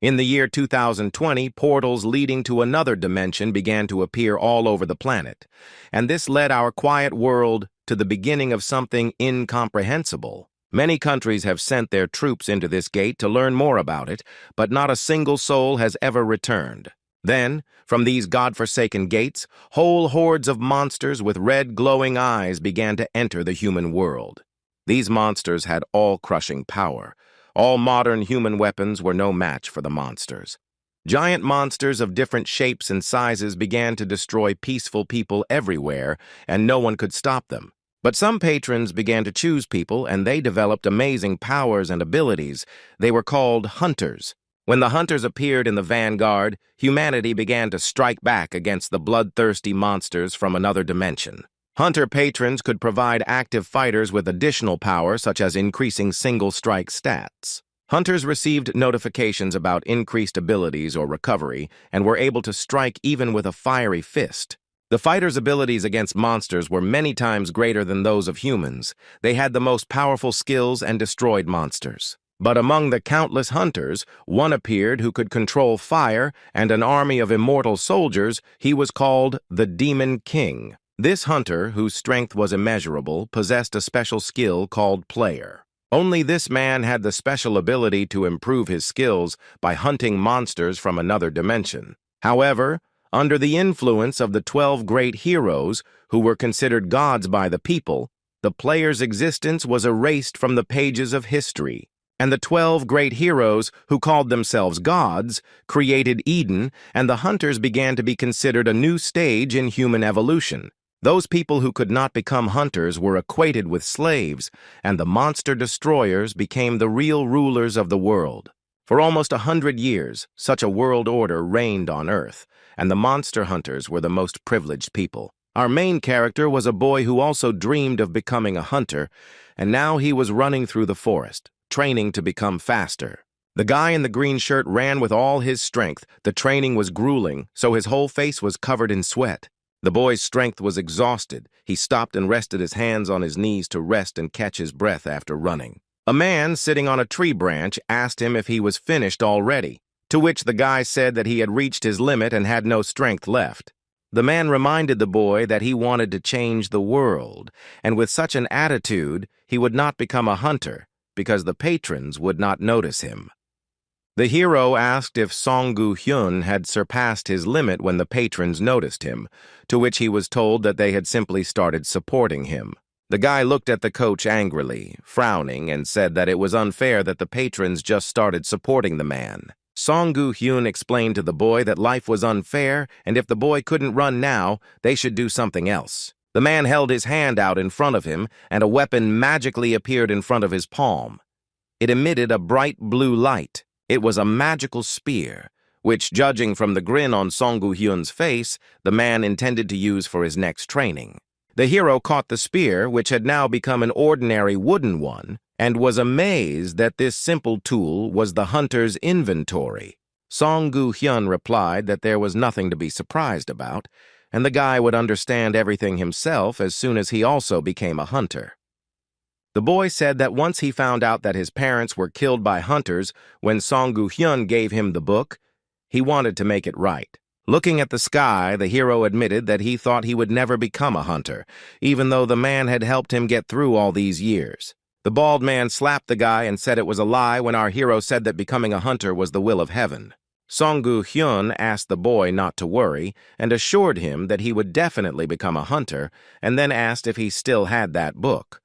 In the year 2020, portals leading to another dimension began to appear all over the planet, and this led our quiet world to the beginning of something incomprehensible. Many countries have sent their troops into this gate to learn more about it, but not a single soul has ever returned. Then, from these godforsaken gates, whole hordes of monsters with red glowing eyes began to enter the human world. These monsters had all-crushing power. All modern human weapons were no match for the monsters. Giant monsters of different shapes and sizes began to destroy peaceful people everywhere, and no one could stop them. But some patrons began to choose people, and they developed amazing powers and abilities. They were called hunters. When the hunters appeared in the vanguard, humanity began to strike back against the bloodthirsty monsters from another dimension. Hunter patrons could provide active fighters with additional power, such as increasing single-strike stats. Hunters received notifications about increased abilities or recovery and were able to strike even with a fiery fist. The fighters' abilities against monsters were many times greater than those of humans. They had the most powerful skills and destroyed monsters. But among the countless hunters, one appeared who could control fire and an army of immortal soldiers. He was called the Demon King. This hunter, whose strength was immeasurable, possessed a special skill called Player. Only this man had the special ability to improve his skills by hunting monsters from another dimension. However, under the influence of the 12 great heroes, who were considered gods by the people, the Player's existence was erased from the pages of history. And the 12 great heroes, who called themselves gods, created Eden, and the hunters began to be considered a new stage in human evolution. Those people who could not become hunters were equated with slaves, and the monster destroyers became the real rulers of the world. For almost 100 years, such a world order reigned on Earth, and the monster hunters were the most privileged people. Our main character was a boy who also dreamed of becoming a hunter, and now he was running through the forest, training to become faster. The guy in the green shirt ran with all his strength. The training was grueling, so his whole face was covered in sweat. The boy's strength was exhausted. He stopped and rested his hands on his knees to rest and catch his breath after running. A man sitting on a tree branch asked him if he was finished already, to which the guy said that he had reached his limit and had no strength left. The man reminded the boy that he wanted to change the world, and with such an attitude, he would not become a hunter, because the patrons would not notice him. The hero asked if Song-gu-hyun had surpassed his limit when the patrons noticed him, to which he was told that they had simply started supporting him. The guy looked at the coach angrily, frowning, and said that it was unfair that the patrons just started supporting the man. Song-gu-hyun explained to the boy that life was unfair, and if the boy couldn't run now, they should do something else. The man held his hand out in front of him, and a weapon magically appeared in front of his palm. It emitted a bright blue light. It was a magical spear, which, judging from the grin on Song-gu-hyun's face, the man intended to use for his next training. The hero caught the spear, which had now become an ordinary wooden one, and was amazed that this simple tool was the hunter's inventory. Song-gu-hyun replied that there was nothing to be surprised about, and the guy would understand everything himself as soon as he also became a hunter. The boy said that once he found out that his parents were killed by hunters when Song-gu-hyun gave him the book, he wanted to make it right. Looking at the sky, the hero admitted that he thought he would never become a hunter, even though the man had helped him get through all these years. The bald man slapped the guy and said it was a lie when our hero said that becoming a hunter was the will of heaven. Song-gu-hyun asked the boy not to worry and assured him that he would definitely become a hunter, and then asked if he still had that book.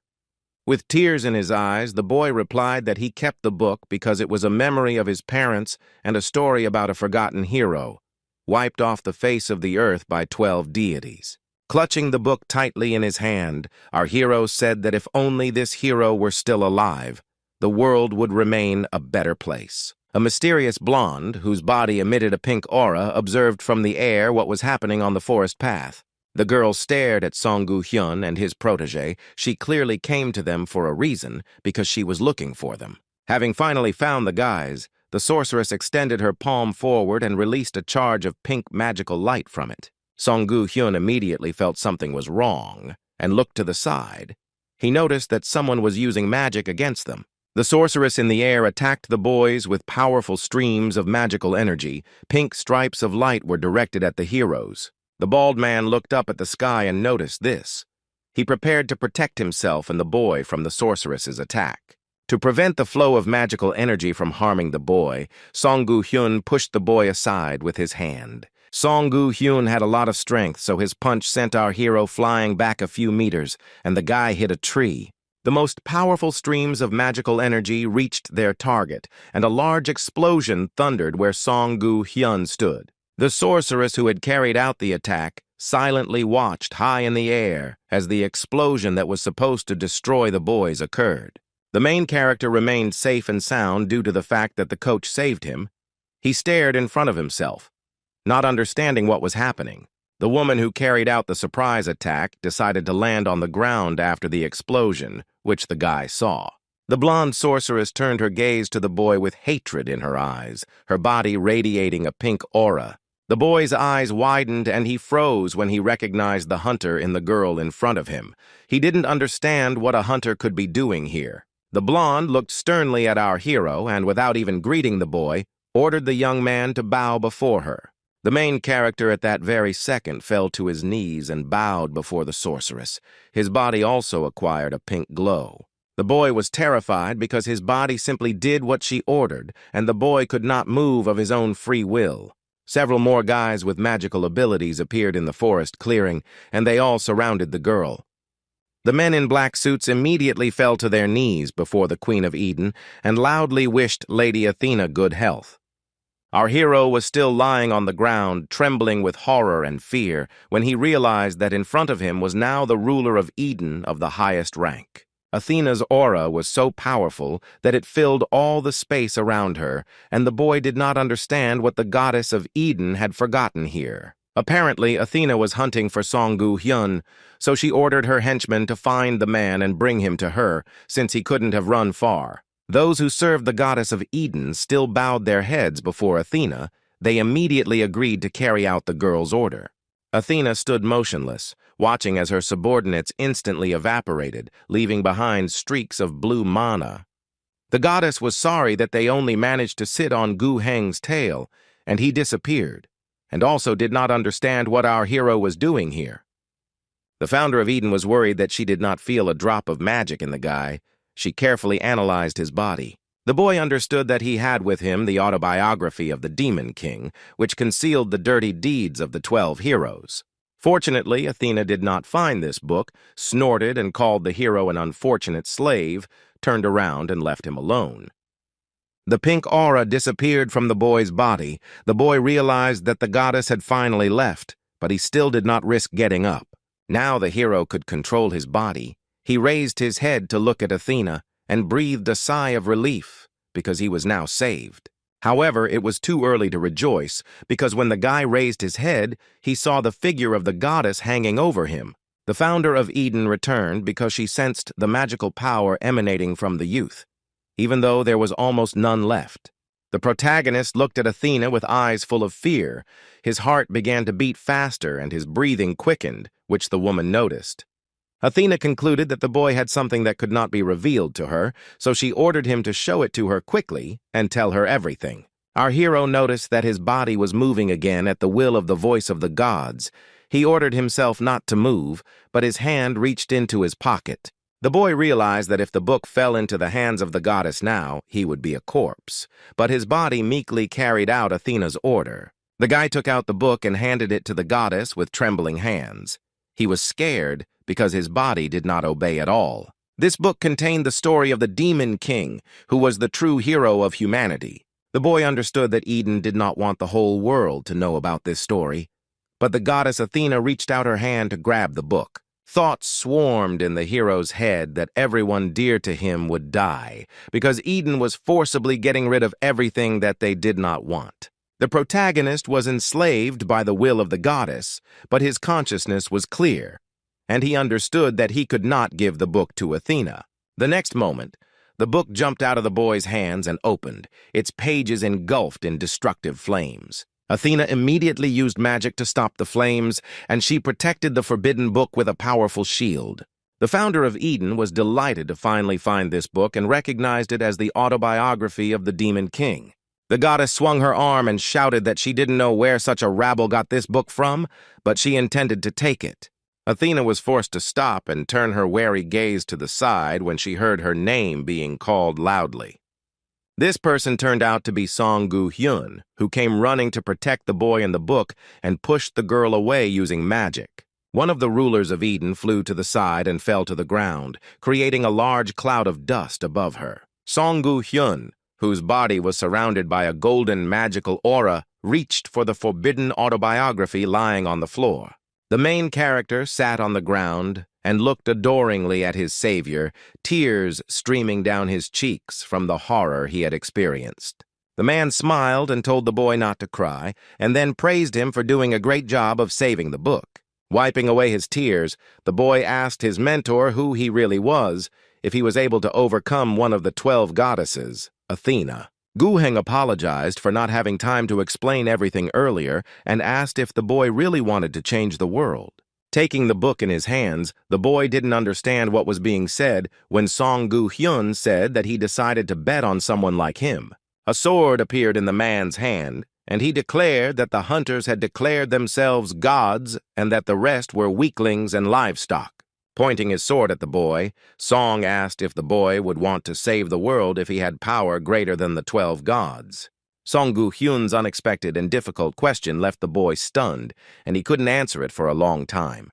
With tears in his eyes, the boy replied that he kept the book because it was a memory of his parents and a story about a forgotten hero, wiped off the face of the earth by 12 deities. Clutching the book tightly in his hand, our hero said that if only this hero were still alive, the world would remain a better place. A mysterious blonde, whose body emitted a pink aura, observed from the air what was happening on the forest path. The girl stared at Song-gu-hyun and his protege. She clearly came to them for a reason, because she was looking for them. Having finally found the guys, the sorceress extended her palm forward and released a charge of pink magical light from it. Song-gu-hyun immediately felt something was wrong and looked to the side. He noticed that someone was using magic against them. The sorceress in the air attacked the boys with powerful streams of magical energy. Pink stripes of light were directed at the heroes. The bald man looked up at the sky and noticed this. He prepared to protect himself and the boy from the sorceress's attack. To prevent the flow of magical energy from harming the boy, Song Gu-hyun pushed the boy aside with his hand. Song Gu-hyun had a lot of strength, so his punch sent our hero flying back a few meters, and the guy hit a tree. The most powerful streams of magical energy reached their target, and a large explosion thundered where Song Gu-hyun stood. The sorceress who had carried out the attack silently watched high in the air as the explosion that was supposed to destroy the boys occurred. The main character remained safe and sound due to the fact that the coach saved him. He stared in front of himself, not understanding what was happening. The woman who carried out the surprise attack decided to land on the ground after the explosion, which the guy saw. The blonde sorceress turned her gaze to the boy with hatred in her eyes, her body radiating a pink aura. The boy's eyes widened and he froze when he recognized the hunter in the girl in front of him. He didn't understand what a hunter could be doing here. The blonde looked sternly at our hero and, without even greeting the boy, ordered the young man to bow before her. The main character at that very second fell to his knees and bowed before the sorceress. His body also acquired a pink glow. The boy was terrified because his body simply did what she ordered, and the boy could not move of his own free will. Several more guys with magical abilities appeared in the forest clearing, and they all surrounded the girl. The men in black suits immediately fell to their knees before the Queen of Eden and loudly wished Lady Athena good health. Our hero was still lying on the ground, trembling with horror and fear, when he realized that in front of him was now the ruler of Eden of the highest rank. Athena's aura was so powerful that it filled all the space around her, and the boy did not understand what the goddess of Eden had forgotten here. Apparently, Athena was hunting for Song Gu-hyun, so she ordered her henchmen to find the man and bring him to her, since he couldn't have run far. Those who served the goddess of Eden still bowed their heads before Athena. They immediately agreed to carry out the girl's order. Athena stood motionless, watching as her subordinates instantly evaporated, leaving behind streaks of blue mana. The goddess was sorry that they only managed to sit on Gu Heng's tail, and he disappeared, and also did not understand what our hero was doing here. The founder of Eden was worried that she did not feel a drop of magic in the guy. She carefully analyzed his body. The boy understood that he had with him the autobiography of the Demon King, which concealed the dirty deeds of the 12 heroes. Fortunately, Athena did not find this book, snorted and called the hero an unfortunate slave, turned around and left him alone. The pink aura disappeared from the boy's body. The boy realized that the goddess had finally left, but he still did not risk getting up. Now the hero could control his body. He raised his head to look at Athena and breathed a sigh of relief because he was now saved. However, it was too early to rejoice because when the guy raised his head, he saw the figure of the goddess hanging over him. The founder of Eden returned because she sensed the magical power emanating from the youth, even though there was almost none left. The protagonist looked at Athena with eyes full of fear. His heart began to beat faster and his breathing quickened, which the woman noticed. Athena concluded that the boy had something that could not be revealed to her, so she ordered him to show it to her quickly and tell her everything. Our hero noticed that his body was moving again at the will of the voice of the gods. He ordered himself not to move, but his hand reached into his pocket. The boy realized that if the book fell into the hands of the goddess now, he would be a corpse, but his body meekly carried out Athena's order. The guy took out the book and handed it to the goddess with trembling hands. He was scared because his body did not obey at all. This book contained the story of the Demon King, who was the true hero of humanity. The boy understood that Eden did not want the whole world to know about this story, but the goddess Athena reached out her hand to grab the book. Thoughts swarmed in the hero's head that everyone dear to him would die, because Eden was forcibly getting rid of everything that they did not want. The protagonist was enslaved by the will of the goddess, but his consciousness was clear, and he understood that he could not give the book to Athena. The next moment, the book jumped out of the boy's hands and opened, its pages engulfed in destructive flames. Athena immediately used magic to stop the flames, and she protected the forbidden book with a powerful shield. The founder of Eden was delighted to finally find this book and recognized it as the autobiography of the Demon King. The goddess swung her arm and shouted that she didn't know where such a rabble got this book from, but she intended to take it. Athena was forced to stop and turn her wary gaze to the side when she heard her name being called loudly. This person turned out to be Song Gu-hyun, who came running to protect the boy in the book and pushed the girl away using magic. One of the rulers of Eden flew to the side and fell to the ground, creating a large cloud of dust above her. Song Gu-hyun, whose body was surrounded by a golden magical aura, reached for the forbidden autobiography lying on the floor. The main character sat on the ground and looked adoringly at his savior, tears streaming down his cheeks from the horror he had experienced. The man smiled and told the boy not to cry, and then praised him for doing a great job of saving the book. Wiping away his tears, the boy asked his mentor who he really was, if he was able to overcome one of the 12 goddesses, Athena. Gu-heng apologized for not having time to explain everything earlier and asked if the boy really wanted to change the world. Taking the book in his hands, the boy didn't understand what was being said when Song Gu-hyun said that he decided to bet on someone like him. A sword appeared in the man's hand, and he declared that the hunters had declared themselves gods and that the rest were weaklings and livestock. Pointing his sword at the boy, Song asked if the boy would want to save the world if he had power greater than the 12 gods. Song Gu-hyun's unexpected and difficult question left the boy stunned, and he couldn't answer it for a long time.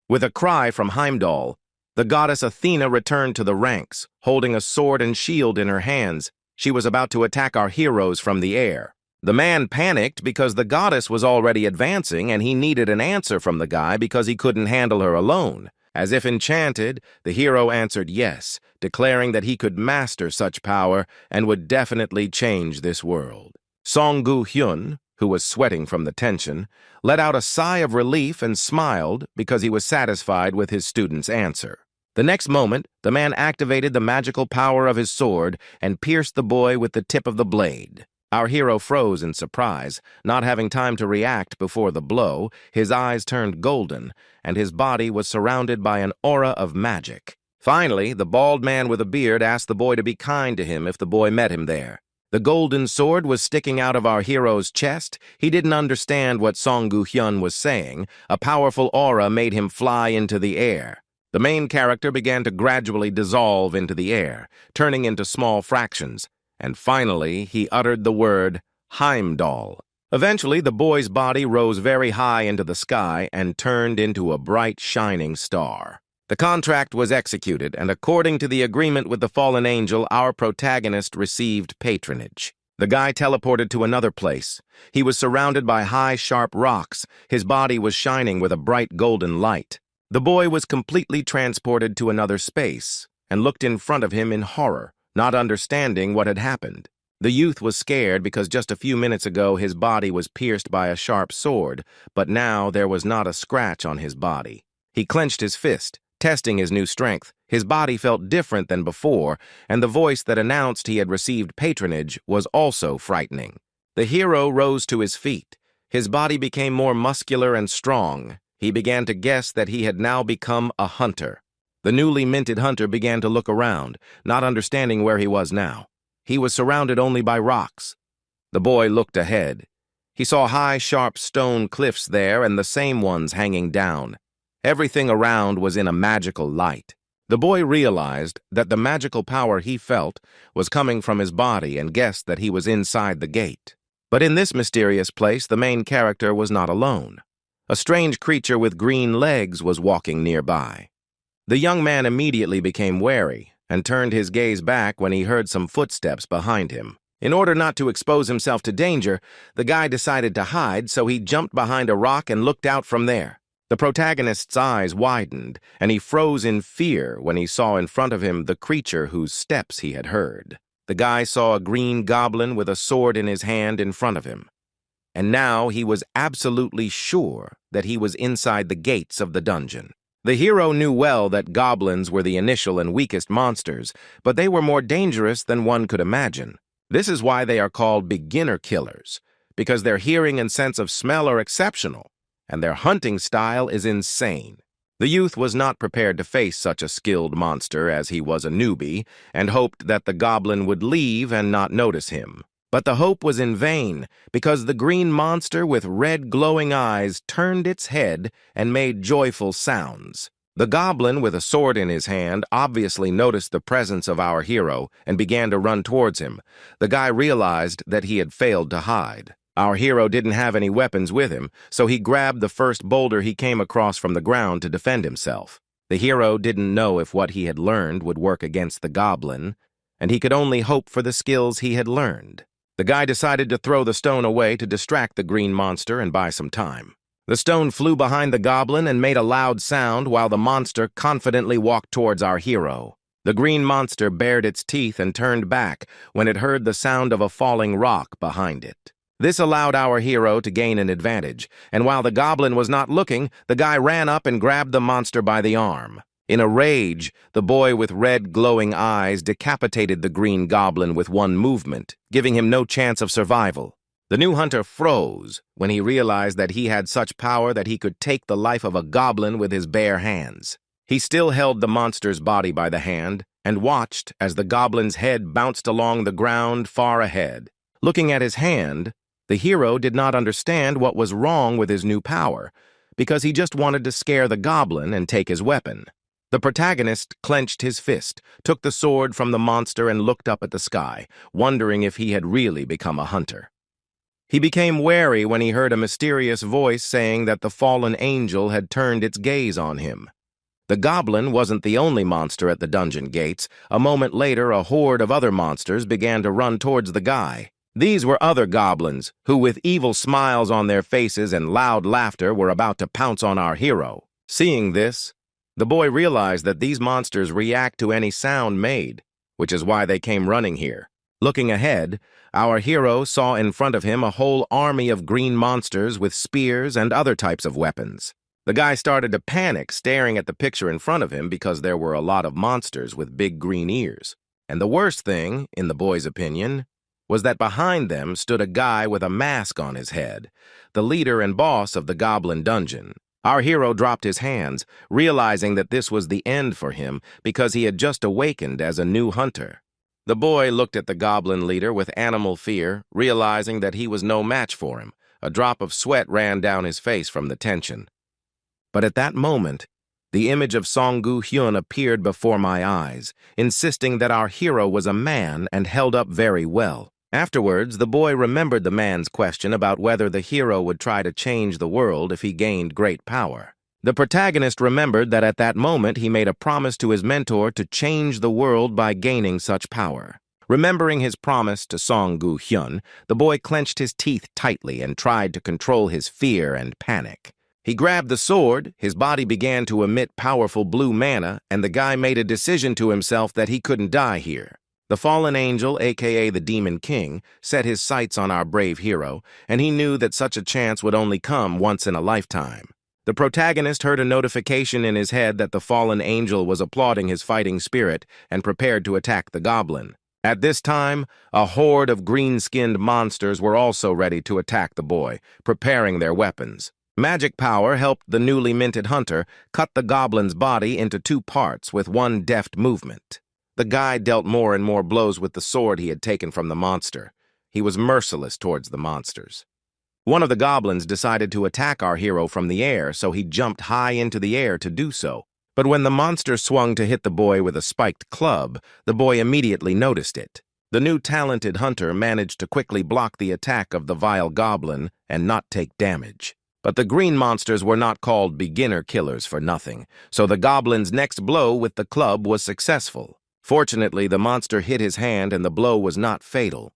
With a cry from Heimdall, the goddess Athena returned to the ranks, holding a sword and shield in her hands. She was about to attack our heroes from the air. The man panicked because the goddess was already advancing and he needed an answer from the guy because he couldn't handle her alone. As if enchanted, the hero answered yes, declaring that he could master such power and would definitely change this world. Song Gu-hyun, who was sweating from the tension, let out a sigh of relief and smiled because he was satisfied with his student's answer. The next moment, the man activated the magical power of his sword and pierced the boy with the tip of the blade. Our hero froze in surprise, not having time to react before the blow. His eyes turned golden, and his body was surrounded by an aura of magic. Finally, the bald man with a beard asked the boy to be kind to him if the boy met him there. The golden sword was sticking out of our hero's chest. He didn't understand what Song Gu-hyun was saying. A powerful aura made him fly into the air. The main character began to gradually dissolve into the air, turning into small fractions. And finally, he uttered the word Heimdall. Eventually, the boy's body rose very high into the sky and turned into a bright, shining star. The contract was executed, and according to the agreement with the fallen angel, our protagonist received patronage. The guy teleported to another place. He was surrounded by high, sharp rocks. His body was shining with a bright golden light. The boy was completely transported to another space and looked in front of him in horror, not understanding what had happened. The youth was scared because just a few minutes ago his body was pierced by a sharp sword, but now there was not a scratch on his body. He clenched his fist, testing his new strength. His body felt different than before, and the voice that announced he had received patronage was also frightening. The hero rose to his feet. His body became more muscular and strong. He began to guess that he had now become a hunter. The newly minted hunter began to look around, not understanding where he was now. He was surrounded only by rocks. The boy looked ahead. He saw high, sharp stone cliffs there and the same ones hanging down. Everything around was in a magical light. The boy realized that the magical power he felt was coming from his body and guessed that he was inside the gate. But in this mysterious place, the main character was not alone. A strange creature with green legs was walking nearby. The young man immediately became wary and turned his gaze back when he heard some footsteps behind him. In order not to expose himself to danger, the guy decided to hide, so he jumped behind a rock and looked out from there. The protagonist's eyes widened, and he froze in fear when he saw in front of him the creature whose steps he had heard. The guy saw a green goblin with a sword in his hand in front of him. And now he was absolutely sure that he was inside the gates of the dungeon. The hero knew well that goblins were the initial and weakest monsters, but they were more dangerous than one could imagine. This is why they are called beginner killers, because their hearing and sense of smell are exceptional, and their hunting style is insane. The youth was not prepared to face such a skilled monster as he was a newbie, and hoped that the goblin would leave and not notice him. But the hope was in vain, because the green monster with red glowing eyes turned its head and made joyful sounds. The goblin with a sword in his hand obviously noticed the presence of our hero and began to run towards him. The guy realized that he had failed to hide. Our hero didn't have any weapons with him, so he grabbed the first boulder he came across from the ground to defend himself. The hero didn't know if what he had learned would work against the goblin, and he could only hope for the skills he had learned. The guy decided to throw the stone away to distract the green monster and buy some time. The stone flew behind the goblin and made a loud sound while the monster confidently walked towards our hero. The green monster bared its teeth and turned back when it heard the sound of a falling rock behind it. This allowed our hero to gain an advantage, and while the goblin was not looking, the guy ran up and grabbed the monster by the arm. In a rage, the boy with red glowing eyes decapitated the green goblin with one movement, giving him no chance of survival. The new hunter froze when he realized that he had such power that he could take the life of a goblin with his bare hands. He still held the monster's body by the hand and watched as the goblin's head bounced along the ground far ahead. Looking at his hand, the hero did not understand what was wrong with his new power, because he just wanted to scare the goblin and take his weapon. The protagonist clenched his fist, took the sword from the monster and looked up at the sky, wondering if he had really become a hunter. He became wary when he heard a mysterious voice saying that the fallen angel had turned its gaze on him. The goblin wasn't the only monster at the dungeon gates. A moment later, a horde of other monsters began to run towards the guy. These were other goblins who, with evil smiles on their faces and loud laughter, were about to pounce on our hero. Seeing this, the boy realized that these monsters react to any sound made, which is why they came running here. Looking ahead, our hero saw in front of him a whole army of green monsters with spears and other types of weapons. The guy started to panic, staring at the picture in front of him because there were a lot of monsters with big green ears. And the worst thing, in the boy's opinion, was that behind them stood a guy with a mask on his head, the leader and boss of the goblin dungeon. Our hero dropped his hands, realizing that this was the end for him because he had just awakened as a new hunter. The boy looked at the goblin leader with animal fear, realizing that he was no match for him. A drop of sweat ran down his face from the tension. But at that moment, the image of Song Gu-hyun appeared before my eyes, insisting that our hero was a man and held up very well. Afterwards, the boy remembered the man's question about whether the hero would try to change the world if he gained great power. The protagonist remembered that at that moment he made a promise to his mentor to change the world by gaining such power. Remembering his promise to Song Gu-hyun, the boy clenched his teeth tightly and tried to control his fear and panic. He grabbed the sword, his body began to emit powerful blue mana, and the guy made a decision to himself that he couldn't die here. The fallen angel, aka the Demon King, set his sights on our brave hero, and he knew that such a chance would only come once in a lifetime. The protagonist heard a notification in his head that the fallen angel was applauding his fighting spirit and prepared to attack the goblin. At this time, a horde of green-skinned monsters were also ready to attack the boy, preparing their weapons. Magic power helped the newly minted hunter cut the goblin's body into two parts with one deft movement. The guy dealt more and more blows with the sword he had taken from the monster. He was merciless towards the monsters. One of the goblins decided to attack our hero from the air, so he jumped high into the air to do so. But when the monster swung to hit the boy with a spiked club, the boy immediately noticed it. The new talented hunter managed to quickly block the attack of the vile goblin and not take damage. But the green monsters were not called beginner killers for nothing, so the goblin's next blow with the club was successful. Fortunately, the monster hit his hand and the blow was not fatal.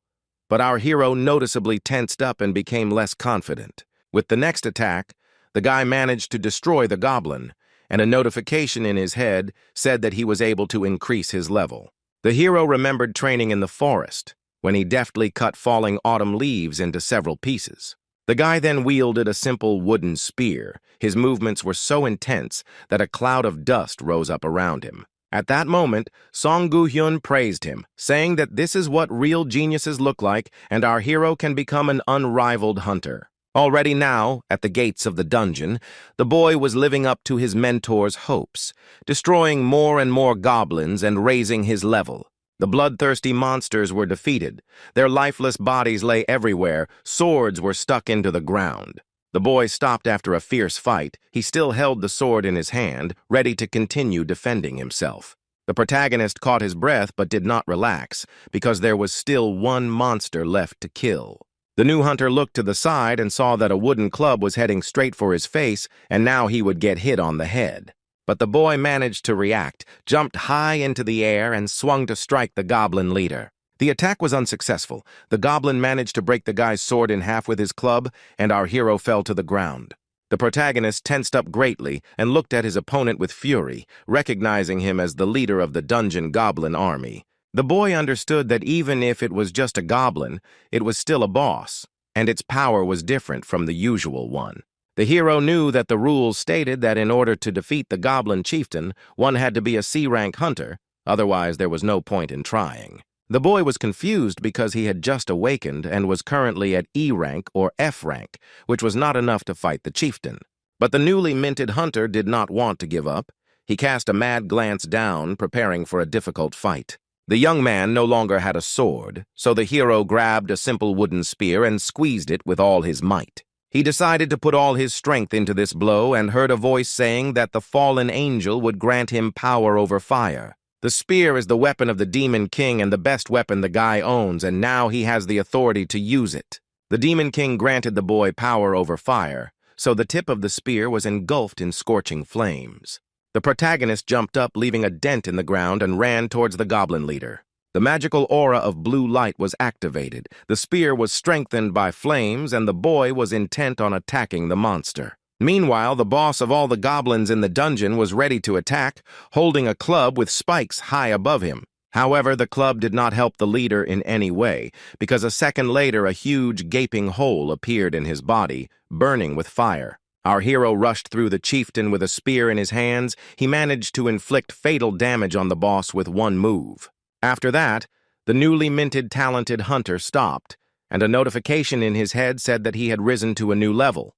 But our hero noticeably tensed up and became less confident. With the next attack, the guy managed to destroy the goblin, and a notification in his head said that he was able to increase his level. The hero remembered training in the forest, when he deftly cut falling autumn leaves into several pieces. The guy then wielded a simple wooden spear. His movements were so intense that a cloud of dust rose up around him. At that moment, Song Gu-hyun praised him, saying that this is what real geniuses look like and our hero can become an unrivaled hunter. Already now, at the gates of the dungeon, the boy was living up to his mentor's hopes, destroying more and more goblins and raising his level. The bloodthirsty monsters were defeated. Their lifeless bodies lay everywhere. Swords were stuck into the ground. The boy stopped after a fierce fight. He still held the sword in his hand, ready to continue defending himself. The protagonist caught his breath but did not relax, because there was still one monster left to kill. The new hunter looked to the side and saw that a wooden club was heading straight for his face, and now he would get hit on the head. But the boy managed to react, jumped high into the air, and swung to strike the goblin leader. The attack was unsuccessful. The goblin managed to break the guy's sword in half with his club, and our hero fell to the ground. The protagonist tensed up greatly and looked at his opponent with fury, recognizing him as the leader of the dungeon goblin army. The boy understood that even if it was just a goblin, it was still a boss, and its power was different from the usual one. The hero knew that the rules stated that in order to defeat the goblin chieftain, one had to be a C-rank hunter, otherwise there was no point in trying. The boy was confused because he had just awakened and was currently at E-rank or F-rank, which was not enough to fight the chieftain. But the newly minted hunter did not want to give up. He cast a mad glance down, preparing for a difficult fight. The young man no longer had a sword, so the hero grabbed a simple wooden spear and squeezed it with all his might. He decided to put all his strength into this blow and heard a voice saying that the fallen angel would grant him power over fire. The spear is the weapon of the Demon King and the best weapon the guy owns, and now he has the authority to use it. The Demon King granted the boy power over fire, so the tip of the spear was engulfed in scorching flames. The protagonist jumped up, leaving a dent in the ground, and ran towards the goblin leader. The magical aura of blue light was activated, the spear was strengthened by flames, and the boy was intent on attacking the monster. Meanwhile, the boss of all the goblins in the dungeon was ready to attack, holding a club with spikes high above him. However, the club did not help the leader in any way, because a second later a huge gaping hole appeared in his body, burning with fire. Our hero rushed through the chieftain with a spear in his hands. He managed to inflict fatal damage on the boss with one move. After that, the newly minted talented hunter stopped, and a notification in his head said that he had risen to a new level.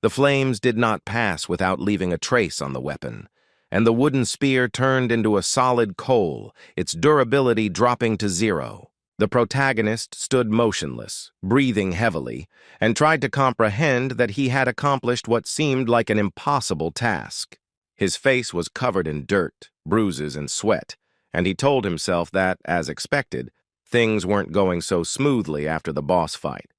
The flames did not pass without leaving a trace on the weapon, and the wooden spear turned into a solid coal, its durability dropping to 0. The protagonist stood motionless, breathing heavily, and tried to comprehend that he had accomplished what seemed like an impossible task. His face was covered in dirt, bruises, and sweat, and he told himself that, as expected, things weren't going so smoothly after the boss fight.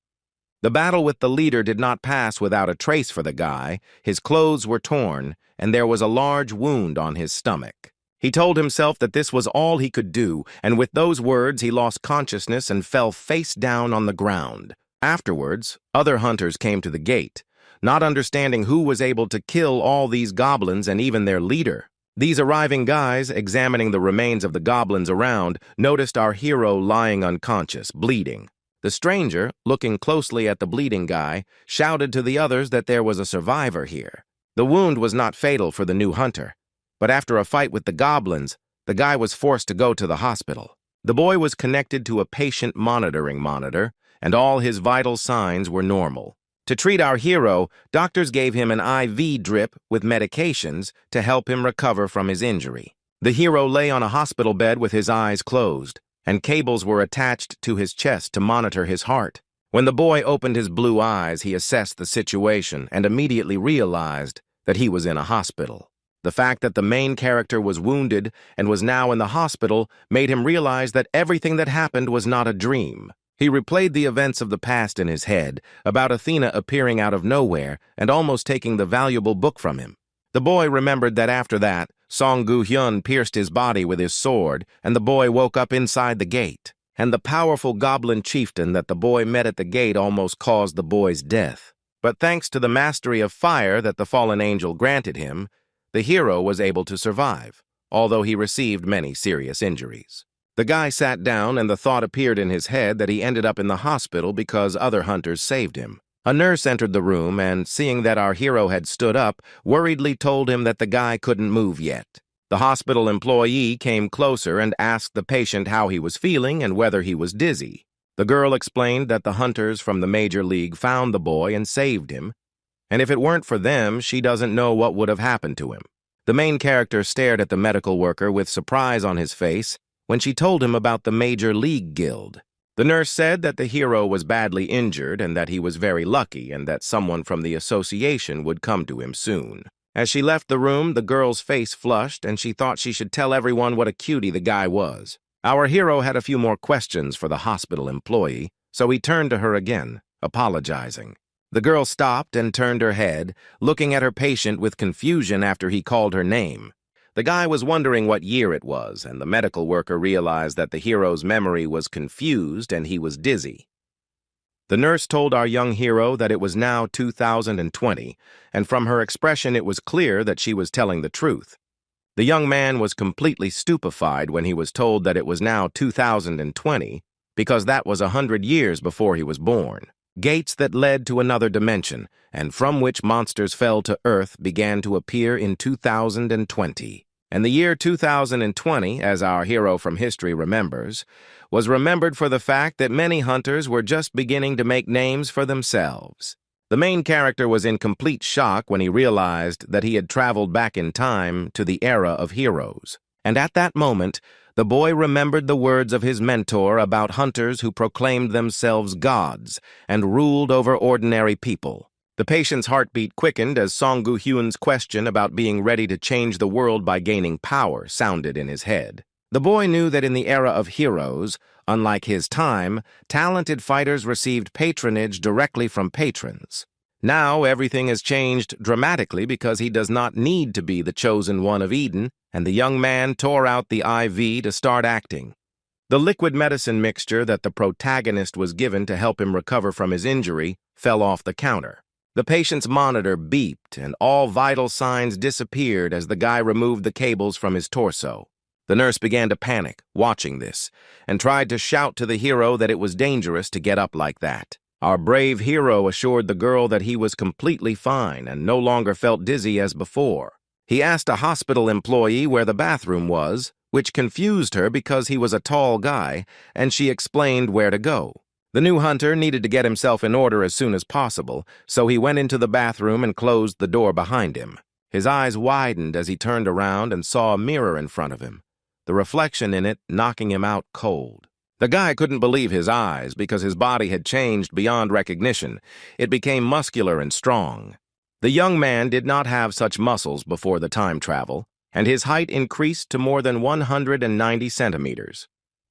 The battle with the leader did not pass without a trace for the guy. His clothes were torn, and there was a large wound on his stomach. He told himself that this was all he could do, and with those words he lost consciousness and fell face down on the ground. Afterwards, other hunters came to the gate, not understanding who was able to kill all these goblins and even their leader. These arriving guys, examining the remains of the goblins around, noticed our hero lying unconscious, bleeding. The stranger, looking closely at the bleeding guy, shouted to the others that there was a survivor here. The wound was not fatal for the new hunter, but after a fight with the goblins, the guy was forced to go to the hospital. The boy was connected to a patient monitoring monitor, and all his vital signs were normal. To treat our hero, doctors gave him an IV drip with medications to help him recover from his injury. The hero lay on a hospital bed with his eyes closed, and cables were attached to his chest to monitor his heart. When the boy opened his blue eyes, he assessed the situation and immediately realized that he was in a hospital. The fact that the main character was wounded and was now in the hospital made him realize that everything that happened was not a dream. He replayed the events of the past in his head, about Athena appearing out of nowhere and almost taking the valuable book from him. The boy remembered that after that, Song Gu-hyun pierced his body with his sword, and the boy woke up inside the gate. And the powerful goblin chieftain that the boy met at the gate almost caused the boy's death. But thanks to the mastery of fire that the fallen angel granted him, the hero was able to survive, although he received many serious injuries. The guy sat down, and the thought appeared in his head that he ended up in the hospital because other hunters saved him. A nurse entered the room and, seeing that our hero had stood up, worriedly told him that the guy couldn't move yet. The hospital employee came closer and asked the patient how he was feeling and whether he was dizzy. The girl explained that the hunters from the Major League found the boy and saved him, and if it weren't for them, she doesn't know what would have happened to him. The main character stared at the medical worker with surprise on his face when she told him about the Major League Guild. The nurse said that the hero was badly injured and that he was very lucky and that someone from the association would come to him soon. As she left the room, the girl's face flushed and she thought she should tell everyone what a cutie the guy was. Our hero had a few more questions for the hospital employee, so he turned to her again, apologizing. The girl stopped and turned her head, looking at her patient with confusion after he called her name. The guy was wondering what year it was, and the medical worker realized that the hero's memory was confused and he was dizzy. The nurse told our young hero that it was now 2020, and from her expression it was clear that she was telling the truth. The young man was completely stupefied when he was told that it was now 2020, because that was 100 years before he was born. Gates that led to another dimension, and from which monsters fell to Earth, began to appear in 2020. And the year 2020, as our hero from history remembers, was remembered for the fact that many hunters were just beginning to make names for themselves. The main character was in complete shock when he realized that he had traveled back in time to the era of heroes. And at that moment, the boy remembered the words of his mentor about hunters who proclaimed themselves gods and ruled over ordinary people. The patient's heartbeat quickened as Song Gu-hyun's question about being ready to change the world by gaining power sounded in his head. The boy knew that in the era of heroes, unlike his time, talented fighters received patronage directly from patrons. Now everything has changed dramatically because he does not need to be the chosen one of Eden, and the young man tore out the IV to start acting. The liquid medicine mixture that the protagonist was given to help him recover from his injury fell off the counter. The patient's monitor beeped, and all vital signs disappeared as the guy removed the cables from his torso. The nurse began to panic, watching this, and tried to shout to the hero that it was dangerous to get up like that. Our brave hero assured the girl that he was completely fine and no longer felt dizzy as before. He asked a hospital employee where the bathroom was, which confused her because he was a tall guy, and she explained where to go. The new hunter needed to get himself in order as soon as possible, so he went into the bathroom and closed the door behind him. His eyes widened as he turned around and saw a mirror in front of him, the reflection in it knocking him out cold. The guy couldn't believe his eyes because his body had changed beyond recognition. It became muscular and strong. The young man did not have such muscles before the time travel, and his height increased to more than 190 centimeters.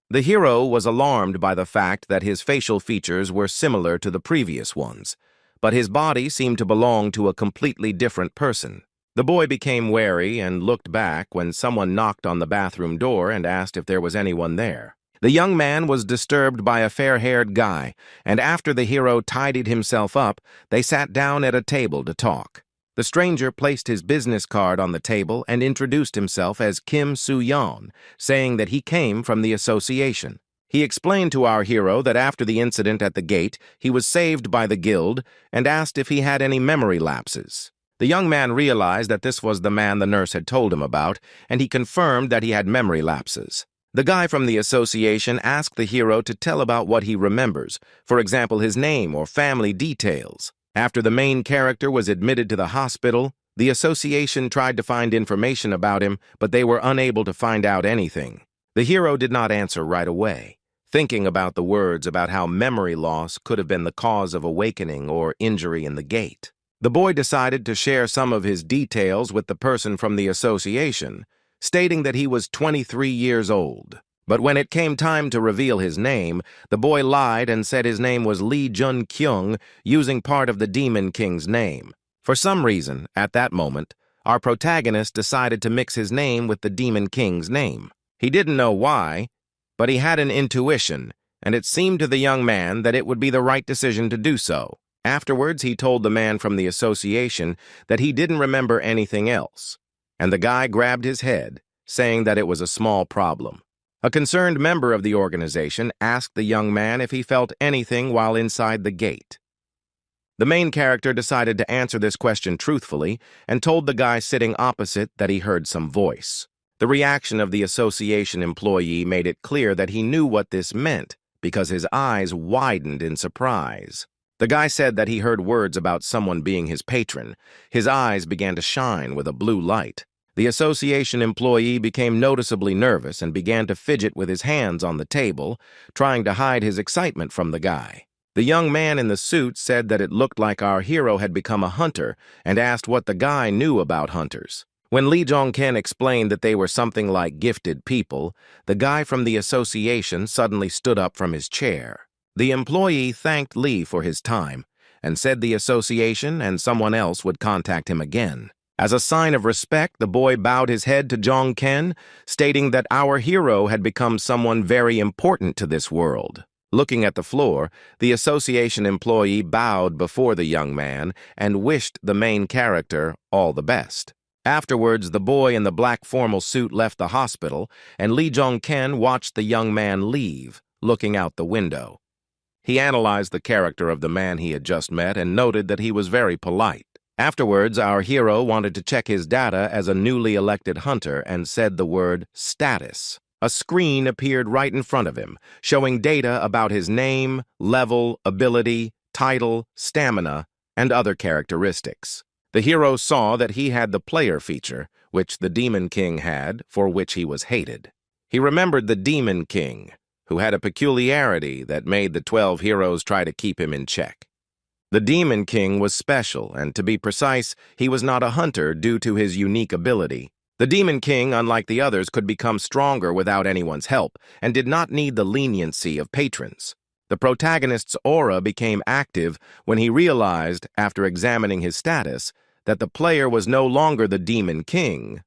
The hero was alarmed by the fact that his facial features were similar to the previous ones, but his body seemed to belong to a completely different person. The boy became wary and looked back when someone knocked on the bathroom door and asked if there was anyone there. The young man was disturbed by a fair-haired guy, and after the hero tidied himself up, they sat down at a table to talk. The stranger placed his business card on the table and introduced himself as Kim Soo-yeon, saying that he came from the association. He explained to our hero that after the incident at the gate, he was saved by the guild and asked if he had any memory lapses. The young man realized that this was the man the nurse had told him about, and he confirmed that he had memory lapses. The guy from the association asked the hero to tell about what he remembers, for example, his name or family details. After the main character was admitted to the hospital, the association tried to find information about him, but they were unable to find out anything. The hero did not answer right away, thinking about the words about how memory loss could have been the cause of awakening or injury in the gate. The boy decided to share some of his details with the person from the association, stating that he was 23 years old. But when it came time to reveal his name, the boy lied and said his name was Lee Jun-kyung, using part of the Demon King's name. For some reason, at that moment, our protagonist decided to mix his name with the Demon King's name. He didn't know why, but he had an intuition, and it seemed to the young man that it would be the right decision to do so. Afterwards, he told the man from the association that he didn't remember anything else, and the guy grabbed his head, saying that it was a small problem. A concerned member of the organization asked the young man if he felt anything while inside the gate. The main character decided to answer this question truthfully and told the guy sitting opposite that he heard some voice. The reaction of the association employee made it clear that he knew what this meant, because his eyes widened in surprise. The guy said that he heard words about someone being his patron. His eyes began to shine with a blue light. The association employee became noticeably nervous and began to fidget with his hands on the table, trying to hide his excitement from the guy. The young man in the suit said that it looked like our hero had become a hunter and asked what the guy knew about hunters. When Lee Jong-ken explained that they were something like gifted people, the guy from the association suddenly stood up from his chair. The employee thanked Lee for his time and said the association and someone else would contact him again. As a sign of respect, the boy bowed his head to Jong-ken, stating that our hero had become someone very important to this world. Looking at the floor, the association employee bowed before the young man and wished the main character all the best. Afterwards, the boy in the black formal suit left the hospital, and Lee Jong-ken watched the young man leave, looking out the window. He analyzed the character of the man he had just met and noted that he was very polite. Afterwards, our hero wanted to check his data as a newly elected hunter and said the word status. A screen appeared right in front of him, showing data about his name, level, ability, title, stamina, and other characteristics. The hero saw that he had the player feature, which the Demon King had, for which he was hated. He remembered the Demon King, who had a peculiarity that made the 12 heroes try to keep him in check. The Demon King was special, and to be precise, he was not a hunter due to his unique ability. The Demon King, unlike the others, could become stronger without anyone's help, and did not need the leniency of patrons. The protagonist's aura became active when he realized, after examining his status, that the player was no longer the Demon King,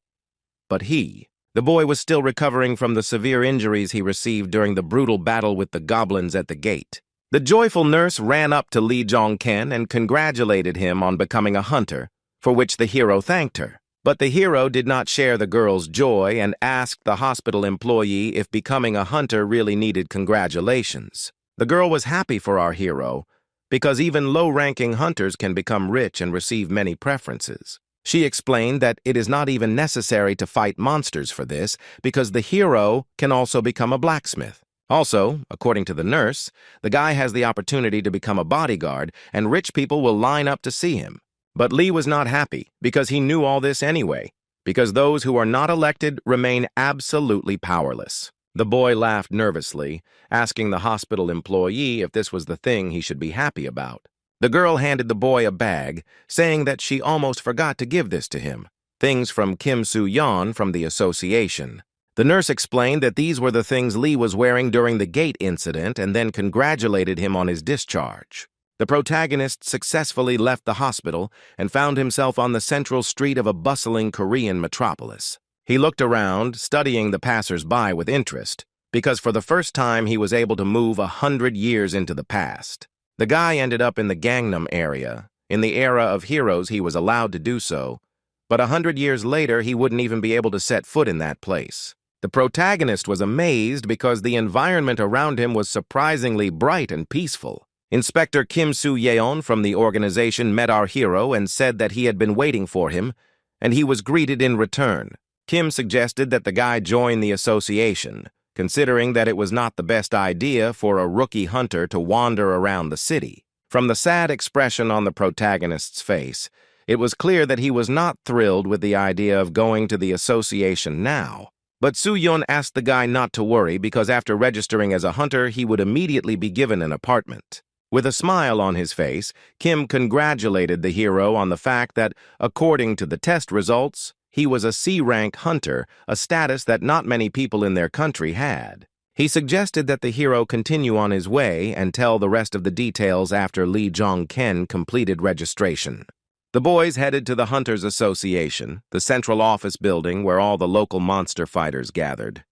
but he. The boy was still recovering from the severe injuries he received during the brutal battle with the goblins at the gate. The joyful nurse ran up to Lee Jong-ken and congratulated him on becoming a hunter, for which the hero thanked her. But the hero did not share the girl's joy and asked the hospital employee if becoming a hunter really needed congratulations. The girl was happy for our hero, because even low-ranking hunters can become rich and receive many preferences. She explained that it is not even necessary to fight monsters for this, because the hero can also become a blacksmith. Also, according to the nurse, the guy has the opportunity to become a bodyguard, and rich people will line up to see him. But Lee was not happy, because he knew all this anyway, because those who are not elected remain absolutely powerless. The boy laughed nervously, asking the hospital employee if this was the thing he should be happy about. The girl handed the boy a bag, saying that she almost forgot to give this to him. Things from Kim Soo-yeon from the association. The nurse explained that these were the things Lee was wearing during the gate incident and then congratulated him on his discharge. The protagonist successfully left the hospital and found himself on the central street of a bustling Korean metropolis. He looked around, studying the passers-by with interest, because for the first time he was able to move 100 years into the past. The guy ended up in the Gangnam area. In the era of heroes, he was allowed to do so, but 100 years later, he wouldn't even be able to set foot in that place. The protagonist was amazed because the environment around him was surprisingly bright and peaceful. Inspector Kim Soo-yeon from the organization met our hero and said that he had been waiting for him, and he was greeted in return. Kim suggested that the guy join the association, considering that it was not the best idea for a rookie hunter to wander around the city. From the sad expression on the protagonist's face, it was clear that he was not thrilled with the idea of going to the association now. But Soo-yeon asked the guy not to worry because after registering as a hunter, he would immediately be given an apartment. With a smile on his face, Kim congratulated the hero on the fact that, according to the test results, he was a C-rank hunter, a status that not many people in their country had. He suggested that the hero continue on his way and tell the rest of the details after Lee Jong-ken completed registration. The boys headed to the Hunters Association, the central office building where all the local monster fighters gathered.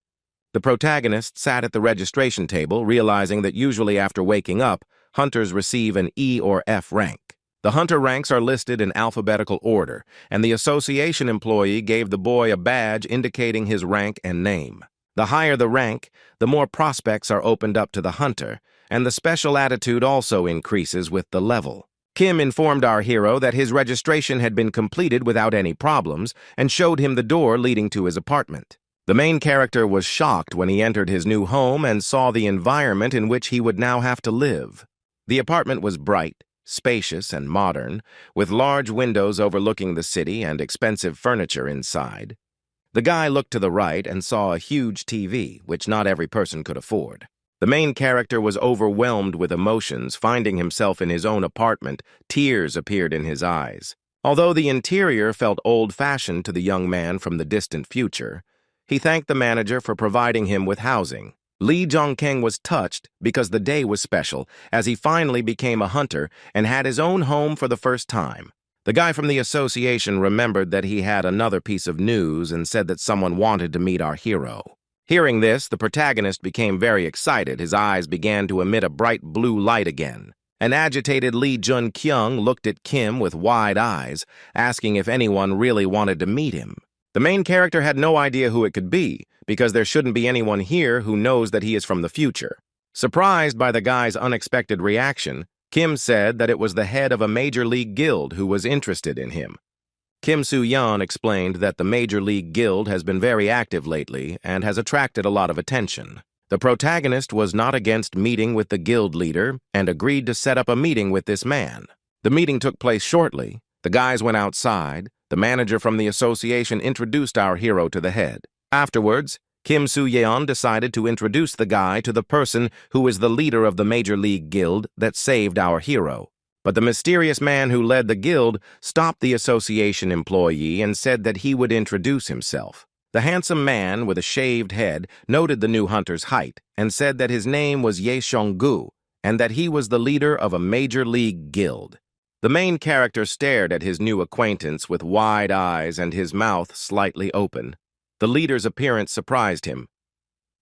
The protagonist sat at the registration table, realizing that usually after waking up, hunters receive an E or F rank. The hunter ranks are listed in alphabetical order, and the association employee gave the boy a badge indicating his rank and name. The higher the rank, the more prospects are opened up to the hunter, and the special attitude also increases with the level. Kim informed our hero that his registration had been completed without any problems and showed him the door leading to his apartment. The main character was shocked when he entered his new home and saw the environment in which he would now have to live. The apartment was bright, spacious, and modern, with large windows overlooking the city and expensive furniture inside. The guy looked to the right and saw a huge TV, which not every person could afford. The main character was overwhelmed with emotions, finding himself in his own apartment. Tears appeared in his eyes. Although the interior felt old-fashioned to the young man from the distant future, he thanked the manager for providing him with housing. Lee Jong-keng was touched because the day was special, as he finally became a hunter and had his own home for the first time. The guy from the association remembered that he had another piece of news and said that someone wanted to meet our hero. Hearing this, the protagonist became very excited. His eyes began to emit a bright blue light again. An agitated Lee Jun-kyung looked at Kim with wide eyes, asking if anyone really wanted to meet him. The main character had no idea who it could be, because there shouldn't be anyone here who knows that he is from the future. Surprised by the guy's unexpected reaction, Kim said that it was the head of a major league guild who was interested in him. Kim Soo-yeon explained that the Major League Guild has been very active lately and has attracted a lot of attention. The protagonist was not against meeting with the guild leader and agreed to set up a meeting with this man. The meeting took place shortly. The guys went outside. The manager from the association introduced our hero to the head. Afterwards, Kim Soo-yeon decided to introduce the guy to the person who is the leader of the Major League Guild that saved our hero. But the mysterious man who led the guild stopped the association employee and said that he would introduce himself. The handsome man with a shaved head noted the new hunter's height and said that his name was Ye Seong-gu and that he was the leader of a major league guild. The main character stared at his new acquaintance with wide eyes and his mouth slightly open. The leader's appearance surprised him.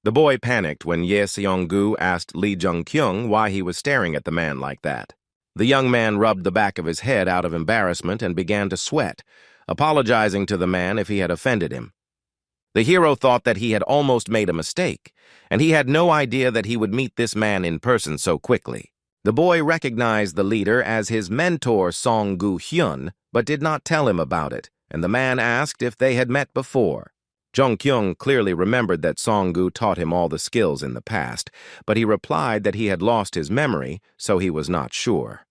The boy panicked when Ye Seong-gu asked Lee Jung-kyung why he was staring at the man like that. The young man rubbed the back of his head out of embarrassment and began to sweat, apologizing to the man if he had offended him. The hero thought that he had almost made a mistake, and he had no idea that he would meet this man in person so quickly. The boy recognized the leader as his mentor Song-gu-hyun, but did not tell him about it, and the man asked if they had met before. Jung-kyung clearly remembered that Song-gu taught him all the skills in the past, but he replied that he had lost his memory, so he was not sure.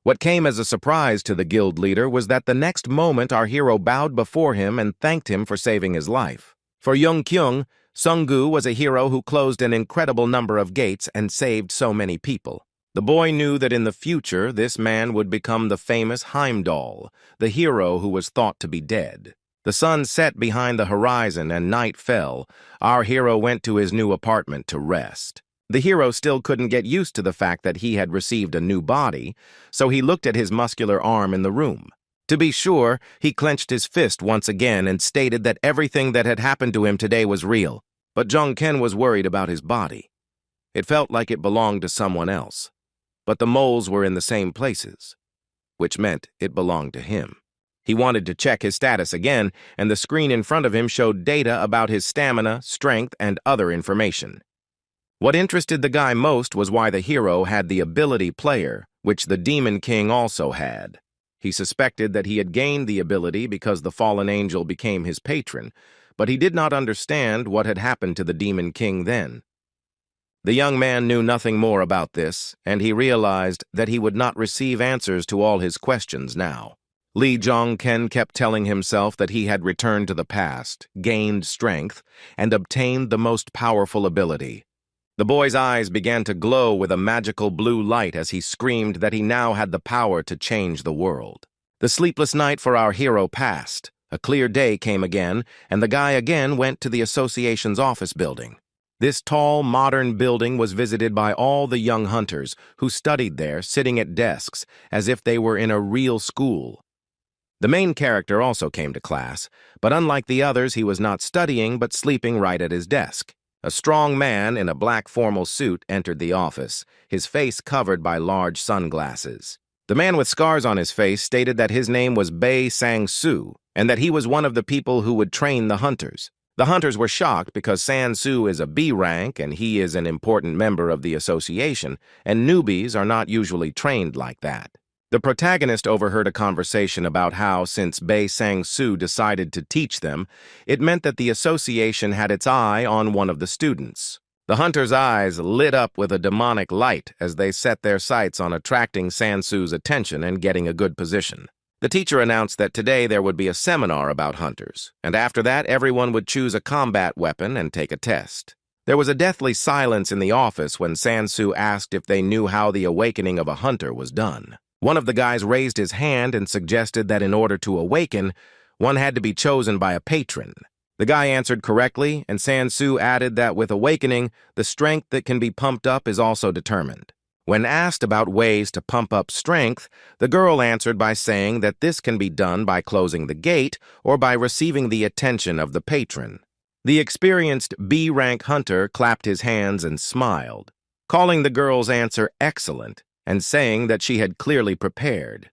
What came as a surprise to the guild leader was that the next moment our hero bowed before him and thanked him for saving his life. For Jung-kyung, Song-gu was a hero who closed an incredible number of gates and saved so many people. The boy knew that in the future this man would become the famous Heimdall, the hero who was thought to be dead. The sun set behind the horizon and night fell. Our hero went to his new apartment to rest. The hero still couldn't get used to the fact that he had received a new body, so he looked at his muscular arm in the room. To be sure, he clenched his fist once again and stated that everything that had happened to him today was real. But Jung-ken was worried about his body. It felt like it belonged to someone else. But the moles were in the same places, which meant it belonged to him. He wanted to check his status again, and the screen in front of him showed data about his stamina, strength, and other information. What interested the guy most was why the hero had the ability player, which the Demon King also had. He suspected that he had gained the ability because the fallen angel became his patron, but he did not understand what had happened to the Demon King then. The young man knew nothing more about this, and he realized that he would not receive answers to all his questions now. Lee Jong-ken kept telling himself that he had returned to the past, gained strength, and obtained the most powerful ability. The boy's eyes began to glow with a magical blue light as he screamed that he now had the power to change the world. The sleepless night for our hero passed. A clear day came again, and the guy again went to the association's office building. This tall, modern building was visited by all the young hunters who studied there, sitting at desks, as if they were in a real school. The main character also came to class, but unlike the others, he was not studying but sleeping right at his desk. A strong man in a black formal suit entered the office, his face covered by large sunglasses. The man with scars on his face stated that his name was Bae Sang-soo, and that he was one of the people who would train the hunters. The hunters were shocked because Sang-soo is a B rank and he is an important member of the association, and newbies are not usually trained like that. The protagonist overheard a conversation about how, since Bei Sang-soo decided to teach them, it meant that the association had its eye on one of the students. The hunter's eyes lit up with a demonic light as they set their sights on attracting Sang-soo's attention and getting a good position. The teacher announced that today there would be a seminar about hunters, and after that everyone would choose a combat weapon and take a test. There was a deathly silence in the office when Sang-soo asked if they knew how the awakening of a hunter was done. One of the guys raised his hand and suggested that in order to awaken, one had to be chosen by a patron. The guy answered correctly, and Sang-soo added that with awakening, the strength that can be pumped up is also determined. When asked about ways to pump up strength, the girl answered by saying that this can be done by closing the gate or by receiving the attention of the patron. The experienced B-rank hunter clapped his hands and smiled, calling the girl's answer excellent and saying that she had clearly prepared.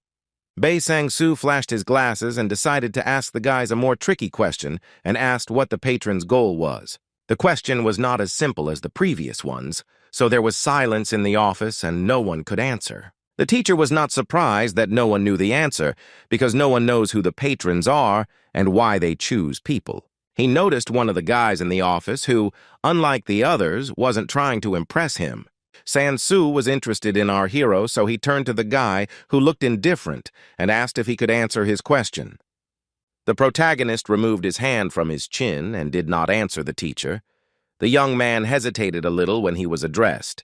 Bei Sang-soo flashed his glasses and decided to ask the guys a more tricky question and asked what the patron's goal was. The question was not as simple as the previous ones, so there was silence in the office and no one could answer. The teacher was not surprised that no one knew the answer, because no one knows who the patrons are and why they choose people. He noticed one of the guys in the office who, unlike the others, wasn't trying to impress him. Sang-soo was interested in our hero, so he turned to the guy who looked indifferent and asked if he could answer his question. The protagonist removed his hand from his chin and did not answer the teacher. The young man hesitated a little when he was addressed.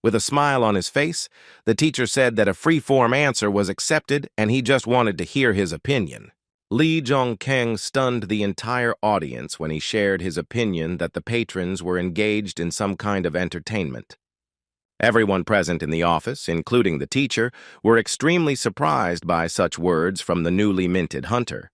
With a smile on his face, the teacher said that a free-form answer was accepted and he just wanted to hear his opinion. Lee Jong-keng stunned the entire audience when he shared his opinion that the patrons were engaged in some kind of entertainment. Everyone present in the office, including the teacher, were extremely surprised by such words from the newly minted hunter.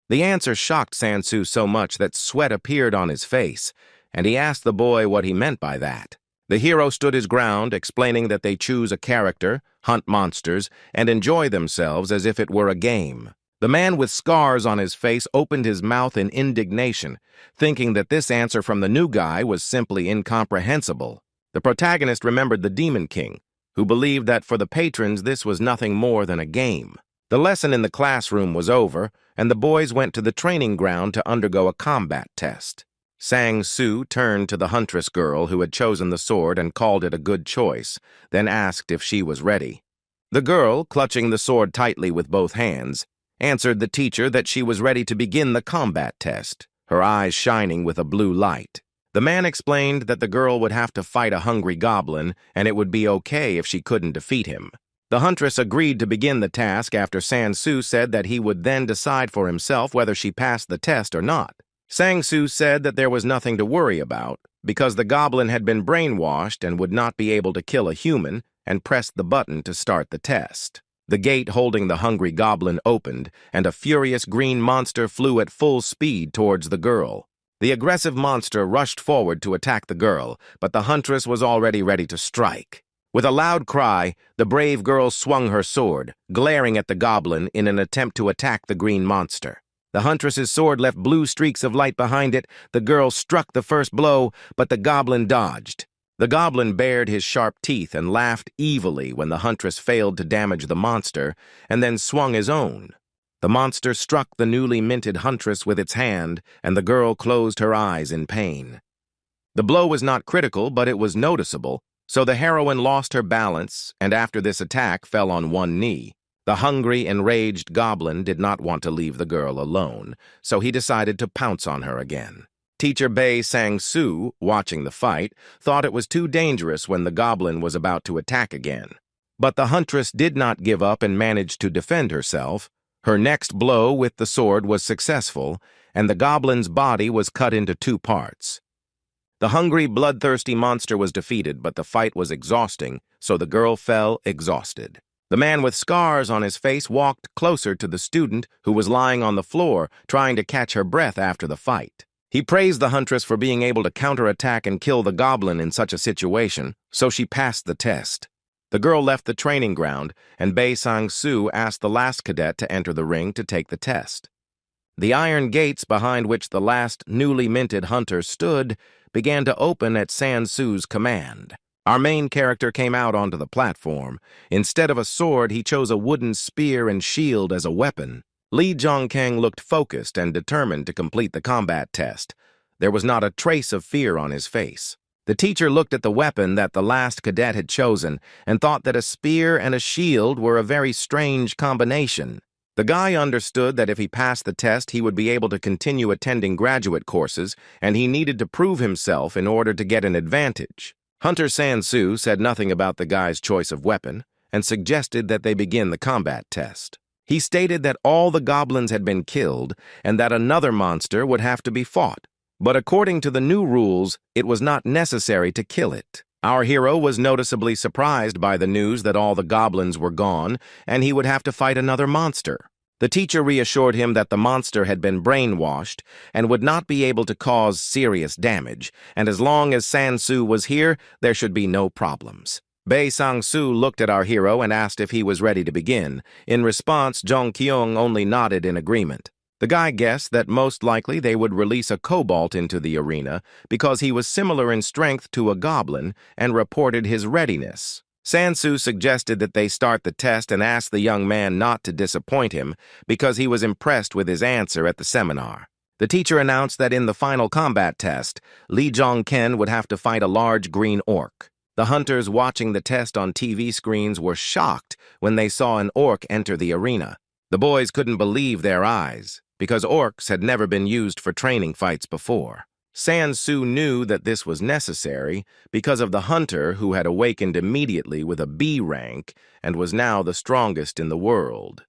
The answer shocked Sang-soo so much that sweat appeared on his face, and he asked the boy what he meant by that. The hero stood his ground, explaining that they choose a character, hunt monsters, and enjoy themselves as if it were a game. The man with scars on his face opened his mouth in indignation, thinking that this answer from the new guy was simply incomprehensible. The protagonist remembered the Demon King, who believed that for the patrons this was nothing more than a game. The lesson in the classroom was over, and the boys went to the training ground to undergo a combat test. Sang-soo turned to the huntress girl who had chosen the sword and called it a good choice, then asked if she was ready. The girl, clutching the sword tightly with both hands, answered the teacher that she was ready to begin the combat test, her eyes shining with a blue light. The man explained that the girl would have to fight a hungry goblin, and it would be okay if she couldn't defeat him. The huntress agreed to begin the task after Sang-soo said that he would then decide for himself whether she passed the test or not. Sang-soo said that there was nothing to worry about, because the goblin had been brainwashed and would not be able to kill a human, and pressed the button to start the test. The gate holding the hungry goblin opened, and a furious green monster flew at full speed towards the girl. The aggressive monster rushed forward to attack the girl, but the huntress was already ready to strike. With a loud cry, the brave girl swung her sword, glaring at the goblin in an attempt to attack the green monster. The huntress's sword left blue streaks of light behind it. The girl struck the first blow, but the goblin dodged. The goblin bared his sharp teeth and laughed evilly when the huntress failed to damage the monster, and then swung his own. The monster struck the newly minted huntress with its hand, and the girl closed her eyes in pain. The blow was not critical, but it was noticeable, so the heroine lost her balance and after this attack fell on one knee. The hungry, enraged goblin did not want to leave the girl alone, so he decided to pounce on her again. Teacher Bei Sang-soo, watching the fight, thought it was too dangerous when the goblin was about to attack again. But the huntress did not give up and managed to defend herself. Her next blow with the sword was successful, and the goblin's body was cut into two parts. The hungry, bloodthirsty monster was defeated, but the fight was exhausting, so the girl fell exhausted. The man with scars on his face walked closer to the student who was lying on the floor, trying to catch her breath after the fight. He praised the huntress for being able to counterattack and kill the goblin in such a situation, so she passed the test. The girl left the training ground, and Bei Sang-soo asked the last cadet to enter the ring to take the test. The iron gates behind which the last newly minted hunter stood began to open at Sang-soo's command. Our main character came out onto the platform. Instead of a sword, he chose a wooden spear and shield as a weapon. Lee Jong-keng looked focused and determined to complete the combat test. There was not a trace of fear on his face. The teacher looked at the weapon that the last cadet had chosen and thought that a spear and a shield were a very strange combination. The guy understood that if he passed the test, he would be able to continue attending graduate courses, and he needed to prove himself in order to get an advantage. Hunter San-soo said nothing about the guy's choice of weapon and suggested that they begin the combat test. He stated that all the goblins had been killed and that another monster would have to be fought. But according to the new rules, it was not necessary to kill it. Our hero was noticeably surprised by the news that all the goblins were gone and he would have to fight another monster. The teacher reassured him that the monster had been brainwashed and would not be able to cause serious damage, and as long as San-soo was here, there should be no problems. Bae Sang-soo looked at our hero and asked if he was ready to begin. In response, Jong Kyung only nodded in agreement. The guy guessed that most likely they would release a kobold into the arena because he was similar in strength to a goblin and reported his readiness. San-soo suggested that they start the test and asked the young man not to disappoint him because he was impressed with his answer at the seminar. The teacher announced that in the final combat test, Lee Jong-ken would have to fight a large green orc. The hunters watching the test on TV screens were shocked when they saw an orc enter the arena. The boys couldn't believe their eyes, because orcs had never been used for training fights before. San-soo knew that this was necessary because of the hunter who had awakened immediately with a B rank and was now the strongest in the world.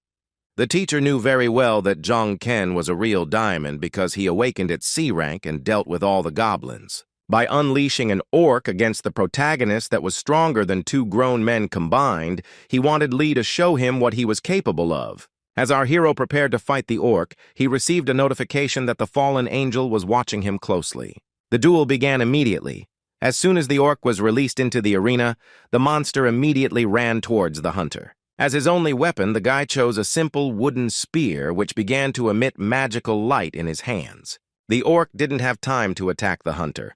The teacher knew very well that Jong-ken was a real diamond because he awakened at C rank and dealt with all the goblins. By unleashing an orc against the protagonist that was stronger than two grown men combined, he wanted Lee to show him what he was capable of. As our hero prepared to fight the orc, he received a notification that the fallen angel was watching him closely. The duel began immediately. As soon as the orc was released into the arena, the monster immediately ran towards the hunter. As his only weapon, the guy chose a simple wooden spear which began to emit magical light in his hands. The orc didn't have time to attack the hunter,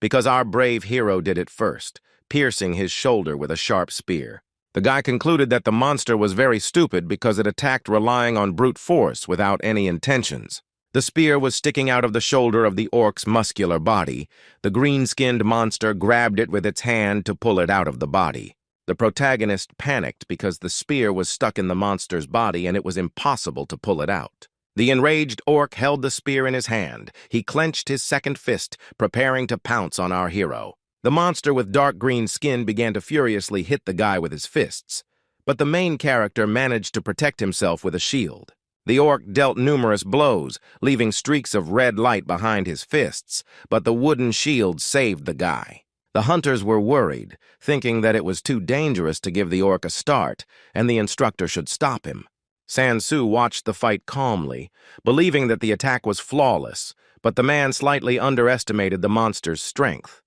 because our brave hero did it first, piercing his shoulder with a sharp spear. The guy concluded that the monster was very stupid because it attacked relying on brute force without any intentions. The spear was sticking out of the shoulder of the orc's muscular body. The green-skinned monster grabbed it with its hand to pull it out of the body. The protagonist panicked because the spear was stuck in the monster's body and it was impossible to pull it out. The enraged orc held the spear in his hand. He clenched his second fist, preparing to pounce on our hero. The monster with dark green skin began to furiously hit the guy with his fists, but the main character managed to protect himself with a shield. The orc dealt numerous blows, leaving streaks of red light behind his fists, but the wooden shield saved the guy. The hunters were worried, thinking that it was too dangerous to give the orc a start, and the instructor should stop him. San-soo watched the fight calmly, believing that the attack was flawless, but the man slightly underestimated the monster's strength.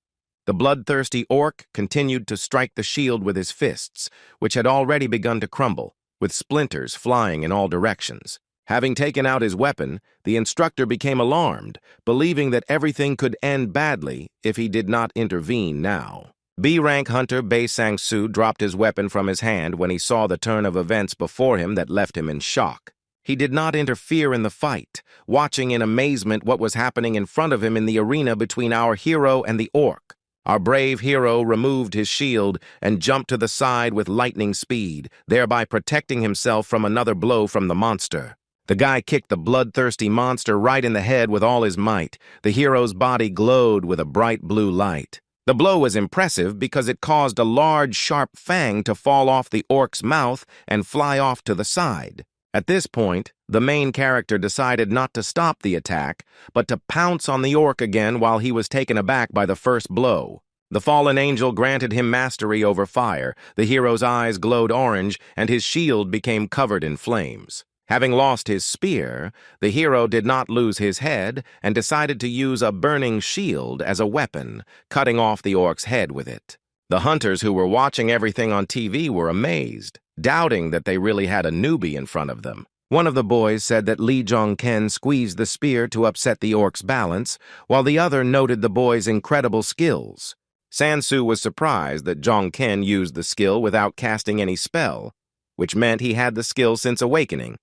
The bloodthirsty orc continued to strike the shield with his fists, which had already begun to crumble, with splinters flying in all directions. Having taken out his weapon, the instructor became alarmed, believing that everything could end badly if he did not intervene now. B-rank hunter Bae Sang-soo dropped his weapon from his hand when he saw the turn of events before him that left him in shock. He did not interfere in the fight, watching in amazement what was happening in front of him in the arena between our hero and the orc. Our brave hero removed his shield and jumped to the side with lightning speed, thereby protecting himself from another blow from the monster. The guy kicked the bloodthirsty monster right in the head with all his might. The hero's body glowed with a bright blue light. The blow was impressive because it caused a large, sharp fang to fall off the orc's mouth and fly off to the side. At this point, the main character decided not to stop the attack, but to pounce on the orc again while he was taken aback by the first blow. The fallen angel granted him mastery over fire. The hero's eyes glowed orange, and his shield became covered in flames. Having lost his spear, the hero did not lose his head and decided to use a burning shield as a weapon, cutting off the orc's head with it. The hunters who were watching everything on TV were amazed, doubting that they really had a newbie in front of them. One of the boys said that Lee Jong-ken squeezed the spear to upset the orc's balance, while the other noted the boy's incredible skills. Sansu was surprised that Jongken used the skill without casting any spell, which meant he had the skill since awakening.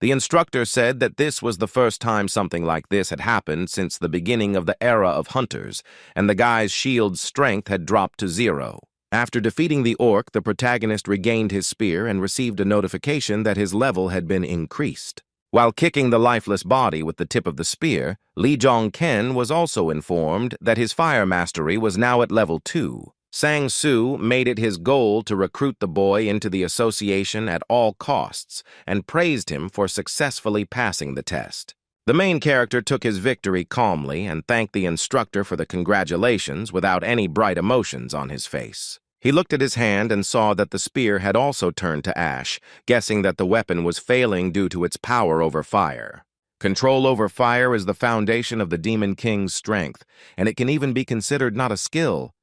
The instructor said that this was the first time something like this had happened since the beginning of the era of hunters, and the guy's shield's strength had dropped to 0. After defeating the orc, the protagonist regained his spear and received a notification that his level had been increased. While kicking the lifeless body with the tip of the spear, Lee Jong-ken was also informed that his fire mastery was now at level 2. Sang-soo made it his goal to recruit the boy into the association at all costs and praised him for successfully passing the test. The main character took his victory calmly and thanked the instructor for the congratulations without any bright emotions on his face. He looked at his hand and saw that the spear had also turned to ash, guessing that the weapon was failing due to its power over fire. Control over fire is the foundation of the Demon King's strength, and it can even be considered not a skill,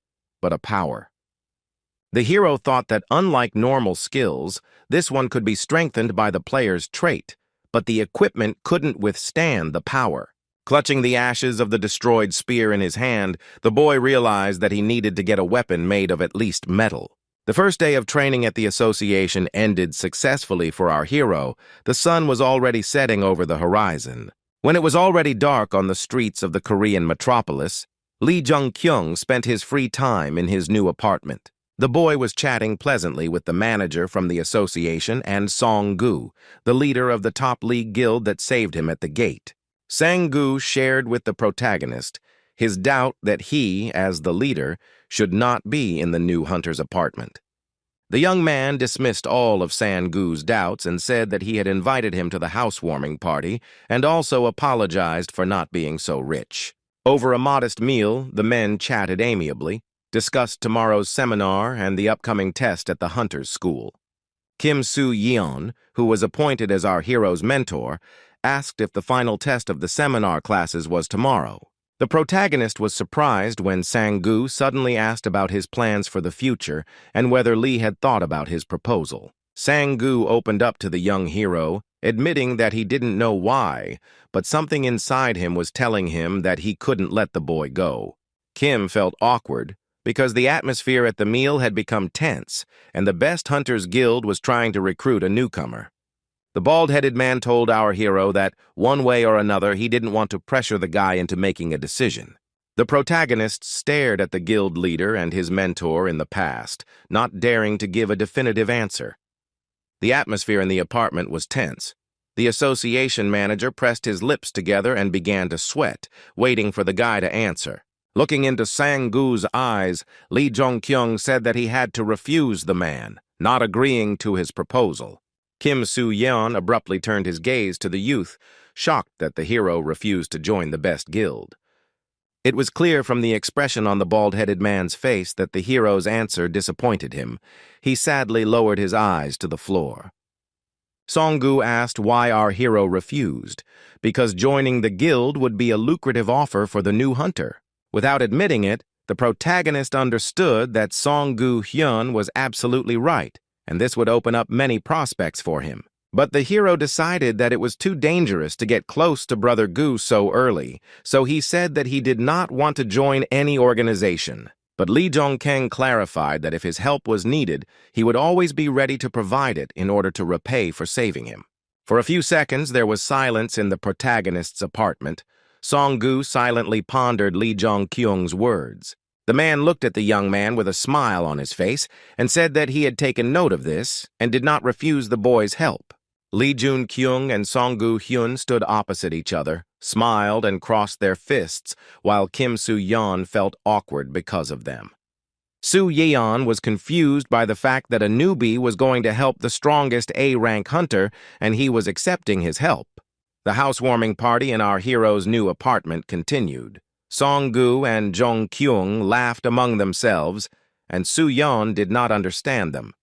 but a power. The hero thought that unlike normal skills, this one could be strengthened by the player's trait, but the equipment couldn't withstand the power. Clutching the ashes of the destroyed spear in his hand, the boy realized that he needed to get a weapon made of at least metal. The first day of training at the association ended successfully for our hero. The sun was already setting over the horizon. When it was already dark on the streets of the Korean metropolis, Lee Jung-kyung spent his free time in his new apartment. The boy was chatting pleasantly with the manager from the association and Song-gu, the leader of the top league guild that saved him at the gate. Sang-gu shared with the protagonist his doubt that he, as the leader, should not be in the new hunter's apartment. The young man dismissed all of Sang-gu's doubts and said that he had invited him to the housewarming party and also apologized for not being so rich. Over a modest meal, the men chatted amiably, discussed tomorrow's seminar and the upcoming test at the hunter's school. Kim Soo-yeon, who was appointed as our hero's mentor, asked if the final test of the seminar classes was tomorrow. The protagonist was surprised when Sang-gu suddenly asked about his plans for the future and whether Lee had thought about his proposal. Sang-gu opened up to the young hero, admitting that he didn't know why, but something inside him was telling him that he couldn't let the boy go. Kim felt awkward because the atmosphere at the meal had become tense, and the Best Hunters Guild was trying to recruit a newcomer. The bald-headed man told our hero that, one way or another, he didn't want to pressure the guy into making a decision. The protagonist stared at the guild leader and his mentor in the past, not daring to give a definitive answer. The atmosphere in the apartment was tense. The association manager pressed his lips together and began to sweat, waiting for the guy to answer. Looking into Sang-gu's eyes, Lee Jong-kyung said that he had to refuse the man, not agreeing to his proposal. Kim Soo-yeon abruptly turned his gaze to the youth, shocked that the hero refused to join the best guild. It was clear from the expression on the bald-headed man's face that the hero's answer disappointed him. He sadly lowered his eyes to the floor. Song-gu asked why our hero refused, because joining the guild would be a lucrative offer for the new hunter. Without admitting it, the protagonist understood that Song-gu Hyun was absolutely right, and this would open up many prospects for him. But the hero decided that it was too dangerous to get close to Brother Gu so early, so he said that he did not want to join any organization. But Lee Jong-keng clarified that if his help was needed, he would always be ready to provide it in order to repay for saving him. For a few seconds, there was silence in the protagonist's apartment. Song-gu silently pondered Lee Jong-kyung's words. The man looked at the young man with a smile on his face and said that he had taken note of this and did not refuse the boy's help. Lee Jun-kyung and Song-gu Hyun stood opposite each other, smiled and crossed their fists, while Kim Soo-yeon felt awkward because of them. Soo-yeon was confused by the fact that a newbie was going to help the strongest A-rank hunter, and he was accepting his help. The housewarming party in our hero's new apartment continued. Song-gu and Jong-kyung laughed among themselves, and Soo-yeon did not understand them.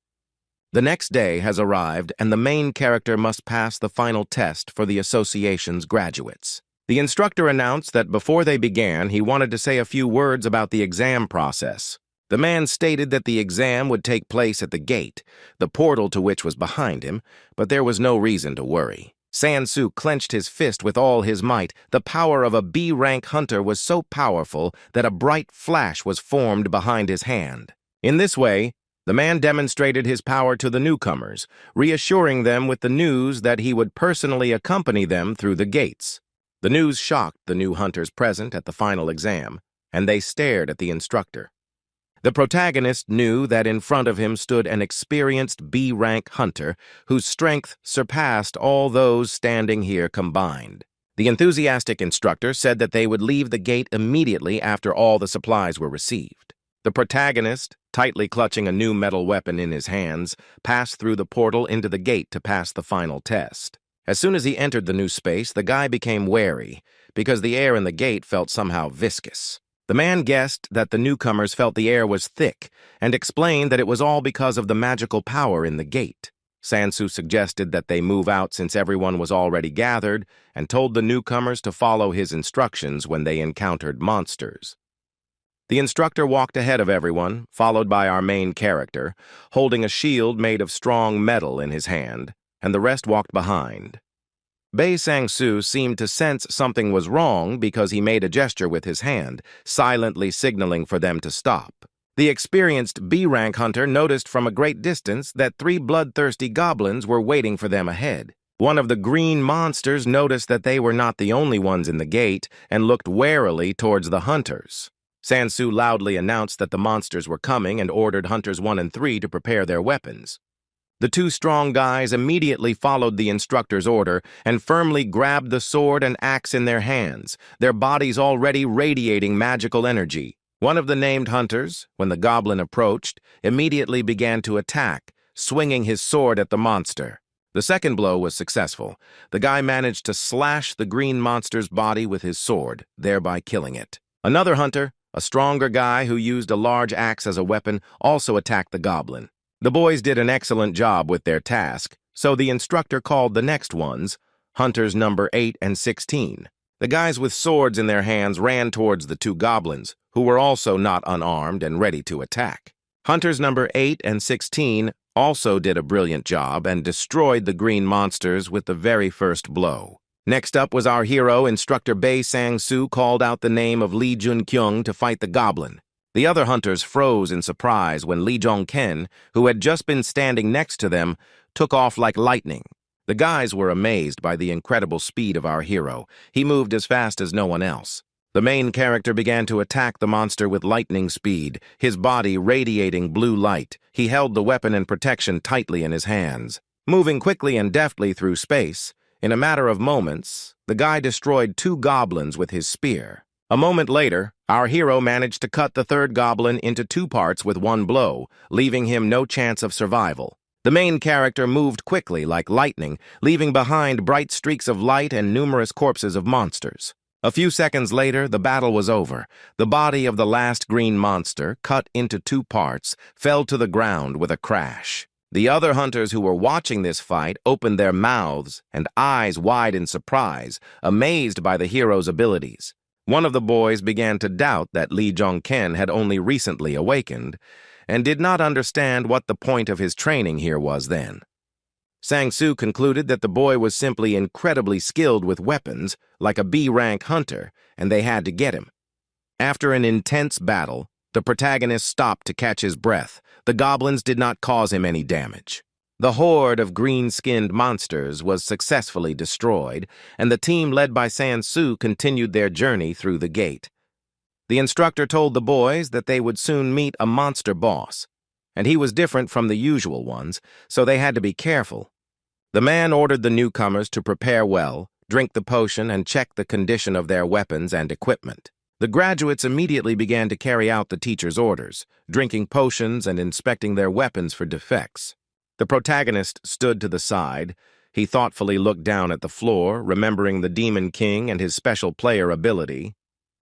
The next day has arrived, and the main character must pass the final test for the association's graduates. The instructor announced that before they began, he wanted to say a few words about the exam process. The man stated that the exam would take place at the gate, the portal to which was behind him, but there was no reason to worry. Sansu clenched his fist with all his might. The power of a B-rank hunter was so powerful that a bright flash was formed behind his hand. In this way, the man demonstrated his power to the newcomers, reassuring them with the news that he would personally accompany them through the gates. The news shocked the new hunters present at the final exam, and they stared at the instructor. The protagonist knew that in front of him stood an experienced B-rank hunter whose strength surpassed all those standing here combined. The enthusiastic instructor said that they would leave the gate immediately after all the supplies were received. The protagonist, tightly clutching a new metal weapon in his hands, passed through the portal into the gate to pass the final test. As soon as he entered the new space, the guy became wary, because the air in the gate felt somehow viscous. The man guessed that the newcomers felt the air was thick and explained that it was all because of the magical power in the gate. Sansu suggested that they move out since everyone was already gathered and told the newcomers to follow his instructions when they encountered monsters. The instructor walked ahead of everyone, followed by our main character, holding a shield made of strong metal in his hand, and the rest walked behind. Bei Sang-soo seemed to sense something was wrong because he made a gesture with his hand, silently signaling for them to stop. The experienced B-rank hunter noticed from a great distance that 3 bloodthirsty goblins were waiting for them ahead. One of the green monsters noticed that they were not the only ones in the gate and looked warily towards the hunters. Sansu loudly announced that the monsters were coming and ordered Hunters 1 and 3 to prepare their weapons. The 2 strong guys immediately followed the instructor's order and firmly grabbed the sword and axe in their hands, their bodies already radiating magical energy. One of the named hunters, when the goblin approached, immediately began to attack, swinging his sword at the monster. The second blow was successful. The guy managed to slash the green monster's body with his sword, thereby killing it. Another hunter, a stronger guy who used a large axe as a weapon, also attacked the goblin. The boys did an excellent job with their task, so the instructor called the next ones, Hunters number 8 and 16. The guys with swords in their hands ran towards the 2 goblins, who were also not unarmed and ready to attack. Hunters number 8 and 16 also did a brilliant job and destroyed the green monsters with the very first blow. Next up was our hero, Instructor Bei Sang-soo called out the name of Lee Jun-kyung to fight the goblin. The other hunters froze in surprise when Lee Jong-ken, who had just been standing next to them, took off like lightning. The guys were amazed by the incredible speed of our hero. He moved as fast as no one else. The main character began to attack the monster with lightning speed, his body radiating blue light. He held the weapon and protection tightly in his hands. Moving quickly and deftly through space, in a matter of moments, the guy destroyed 2 goblins with his spear. A moment later, our hero managed to cut the 3rd goblin into 2 parts with 1 blow, leaving him no chance of survival. The main character moved quickly like lightning, leaving behind bright streaks of light and numerous corpses of monsters. A few seconds later, the battle was over. The body of the last green monster, cut into 2 parts, fell to the ground with a crash. The other hunters who were watching this fight opened their mouths and eyes wide in surprise, amazed by the hero's abilities. One of the boys began to doubt that Lee Jong-ken had only recently awakened and did not understand what the point of his training here was then. Sang-soo concluded that the boy was simply incredibly skilled with weapons, like a B-rank hunter, and they had to get him. After an intense battle, the protagonist stopped to catch his breath. The goblins did not cause him any damage. The horde of green-skinned monsters was successfully destroyed, and the team led by Sang-soo continued their journey through the gate. The instructor told the boys that they would soon meet a monster boss, and he was different from the usual ones, so they had to be careful. The man ordered the newcomers to prepare well, drink the potion, and check the condition of their weapons and equipment. The graduates immediately began to carry out the teacher's orders, drinking potions and inspecting their weapons for defects. The protagonist stood to the side. He thoughtfully looked down at the floor, remembering the Demon King and his special player ability.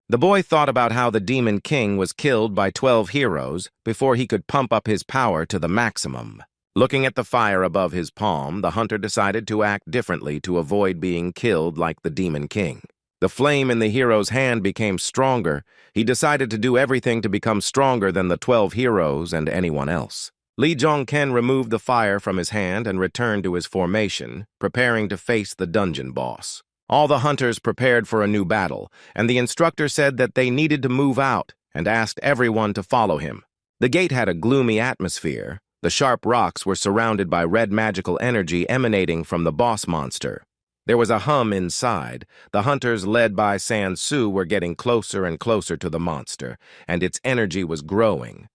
The boy thought about how the Demon King was killed by 12 heroes before he could pump up his power to the maximum. Looking at the fire above his palm, the hunter decided to act differently to avoid being killed like the Demon King. The flame in the hero's hand became stronger. He decided to do everything to become stronger than the 12 heroes and anyone else. Lee Jong-ken removed the fire from his hand and returned to his formation, preparing to face the dungeon boss. All the hunters prepared for a new battle, and the instructor said that they needed to move out and asked everyone to follow him. The gate had a gloomy atmosphere. The sharp rocks were surrounded by red magical energy emanating from the boss monster. There was a hum inside. The hunters, led by San-Soo, were getting closer and closer to the monster, and its energy was growing.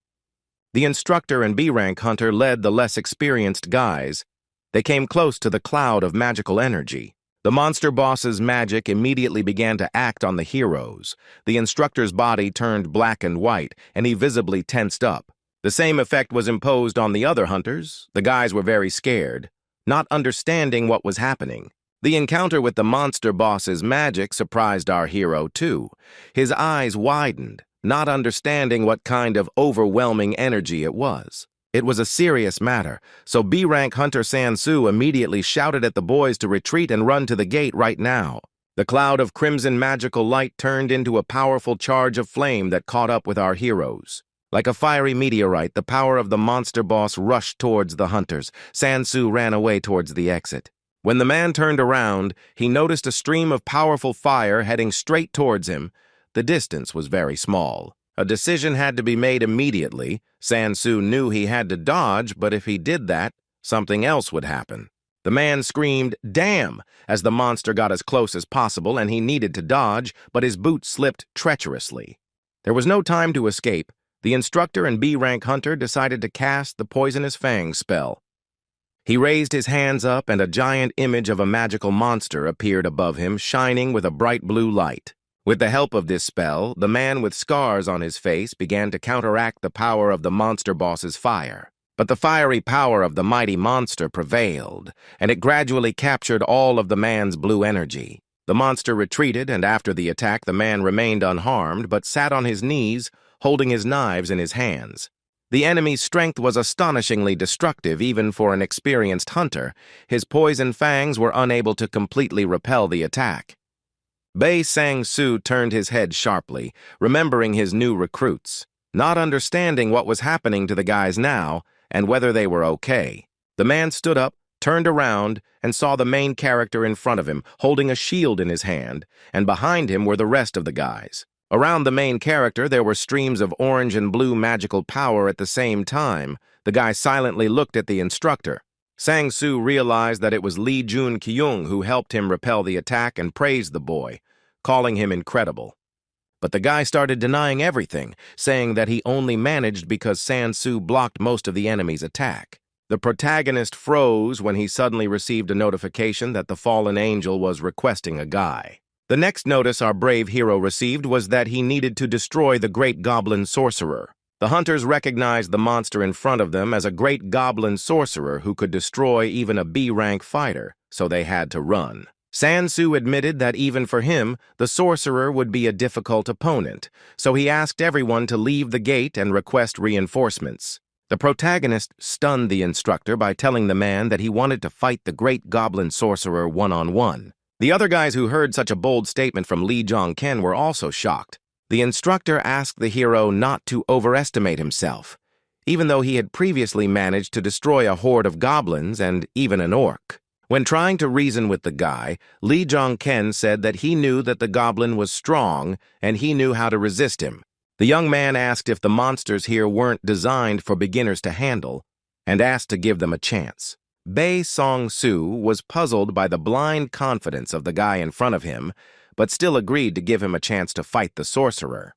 The instructor and B-rank hunter led the less experienced guys. They came close to the cloud of magical energy. The monster boss's magic immediately began to act on the heroes. The instructor's body turned black and white, and he visibly tensed up. The same effect was imposed on the other hunters. The guys were very scared, not understanding what was happening. The encounter with the monster boss's magic surprised our hero, too. His eyes widened, not understanding what kind of overwhelming energy it was. It was a serious matter, so B-rank hunter San-Soo immediately shouted at the boys to retreat and run to the gate right now. The cloud of crimson magical light turned into a powerful charge of flame that caught up with our heroes. Like a fiery meteorite, the power of the monster boss rushed towards the hunters. San-Soo ran away towards the exit. When the man turned around, he noticed a stream of powerful fire heading straight towards him. The distance was very small. A decision had to be made immediately. San-Soo knew he had to dodge, but if he did that, something else would happen. The man screamed, "Damn!" as the monster got as close as possible, and he needed to dodge, but his boot slipped treacherously. There was no time to escape. The instructor and B-rank hunter decided to cast the Poisonous Fang spell. He raised his hands up, and a giant image of a magical monster appeared above him, shining with a bright blue light. With the help of this spell, the man with scars on his face began to counteract the power of the monster boss's fire. But the fiery power of the mighty monster prevailed, and it gradually captured all of the man's blue energy. The monster retreated, and after the attack, the man remained unharmed, but sat on his knees, holding his knives in his hands. The enemy's strength was astonishingly destructive even for an experienced hunter. His poison fangs were unable to completely repel the attack. Bei Sang-Soo turned his head sharply, remembering his new recruits, not understanding what was happening to the guys now and whether they were okay. The man stood up, turned around, and saw the main character in front of him, holding a shield in his hand, and behind him were the rest of the guys. Around the main character, there were streams of orange and blue magical power at the same time. The guy silently looked at the instructor. Sang-Soo realized that it was Lee Jun-kyung who helped him repel the attack and praised the boy, calling him incredible. But the guy started denying everything, saying that he only managed because San-Soo blocked most of the enemy's attack. The protagonist froze when he suddenly received a notification that the fallen angel was requesting a guy. The next notice our brave hero received was that he needed to destroy the great goblin sorcerer. The hunters recognized the monster in front of them as a great goblin sorcerer who could destroy even a B-rank fighter, so they had to run. San-Soo admitted that even for him, the sorcerer would be a difficult opponent, so he asked everyone to leave the gate and request reinforcements. The protagonist stunned the instructor by telling the man that he wanted to fight the great goblin sorcerer one-on-one. The other guys who heard such a bold statement from Lee Jong-ken were also shocked. The instructor asked the hero not to overestimate himself, even though he had previously managed to destroy a horde of goblins and even an orc. When trying to reason with the guy, Lee Jong-ken said that he knew that the goblin was strong and he knew how to resist him. The young man asked if the monsters here weren't designed for beginners to handle, and asked to give them a chance. Bei Sang-Soo was puzzled by the blind confidence of the guy in front of him, but still agreed to give him a chance to fight the sorcerer.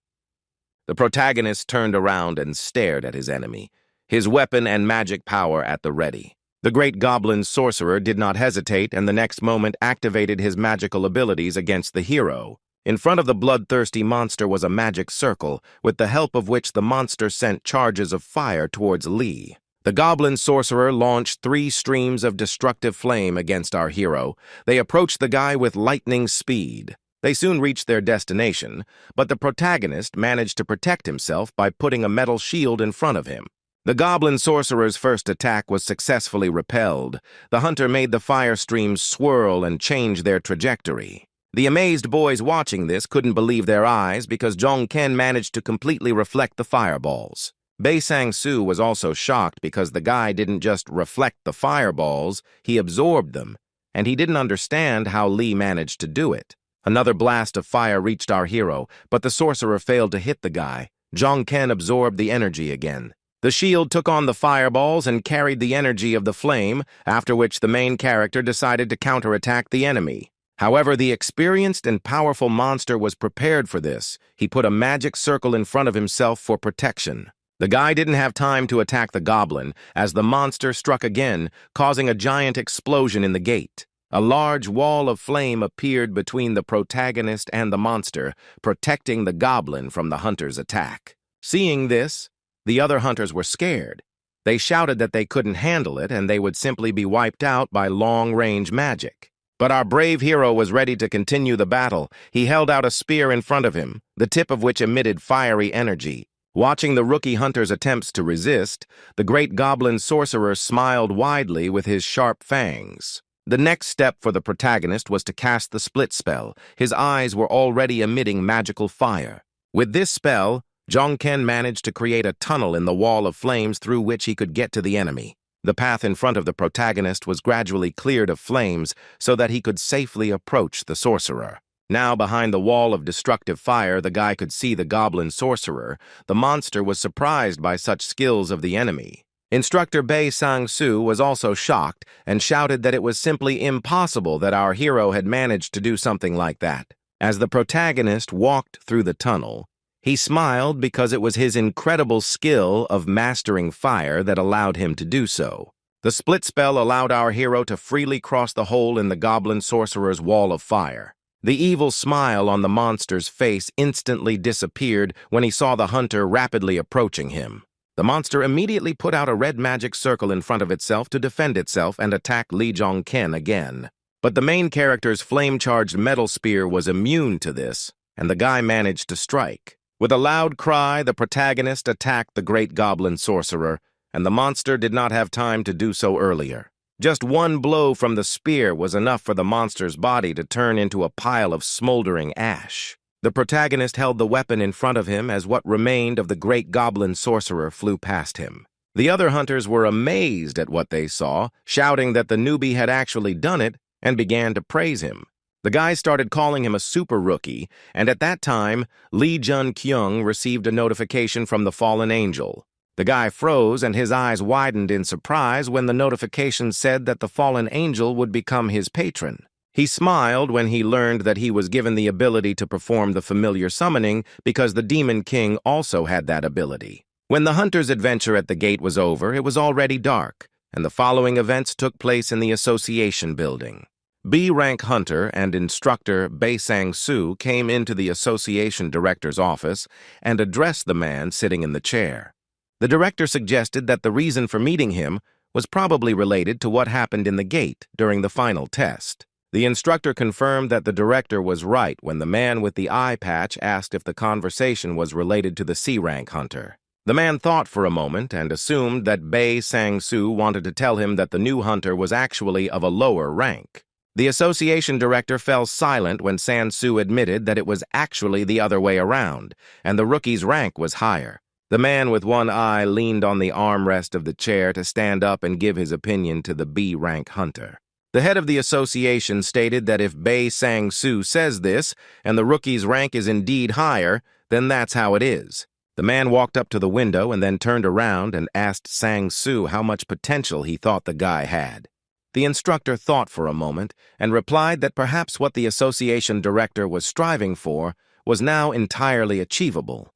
The protagonist turned around and stared at his enemy, his weapon and magic power at the ready. The great goblin sorcerer did not hesitate, and the next moment activated his magical abilities against the hero. In front of the bloodthirsty monster was a magic circle, with the help of which the monster sent charges of fire towards Lee. The goblin sorcerer launched 3 streams of destructive flame against our hero. They approached the guy with lightning speed. They soon reached their destination, but the protagonist managed to protect himself by putting a metal shield in front of him. The goblin sorcerer's first attack was successfully repelled. The hunter made the fire streams swirl and change their trajectory. The amazed boys watching this couldn't believe their eyes because Jong-ken managed to completely reflect the fireballs. Bei Sang-soo was also shocked because the guy didn't just reflect the fireballs, he absorbed them, and he didn't understand how Lee managed to do it. Another blast of fire reached our hero, but the sorcerer failed to hit the guy. Jong-ken absorbed the energy again. The shield took on the fireballs and carried the energy of the flame, after which the main character decided to counterattack the enemy. However, the experienced and powerful monster was prepared for this. He put a magic circle in front of himself for protection. The guy didn't have time to attack the goblin, as the monster struck again, causing a giant explosion in the gate. A large wall of flame appeared between the protagonist and the monster, protecting the goblin from the hunter's attack. Seeing this, the other hunters were scared. They shouted that they couldn't handle it and they would simply be wiped out by long-range magic. But our brave hero was ready to continue the battle. He held out a spear in front of him, the tip of which emitted fiery energy. Watching the rookie hunter's attempts to resist, the great goblin sorcerer smiled widely with his sharp fangs. The next step for the protagonist was to cast the split spell. His eyes were already emitting magical fire. With this spell, Jong-ken managed to create a tunnel in the wall of flames through which he could get to the enemy. The path in front of the protagonist was gradually cleared of flames so that he could safely approach the sorcerer. Now, behind the wall of destructive fire, the guy could see the goblin sorcerer. The monster was surprised by such skills of the enemy. Instructor Bei Sang-soo was also shocked and shouted that it was simply impossible that our hero had managed to do something like that. As the protagonist walked through the tunnel, he smiled because it was his incredible skill of mastering fire that allowed him to do so. The split spell allowed our hero to freely cross the hole in the goblin sorcerer's wall of fire. The evil smile on the monster's face instantly disappeared when he saw the hunter rapidly approaching him. The monster immediately put out a red magic circle in front of itself to defend itself and attack Lee Jong-ken again. But the main character's flame-charged metal spear was immune to this, and the guy managed to strike. With a loud cry, the protagonist attacked the great goblin sorcerer, and the monster did not have time to do so earlier. Just one blow from the spear was enough for the monster's body to turn into a pile of smoldering ash. The protagonist held the weapon in front of him as what remained of the great goblin sorcerer flew past him. The other hunters were amazed at what they saw, shouting that the newbie had actually done it, and began to praise him. The guys started calling him a super rookie, and at that time, Lee Jun-kyung received a notification from the fallen angel. The guy froze and his eyes widened in surprise when the notification said that the fallen angel would become his patron. He smiled when he learned that he was given the ability to perform the familiar summoning because the Demon King also had that ability. When the hunter's adventure at the gate was over, it was already dark, and the following events took place in the Association Building. B-rank hunter and instructor Bei Sang-soo came into the Association Director's office and addressed the man sitting in the chair. The director suggested that the reason for meeting him was probably related to what happened in the gate during the final test. The instructor confirmed that the director was right when the man with the eye patch asked if the conversation was related to the C-rank hunter. The man thought for a moment and assumed that Bei Sang-soo wanted to tell him that the new hunter was actually of a lower rank. The association director fell silent when Sang-soo admitted that it was actually the other way around, and the rookie's rank was higher. The man with one eye leaned on the armrest of the chair to stand up and give his opinion to the B-rank hunter. The head of the association stated that if Bei Sang-soo says this, and the rookie's rank is indeed higher, then that's how it is. The man walked up to the window and then turned around and asked Sang-soo how much potential he thought the guy had. The instructor thought for a moment and replied that perhaps what the association director was striving for was now entirely achievable.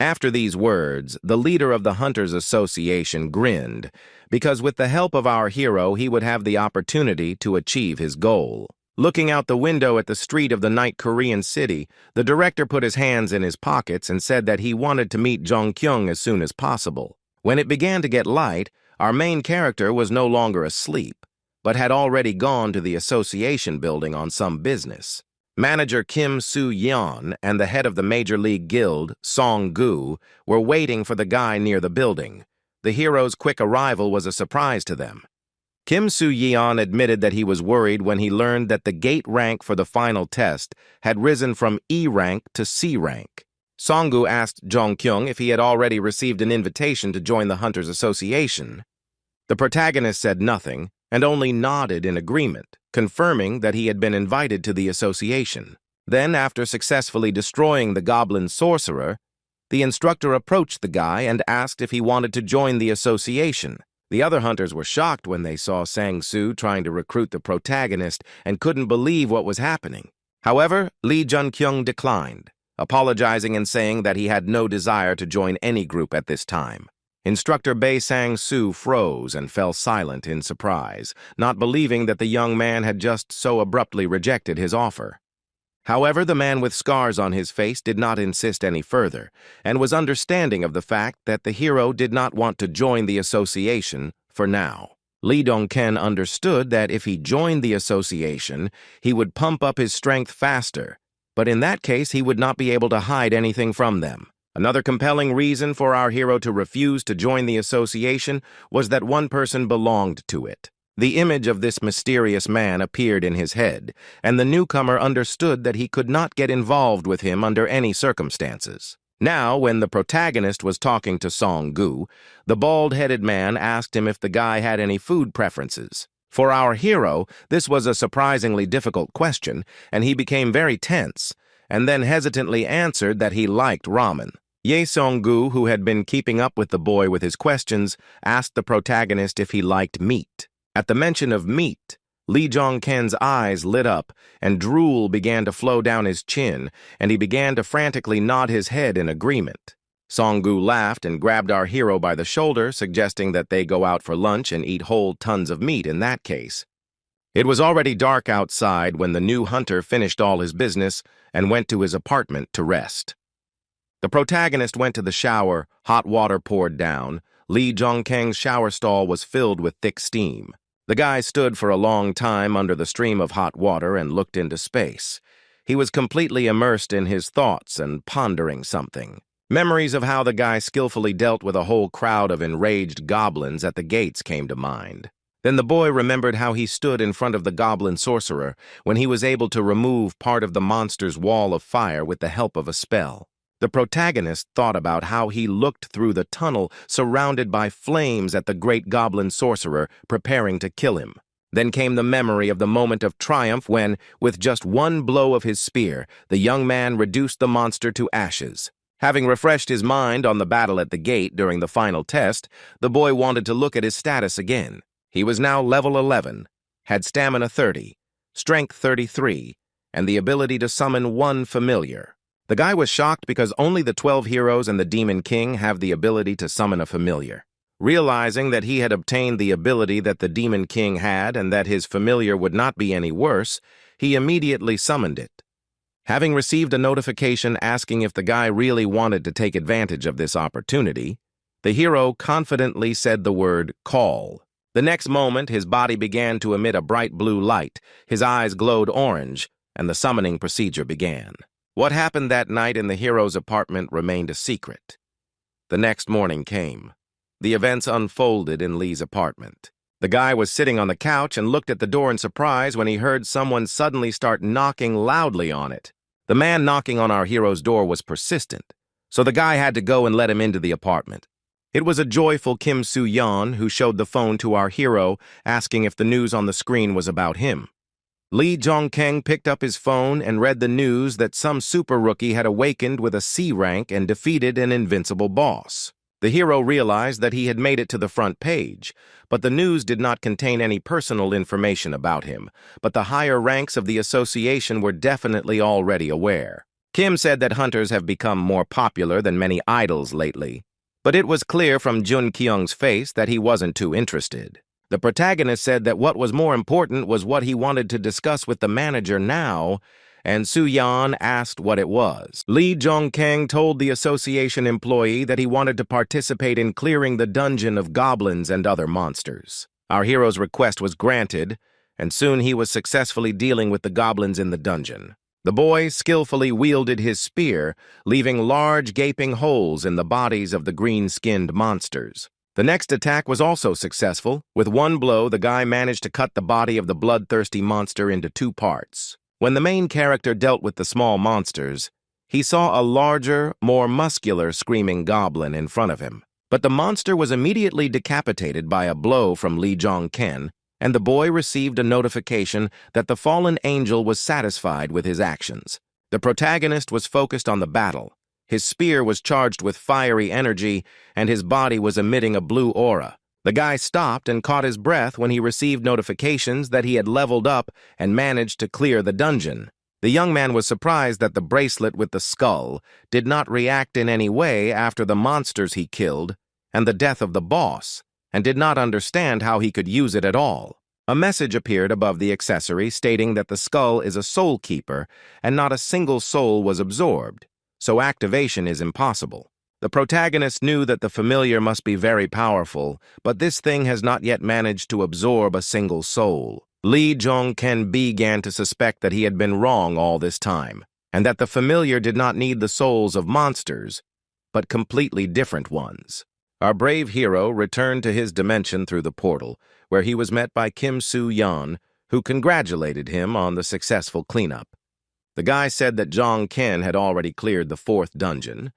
After these words, the leader of the Hunters Association grinned, because with the help of our hero, he would have the opportunity to achieve his goal. Looking out the window at the street of the night Korean city, the director put his hands in his pockets and said that he wanted to meet Jong-kyung as soon as possible. When it began to get light, our main character was no longer asleep, but had already gone to the association building on some business. Manager Kim Soo-yeon and the head of the Major League Guild, Song-gu, were waiting for the guy near the building. The hero's quick arrival was a surprise to them. Kim Soo-yeon admitted that he was worried when he learned that the gate rank for the final test had risen from E rank to C rank. Songgu asked Jongkyung if he had already received an invitation to join the Hunters Association. The protagonist said nothing and only nodded in agreement, confirming that he had been invited to the association. Then, after successfully destroying the goblin sorcerer, the instructor approached the guy and asked if he wanted to join the association. The other hunters were shocked when they saw Sang-soo trying to recruit the protagonist and couldn't believe what was happening. However, Lee Jun-kyung declined, apologizing and saying that he had no desire to join any group at this time. Instructor Bae Sang-soo froze and fell silent in surprise, not believing that the young man had just so abruptly rejected his offer. However, the man with scars on his face did not insist any further, and was understanding of the fact that the hero did not want to join the association for now. Lee Dong-ken understood that if he joined the association, he would pump up his strength faster, but in that case he would not be able to hide anything from them. Another compelling reason for our hero to refuse to join the association was that one person belonged to it. The image of this mysterious man appeared in his head, and the newcomer understood that he could not get involved with him under any circumstances. Now, when the protagonist was talking to Song-gu, the bald-headed man asked him if the guy had any food preferences. For our hero, this was a surprisingly difficult question, and he became very tense, and then hesitantly answered that he liked ramen. Ye Song-gu, who had been keeping up with the boy with his questions, asked the protagonist if he liked meat. At the mention of meat, Lee Jong-ken's eyes lit up, and drool began to flow down his chin, and he began to frantically nod his head in agreement. Song-gu laughed and grabbed our hero by the shoulder, suggesting that they go out for lunch and eat whole tons of meat in that case. It was already dark outside when the new hunter finished all his business and went to his apartment to rest. The protagonist went to the shower, hot water poured down. Lee Jong-keng's shower stall was filled with thick steam. The guy stood for a long time under the stream of hot water and looked into space. He was completely immersed in his thoughts and pondering something. Memories of how the guy skillfully dealt with a whole crowd of enraged goblins at the gates came to mind. Then the boy remembered how he stood in front of the goblin sorcerer when he was able to remove part of the monster's wall of fire with the help of a spell. The protagonist thought about how he looked through the tunnel surrounded by flames at the great goblin sorcerer preparing to kill him. Then came the memory of the moment of triumph when, with just one blow of his spear, the young man reduced the monster to ashes. Having refreshed his mind on the battle at the gate during the final test, the boy wanted to look at his status again. He was now level 11, had stamina 30, strength 33, and the ability to summon one familiar. The guy was shocked because only the 12 heroes and the Demon King have the ability to summon a familiar. Realizing that he had obtained the ability that the Demon King had and that his familiar would not be any worse, he immediately summoned it. Having received a notification asking if the guy really wanted to take advantage of this opportunity, the hero confidently said the word call. The next moment, his body began to emit a bright blue light, his eyes glowed orange, and the summoning procedure began. What happened that night in the hero's apartment remained a secret. The next morning came. The events unfolded in Lee's apartment. The guy was sitting on the couch and looked at the door in surprise when he heard someone suddenly start knocking loudly on it. The man knocking on our hero's door was persistent, so the guy had to go and let him into the apartment. It was a joyful Kim Soo-yeon who showed the phone to our hero, asking if the news on the screen was about him. Lee Jong-keng picked up his phone and read the news that some super rookie had awakened with a C rank and defeated an invincible boss. The hero realized that he had made it to the front page, but the news did not contain any personal information about him, but the higher ranks of the association were definitely already aware. Kim said that hunters have become more popular than many idols lately, but it was clear from Jun Kyung's face that he wasn't too interested. The protagonist said that what was more important was what he wanted to discuss with the manager now, and Soo-yeon asked what it was. Lee Jong-keng told the association employee that he wanted to participate in clearing the dungeon of goblins and other monsters. Our hero's request was granted, and soon he was successfully dealing with the goblins in the dungeon. The boy skillfully wielded his spear, leaving large gaping holes in the bodies of the green-skinned monsters. The next attack was also successful. With one blow, the guy managed to cut the body of the bloodthirsty monster into 2 parts. When the main character dealt with the small monsters, he saw a larger, more muscular screaming goblin in front of him. But the monster was immediately decapitated by a blow from Lee Jong-ken, and the boy received a notification that the fallen angel was satisfied with his actions. The protagonist was focused on the battle. His spear was charged with fiery energy, and his body was emitting a blue aura. The guy stopped and caught his breath when he received notifications that he had leveled up and managed to clear the dungeon. The young man was surprised that the bracelet with the skull did not react in any way after the monsters he killed and the death of the boss, and did not understand how he could use it at all. A message appeared above the accessory stating that the skull is a soul keeper and not a single soul was absorbed, so activation is impossible. The protagonist knew that the familiar must be very powerful, but this thing has not yet managed to absorb a single soul. Lee Jong-ken began to suspect that he had been wrong all this time, and that the familiar did not need the souls of monsters, but completely different ones. Our brave hero returned to his dimension through the portal, where he was met by Kim Soo-yeon, who congratulated him on the successful cleanup. The guy said that Jong-ken had already cleared the 4th dungeon,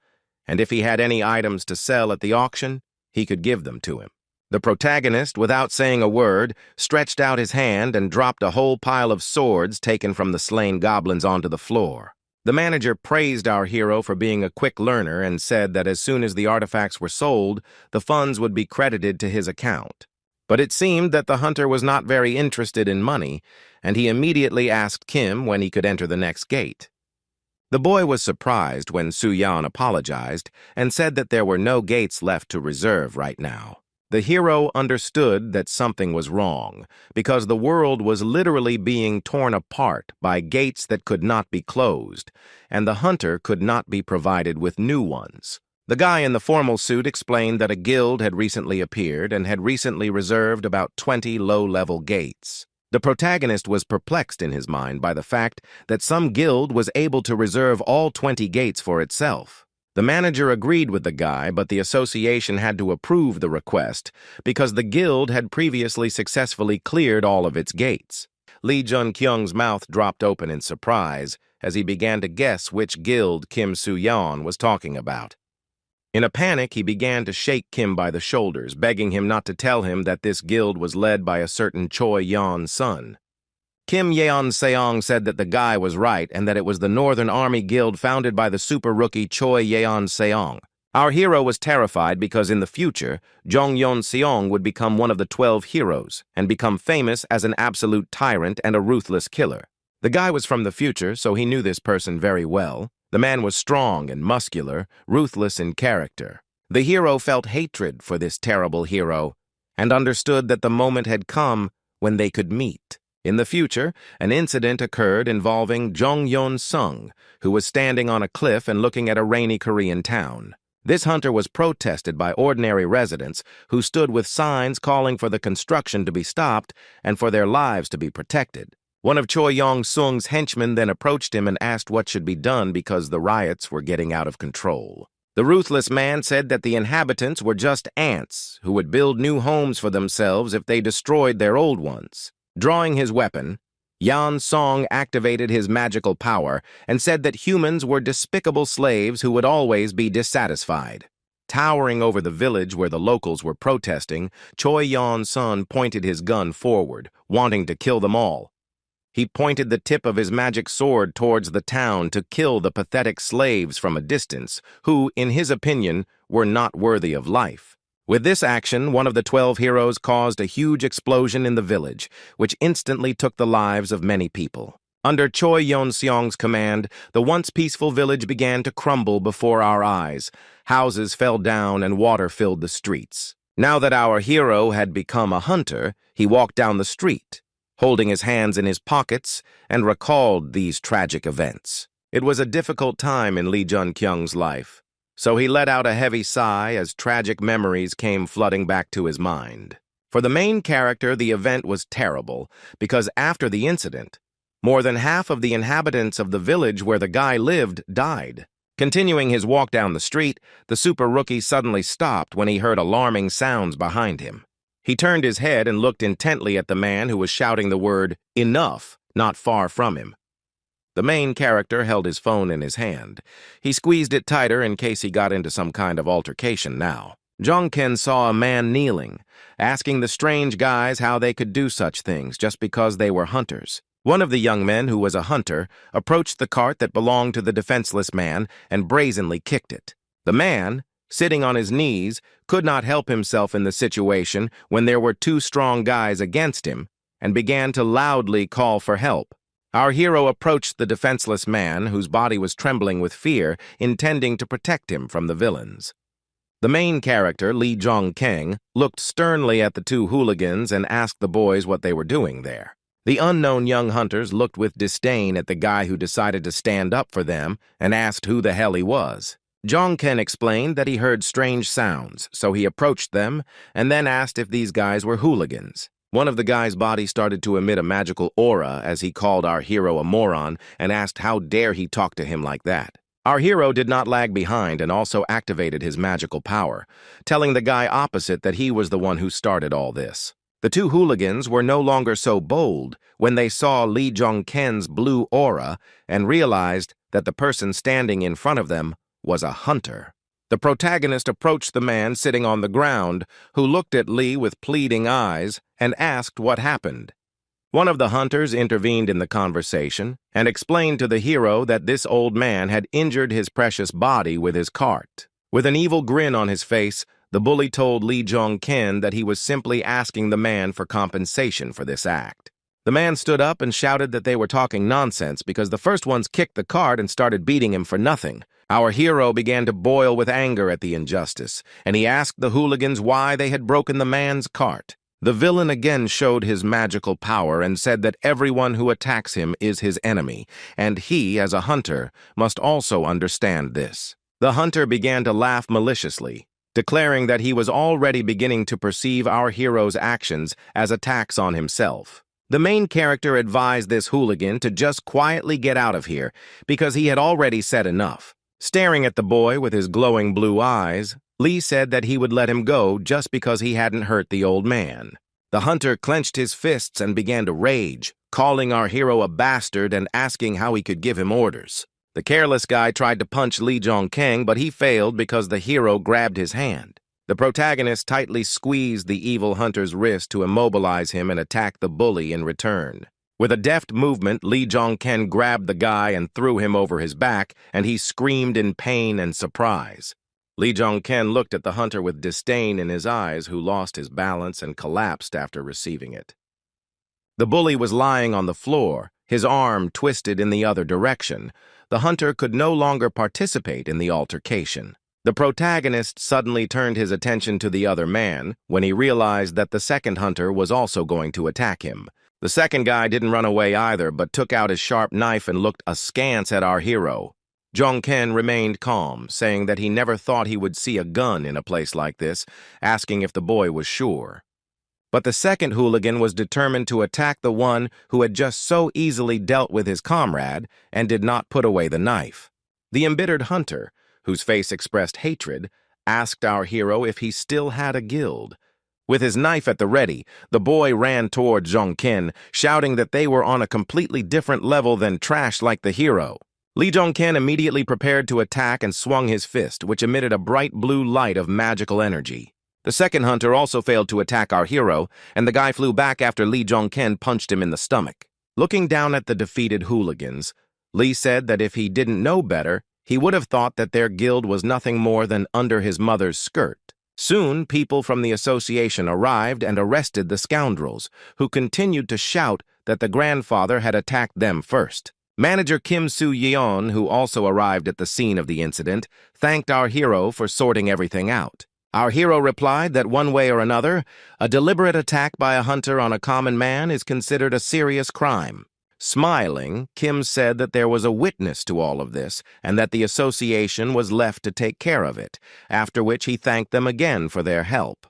and if he had any items to sell at the auction, he could give them to him. The protagonist, without saying a word, stretched out his hand and dropped a whole pile of swords taken from the slain goblins onto the floor. The manager praised our hero for being a quick learner and said that as soon as the artifacts were sold, the funds would be credited to his account. But it seemed that the hunter was not very interested in money, and he immediately asked Kim when he could enter the next gate. The boy was surprised when Soo-yeon apologized and said that there were no gates left to reserve right now. The hero understood that something was wrong, because the world was literally being torn apart by gates that could not be closed, and the hunter could not be provided with new ones. The guy in the formal suit explained that a guild had recently appeared and had recently reserved about 20 low-level gates. The protagonist was perplexed in his mind by the fact that some guild was able to reserve all 20 gates for itself. The manager agreed with the guy, but the association had to approve the request because the guild had previously successfully cleared all of its gates. Lee Jun-kyung's mouth dropped open in surprise as he began to guess which guild Kim Soo-yeon was talking about. In a panic, he began to shake Kim by the shoulders, begging him not to tell him that this guild was led by a certain Choi Yeon's son. Kim Yeon-seong said that the guy was right and that it was the Northern Army Guild founded by the super rookie Choi Yeon-seong. Our hero was terrified because in the future, Jong Yeon-seong would become one of the 12 heroes and become famous as an absolute tyrant and a ruthless killer. The guy was from the future, so he knew this person very well. The man was strong and muscular, ruthless in character. The hero felt hatred for this terrible hero and understood that the moment had come when they could meet. In the future, an incident occurred involving Jong Yeon-sung, who was standing on a cliff and looking at a rainy Korean town. This hunter was protested by ordinary residents who stood with signs calling for the construction to be stopped and for their lives to be protected. One of Choi Yong-sung's henchmen then approached him and asked what should be done because the riots were getting out of control. The ruthless man said that the inhabitants were just ants who would build new homes for themselves if they destroyed their old ones. Drawing his weapon, Yeon-sung activated his magical power and said that humans were despicable slaves who would always be dissatisfied. Towering over the village where the locals were protesting, Choi Yeon-sung pointed his gun forward, wanting to kill them all. He pointed the tip of his magic sword towards the town to kill the pathetic slaves from a distance, who, in his opinion, were not worthy of life. With this action, one of the 12 heroes caused a huge explosion in the village, which instantly took the lives of many people. Under Choi Yeon-seong's command, the once peaceful village began to crumble before our eyes. Houses fell down and water filled the streets. Now that our hero had become a hunter, he walked down the street, holding his hands in his pockets, and recalled these tragic events. It was a difficult time in Lee Jun-kyung's life, so he let out a heavy sigh as tragic memories came flooding back to his mind. For the main character, the event was terrible, because after the incident, more than half of the inhabitants of the village where the guy lived died. Continuing his walk down the street, the super rookie suddenly stopped when he heard alarming sounds behind him. He turned his head and looked intently at the man who was shouting the word, "Enough," not far from him. The main character held his phone in his hand. He squeezed it tighter in case he got into some kind of altercation now. Jongken saw a man kneeling, asking the strange guys how they could do such things just because they were hunters. One of the young men, who was a hunter, approached the cart that belonged to the defenseless man and brazenly kicked it. The man, sitting on his knees, could not help himself in the situation when there were two strong guys against him and began to loudly call for help. Our hero approached the defenseless man, whose body was trembling with fear, intending to protect him from the villains. The main character, Lee Jong-keng, looked sternly at the two hooligans and asked the boys what they were doing there. The unknown young hunters looked with disdain at the guy who decided to stand up for them and asked who the hell he was. Jong-ken explained that he heard strange sounds, so he approached them and then asked if these guys were hooligans. One of the guy's body started to emit a magical aura as he called our hero a moron and asked how dare he talk to him like that. Our hero did not lag behind and also activated his magical power, telling the guy opposite that he was the one who started all this. The two hooligans were no longer so bold when they saw Lee Jong-ken's blue aura and realized that the person standing in front of them was a hunter. The protagonist approached the man sitting on the ground, who looked at Lee with pleading eyes and asked what happened. One of the hunters intervened in the conversation and explained to the hero that this old man had injured his precious body with his cart. With an evil grin on his face, the bully told Lee Jong-ken that he was simply asking the man for compensation for this act. The man stood up and shouted that they were talking nonsense because the first ones kicked the cart and started beating him for nothing. Our hero began to boil with anger at the injustice, and he asked the hooligans why they had broken the man's cart. The villain again showed his magical power and said that everyone who attacks him is his enemy, and he, as a hunter, must also understand this. The hunter began to laugh maliciously, declaring that he was already beginning to perceive our hero's actions as attacks on himself. The main character advised this hooligan to just quietly get out of here because he had already said enough. Staring at the boy with his glowing blue eyes, Lee said that he would let him go just because he hadn't hurt the old man. The hunter clenched his fists and began to rage, calling our hero a bastard and asking how he could give him orders. The careless guy tried to punch Lee Jong-keng, but he failed because the hero grabbed his hand. The protagonist tightly squeezed the evil hunter's wrist to immobilize him and attack the bully in return. With a deft movement, Lee Jong-ken grabbed the guy and threw him over his back, and he screamed in pain and surprise. Lee Jong-ken looked at the hunter with disdain in his eyes, who lost his balance and collapsed after receiving it. The bully was lying on the floor, his arm twisted in the other direction. The hunter could no longer participate in the altercation. The protagonist suddenly turned his attention to the other man when he realized that the second hunter was also going to attack him. The second guy didn't run away either, but took out his sharp knife and looked askance at our hero. Jong-ken remained calm, saying that he never thought he would see a gun in a place like this, asking if the boy was sure. But the second hooligan was determined to attack the one who had just so easily dealt with his comrade and did not put away the knife. The embittered hunter, whose face expressed hatred, asked our hero if he still had a guild. With his knife at the ready, the boy ran toward Jong-ken, shouting that they were on a completely different level than trash like the hero. Lee Jong-ken immediately prepared to attack and swung his fist, which emitted a bright blue light of magical energy. The second hunter also failed to attack our hero, and the guy flew back after Lee Jong-ken punched him in the stomach. Looking down at the defeated hooligans, Lee said that if he didn't know better, he would have thought that their guild was nothing more than under his mother's skirt. Soon, people from the association arrived and arrested the scoundrels, who continued to shout that the grandfather had attacked them first. Manager Kim Soo-yeon, who also arrived at the scene of the incident, thanked our hero for sorting everything out. Our hero replied that one way or another, a deliberate attack by a hunter on a common man is considered a serious crime. Smiling, Kim said that there was a witness to all of this and that the association was left to take care of it, after which he thanked them again for their help.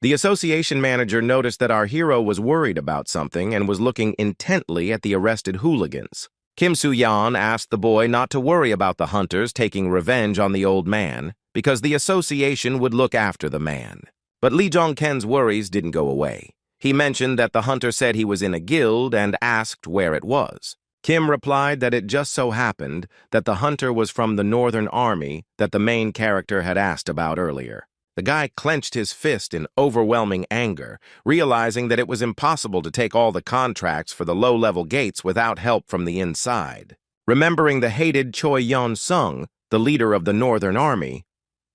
The association manager noticed that our hero was worried about something and was looking intently at the arrested hooligans. Kim Soo-yeon asked the boy not to worry about the hunters taking revenge on the old man because the association would look after the man. But Lee Jong-ken's worries didn't go away. He mentioned that the hunter said he was in a guild and asked where it was. Kim replied that it just so happened that the hunter was from the Northern Army that the main character had asked about earlier. The guy clenched his fist in overwhelming anger, realizing that it was impossible to take all the contracts for the low-level gates without help from the inside. Remembering the hated Choi Yeon-sung, the leader of the Northern Army,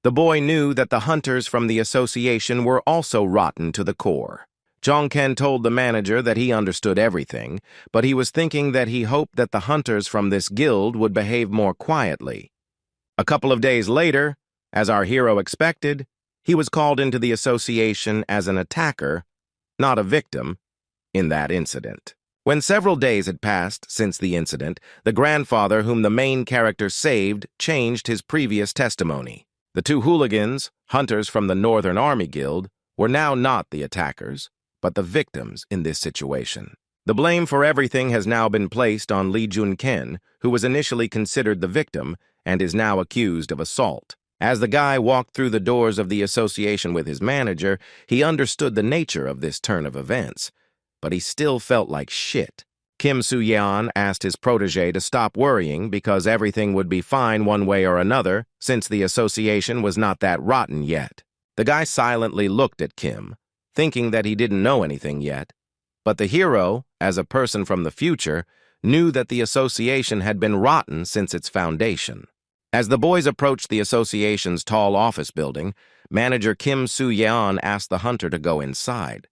the boy knew that the hunters from the association were also rotten to the core. Jong-ken told the manager that he understood everything, but he was thinking that he hoped that the hunters from this guild would behave more quietly. A couple of days later, as our hero expected, he was called into the association as an attacker, not a victim, in that incident. When several days had passed since the incident, the grandfather whom the main character saved changed his previous testimony. The two hooligans, hunters from the Northern Army Guild, were now not the attackers, but the victims in this situation. The blame for everything has now been placed on Lee Jun-ken, who was initially considered the victim and is now accused of assault. As the guy walked through the doors of the association with his manager, he understood the nature of this turn of events, but he still felt like shit. Kim Soo-yeon asked his protege to stop worrying because everything would be fine one way or another since the association was not that rotten yet. The guy silently looked at Kim, thinking that he didn't know anything yet, but the hero, as a person from the future, knew that the association had been rotten since its foundation. As the boys approached the association's tall office building, manager Kim Soo-yeon asked the hunter to go inside.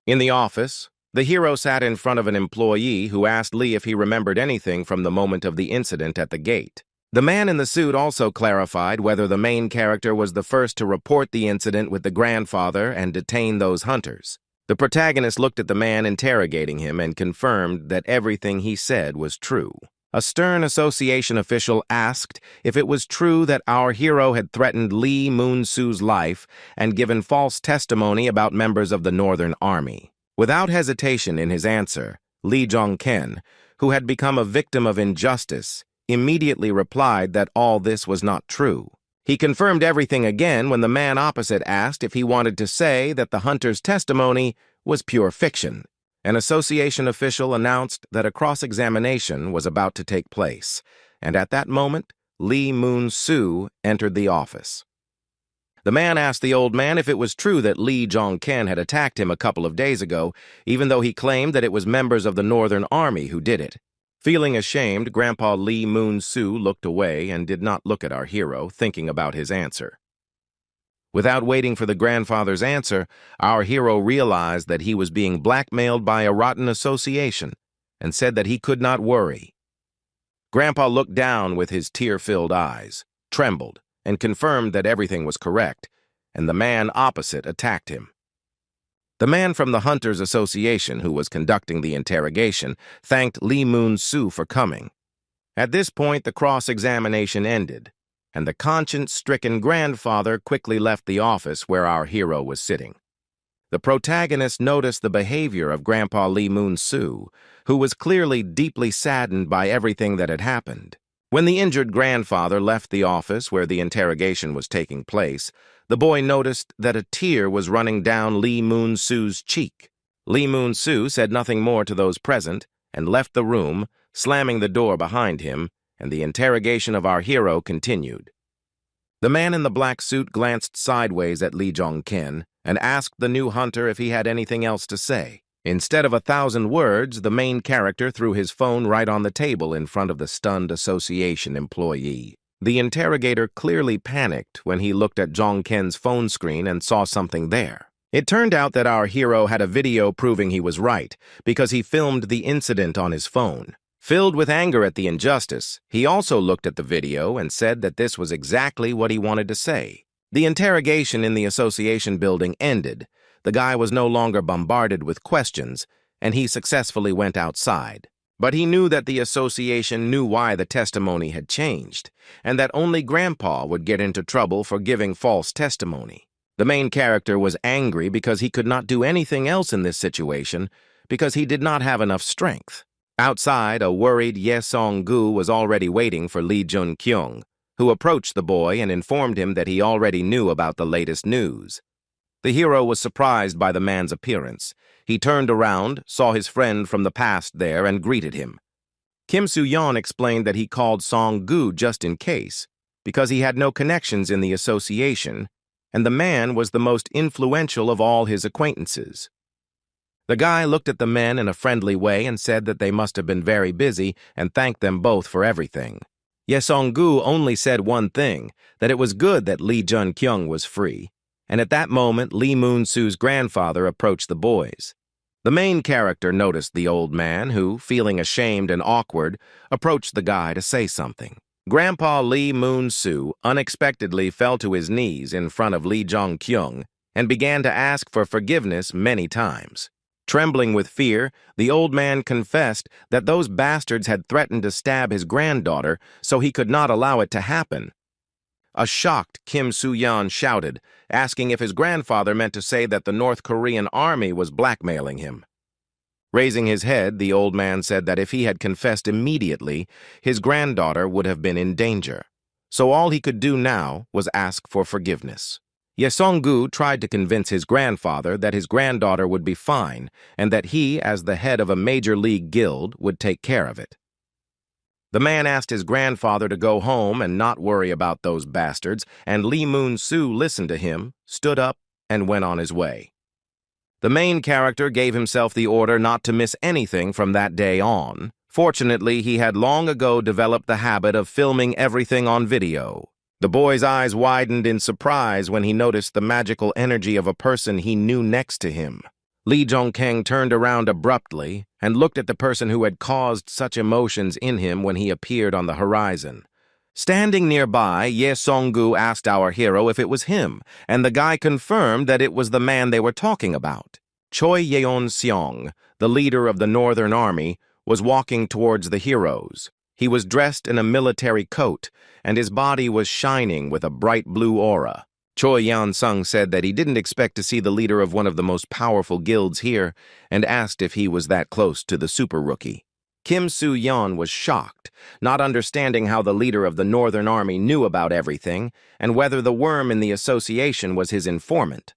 In the office, the hero sat in front of an employee who asked Lee if he remembered anything from the moment of the incident at the gate. The man in the suit also clarified whether the main character was the first to report the incident with the grandfather and detain those hunters. The protagonist looked at the man interrogating him and confirmed that everything he said was true. A stern association official asked if it was true that our hero had threatened Lee Moon-soo's life and given false testimony about members of the Northern Army. Without hesitation in his answer, Lee Jong-ken, who had become a victim of injustice, immediately replied that all this was not true. He confirmed everything again when the man opposite asked if he wanted to say that the hunter's testimony was pure fiction. An association official announced that a cross-examination was about to take place, and at that moment, Lee Moon-soo entered the office. The man asked the old man if it was true that Lee Jong-ken had attacked him a couple of days ago, even though he claimed that it was members of the Northern Army who did it. Feeling ashamed, Grandpa Lee Moon-soo looked away and did not look at our hero, thinking about his answer. Without waiting for the grandfather's answer, our hero realized that he was being blackmailed by a rotten association and said that he could not worry. Grandpa looked down with his tear-filled eyes, trembled, and confirmed that everything was correct, and the man opposite attacked him. The man from the Hunters Association who was conducting the interrogation thanked Lee Moon-soo for coming. At this point, the cross-examination ended, and the conscience-stricken grandfather quickly left the office where our hero was sitting. The protagonist noticed the behavior of Grandpa Lee Moon-soo, who was clearly deeply saddened by everything that had happened. When the injured grandfather left the office where the interrogation was taking place, the boy noticed that a tear was running down Lee Moon-soo's cheek. Lee Moon-soo said nothing more to those present and left the room, slamming the door behind him, and the interrogation of our hero continued. The man in the black suit glanced sideways at Lee Jong-ken and asked the new hunter if he had anything else to say. Instead of 1,000 words, the main character threw his phone right on the table in front of the stunned association employee. The interrogator clearly panicked when he looked at Jong-ken's phone screen and saw something there. It turned out that our hero had a video proving he was right, because he filmed the incident on his phone. Filled with anger at the injustice, he also looked at the video and said that this was exactly what he wanted to say. The interrogation in the association building ended. The guy was no longer bombarded with questions, and he successfully went outside. But he knew that the association knew why the testimony had changed, and that only Grandpa would get into trouble for giving false testimony. The main character was angry because he could not do anything else in this situation because he did not have enough strength. Outside, a worried Ye Song-gu was already waiting for Lee Jun-kyung, who approached the boy and informed him that he already knew about the latest news. The hero was surprised by the man's appearance. He turned around, saw his friend from the past there, and greeted him. Kim Soo-yeon explained that he called Song-gu just in case, because he had no connections in the association, and the man was the most influential of all his acquaintances. The guy looked at the men in a friendly way and said that they must have been very busy and thanked them both for everything. Ye Song-gu only said one thing, that it was good that Lee Jun-kyung was free, and at that moment Lee Moon-soo's grandfather approached the boys. The main character noticed the old man who, feeling ashamed and awkward, approached the guy to say something. Grandpa Lee Moon-soo unexpectedly fell to his knees in front of Lee Jung-kyung and began to ask for forgiveness many times. Trembling with fear, the old man confessed that those bastards had threatened to stab his granddaughter, so he could not allow it to happen. A shocked Kim Soo-yeon shouted, asking if his grandfather meant to say that the North Korean army was blackmailing him. Raising his head, the old man said that if he had confessed immediately, his granddaughter would have been in danger. So all he could do now was ask for forgiveness. Ye Song-gu tried to convince his grandfather that his granddaughter would be fine and that he, as the head of a major league guild, would take care of it. The man asked his grandfather to go home and not worry about those bastards, and Lee Moon-soo listened to him, stood up, and went on his way. The main character gave himself the order not to miss anything from that day on. Fortunately, he had long ago developed the habit of filming everything on video. The boy's eyes widened in surprise when he noticed the magical energy of a person he knew next to him. Lee Jung-kyung turned around abruptly and looked at the person who had caused such emotions in him when he appeared on the horizon. Standing nearby, Ye Song-gu asked our hero if it was him, and the guy confirmed that it was the man they were talking about. Choi Yeon-seong, the leader of the Northern Army, was walking towards the heroes. He was dressed in a military coat, and his body was shining with a bright blue aura. Choi Yeon-seong said that he didn't expect to see the leader of one of the most powerful guilds here, and asked if he was that close to the super rookie. Kim Soo-yeon was shocked, not understanding how the leader of the Northern Army knew about everything, and whether the worm in the association was his informant.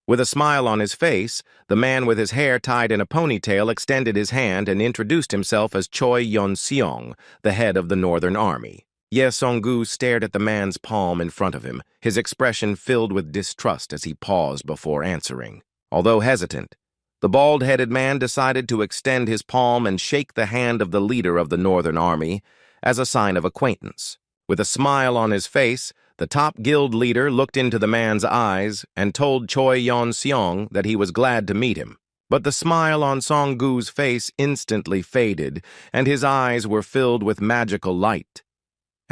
With a smile on his face, the man with his hair tied in a ponytail extended his hand and introduced himself as Choi Yeon-seong, the head of the Northern Army. Ye Song-gu stared at the man's palm in front of him, his expression filled with distrust as he paused before answering. Although hesitant, the bald-headed man decided to extend his palm and shake the hand of the leader of the Northern Army as a sign of acquaintance. With a smile on his face, the top guild leader looked into the man's eyes and told Choi Yeon-seong that he was glad to meet him. But the smile on Song-gu's face instantly faded, and his eyes were filled with magical light.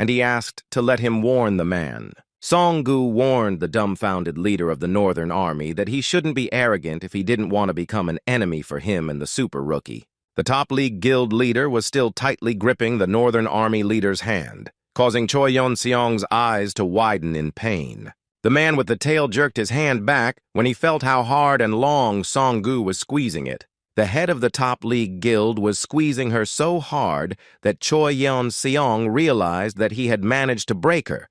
And he asked to let him warn the man. Song-gu warned the dumbfounded leader of the Northern Army that he shouldn't be arrogant if he didn't want to become an enemy for him and the super rookie. The top league guild leader was still tightly gripping the Northern Army leader's hand, causing Choi Yeon-seong's eyes to widen in pain. The man with the tail jerked his hand back when he felt how hard and long Song-gu was squeezing it. The head of the top league guild was squeezing her so hard that Choi Yeon-seong realized that he had managed to break her,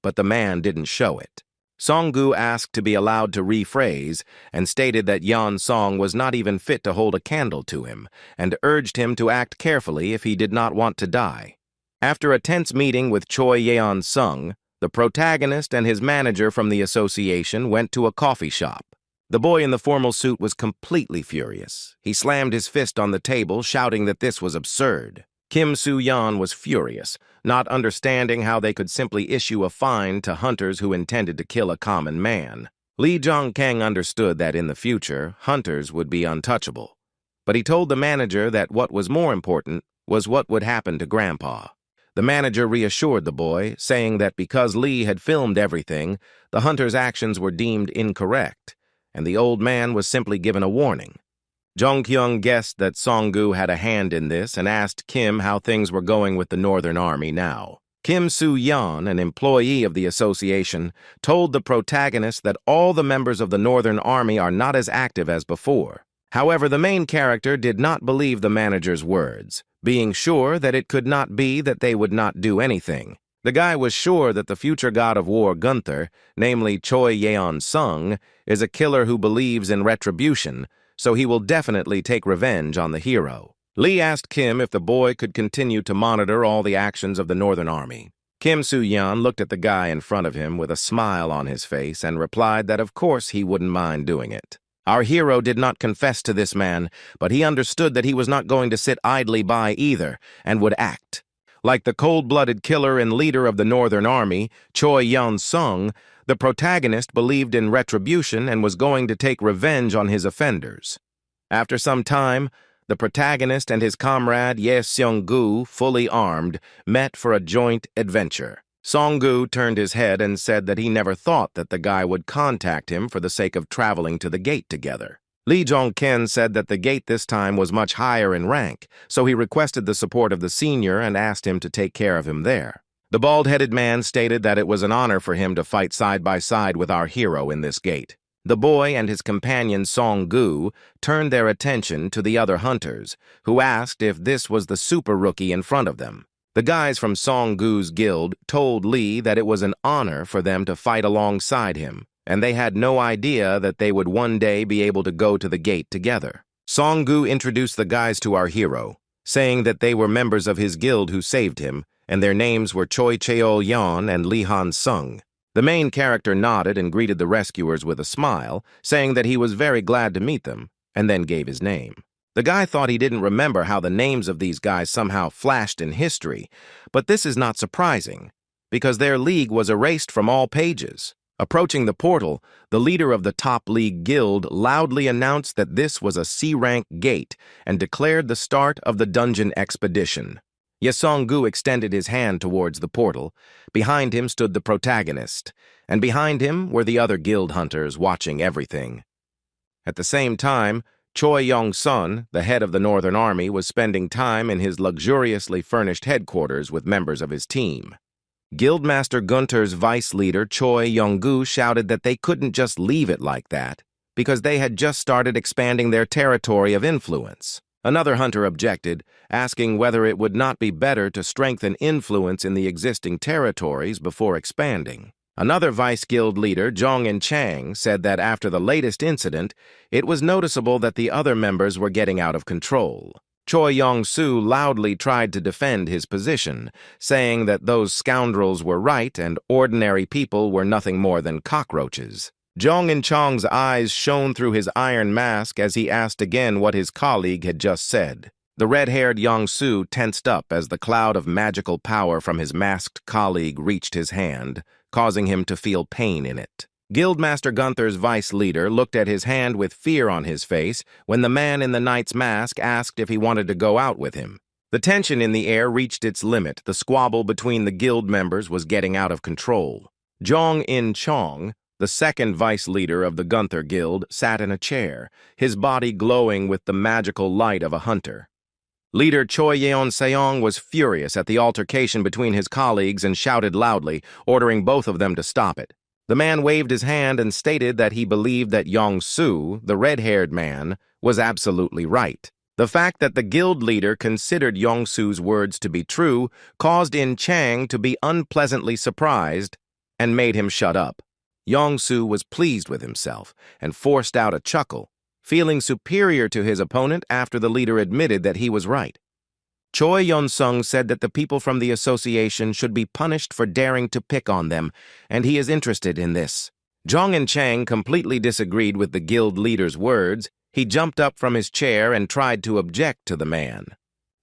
but the man didn't show it. Song-gu asked to be allowed to rephrase and stated that Yeon-seong was not even fit to hold a candle to him and urged him to act carefully if he did not want to die. After a tense meeting with Choi Yeon-seong, the protagonist and his manager from the association went to a coffee shop. The boy in the formal suit was completely furious. He slammed his fist on the table, shouting that this was absurd. Kim Soo-yeon was furious, not understanding how they could simply issue a fine to hunters who intended to kill a common man. Lee Jung-kyung understood that in the future, hunters would be untouchable. But he told the manager that what was more important was what would happen to Grandpa. The manager reassured the boy, saying that because Lee had filmed everything, the hunter's actions were deemed incorrect, and the old man was simply given a warning. Jung-kyung guessed that Song-gu had a hand in this and asked Kim how things were going with the Northern Army now. Kim Soo-yeon, an employee of the association, told the protagonist that all the members of the Northern Army are not as active as before. However, the main character did not believe the manager's words, being sure that it could not be that they would not do anything. The guy was sure that the future god of war Gunther, namely Choi Yeon-seong, is a killer who believes in retribution, so he will definitely take revenge on the hero. Lee asked Kim if the boy could continue to monitor all the actions of the Northern Army. Kim Soo-yeon looked at the guy in front of him with a smile on his face and replied that of course he wouldn't mind doing it. Our hero did not confess to this man, but he understood that he was not going to sit idly by either, and would act. Like the cold-blooded killer and leader of the Northern Army, Choi Yeon-sung, the protagonist believed in retribution and was going to take revenge on his offenders. After some time, the protagonist and his comrade Ye Seong-gu, fully armed, met for a joint adventure. Song-gu turned his head and said that he never thought that the guy would contact him for the sake of traveling to the gate together. Lee Jong-ken said that the gate this time was much higher in rank, so he requested the support of the senior and asked him to take care of him there. The bald-headed man stated that it was an honor for him to fight side by side with our hero in this gate. The boy and his companion Song-gu turned their attention to the other hunters, who asked if this was the super rookie in front of them. The guys from Song-gu's guild told Lee that it was an honor for them to fight alongside him, and they had no idea that they would one day be able to go to the gate together. Song-gu introduced the guys to our hero, saying that they were members of his guild who saved him, and their names were Choi Cheol-yeon and Lee Han-sung. The main character nodded and greeted the rescuers with a smile, saying that he was very glad to meet them, and then gave his name. The guy thought he didn't remember how the names of these guys somehow flashed in history, but this is not surprising, because their league was erased from all pages. Approaching the portal, the leader of the top league guild loudly announced that this was a C-rank gate and declared the start of the dungeon expedition. Ye Seong-gu extended his hand towards the portal. Behind him stood the protagonist, and behind him were the other guild hunters watching everything. At the same time, Choi Yong-sun, the head of the Northern Army, was spending time in his luxuriously furnished headquarters with members of his team. Guildmaster Gunter's vice leader, Choi Yong-gu, shouted that they couldn't just leave it like that, because they had just started expanding their territory of influence. Another hunter objected, asking whether it would not be better to strengthen influence in the existing territories before expanding. Another vice-guild leader, Jong and Chang, said that after the latest incident, it was noticeable that the other members were getting out of control. Choi Yong-soo loudly tried to defend his position, saying that those scoundrels were right and ordinary people were nothing more than cockroaches. Jong and Chang's eyes shone through his iron mask as he asked again what his colleague had just said. The red-haired Yong-soo tensed up as the cloud of magical power from his masked colleague reached his hand, causing him to feel pain in it. Guildmaster Gunther's vice leader looked at his hand with fear on his face when the man in the knight's mask asked if he wanted to go out with him. The tension in the air reached its limit. The squabble between the guild members was getting out of control. Jong In-chong, the second vice leader of the Gunther Guild, sat in a chair, his body glowing with the magical light of a hunter. Leader Choi Yeon-seong was furious at the altercation between his colleagues and shouted loudly, ordering both of them to stop it. The man waved his hand and stated that he believed that Yong-soo, the red-haired man, was absolutely right. The fact that the guild leader considered Yong-soo's words to be true caused In-chang to be unpleasantly surprised and made him shut up. Yong-soo was pleased with himself and forced out a chuckle, feeling superior to his opponent after the leader admitted that he was right. Choi Yeon-sung said that the people from the association should be punished for daring to pick on them, and he is interested in this. Jong and Chang completely disagreed with the guild leader's words. He jumped up from his chair and tried to object to the man.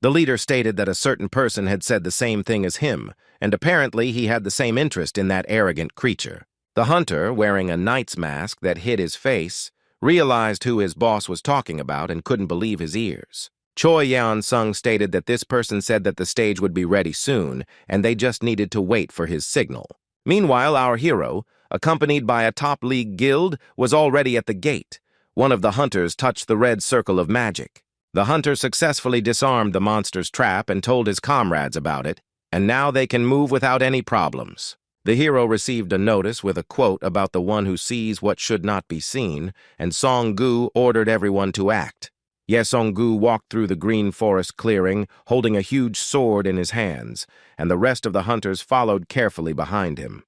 The leader stated that a certain person had said the same thing as him, and apparently he had the same interest in that arrogant creature. The hunter, wearing a knight's mask that hid his face, realized who his boss was talking about and couldn't believe his ears. Choi Yeon-sung stated that this person said that the stage would be ready soon, and they just needed to wait for his signal. Meanwhile, our hero, accompanied by a top-league guild, was already at the gate. One of the hunters touched the red circle of magic. The hunter successfully disarmed the monster's trap and told his comrades about it, and now they can move without any problems. The hero received a notice with a quote about the one who sees what should not be seen, and Song-gu ordered everyone to act. Ye Seong-gu walked through the green forest clearing, holding a huge sword in his hands, and the rest of the hunters followed carefully behind him.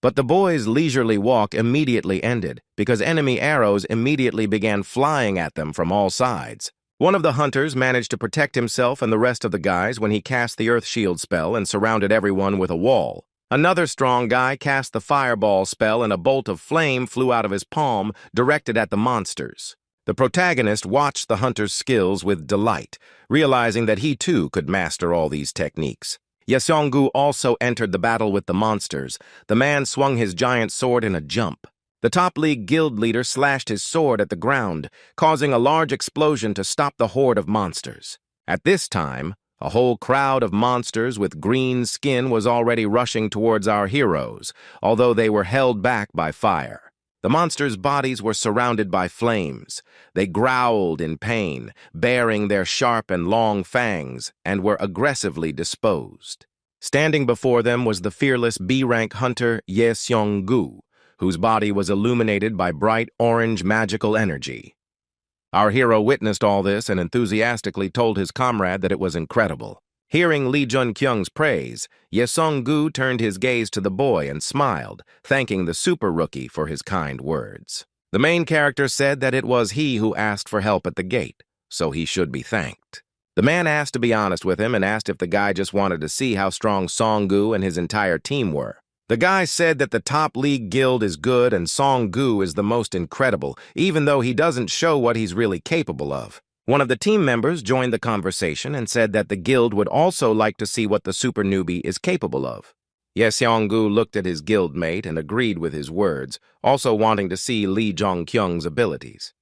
But the boys' leisurely walk immediately ended, because enemy arrows immediately began flying at them from all sides. One of the hunters managed to protect himself and the rest of the guys when he cast the Earth Shield spell and surrounded everyone with a wall. Another strong guy cast the Fireball spell and a bolt of flame flew out of his palm, directed at the monsters. The protagonist watched the hunter's skills with delight, realizing that he too could master all these techniques. Yesongu also entered the battle with the monsters. The man swung his giant sword in a jump. The top league guild leader slashed his sword at the ground, causing a large explosion to stop the horde of monsters. At this time, a whole crowd of monsters with green skin was already rushing towards our heroes, although they were held back by fire. The monsters' bodies were surrounded by flames. They growled in pain, baring their sharp and long fangs, and were aggressively disposed. Standing before them was the fearless B-rank hunter Yesongu, whose body was illuminated by bright orange magical energy. Our hero witnessed all this and enthusiastically told his comrade that it was incredible. Hearing Lee Jun-kyung's praise, Yesongu turned his gaze to the boy and smiled, thanking the super rookie for his kind words. The main character said that it was he who asked for help at the gate, so he should be thanked. The man asked to be honest with him and asked if the guy just wanted to see how strong Songu and his entire team were. The guy said that the top league guild is good and Songu is the most incredible, even though he doesn't show what he's really capable of. One of the team members joined the conversation and said that the guild would also like to see what the super newbie is capable of. Yesongu looked at his guildmate and agreed with his words, also wanting to see Lee Jung-kyung's abilities.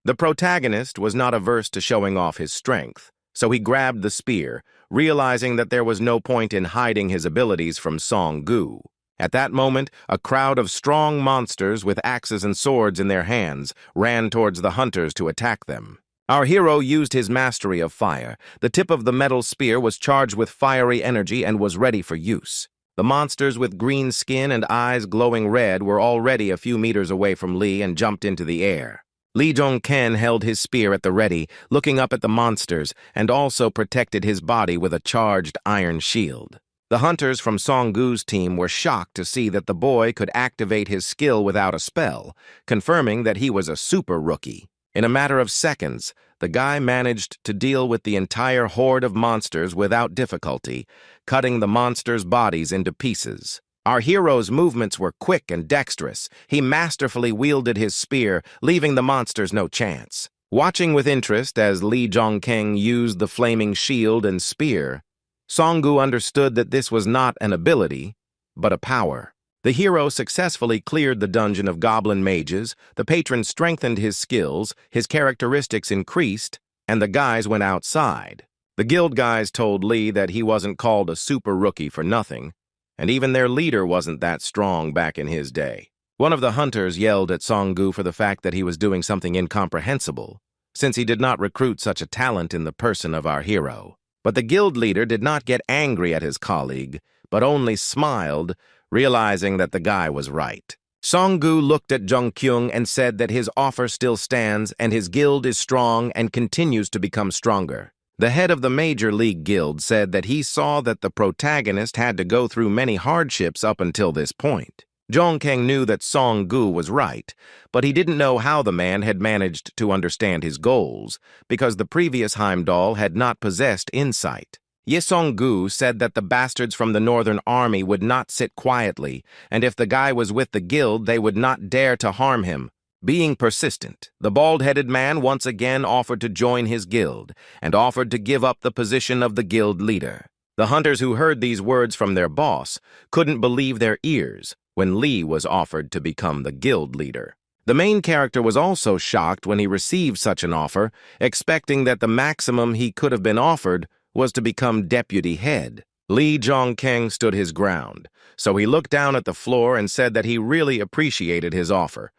The protagonist was not averse to showing off his strength, so he grabbed the spear, realizing that there was no point in hiding his abilities from Songu. At that moment, a crowd of strong monsters with axes and swords in their hands ran towards the hunters to attack them. Our hero used his mastery of fire. The tip of the metal spear was charged with fiery energy and was ready for use. The monsters with green skin and eyes glowing red were already a few meters away from Lee and jumped into the air. Lee Jong-ken held his spear at the ready, looking up at the monsters, and also protected his body with a charged iron shield. The hunters from Songu's team were shocked to see that the boy could activate his skill without a spell, confirming that he was a super rookie. In a matter of seconds, the guy managed to deal with the entire horde of monsters without difficulty, cutting the monsters' bodies into pieces. Our hero's movements were quick and dexterous. He masterfully wielded his spear, leaving the monsters no chance. Watching with interest as Lee Jong-keng used the flaming shield and spear, Songu understood that this was not an ability, but a power. The hero successfully cleared the dungeon of goblin mages, the patron strengthened his skills, his characteristics increased, and the guys went outside. The guild guys told Lee that he wasn't called a super rookie for nothing, and even their leader wasn't that strong back in his day. One of the hunters yelled at Songu for the fact that he was doing something incomprehensible, since he did not recruit such a talent in the person of our hero. But the guild leader did not get angry at his colleague, but only smiled, realizing that the guy was right. Songu looked at Jung-kyung and said that his offer still stands and his guild is strong and continues to become stronger. The head of the Major League Guild said that he saw that the protagonist had to go through many hardships up until this point. Jong-keng knew that Songu was right, but he didn't know how the man had managed to understand his goals, because the previous Heimdall had not possessed insight. Yesongu said that the bastards from the Northern Army would not sit quietly, and if the guy was with the guild, they would not dare to harm him. Being persistent, the bald-headed man once again offered to join his guild, and offered to give up the position of the guild leader. The hunters who heard these words from their boss couldn't believe their ears when Lee was offered to become the guild leader. The main character was also shocked when he received such an offer, expecting that the maximum he could have been offered was to become deputy head. Lee Jong-keng stood his ground, so he looked down at the floor and said that he really appreciated his offer,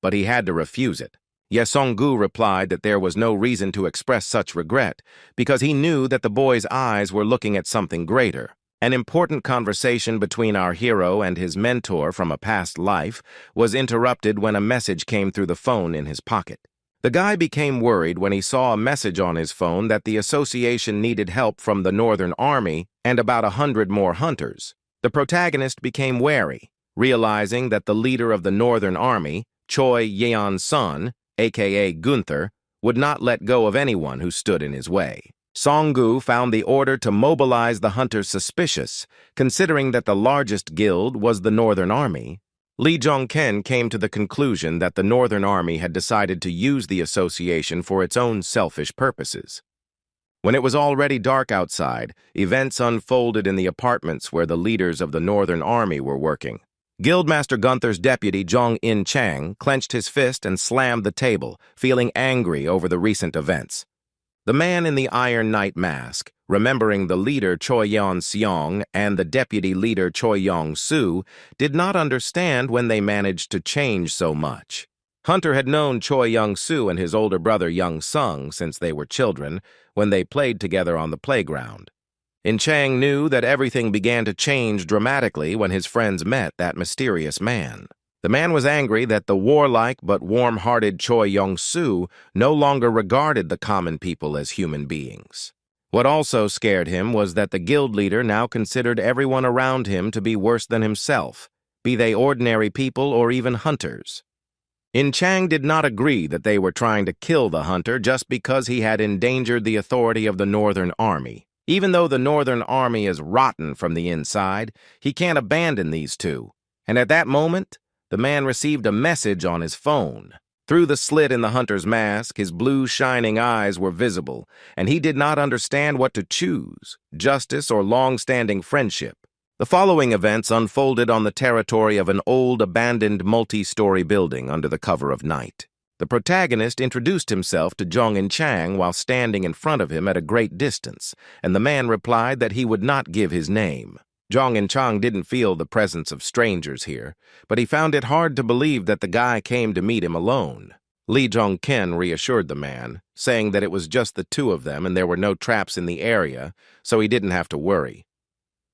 but he had to refuse it. Yesongu replied that there was no reason to express such regret, because he knew that the boy's eyes were looking at something greater. An important conversation between our hero and his mentor from a past life was interrupted when a message came through the phone in his pocket. The guy became worried when he saw a message on his phone that the association needed help from the Northern Army and about 100 more hunters. The protagonist became wary, realizing that the leader of the Northern Army, Choi Yeon-sun, aka Gunther, would not let go of anyone who stood in his way. Song-gu found the order to mobilize the hunters suspicious, considering that the largest guild was the Northern Army. Lee Jong-ken came to the conclusion that the Northern Army had decided to use the association for its own selfish purposes. When it was already dark outside, events unfolded in the apartments where the leaders of the Northern Army were working. Guildmaster Gunther's deputy, Jong In-chang, clenched his fist and slammed the table, feeling angry over the recent events. The man in the Iron Knight mask, remembering the leader Choi Yeon-seong and the deputy leader Choi Yong-soo, did not understand when they managed to change so much. Hunter had known Choi Yong-soo and his older brother Young-sung since they were children, when they played together on the playground. In-chang knew that everything began to change dramatically when his friends met that mysterious man. The man was angry that the warlike but warm-hearted Choi Yong-soo no longer regarded the common people as human beings. What also scared him was that the guild leader now considered everyone around him to be worse than himself, be they ordinary people or even hunters. In-chang did not agree that they were trying to kill the hunter just because he had endangered the authority of the Northern Army. Even though the Northern Army is rotten from the inside, he can't abandon these two. And at that moment, the man received a message on his phone. Through the slit in the hunter's mask, his blue shining eyes were visible, and he did not understand what to choose, justice or long-standing friendship. The following events unfolded on the territory of an old, abandoned multi-story building under the cover of night. The protagonist introduced himself to Jong In-chang while standing in front of him at a great distance, and the man replied that he would not give his name. Jong In-chang didn't feel the presence of strangers here, but he found it hard to believe that the guy came to meet him alone. Lee Jong-ken reassured the man, saying that it was just the two of them and there were no traps in the area, so he didn't have to worry.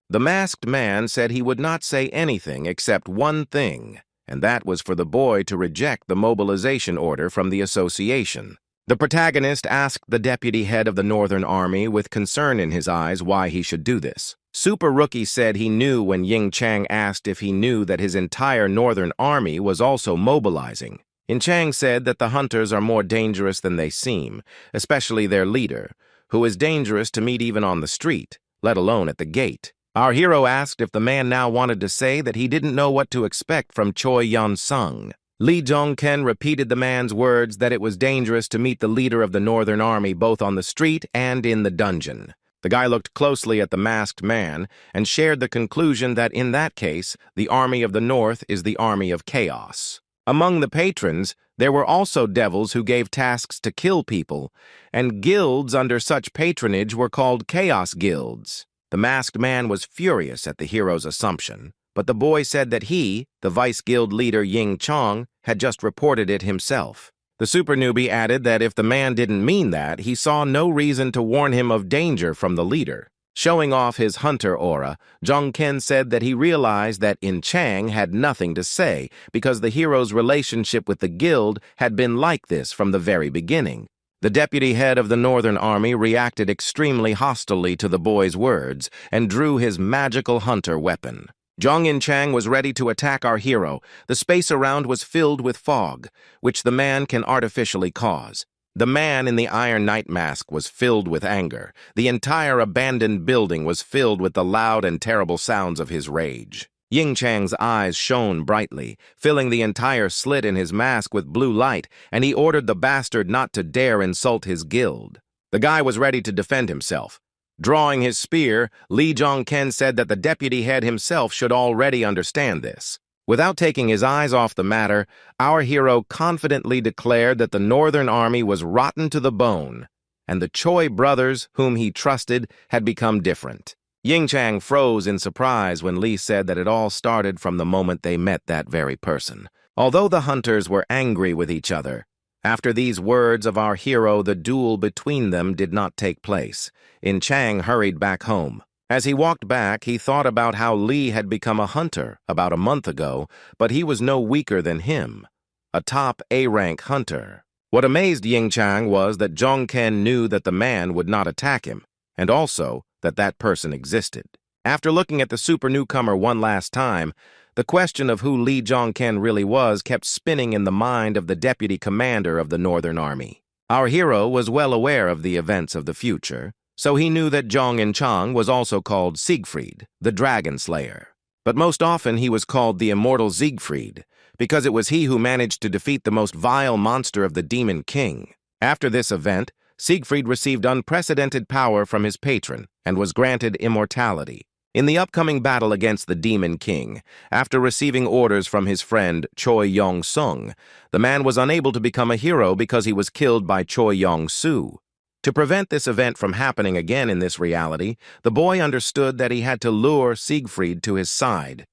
The masked man said he would not say anything except one thing, and that was for the boy to reject the mobilization order from the association. The protagonist asked the deputy head of the Northern Army with concern in his eyes why he should do this. Super Rookie said he knew when In-chang asked if he knew that his entire Northern Army was also mobilizing. In-chang said that the hunters are more dangerous than they seem, especially their leader, who is dangerous to meet even on the street, let alone at the gate. Our hero asked if the man now wanted to say that he didn't know what to expect from Choi Yeon-sung. Lee Jong-ken repeated the man's words that it was dangerous to meet the leader of the Northern Army both on the street and in the dungeon. The guy looked closely at the masked man and shared the conclusion that in that case, the Army of the North is the Army of Chaos. Among the patrons, there were also devils who gave tasks to kill people, and guilds under such patronage were called Chaos Guilds. The masked man was furious at the hero's assumption, but the boy said that he, the vice guild leader Ying Chong, had just reported it himself. The super newbie added that if the man didn't mean that, he saw no reason to warn him of danger from the leader. Showing off his hunter aura, Jong-ken said that he realized that In-chang had nothing to say because the hero's relationship with the guild had been like this from the very beginning. The deputy head of the Northern Army reacted extremely hostilely to the boy's words and drew his magical hunter weapon. Jong In-chang was ready to attack our hero. The space around was filled with fog, which the man can artificially cause. The man in the Iron Knight mask was filled with anger. The entire abandoned building was filled with the loud and terrible sounds of his rage. Ying-chang's eyes shone brightly, filling the entire slit in his mask with blue light, and he ordered the bastard not to dare insult his guild. The guy was ready to defend himself. Drawing his spear, Lee Jong-ken said that the deputy head himself should already understand this. Without taking his eyes off the matter, our hero confidently declared that the Northern Army was rotten to the bone, and the Choi brothers, whom he trusted, had become different. Ying-chang froze in surprise when Lee said that it all started from the moment they met that very person. Although the hunters were angry with each other, after these words of our hero, the duel between them did not take place. In-chang hurried back home. As he walked back, he thought about how Lee had become a hunter about a month ago, but he was no weaker than him, a top A-rank hunter. What amazed Ying-chang was that Jong-ken knew that the man would not attack him, and also that person existed. After looking at the super newcomer one last time, the question of who Lee Jong-ken really was kept spinning in the mind of the deputy commander of the Northern Army. Our hero was well aware of the events of the future, so he knew that Zhong In-chang was also called Siegfried, the Dragon Slayer. But most often he was called the immortal Siegfried, because it was he who managed to defeat the most vile monster of the Demon King. After this event, Siegfried received unprecedented power from his patron and was granted immortality. In the upcoming battle against the Demon King, after receiving orders from his friend Choi Yong-sung, the man was unable to become a hero because he was killed by Choi Yong-soo. To prevent this event from happening again in this reality, the boy understood that he had to lure Siegfried to his side.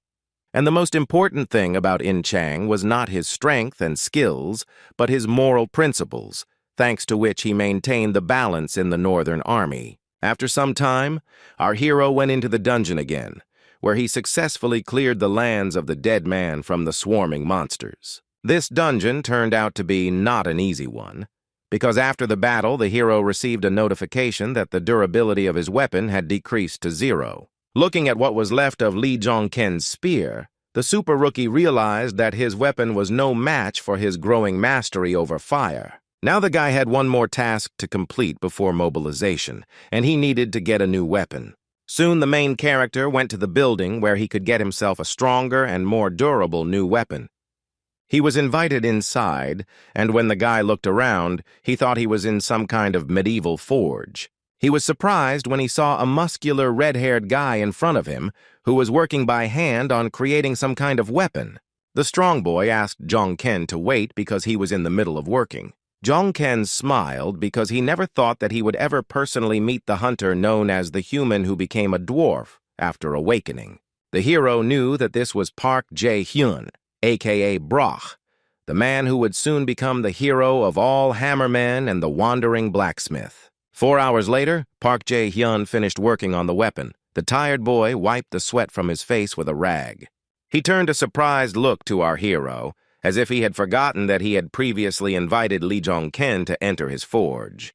And the most important thing about In-chang was not his strength and skills, but his moral principles, thanks to which he maintained the balance in the Northern Army. After some time, our hero went into the dungeon again, where he successfully cleared the lands of the dead man from the swarming monsters. This dungeon turned out to be not an easy one, because after the battle, the hero received a notification that the durability of his weapon had decreased to 0. Looking at what was left of Lee Jong-ken's spear, the super rookie realized that his weapon was no match for his growing mastery over fire. Now the guy had one more task to complete before mobilization, and he needed to get a new weapon. Soon the main character went to the building where he could get himself a stronger and more durable new weapon. He was invited inside, and when the guy looked around, he thought he was in some kind of medieval forge. He was surprised when he saw a muscular red-haired guy in front of him who was working by hand on creating some kind of weapon. The strong boy asked Jong-ken to wait because he was in the middle of working. Jong-ken smiled because he never thought that he would ever personally meet the hunter known as the human who became a dwarf after awakening. The hero knew that this was Park Jae-hyun, a.k.a. Broch, the man who would soon become the hero of all hammermen and the wandering blacksmith. 4 hours later, Park Jae-hyun finished working on the weapon. The tired boy wiped the sweat from his face with a rag. He turned a surprised look to our hero, as if he had forgotten that he had previously invited Lee Jong-ken to enter his forge.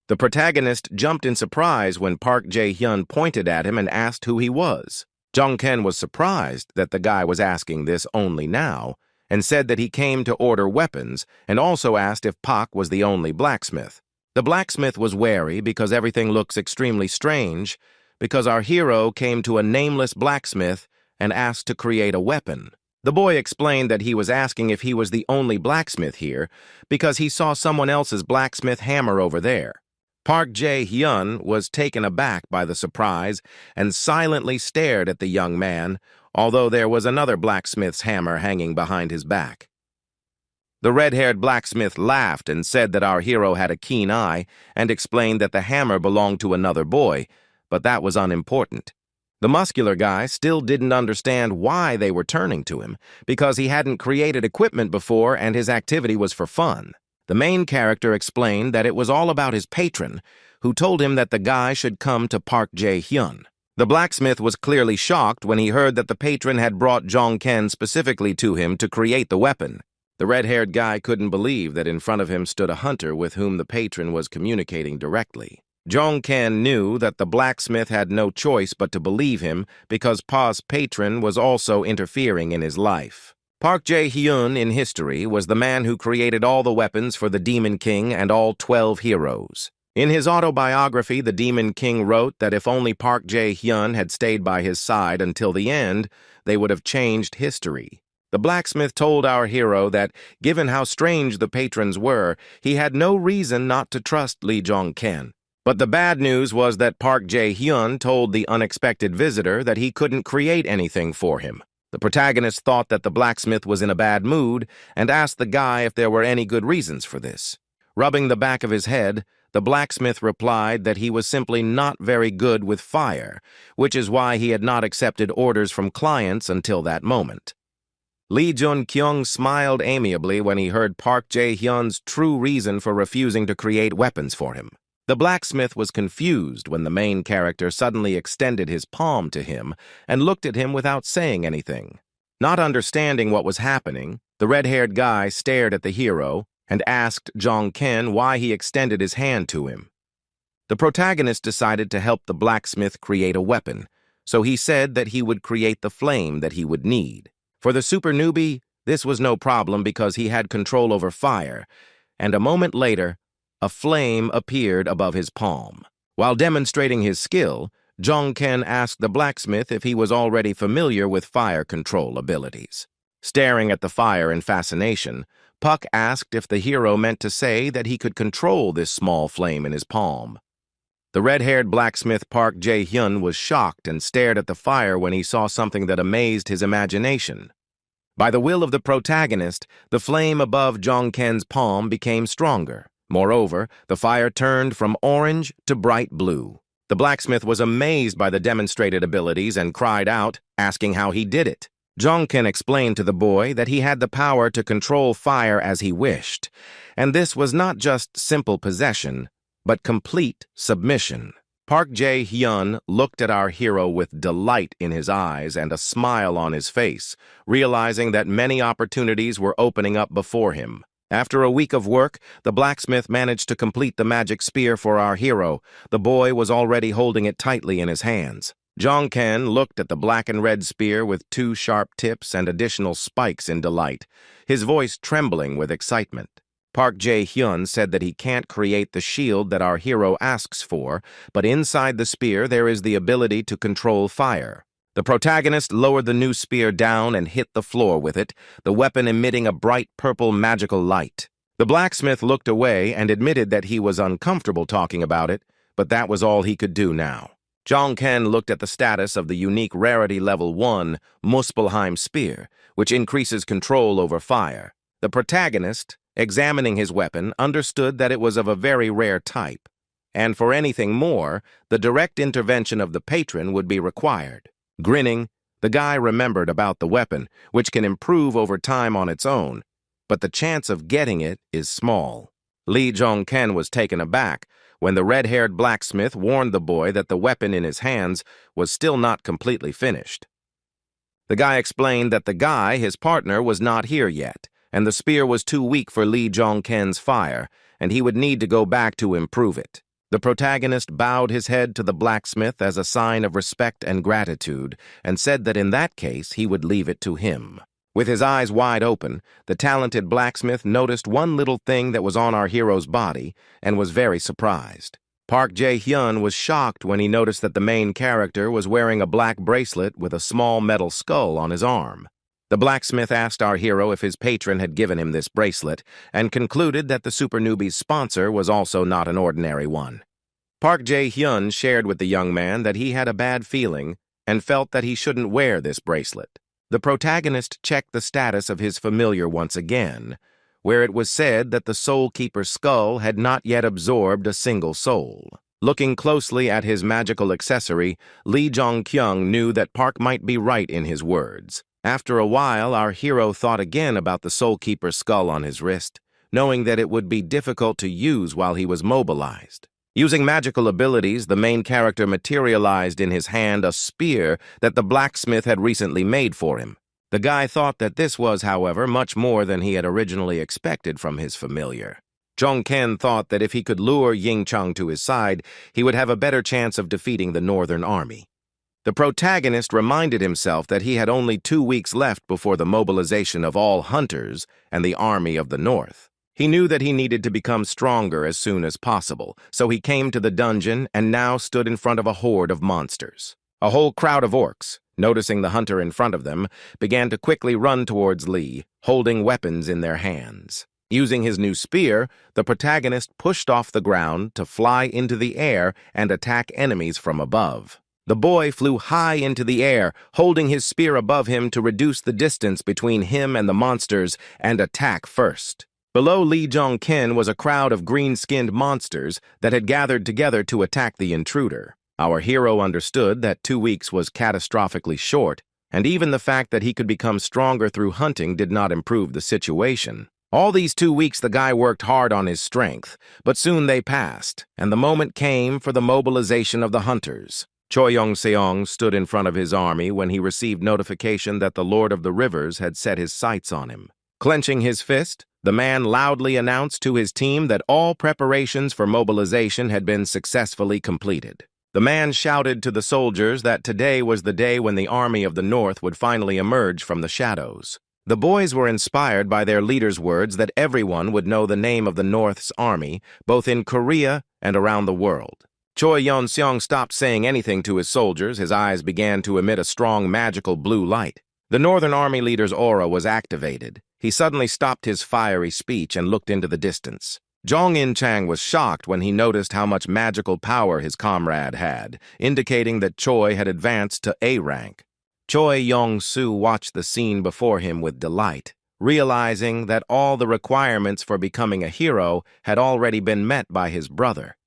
The protagonist jumped in surprise when Park Jae-hyun pointed at him and asked who he was. Jong-ken was surprised that the guy was asking this only now, and said that he came to order weapons, and also asked if Park was the only blacksmith. The blacksmith was wary because everything looks extremely strange, because our hero came to a nameless blacksmith and asked to create a weapon. The boy explained that he was asking if he was the only blacksmith here because he saw someone else's blacksmith hammer over there. Park Jae-hyun was taken aback by the surprise and silently stared at the young man, although there was another blacksmith's hammer hanging behind his back. The red-haired blacksmith laughed and said that our hero had a keen eye and explained that the hammer belonged to another boy, but that was unimportant. The muscular guy still didn't understand why they were turning to him, because he hadn't created equipment before and his activity was for fun. The main character explained that it was all about his patron, who told him that the guy should come to Park Jae-hyun. The blacksmith was clearly shocked when he heard that the patron had brought Jong-ken specifically to him to create the weapon. The red-haired guy couldn't believe that in front of him stood a hunter with whom the patron was communicating directly. Jong-ken knew that the blacksmith had no choice but to believe him because Pa's patron was also interfering in his life. Park Jae-hyun in history was the man who created all the weapons for the Demon King and all 12 heroes. In his autobiography, the Demon King wrote that if only Park Jae-hyun had stayed by his side until the end, they would have changed history. The blacksmith told our hero that, given how strange the patrons were, he had no reason not to trust Lee Jong-ken. But the bad news was that Park Jae-hyun told the unexpected visitor that he couldn't create anything for him. The protagonist thought that the blacksmith was in a bad mood and asked the guy if there were any good reasons for this. Rubbing the back of his head, the blacksmith replied that he was simply not very good with fire, which is why he had not accepted orders from clients until that moment. Lee Jun-kyung smiled amiably when he heard Park Jae-hyun's true reason for refusing to create weapons for him. The blacksmith was confused when the main character suddenly extended his palm to him and looked at him without saying anything. Not understanding what was happening, the red-haired guy stared at the hero and asked Jong-ken why he extended his hand to him. The protagonist decided to help the blacksmith create a weapon, so he said that he would create the flame that he would need. For the super newbie, this was no problem because he had control over fire, and a moment later, a flame appeared above his palm. While demonstrating his skill, Jong-ken asked the blacksmith if he was already familiar with fire control abilities. Staring at the fire in fascination, Puck asked if the hero meant to say that he could control this small flame in his palm. The red-haired blacksmith Park Jae-hyun was shocked and stared at the fire when he saw something that amazed his imagination. By the will of the protagonist, the flame above Jong-ken's palm became stronger. Moreover, the fire turned from orange to bright blue. The blacksmith was amazed by the demonstrated abilities and cried out, asking how he did it. Jong-ken explained to the boy that he had the power to control fire as he wished, and this was not just simple possession, but complete submission. Park Jae-hyun looked at our hero with delight in his eyes and a smile on his face, realizing that many opportunities were opening up before him. After a week of work, the blacksmith managed to complete the magic spear for our hero. The boy was already holding it tightly in his hands. Jong-ken looked at the black and red spear with 2 sharp tips and additional spikes in delight, his voice trembling with excitement. Park Jae-hyun said that he can't create the shield that our hero asks for, but inside the spear there is the ability to control fire. The protagonist lowered the new spear down and hit the floor with it, the weapon emitting a bright purple magical light. The blacksmith looked away and admitted that he was uncomfortable talking about it, but that was all he could do now. Jong-ken looked at the status of the unique rarity level 1 Muspelheim spear, which increases control over fire. The protagonist, examining his weapon, understood that it was of a very rare type, and for anything more, the direct intervention of the patron would be required. Grinning, the guy remembered about the weapon, which can improve over time on its own, but the chance of getting it is small. Lee Jong-ken was taken aback when the red-haired blacksmith warned the boy that the weapon in his hands was still not completely finished. The guy explained that the guy, his partner, was not here yet, and the spear was too weak for Lee Jong-ken's fire, and he would need to go back to improve it. The protagonist bowed his head to the blacksmith as a sign of respect and gratitude, and said that in that case he would leave it to him. With his eyes wide open, the talented blacksmith noticed one little thing that was on our hero's body and was very surprised. Park Jae-hyun was shocked when he noticed that the main character was wearing a black bracelet with a small metal skull on his arm. The blacksmith asked our hero if his patron had given him this bracelet, and concluded that the super newbie's sponsor was also not an ordinary one. Park Jae-hyun shared with the young man that he had a bad feeling and felt that he shouldn't wear this bracelet. The protagonist checked the status of his familiar once again, where it was said that the Soul Keeper's skull had not yet absorbed a single soul. Looking closely at his magical accessory, Lee Jong-kyung knew that Park might be right in his words. After a while, our hero thought again about the Soul Keeper's skull on his wrist, knowing that it would be difficult to use while he was mobilized. Using magical abilities, the main character materialized in his hand a spear that the blacksmith had recently made for him. The guy thought that this was, however, much more than he had originally expected from his familiar. Jong-ken thought that if he could lure Ying-chang to his side, he would have a better chance of defeating the Northern Army. The protagonist reminded himself that he had only 2 weeks left before the mobilization of all hunters and the Army of the North. He knew that he needed to become stronger as soon as possible, so he came to the dungeon and now stood in front of a horde of monsters. A whole crowd of orcs, noticing the hunter in front of them, began to quickly run towards Lee, holding weapons in their hands. Using his new spear, the protagonist pushed off the ground to fly into the air and attack enemies from above. The boy flew high into the air, holding his spear above him to reduce the distance between him and the monsters and attack first. Below Lee Jong-ken was a crowd of green-skinned monsters that had gathered together to attack the intruder. Our hero understood that 2 weeks was catastrophically short, and even the fact that he could become stronger through hunting did not improve the situation. All these 2 weeks the guy worked hard on his strength, but soon they passed, and the moment came for the mobilization of the hunters. Choi Yong-seong stood in front of his army when he received notification that the Lord of the Rivers had set his sights on him. Clenching his fist, the man loudly announced to his team that all preparations for mobilization had been successfully completed. The man shouted to the soldiers that today was the day when the Army of the North would finally emerge from the shadows. The boys were inspired by their leader's words that everyone would know the name of the North's army, both in Korea and around the world. Choi Yeon-seong stopped saying anything to his soldiers. His eyes began to emit a strong magical blue light. The Northern Army leader's aura was activated. He suddenly stopped his fiery speech and looked into the distance. Jong In-chang was shocked when he noticed how much magical power his comrade had, indicating that Choi had advanced to A rank. Choi Yong-soo watched the scene before him with delight, realizing that all the requirements for becoming a hero had already been met by his brother.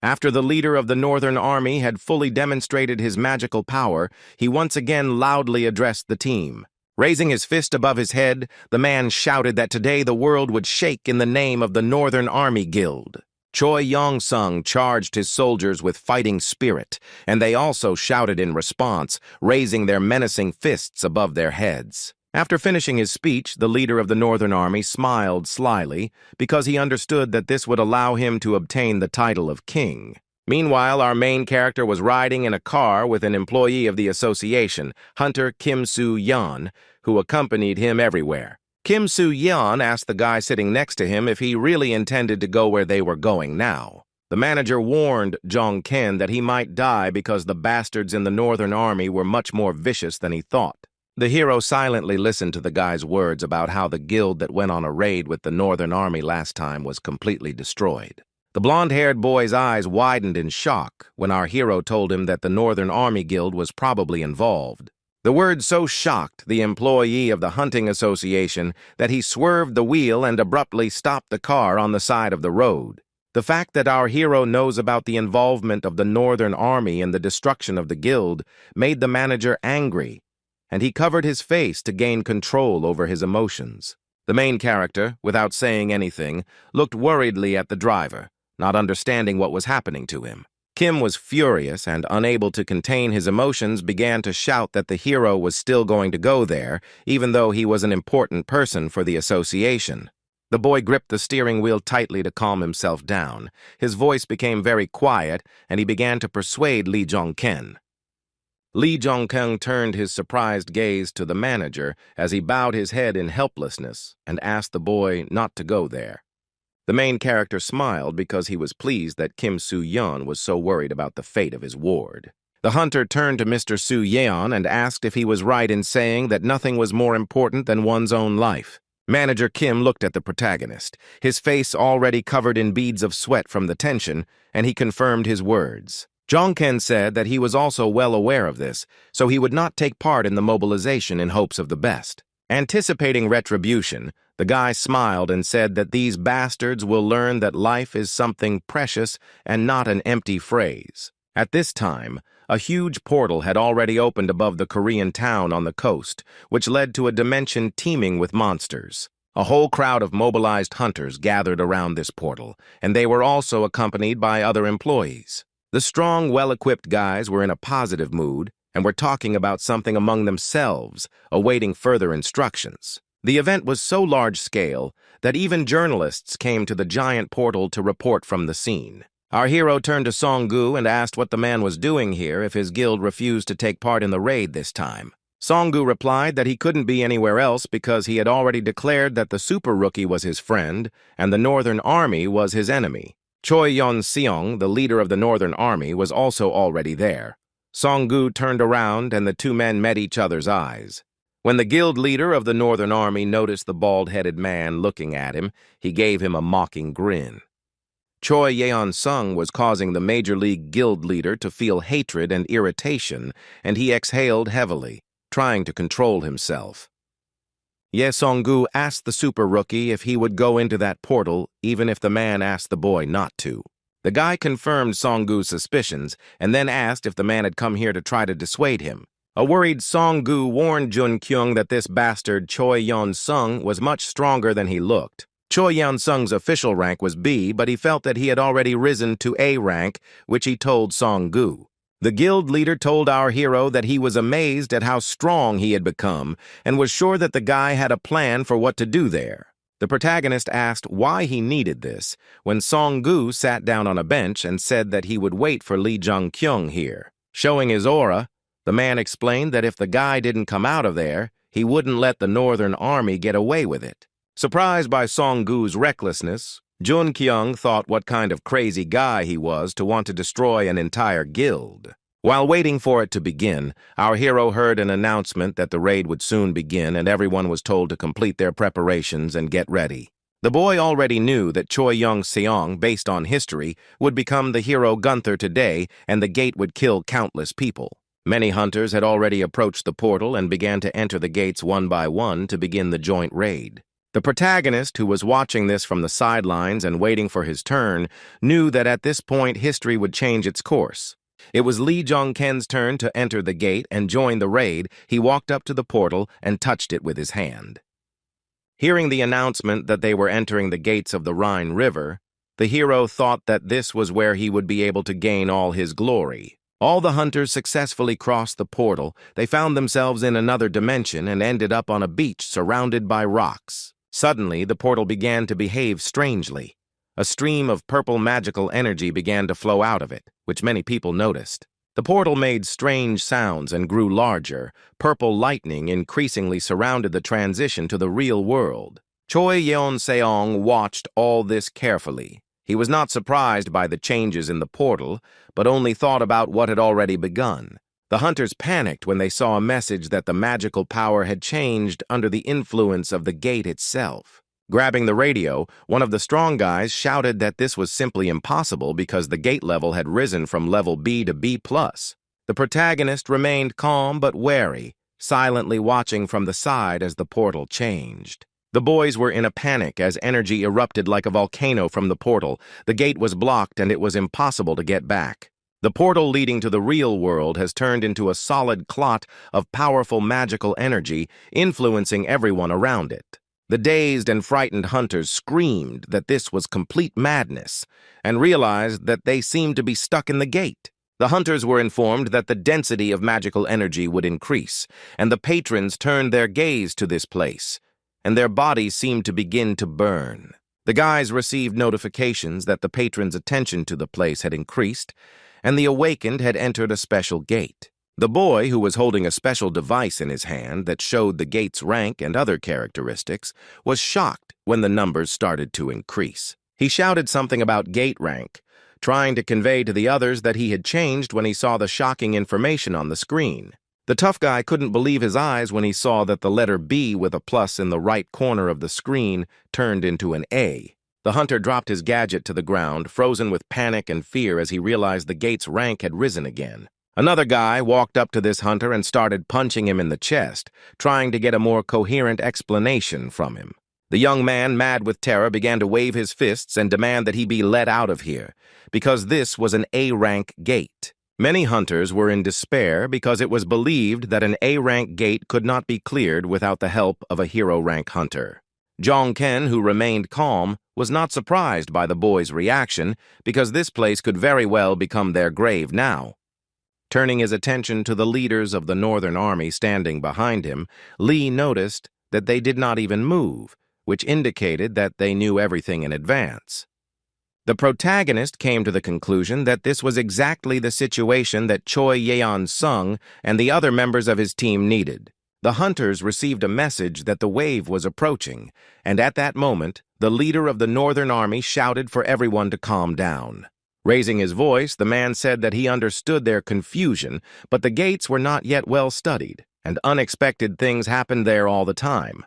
After the leader of the Northern Army had fully demonstrated his magical power, he once again loudly addressed the team. Raising his fist above his head, the man shouted that today the world would shake in the name of the Northern Army Guild. Choi Yong-sung charged his soldiers with fighting spirit, and they also shouted in response, raising their menacing fists above their heads. After finishing his speech, the leader of the Northern Army smiled slyly because he understood that this would allow him to obtain the title of king. Meanwhile, our main character was riding in a car with an employee of the association, Hunter Kim Soo-yeon, who accompanied him everywhere. Kim Soo-yeon asked the guy sitting next to him if he really intended to go where they were going now. The manager warned Jong Ken that he might die because the bastards in the Northern Army were much more vicious than he thought. The hero silently listened to the guy's words about how the guild that went on a raid with the Northern Army last time was completely destroyed. The blonde-haired boy's eyes widened in shock when our hero told him that the Northern Army Guild was probably involved. The words so shocked the employee of the hunting association that he swerved the wheel and abruptly stopped the car on the side of the road. The fact that our hero knows about the involvement of the Northern Army in the destruction of the guild made the manager angry, and he covered his face to gain control over his emotions. The main character, without saying anything, looked worriedly at the driver, not understanding what was happening to him. Kim was furious and, unable to contain his emotions, began to shout that the hero was still going to go there, even though he was an important person for the association. The boy gripped the steering wheel tightly to calm himself down. His voice became very quiet, and he began to persuade Lee Jong-ken. Lee Jong-ken turned his surprised gaze to the manager as he bowed his head in helplessness and asked the boy not to go there. The main character smiled because he was pleased that Kim Soo-yeon was so worried about the fate of his ward. The hunter turned to Mr. Soo-yeon and asked if he was right in saying that nothing was more important than one's own life. Manager Kim looked at the protagonist, his face already covered in beads of sweat from the tension, and he confirmed his words. Jong-ken said that he was also well aware of this, so he would not take part in the mobilization in hopes of the best. Anticipating retribution, the guy smiled and said that these bastards will learn that life is something precious and not an empty phrase. At this time, a huge portal had already opened above the Korean town on the coast, which led to a dimension teeming with monsters. A whole crowd of mobilized hunters gathered around this portal, and they were also accompanied by other employees. The strong, well-equipped guys were in a positive mood and were talking about something among themselves, awaiting further instructions. The event was so large-scale that even journalists came to the giant portal to report from the scene. Our hero turned to Song-gu and asked what the man was doing here if his guild refused to take part in the raid this time. Song-gu replied that he couldn't be anywhere else because he had already declared that the super rookie was his friend and the Northern Army was his enemy. Choi Yeon-seong, the leader of the Northern Army, was also already there. Song-gu turned around and the two men met each other's eyes. When the guild leader of the Northern Army noticed the bald-headed man looking at him, he gave him a mocking grin. Choi Yeon-sung was causing the Major League guild leader to feel hatred and irritation, and he exhaled heavily, trying to control himself. Ye Song-gu asked the super rookie if he would go into that portal, even if the man asked the boy not to. The guy confirmed Song-gu's suspicions and then asked if the man had come here to try to dissuade him. A worried Song-gu warned Jun-kyung that this bastard Choi Yeon-sung was much stronger than he looked. Choi Yeon-sung's official rank was B, but he felt that he had already risen to A rank, which he told Song-gu. The guild leader told our hero that he was amazed at how strong he had become and was sure that the guy had a plan for what to do there. The protagonist asked why he needed this when Song-gu sat down on a bench and said that he would wait for Lee Jung-kyung here. Showing his aura, the man explained that if the guy didn't come out of there, he wouldn't let the Northern Army get away with it. Surprised by Song-gu's recklessness, Jun Kyung thought what kind of crazy guy he was to want to destroy an entire guild. While waiting for it to begin, our hero heard an announcement that the raid would soon begin and everyone was told to complete their preparations and get ready. The boy already knew that Choi Young-seong, based on history, would become the hero Gunther today and the gate would kill countless people. Many hunters had already approached the portal and began to enter the gates one by one to begin the joint raid. The protagonist, who was watching this from the sidelines and waiting for his turn, knew that at this point history would change its course. It was Lee Jong-ken's turn to enter the gate and join the raid. He walked up to the portal and touched it with his hand. Hearing the announcement that they were entering the gates of the Rhine River, the hero thought that this was where he would be able to gain all his glory. All the hunters successfully crossed the portal. They found themselves in another dimension and ended up on a beach surrounded by rocks. Suddenly, the portal began to behave strangely. A stream of purple magical energy began to flow out of it, which many people noticed. The portal made strange sounds and grew larger. Purple lightning increasingly surrounded the transition to the real world. Choi Yeon-seong watched all this carefully. He was not surprised by the changes in the portal, but only thought about what had already begun. The hunters panicked when they saw a message that the magical power had changed under the influence of the gate itself. Grabbing the radio, one of the strong guys shouted that this was simply impossible because the gate level had risen from level B to B+. The protagonist remained calm but wary, silently watching from the side as the portal changed. The boys were in a panic as energy erupted like a volcano from the portal. The gate was blocked and it was impossible to get back. The portal leading to the real world has turned into a solid clot of powerful magical energy, influencing everyone around it. The dazed and frightened hunters screamed that this was complete madness and realized that they seemed to be stuck in the gate. The hunters were informed that the density of magical energy would increase, and the patrons turned their gaze to this place, and their bodies seemed to begin to burn. The guys received notifications that the patrons' attention to the place had increased, and the awakened had entered a special gate. The boy, who was holding a special device in his hand that showed the gate's rank and other characteristics, was shocked when the numbers started to increase. He shouted something about gate rank, trying to convey to the others that he had changed when he saw the shocking information on the screen. The tough guy couldn't believe his eyes when he saw that the letter B with a plus in the right corner of the screen turned into an A. The hunter dropped his gadget to the ground, frozen with panic and fear as he realized the gate's rank had risen again. Another guy walked up to this hunter and started punching him in the chest, trying to get a more coherent explanation from him. The young man, mad with terror, began to wave his fists and demand that he be let out of here, because this was an A-rank gate. Many hunters were in despair because it was believed that an A-rank gate could not be cleared without the help of a hero-rank hunter. Jong-ken, who remained calm, was not surprised by the boy's reaction because this place could very well become their grave now. Turning his attention to the leaders of the Northern Army standing behind him, Lee noticed that they did not even move, which indicated that they knew everything in advance. The protagonist came to the conclusion that this was exactly the situation that Choi Yeon-seong and the other members of his team needed. The hunters received a message that the wave was approaching, and at that moment, the leader of the Northern Army shouted for everyone to calm down. Raising his voice, the man said that he understood their confusion, but the gates were not yet well studied, and unexpected things happened there all the time.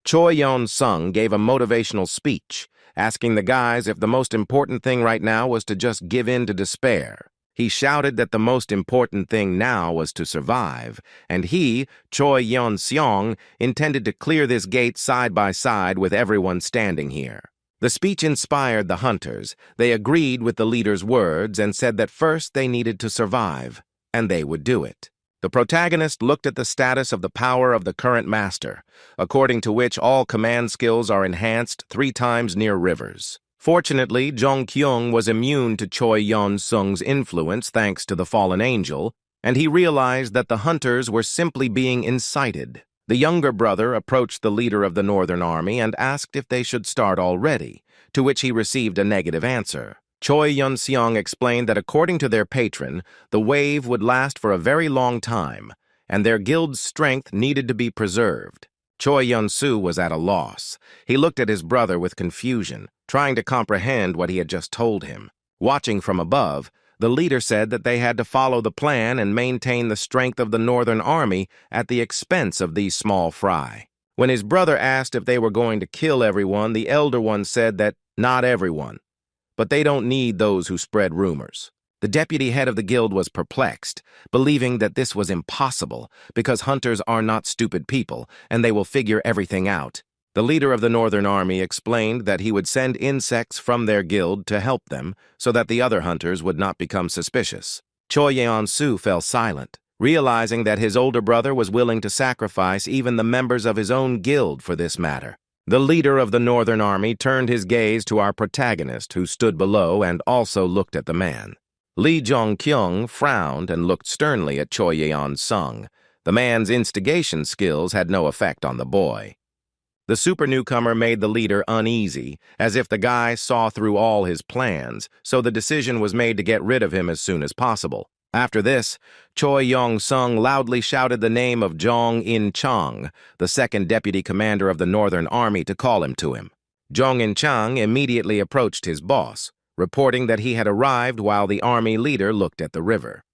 Choi Yeon-seong gave a motivational speech, asking the guys if the most important thing right now was to just give in to despair. He shouted that the most important thing now was to survive, and he, Choi Yeon-seong, intended to clear this gate side by side with everyone standing here. The speech inspired the hunters. They agreed with the leader's words and said that first they needed to survive, and they would do it. The protagonist looked at the status of the power of the current master, according to which all command skills are enhanced 3 times near rivers. Fortunately, Jong Kyung was immune to Choi Yeon-seong's influence thanks to the fallen angel, and he realized that the hunters were simply being incited. The younger brother approached the leader of the Northern Army and asked if they should start already, to which he received a negative answer. Choi Yeon-seong explained that according to their patron, the wave would last for a very long time, and their guild's strength needed to be preserved. Choi Yun-soo was at a loss. He looked at his brother with confusion, trying to comprehend what he had just told him. Watching from above, the leader said that they had to follow the plan and maintain the strength of the Northern Army at the expense of these small fry. When his brother asked if they were going to kill everyone, the elder one said that not everyone, but they don't need those who spread rumors. The deputy head of the guild was perplexed, believing that this was impossible because hunters are not stupid people and they will figure everything out. The leader of the Northern Army explained that he would send insects from their guild to help them so that the other hunters would not become suspicious. Choi Yeon-soo fell silent, realizing that his older brother was willing to sacrifice even the members of his own guild for this matter. The leader of the Northern Army turned his gaze to our protagonist, who stood below and also looked at the man. Lee Jong-kyung frowned and looked sternly at Choi Yeon-sung. The man's instigation skills had no effect on the boy. The super newcomer made the leader uneasy, as if the guy saw through all his plans, so the decision was made to get rid of him as soon as possible. After this, Choi Yong-sung loudly shouted the name of Jong In-chang, the second deputy commander of the Northern Army, to call him to him. Jong In-chang immediately approached his boss, reporting that he had arrived while the army leader looked at the river.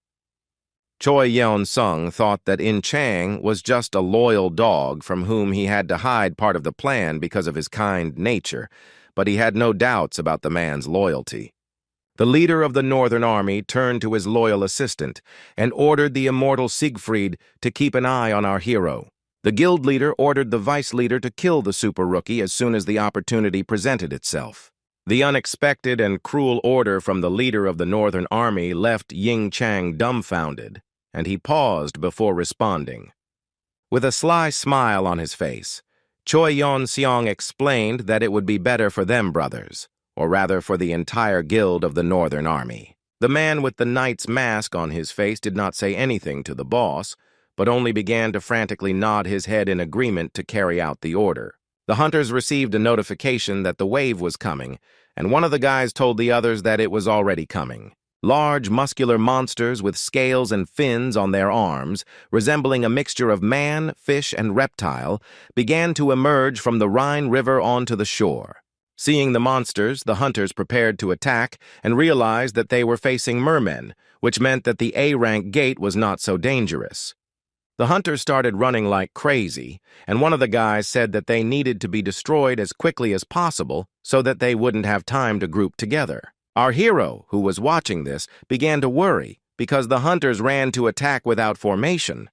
Choi Yeon-sung thought that In-chang was just a loyal dog from whom he had to hide part of the plan because of his kind nature, but he had no doubts about the man's loyalty. The leader of the Northern Army turned to his loyal assistant and ordered the immortal Siegfried to keep an eye on our hero. The guild leader ordered the vice leader to kill the super rookie as soon as the opportunity presented itself. The unexpected and cruel order from the leader of the Northern Army left Ying-chang dumbfounded, and he paused before responding. With a sly smile on his face, Choi Yeon-seong explained that it would be better for them brothers, or rather for the entire guild of the Northern Army. The man with the knight's mask on his face did not say anything to the boss, but only began to frantically nod his head in agreement to carry out the order. The hunters received a notification that the wave was coming, and one of the guys told the others that it was already coming. Large, muscular monsters with scales and fins on their arms, resembling a mixture of man, fish, and reptile, began to emerge from the Rhine River onto the shore. Seeing the monsters, the hunters prepared to attack and realized that they were facing mermen, which meant that the A-rank gate was not so dangerous. The hunters started running like crazy, and one of the guys said that they needed to be destroyed as quickly as possible so that they wouldn't have time to group together. Our hero, who was watching this, began to worry because the hunters ran to attack without formation.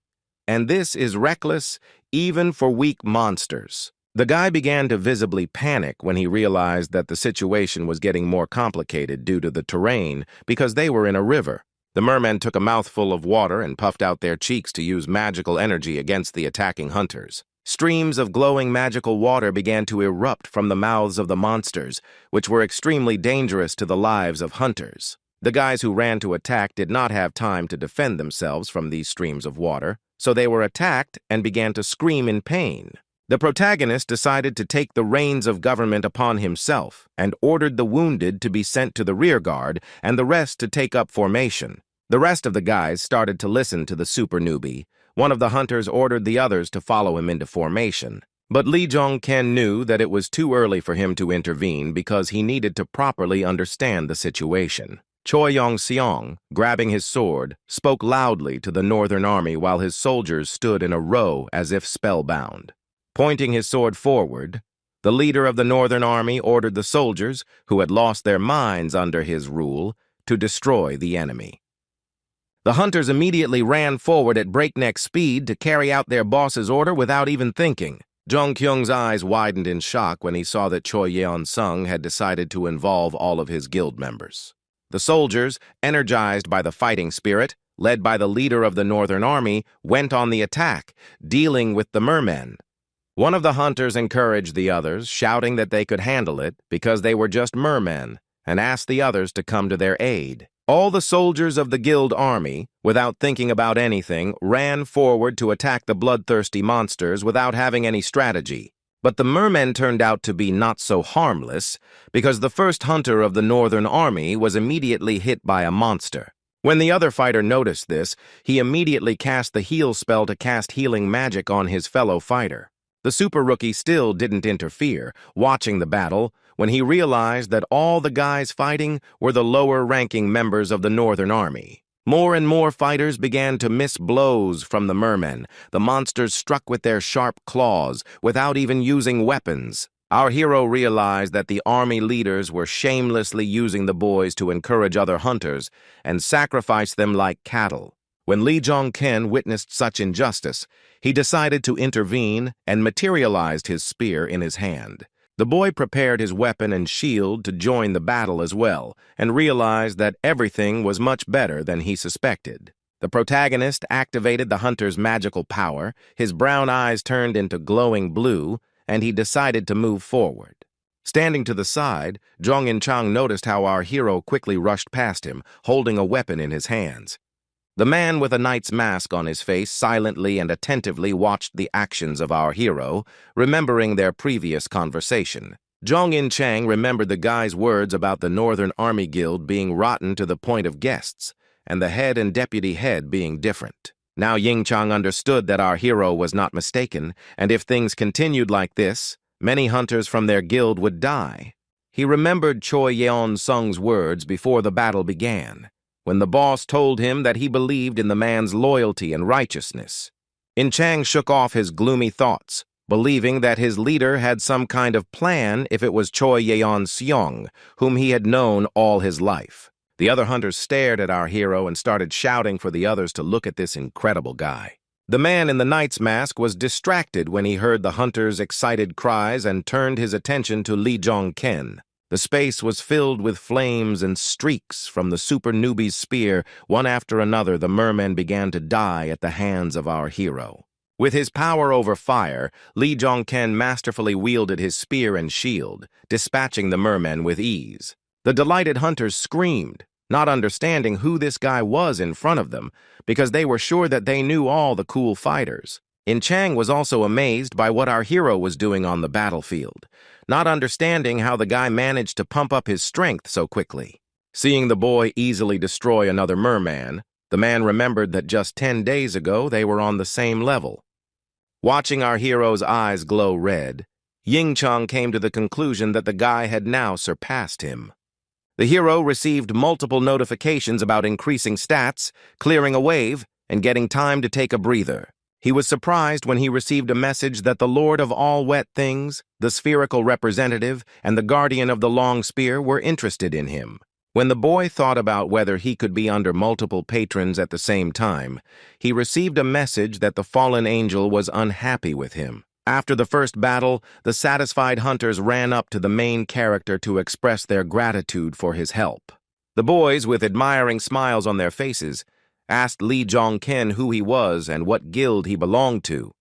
And this is reckless even for weak monsters. The guy began to visibly panic when he realized that the situation was getting more complicated due to the terrain because they were in a river. The mermen took a mouthful of water and puffed out their cheeks to use magical energy against the attacking hunters. Streams of glowing magical water began to erupt from the mouths of the monsters, which were extremely dangerous to the lives of hunters. The guys who ran to attack did not have time to defend themselves from these streams of water, so they were attacked and began to scream in pain. The protagonist decided to take the reins of government upon himself and ordered the wounded to be sent to the rear guard and the rest to take up formation. The rest of the guys started to listen to the super newbie. One of the hunters ordered the others to follow him into formation. But Lee Jong-ken knew that it was too early for him to intervene because he needed to properly understand the situation. Choi Yong-seong, grabbing his sword, spoke loudly to the Northern Army while his soldiers stood in a row as if spellbound. Pointing his sword forward, the leader of the Northern Army ordered the soldiers, who had lost their minds under his rule, to destroy the enemy. The hunters immediately ran forward at breakneck speed to carry out their boss's order without even thinking. Jong-kyung's eyes widened in shock when he saw that Choi Yeon-sung had decided to involve all of his guild members. The soldiers, energized by the fighting spirit, led by the leader of the Northern Army, went on the attack, dealing with the mermen. One of the hunters encouraged the others, shouting that they could handle it because they were just mermen, and asked the others to come to their aid. All the soldiers of the guild army, without thinking about anything, ran forward to attack the bloodthirsty monsters without having any strategy. But the mermen turned out to be not so harmless because the first hunter of the Northern Army was immediately hit by a monster. When the other fighter noticed this, he immediately cast the heal spell to cast healing magic on his fellow fighter. The super rookie still didn't interfere, watching the battle, when he realized that all the guys fighting were the lower-ranking members of the Northern Army. More and more fighters began to miss blows from the mermen. The monsters struck with their sharp claws, without even using weapons. Our hero realized that the army leaders were shamelessly using the boys to encourage other hunters and sacrifice them like cattle. When Lee Jong-ken witnessed such injustice, he decided to intervene and materialized his spear in his hand. The boy prepared his weapon and shield to join the battle as well, and realized that everything was much better than he suspected. The protagonist activated the hunter's magical power, his brown eyes turned into glowing blue, and he decided to move forward. Standing to the side, Jong In-chang noticed how our hero quickly rushed past him, holding a weapon in his hands. The man with a knight's mask on his face silently and attentively watched the actions of our hero, remembering their previous conversation. Jong In-chang remembered the guy's words about the Northern Army Guild being rotten to the point of guests, and the head and deputy head being different. Now Ying-chang understood that our hero was not mistaken, and if things continued like this, many hunters from their guild would die. He remembered Choi Yeon-sung's words before the battle began, when the boss told him that he believed in the man's loyalty and righteousness. In-chang shook off his gloomy thoughts, believing that his leader had some kind of plan if it was Choi Yeon-seong, whom he had known all his life. The other hunters stared at our hero and started shouting for the others to look at this incredible guy. The man in the knight's mask was distracted when he heard the hunters' excited cries and turned his attention to Lee Jong-ken. The space was filled with flames and streaks from the super newbie's spear. One after another, the mermen began to die at the hands of our hero. With his power over fire, Lee Jong-ken masterfully wielded his spear and shield, dispatching the mermen with ease. The delighted hunters screamed, not understanding who this guy was in front of them, because they were sure that they knew all the cool fighters. In-chang was also amazed by what our hero was doing on the battlefield, not understanding how the guy managed to pump up his strength so quickly. Seeing the boy easily destroy another merman, the man remembered that just 10 days ago they were on the same level. Watching our hero's eyes glow red, Ying-chang came to the conclusion that the guy had now surpassed him. The hero received multiple notifications about increasing stats, clearing a wave, and getting time to take a breather. He was surprised when he received a message that the Lord of all wet things, the spherical representative, and the guardian of the long spear were interested in him. When the boy thought about whether he could be under multiple patrons at the same time, he received a message that the fallen angel was unhappy with him. After the first battle, the satisfied hunters ran up to the main character to express their gratitude for his help. The boys, with admiring smiles on their faces, asked Lee Jong-ken who he was and what guild he belonged to.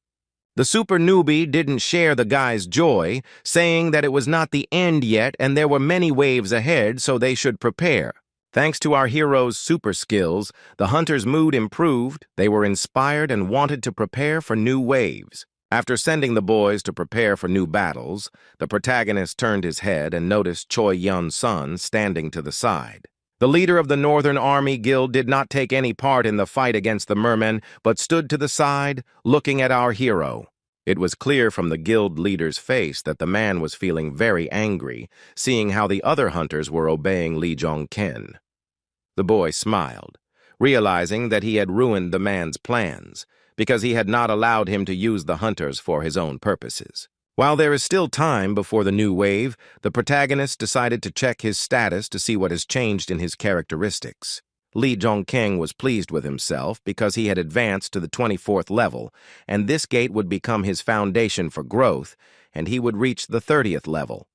The super newbie didn't share the guy's joy, saying that it was not the end yet and there were many waves ahead, so they should prepare. Thanks to our hero's super skills, the hunters' mood improved, they were inspired and wanted to prepare for new waves. After sending the boys to prepare for new battles, the protagonist turned his head and noticed Choi Yeon-sun standing to the side. The leader of the Northern Army Guild did not take any part in the fight against the mermen, but stood to the side, looking at our hero. It was clear from the guild leader's face that the man was feeling very angry, seeing how the other hunters were obeying Lee Jong-ken. The boy smiled, realizing that he had ruined the man's plans, because he had not allowed him to use the hunters for his own purposes. While there is still time before the new wave, the protagonist decided to check his status to see what has changed in his characteristics. Lee Jong-ken was pleased with himself because he had advanced to the 24th level, and this gate would become his foundation for growth, and he would reach the 30th level.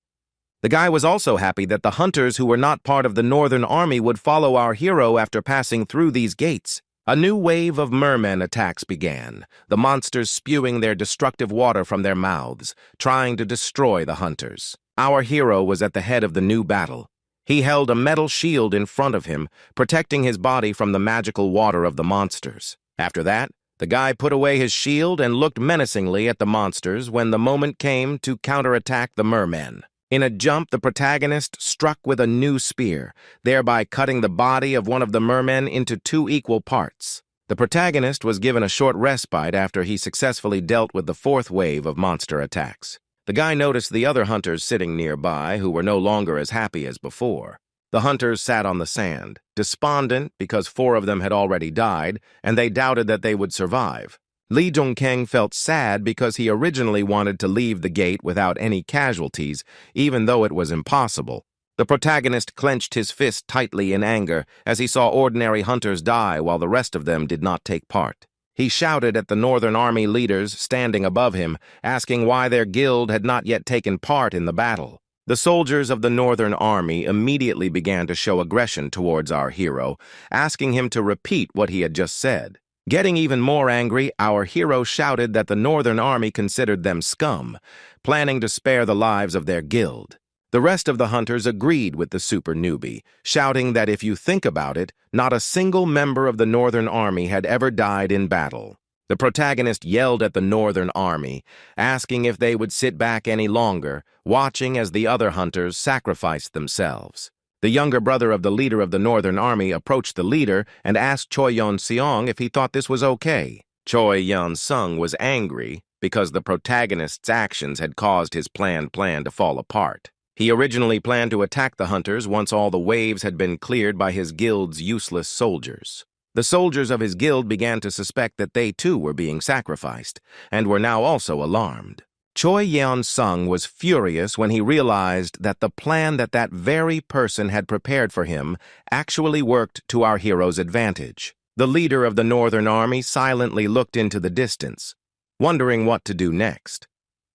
The guy was also happy that the hunters who were not part of the Northern Army would follow our hero after passing through these gates. A new wave of mermen attacks began, the monsters spewing their destructive water from their mouths, trying to destroy the hunters. Our hero was at the head of the new battle. He held a metal shield in front of him, protecting his body from the magical water of the monsters. After that, the guy put away his shield and looked menacingly at the monsters when the moment came to counterattack the mermen. In a jump, the protagonist struck with a new spear, thereby cutting the body of one of the mermen into 2 equal parts. The protagonist was given a short respite after he successfully dealt with the 4th wave of monster attacks. The guy noticed the other hunters sitting nearby who were no longer as happy as before. The hunters sat on the sand, despondent because 4 of them had already died, and they doubted that they would survive. Lee Jong-keng felt sad because he originally wanted to leave the gate without any casualties, even though it was impossible. The protagonist clenched his fist tightly in anger as he saw ordinary hunters die while the rest of them did not take part. He shouted at the Northern Army leaders standing above him, asking why their guild had not yet taken part in the battle. The soldiers of the Northern Army immediately began to show aggression towards our hero, asking him to repeat what he had just said. Getting even more angry, our hero shouted that the Northern Army considered them scum, planning to spare the lives of their guild. The rest of the hunters agreed with the super newbie, shouting that if you think about it, not a single member of the Northern Army had ever died in battle. The protagonist yelled at the Northern Army, asking if they would sit back any longer, watching as the other hunters sacrificed themselves. The younger brother of the leader of the Northern Army approached the leader and asked Choi Yeon-seong if he thought this was okay. Choi Yeon-seong was angry because the protagonist's actions had caused his planned plan to fall apart. He originally planned to attack the hunters once all the waves had been cleared by his guild's useless soldiers. The soldiers of his guild began to suspect that they too were being sacrificed, and were now also alarmed. Choi Yeon-seong was furious when he realized that the plan that very person had prepared for him actually worked to our hero's advantage. The leader of the Northern Army silently looked into the distance, wondering what to do next.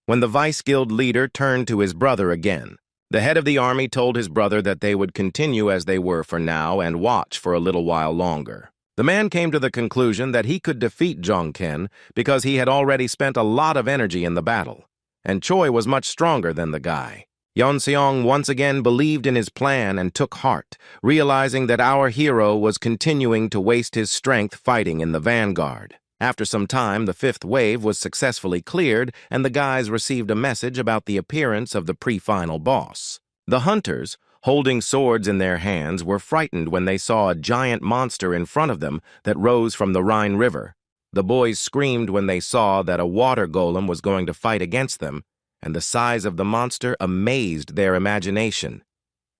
When the vice guild leader turned to his brother again, the head of the army told his brother that they would continue as they were for now and watch for a little while longer. The man came to the conclusion that he could defeat Jong-ken because he had already spent a lot of energy in the battle, and Choi was much stronger than the guy. Yeon-seong once again believed in his plan and took heart, realizing that our hero was continuing to waste his strength fighting in the vanguard. After some time, the 5th wave was successfully cleared, and the guys received a message about the appearance of the pre-final boss. The hunters, holding swords in their hands, were frightened when they saw a giant monster in front of them that rose from the Rhine River. The boys screamed when they saw that a water golem was going to fight against them, and the size of the monster amazed their imagination.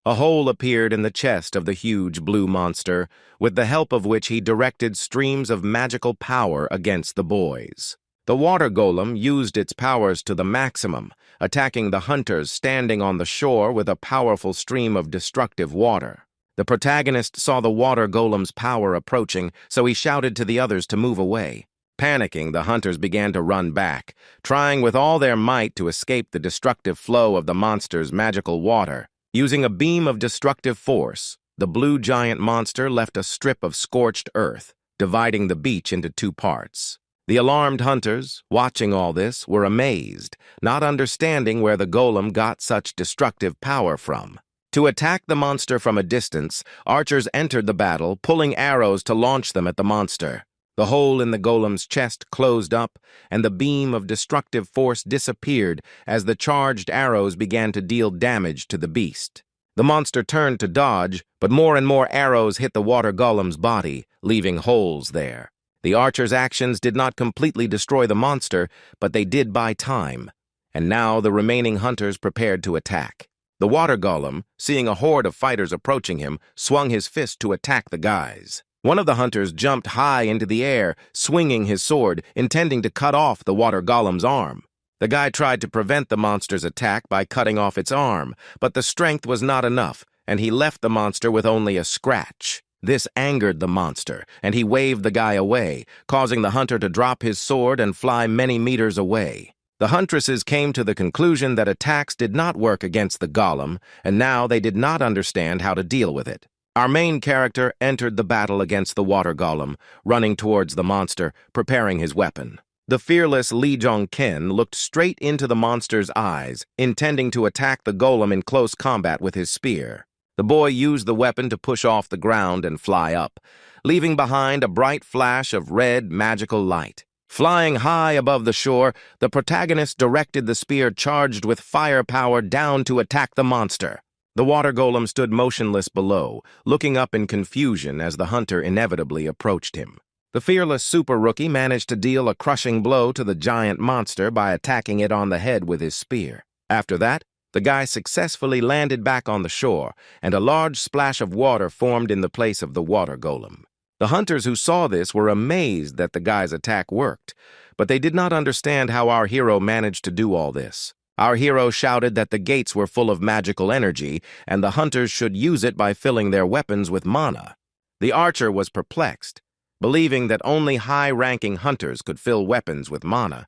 A hole appeared in the chest of the huge blue monster, with the help of which he directed streams of magical power against the boys. The water golem used its powers to the maximum, attacking the hunters standing on the shore with a powerful stream of destructive water. The protagonist saw the water golem's power approaching, so he shouted to the others to move away. Panicking, the hunters began to run back, trying with all their might to escape the destructive flow of the monster's magical water. Using a beam of destructive force, the blue giant monster left a strip of scorched earth, dividing the beach into 2 parts. The alarmed hunters, watching all this, were amazed, not understanding where the golem got such destructive power from. To attack the monster from a distance, archers entered the battle, pulling arrows to launch them at the monster. The hole in the golem's chest closed up, and the beam of destructive force disappeared as the charged arrows began to deal damage to the beast. The monster turned to dodge, but more and more arrows hit the water golem's body, leaving holes there. The archers' actions did not completely destroy the monster, but they did buy time, and now the remaining hunters prepared to attack. The water golem, seeing a horde of fighters approaching him, swung his fist to attack the guys. One of the hunters jumped high into the air, swinging his sword, intending to cut off the water golem's arm. The guy tried to prevent the monster's attack by cutting off its arm, but the strength was not enough, and he left the monster with only a scratch. This angered the monster, and he waved the guy away, causing the hunter to drop his sword and fly many meters away. The huntresses came to the conclusion that attacks did not work against the golem, and now they did not understand how to deal with it. Our main character entered the battle against the water golem, running towards the monster, preparing his weapon. The fearless Lee Jong-ken looked straight into the monster's eyes, intending to attack the golem in close combat with his spear. The boy used the weapon to push off the ground and fly up, leaving behind a bright flash of red magical light. Flying high above the shore, the protagonist directed the spear charged with firepower down to attack the monster. The water golem stood motionless below, looking up in confusion as the hunter inevitably approached him. The fearless super rookie managed to deal a crushing blow to the giant monster by attacking it on the head with his spear. After that, the guy successfully landed back on the shore, and a large splash of water formed in the place of the water golem. The hunters who saw this were amazed that the guy's attack worked, but they did not understand how our hero managed to do all this. Our hero shouted that the gates were full of magical energy, and the hunters should use it by filling their weapons with mana. The archer was perplexed, believing that only high-ranking hunters could fill weapons with mana,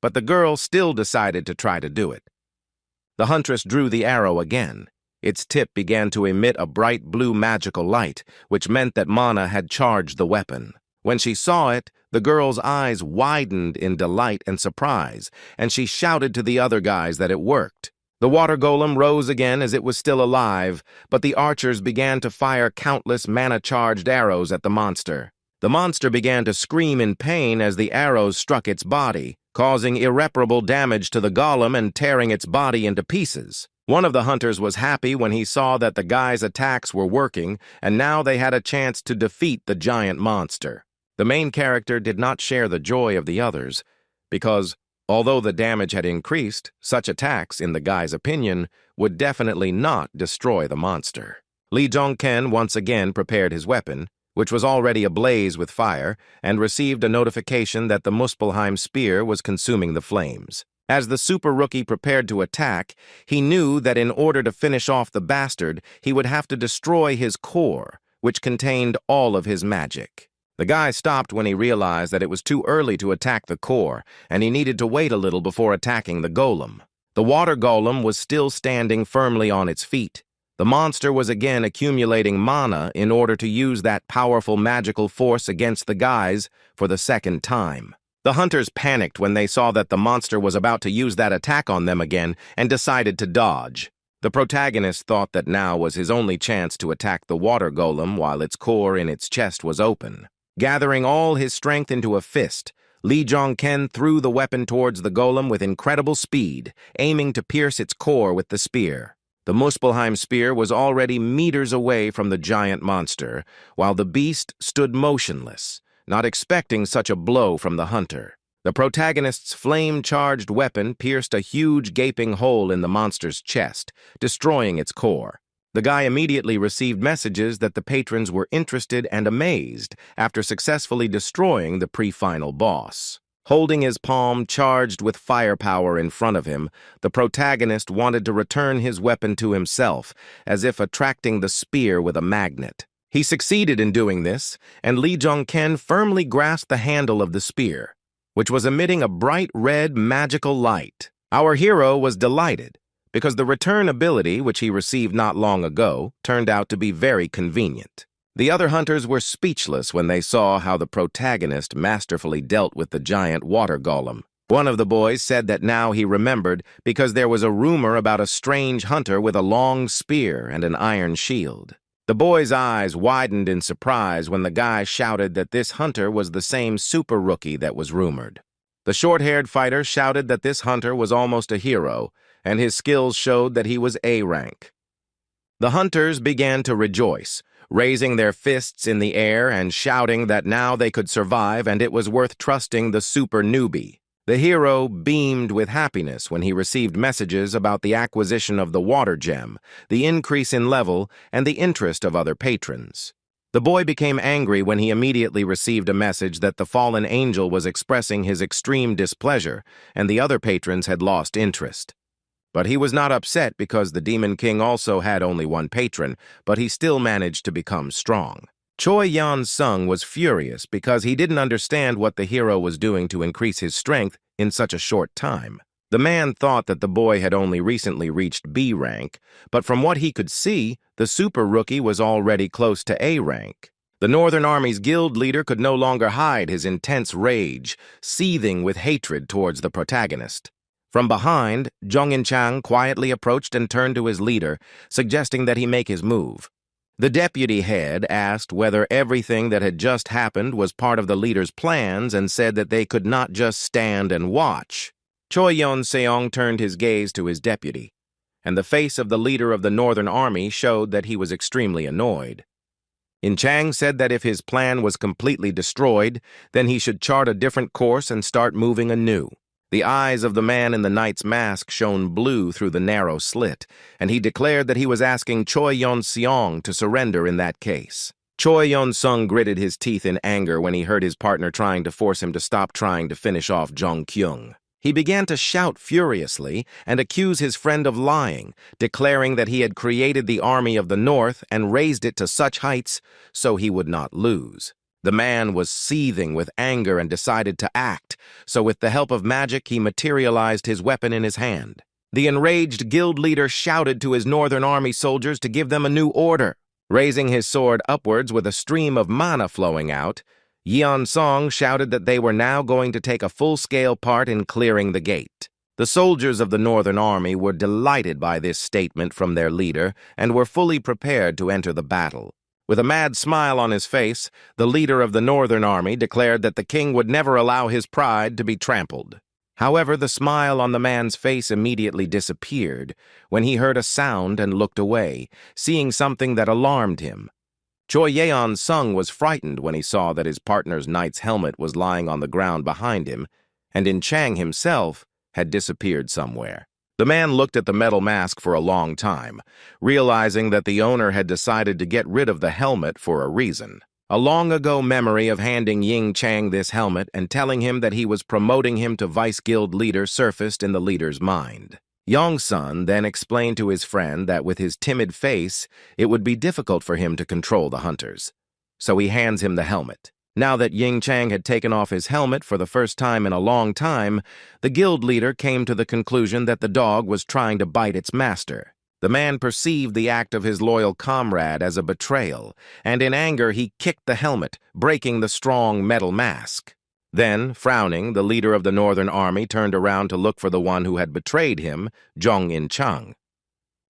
but the girl still decided to try to do it. The huntress drew the arrow again. Its tip began to emit a bright blue magical light, which meant that mana had charged the weapon. When she saw it, the girl's eyes widened in delight and surprise, and she shouted to the other guys that it worked. The water golem rose again as it was still alive, but the archers began to fire countless mana-charged arrows at the monster. The monster began to scream in pain as the arrows struck its body, causing irreparable damage to the golem and tearing its body into pieces. One of the hunters was happy when he saw that the guy's attacks were working, and now they had a chance to defeat the giant monster. The main character did not share the joy of the others, because, although the damage had increased, such attacks, in the guy's opinion, would definitely not destroy the monster. Lee Jong-ken once again prepared his weapon, which was already ablaze with fire, and received a notification that the Muspelheim spear was consuming the flames. As the super rookie prepared to attack, he knew that in order to finish off the bastard, he would have to destroy his core, which contained all of his magic. The guy stopped when he realized that it was too early to attack the core, and he needed to wait a little before attacking the golem. The water golem was still standing firmly on its feet. The monster was again accumulating mana in order to use that powerful magical force against the guys for the second time. The hunters panicked when they saw that the monster was about to use that attack on them again and decided to dodge. The protagonist thought that now was his only chance to attack the water golem while its core in its chest was open. Gathering all his strength into a fist, Lee Jong-ken threw the weapon towards the golem with incredible speed, aiming to pierce its core with the spear. The Muspelheim spear was already meters away from the giant monster, while the beast stood motionless, not expecting such a blow from the hunter. The protagonist's flame-charged weapon pierced a huge gaping hole in the monster's chest, destroying its core. The guy immediately received messages that the patrons were interested and amazed after successfully destroying the pre-final boss. Holding his palm charged with firepower in front of him, the protagonist wanted to return his weapon to himself, as if attracting the spear with a magnet. He succeeded in doing this, and Lee Jong-ken firmly grasped the handle of the spear, which was emitting a bright red magical light. Our hero was delighted, because the return ability, which he received not long ago, turned out to be very convenient. The other hunters were speechless when they saw how the protagonist masterfully dealt with the giant water golem. One of the boys said that now he remembered because there was a rumor about a strange hunter with a long spear and an iron shield. The boy's eyes widened in surprise when the guy shouted that this hunter was the same super rookie that was rumored. The short-haired fighter shouted that this hunter was almost a hero, and his skills showed that he was A rank. The hunters began to rejoice, raising their fists in the air and shouting that now they could survive and it was worth trusting the super newbie. The hero beamed with happiness when he received messages about the acquisition of the water gem, the increase in level, and the interest of other patrons. The boy became angry when he immediately received a message that the fallen angel was expressing his extreme displeasure and the other patrons had lost interest. But he was not upset because the Demon King also had only one patron, but he still managed to become strong. Choi Yan-sung was furious because he didn't understand what the hero was doing to increase his strength in such a short time. The man thought that the boy had only recently reached B rank, but from what he could see, the super rookie was already close to A rank. The Northern Army's guild leader could no longer hide his intense rage, seething with hatred towards the protagonist. From behind, Jong In-chang quietly approached and turned to his leader, suggesting that he make his move. The deputy head asked whether everything that had just happened was part of the leader's plans and said that they could not just stand and watch. Choi Yon-seong turned his gaze to his deputy, and the face of the leader of the Northern Army showed that he was extremely annoyed. In Chang said that if his plan was completely destroyed, then he should chart a different course and start moving anew. The eyes of the man in the knight's mask shone blue through the narrow slit, and he declared that he was asking Choi Yon-seong to surrender in that case. Choi Yon-seong gritted his teeth in anger when he heard his partner trying to force him to stop trying to finish off Jong-kyung. He began to shout furiously and accuse his friend of lying, declaring that he had created the army of the North and raised it to such heights so he would not lose. The man was seething with anger and decided to act, so with the help of magic he materialized his weapon in his hand. The enraged guild leader shouted to his Northern Army soldiers to give them a new order. Raising his sword upwards with a stream of mana flowing out, Yeon-song shouted that they were now going to take a full-scale part in clearing the gate. The soldiers of the Northern Army were delighted by this statement from their leader and were fully prepared to enter the battle. With a mad smile on his face, the leader of the Northern Army declared that the king would never allow his pride to be trampled. However, the smile on the man's face immediately disappeared when he heard a sound and looked away, seeing something that alarmed him. Choi Yeon-sung was frightened when he saw that his partner's knight's helmet was lying on the ground behind him, and In Chang himself had disappeared somewhere. The man looked at the metal mask for a long time, realizing that the owner had decided to get rid of the helmet for a reason. A long-ago memory of handing Ying Chang this helmet and telling him that he was promoting him to vice guild leader surfaced in the leader's mind. Yong-sun then explained to his friend that with his timid face, it would be difficult for him to control the hunters. So he hands him the helmet. Now that Ying Chang had taken off his helmet for the first time in a long time, the guild leader came to the conclusion that the dog was trying to bite its master. The man perceived the act of his loyal comrade as a betrayal, and in anger he kicked the helmet, breaking the strong metal mask. Then, frowning, the leader of the Northern Army turned around to look for the one who had betrayed him, Jong In-chang.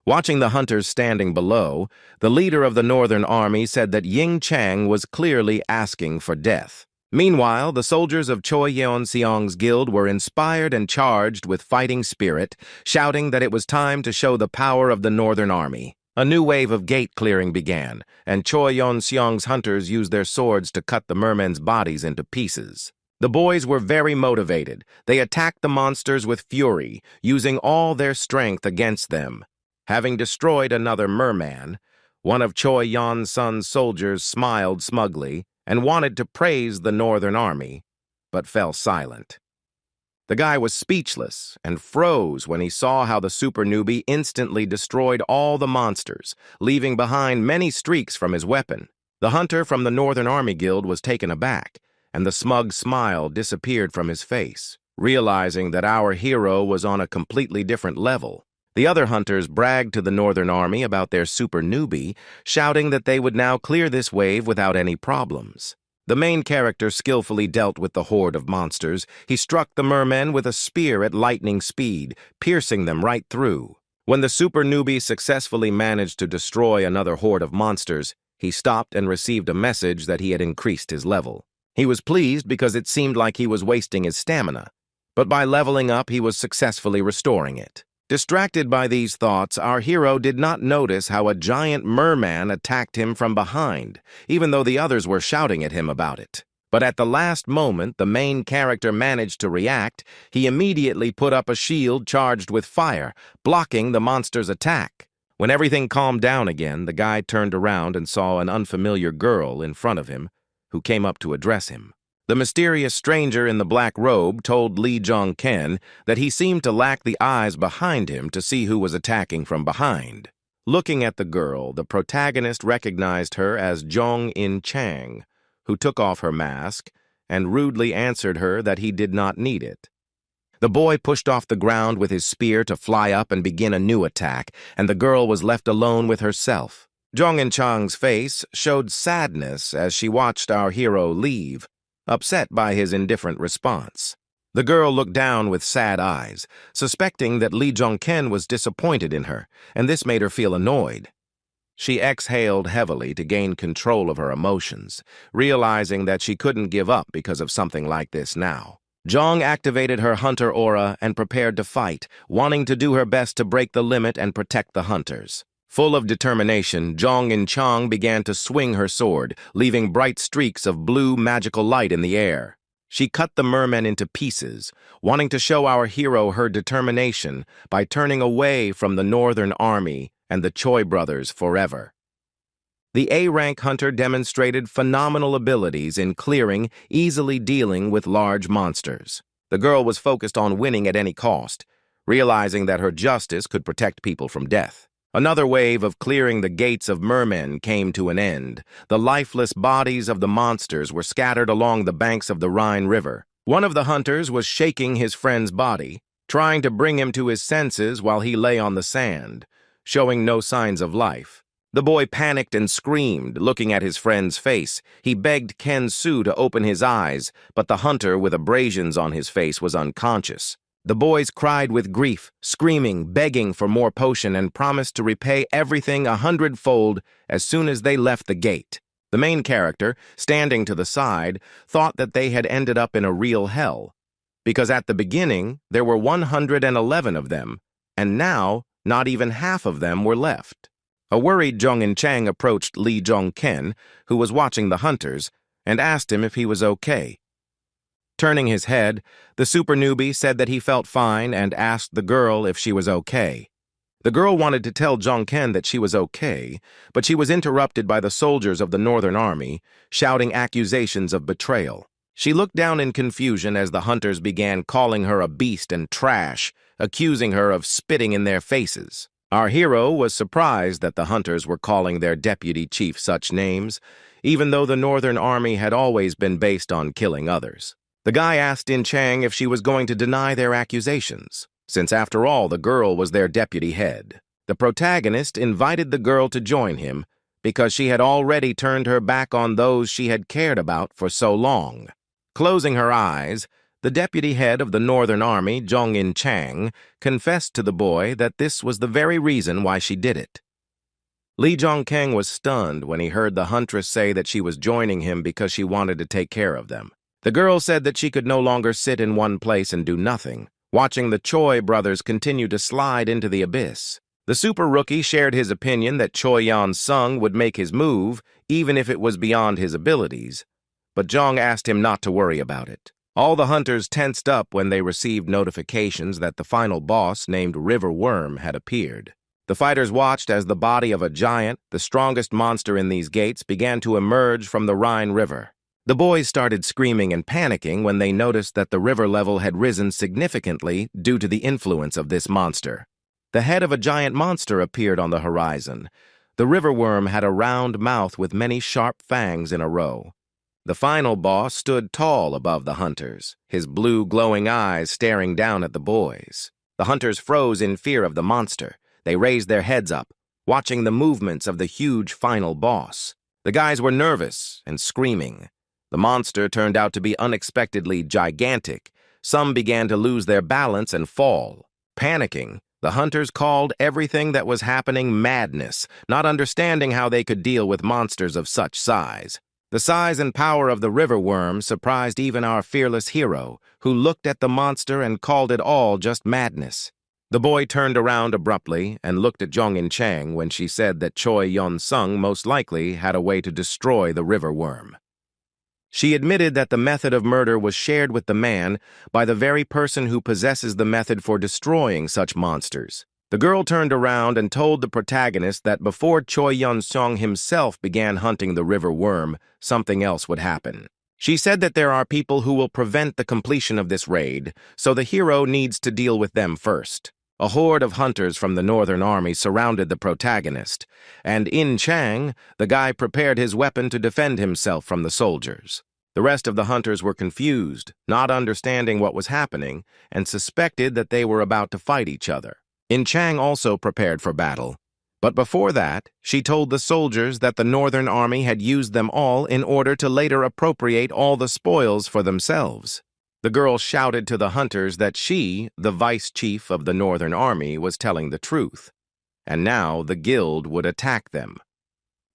Watching the hunters standing below, the leader of the Northern Army said that Ying Chang was clearly asking for death. Meanwhile, the soldiers of Choi Yeon-seong's guild were inspired and charged with fighting spirit, shouting that it was time to show the power of the Northern Army. A new wave of gate clearing began, and Choi Yeon-seong's hunters used their swords to cut the mermen's bodies into pieces. The boys were very motivated. They attacked the monsters with fury, using all their strength against them. Having destroyed another merman, one of Choi Yeon-sun's soldiers smiled smugly and wanted to praise the Northern Army, but fell silent. The guy was speechless and froze when he saw how the super newbie instantly destroyed all the monsters, leaving behind many streaks from his weapon. The hunter from the Northern Army Guild was taken aback, and the smug smile disappeared from his face, realizing that our hero was on a completely different level. The other hunters bragged to the Northern Army about their super newbie, shouting that they would now clear this wave without any problems. The main character skillfully dealt with the horde of monsters. He struck the mermen with a spear at lightning speed, piercing them right through. When the super newbie successfully managed to destroy another horde of monsters, he stopped and received a message that he had increased his level. He was pleased because it seemed like he was wasting his stamina, but by leveling up, he was successfully restoring it. Distracted by these thoughts, our hero did not notice how a giant merman attacked him from behind, even though the others were shouting at him about it. But at the last moment, the main character managed to react. He immediately put up a shield charged with fire, blocking the monster's attack. When everything calmed down again, the guy turned around and saw an unfamiliar girl in front of him, who came up to address him. The mysterious stranger in the black robe told Lee Jong-ken that he seemed to lack the eyes behind him to see who was attacking from behind. Looking at the girl, the protagonist recognized her as Jong In-chang, who took off her mask and rudely answered her that he did not need it. The boy pushed off the ground with his spear to fly up and begin a new attack, and the girl was left alone with herself. Jong In-chang's face showed sadness as she watched our hero leave, upset by his indifferent response. The girl looked down with sad eyes, suspecting that Lee Jong-ken was disappointed in her, and this made her feel annoyed. She exhaled heavily to gain control of her emotions, realizing that she couldn't give up because of something like this now. Zhang activated her hunter aura and prepared to fight, wanting to do her best to break the limit and protect the hunters. Full of determination, Zhang Yinchang began to swing her sword, leaving bright streaks of blue magical light in the air. She cut the mermen into pieces, wanting to show our hero her determination by turning away from the Northern Army and the Choi brothers forever. The A-rank hunter demonstrated phenomenal abilities in clearing, easily dealing with large monsters. The girl was focused on winning at any cost, realizing that her justice could protect people from death. Another wave of clearing the gates of mermen came to an end. The lifeless bodies of the monsters were scattered along the banks of the Rhine River. One of the hunters was shaking his friend's body, trying to bring him to his senses while he lay on the sand, showing no signs of life. The boy panicked and screamed, looking at his friend's face. He begged Ken Su to open his eyes, but the hunter with abrasions on his face was unconscious. The boys cried with grief, screaming, begging for more potion, and promised to repay everything 100-fold as soon as they left the gate. The main character, standing to the side, thought that they had ended up in a real hell, because at the beginning there were 111 of them, and now not even half of them were left. A worried Zhong Yinchang approached Li Zhongken, who was watching the hunters, and asked him if he was okay. Turning his head, the super newbie said that he felt fine and asked the girl if she was okay. The girl wanted to tell Zhongken that she was okay, but she was interrupted by the soldiers of the Northern Army, shouting accusations of betrayal. She looked down in confusion as the hunters began calling her a beast and trash, accusing her of spitting in their faces. Our hero was surprised that the hunters were calling their deputy chief such names, even though the Northern Army had always been based on killing others. The guy asked Yinchang if she was going to deny their accusations, since after all the girl was their deputy head. The protagonist invited the girl to join him because she had already turned her back on those she had cared about for so long. Closing her eyes, the deputy head of the Northern Army, Zhong Yinchang, confessed to the boy that this was the very reason why she did it. Li Zhongkeng was stunned when he heard the huntress say that she was joining him because she wanted to take care of them. The girl said that she could no longer sit in one place and do nothing, watching the Choi brothers continue to slide into the abyss. The super rookie shared his opinion that Choi Yan-sung would make his move, even if it was beyond his abilities, but Zhang asked him not to worry about it. All the hunters tensed up when they received notifications that the final boss, named River Worm, had appeared. The fighters watched as the body of a giant, the strongest monster in these gates, began to emerge from the Rhine River. The boys started screaming and panicking when they noticed that the river level had risen significantly due to the influence of this monster. The head of a giant monster appeared on the horizon. The river worm had a round mouth with many sharp fangs in a row. The final boss stood tall above the hunters, his blue glowing eyes staring down at the boys. The hunters froze in fear of the monster. They raised their heads up, watching the movements of the huge final boss. The guys were nervous and screaming. The monster turned out to be unexpectedly gigantic. Some began to lose their balance and fall. Panicking, the hunters called everything that was happening madness, not understanding how they could deal with monsters of such size. The size and power of the river worm surprised even our fearless hero, who looked at the monster and called it all just madness. The boy turned around abruptly and looked at Zhong Yinchang when she said that Choi Yan-sung most likely had a way to destroy the river worm. She admitted that the method of murder was shared with the man by the very person who possesses the method for destroying such monsters. The girl turned around and told the protagonist that before Choi Yun-sung himself began hunting the river worm, something else would happen. She said that there are people who will prevent the completion of this raid, so the hero needs to deal with them first. A horde of hunters from the Northern Army surrounded the protagonist, and in Chang, the guy prepared his weapon to defend himself from the soldiers. The rest of the hunters were confused, not understanding what was happening, and suspected that they were about to fight each other. In Chang also prepared for battle, but before that, she told the soldiers that the Northern Army had used them all in order to later appropriate all the spoils for themselves. The girl shouted to the hunters that she, the vice chief of the Northern Army, was telling the truth. and now the guild would attack them.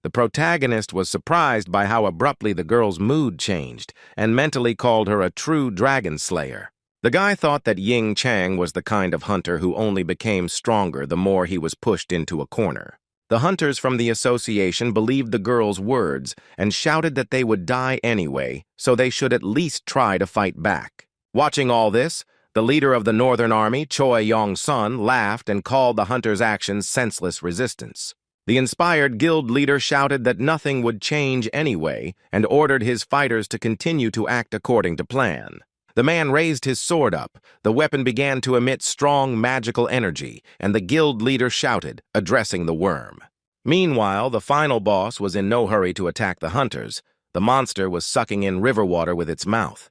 The protagonist was surprised by how abruptly the girl's mood changed and mentally called her a true dragon slayer. The guy thought that Ying Chang was the kind of hunter who only became stronger the more he was pushed into a corner. The hunters from the association believed the girl's words and shouted that they would die anyway, so they should at least try to fight back. Watching all this, the leader of the Northern Army, Choi Yong-sun, laughed and called the hunters' actions senseless resistance. The inspired guild leader shouted that nothing would change anyway and ordered his fighters to continue to act according to plan. The man raised his sword up, the weapon began to emit strong magical energy, and the guild leader shouted, addressing the worm. Meanwhile, the final boss was in no hurry to attack the hunters. The monster was sucking in river water with its mouth.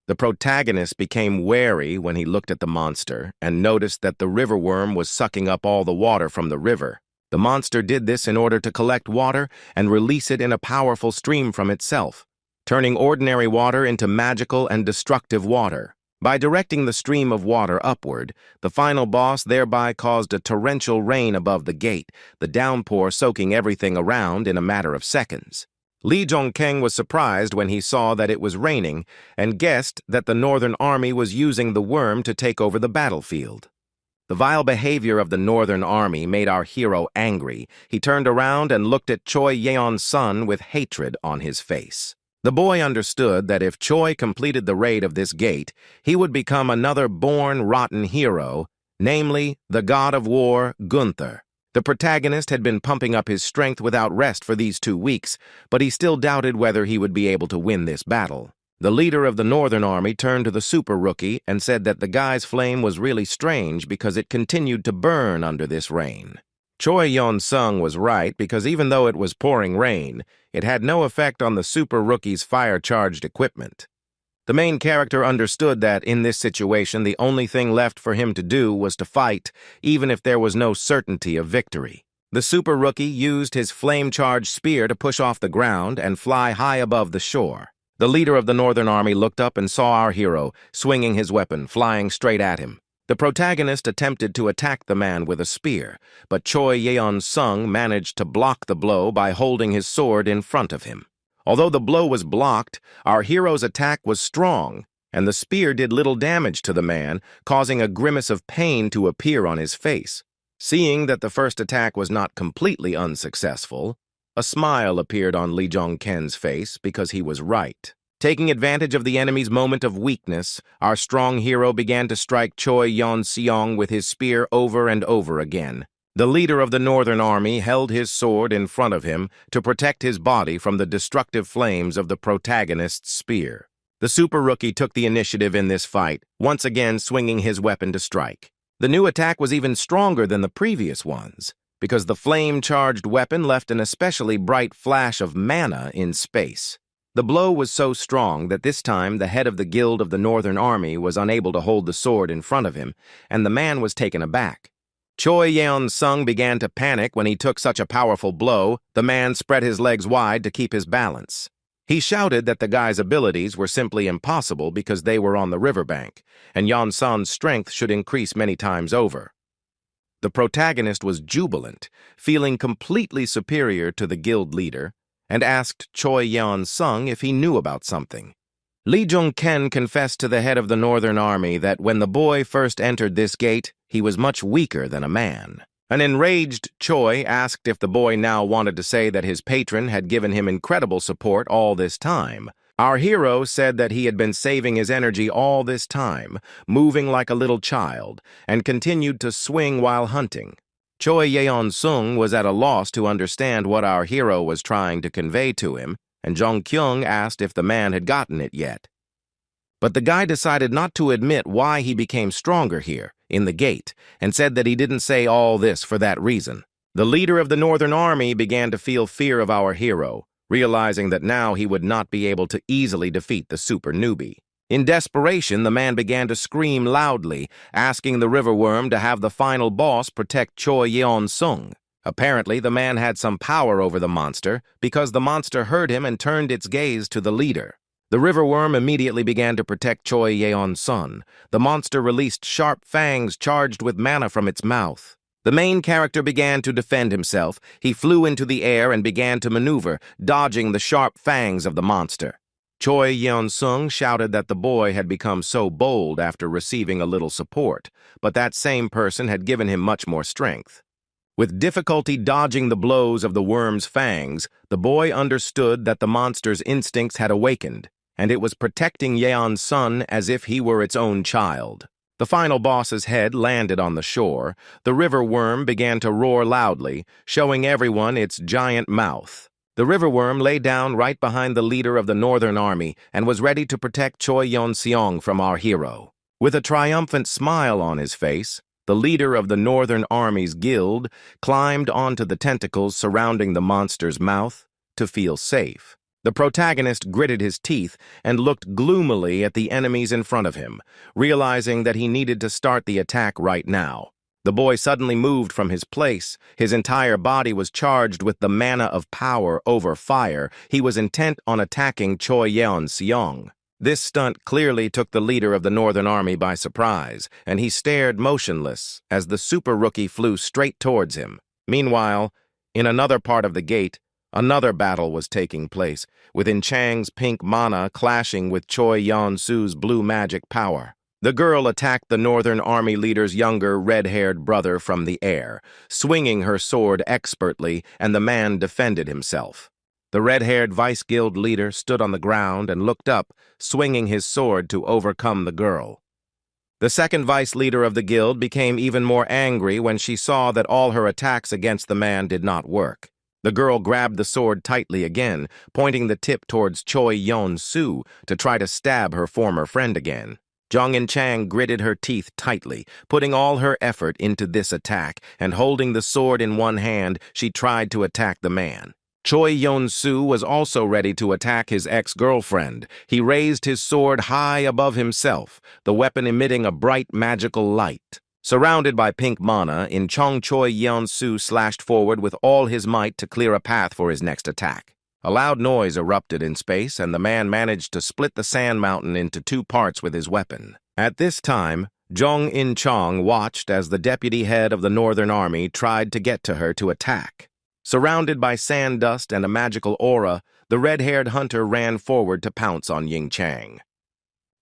The protagonist became wary when he looked at the monster and noticed that the river worm was sucking up all the water from the river. The monster did this in order to collect water and release it in a powerful stream from itself, turning ordinary water into magical and destructive water. By directing the stream of water upward, the final boss thereby caused a torrential rain above the gate, the downpour soaking everything around in a matter of seconds. Li Zhongkeng was surprised when he saw that it was raining and guessed that the Northern Army was using the worm to take over the battlefield. The vile behavior of the Northern Army made our hero angry. He turned around and looked at Choi Yeon-sun with hatred on his face. The boy understood that if Choi completed the raid of this gate, he would become another born rotten hero, namely the god of war, Gunther. The protagonist had been pumping up his strength without rest for these 2 weeks, but he still doubted whether he would be able to win this battle. The leader of the Northern Army turned to the super rookie and said that the guy's flame was really strange because it continued to burn under this rain. Choi Yeon-sung was right because even though it was pouring rain, it had no effect on the super rookie's fire-charged equipment. The main character understood that in this situation the only thing left for him to do was to fight, even if there was no certainty of victory. The super rookie used his flame-charged spear to push off the ground and fly high above the shore. The leader of the Northern Army looked up and saw our hero, swinging his weapon, flying straight at him. The protagonist attempted to attack the man with a spear, but Choi Yeon-sung managed to block the blow by holding his sword in front of him. Although the blow was blocked, our hero's attack was strong, and the spear did little damage to the man, causing a grimace of pain to appear on his face. Seeing that the first attack was not completely unsuccessful, a smile appeared on Li Zhongken's face because he was right. Taking advantage of the enemy's moment of weakness, our strong hero began to strike Choi Yeon-seong with his spear over and over again. The leader of the Northern Army held his sword in front of him to protect his body from the destructive flames of the protagonist's spear. The super rookie took the initiative in this fight, once again swinging his weapon to strike. The new attack was even stronger than the previous ones, because the flame-charged weapon left an especially bright flash of mana in space. The blow was so strong that this time the head of the Guild of the Northern Army was unable to hold the sword in front of him, and the man was taken aback. Choi Yeon-sung began to panic when he took such a powerful blow. The man spread his legs wide to keep his balance. He shouted that the guy's abilities were simply impossible because they were on the riverbank, and Yeon-sun's strength should increase many times over. The protagonist was jubilant, feeling completely superior to the guild leader, and asked Choi Yeon-sung if he knew about something. Li Zhongken confessed to the head of the Northern Army that when the boy first entered this gate, he was much weaker than a man. An enraged Choi asked if the boy now wanted to say that his patron had given him incredible support all this time. Our hero said that he had been saving his energy all this time, moving like a little child, and continued to swing while hunting. Choi Yeon-sung was at a loss to understand what our hero was trying to convey to him, and Jong Kyung asked if the man had gotten it yet. But the guy decided not to admit why he became stronger here, in the gate, and said that he didn't say all this for that reason. The leader of the Northern Army began to feel fear of our hero, realizing that now he would not be able to easily defeat the super newbie. In desperation, the man began to scream loudly, asking the riverworm to have the final boss protect Choi Yeon-sung. Apparently, the man had some power over the monster because the monster heard him and turned its gaze to the leader. The riverworm immediately began to protect Choi Yeon-sung. The monster released sharp fangs charged with mana from its mouth. The main character began to defend himself. He flew into the air and began to maneuver, dodging the sharp fangs of the monster. Choi Yeon-sung shouted that the boy had become so bold after receiving a little support, but that same person had given him much more strength. With difficulty dodging the blows of the worm's fangs, the boy understood that the monster's instincts had awakened, and it was protecting Yeon's son as if he were its own child. The final boss's head landed on the shore. The river worm began to roar loudly, showing everyone its giant mouth. The river worm lay down right behind the leader of the Northern Army and was ready to protect Choi Yeon-seong from our hero. With a triumphant smile on his face, the leader of the Northern Army's guild climbed onto the tentacles surrounding the monster's mouth to feel safe. The protagonist gritted his teeth and looked gloomily at the enemies in front of him, realizing that he needed to start the attack right now. The boy suddenly moved from his place. His entire body was charged with the mana of power over fire. He was intent on attacking Choi Yeon-seong. This stunt clearly took the leader of the Northern Army by surprise, and he stared motionless as the super rookie flew straight towards him. Meanwhile, in another part of the gate, another battle was taking place, with In Chang's pink mana clashing with Choi Yeon-soo's blue magic power. The girl attacked the Northern Army leader's younger, red-haired brother from the air, swinging her sword expertly, and the man defended himself. The red-haired vice guild leader stood on the ground and looked up, swinging his sword to overcome the girl. The second vice leader of the guild became even more angry when she saw that all her attacks against the man did not work. The girl grabbed the sword tightly again, pointing the tip towards Choi Yeon-soo to try to stab her former friend again. Jung In-chang gritted her teeth tightly, putting all her effort into this attack, and holding the sword in one hand, she tried to attack the man. Choi Yeon-soo was also ready to attack his ex-girlfriend. He raised his sword high above himself, the weapon emitting a bright magical light. Surrounded by pink mana, Choi Yeon-soo slashed forward with all his might to clear a path for his next attack. A loud noise erupted in space, and the man managed to split the sand mountain into two parts with his weapon. At this time, Jong In-chang watched as the deputy head of the Northern Army tried to get to her to attack. Surrounded by sand dust and a magical aura, the red-haired hunter ran forward to pounce on Ying Chang.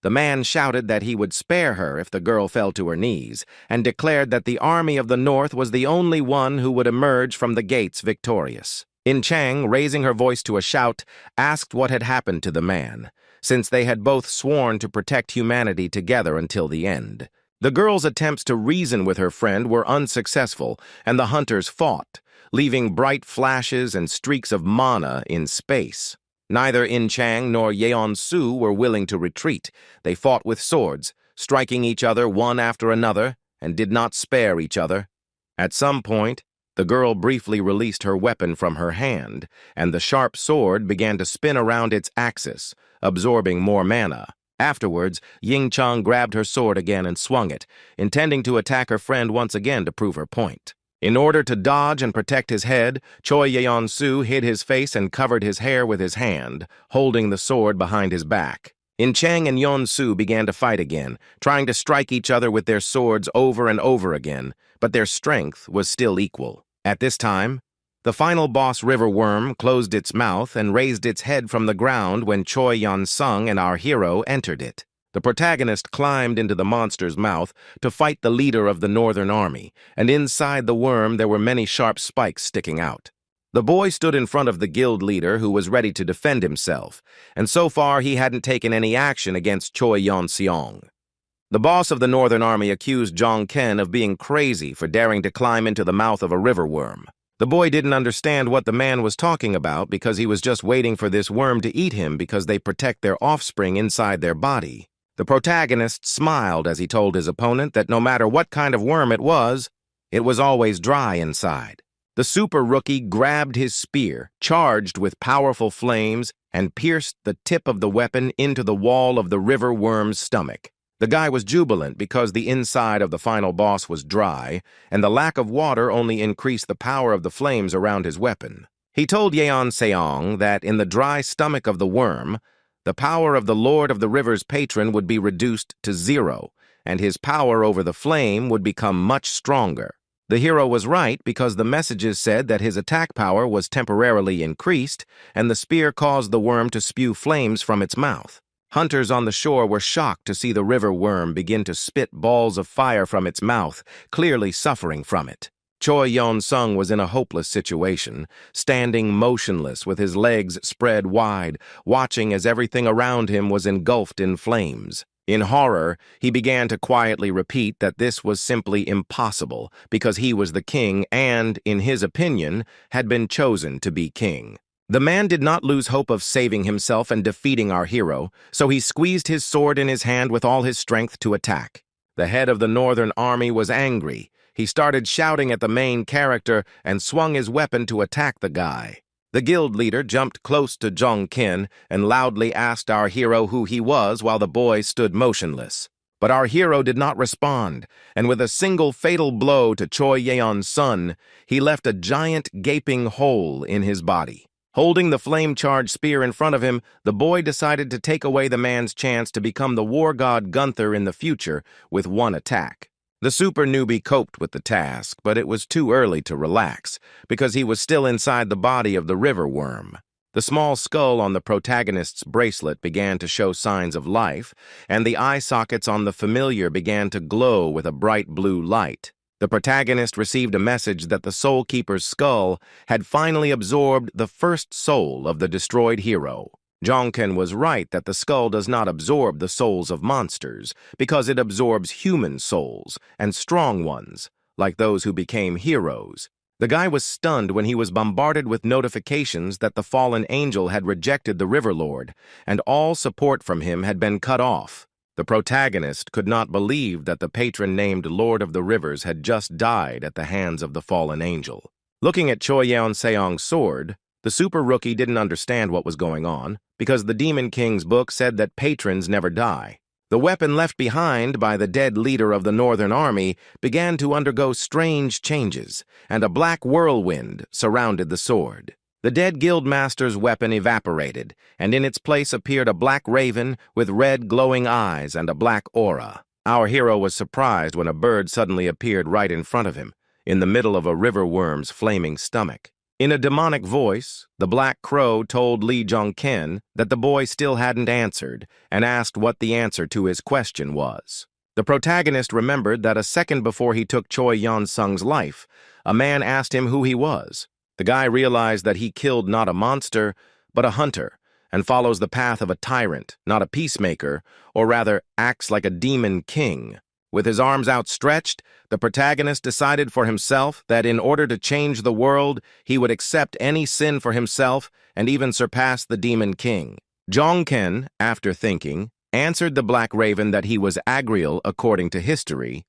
The man shouted that he would spare her if the girl fell to her knees, and declared that the army of the North was the only one who would emerge from the gates victorious. In Chang, raising her voice to a shout, asked what had happened to the man, since they had both sworn to protect humanity together until the end. The girl's attempts to reason with her friend were unsuccessful, and the hunters fought, leaving bright flashes and streaks of mana in space. Neither In Chang nor Yeon-soo were willing to retreat. They fought with swords, striking each other one after another, and did not spare each other. At some point, the girl briefly released her weapon from her hand, and the sharp sword began to spin around its axis, absorbing more mana. Afterwards, Ying Chang grabbed her sword again and swung it, intending to attack her friend once again to prove her point. In order to dodge and protect his head, Choi Yeon-soo hid his face and covered his hair with his hand, holding the sword behind his back. In Chang and Yeon-soo began to fight again, trying to strike each other with their swords over and over again, but their strength was still equal. At this time, the final boss river worm closed its mouth and raised its head from the ground when Choi Yeon-sung and our hero entered it. The protagonist climbed into the monster's mouth to fight the leader of the Northern Army, and inside the worm there were many sharp spikes sticking out. The boy stood in front of the guild leader, who was ready to defend himself, and so far he hadn't taken any action against Choi Yeon-seong. The boss of the Northern Army accused Jong Ken of being crazy for daring to climb into the mouth of a river worm. The boy didn't understand what the man was talking about because he was just waiting for this worm to eat him because they protect their offspring inside their body. The protagonist smiled as he told his opponent that no matter what kind of worm it was always dry inside. The super rookie grabbed his spear, charged with powerful flames, and pierced the tip of the weapon into the wall of the river worm's stomach. The guy was jubilant because the inside of the final boss was dry, and the lack of water only increased the power of the flames around his weapon. He told Yeon-seong that in the dry stomach of the worm, the power of the Lord of the River's patron would be reduced to 0, and his power over the flame would become much stronger. The hero was right because the messages said that his attack power was temporarily increased, and the spear caused the worm to spew flames from its mouth. Hunters on the shore were shocked to see the river worm begin to spit balls of fire from its mouth, clearly suffering from it. Choi Yeon-sung was in a hopeless situation, standing motionless with his legs spread wide, watching as everything around him was engulfed in flames. In horror, he began to quietly repeat that this was simply impossible because he was the king and, in his opinion, had been chosen to be king. The man did not lose hope of saving himself and defeating our hero, so he squeezed his sword in his hand with all his strength to attack. The head of the Northern Army was angry. He started shouting at the main character and swung his weapon to attack the guy. The guild leader jumped close to Jong-kin and loudly asked our hero who he was while the boy stood motionless. But our hero did not respond, and with a single fatal blow to Choi Yeon-sun, he left a giant gaping hole in his body. Holding the flame-charged spear in front of him, the boy decided to take away the man's chance to become the war god Gunther in the future with one attack. The super newbie coped with the task, but it was too early to relax, because he was still inside the body of the river worm. The small skull on the protagonist's bracelet began to show signs of life, and the eye sockets on the familiar began to glow with a bright blue light. The protagonist received a message that the Soul Keeper's skull had finally absorbed the first soul of the destroyed hero. Jong-kin was right that the skull does not absorb the souls of monsters, because it absorbs human souls, and strong ones, like those who became heroes. The guy was stunned when he was bombarded with notifications that the fallen angel had rejected the River Lord, and all support from him had been cut off. The protagonist could not believe that the patron named Lord of the Rivers had just died at the hands of the fallen angel. Looking at Choi Yeon-seong's sword, the super rookie didn't understand what was going on, because the Demon King's book said that patrons never die. The weapon left behind by the dead leader of the Northern Army began to undergo strange changes, and a black whirlwind surrounded the sword. The dead guildmaster's weapon evaporated, and in its place appeared a black raven with red glowing eyes and a black aura. Our hero was surprised when a bird suddenly appeared right in front of him, in the middle of a river worm's flaming stomach. In a demonic voice, the Black Crow told Lee Jong-kin that the boy still hadn't answered and asked what the answer to his question was. The protagonist remembered that a second before he took Choi Yeon-sung's life, a man asked him who he was. The guy realized that he killed not a monster, but a hunter, and follows the path of a tyrant, not a peacemaker, or rather acts like a demon king. With his arms outstretched, the protagonist decided for himself that in order to change the world, he would accept any sin for himself and even surpass the Demon King. Jong-kin, after thinking, answered the Black Raven that he was Agriel according to history,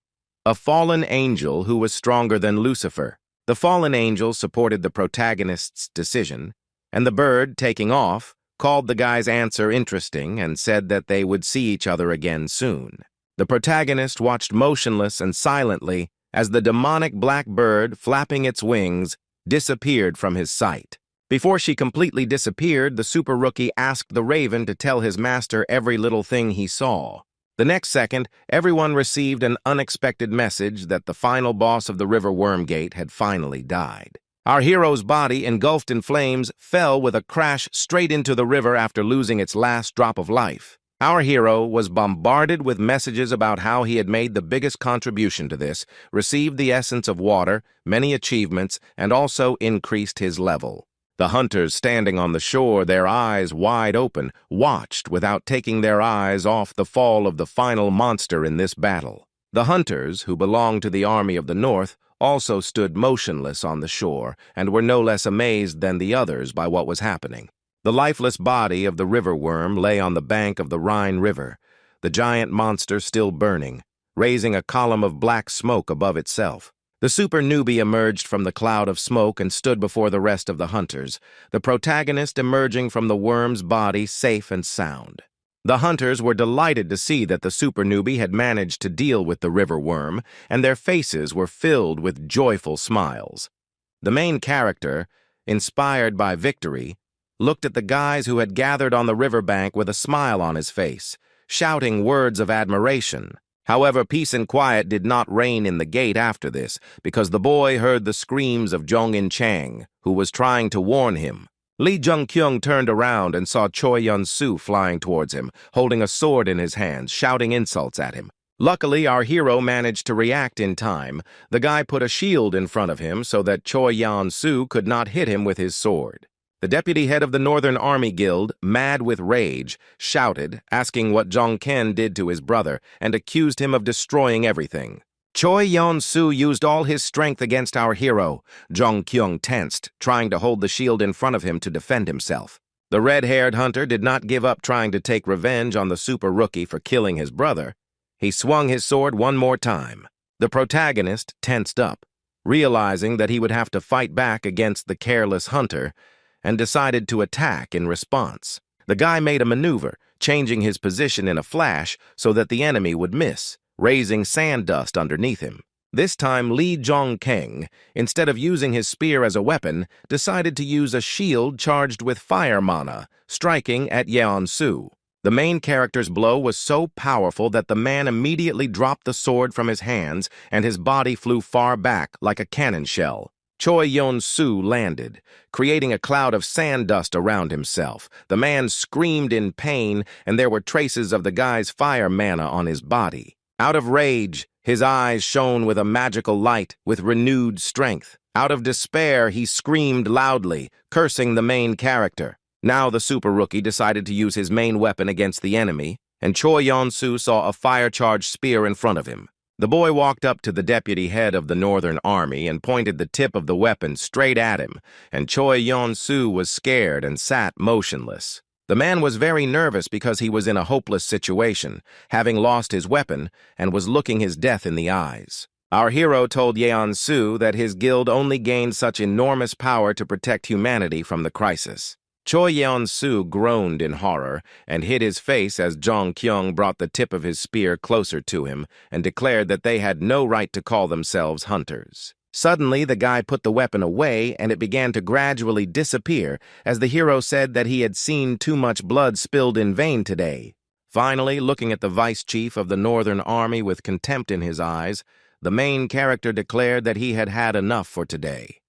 a fallen angel who was stronger than Lucifer. The fallen angel supported the protagonist's decision, and the bird, taking off, called the guy's answer interesting and said that they would see each other again soon. The protagonist watched motionless and silently as the demonic black bird, flapping its wings, disappeared from his sight. Before she completely disappeared, the super rookie asked the raven to tell his master every little thing he saw. The next second, everyone received an unexpected message that the final boss of the River Wormgate had finally died. Our hero's body, engulfed in flames, fell with a crash straight into the river after losing its last drop of life. Our hero was bombarded with messages about how he had made the biggest contribution to this, received the essence of water, many achievements, and also increased his level. The hunters standing on the shore, their eyes wide open, watched without taking their eyes off the fall of the final monster in this battle. The hunters, who belonged to the Army of the North, also stood motionless on the shore and were no less amazed than the others by what was happening. The lifeless body of the river worm lay on the bank of the Rhine River, the giant monster still burning, raising a column of black smoke above itself. The super newbie emerged from the cloud of smoke and stood before the rest of the hunters, the protagonist emerging from the worm's body safe and sound. The hunters were delighted to see that the super newbie had managed to deal with the river worm, and their faces were filled with joyful smiles. The main character, inspired by victory, looked at the guys who had gathered on the riverbank with a smile on his face, shouting words of admiration. However, peace and quiet did not reign in the gate after this, because the boy heard the screams of Jong-in-chang, who was trying to warn him. Lee Jung-kyung turned around and saw Choi Yun-soo flying towards him, holding a sword in his hands, shouting insults at him. Luckily, our hero managed to react in time. The guy put a shield in front of him so that Choi Yun-soo could not hit him with his sword. The deputy head of the Northern Army Guild, mad with rage, shouted, asking what Jong-ken did to his brother, and accused him of destroying everything. Choi Yun-soo used all his strength against our hero. Jong-kyung tensed, trying to hold the shield in front of him to defend himself. The red-haired hunter did not give up trying to take revenge on the super rookie for killing his brother. He swung his sword one more time. The protagonist tensed up, realizing that he would have to fight back against the careless hunter, and decided to attack in response. The guy made a maneuver, changing his position in a flash so that the enemy would miss, raising sand dust underneath him. This time, Lee Jong-keng, instead of using his spear as a weapon, decided to use a shield charged with fire mana, striking at Yeon-soo. The main character's blow was so powerful that the man immediately dropped the sword from his hands and his body flew far back like a cannon shell. Choi Yun-soo landed, creating a cloud of sand dust around himself. The man screamed in pain, and there were traces of the guy's fire mana on his body. Out of rage, his eyes shone with a magical light, with renewed strength. Out of despair, he screamed loudly, cursing the main character. Now the super rookie decided to use his main weapon against the enemy, and Choi Yun-soo saw a fire-charged spear in front of him. The boy walked up to the deputy head of the Northern Army and pointed the tip of the weapon straight at him, and Choi Yun-soo was scared and sat motionless. The man was very nervous because he was in a hopeless situation, having lost his weapon, and was looking his death in the eyes. Our hero told Yeon-soo that his guild only gained such enormous power to protect humanity from the crisis. Choi Yeon-soo groaned in horror and hid his face as Jong-kyung brought the tip of his spear closer to him and declared that they had no right to call themselves hunters. Suddenly, the guy put the weapon away and it began to gradually disappear as the hero said that he had seen too much blood spilled in vain today. Finally, looking at the vice chief of the Northern Army with contempt in his eyes, the main character declared that he had had enough for today.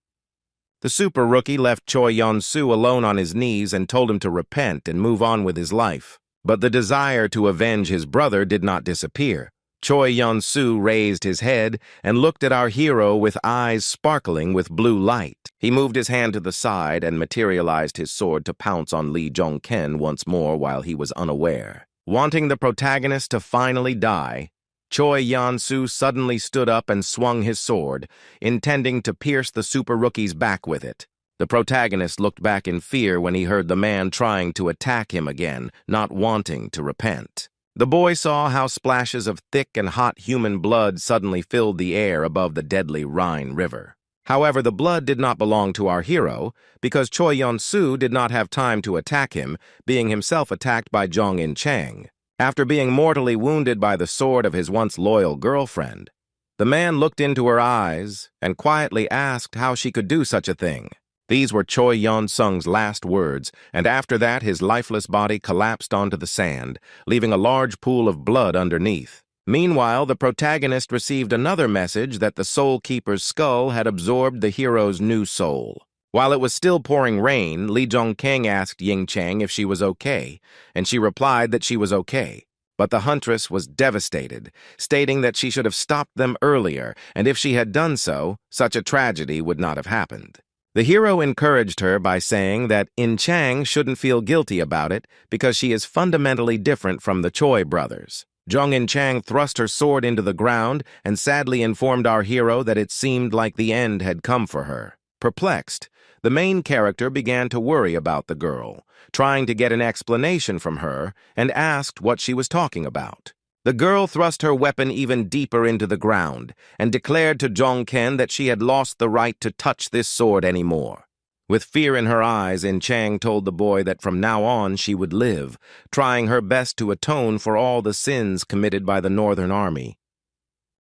The super rookie left Choi Yun-soo alone on his knees and told him to repent and move on with his life. But the desire to avenge his brother did not disappear. Choi Yun-soo raised his head and looked at our hero with eyes sparkling with blue light. He moved his hand to the side and materialized his sword to pounce on Lee Jong-ken once more while he was unaware. Wanting the protagonist to finally die, Choi Yun-soo suddenly stood up and swung his sword, intending to pierce the super rookie's back with it. The protagonist looked back in fear when he heard the man trying to attack him again, not wanting to repent. The boy saw how splashes of thick and hot human blood suddenly filled the air above the deadly Rhine River. However, the blood did not belong to our hero, because Choi Yun-soo did not have time to attack him, being himself attacked by Jong-in-chang. After being mortally wounded by the sword of his once loyal girlfriend, the man looked into her eyes and quietly asked how she could do such a thing. These were Choi Yun-sung's last words, and after that his lifeless body collapsed onto the sand, leaving a large pool of blood underneath. Meanwhile, the protagonist received another message that the Soul Keeper's skull had absorbed the hero's new soul. While it was still pouring rain, Lee Jong-keng asked Ying Chang if she was okay, and she replied that she was okay. But the huntress was devastated, stating that she should have stopped them earlier, and if she had done so, such a tragedy would not have happened. The hero encouraged her by saying that In Chang shouldn't feel guilty about it because she is fundamentally different from the Choi brothers. Jong-in Chang thrust her sword into the ground and sadly informed our hero that it seemed like the end had come for her. Perplexed, the main character began to worry about the girl, trying to get an explanation from her, and asked what she was talking about. The girl thrust her weapon even deeper into the ground and declared to Jong-ken that she had lost the right to touch this sword anymore. With fear in her eyes, In Chang told the boy that from now on she would live, trying her best to atone for all the sins committed by the Northern Army.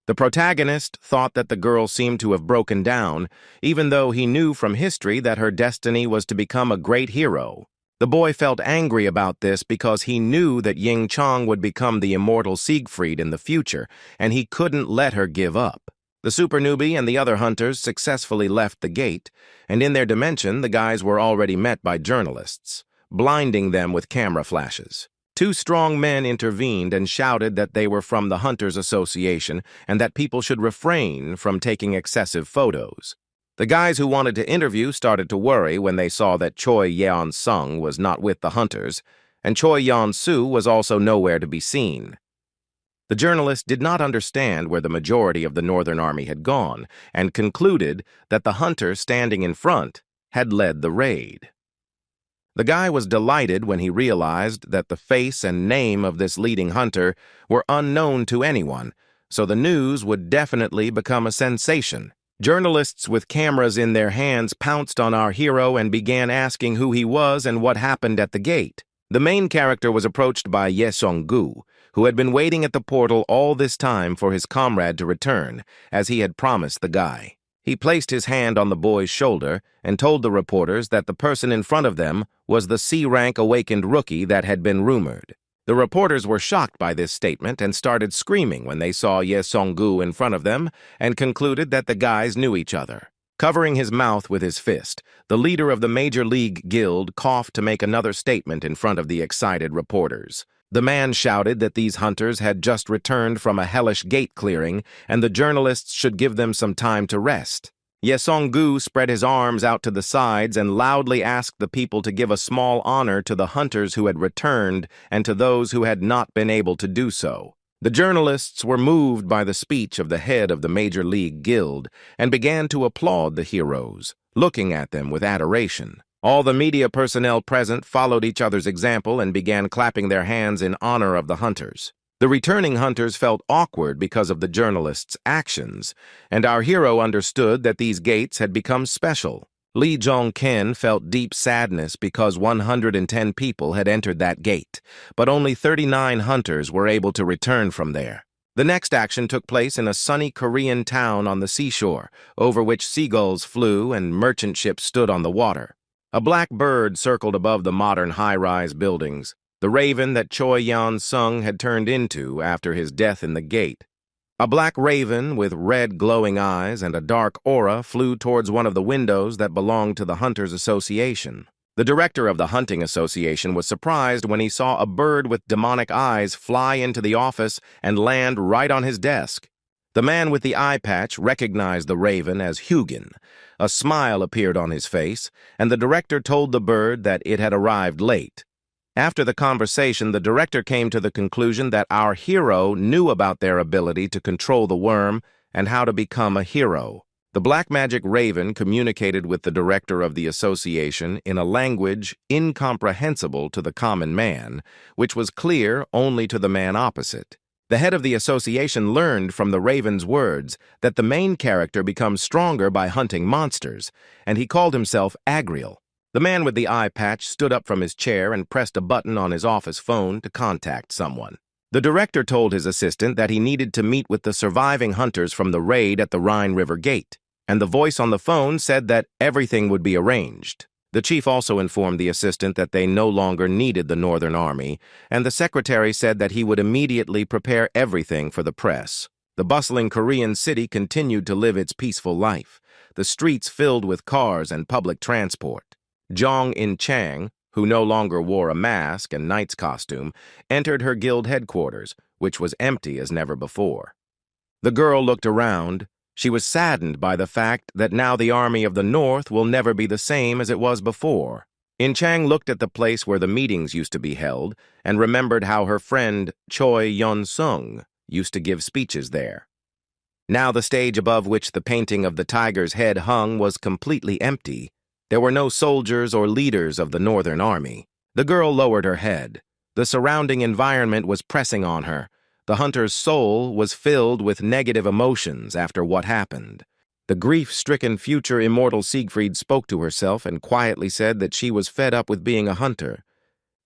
The protagonist thought that the girl seemed to have broken down, even though he knew from history that her destiny was to become a great hero. The boy felt angry about this because he knew that Ying Chang would become the immortal Siegfried in the future, and he couldn't let her give up. The super newbie and the other hunters successfully left the gate, and in their dimension, the guys were already met by journalists, blinding them with camera flashes. Two strong men intervened and shouted that they were from the Hunters Association and that people should refrain from taking excessive photos. The guys who wanted to interview started to worry when they saw that Choi Yeon-sung was not with the hunters, and Choi Yeon-soo was also nowhere to be seen. The journalists did not understand where the majority of the Northern Army had gone and concluded that the hunter standing in front had led the raid. The guy was delighted when he realized that the face and name of this leading hunter were unknown to anyone, so the news would definitely become a sensation. Journalists with cameras in their hands pounced on our hero and began asking who he was and what happened at the gate. The main character was approached by Ye Song-gu, who had been waiting at the portal all this time for his comrade to return, as he had promised the guy. He placed his hand on the boy's shoulder and told the reporters that the person in front of them was the C-rank awakened rookie that had been rumored. The reporters were shocked by this statement and started screaming when they saw Ye Song-gu in front of them and concluded that the guys knew each other. Covering his mouth with his fist, the leader of the Major League Guild coughed to make another statement in front of the excited reporters. The man shouted that these hunters had just returned from a hellish gate clearing and the journalists should give them some time to rest. Ye Song-gu spread his arms out to the sides and loudly asked the people to give a small honor to the hunters who had returned and to those who had not been able to do so. The journalists were moved by the speech of the head of the Major League Guild and began to applaud the heroes, looking at them with adoration. All the media personnel present followed each other's example and began clapping their hands in honor of the hunters. The returning hunters felt awkward because of the journalists' actions, and our hero understood that these gates had become special. Lee Jong-ken felt deep sadness because 110 people had entered that gate, but only 39 hunters were able to return from there. The next action took place in a sunny Korean town on the seashore, over which seagulls flew and merchant ships stood on the water. A black bird circled above the modern high-rise buildings, the raven that Choi Yeon-sung had turned into after his death in the gate. A black raven with red glowing eyes and a dark aura flew towards one of the windows that belonged to the Hunters Association. The director of the Hunting Association was surprised when he saw a bird with demonic eyes fly into the office and land right on his desk. The man with the eye patch recognized the raven as Hugin. A smile appeared on his face, and the director told the bird that it had arrived late. After the conversation, the director came to the conclusion that our hero knew about their ability to control the worm and how to become a hero. The black magic raven communicated with the director of the association in a language incomprehensible to the common man, which was clear only to the man opposite. The head of the association learned from the raven's words that the main character becomes stronger by hunting monsters, and he called himself Agriel. The man with the eye patch stood up from his chair and pressed a button on his office phone to contact someone. The director told his assistant that he needed to meet with the surviving hunters from the raid at the Rhine River Gate, and the voice on the phone said that everything would be arranged. The chief also informed the assistant that they no longer needed the Northern Army, and the secretary said that he would immediately prepare everything for the press. The bustling Korean city continued to live its peaceful life, the streets filled with cars and public transport. Jong In-chang, who no longer wore a mask and knight's costume, entered her guild headquarters, which was empty as never before. The girl looked around. She was saddened by the fact that now the army of the North will never be the same as it was before. In-chang looked at the place where the meetings used to be held and remembered how her friend Choi Yeon-sung used to give speeches there. Now the stage above which the painting of the tiger's head hung was completely empty. There were no soldiers or leaders of the Northern Army. The girl lowered her head. The surrounding environment was pressing on her. The hunter's soul was filled with negative emotions after what happened. The grief-stricken future immortal Siegfried spoke to herself and quietly said that she was fed up with being a hunter.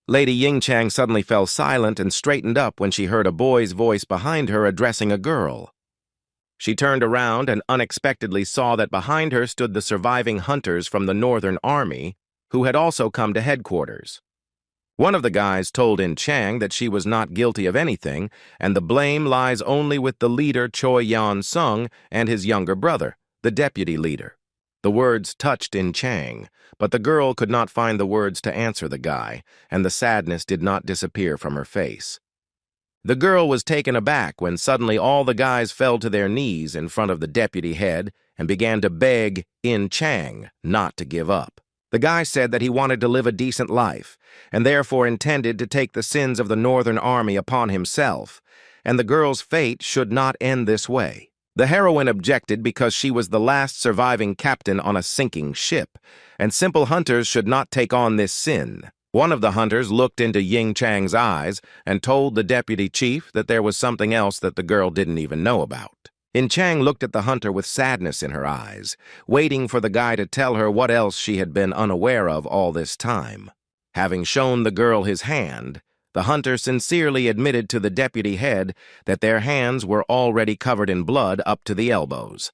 Lady Ying-chang suddenly fell silent and straightened up when she heard a boy's voice behind her addressing a girl. She turned around and unexpectedly saw that behind her stood the surviving hunters from the Northern Army, who had also come to headquarters. One of the guys told In Chang that she was not guilty of anything, and the blame lies only with the leader Choi Yan-sung and his younger brother, the deputy leader. The words touched In Chang, but the girl could not find the words to answer the guy, and the sadness did not disappear from her face. The girl was taken aback when suddenly all the guys fell to their knees in front of the deputy head and began to beg In Chang not to give up. The guy said that he wanted to live a decent life, and therefore intended to take the sins of the Northern Army upon himself, and the girl's fate should not end this way. The heroine objected because she was the last surviving captain on a sinking ship, and simple hunters should not take on this sin. One of the hunters looked into Ying Chang's eyes and told the deputy chief that there was something else that the girl didn't even know about. In Chang looked at the hunter with sadness in her eyes, waiting for the guy to tell her what else she had been unaware of all this time. Having shown the girl his hand, the hunter sincerely admitted to the deputy head that their hands were already covered in blood up to the elbows.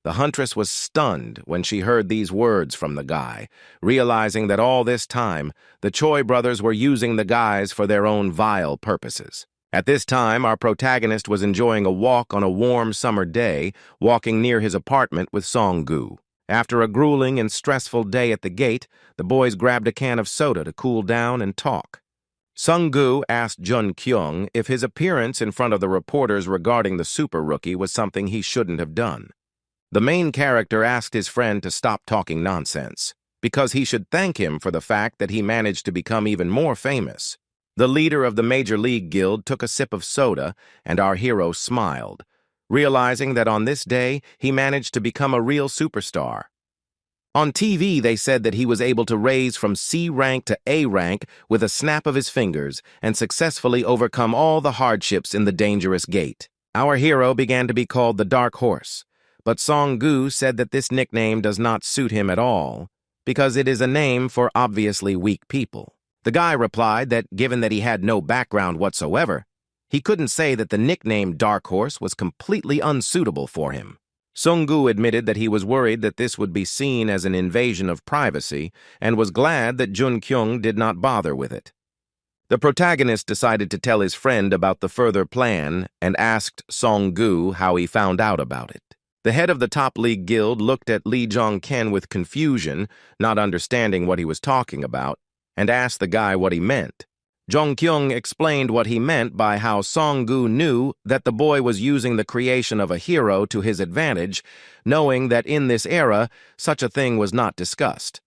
The huntress was stunned when she heard these words from the guy, realizing that all this time the Choi brothers were using the guys for their own vile purposes. At this time, our protagonist was enjoying a walk on a warm summer day, walking near his apartment with Song-gu. After a grueling and stressful day at the gate, the boys grabbed a can of soda to cool down and talk. Sung-gu asked Jun-kyung if his appearance in front of the reporters regarding the super rookie was something he shouldn't have done. The main character asked his friend to stop talking nonsense, because he should thank him for the fact that he managed to become even more famous. The leader of the Major League Guild took a sip of soda, and our hero smiled, realizing that on this day he managed to become a real superstar. On TV, they said that he was able to raise from C rank to A rank with a snap of his fingers and successfully overcome all the hardships in the dangerous gate. Our hero began to be called the Dark Horse, but Song-gu said that this nickname does not suit him at all, because it is a name for obviously weak people. The guy replied that given that he had no background whatsoever, he couldn't say that the nickname Dark Horse was completely unsuitable for him. Sung-gu admitted that he was worried that this would be seen as an invasion of privacy and was glad that Jun-kyung did not bother with it. The protagonist decided to tell his friend about the further plan and asked Song-gu how he found out about it. The head of the top league guild looked at Lee Jong-ken with confusion, not understanding what he was talking about, and asked the guy what he meant. Jong-kyung explained what he meant by how Song-gu knew that the boy was using the creation of a hero to his advantage, knowing that in this era, such a thing was not discussed.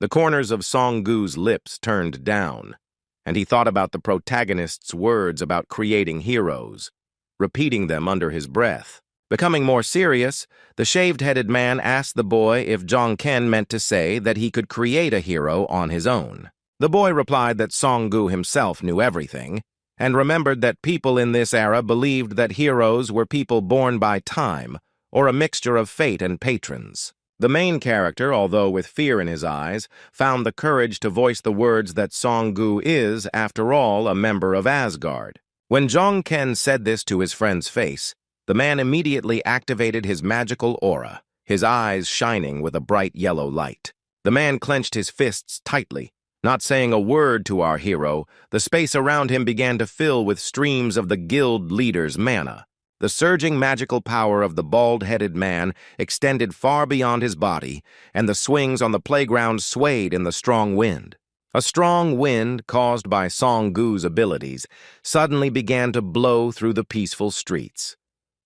The corners of Song-gu's lips turned down, and he thought about the protagonist's words about creating heroes, repeating them under his breath. Becoming more serious, the shaved-headed man asked the boy if Jong-ken meant to say that he could create a hero on his own. The boy replied that Song-gu himself knew everything, and remembered that people in this era believed that heroes were people born by time, or a mixture of fate and patrons. The main character, although with fear in his eyes, found the courage to voice the words that Song-gu is, after all, a member of Asgard. When Jong-ken said this to his friend's face, the man immediately activated his magical aura, his eyes shining with a bright yellow light. The man clenched his fists tightly. Not saying a word to our hero, the space around him began to fill with streams of the guild leader's mana. The surging magical power of the bald-headed man extended far beyond his body, and the swings on the playground swayed in the strong wind. A strong wind, caused by Song-gu's abilities, suddenly began to blow through the peaceful streets,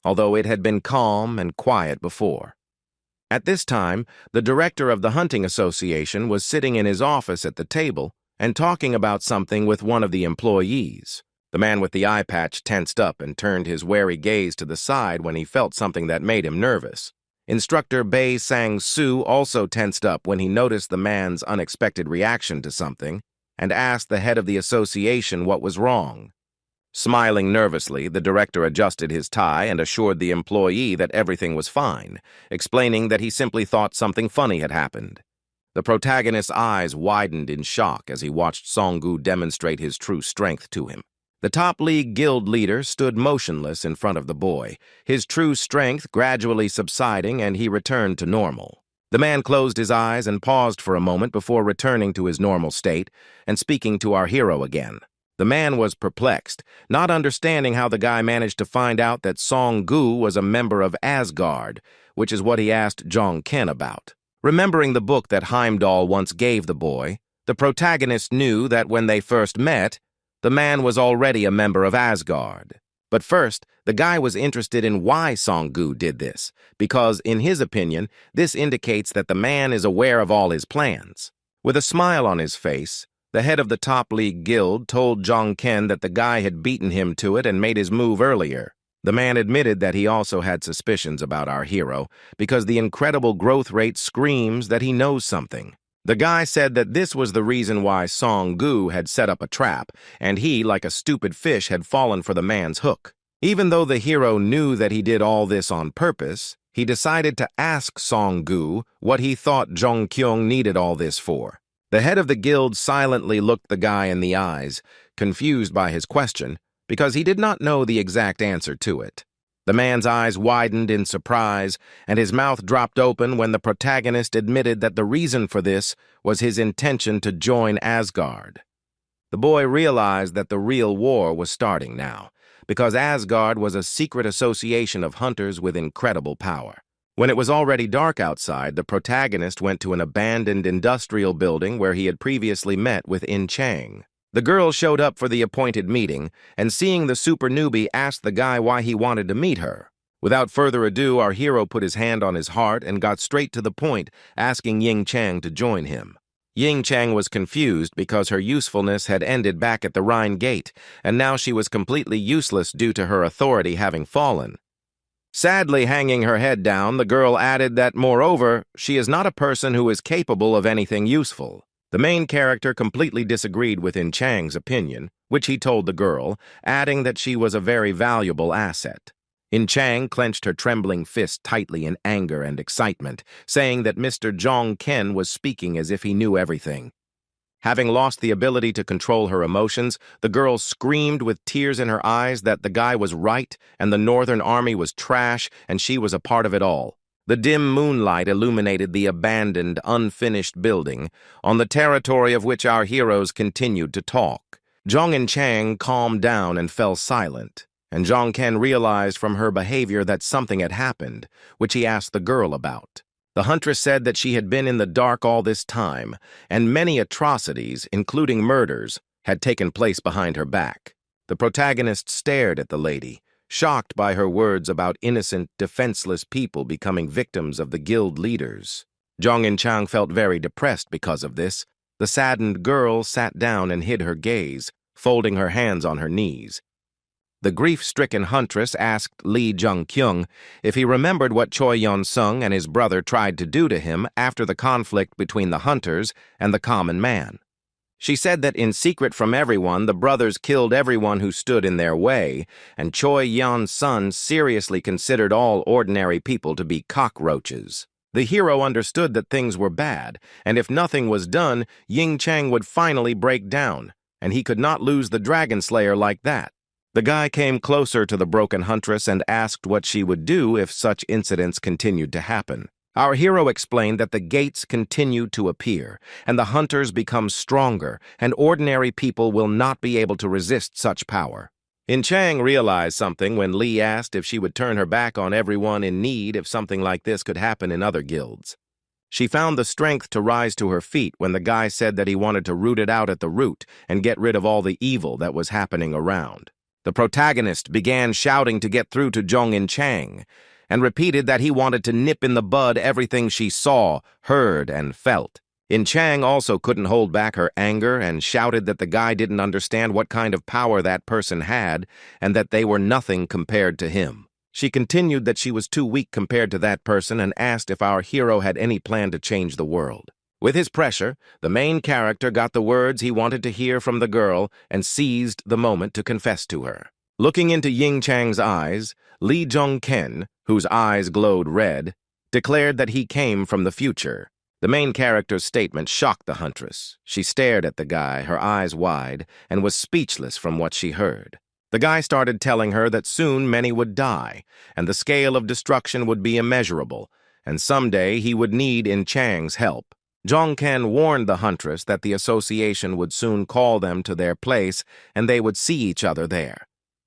although it had been calm and quiet before. At this time, the director of the hunting association was sitting in his office at the table and talking about something with one of the employees. The man with the eye patch tensed up and turned his wary gaze to the side when he felt something that made him nervous. Instructor Bae Sang-soo also tensed up when he noticed the man's unexpected reaction to something and asked the head of the association what was wrong. Smiling nervously, the director adjusted his tie and assured the employee that everything was fine, explaining that he simply thought something funny had happened. The protagonist's eyes widened in shock as he watched Song-gu demonstrate his true strength to him. The top league guild leader stood motionless in front of the boy, his true strength gradually subsiding, and he returned to normal. The man closed his eyes and paused for a moment before returning to his normal state and speaking to our hero again. The man was perplexed, not understanding how the guy managed to find out that Song-gu was a member of Asgard, which is what he asked Jong-ken about. Remembering the book that Heimdall once gave the boy, the protagonist knew that when they first met, the man was already a member of Asgard. But first, the guy was interested in why Song-gu did this, because, in his opinion, this indicates that the man is aware of all his plans. With a smile on his face, the head of the top league guild told Jong-ken that the guy had beaten him to it and made his move earlier. The man admitted that he also had suspicions about our hero, because the incredible growth rate screams that he knows something. The guy said that this was the reason why Song-gu had set up a trap, and he, like a stupid fish, had fallen for the man's hook. Even though the hero knew that he did all this on purpose, he decided to ask Song-gu what he thought Jong-kyung needed all this for. The head of the guild silently looked the guy in the eyes, confused by his question, because he did not know the exact answer to it. The man's eyes widened in surprise, and his mouth dropped open when the protagonist admitted that the reason for this was his intention to join Asgard. The boy realized that the real war was starting now, because Asgard was a secret association of hunters with incredible power. When it was already dark outside, the protagonist went to an abandoned industrial building where he had previously met with In Chang. The girl showed up for the appointed meeting, and seeing the super newbie asked the guy why he wanted to meet her. Without further ado, our hero put his hand on his heart and got straight to the point, asking Ying Chang to join him. Ying Chang was confused because her usefulness had ended back at the Rhine Gate, and now she was completely useless due to her authority having fallen. Sadly hanging her head down, the girl added that, moreover, she is not a person who is capable of anything useful. The main character completely disagreed with In Chang's opinion, which he told the girl, adding that she was a very valuable asset. In Chang clenched her trembling fist tightly in anger and excitement, saying that Mr. Jong-ken was speaking as if he knew everything. Having lost the ability to control her emotions, the girl screamed with tears in her eyes that the guy was right and the Northern Army was trash and she was a part of it all. The dim moonlight illuminated the abandoned, unfinished building, on the territory of which our heroes continued to talk. Jong and Chang calmed down and fell silent, and Jong-ken realized from her behavior that something had happened, which he asked the girl about. The huntress said that she had been in the dark all this time, and many atrocities, including murders, had taken place behind her back. The protagonist stared at the lady, shocked by her words about innocent, defenseless people becoming victims of the guild leaders. Jong and Chang felt very depressed because of this. The saddened girl sat down and hid her gaze, folding her hands on her knees. The grief-stricken huntress asked Lee Jung-kyung if he remembered what Choi Yeon-sung and his brother tried to do to him after the conflict between the hunters and the common man. She said that in secret from everyone, the brothers killed everyone who stood in their way, and Choi Yeon-sun seriously considered all ordinary people to be cockroaches. The hero understood that things were bad, and if nothing was done, Ying Chang would finally break down, and he could not lose the Dragon Slayer like that. The guy came closer to the broken huntress and asked what she would do if such incidents continued to happen. Our hero explained that the gates continue to appear, and the hunters become stronger, and ordinary people will not be able to resist such power. In Chang realized something when Lee asked if she would turn her back on everyone in need if something like this could happen in other guilds. She found the strength to rise to her feet when the guy said that he wanted to root it out at the root and get rid of all the evil that was happening around. The protagonist began shouting to get through to Jong In Chang, and repeated that he wanted to nip in the bud everything she saw, heard, and felt. In Chang also couldn't hold back her anger and shouted that the guy didn't understand what kind of power that person had and that they were nothing compared to him. She continued that she was too weak compared to that person and asked if our hero had any plan to change the world. With his pressure, the main character got the words he wanted to hear from the girl and seized the moment to confess to her. Looking into Ying Chang's eyes, Lee Jong-ken, whose eyes glowed red, declared that he came from the future. The main character's statement shocked the huntress. She stared at the guy, her eyes wide, and was speechless from what she heard. The guy started telling her that soon many would die, and the scale of destruction would be immeasurable, and someday he would need In Chang's help. Jongken warned the huntress that the association would soon call them to their place and they would see each other there.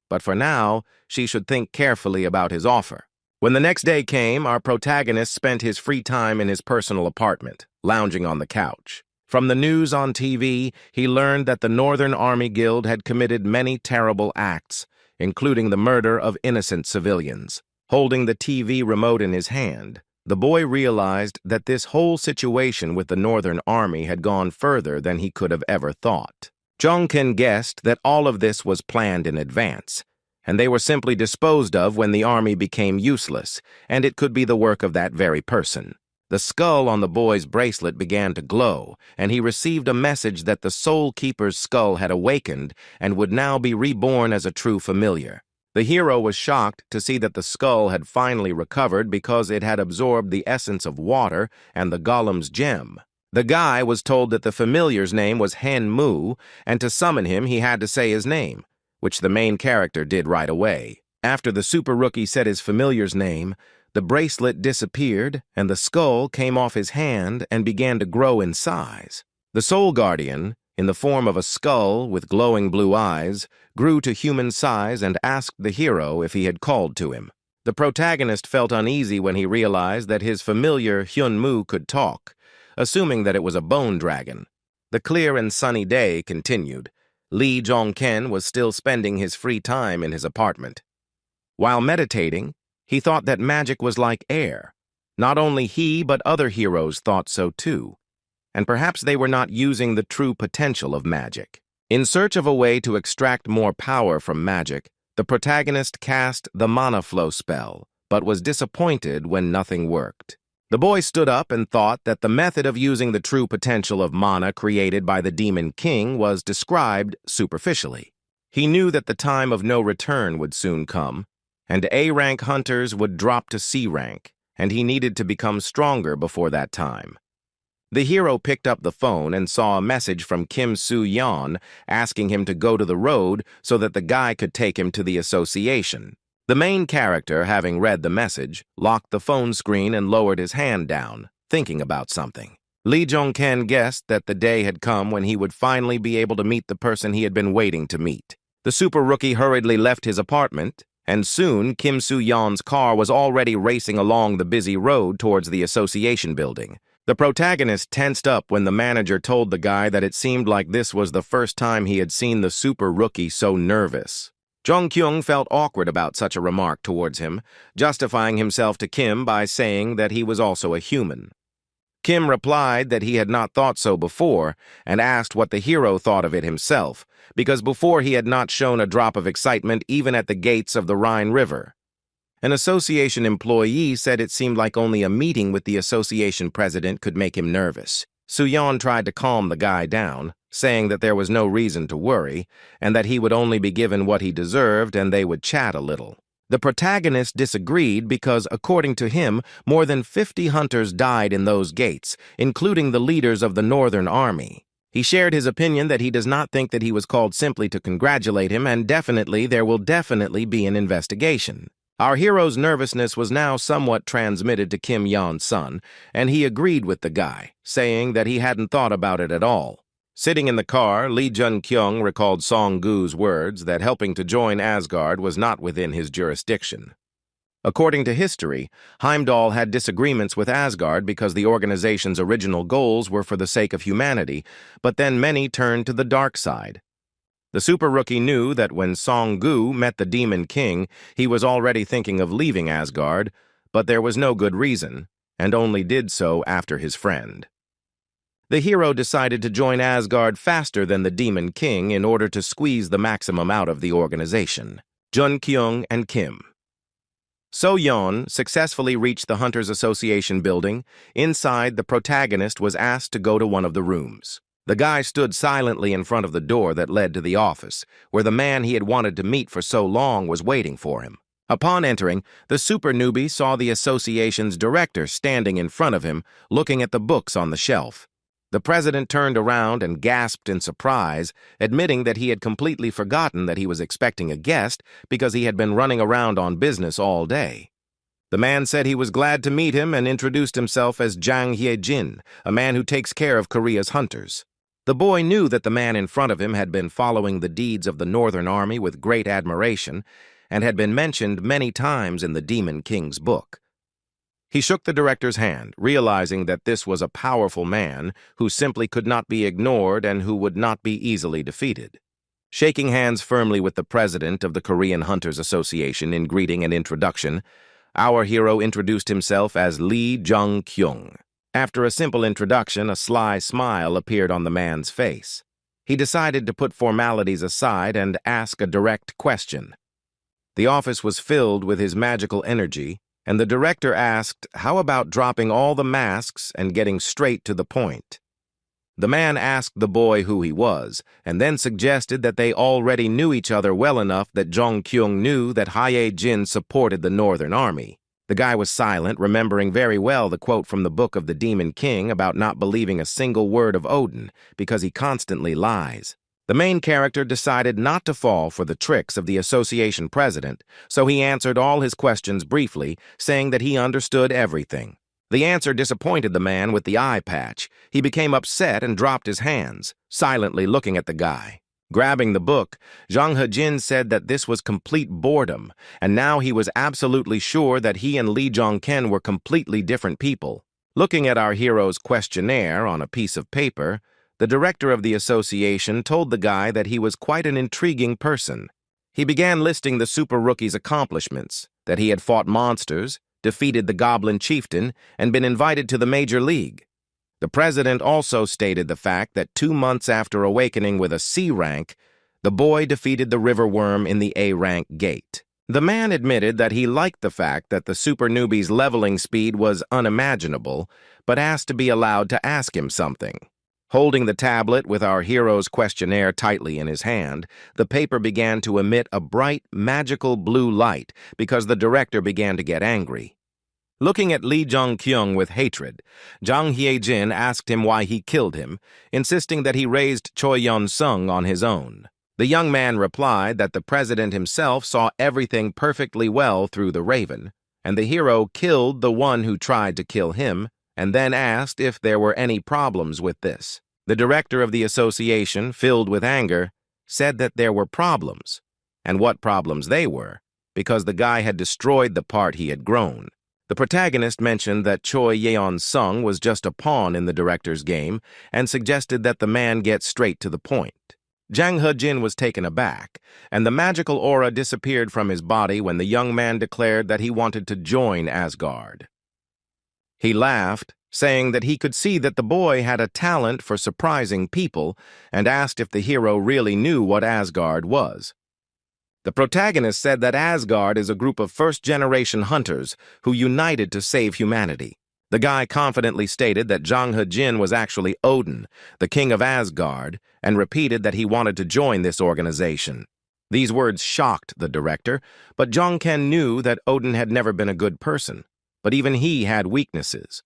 But for now, she should think carefully about his offer. When the next day came, our protagonist spent his free time in his personal apartment, lounging on the couch. From the news on TV, he learned that the Northern Army Guild had committed many terrible acts, including the murder of innocent civilians. Holding the TV remote in his hand, the boy realized that this whole situation with the Northern Army had gone further than he could have ever thought. Jongken guessed that all of this was planned in advance, and they were simply disposed of when the army became useless, and it could be the work of that very person. The skull on the boy's bracelet began to glow, and he received a message that the Soul Keeper's skull had awakened and would now be reborn as a true familiar. The hero was shocked to see that the skull had finally recovered because it had absorbed the essence of water and the golem's gem. The guy was told that the familiar's name was Hen Mu, and to summon him he had to say his name, which the main character did right away. After the super rookie said his familiar's name, the bracelet disappeared and the skull came off his hand and began to grow in size. The Soul Guardian, in the form of a skull with glowing blue eyes, grew to human size and asked the hero if he had called to him. The protagonist felt uneasy when he realized that his familiar Hyun Mu could talk, assuming that it was a bone dragon. The clear and sunny day continued. Lee Jongken was still spending his free time in his apartment. While meditating, he thought that magic was like air. Not only he, but other heroes thought so too. And perhaps they were not using the true potential of magic. In search of a way to extract more power from magic, the protagonist cast the Mana Flow spell, but was disappointed when nothing worked. The boy stood up and thought that the method of using the true potential of mana created by the Demon King was described superficially. He knew that the time of no return would soon come, and A-rank hunters would drop to C-rank, and he needed to become stronger before that time. The hero picked up the phone and saw a message from Kim Soo-yeon asking him to go to the road so that the guy could take him to the association. The main character, having read the message, locked the phone screen and lowered his hand down, thinking about something. Lee Jongken guessed that the day had come when he would finally be able to meet the person he had been waiting to meet. The super rookie hurriedly left his apartment, and soon Kim Soo-yeon's car was already racing along the busy road towards the association building. The protagonist tensed up when the manager told the guy that it seemed like this was the first time he had seen the super rookie so nervous. Jong-kyung felt awkward about such a remark towards him, justifying himself to Kim by saying that he was also a human. Kim replied that he had not thought so before and asked what the hero thought of it himself, because before he had not shown a drop of excitement even at the gates of the Rhine River. An association employee said it seemed like only a meeting with the association president could make him nervous. Soo-yeon tried to calm the guy down, saying that there was no reason to worry, and that he would only be given what he deserved and they would chat a little. The protagonist disagreed because, according to him, more than 50 hunters died in those gates, including the leaders of the Northern Army. He shared his opinion that he does not think that he was called simply to congratulate him, and there will definitely be an investigation. Our hero's nervousness was now somewhat transmitted to Kim Yeon's son, and he agreed with the guy, saying that he hadn't thought about it at all. Sitting in the car, Lee Jun-kyung recalled Song-gu's words that helping to join Asgard was not within his jurisdiction. According to history, Heimdall had disagreements with Asgard because the organization's original goals were for the sake of humanity, but then many turned to the dark side. The super rookie knew that when Song-gu met the Demon King, he was already thinking of leaving Asgard, but there was no good reason, and only did so after his friend. The hero decided to join Asgard faster than the Demon King in order to squeeze the maximum out of the organization. Jun-kyung and Kim. So-yeon successfully reached the Hunters Association building. Inside, the protagonist was asked to go to one of the rooms. The guy stood silently in front of the door that led to the office, where the man he had wanted to meet for so long was waiting for him. Upon entering, the super newbie saw the association's director standing in front of him, looking at the books on the shelf. The president turned around and gasped in surprise, admitting that he had completely forgotten that he was expecting a guest because he had been running around on business all day. The man said he was glad to meet him and introduced himself as Jang Hye-jin, a man who takes care of Korea's hunters. The boy knew that the man in front of him had been following the deeds of the Northern Army with great admiration and had been mentioned many times in the Demon King's book. He shook the director's hand, realizing that this was a powerful man who simply could not be ignored and who would not be easily defeated. Shaking hands firmly with the president of the Korean Hunters Association in greeting and introduction, our hero introduced himself as Lee Jung-kyung. After a simple introduction, a sly smile appeared on the man's face. He decided to put formalities aside and ask a direct question. The office was filled with his magical energy, and the director asked, "How about dropping all the masks and getting straight to the point?" The man asked the boy who he was, and then suggested that they already knew each other well enough that Jung-kyung knew that Hye-jin supported the Northern Army. The guy was silent, remembering very well the quote from the book of the Demon King about not believing a single word of Odin because he constantly lies. The main character decided not to fall for the tricks of the association president, so he answered all his questions briefly, saying that he understood everything. The answer disappointed the man with the eye patch. He became upset and dropped his hands, silently looking at the guy. Grabbing the book, Jang Hye-jin said that this was complete boredom, and now he was absolutely sure that he and Lee Jong-ken were completely different people. Looking at our hero's questionnaire on a piece of paper, the director of the association told the guy that he was quite an intriguing person. He began listing the super rookie's accomplishments, that he had fought monsters, defeated the Goblin Chieftain, and been invited to the Major League. The president also stated the fact that 2 months after awakening with a C rank, the boy defeated the river worm in the A rank gate. The man admitted that he liked the fact that the super newbie's leveling speed was unimaginable, but asked to be allowed to ask him something. Holding the tablet with our hero's questionnaire tightly in his hand, the paper began to emit a bright, magical blue light because the director began to get angry. Looking at Lee Jung-kyung with hatred, Jang Hye-jin asked him why he killed him, insisting that he raised Choi Yeon-sung on his own. The young man replied that the president himself saw everything perfectly well through the Raven, and the hero killed the one who tried to kill him, and then asked if there were any problems with this. The director of the association, filled with anger, said that there were problems, and what problems they were, because the guy had destroyed the part he had grown. The protagonist mentioned that Choi Yeon-sung was just a pawn in the director's game and suggested that the man get straight to the point. Jang Hye-jin was taken aback, and the magical aura disappeared from his body when the young man declared that he wanted to join Asgard. He laughed, saying that he could see that the boy had a talent for surprising people, and asked if the hero really knew what Asgard was. The protagonist said that Asgard is a group of first-generation hunters who united to save humanity. The guy confidently stated that Jang Hye-jin was actually Odin, the king of Asgard, and repeated that he wanted to join this organization. These words shocked the director, but Jong-ken knew that Odin had never been a good person, but even he had weaknesses.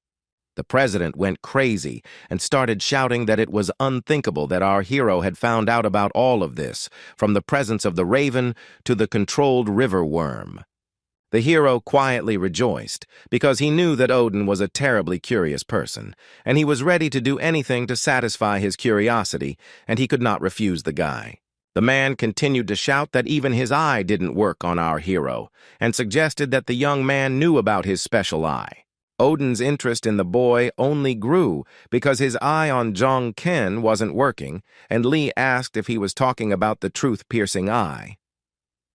The president went crazy and started shouting that it was unthinkable that our hero had found out about all of this, from the presence of the Raven to the controlled river worm. The hero quietly rejoiced, because he knew that Odin was a terribly curious person, and he was ready to do anything to satisfy his curiosity, and he could not refuse the guy. The man continued to shout that even his eye didn't work on our hero, and suggested that the young man knew about his special eye. Odin's interest in the boy only grew because his eye on Jong-ken wasn't working, and Lee asked if he was talking about the truth-piercing eye.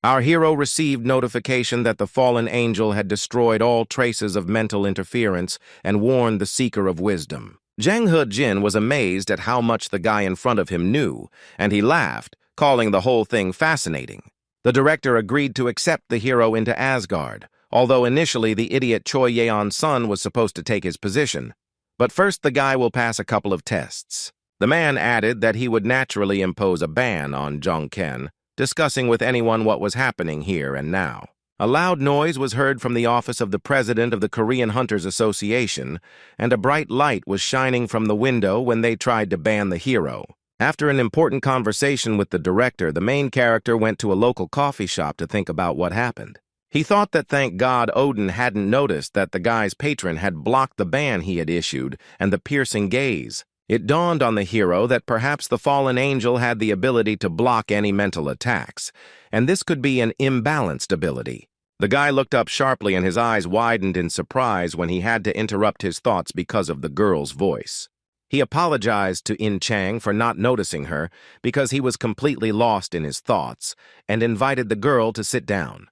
Our hero received notification that the fallen angel had destroyed all traces of mental interference and warned the seeker of wisdom. Jang Hye-jin was amazed at how much the guy in front of him knew, and he laughed, calling the whole thing fascinating. The director agreed to accept the hero into Asgard, although initially the idiot Choi Yeon-sun was supposed to take his position. But first the guy will pass a couple of tests. The man added that he would naturally impose a ban on Jong-ken, discussing with anyone what was happening here and now. A loud noise was heard from the office of the president of the Korean Hunters Association, and a bright light was shining from the window when they tried to ban the hero. After an important conversation with the director, the main character went to a local coffee shop to think about what happened. He thought that thank God Odin hadn't noticed that the guy's patron had blocked the ban he had issued and the piercing gaze. It dawned on the hero that perhaps the fallen angel had the ability to block any mental attacks, and this could be an imbalanced ability. The guy looked up sharply and his eyes widened in surprise when he had to interrupt his thoughts because of the girl's voice. He apologized to In Chang for not noticing her because he was completely lost in his thoughts and invited the girl to sit down.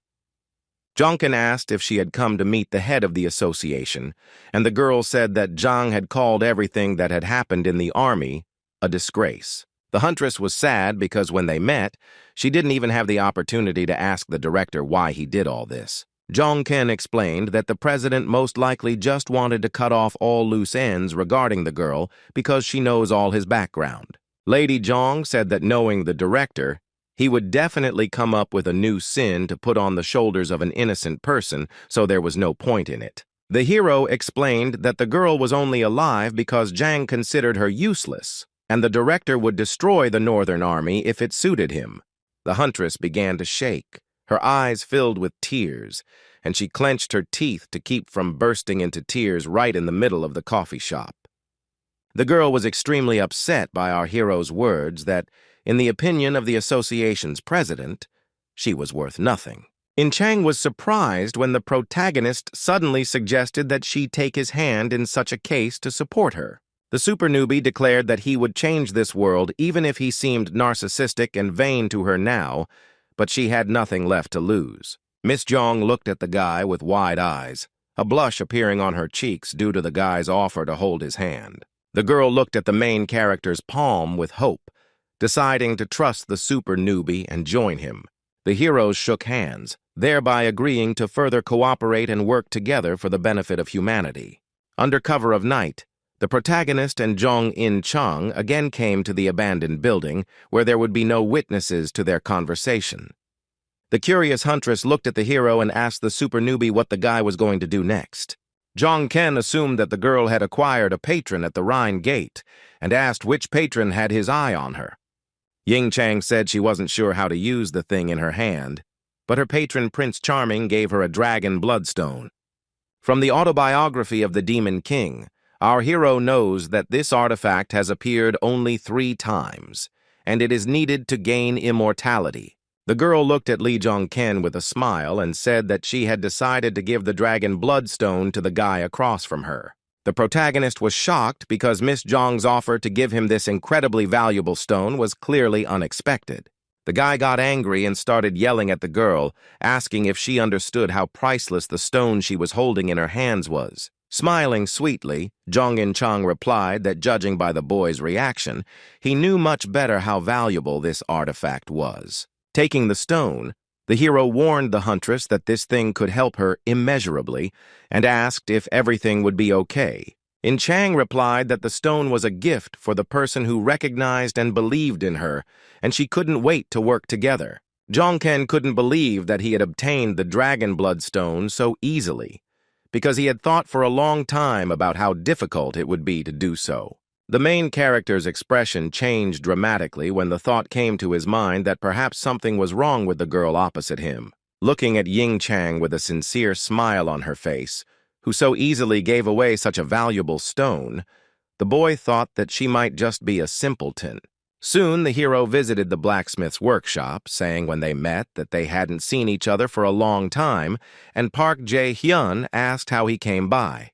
Jongkin asked if she had come to meet the head of the association, and the girl said that Zhang had called everything that had happened in the army a disgrace. The huntress was sad because when they met, she didn't even have the opportunity to ask the director why he did all this. Jongkin explained that the president most likely just wanted to cut off all loose ends regarding the girl because she knows all his background. Lady Zhang said that knowing the director, he would definitely come up with a new sin to put on the shoulders of an innocent person, so there was no point in it. The hero explained that the girl was only alive because Zhang considered her useless, and the director would destroy the Northern Army if it suited him. The huntress began to shake. Her eyes filled with tears, and she clenched her teeth to keep from bursting into tears right in the middle of the coffee shop. The girl was extremely upset by our hero's words that, in the opinion of the association's president, she was worth nothing. In Chang was surprised when the protagonist suddenly suggested that she take his hand in such a case to support her. The super newbie declared that he would change this world even if he seemed narcissistic and vain to her now, but she had nothing left to lose. Miss Zhang looked at the guy with wide eyes, a blush appearing on her cheeks due to the guy's offer to hold his hand. The girl looked at the main character's palm with hope, deciding to trust the super newbie and join him. The heroes shook hands, thereby agreeing to further cooperate and work together for the benefit of humanity. Under cover of night, the protagonist and Zhong In Chang again came to the abandoned building, where there would be no witnesses to their conversation. The curious huntress looked at the hero and asked the super newbie what the guy was going to do next. Zhang Ken assumed that the girl had acquired a patron at the Rhine Gate and asked which patron had his eye on her. Ying Chang said she wasn't sure how to use the thing in her hand, but her patron Prince Charming gave her a dragon bloodstone. From the autobiography of the Demon King, our hero knows that this artifact has appeared only 3 times, and it is needed to gain immortality. The girl looked at Li Zhongken with a smile and said that she had decided to give the dragon bloodstone to the guy across from her. The protagonist was shocked because Miss Zhang's offer to give him this incredibly valuable stone was clearly unexpected. The guy got angry and started yelling at the girl, asking if she understood how priceless the stone she was holding in her hands was. Smiling sweetly, Zhong In Chang replied that judging by the boy's reaction, he knew much better how valuable this artifact was. Taking the stone, the hero warned the huntress that this thing could help her immeasurably and asked if everything would be okay. In Chang replied that the stone was a gift for the person who recognized and believed in her, and she couldn't wait to work together. Zhongken couldn't believe that he had obtained the dragon blood stone so easily, because he had thought for a long time about how difficult it would be to do so. The main character's expression changed dramatically when the thought came to his mind that perhaps something was wrong with the girl opposite him. Looking at Ying Chang with a sincere smile on her face, who so easily gave away such a valuable stone, the boy thought that she might just be a simpleton. Soon the hero visited the blacksmith's workshop, saying when they met that they hadn't seen each other for a long time, and Park Jae-hyun asked how he came by.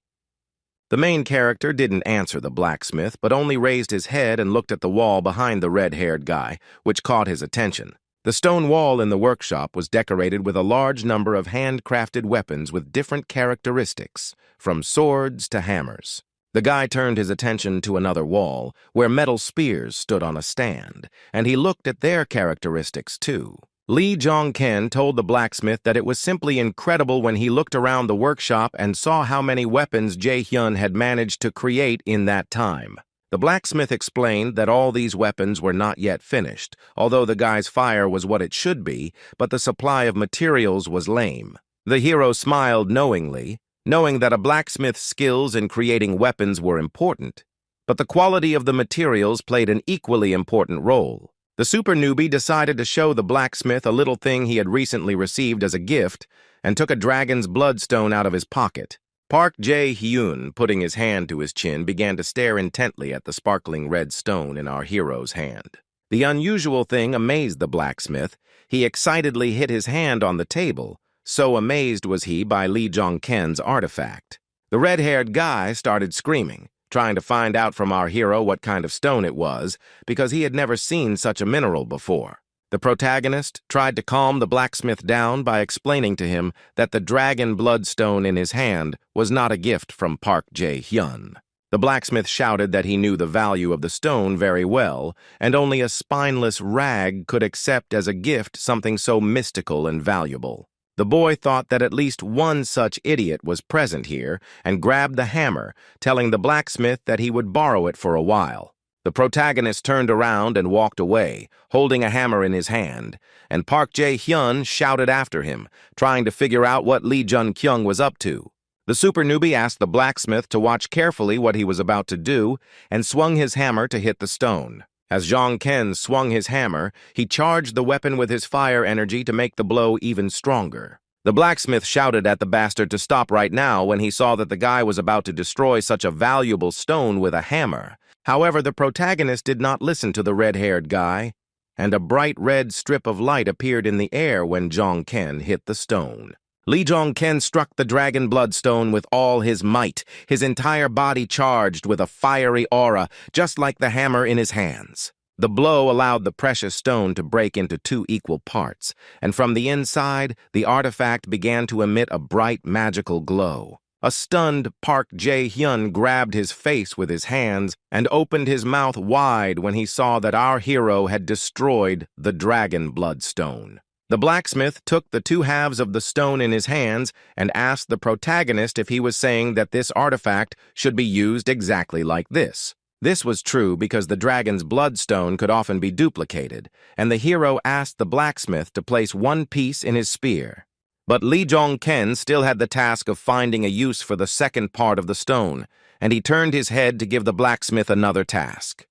The main character didn't answer the blacksmith, but only raised his head and looked at the wall behind the red-haired guy, which caught his attention. The stone wall in the workshop was decorated with a large number of handcrafted weapons with different characteristics, from swords to hammers. The guy turned his attention to another wall, where metal spears stood on a stand, and he looked at their characteristics too. Li Zhongken told the blacksmith that it was simply incredible when he looked around the workshop and saw how many weapons Jae-hyun had managed to create in that time. The blacksmith explained that all these weapons were not yet finished, although the guy's fire was what it should be, but the supply of materials was lame. The hero smiled knowingly, knowing that a blacksmith's skills in creating weapons were important, but the quality of the materials played an equally important role. The super newbie decided to show the blacksmith a little thing he had recently received as a gift and took a dragon's bloodstone out of his pocket. Park Jae-hyun, putting his hand to his chin, began to stare intently at the sparkling red stone in our hero's hand. The unusual thing amazed the blacksmith. He excitedly hit his hand on the table. So amazed was he by Lee Jong-ken's artifact. The red-haired guy started screaming, trying to find out from our hero what kind of stone it was, because he had never seen such a mineral before. The protagonist tried to calm the blacksmith down by explaining to him that the dragon bloodstone in his hand was not a gift from Park Jae-hyun. The blacksmith shouted that he knew the value of the stone very well, and only a spineless rag could accept as a gift something so mystical and valuable. The boy thought that at least one such idiot was present here and grabbed the hammer, telling the blacksmith that he would borrow it for a while. The protagonist turned around and walked away, holding a hammer in his hand, and Park Jae-hyun shouted after him, trying to figure out what Lee Jun-kyung was up to. The super newbie asked the blacksmith to watch carefully what he was about to do and swung his hammer to hit the stone. As Jong-ken swung his hammer, he charged the weapon with his fire energy to make the blow even stronger. The blacksmith shouted at the bastard to stop right now when he saw that the guy was about to destroy such a valuable stone with a hammer. However, the protagonist did not listen to the red-haired guy, and a bright red strip of light appeared in the air when Jong-ken hit the stone. Lee Jong-ken struck the dragon bloodstone with all his might, his entire body charged with a fiery aura, just like the hammer in his hands. The blow allowed the precious stone to break into two equal parts, and from the inside, the artifact began to emit a bright, magical glow. A stunned Park Jae-hyun grabbed his face with his hands and opened his mouth wide when he saw that our hero had destroyed the dragon bloodstone. The blacksmith took the two halves of the stone in his hands and asked the protagonist if he was saying that this artifact should be used exactly like this. This was true because the dragon's bloodstone could often be duplicated, and the hero asked the blacksmith to place one piece in his spear. But Lee Jong-ken still had the task of finding a use for the second part of the stone, and he turned his head to give the blacksmith another task.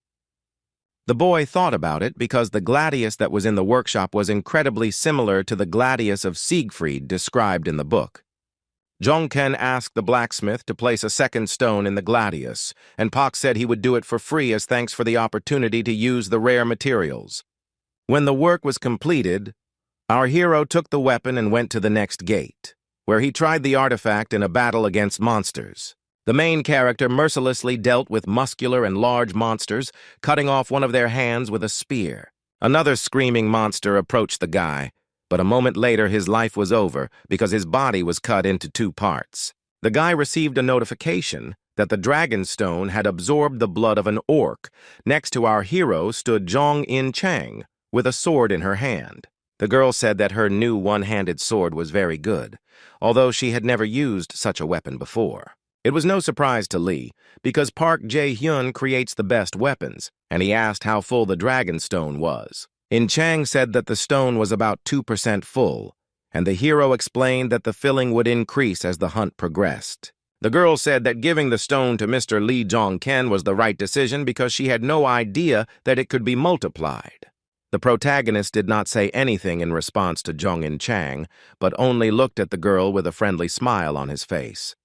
The boy thought about it because the gladius that was in the workshop was incredibly similar to the gladius of Siegfried described in the book. Jong-ken asked the blacksmith to place a second stone in the gladius, and Pak said he would do it for free as thanks for the opportunity to use the rare materials. When the work was completed, our hero took the weapon and went to the next gate, where he tried the artifact in a battle against monsters. The main character mercilessly dealt with muscular and large monsters, cutting off one of their hands with a spear. Another screaming monster approached the guy, but a moment later his life was over because his body was cut into two parts. The guy received a notification that the dragon stone had absorbed the blood of an orc. Next to our hero stood Jong In-chang with a sword in her hand. The girl said that her new one-handed sword was very good, although she had never used such a weapon before. It was no surprise to Lee, because Park Jae-hyun creates the best weapons, and he asked how full the dragon stone was. In-chang said that the stone was about 2% full, and the hero explained that the filling would increase as the hunt progressed. The girl said that giving the stone to Mr. Lee Jong-ken was the right decision because she had no idea that it could be multiplied. The protagonist did not say anything in response to Jong In-chang, but only looked at the girl with a friendly smile on his face.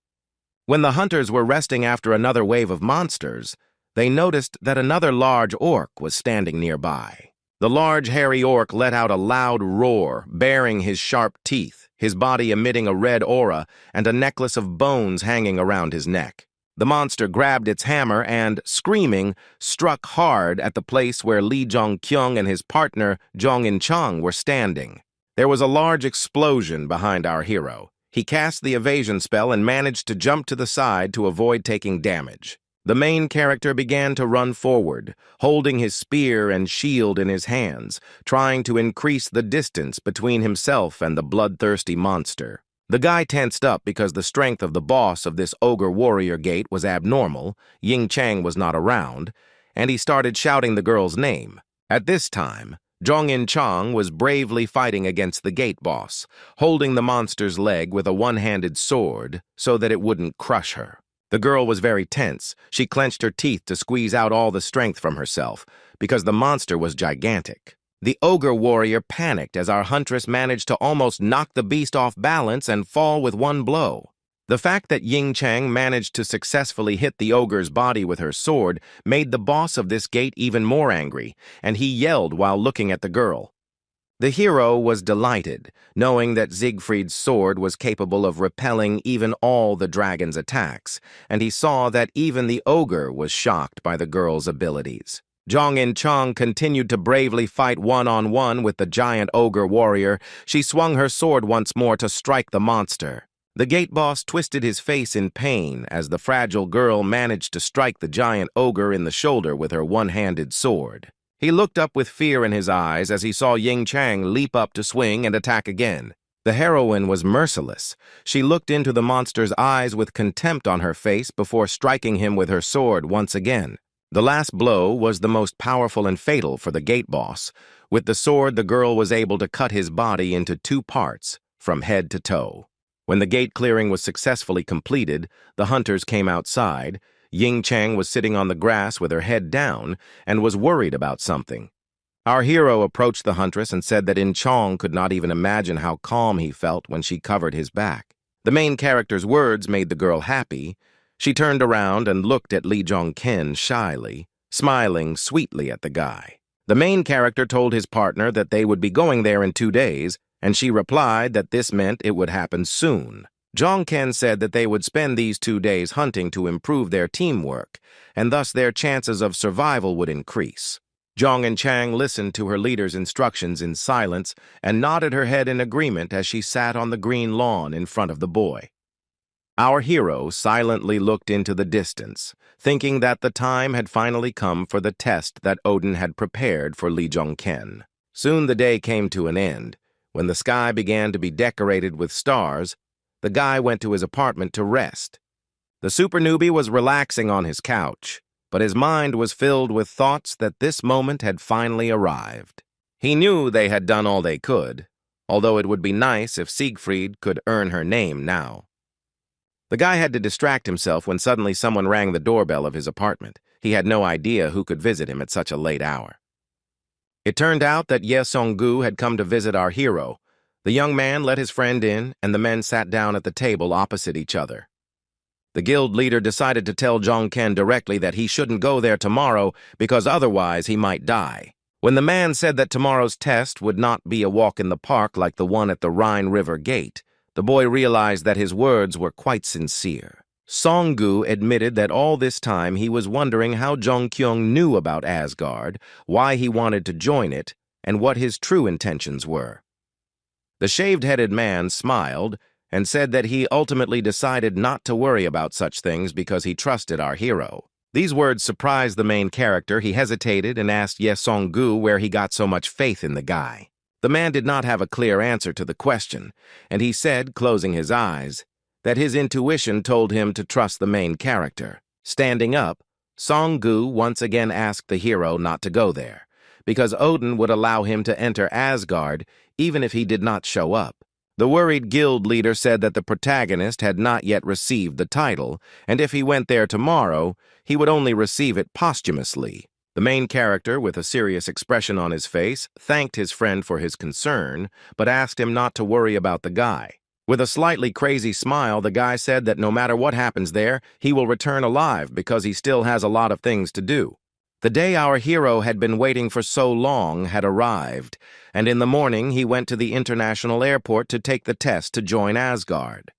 When the hunters were resting after another wave of monsters, they noticed that another large orc was standing nearby. The large hairy orc let out a loud roar, baring his sharp teeth, his body emitting a red aura and a necklace of bones hanging around his neck. The monster grabbed its hammer and, screaming, struck hard at the place where Lee Jong-kyung and his partner, Jong In-chang, were standing. There was a large explosion behind our hero. He cast the evasion spell and managed to jump to the side to avoid taking damage. The main character began to run forward, holding his spear and shield in his hands, trying to increase the distance between himself and the bloodthirsty monster. The guy tensed up because the strength of the boss of this ogre warrior gate was abnormal, Ying Chang was not around, and he started shouting the girl's name. At this time, Jong In-chang was bravely fighting against the gate boss, holding the monster's leg with a one-handed sword so that it wouldn't crush her. The girl was very tense. She clenched her teeth to squeeze out all the strength from herself, because the monster was gigantic. The ogre warrior panicked as our huntress managed to almost knock the beast off balance and fall with one blow. The fact that Ying Chang managed to successfully hit the ogre's body with her sword made the boss of this gate even more angry, and he yelled while looking at the girl. The hero was delighted, knowing that Siegfried's sword was capable of repelling even all the dragon's attacks, and he saw that even the ogre was shocked by the girl's abilities. Zhang In-chang continued to bravely fight one-on-one with the giant ogre warrior. She swung her sword once more to strike the monster. The gate boss twisted his face in pain as the fragile girl managed to strike the giant ogre in the shoulder with her one-handed sword. He looked up with fear in his eyes as he saw Ying Chang leap up to swing and attack again. The heroine was merciless. She looked into the monster's eyes with contempt on her face before striking him with her sword once again. The last blow was the most powerful and fatal for the gate boss. With the sword, the girl was able to cut his body into 2 parts, from head to toe. When the gate clearing was successfully completed, the hunters came outside. Ying Chang was sitting on the grass with her head down and was worried about something. Our hero approached the huntress and said that In-chang could not even imagine how calm he felt when she covered his back. The main character's words made the girl happy. She turned around and looked at Li Zhongken shyly, smiling sweetly at the guy. The main character told his partner that they would be going there in 2 days, and she replied that this meant it would happen soon. Zhongken said that they would spend these 2 days hunting to improve their teamwork, and thus their chances of survival would increase. Zhang In-chang listened to her leader's instructions in silence and nodded her head in agreement as she sat on the green lawn in front of the boy. Our hero silently looked into the distance, thinking that the time had finally come for the test that Odin had prepared for Li Zhongken. Soon the day came to an end. When the sky began to be decorated with stars, the guy went to his apartment to rest. The super newbie was relaxing on his couch, but his mind was filled with thoughts that this moment had finally arrived. He knew they had done all they could, although it would be nice if Siegfried could earn her name now. The guy had to distract himself when suddenly someone rang the doorbell of his apartment. He had no idea who could visit him at such a late hour. It turned out that Ye Song-gu had come to visit our hero. The young man let his friend in, and the men sat down at the table opposite each other. The guild leader decided to tell Zhongken directly that he shouldn't go there tomorrow because otherwise he might die. When the man said that tomorrow's test would not be a walk in the park like the one at the Rhine River Gate, the boy realized that his words were quite sincere. Song-gu admitted that all this time he was wondering how Jong-kyung knew about Asgard, why he wanted to join it, and what his true intentions were. The shaved-headed man smiled and said that he ultimately decided not to worry about such things because he trusted our hero. These words surprised the main character. He hesitated and asked Ye Song-gu where he got so much faith in the guy. The man did not have a clear answer to the question, and he said, closing his eyes, that his intuition told him to trust the main character. Standing up, Song-gu once again asked the hero not to go there, because Odin would allow him to enter Asgard even if he did not show up. The worried guild leader said that the protagonist had not yet received the title, and if he went there tomorrow, he would only receive it posthumously. The main character, with a serious expression on his face, thanked his friend for his concern, but asked him not to worry about the guy. With a slightly crazy smile, the guy said that no matter what happens there, he will return alive because he still has a lot of things to do. The day our hero had been waiting for so long had arrived, and in the morning he went to the international airport to take the test to join Asgard.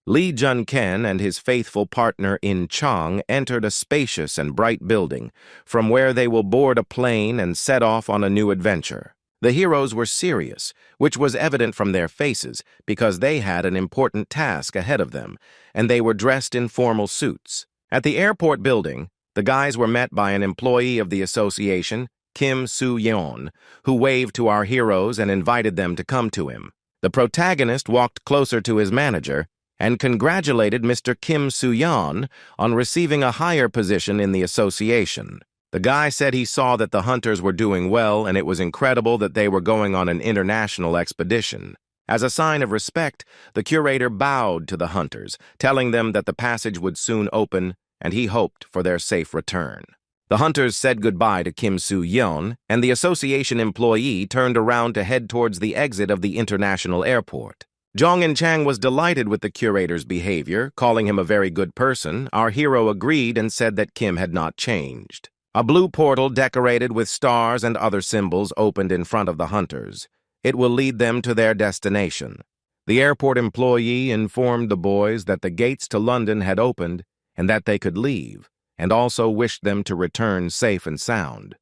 Li Zhongken and his faithful partner In-chang entered a spacious and bright building, from where they will board a plane and set off on a new adventure. The heroes were serious, which was evident from their faces, because they had an important task ahead of them, and they were dressed in formal suits. At the airport building, the guys were met by an employee of the association, Kim Soo-yeon, who waved to our heroes and invited them to come to him. The protagonist walked closer to his manager and congratulated Mr. Kim Soo-yeon on receiving a higher position in the association. The guy said he saw that the hunters were doing well and it was incredible that they were going on an international expedition. As a sign of respect, the curator bowed to the hunters, telling them that the passage would soon open and he hoped for their safe return. The hunters said goodbye to Kim Soo-yeon, and the association employee turned around to head towards the exit of the international airport. Jong In-chang was delighted with the curator's behavior, calling him a very good person. Our hero agreed and said that Kim had not changed. A blue portal decorated with stars and other symbols opened in front of the hunters. It will lead them to their destination. The airport employee informed the boys that the gates to London had opened and that they could leave, and also wished them to return safe and sound.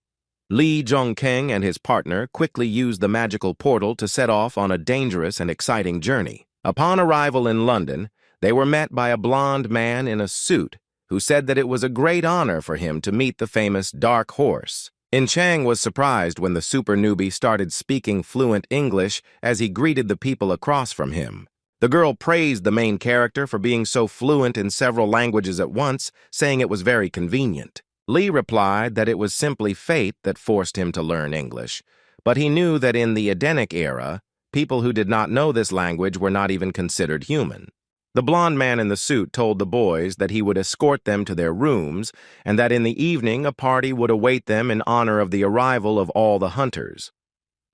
Lee Jong-keng and his partner quickly used the magical portal to set off on a dangerous and exciting journey. Upon arrival in London, they were met by a blond man in a suit who said that it was a great honor for him to meet the famous Dark Horse. In-chang was surprised when the super newbie started speaking fluent English as he greeted the people across from him. The girl praised the main character for being so fluent in several languages at once, saying it was very convenient. Lee replied that it was simply fate that forced him to learn English, but he knew that in the Edenic era, people who did not know this language were not even considered human. The blond man in the suit told the boys that he would escort them to their rooms and that in the evening a party would await them in honor of the arrival of all the hunters.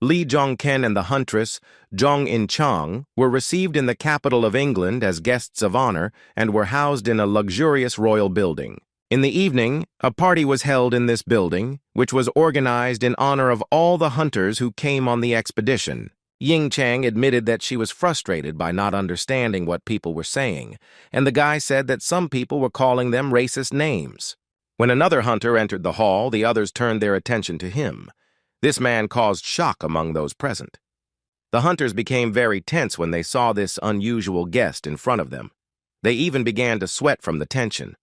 Lee Jong-ken and the huntress, Jong In-chang, were received in the capital of England as guests of honor and were housed in a luxurious royal building. In the evening, a party was held in this building, which was organized in honor of all the hunters who came on the expedition. Ying-chang admitted that she was frustrated by not understanding what people were saying, and the guy said that some people were calling them racist names. When another hunter entered the hall, the others turned their attention to him. This man caused shock among those present. The hunters became very tense when they saw this unusual guest in front of them. They even began to sweat from the tension.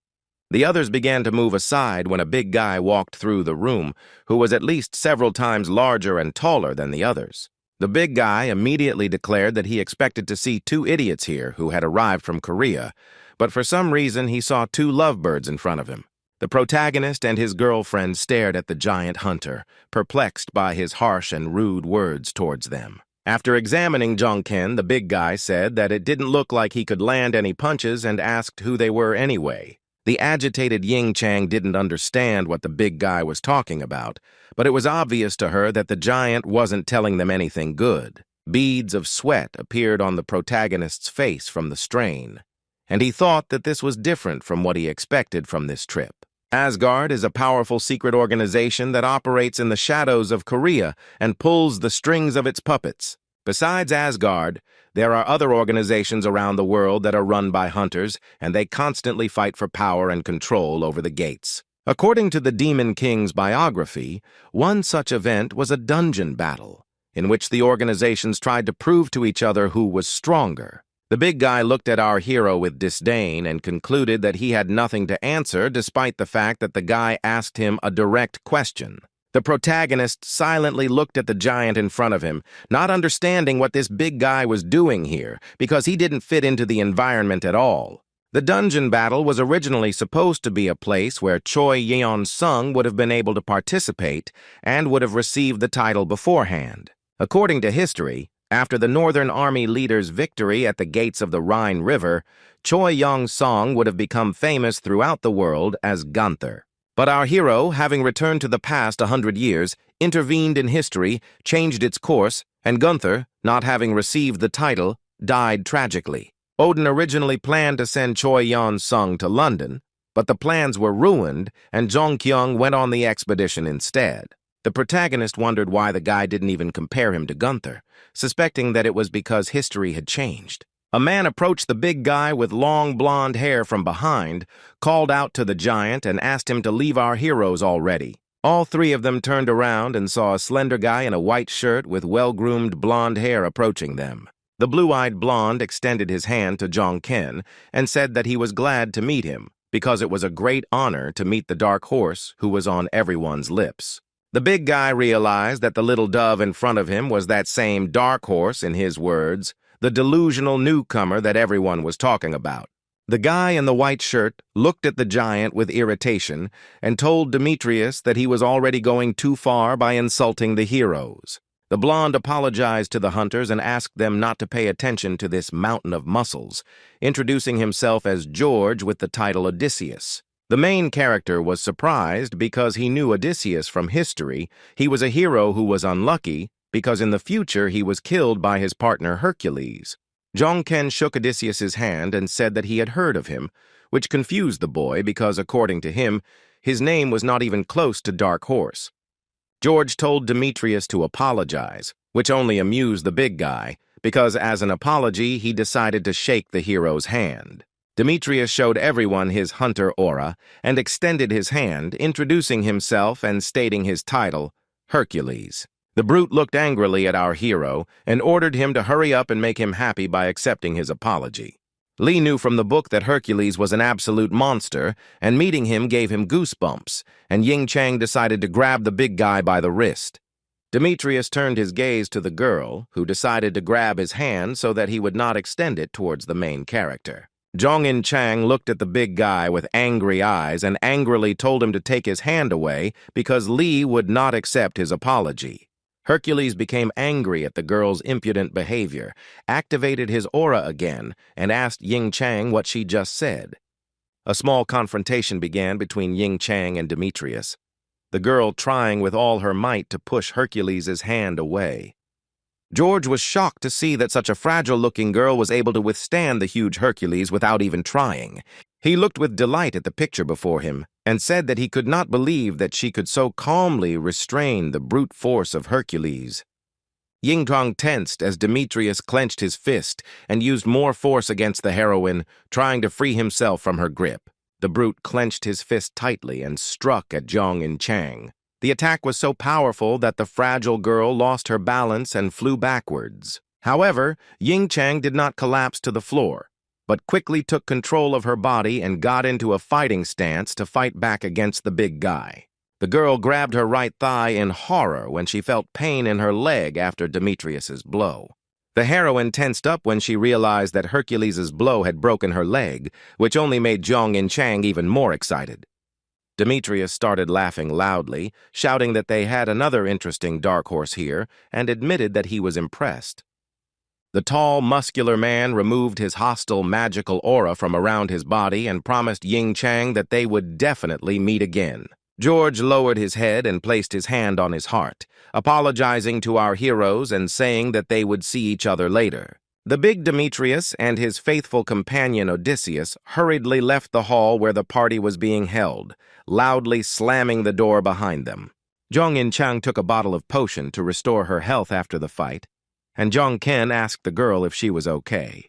The others began to move aside when a big guy walked through the room, who was at least several times larger and taller than the others. The big guy immediately declared that he expected to see two idiots here who had arrived from Korea, but for some reason he saw two lovebirds in front of him. The protagonist and his girlfriend stared at the giant hunter, perplexed by his harsh and rude words towards them. After examining Jong-ken, the big guy said that it didn't look like he could land any punches and asked who they were anyway. The agitated Ying-chang didn't understand what the big guy was talking about, but it was obvious to her that the giant wasn't telling them anything good. Beads of sweat appeared on the protagonist's face from the strain, and he thought that this was different from what he expected from this trip. Asgard is a powerful secret organization that operates in the shadows of Korea and pulls the strings of its puppets. Besides Asgard, there are other organizations around the world that are run by hunters, and they constantly fight for power and control over the gates. According to the Demon King's biography, one such event was a dungeon battle, in which the organizations tried to prove to each other who was stronger. The big guy looked at our hero with disdain and concluded that he had nothing to answer despite the fact that the guy asked him a direct question. The protagonist silently looked at the giant in front of him, not understanding what this big guy was doing here, because he didn't fit into the environment at all. The dungeon battle was originally supposed to be a place where Choi Yeon-sung would have been able to participate and would have received the title beforehand. According to history, after the Northern Army leader's victory at the gates of the Rhine River, Choi Yeon-sung would have become famous throughout the world as Gunther. But our hero, having returned to the past 100 years, intervened in history, changed its course, and Gunther, not having received the title, died tragically. Odin originally planned to send Choi Yeon-sung to London, but the plans were ruined, and Jong Kyung went on the expedition instead. The protagonist wondered why the guy didn't even compare him to Gunther, suspecting that it was because history had changed. A man approached the big guy with long blonde hair from behind, called out to the giant, and asked him to leave our heroes already. All three of them turned around and saw a slender guy in a white shirt with well-groomed blonde hair approaching them. The blue-eyed blonde extended his hand to Jong-ken and said that he was glad to meet him, because it was a great honor to meet the Dark Horse who was on everyone's lips. The big guy realized that the little dove in front of him was that same Dark Horse, in his words, the delusional newcomer that everyone was talking about. The guy in the white shirt looked at the giant with irritation and told Demetrius that he was already going too far by insulting the heroes. The blonde apologized to the hunters and asked them not to pay attention to this mountain of muscles, introducing himself as George with the title Odysseus. The main character was surprised because he knew Odysseus from history. He was a hero who was unlucky because in the future he was killed by his partner Hercules. Jong-ken shook Odysseus's hand and said that he had heard of him, which confused the boy because, according to him, his name was not even close to Dark Horse. George told Demetrius to apologize, which only amused the big guy, because as an apology he decided to shake the hero's hand. Demetrius showed everyone his hunter aura and extended his hand, introducing himself and stating his title, Hercules. The brute looked angrily at our hero and ordered him to hurry up and make him happy by accepting his apology. Lee knew from the book that Hercules was an absolute monster, and meeting him gave him goosebumps, and Ying Chang decided to grab the big guy by the wrist. Demetrius turned his gaze to the girl, who decided to grab his hand so that he would not extend it towards the main character. Jong-in Chang looked at the big guy with angry eyes and angrily told him to take his hand away because Lee would not accept his apology. Hercules became angry at the girl's impudent behavior, activated his aura again, and asked Ying Chang what she just said. A small confrontation began between Ying Chang and Demetrius, the girl trying with all her might to push Hercules' hand away. George was shocked to see that such a fragile-looking girl was able to withstand the huge Hercules without even trying. He looked with delight at the picture before him and said that he could not believe that she could so calmly restrain the brute force of Hercules. Ying Chang tensed as Demetrius clenched his fist and used more force against the heroine, trying to free himself from her grip. The brute clenched his fist tightly and struck at Jong-in Chang. The attack was so powerful that the fragile girl lost her balance and flew backwards. However, Ying Chang did not collapse to the floor, but quickly took control of her body and got into a fighting stance to fight back against the big guy. The girl grabbed her right thigh in horror when she felt pain in her leg after Demetrius's blow. The heroine tensed up when she realized that Hercules' blow had broken her leg, which only made Jong-in Chang even more excited. Demetrius started laughing loudly, shouting that they had another interesting dark horse here, and admitted that he was impressed. The tall, muscular man removed his hostile magical aura from around his body and promised Ying Chang that they would definitely meet again. George lowered his head and placed his hand on his heart, apologizing to our heroes and saying that they would see each other later. The big Demetrius and his faithful companion Odysseus hurriedly left the hall where the party was being held, loudly slamming the door behind them. Jong-in Chang took a bottle of potion to restore her health after the fight, and Jong-ken asked the girl if she was okay.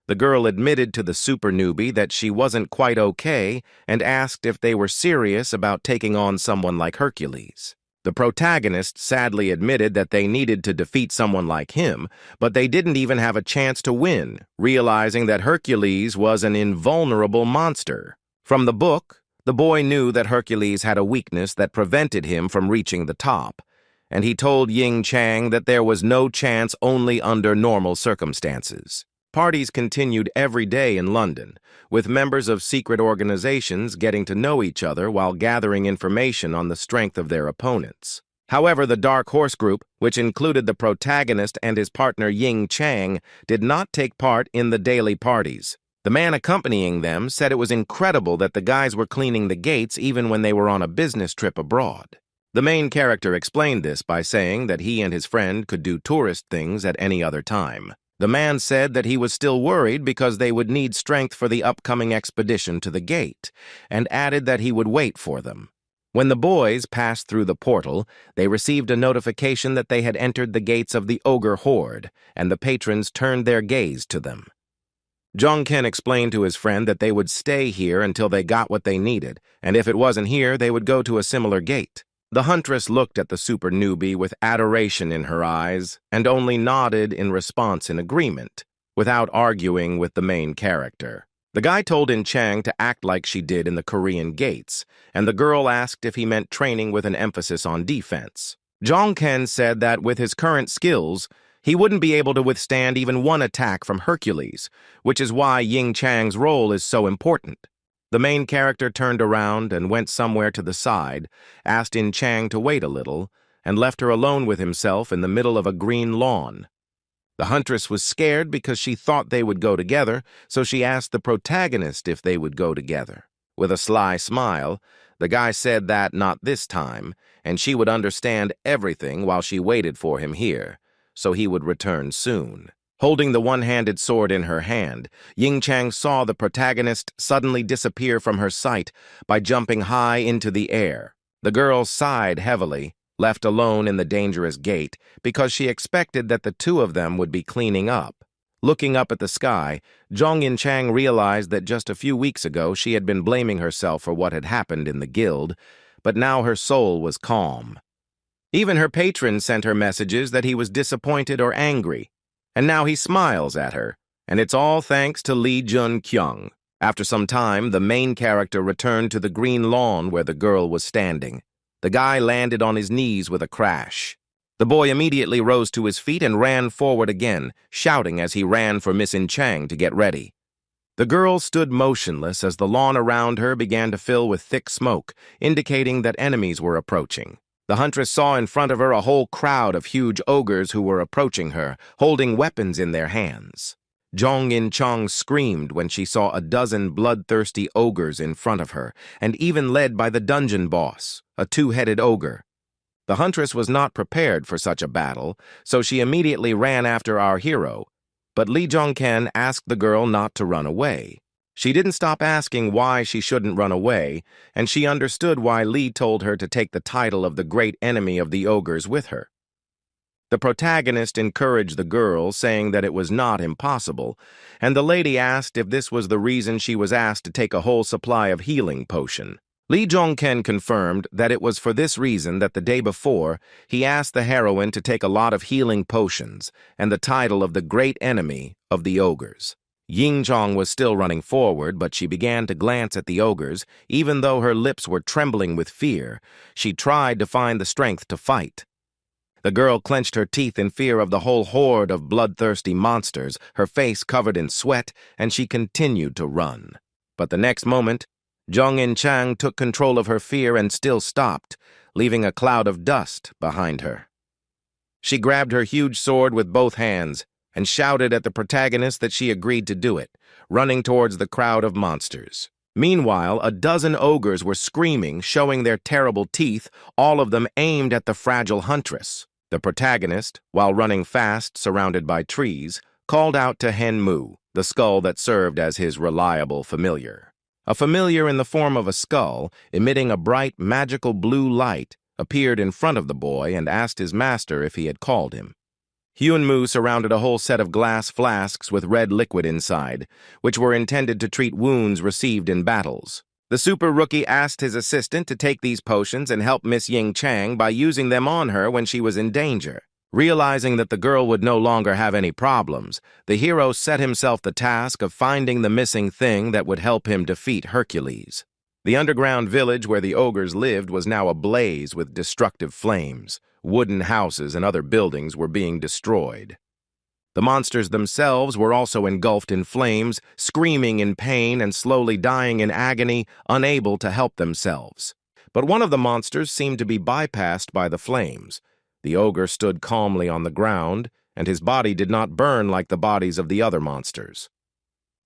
The girl admitted to the super newbie that she wasn't quite okay and asked if they were serious about taking on someone like Hercules. The protagonist sadly admitted that they needed to defeat someone like him, but they didn't even have a chance to win, realizing that Hercules was an invulnerable monster. From the book, the boy knew that Hercules had a weakness that prevented him from reaching the top, and he told Ying Chang that there was no chance only under normal circumstances. Parties continued every day in London, with members of secret organizations getting to know each other while gathering information on the strength of their opponents. However, the Dark Horse Group, which included the protagonist and his partner Ying Chang, did not take part in the daily parties. The man accompanying them said it was incredible that the guys were cleaning the gates even when they were on a business trip abroad. The main character explained this by saying that he and his friend could do tourist things at any other time. The man said that he was still worried because they would need strength for the upcoming expedition to the gate, and added that he would wait for them. When the boys passed through the portal, they received a notification that they had entered the gates of the Ogre Horde, and the patrons turned their gaze to them. Jong-ken explained to his friend that they would stay here until they got what they needed, and if it wasn't here, they would go to a similar gate. The huntress looked at the super newbie with adoration in her eyes and only nodded in response in agreement, without arguing with the main character. The guy told In Chang to act like she did in the Korean gates, and the girl asked if he meant training with an emphasis on defense. Jong-ken said that with his current skills, he wouldn't be able to withstand even one attack from Hercules, which is why Ying Chang's role is so important. The main character turned around and went somewhere to the side, asked In Chang to wait a little, and left her alone with himself in the middle of a green lawn. The huntress was scared because she thought they would go together, so she asked the protagonist if they would go together. With a sly smile, the guy said that not this time, and she would understand everything while she waited for him here, so he would return soon. Holding the one-handed sword in her hand, Ying Chang saw the protagonist suddenly disappear from her sight by jumping high into the air. The girl sighed heavily, left alone in the dangerous gate, because she expected that the two of them would be cleaning up. Looking up at the sky, Zhong Yinchang realized that just a few weeks ago she had been blaming herself for what had happened in the guild, but now her soul was calm. Even her patron sent her messages that he was disappointed or angry, and now he smiles at her, and it's all thanks to Lee Jun-kyung. After some time, the main character returned to the green lawn where the girl was standing. The guy landed on his knees with a crash. The boy immediately rose to his feet and ran forward again, shouting as he ran for Miss Chang to get ready. The girl stood motionless as the lawn around her began to fill with thick smoke, indicating that enemies were approaching. The huntress saw in front of her a whole crowd of huge ogres who were approaching her, holding weapons in their hands. Zhong Yinchang screamed when she saw a dozen bloodthirsty ogres in front of her, and even led by the dungeon boss, a two-headed ogre. The huntress was not prepared for such a battle, so she immediately ran after our hero, but Lee Jong-ken asked the girl not to run away. She didn't stop asking why she shouldn't run away, and she understood why Lee told her to take the title of the great enemy of the ogres with her. The protagonist encouraged the girl, saying that it was not impossible, and the lady asked if this was the reason she was asked to take a whole supply of healing potion. Lee Jong-ken confirmed that it was for this reason that the day before, he asked the heroine to take a lot of healing potions and the title of the great enemy of the ogres. Ying Chang was still running forward, but she began to glance at the ogres. Even though her lips were trembling with fear, she tried to find the strength to fight. The girl clenched her teeth in fear of the whole horde of bloodthirsty monsters, her face covered in sweat, and she continued to run. But the next moment, Zhong Yinchang took control of her fear and still stopped, leaving a cloud of dust behind her. She grabbed her huge sword with both hands and shouted at the protagonist that she agreed to do it, running towards the crowd of monsters. Meanwhile, a dozen ogres were screaming, showing their terrible teeth, all of them aimed at the fragile huntress. The protagonist, while running fast, surrounded by trees, called out to Hen Mu, the skull that served as his reliable familiar. A familiar in the form of a skull, emitting a bright, magical blue light, appeared in front of the boy and asked his master if he had called him. Hyun Mu surrounded a whole set of glass flasks with red liquid inside, which were intended to treat wounds received in battles. The super rookie asked his assistant to take these potions and help Miss Ying Chang by using them on her when she was in danger. Realizing that the girl would no longer have any problems, the hero set himself the task of finding the missing thing that would help him defeat Hercules. The underground village where the ogres lived was now ablaze with destructive flames. Wooden houses and other buildings were being destroyed. The monsters themselves were also engulfed in flames, screaming in pain and slowly dying in agony, unable to help themselves. But one of the monsters seemed to be bypassed by the flames. The ogre stood calmly on the ground, and his body did not burn like the bodies of the other monsters.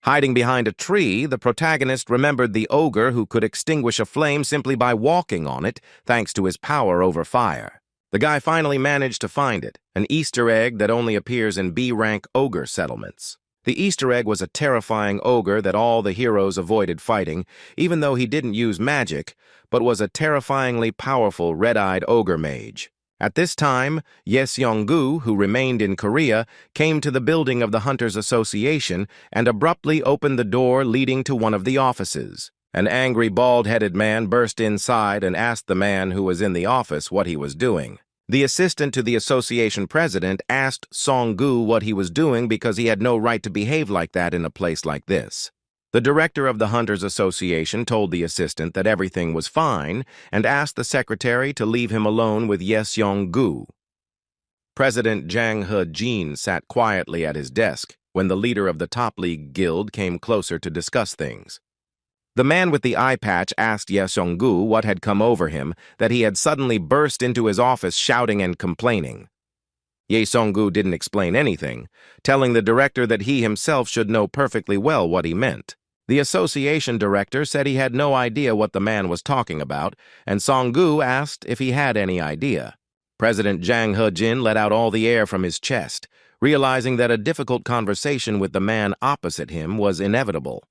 Hiding behind a tree, the protagonist remembered the ogre who could extinguish a flame simply by walking on it, thanks to his power over fire. The guy finally managed to find it, an Easter egg that only appears in B-rank ogre settlements. The Easter egg was a terrifying ogre that all the heroes avoided fighting, even though he didn't use magic, but was a terrifyingly powerful red-eyed ogre mage. At this time, Ye Seong-gu, who remained in Korea, came to the building of the Hunters Association and abruptly opened the door leading to one of the offices. An angry, bald-headed man burst inside and asked the man who was in the office what he was doing. The assistant to the association president asked Song-gu what he was doing because he had no right to behave like that in a place like this. The director of the Hunters Association told the assistant that everything was fine and asked the secretary to leave him alone with Ye Seong-gu. President Jang He-jin sat quietly at his desk when the leader of the Top League Guild came closer to discuss things. The man with the eye patch asked Ye Seong-gu what had come over him, that he had suddenly burst into his office shouting and complaining. Ye Seong-gu didn't explain anything, telling the director that he himself should know perfectly well what he meant. The association director said he had no idea what the man was talking about, and Song-gu asked if he had any idea. President Jang He-jin let out all the air from his chest, realizing that a difficult conversation with the man opposite him was inevitable.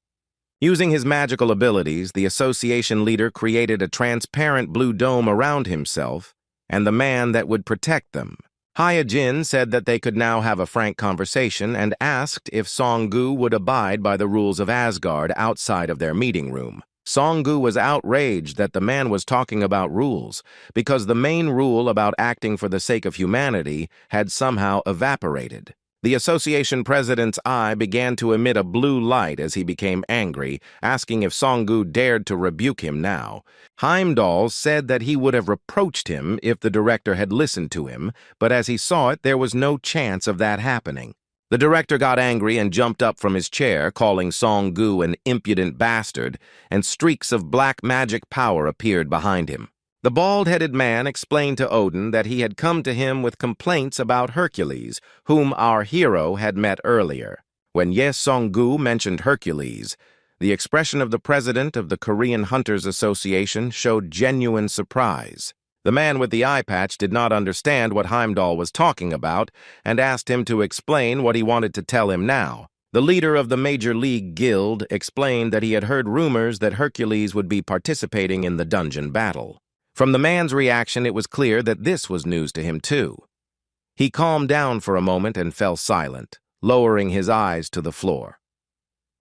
Using his magical abilities, the association leader created a transparent blue dome around himself and the man that would protect them. Hyejin said that they could now have a frank conversation and asked if Song-gu would abide by the rules of Asgard outside of their meeting room. Song-gu was outraged that the man was talking about rules because the main rule about acting for the sake of humanity had somehow evaporated. The association president's eye began to emit a blue light as he became angry, asking if Song-gu dared to rebuke him now. Heimdall said that he would have reproached him if the director had listened to him, but as he saw it, there was no chance of that happening. The director got angry and jumped up from his chair, calling Song-gu an impudent bastard, and streaks of black magic power appeared behind him. The bald-headed man explained to Odin that he had come to him with complaints about Hercules, whom our hero had met earlier. When Ye Song-gu mentioned Hercules, the expression of the president of the Korean Hunters Association showed genuine surprise. The man with the eye patch did not understand what Heimdall was talking about and asked him to explain what he wanted to tell him now. The leader of the Major League Guild explained that he had heard rumors that Hercules would be participating in the dungeon battle. From the man's reaction, it was clear that this was news to him, too. He calmed down for a moment and fell silent, lowering his eyes to the floor.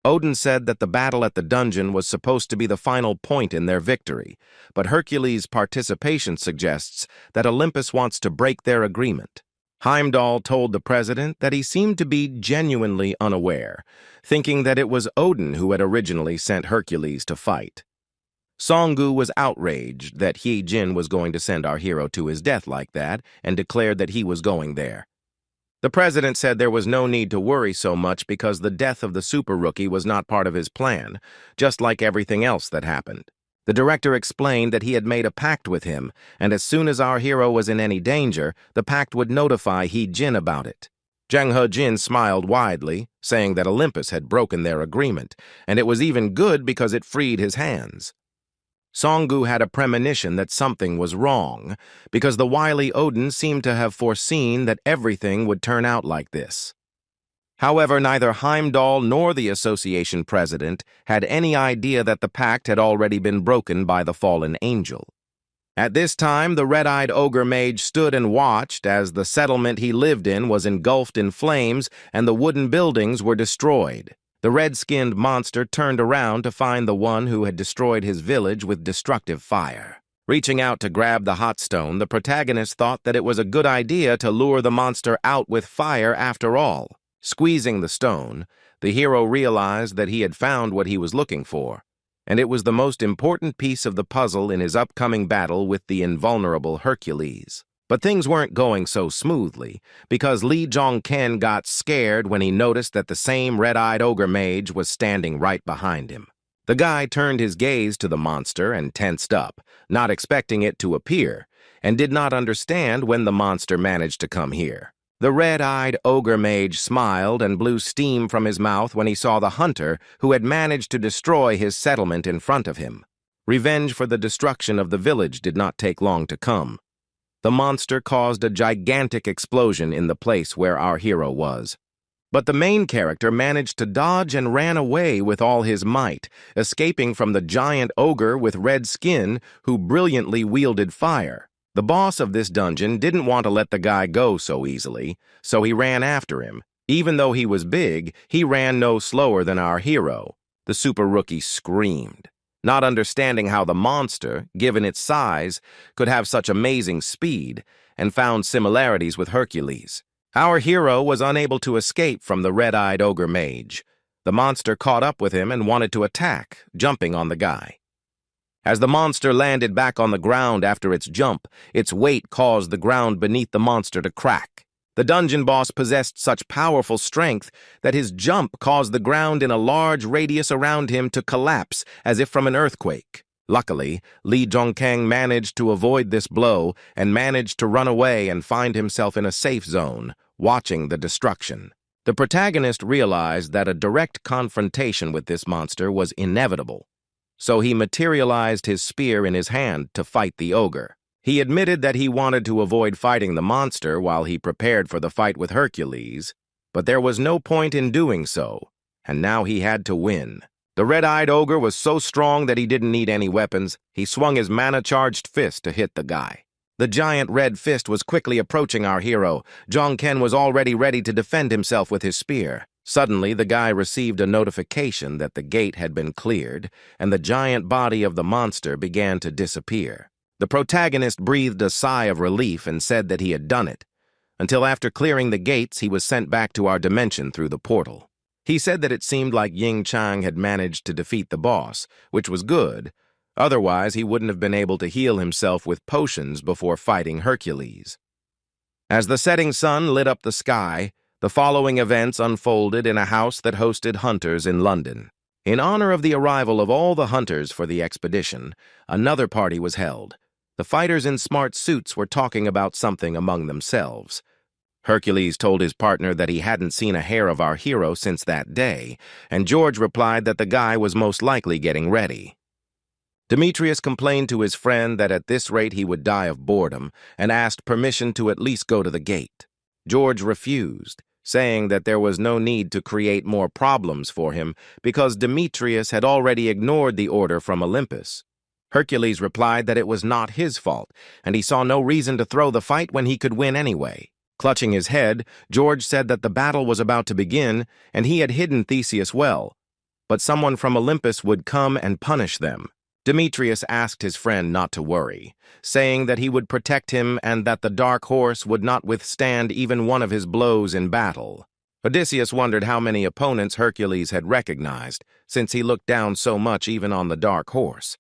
Odin said that the battle at the dungeon was supposed to be the final point in their victory, but Hercules' participation suggests that Olympus wants to break their agreement. Heimdall told the president that he seemed to be genuinely unaware, thinking that it was Odin who had originally sent Hercules to fight. Song-gu was outraged that Hyejin was going to send our hero to his death like that and declared that he was going there. The president said there was no need to worry so much because the death of the super rookie was not part of his plan, just like everything else that happened. The director explained that he had made a pact with him, and as soon as our hero was in any danger, the pact would notify Hyejin about it. Jang He-jin smiled widely, saying that Olympus had broken their agreement, and it was even good because it freed his hands. Song-gu had a premonition that something was wrong, because the wily Odin seemed to have foreseen that everything would turn out like this. However, neither Heimdall nor the association president had any idea that the pact had already been broken by the fallen angel. At this time, the red-eyed ogre mage stood and watched as the settlement he lived in was engulfed in flames and the wooden buildings were destroyed. The red-skinned monster turned around to find the one who had destroyed his village with destructive fire. Reaching out to grab the hot stone, the protagonist thought that it was a good idea to lure the monster out with fire after all. Squeezing the stone, the hero realized that he had found what he was looking for, and it was the most important piece of the puzzle in his upcoming battle with the invulnerable Hercules. But things weren't going so smoothly, because Lee Jong-ken got scared when he noticed that the same red-eyed ogre mage was standing right behind him. The guy turned his gaze to the monster and tensed up, not expecting it to appear, and did not understand when the monster managed to come here. The red-eyed ogre mage smiled and blew steam from his mouth when he saw the hunter who had managed to destroy his settlement in front of him. Revenge for the destruction of the village did not take long to come. The monster caused a gigantic explosion in the place where our hero was. But the main character managed to dodge and ran away with all his might, escaping from the giant ogre with red skin who brilliantly wielded fire. The boss of this dungeon didn't want to let the guy go so easily, so he ran after him. Even though he was big, he ran no slower than our hero. The super rookie screamed, not understanding how the monster, given its size, could have such amazing speed, and found similarities with Hercules. Our hero was unable to escape from the red-eyed ogre mage. The monster caught up with him and wanted to attack, jumping on the guy. As the monster landed back on the ground after its jump, its weight caused the ground beneath the monster to crack. The dungeon boss possessed such powerful strength that his jump caused the ground in a large radius around him to collapse as if from an earthquake. Luckily, Lee Jong-kang managed to avoid this blow and managed to run away and find himself in a safe zone, watching the destruction. The protagonist realized that a direct confrontation with this monster was inevitable, so he materialized his spear in his hand to fight the ogre. He admitted that he wanted to avoid fighting the monster while he prepared for the fight with Hercules, but there was no point in doing so, and now he had to win. The red-eyed ogre was so strong that he didn't need any weapons. He swung his mana-charged fist to hit the guy. The giant red fist was quickly approaching our hero. Jong Ken was already ready to defend himself with his spear. Suddenly, the guy received a notification that the gate had been cleared, and the giant body of the monster began to disappear. The protagonist breathed a sigh of relief and said that he had done it. Until after clearing the gates, he was sent back to our dimension through the portal. He said that it seemed like Ying Chang had managed to defeat the boss, which was good. Otherwise, he wouldn't have been able to heal himself with potions before fighting Hercules. As the setting sun lit up the sky, the following events unfolded in a house that hosted hunters in London. In honor of the arrival of all the hunters for the expedition, another party was held. The fighters in smart suits were talking about something among themselves. Hercules told his partner that he hadn't seen a hair of our hero since that day, and George replied that the guy was most likely getting ready. Demetrius complained to his friend that at this rate he would die of boredom and asked permission to at least go to the gate. George refused, saying that there was no need to create more problems for him because Demetrius had already ignored the order from Olympus. Hercules replied that it was not his fault, and he saw no reason to throw the fight when he could win anyway. Clutching his head, George said that the battle was about to begin, and he had hidden Theseus well, but someone from Olympus would come and punish them. Demetrius asked his friend not to worry, saying that he would protect him and that the dark horse would not withstand even one of his blows in battle. Odysseus wondered how many opponents Hercules had recognized, since he looked down so much even on the dark horse.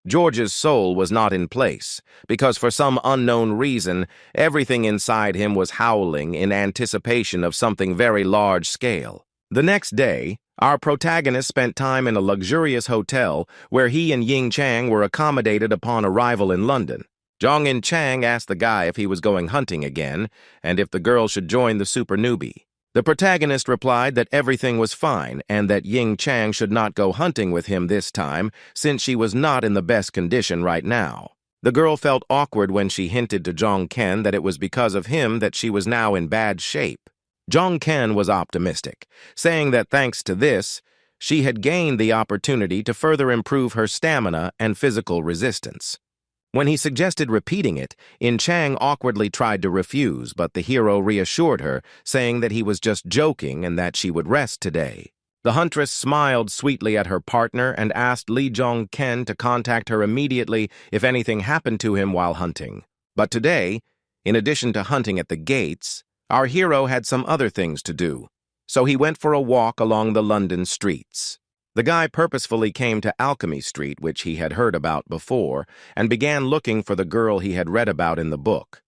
George's soul was not in place, because for some unknown reason, everything inside him was howling in anticipation of something very large-scale. The next day, our protagonist spent time in a luxurious hotel where he and Ying Chang were accommodated upon arrival in London. Zhong In Chang asked the guy if he was going hunting again and if the girl should join the super newbie. The protagonist replied that everything was fine and that Ying Chang should not go hunting with him this time since she was not in the best condition right now. The girl felt awkward when she hinted to Jong Ken that it was because of him that she was now in bad shape. Jong Ken was optimistic, saying that thanks to this, she had gained the opportunity to further improve her stamina and physical resistance. When he suggested repeating it, In Chang awkwardly tried to refuse, but the hero reassured her, saying that he was just joking and that she would rest today. The huntress smiled sweetly at her partner and asked Li Jong Ken to contact her immediately if anything happened to him while hunting. But today, in addition to hunting at the gates, our hero had some other things to do, so he went for a walk along the London streets. The guy purposefully came to Alchemy Street, which he had heard about before, and began looking for the girl he had read about in the book.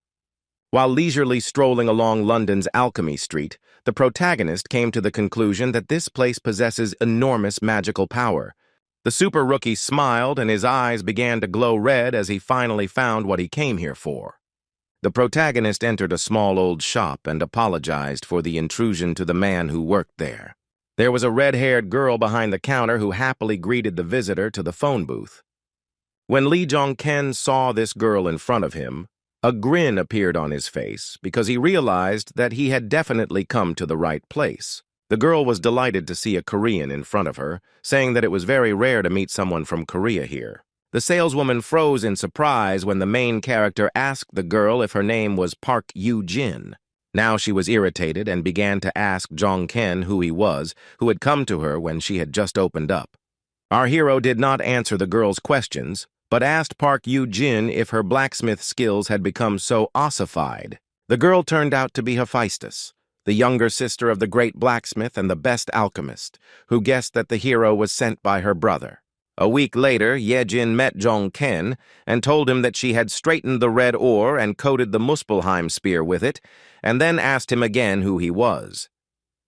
While leisurely strolling along London's Alchemy Street, the protagonist came to the conclusion that this place possesses enormous magical power. The super rookie smiled and his eyes began to glow red as he finally found what he came here for. The protagonist entered a small old shop and apologized for the intrusion to the man who worked there. There was a red-haired girl behind the counter who happily greeted the visitor to the phone booth. When Li Jong Ken saw this girl in front of him, a grin appeared on his face because he realized that he had definitely come to the right place. The girl was delighted to see a Korean in front of her, saying that it was very rare to meet someone from Korea here. The saleswoman froze in surprise when the main character asked the girl if her name was Park Yu-jin. Now she was irritated and began to ask Jong Ken who he was, who had come to her when she had just opened up. Our hero did not answer the girl's questions, but asked Park Yu-jin if her blacksmith skills had become so ossified. The girl turned out to be Hephaestus, the younger sister of the great blacksmith and the best alchemist, who guessed that the hero was sent by her brother. A week later, Ye-jin met Jong Ken and told him that she had straightened the red ore and coated the Muspelheim spear with it, and then asked him again who he was.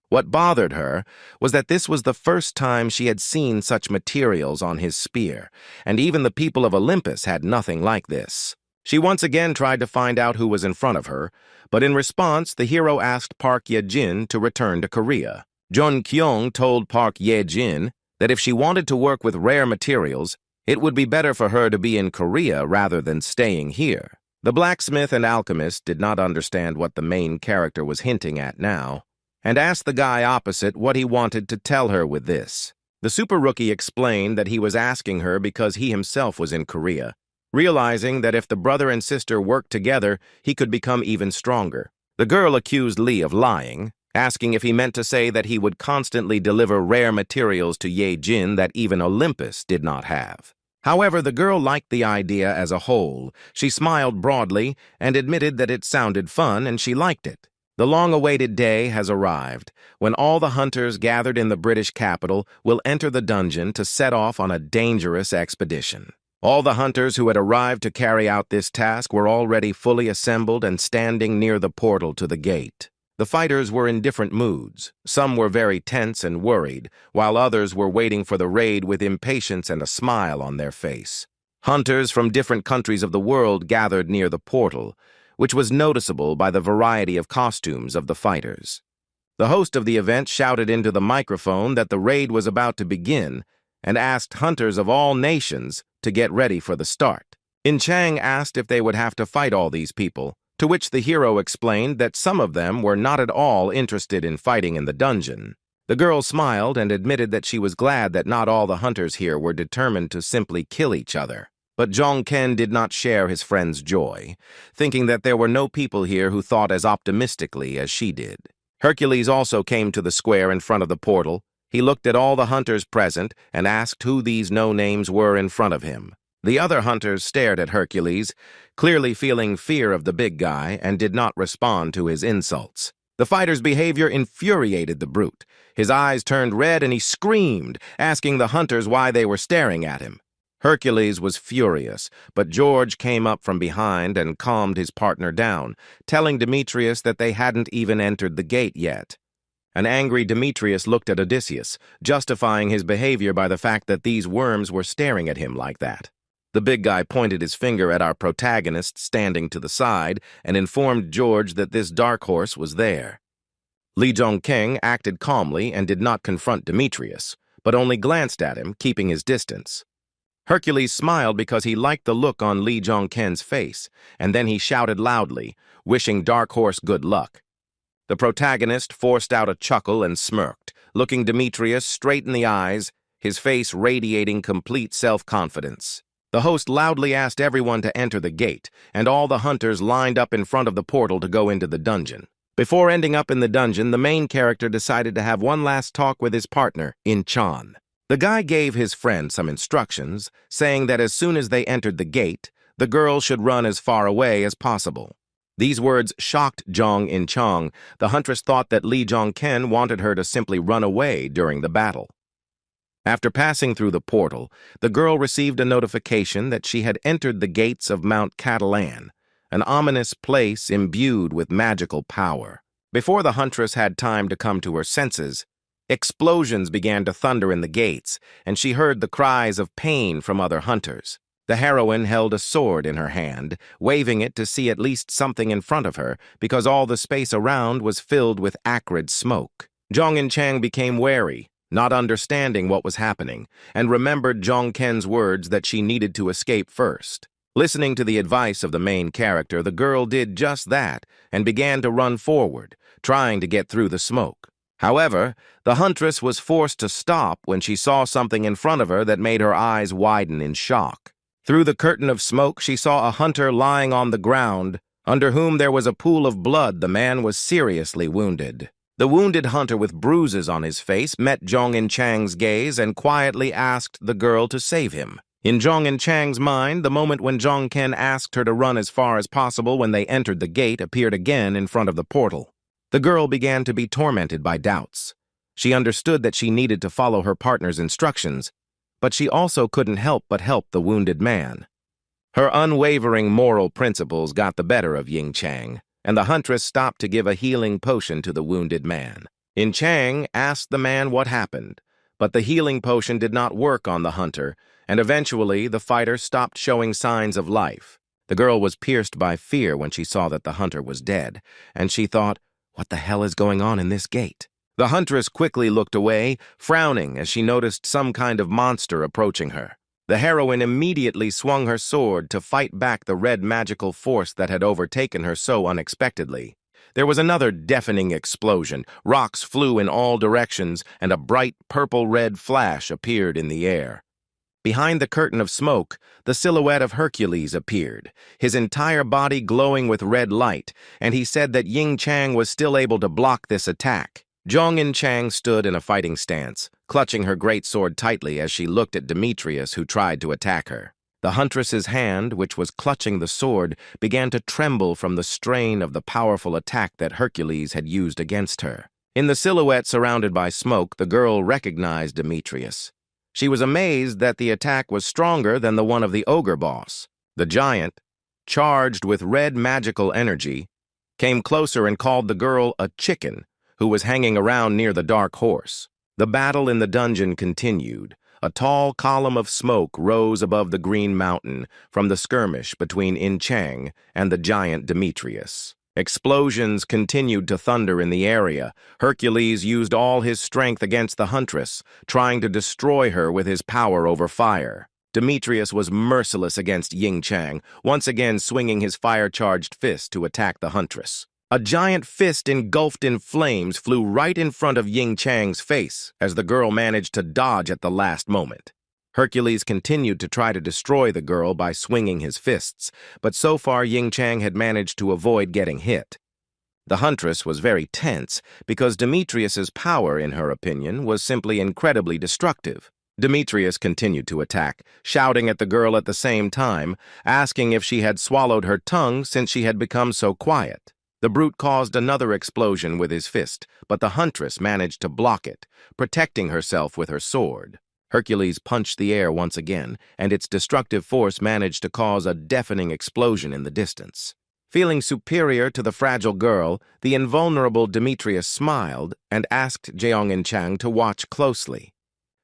What bothered her was that this was the first time she had seen such materials on his spear, and even the people of Olympus had nothing like this. She once again tried to find out who was in front of her, but in response, the hero asked Park Ye-jin to return to Korea. Jun Kyung told Park Ye-jin that if she wanted to work with rare materials, it would be better for her to be in Korea rather than staying here. The blacksmith and alchemist did not understand what the main character was hinting at now, and asked the guy opposite what he wanted to tell her with this. The super rookie explained that he was asking her because he himself was in Korea, realizing that if the brother and sister worked together, he could become even stronger. The girl accused Lee of lying, asking if he meant to say that he would constantly deliver rare materials to Ye-jin that even Olympus did not have. However, the girl liked the idea as a whole. She smiled broadly and admitted that it sounded fun and she liked it. The long-awaited day has arrived, when all the hunters gathered in the British capital will enter the dungeon to set off on a dangerous expedition. All the hunters who had arrived to carry out this task were already fully assembled and standing near the portal to the gate. The fighters were in different moods. Some were very tense and worried, while others were waiting for the raid with impatience and a smile on their face. Hunters from different countries of the world gathered near the portal, which was noticeable by the variety of costumes of the fighters. The host of the event shouted into the microphone that the raid was about to begin and asked hunters of all nations to get ready for the start. In Chang asked if they would have to fight all these people, to which the hero explained that some of them were not at all interested in fighting in the dungeon. The girl smiled and admitted that she was glad that not all the hunters here were determined to simply kill each other. But Jong Ken did not share his friend's joy, thinking that there were no people here who thought as optimistically as she did. Hercules also came to the square in front of the portal. He looked at all the hunters present and asked who these no-names were in front of him. The other hunters stared at Hercules, clearly feeling fear of the big guy, and did not respond to his insults. The fighter's behavior infuriated the brute. His eyes turned red and he screamed, asking the hunters why they were staring at him. Hercules was furious, but George came up from behind and calmed his partner down, telling Demetrius that they hadn't even entered the gate yet. An angry Demetrius looked at Odysseus, justifying his behavior by the fact that these worms were staring at him like that. The big guy pointed his finger at our protagonist standing to the side and informed George that this dark horse was there. Lee Jong-keng acted calmly and did not confront Demetrius, but only glanced at him, keeping his distance. Hercules smiled because he liked the look on Lee Jong-ken's face, and then he shouted loudly, wishing Dark Horse good luck. The protagonist forced out a chuckle and smirked, looking Demetrius straight in the eyes, his face radiating complete self-confidence. The host loudly asked everyone to enter the gate, and all the hunters lined up in front of the portal to go into the dungeon. Before ending up in the dungeon, the main character decided to have one last talk with his partner, In Chan. The guy gave his friend some instructions, saying that as soon as they entered the gate, the girl should run as far away as possible. These words shocked Jong In Chong. The huntress thought that Lee Jong-ken wanted her to simply run away during the battle. After passing through the portal, the girl received a notification that she had entered the gates of Mount Catalan, an ominous place imbued with magical power. Before the huntress had time to come to her senses, explosions began to thunder in the gates, and she heard the cries of pain from other hunters. The heroine held a sword in her hand, waving it to see at least something in front of her, because all the space around was filled with acrid smoke. Jong In Chang became wary, not understanding what was happening, and remembered Jong Ken's words that she needed to escape first. Listening to the advice of the main character, the girl did just that and began to run forward, trying to get through the smoke. However, the huntress was forced to stop when she saw something in front of her that made her eyes widen in shock. Through the curtain of smoke, she saw a hunter lying on the ground, under whom there was a pool of blood. The man was seriously wounded. The wounded hunter with bruises on his face met Jong In Chang's gaze and quietly asked the girl to save him. In Jong In Chang's mind, the moment when Jong Ken asked her to run as far as possible when they entered the gate appeared again in front of the portal. The girl began to be tormented by doubts. She understood that she needed to follow her partner's instructions, but she also couldn't help but help the wounded man. Her unwavering moral principles got the better of Ying Chang, and the huntress stopped to give a healing potion to the wounded man. In Chang asked the man what happened, but the healing potion did not work on the hunter, and eventually the fighter stopped showing signs of life. The girl was pierced by fear when she saw that the hunter was dead, and she thought, "What the hell is going on in this gate?" The huntress quickly looked away, frowning as she noticed some kind of monster approaching her. The heroine immediately swung her sword to fight back the red magical force that had overtaken her so unexpectedly. There was another deafening explosion, rocks flew in all directions, and a bright purple-red flash appeared in the air. Behind the curtain of smoke, the silhouette of Hercules appeared, his entire body glowing with red light, and he said that Ying Chang was still able to block this attack. Zhong Chang stood in a fighting stance, clutching her great sword tightly as she looked at Demetrius, who tried to attack her. The huntress's hand, which was clutching the sword, began to tremble from the strain of the powerful attack that Hercules had used against her. In the silhouette surrounded by smoke, the girl recognized Demetrius. She was amazed that the attack was stronger than the one of the ogre boss. The giant, charged with red magical energy, came closer and called the girl a chicken, who was hanging around near the dark horse. The battle in the dungeon continued. A tall column of smoke rose above the Green Mountain from the skirmish between In Chang and the giant Demetrius. Explosions continued to thunder in the area. Hercules used all his strength against the huntress, trying to destroy her with his power over fire. Demetrius was merciless against Ying Chang, once again swinging his fire-charged fist to attack the huntress. A giant fist engulfed in flames flew right in front of Ying Chang's face as the girl managed to dodge at the last moment. Hercules continued to try to destroy the girl by swinging his fists, but so far Ying Chang had managed to avoid getting hit. The huntress was very tense because Demetrius's power, in her opinion, was simply incredibly destructive. Demetrius continued to attack, shouting at the girl at the same time, asking if she had swallowed her tongue since she had become so quiet. The brute caused another explosion with his fist, but the huntress managed to block it, protecting herself with her sword. Hercules punched the air once again, and its destructive force managed to cause a deafening explosion in the distance. Feeling superior to the fragile girl, the invulnerable Demetrius smiled and asked Jeong Chang to watch closely.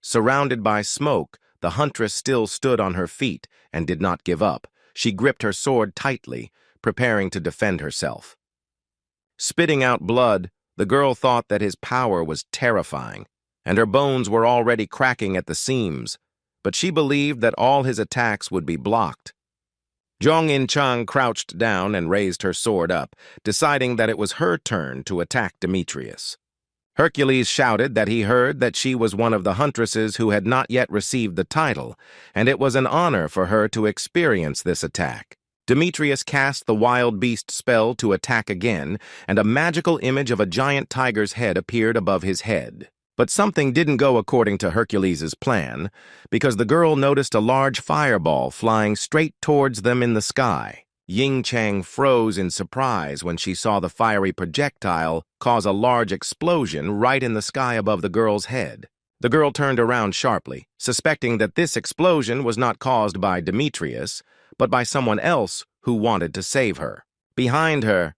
Surrounded by smoke, the huntress still stood on her feet and did not give up. She gripped her sword tightly, preparing to defend herself. Spitting out blood, the girl thought that his power was terrifying, and her bones were already cracking at the seams, but she believed that all his attacks would be blocked. Zhong Chang crouched down and raised her sword up, deciding that it was her turn to attack Demetrius. Hercules shouted that he heard that she was one of the huntresses who had not yet received the title, and it was an honor for her to experience this attack. Demetrius cast the wild beast spell to attack again, and a magical image of a giant tiger's head appeared above his head. But something didn't go according to Hercules' plan, because the girl noticed a large fireball flying straight towards them in the sky. Ying Chang froze in surprise when she saw the fiery projectile cause a large explosion right in the sky above the girl's head. The girl turned around sharply, suspecting that this explosion was not caused by Demetrius, but by someone else who wanted to save her. Behind her,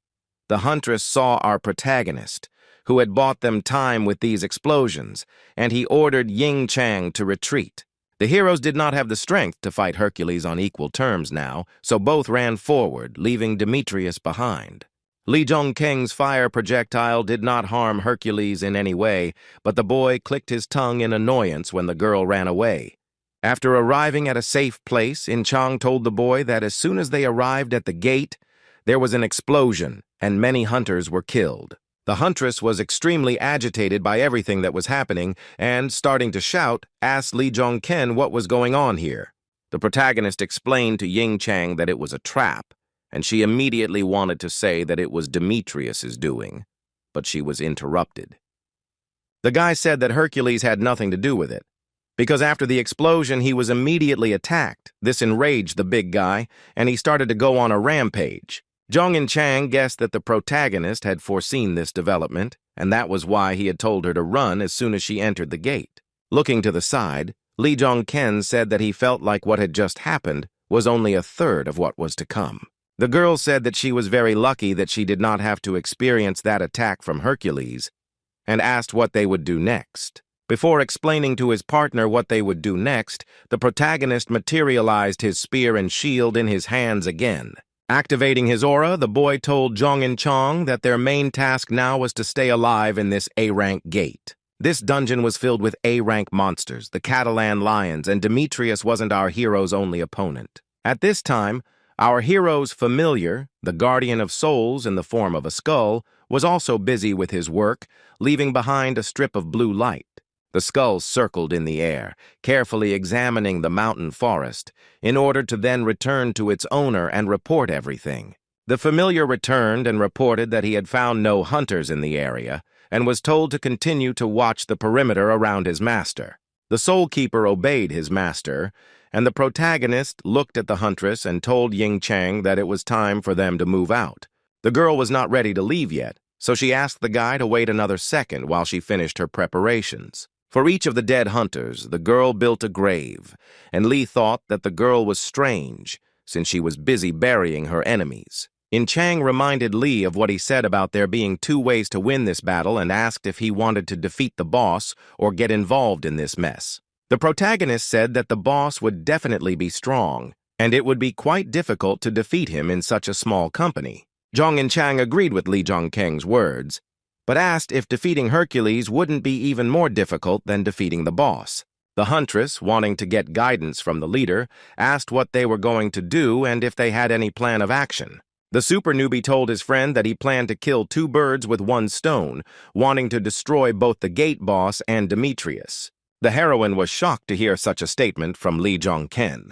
the huntress saw our protagonist, who had bought them time with these explosions, and he ordered Ying Chang to retreat. The heroes did not have the strength to fight Hercules on equal terms now, so both ran forward, leaving Demetrius behind. Li Zhongkeng's fire projectile did not harm Hercules in any way, but the boy clicked his tongue in annoyance when the girl ran away. After arriving at a safe place, In Chang told the boy that as soon as they arrived at the gate, there was an explosion, and many hunters were killed. The huntress was extremely agitated by everything that was happening, and, starting to shout, asked Li Zhongken what was going on here. The protagonist explained to Ying Chang that it was a trap, and she immediately wanted to say that it was Demetrius's doing, but she was interrupted. The guy said that Hercules had nothing to do with it, because after the explosion he was immediately attacked. This enraged the big guy, and he started to go on a rampage. Zhong Chang guessed that the protagonist had foreseen this development, and that was why he had told her to run as soon as she entered the gate. Looking to the side, Li Zhongken said that he felt like what had just happened was only a third of what was to come. The girl said that she was very lucky that she did not have to experience that attack from Hercules, and asked what they would do next. Before explaining to his partner what they would do next, the protagonist materialized his spear and shield in his hands again. Activating his aura, the boy told Jong and Chong that their main task now was to stay alive in this A-rank gate. This dungeon was filled with A-rank monsters, the Catalan lions, and Demetrius wasn't our hero's only opponent. At this time, our hero's familiar, the guardian of souls in the form of a skull, was also busy with his work, leaving behind a strip of blue light. The skull circled in the air, carefully examining the mountain forest, in order to then return to its owner and report everything. The familiar returned and reported that he had found no hunters in the area, and was told to continue to watch the perimeter around his master. The Soul Keeper obeyed his master, and the protagonist looked at the huntress and told Ying Chang that it was time for them to move out. The girl was not ready to leave yet, so she asked the guy to wait another second while she finished her preparations. For each of the dead hunters, the girl built a grave, and Li thought that the girl was strange, since she was busy burying her enemies. Yin Chang reminded Li of what he said about there being two ways to win this battle and asked if he wanted to defeat the boss or get involved in this mess. The protagonist said that the boss would definitely be strong, and it would be quite difficult to defeat him in such a small company. Zhong and Chang agreed with Li Zhongkeng's words, but asked if defeating Hercules wouldn't be even more difficult than defeating the boss. The huntress, wanting to get guidance from the leader, asked what they were going to do and if they had any plan of action. The super newbie told his friend that he planned to kill two birds with one stone, wanting to destroy both the gate boss and Demetrius. The heroine was shocked to hear such a statement from Li Zhongken,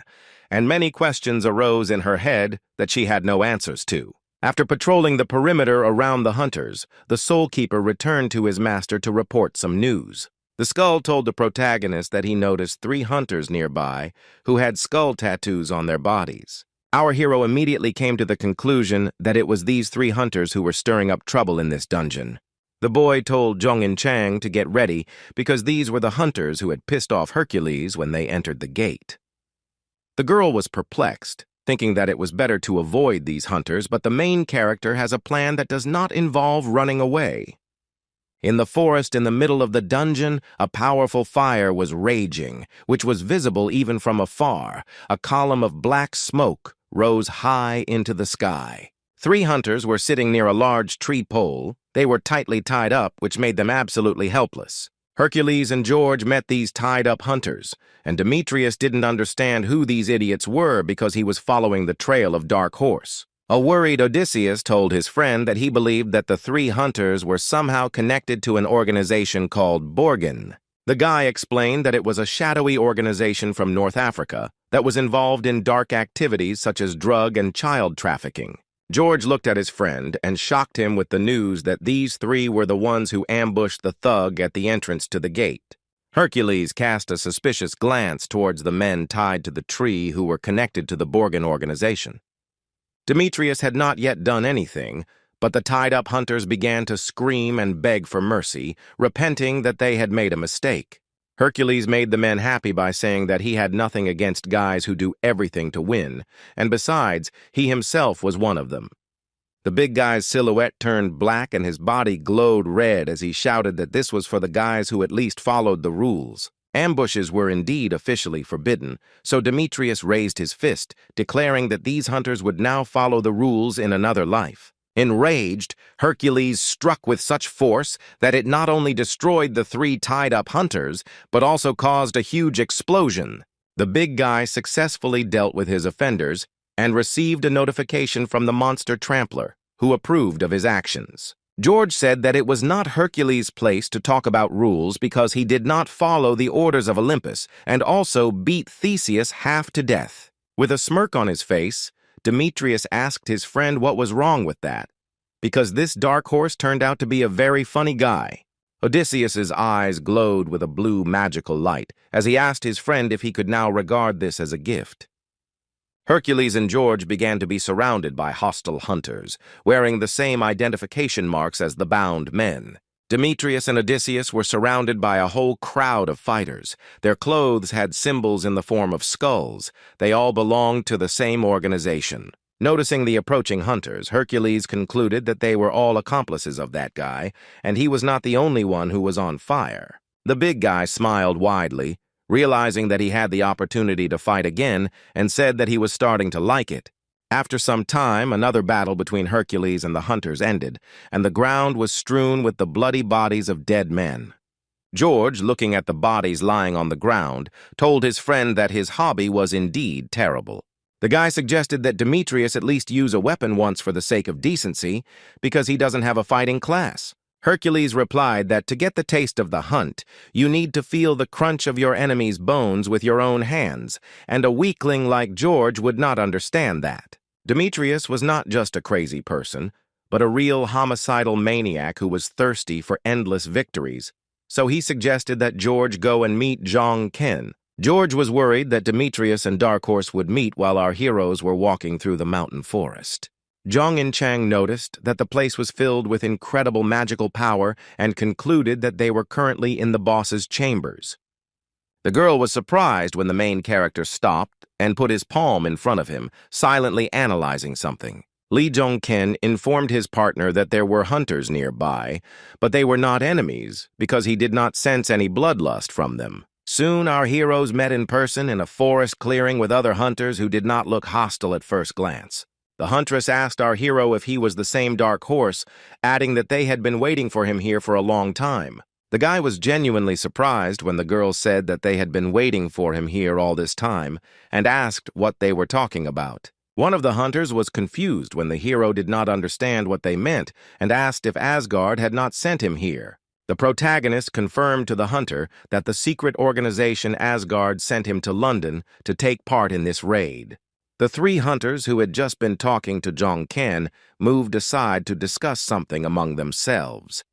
and many questions arose in her head that she had no answers to. After patrolling the perimeter around the hunters, the Soul Keeper returned to his master to report some news. The skull told the protagonist that he noticed 3 hunters nearby who had skull tattoos on their bodies. Our hero immediately came to the conclusion that it was these 3 hunters who were stirring up trouble in this dungeon. The boy told Zhong and Chang to get ready because these were the hunters who had pissed off Hercules when they entered the gate. The girl was perplexed, thinking that it was better to avoid these hunters, but the main character has a plan that does not involve running away. In the forest in the middle of the dungeon, a powerful fire was raging, which was visible even from afar. A column of black smoke rose high into the sky. 3 hunters were sitting near a large tree pole. They were tightly tied up, which made them absolutely helpless. Hercules and George met these tied-up hunters, and Demetrius didn't understand who these idiots were because he was following the trail of Dark Horse. A worried Odysseus told his friend that he believed that the 3 hunters were somehow connected to an organization called Borgen. The guy explained that it was a shadowy organization from North Africa that was involved in dark activities such as drug and child trafficking. George looked at his friend and shocked him with the news that these 3 were the ones who ambushed the thug at the entrance to the gate. Hercules cast a suspicious glance towards the men tied to the tree who were connected to the Borgen organization. Demetrius had not yet done anything, but the tied-up hunters began to scream and beg for mercy, repenting that they had made a mistake. Hercules made the men happy by saying that he had nothing against guys who do everything to win, and besides, he himself was one of them. The big guy's silhouette turned black and his body glowed red as he shouted that this was for the guys who at least followed the rules. Ambushes were indeed officially forbidden, so Demetrius raised his fist, declaring that these hunters would now follow the rules in another life. Enraged, Hercules struck with such force that it not only destroyed the 3 tied-up hunters, but also caused a huge explosion. The big guy successfully dealt with his offenders and received a notification from the monster trampler, who approved of his actions. George said that it was not Hercules' place to talk about rules because he did not follow the orders of Olympus and also beat Theseus half to death. With a smirk on his face, Demetrius asked his friend what was wrong with that, because this Dark Horse turned out to be a very funny guy. Odysseus's eyes glowed with a blue magical light as he asked his friend if he could now regard this as a gift. Hercules and George began to be surrounded by hostile hunters, wearing the same identification marks as the bound men. Demetrius and Odysseus were surrounded by a whole crowd of fighters. Their clothes had symbols in the form of skulls. They all belonged to the same organization. Noticing the approaching hunters, Hercules concluded that they were all accomplices of that guy, and he was not the only one who was on fire. The big guy smiled widely, realizing that he had the opportunity to fight again, and said that he was starting to like it. After some time, another battle between Hercules and the hunters ended, and the ground was strewn with the bloody bodies of dead men. George, looking at the bodies lying on the ground, told his friend that his hobby was indeed terrible. The guy suggested that Demetrius at least use a weapon once for the sake of decency, because he doesn't have a fighting class. Hercules replied that to get the taste of the hunt, you need to feel the crunch of your enemy's bones with your own hands, and a weakling like George would not understand that. Demetrius was not just a crazy person, but a real homicidal maniac who was thirsty for endless victories. So he suggested that George go and meet Jong Ken. George was worried that Demetrius and Dark Horse would meet while our heroes were walking through the mountain forest. Zhang and Chang noticed that the place was filled with incredible magical power and concluded that they were currently in the boss's chambers. The girl was surprised when the main character stopped and put his palm in front of him, silently analyzing something. Lee Jong-ken informed his partner that there were hunters nearby, but they were not enemies because he did not sense any bloodlust from them. Soon our heroes met in person in a forest clearing with other hunters who did not look hostile at first glance. The huntress asked our hero if he was the same Dark Horse, adding that they had been waiting for him here for a long time. The guy was genuinely surprised when the girl said that they had been waiting for him here all this time, and asked what they were talking about. One of the hunters was confused when the hero did not understand what they meant and asked if Asgard had not sent him here. The protagonist confirmed to the hunter that the secret organization Asgard sent him to London to take part in this raid. The three hunters who had just been talking to Jong Ken moved aside to discuss something among themselves.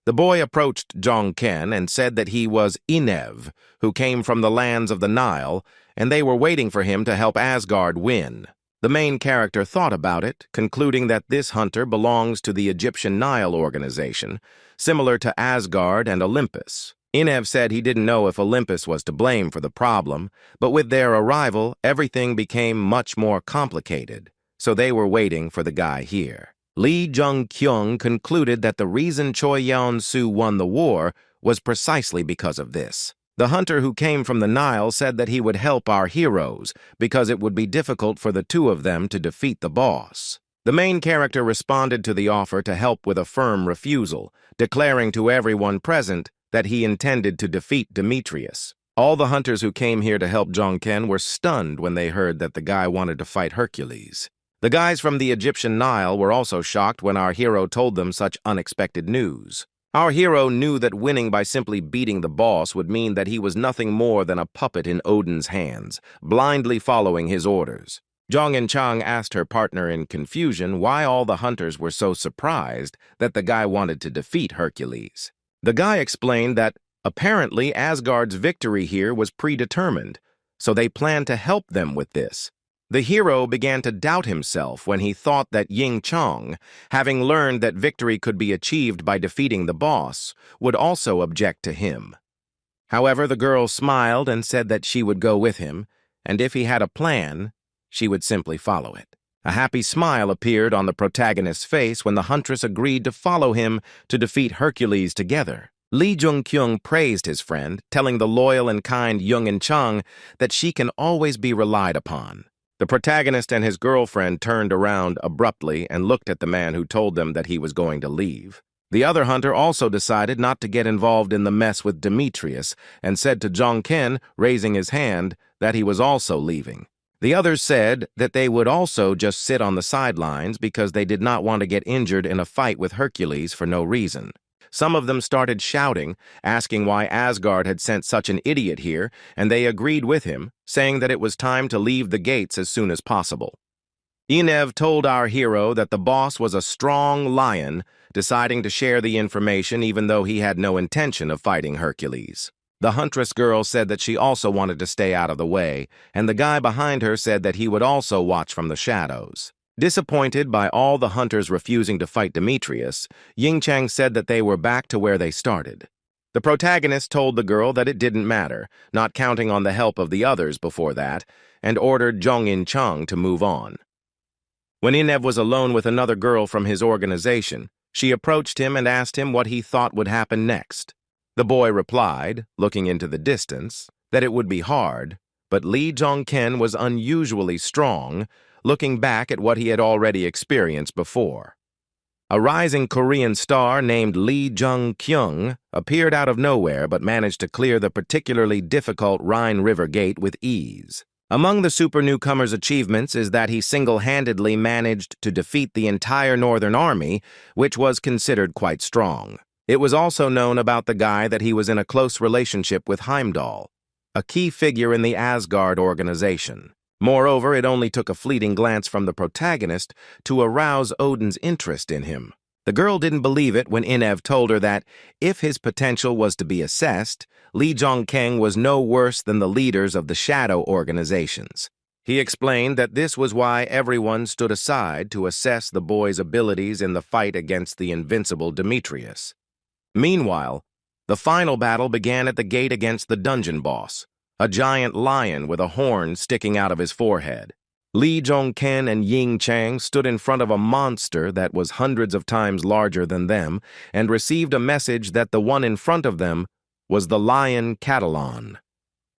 The boy approached Jong Ken and said that he was Inev, who came from the lands of the Nile, and they were waiting for him to help Asgard win. The main character thought about it, concluding that this hunter belongs to the Egyptian Nile organization, similar to Asgard and Olympus. Inev said he didn't know if Olympus was to blame for the problem, but with their arrival, everything became much more complicated, so they were waiting for the guy here. Lee Jung-kyung concluded that the reason Choi Yeon-soo won the war was precisely because of this. The hunter who came from the Nile said that he would help our heroes because it would be difficult for the two of them to defeat the boss. The main character responded to the offer to help with a firm refusal, declaring to everyone present that he intended to defeat Demetrius. All the hunters who came here to help Jong-ken were stunned when they heard that the guy wanted to fight Hercules. The guys from the Egyptian Nile were also shocked when our hero told them such unexpected news. Our hero knew that winning by simply beating the boss would mean that he was nothing more than a puppet in Odin's hands, blindly following his orders. Jong and Chang asked her partner in confusion why all the hunters were so surprised that the guy wanted to defeat Hercules. The guy explained that apparently Asgard's victory here was predetermined, so they planned to help them with this. The hero began to doubt himself when he thought that Ying Chong, having learned that victory could be achieved by defeating the boss, would also object to him. However, the girl smiled and said that she would go with him, and if he had a plan, she would simply follow it. A happy smile appeared on the protagonist's face when the huntress agreed to follow him to defeat Hercules together. Lee Jung-kyung praised his friend, telling the loyal and kind Young and Chung that she can always be relied upon. The protagonist and his girlfriend turned around abruptly and looked at the man who told them that he was going to leave. The other hunter also decided not to get involved in the mess with Demetrius and said to Jong Ken, raising his hand, that he was also leaving. The others said that they would also just sit on the sidelines because they did not want to get injured in a fight with Hercules for no reason. Some of them started shouting, asking why Asgard had sent such an idiot here, and they agreed with him, saying that it was time to leave the gates as soon as possible. Inev told our hero that the boss was a strong lion, deciding to share the information even though he had no intention of fighting Hercules. The huntress girl said that she also wanted to stay out of the way, and the guy behind her said that he would also watch from the shadows. Disappointed by all the hunters refusing to fight Demetrius, Ying Chang said that they were back to where they started. The protagonist told the girl that it didn't matter, not counting on the help of the others before that, and ordered Jong In Chung to move on. When Inev was alone with another girl from his organization, she approached him and asked him what he thought would happen next. The boy replied, looking into the distance, that it would be hard, but Lee Jong-ken was unusually strong, looking back at what he had already experienced before. A rising Korean star named Lee Jung-kyung appeared out of nowhere but managed to clear the particularly difficult Rhine River Gate with ease. Among the super newcomer's achievements is that he single-handedly managed to defeat the entire Northern Army, which was considered quite strong. It was also known about the guy that he was in a close relationship with Heimdall, a key figure in the Asgard organization. Moreover, it only took a fleeting glance from the protagonist to arouse Odin's interest in him. The girl didn't believe it when Inev told her that, if his potential was to be assessed, Lee Jong-keng was no worse than the leaders of the shadow organizations. He explained that this was why everyone stood aside to assess the boy's abilities in the fight against the invincible Demetrius. Meanwhile, the final battle began at the gate against the dungeon boss, a giant lion with a horn sticking out of his forehead. Lee Jong-ken and Ying Chang stood in front of a monster that was hundreds of times larger than them and received a message that the one in front of them was the lion Catalan.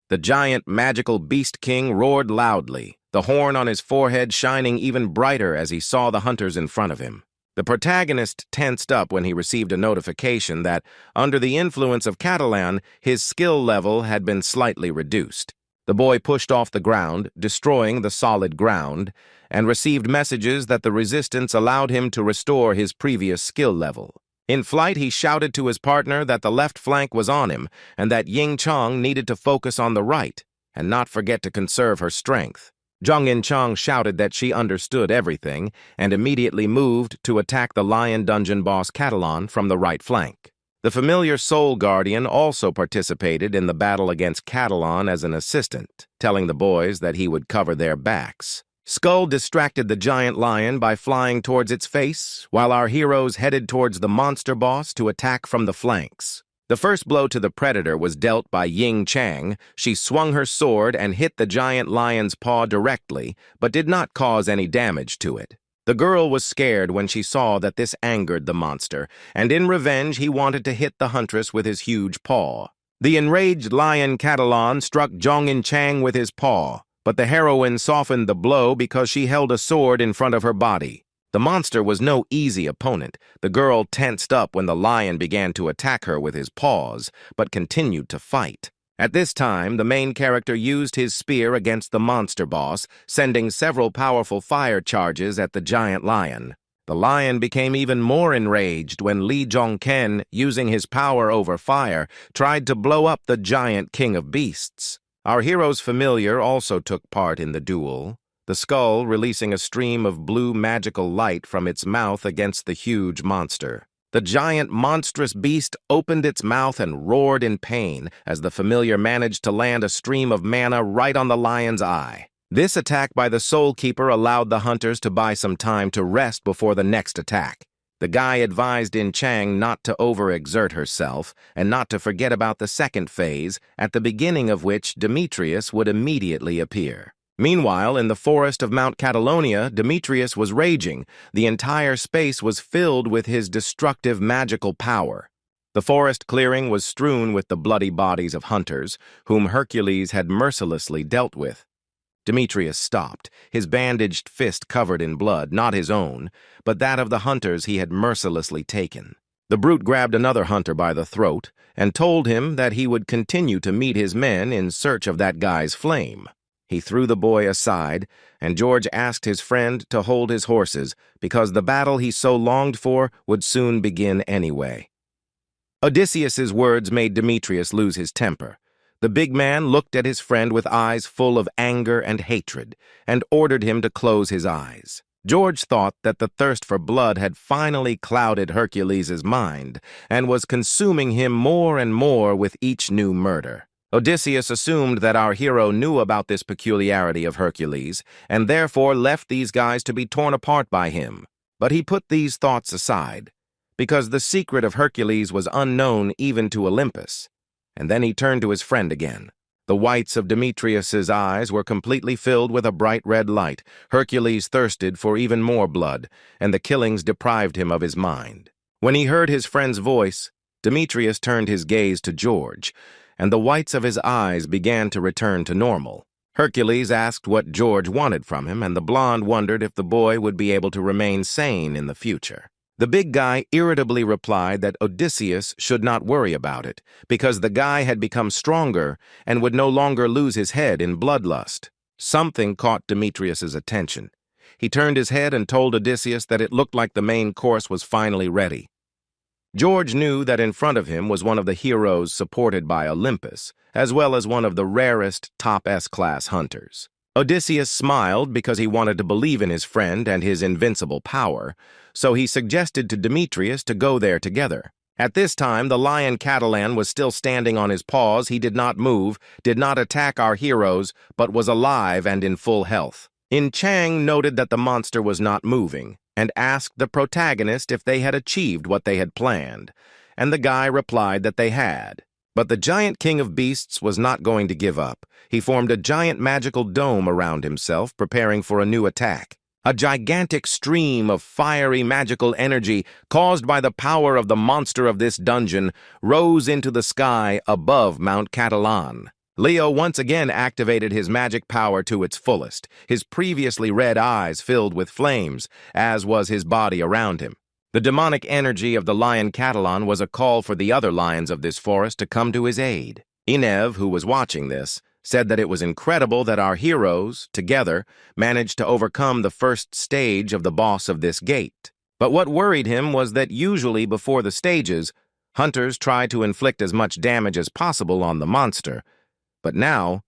The giant magical beast king roared loudly, the horn on his forehead shining even brighter as he saw the hunters in front of him. The protagonist tensed up when he received a notification that, under the influence of Catalan, his skill level had been slightly reduced. The boy pushed off the ground, destroying the solid ground, and received messages that the resistance allowed him to restore his previous skill level. In flight, he shouted to his partner that the left flank was on him and that Ying Chang needed to focus on the right and not forget to conserve her strength. Jung In-chang shouted that she understood everything and immediately moved to attack the lion dungeon boss Catalan from the right flank. The familiar Soul Guardian also participated in the battle against Catalan as an assistant, telling the boys that he would cover their backs. Skull distracted the giant lion by flying towards its face, while our heroes headed towards the monster boss to attack from the flanks. The first blow to the predator was dealt by Ying Chang. She swung her sword and hit the giant lion's paw directly, but did not cause any damage to it. The girl was scared when she saw that this angered the monster, and in revenge he wanted to hit the huntress with his huge paw. The enraged lion Catalan struck Jong In-chang with his paw, but the heroine softened the blow because she held a sword in front of her body. The monster was no easy opponent. The girl tensed up when the lion began to attack her with his paws, but continued to fight. At this time, the main character used his spear against the monster boss, sending several powerful fire charges at the giant lion. The lion became even more enraged when Lee Jong-ken, using his power over fire, tried to blow up the giant king of beasts. Our hero's familiar also took part in the duel, the skull releasing a stream of blue magical light from its mouth against the huge monster. The giant monstrous beast opened its mouth and roared in pain as the familiar managed to land a stream of mana right on the lion's eye. This attack by the Soul Keeper allowed the hunters to buy some time to rest before the next attack. The guy advised In Chang not to overexert herself and not to forget about the second phase, at the beginning of which Demetrius would immediately appear. Meanwhile, in the forest of Mount Catalonia, Demetrius was raging. The entire space was filled with his destructive magical power. The forest clearing was strewn with the bloody bodies of hunters, whom Hercules had mercilessly dealt with. Demetrius stopped, his bandaged fist covered in blood, not his own, but that of the hunters he had mercilessly taken. The brute grabbed another hunter by the throat and told him that he would continue to meet his men in search of that guy's flame. He threw the boy aside, and George asked his friend to hold his horses because the battle he so longed for would soon begin anyway. Odysseus's words made Demetrius lose his temper. The big man looked at his friend with eyes full of anger and hatred, and ordered him to close his eyes. George thought that the thirst for blood had finally clouded Hercules' mind, and was consuming him more and more with each new murder. Odysseus assumed that our hero knew about this peculiarity of Hercules, and therefore left these guys to be torn apart by him. But he put these thoughts aside, because the secret of Hercules was unknown even to Olympus. And then he turned to his friend again. The whites of Demetrius's eyes were completely filled with a bright red light. Hercules thirsted for even more blood, and the killings deprived him of his mind. When he heard his friend's voice, Demetrius turned his gaze to George, and the whites of his eyes began to return to normal. Hercules asked what George wanted from him, and the blonde wondered if the boy would be able to remain sane in the future. The big guy irritably replied that Odysseus should not worry about it, because the guy had become stronger and would no longer lose his head in bloodlust. Something caught Demetrius's attention. He turned his head and told Odysseus that it looked like the main course was finally ready. George knew that in front of him was one of the heroes supported by Olympus, as well as one of the rarest top S-class hunters. Odysseus smiled because he wanted to believe in his friend and his invincible power, so he suggested to Demetrius to go there together. At this time, the lion Catalan was still standing on his paws. He did not move, did not attack our heroes, but was alive and in full health. Chang noted that the monster was not moving, and asked the protagonist if they had achieved what they had planned, and the guy replied that they had. But the giant king of beasts was not going to give up. He formed a giant magical dome around himself, preparing for a new attack. A gigantic stream of fiery magical energy, caused by the power of the monster of this dungeon, rose into the sky above Mount Catalan. Leo once again activated his magic power to its fullest, his previously red eyes filled with flames, as was his body around him. The demonic energy of the lion Catalan was a call for the other lions of this forest to come to his aid. Inev, who was watching this, said that it was incredible that our heroes, together, managed to overcome the first stage of the boss of this gate. But what worried him was that usually before the stages, hunters try to inflict as much damage as possible on the monster. But now,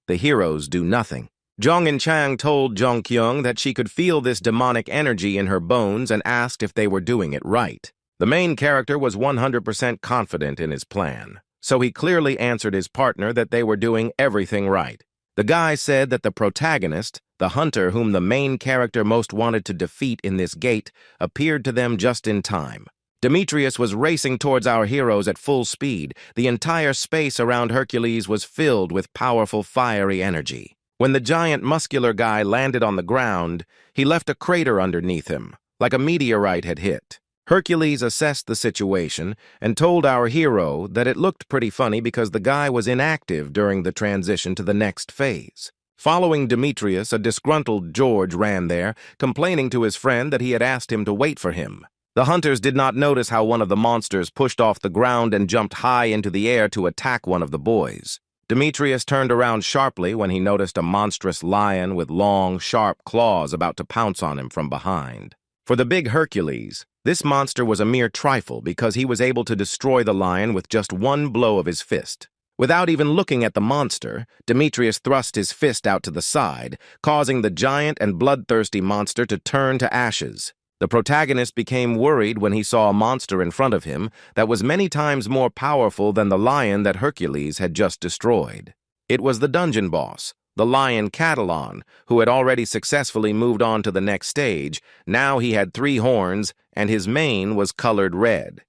the heroes do nothing. Zhong Chang told Zhong Kyung that she could feel this demonic energy in her bones and asked if they were doing it right. The main character was 100% confident in his plan, so he clearly answered his partner that they were doing everything right. The guy said that the protagonist, the hunter whom the main character most wanted to defeat in this gate, appeared to them just in time. Demetrius was racing towards our heroes at full speed. The entire space around Hercules was filled with powerful fiery energy. When the giant muscular guy landed on the ground, he left a crater underneath him, like a meteorite had hit. Hercules assessed the situation and told our hero that it looked pretty funny because the guy was inactive during the transition to the next phase. Following Demetrius, a disgruntled George ran there, complaining to his friend that he had asked him to wait for him. The hunters did not notice how one of the monsters pushed off the ground and jumped high into the air to attack one of the boys. Demetrius turned around sharply when he noticed a monstrous lion with long, sharp claws about to pounce on him from behind. For the big Hercules, this monster was a mere trifle because he was able to destroy the lion with just one blow of his fist. Without even looking at the monster, Demetrius thrust his fist out to the side, causing the giant and bloodthirsty monster to turn to ashes. The protagonist became worried when he saw a monster in front of him that was many times more powerful than the lion that Hercules had just destroyed. It was the dungeon boss, the lion Catalan, who had already successfully moved on to the next stage. Now he had 3 horns, and his mane was colored red.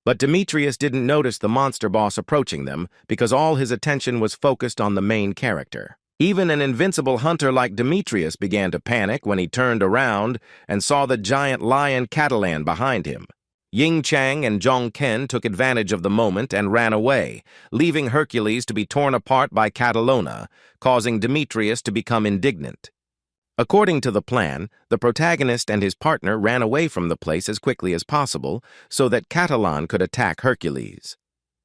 But Demetrius didn't notice the monster boss approaching them because all his attention was focused on the main character. Even an invincible hunter like Demetrius began to panic when he turned around and saw the giant lion Catalan behind him. Ying Chang and Zhong Ken took advantage of the moment and ran away, leaving Hercules to be torn apart by Catalona, causing Demetrius to become indignant. According to the plan, the protagonist and his partner ran away from the place as quickly as possible so that Catalan could attack Hercules.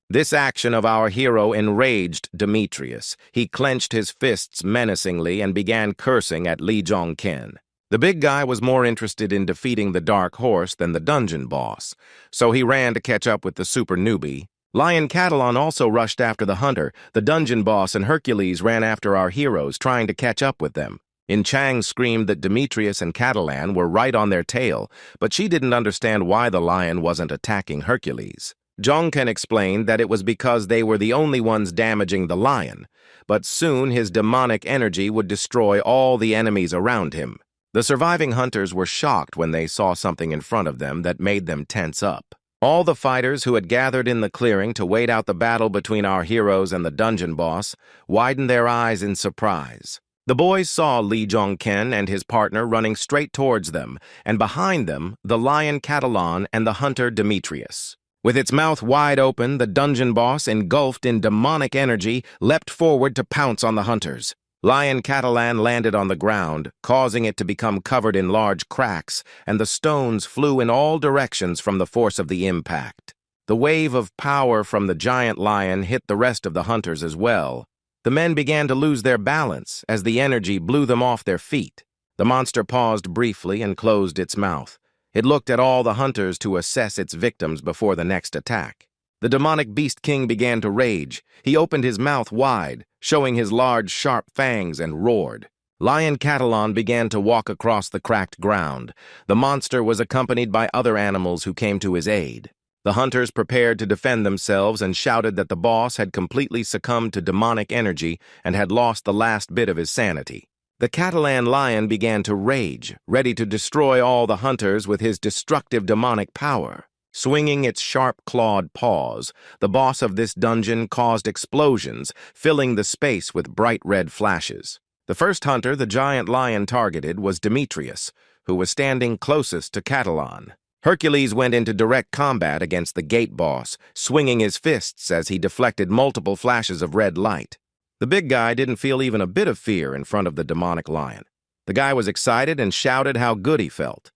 This action of our hero enraged Demetrius. He clenched his fists menacingly and began cursing at Li Zhongken. The big guy was more interested in defeating the dark horse than the dungeon boss, so he ran to catch up with the super newbie. Lion Catalan also rushed after the hunter. The dungeon boss and Hercules ran after our heroes, trying to catch up with them. Chang screamed that Demetrius and Catalan were right on their tail, but she didn't understand why the lion wasn't attacking Hercules. Zhongken explained that it was because they were the only ones damaging the lion, but soon his demonic energy would destroy all the enemies around him. The surviving hunters were shocked when they saw something in front of them that made them tense up. All the fighters who had gathered in the clearing to wait out the battle between our heroes and the dungeon boss widened their eyes in surprise. The boys saw Li Zhongken and his partner running straight towards them, and behind them, the lion Catalan and the hunter Demetrius. With its mouth wide open, the dungeon boss, engulfed in demonic energy, leapt forward to pounce on the hunters. Lion Catalan landed on the ground, causing it to become covered in large cracks, and the stones flew in all directions from the force of the impact. The wave of power from the giant lion hit the rest of the hunters as well. The men began to lose their balance as the energy blew them off their feet. The monster paused briefly and closed its mouth. It looked at all the hunters to assess its victims before the next attack. The demonic beast king began to rage. He opened his mouth wide, showing his large, sharp fangs, and roared. Lion Catalan began to walk across the cracked ground. The monster was accompanied by other animals who came to his aid. The hunters prepared to defend themselves and shouted that the boss had completely succumbed to demonic energy and had lost the last bit of his sanity. The Catalan lion began to rage, ready to destroy all the hunters with his destructive demonic power. Swinging its sharp-clawed paws, the boss of this dungeon caused explosions, filling the space with bright red flashes. The first hunter the giant lion targeted was Demetrius, who was standing closest to Catalan. Hercules went into direct combat against the gate boss, swinging his fists as he deflected multiple flashes of red light. The big guy didn't feel even a bit of fear in front of the demonic lion. The guy was excited and shouted how good he felt.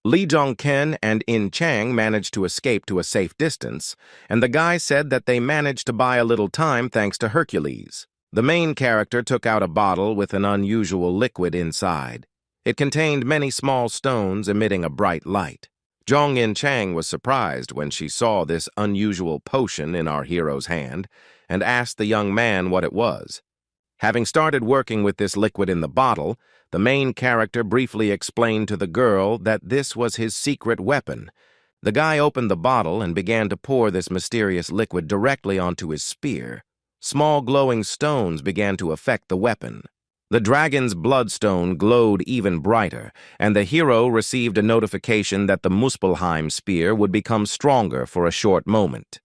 Li Zhongken and In Chang managed to escape to a safe distance, and the guy said that they managed to buy a little time thanks to Hercules. The main character took out a bottle with an unusual liquid inside. It contained many small stones emitting a bright light. Zhong In Chang was surprised when she saw this unusual potion in our hero's hand and asked the young man what it was. Having started working with this liquid in the bottle, the main character briefly explained to the girl that this was his secret weapon. The guy opened the bottle and began to pour this mysterious liquid directly onto his spear. Small glowing stones began to affect the weapon. The dragon's bloodstone glowed even brighter, and the hero received a notification that the Muspelheim spear would become stronger for a short moment.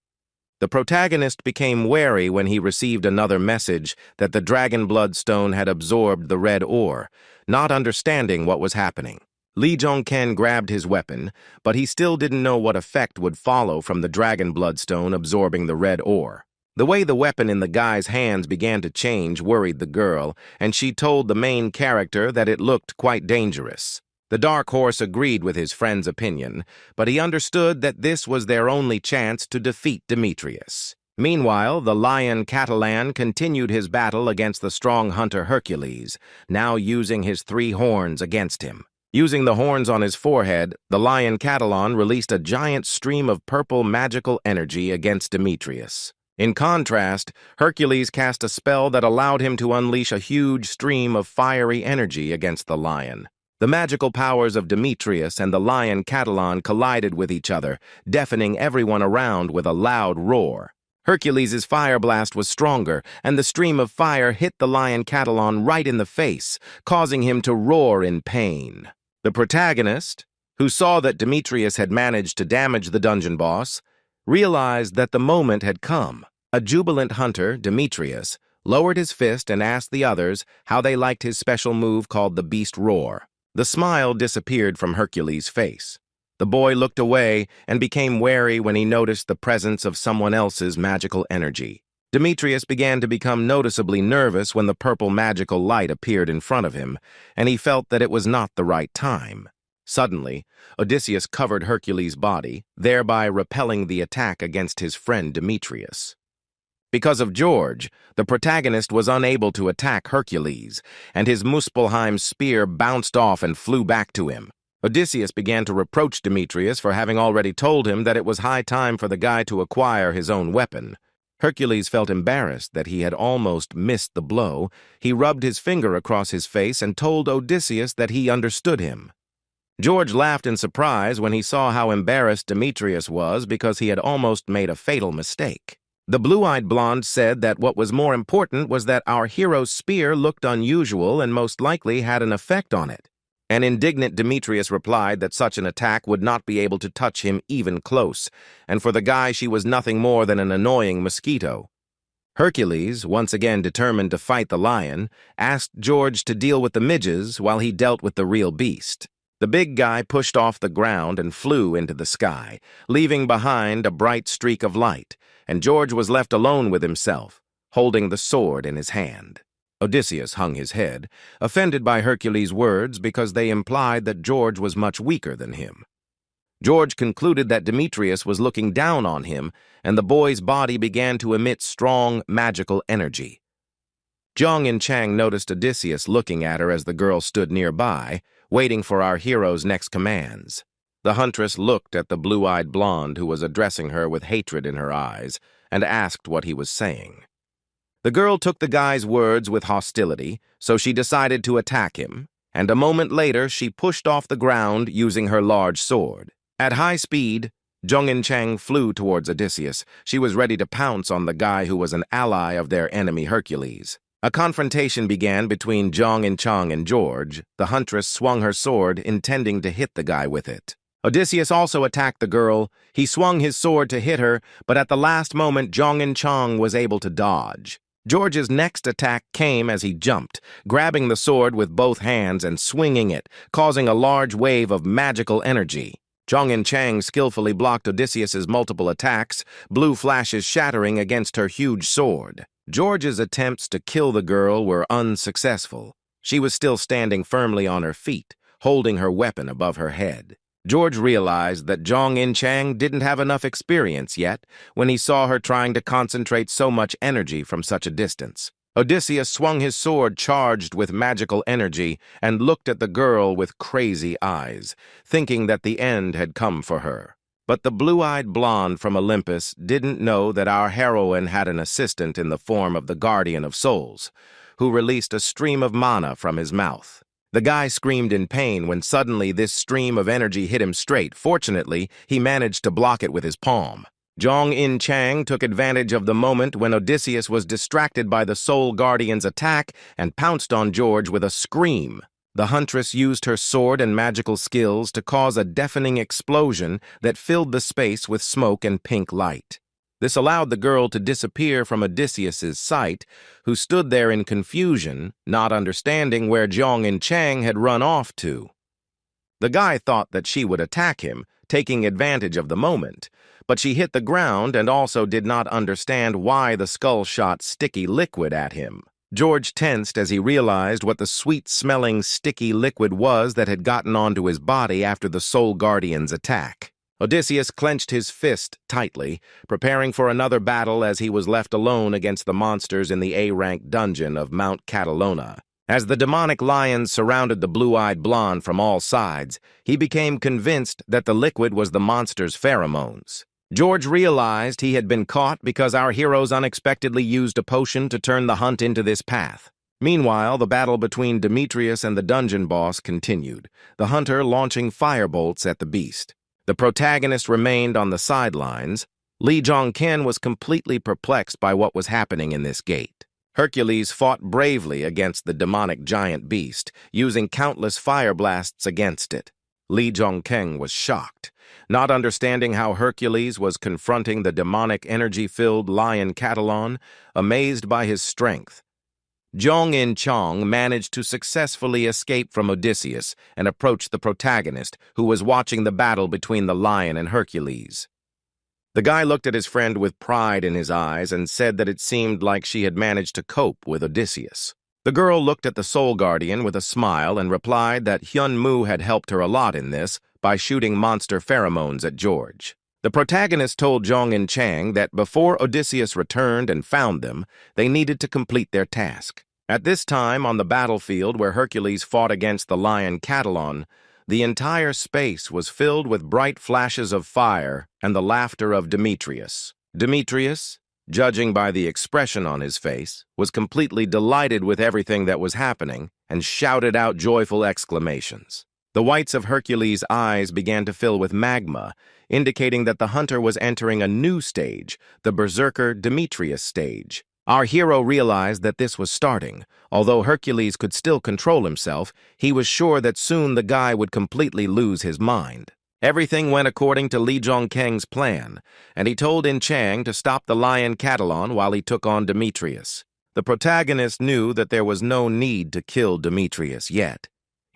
The protagonist became wary when he received another message that the dragon bloodstone had absorbed the red ore, not understanding what was happening. Li Zhongken grabbed his weapon, but he still didn't know what effect would follow from the dragon bloodstone absorbing the red ore. The way the weapon in the guy's hands began to change worried the girl, and she told the main character that it looked quite dangerous. The Dark Horse agreed with his friend's opinion, but he understood that this was their only chance to defeat Demetrius. Meanwhile, the Lion Catalan continued his battle against the strong hunter Hercules, now using his 3 horns against him. Using the horns on his forehead, the Lion Catalan released a giant stream of purple magical energy against Demetrius. In contrast, Hercules cast a spell that allowed him to unleash a huge stream of fiery energy against the lion. The magical powers of Demetrius and the Lion Catalan collided with each other, deafening everyone around with a loud roar. Hercules' fire blast was stronger, and the stream of fire hit the Lion Catalan right in the face, causing him to roar in pain. The protagonist, who saw that Demetrius had managed to damage the dungeon boss, realized that the moment had come. A jubilant hunter, Demetrius, lowered his fist and asked the others how they liked his special move called the Beast Roar. The smile disappeared from Hercules' face. The boy looked away and became wary when he noticed the presence of someone else's magical energy. Demetrius began to become noticeably nervous when the purple magical light appeared in front of him, and he felt that it was not the right time. Suddenly, Odysseus covered Hercules' body, thereby repelling the attack against his friend Demetrius. Because of George, the protagonist was unable to attack Hercules, and his Muspelheim spear bounced off and flew back to him. Odysseus began to reproach Demetrius for having already told him that it was high time for the guy to acquire his own weapon. Hercules felt embarrassed that he had almost missed the blow. He rubbed his finger across his face and told Odysseus that he understood him. George laughed in surprise when he saw how embarrassed Demetrius was because he had almost made a fatal mistake. The blue-eyed blonde said that what was more important was that our hero's spear looked unusual and most likely had an effect on it. An indignant Demetrius replied that such an attack would not be able to touch him even close, and for the guy she was nothing more than an annoying mosquito. Hercules, once again determined to fight the lion, asked George to deal with the midges while he dealt with the real beast. The big guy pushed off the ground and flew into the sky, leaving behind a bright streak of light, and George was left alone with himself, holding the sword in his hand. Odysseus hung his head, offended by Hercules' words because they implied that George was much weaker than him. George concluded that Demetrius was looking down on him, and the boy's body began to emit strong, magical energy. Zhang and Chang noticed Odysseus looking at her as the girl stood nearby, waiting for our hero's next commands. The huntress looked at the blue-eyed blonde who was addressing her with hatred in her eyes and asked what he was saying. The girl took the guy's words with hostility, so she decided to attack him, and a moment later she pushed off the ground using her large sword. At high speed, Zhang and Chang flew towards Odysseus. She was ready to pounce on the guy who was an ally of their enemy Hercules. A confrontation began between Zhang and Chang and George. The huntress swung her sword, intending to hit the guy with it. Odysseus also attacked the girl. He swung his sword to hit her, but at the last moment Zhang and Chang was able to dodge. George's next attack came as he jumped, grabbing the sword with both hands and swinging it, causing a large wave of magical energy. Zhang and Chang skillfully blocked Odysseus's multiple attacks, blue flashes shattering against her huge sword. George's attempts to kill the girl were unsuccessful. She was still standing firmly on her feet, holding her weapon above her head. George realized that Zhang and Chang didn't have enough experience yet when he saw her trying to concentrate so much energy from such a distance. Odysseus swung his sword charged with magical energy and looked at the girl with crazy eyes, thinking that the end had come for her. But the blue-eyed blonde from Olympus didn't know that our heroine had an assistant in the form of the Guardian of Souls, who released a stream of mana from his mouth. The guy screamed in pain when suddenly this stream of energy hit him straight. Fortunately, he managed to block it with his palm. Zhang and Chang took advantage of the moment when Odysseus was distracted by the Soul Guardian's attack and pounced on George with a scream. The huntress used her sword and magical skills to cause a deafening explosion that filled the space with smoke and pink light. This allowed the girl to disappear from Odysseus's sight, who stood there in confusion, not understanding where Zhang and Chang had run off to. The guy thought that she would attack him, taking advantage of the moment, but she hit the ground and also did not understand why the skull shot sticky liquid at him. George tensed as he realized what the sweet-smelling sticky liquid was that had gotten onto his body after the Soul Guardian's attack. Odysseus clenched his fist tightly, preparing for another battle as he was left alone against the monsters in the A-rank dungeon of Mount Catalona. As the demonic lions surrounded the blue-eyed blonde from all sides, he became convinced that the liquid was the monster's pheromones. George realized he had been caught because our heroes unexpectedly used a potion to turn the hunt into this path. Meanwhile, the battle between Demetrius and the dungeon boss continued, the hunter launching firebolts at the beast. The protagonist remained on the sidelines. Li Zhongken was completely perplexed by what was happening in this gate. Hercules fought bravely against the demonic giant beast, using countless fire blasts against it. Li Zhongken was shocked, not understanding how Hercules was confronting the demonic energy-filled lion Catalon, amazed by his strength. Zhang and Chang managed to successfully escape from Odysseus and approach the protagonist, who was watching the battle between the lion and Hercules. The guy looked at his friend with pride in his eyes and said that it seemed like she had managed to cope with Odysseus. The girl looked at the Soul Guardian with a smile and replied that Hyun Mu had helped her a lot in this by shooting monster pheromones at George. The protagonist told Zhang and Chang that before Odysseus returned and found them, they needed to complete their task. At this time, on the battlefield where Hercules fought against the lion Catalon, the entire space was filled with bright flashes of fire and the laughter of Demetrius. Demetrius, judging by the expression on his face, was completely delighted with everything that was happening and shouted out joyful exclamations. The whites of Hercules' eyes began to fill with magma, indicating that the hunter was entering a new stage, the Berserker Demetrius stage. Our hero realized that this was starting. Although Hercules could still control himself, he was sure that soon the guy would completely lose his mind. Everything went according to Li Zhongkeng's plan, and he told In Chang to stop the lion Catalon while he took on Demetrius. The protagonist knew that there was no need to kill Demetrius yet.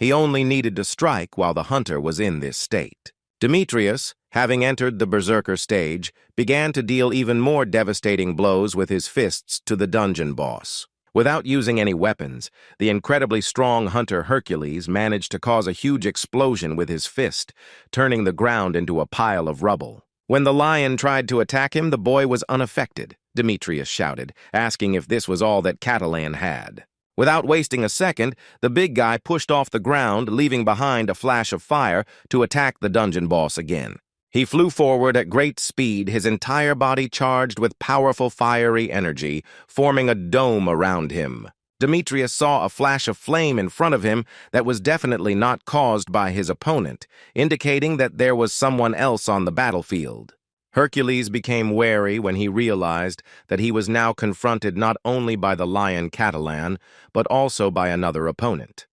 He only needed to strike while the hunter was in this state. Demetrius, having entered the berserker stage, began to deal even more devastating blows with his fists to the dungeon boss. Without using any weapons, the incredibly strong hunter Hercules managed to cause a huge explosion with his fist, turning the ground into a pile of rubble. When the lion tried to attack him, the boy was unaffected, Demetrius shouted, asking if this was all that Catalan had. Without wasting a second, the big guy pushed off the ground, leaving behind a flash of fire to attack the dungeon boss again. He flew forward at great speed, his entire body charged with powerful fiery energy, forming a dome around him. Demetrius saw a flash of flame in front of him that was definitely not caused by his opponent, indicating that there was someone else on the battlefield. Hercules became wary when he realized that he was now confronted not only by the lion Catalan, but also by another opponent.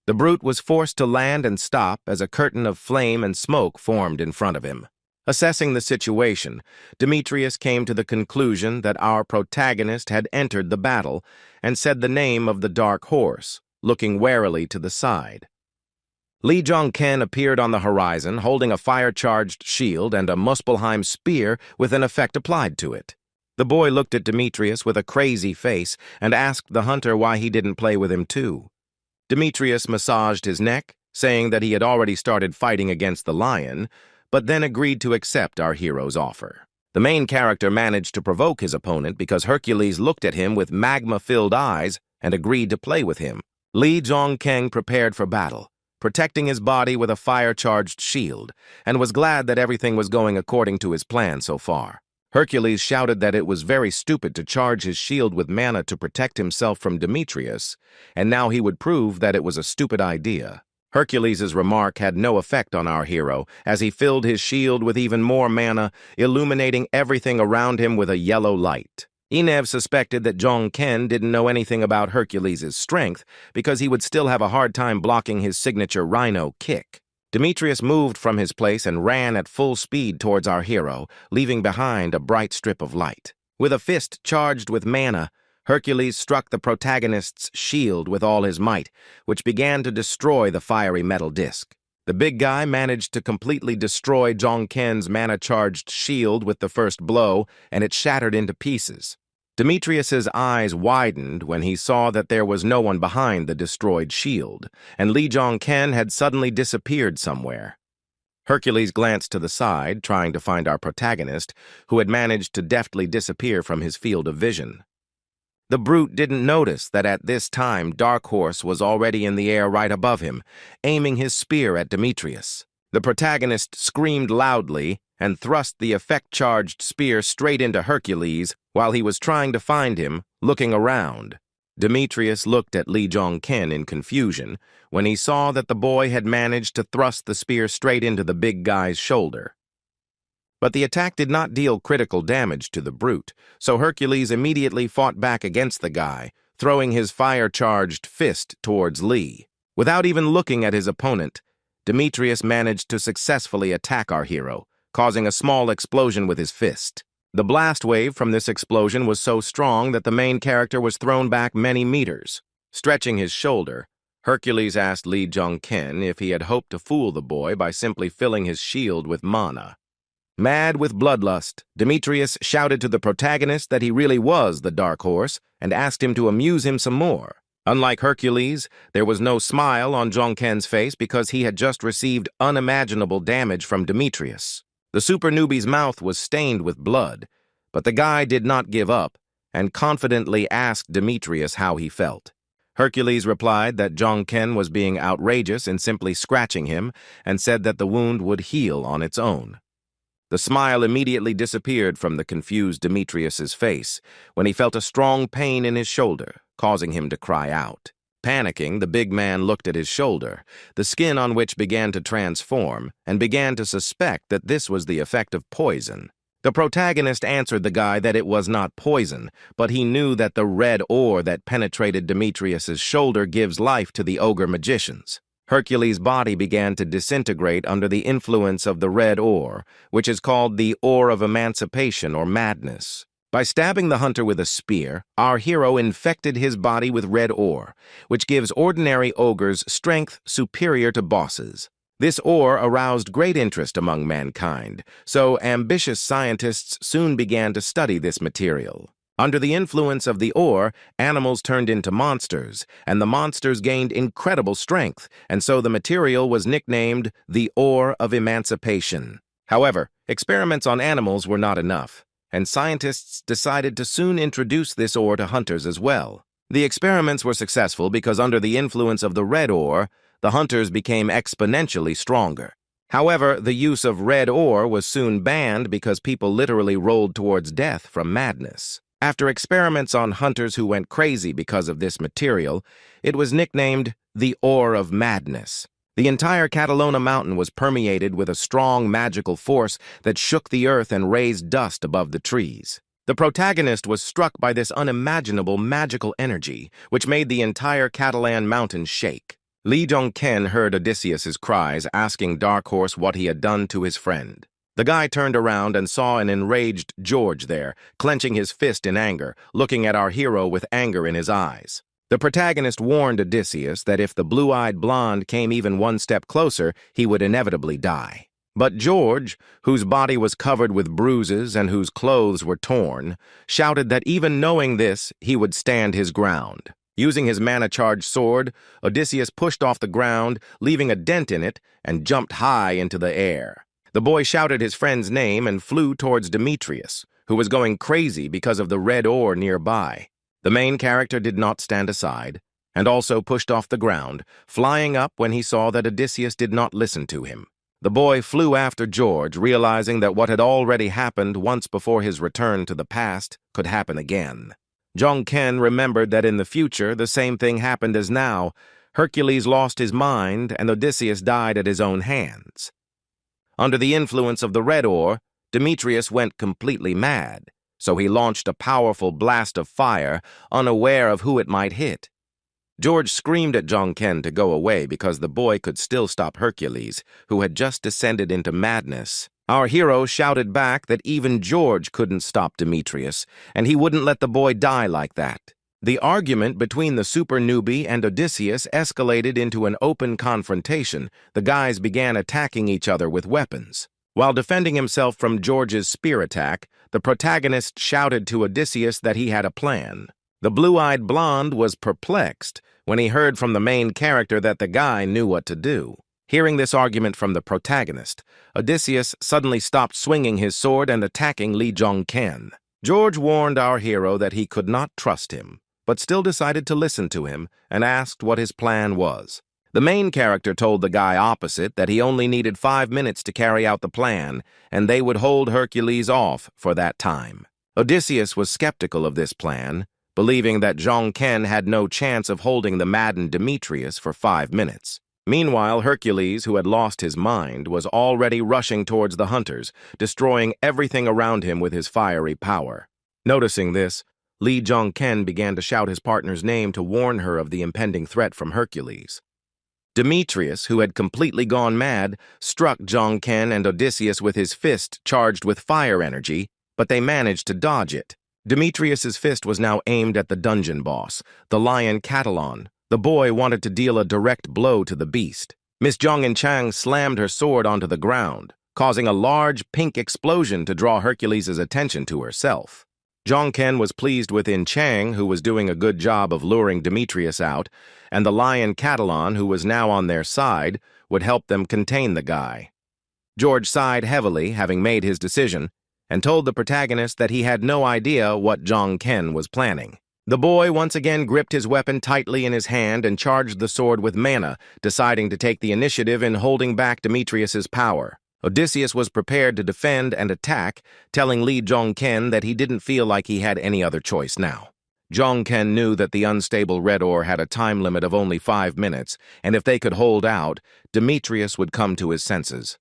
The brute was forced to land and stop as a curtain of flame and smoke formed in front of him. Assessing the situation, Demetrius came to the conclusion that our protagonist had entered the battle and said the name of the dark horse, looking warily to the side. Li Zhongken appeared on the horizon, holding a fire-charged shield and a Muspelheim spear with an effect applied to it. The boy looked at Demetrius with a crazy face and asked the hunter why he didn't play with him too. Demetrius massaged his neck, saying that he had already started fighting against the lion, but then agreed to accept our hero's offer. The main character managed to provoke his opponent because Hercules looked at him with magma-filled eyes and agreed to play with him. Li Zhongken prepared for battle, protecting his body with a fire-charged shield, and was glad that everything was going according to his plan so far. Hercules shouted that it was very stupid to charge his shield with mana to protect himself from Demetrius, and now he would prove that it was a stupid idea. Hercules' remark had no effect on our hero, as he filled his shield with even more mana, illuminating everything around him with a yellow light. Enev suspected that Zhongken didn't know anything about Hercules' strength, because he would still have a hard time blocking his signature rhino kick. Demetrius moved from his place and ran at full speed towards our hero, leaving behind a bright strip of light. With a fist charged with mana, Hercules struck the protagonist's shield with all his might, which began to destroy the fiery metal disc. The big guy managed to completely destroy Zhongken's mana-charged shield with the first blow, and it shattered into pieces. Demetrius's eyes widened when he saw that there was no one behind the destroyed shield, and Li Zhongken had suddenly disappeared somewhere. Hercules glanced to the side, trying to find our protagonist, who had managed to deftly disappear from his field of vision. The brute didn't notice that at this time Dark Horse was already in the air right above him, aiming his spear at Demetrius. The protagonist screamed loudly and thrust the effect-charged spear straight into Hercules while he was trying to find him, looking around. Demetrius looked at Li Zhongken in confusion when he saw that the boy had managed to thrust the spear straight into the big guy's shoulder. But the attack did not deal critical damage to the brute, so Hercules immediately fought back against the guy, throwing his fire-charged fist towards Li. Without even looking at his opponent, Demetrius managed to successfully attack our hero, causing a small explosion with his fist. The blast wave from this explosion was so strong that the main character was thrown back many meters. Stretching his shoulder, Hercules asked Li Zhongken if he had hoped to fool the boy by simply filling his shield with mana. Mad with bloodlust, Demetrius shouted to the protagonist that he really was the Dark Horse and asked him to amuse him some more. Unlike Hercules, there was no smile on Zhongken's face because he had just received unimaginable damage from Demetrius. The super newbie's mouth was stained with blood, but the guy did not give up and confidently asked Demetrius how he felt. Hercules replied that Zhongken was being outrageous in simply scratching him and said that the wound would heal on its own. The smile immediately disappeared from the confused Demetrius's face when he felt a strong pain in his shoulder, causing him to cry out. Panicking, the big man looked at his shoulder, the skin on which began to transform, and began to suspect that this was the effect of poison. The protagonist answered the guy that it was not poison, but he knew that the red ore that penetrated Demetrius's shoulder gives life to the ogre magicians. Hercules' body began to disintegrate under the influence of the red ore, which is called the ore of emancipation or madness. By stabbing the hunter with a spear, our hero infected his body with red ore, which gives ordinary ogres strength superior to bosses. This ore aroused great interest among mankind, so ambitious scientists soon began to study this material. Under the influence of the ore, animals turned into monsters, and the monsters gained incredible strength, and so the material was nicknamed the Ore of Emancipation. However, experiments on animals were not enough, and scientists decided to soon introduce this ore to hunters as well. The experiments were successful because under the influence of the red ore, the hunters became exponentially stronger. However, the use of red ore was soon banned because people literally rolled towards death from madness. After experiments on hunters who went crazy because of this material, it was nicknamed the Ore of Madness. The entire Catalona mountain was permeated with a strong magical force that shook the earth and raised dust above the trees. The protagonist was struck by this unimaginable magical energy, which made the entire Catalan mountain shake. Lee Jong-ken heard Odysseus's cries, asking Dark Horse what he had done to his friend. The guy turned around and saw an enraged George there, clenching his fist in anger, looking at our hero with anger in his eyes. The protagonist warned Odysseus that if the blue-eyed blonde came even one step closer, he would inevitably die. But George, whose body was covered with bruises and whose clothes were torn, shouted that even knowing this, he would stand his ground. Using his mana-charged sword, Odysseus pushed off the ground, leaving a dent in it, and jumped high into the air. The boy shouted his friend's name and flew towards Demetrius, who was going crazy because of the red ore nearby. The main character did not stand aside, and also pushed off the ground, flying up when he saw that Odysseus did not listen to him. The boy flew after George, realizing that what had already happened once before his return to the past could happen again. Jong-ken remembered that in the future the same thing happened as now. Hercules lost his mind, and Odysseus died at his own hands. Under the influence of the red ore, Demetrius went completely mad, so he launched a powerful blast of fire, unaware of who it might hit. George screamed at Jong-ken to go away because the boy could still stop Hercules, who had just descended into madness. Our hero shouted back that even George couldn't stop Demetrius, and he wouldn't let the boy die like that. The argument between the super newbie and Odysseus escalated into an open confrontation. The guys began attacking each other with weapons. While defending himself from George's spear attack, the protagonist shouted to Odysseus that he had a plan. The blue-eyed blonde was perplexed when he heard from the main character that the guy knew what to do. Hearing this argument from the protagonist, Odysseus suddenly stopped swinging his sword and attacking Lee Jong-ken. George warned our hero that he could not trust him, but still decided to listen to him and asked what his plan was. The main character told the guy opposite that he only needed 5 minutes to carry out the plan, and they would hold Hercules off for that time. Odysseus was skeptical of this plan, believing that Jong-ken had no chance of holding the maddened Demetrius for 5 minutes. Meanwhile, Hercules, who had lost his mind, was already rushing towards the hunters, destroying everything around him with his fiery power. Noticing this, Lee Jong-ken began to shout his partner's name to warn her of the impending threat from Hercules. Demetrius, who had completely gone mad, struck Jong-ken and Odysseus with his fist charged with fire energy, but they managed to dodge it. Demetrius's fist was now aimed at the dungeon boss, the lion Catalan. The boy wanted to deal a direct blow to the beast. Miss Jong-in-chang slammed her sword onto the ground, causing a large pink explosion to draw Hercules' attention to herself. Jong-ken was pleased with In-chang, who was doing a good job of luring Demetrius out, and the lion Catalan, who was now on their side, would help them contain the guy. George sighed heavily, having made his decision, and told the protagonist that he had no idea what Jong-ken was planning. The boy once again gripped his weapon tightly in his hand and charged the sword with mana, deciding to take the initiative in holding back Demetrius's power. Odysseus was prepared to defend and attack, telling Lee Jong-ken that he didn't feel like he had any other choice now. Jong-ken knew that the unstable red ore had a time limit of only 5 minutes, and if they could hold out, Demetrius would come to his senses.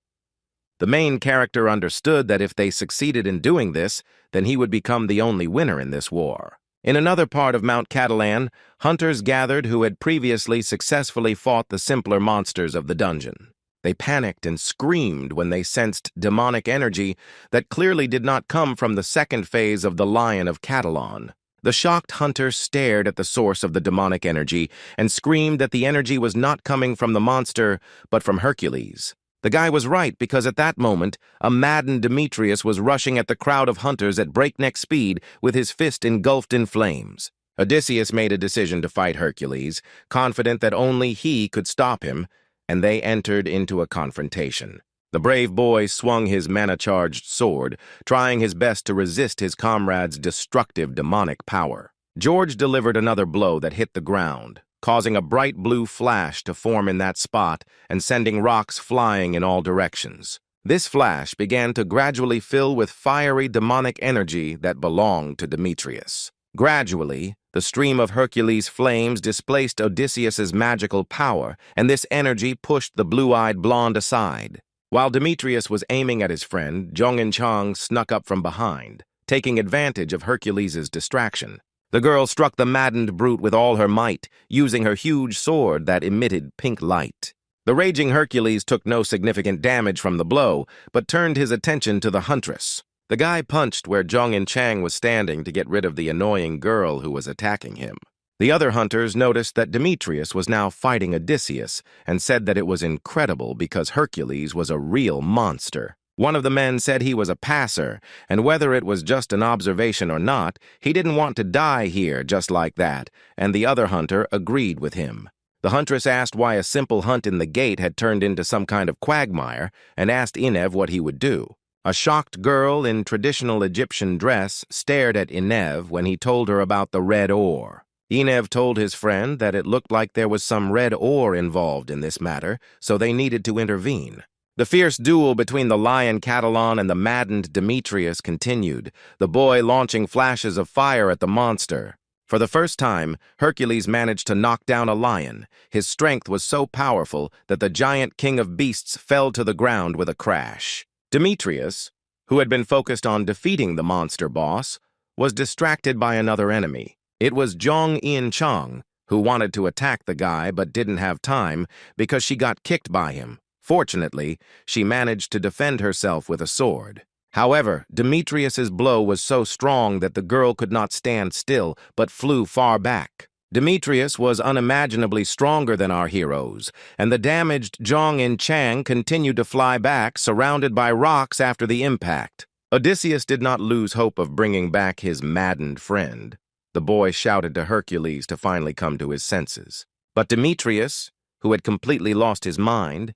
The main character understood that if they succeeded in doing this, then he would become the only winner in this war. In another part of Mount Catalan, hunters gathered who had previously successfully fought the simpler monsters of the dungeon. They panicked and screamed when they sensed demonic energy that clearly did not come from the second phase of the Lion of Catalan. The shocked hunters stared at the source of the demonic energy and screamed that the energy was not coming from the monster, but from Hercules. The guy was right, because at that moment, a maddened Demetrius was rushing at the crowd of hunters at breakneck speed with his fist engulfed in flames. Odysseus made a decision to fight Hercules, confident that only he could stop him, and they entered into a confrontation. The brave boy swung his mana-charged sword, trying his best to resist his comrade's destructive demonic power. George delivered another blow that hit the ground, causing a bright blue flash to form in that spot and sending rocks flying in all directions. This flash began to gradually fill with fiery demonic energy that belonged to Demetrius. Gradually, the stream of Hercules' flames displaced Odysseus's magical power, and this energy pushed the blue-eyed blonde aside. While Demetrius was aiming at his friend, Jong and Chang snuck up from behind, taking advantage of Hercules' distraction. The girl struck the maddened brute with all her might, using her huge sword that emitted pink light. The raging Hercules took no significant damage from the blow, but turned his attention to the huntress. The guy punched where Jong and Chang was standing to get rid of the annoying girl who was attacking him. The other hunters noticed that Demetrius was now fighting Odysseus and said that it was incredible because Hercules was a real monster. One of the men said he was a passer, and whether it was just an observation or not, he didn't want to die here just like that, and the other hunter agreed with him. The huntress asked why a simple hunt in the gate had turned into some kind of quagmire, and asked Inev what he would do. A shocked girl in traditional Egyptian dress stared at Inev when he told her about the red ore. Inev told his friend that it looked like there was some red ore involved in this matter, so they needed to intervene. The fierce duel between the lion Catalan and the maddened Demetrius continued, the boy launching flashes of fire at the monster. For the first time, Hercules managed to knock down a lion. His strength was so powerful that the giant king of beasts fell to the ground with a crash. Demetrius, who had been focused on defeating the monster boss, was distracted by another enemy. It was Jong In Chang, who wanted to attack the guy but didn't have time because she got kicked by him. Fortunately, she managed to defend herself with a sword. However, Demetrius's blow was so strong that the girl could not stand still but flew far back. Demetrius was unimaginably stronger than our heroes, and the damaged Jong In Chang continued to fly back, surrounded by rocks after the impact. Odysseus did not lose hope of bringing back his maddened friend. The boy shouted to Hercules to finally come to his senses. But Demetrius, who had completely lost his mind,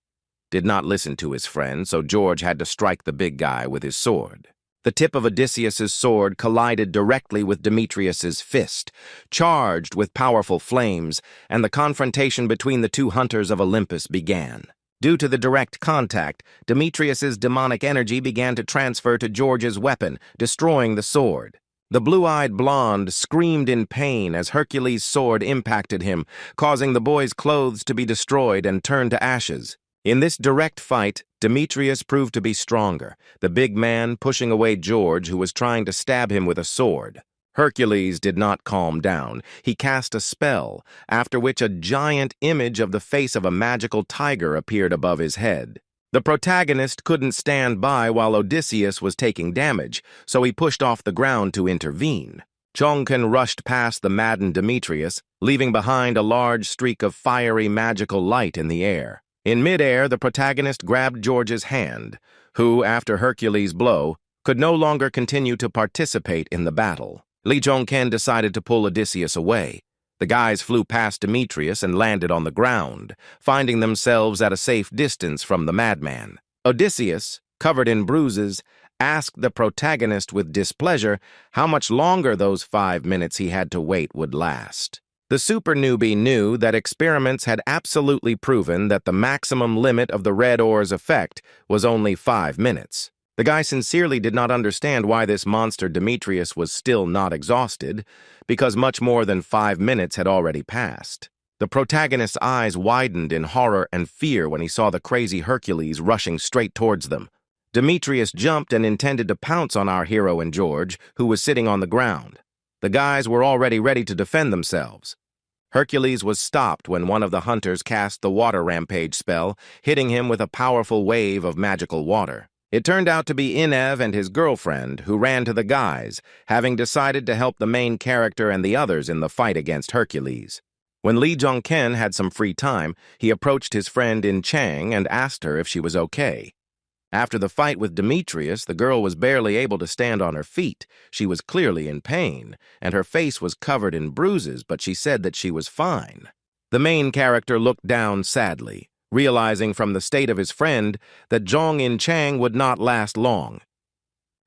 did not listen to his friend, so George had to strike the big guy with his sword. The tip of Odysseus's sword collided directly with Demetrius's fist, charged with powerful flames, and the confrontation between the two hunters of Olympus began. Due to the direct contact, Demetrius's demonic energy began to transfer to George's weapon, destroying the sword. The blue-eyed blonde screamed in pain as Hercules' sword impacted him, causing the boy's clothes to be destroyed and turned to ashes. In this direct fight, Demetrius proved to be stronger, the big man pushing away George, who was trying to stab him with a sword. Hercules did not calm down. He cast a spell, after which a giant image of the face of a magical tiger appeared above his head. The protagonist couldn't stand by while Odysseus was taking damage, so he pushed off the ground to intervene. Chongkin rushed past the maddened Demetrius, leaving behind a large streak of fiery magical light in the air. In midair, the protagonist grabbed George's hand, who, after Hercules' blow, could no longer continue to participate in the battle. Li Chongkin decided to pull Odysseus away. The guys flew past Demetrius and landed on the ground, finding themselves at a safe distance from the madman. Odysseus, covered in bruises, asked the protagonist with displeasure how much longer those 5 minutes he had to wait would last. The super newbie knew that experiments had absolutely proven that the maximum limit of the red ore's effect was only 5 minutes. The guy sincerely did not understand why this monster Demetrius was still not exhausted, because much more than 5 minutes had already passed. The protagonist's eyes widened in horror and fear when he saw the crazy Hercules rushing straight towards them. Demetrius jumped and intended to pounce on our hero and George, who was sitting on the ground. The guys were already ready to defend themselves. Hercules was stopped when one of the hunters cast the water rampage spell, hitting him with a powerful wave of magical water. It turned out to be Inev and his girlfriend, who ran to the guys, having decided to help the main character and the others in the fight against Hercules. When Lee Jong-ken had some free time, he approached his friend In Chang and asked her if she was okay. After the fight with Demetrius, the girl was barely able to stand on her feet. She was clearly in pain, and her face was covered in bruises, but she said that she was fine. The main character looked down sadly, realizing from the state of his friend that Zhong In Chang would not last long.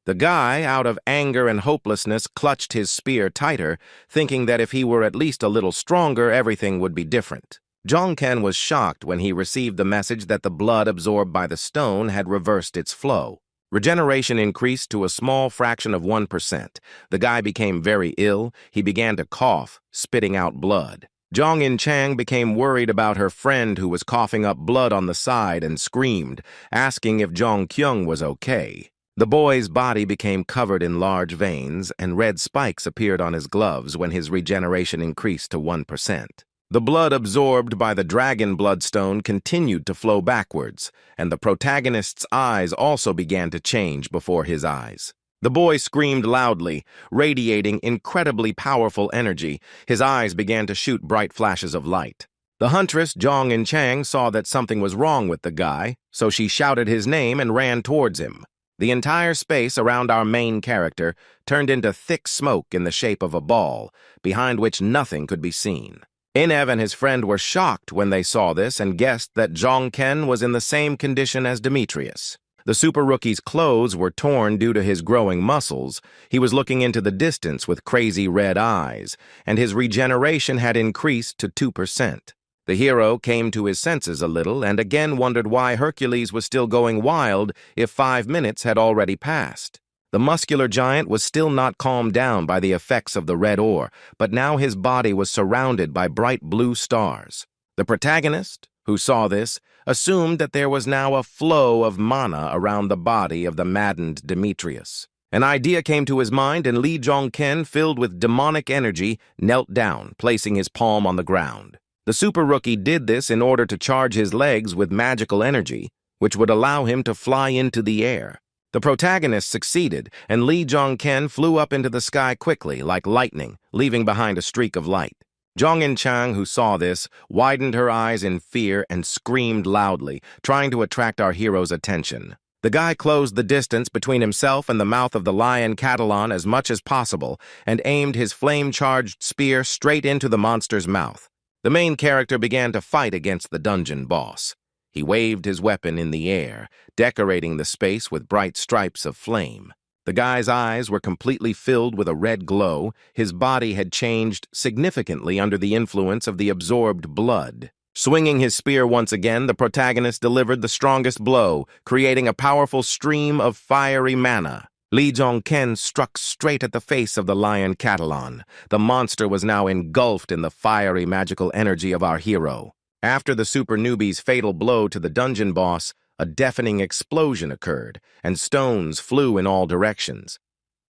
The guy, out of anger and hopelessness, clutched his spear tighter, thinking that if he were at least a little stronger, everything would be different. Jong-ken was shocked when he received the message that the blood absorbed by the stone had reversed its flow. Regeneration increased to a small fraction of 1%. The guy became very ill. He began to cough, spitting out blood. Zhong In Chang became worried about her friend who was coughing up blood on the side and screamed, asking if Jong Kyung was okay. The boy's body became covered in large veins, and red spikes appeared on his gloves when his regeneration increased to 1%. The blood absorbed by the dragon bloodstone continued to flow backwards, and the protagonist's eyes also began to change before his eyes. The boy screamed loudly, radiating incredibly powerful energy. His eyes began to shoot bright flashes of light. The huntress, Zhong In Chang, saw that something was wrong with the guy, so she shouted his name and ran towards him. The entire space around our main character turned into thick smoke in the shape of a ball, behind which nothing could be seen. Inev and his friend were shocked when they saw this and guessed that Jong-ken was in the same condition as Demetrius. The super rookie's clothes were torn due to his growing muscles. He was looking into the distance with crazy red eyes, and his regeneration had increased to 2%. The hero came to his senses a little and again wondered why Hercules was still going wild if 5 minutes had already passed. The muscular giant was still not calmed down by the effects of the red ore, but now his body was surrounded by bright blue stars. The protagonist, who saw this, assumed that there was now a flow of mana around the body of the maddened Demetrius. An idea came to his mind, and Lee Jong-ken, filled with demonic energy, knelt down, placing his palm on the ground. The super rookie did this in order to charge his legs with magical energy, which would allow him to fly into the air. The protagonist succeeded, and Lee Jong-ken flew up into the sky quickly, like lightning, leaving behind a streak of light. Zhong In Chang, who saw this, widened her eyes in fear and screamed loudly, trying to attract our hero's attention. The guy closed the distance between himself and the mouth of the lion Catalan as much as possible and aimed his flame-charged spear straight into the monster's mouth. The main character began to fight against the dungeon boss. He waved his weapon in the air, decorating the space with bright stripes of flame. The guy's eyes were completely filled with a red glow. His body had changed significantly under the influence of the absorbed blood. Swinging his spear once again, the protagonist delivered the strongest blow, creating a powerful stream of fiery mana. Lee Jong-ken struck straight at the face of the lion Catalan. The monster was now engulfed in the fiery magical energy of our hero. After the super newbie's fatal blow to the dungeon boss, a deafening explosion occurred, and stones flew in all directions.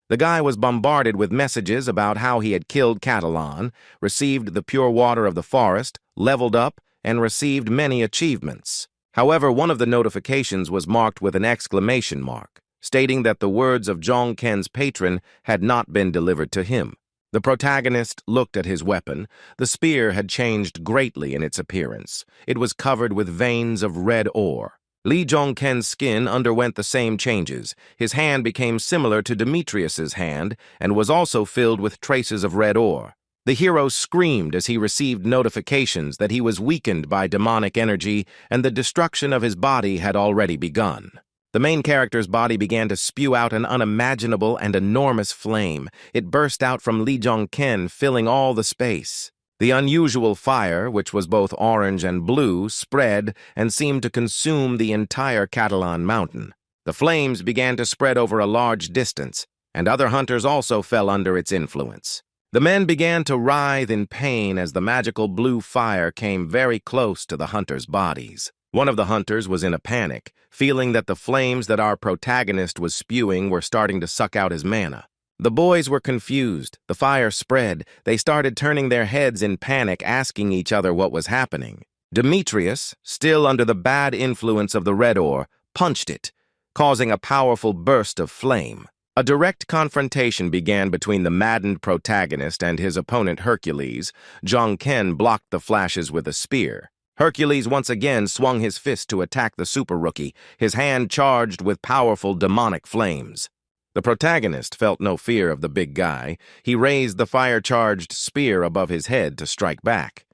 The guy was bombarded with messages about how he had killed Catalan, received the pure water of the forest, leveled up, and received many achievements. However, one of the notifications was marked with an exclamation mark, stating that the words of Jong-ken's patron had not been delivered to him. The protagonist looked at his weapon. The spear had changed greatly in its appearance. It was covered with veins of red ore. Lee Jong-ken's skin underwent the same changes. His hand became similar to Demetrius's hand and was also filled with traces of red ore. The hero screamed as he received notifications that he was weakened by demonic energy and the destruction of his body had already begun. The main character's body began to spew out an unimaginable and enormous flame. It burst out from Lee Jong-ken, filling all the space. The unusual fire, which was both orange and blue, spread and seemed to consume the entire Catalan mountain. The flames began to spread over a large distance, and other hunters also fell under its influence. The men began to writhe in pain as the magical blue fire came very close to the hunters' bodies. One of the hunters was in a panic, feeling that the flames that our protagonist was spewing were starting to suck out his mana. The boys were confused. The fire spread. They started turning their heads in panic, asking each other what was happening. Demetrius, still under the bad influence of the red ore, punched it, causing a powerful burst of flame. A direct confrontation began between the maddened protagonist and his opponent Hercules. Jong-ken blocked the flashes with a spear. Hercules once again swung his fist to attack the super rookie, his hand charged with powerful demonic flames. The protagonist felt no fear of the big guy. He raised the fire-charged spear above his head to strike back.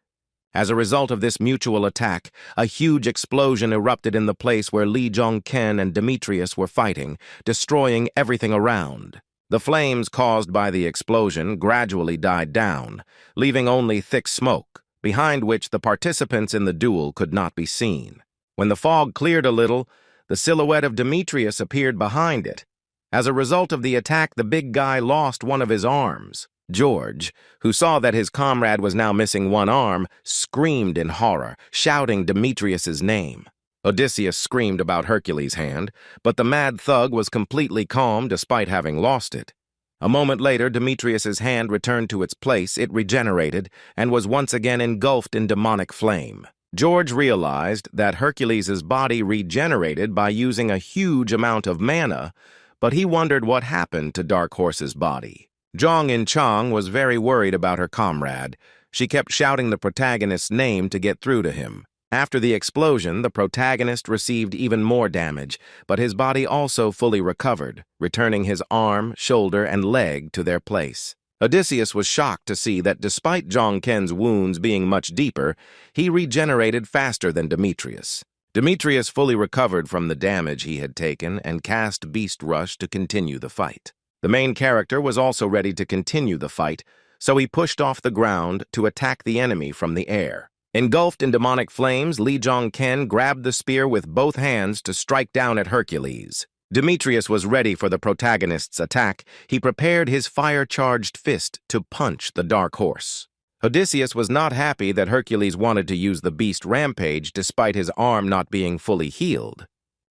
As a result of this mutual attack, a huge explosion erupted in the place where Lee Jong-ken and Demetrius were fighting, destroying everything around. The flames caused by the explosion gradually died down, leaving only thick smoke, behind which the participants in the duel could not be seen. When the fog cleared a little, the silhouette of Demetrius appeared behind it. As a result of the attack, the big guy lost one of his arms. George, who saw that his comrade was now missing one arm, screamed in horror, shouting Demetrius's name. Odysseus screamed about Hercules' hand, but the mad thug was completely calm despite having lost it. A moment later, Demetrius's hand returned to its place, it regenerated, and was once again engulfed in demonic flame. George realized that Hercules' body regenerated by using a huge amount of mana, but he wondered what happened to Dark Horse's body. Jong In-chang was very worried about her comrade. She kept shouting the protagonist's name to get through to him. After the explosion, the protagonist received even more damage, but his body also fully recovered, returning his arm, shoulder, and leg to their place. Odysseus was shocked to see that despite Jong-ken's wounds being much deeper, he regenerated faster than Demetrius. Demetrius fully recovered from the damage he had taken and cast Beast Rush to continue the fight. The main character was also ready to continue the fight, so he pushed off the ground to attack the enemy from the air. Engulfed in demonic flames, Lee Jong-ken grabbed the spear with both hands to strike down at Hercules. Demetrius was ready for the protagonist's attack. He prepared his fire-charged fist to punch the Dark Horse. Odysseus was not happy that Hercules wanted to use the Beast Rampage despite his arm not being fully healed.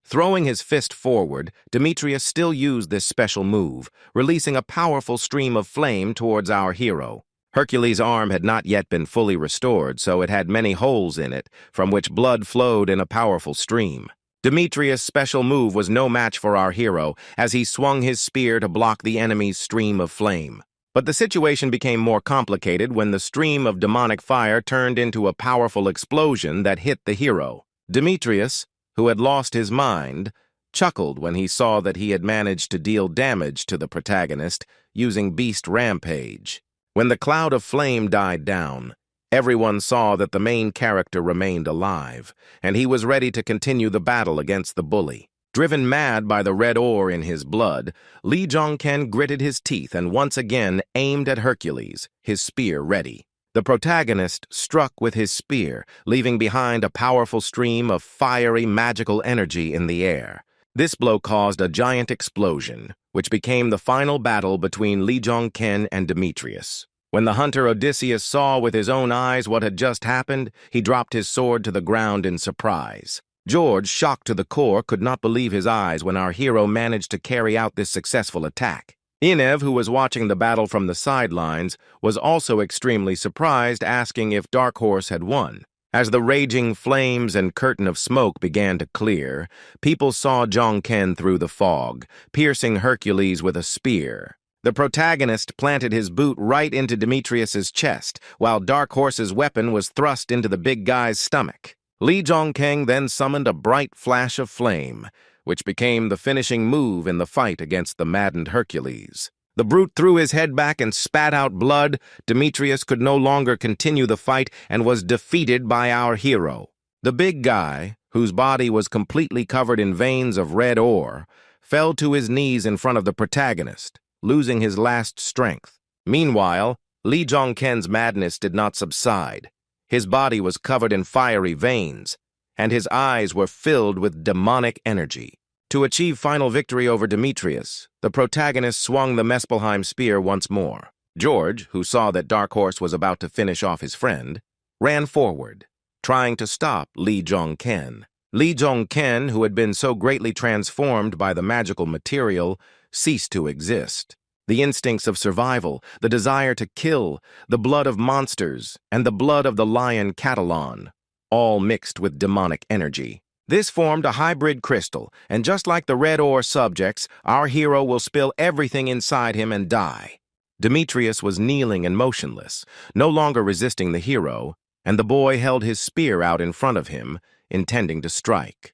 Throwing his fist forward, Demetrius still used this special move, releasing a powerful stream of flame towards our hero. Hercules' arm had not yet been fully restored, so it had many holes in it, from which blood flowed in a powerful stream. Demetrius' special move was no match for our hero, as he swung his spear to block the enemy's stream of flame. But the situation became more complicated when the stream of demonic fire turned into a powerful explosion that hit the hero. Demetrius, who had lost his mind, chuckled when he saw that he had managed to deal damage to the protagonist using Beast Rampage. When the cloud of flame died down, everyone saw that the main character remained alive, and he was ready to continue the battle against the bully. Driven mad by the red ore in his blood, Lee Jong-ken gritted his teeth and once again aimed at Hercules, his spear ready. The protagonist struck with his spear, leaving behind a powerful stream of fiery magical energy in the air. This blow caused a giant explosion, which became the final battle between Lee Jong-ken and Demetrius. When the hunter Odysseus saw with his own eyes what had just happened, he dropped his sword to the ground in surprise. George, shocked to the core, could not believe his eyes when our hero managed to carry out this successful attack. Inev, who was watching the battle from the sidelines, was also extremely surprised, asking if Dark Horse had won. As the raging flames and curtain of smoke began to clear, people saw Jong-ken through the fog, piercing Hercules with a spear. The protagonist planted his boot right into Demetrius's chest, while Dark Horse's weapon was thrust into the big guy's stomach. Lee Jong-ken then summoned a bright flash of flame, which became the finishing move in the fight against the maddened Hercules. The brute threw his head back and spat out blood. Demetrius could no longer continue the fight and was defeated by our hero. The big guy, whose body was completely covered in veins of red ore, fell to his knees in front of the protagonist, losing his last strength. Meanwhile, Lee Jong-ken's madness did not subside. His body was covered in fiery veins, and his eyes were filled with demonic energy. To achieve final victory over Demetrius, the protagonist swung the Muspelheim spear once more. George, who saw that Dark Horse was about to finish off his friend, ran forward, trying to stop Lee Jong-ken. Lee Jong-ken, who had been so greatly transformed by the magical material, ceased to exist. The instincts of survival, the desire to kill, the blood of monsters, and the blood of the lion Catalan, all mixed with demonic energy. This formed a hybrid crystal, and just like the red ore subjects, our hero will spill everything inside him and die. Demetrius was kneeling and motionless, no longer resisting the hero, and the boy held his spear out in front of him, intending to strike.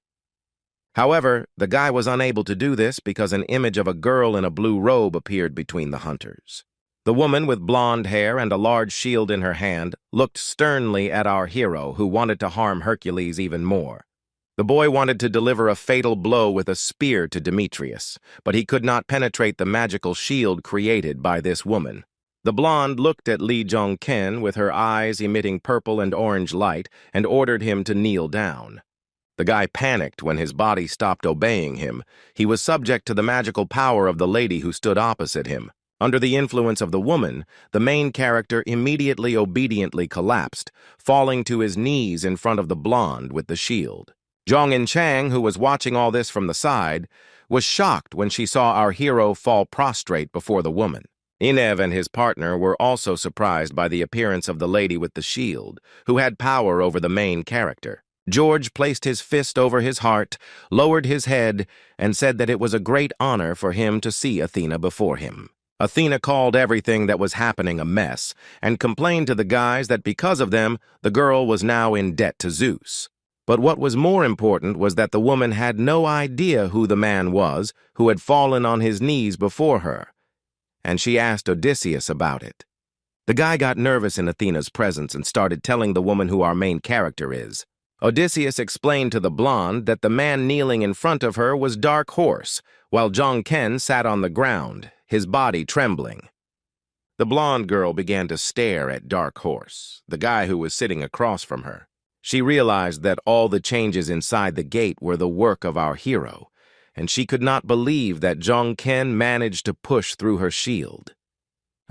However, the guy was unable to do this because an image of a girl in a blue robe appeared between the hunters. The woman with blonde hair and a large shield in her hand looked sternly at our hero, who wanted to harm Hercules even more. The boy wanted to deliver a fatal blow with a spear to Demetrius, but he could not penetrate the magical shield created by this woman. The blonde looked at Lee Jong-ken with her eyes emitting purple and orange light and ordered him to kneel down. The guy panicked when his body stopped obeying him. He was subject to the magical power of the lady who stood opposite him. Under the influence of the woman, the main character immediately obediently collapsed, falling to his knees in front of the blonde with the shield. Jong-in Chang, who was watching all this from the side, was shocked when she saw our hero fall prostrate before the woman. Inev and his partner were also surprised by the appearance of the lady with the shield, who had power over the main character. George placed his fist over his heart, lowered his head, and said that it was a great honor for him to see Athena before him. Athena called everything that was happening a mess, and complained to the guys that because of them, the girl was now in debt to Zeus. But what was more important was that the woman had no idea who the man was who had fallen on his knees before her, and she asked Odysseus about it. The guy got nervous in Athena's presence and started telling the woman who our main character is. Odysseus explained to the blonde that the man kneeling in front of her was Dark Horse, while Jong-ken sat on the ground, his body trembling. The blonde girl began to stare at Dark Horse, the guy who was sitting across from her. She realized that all the changes inside the gate were the work of our hero, and she could not believe that Jong-ken managed to push through her shield.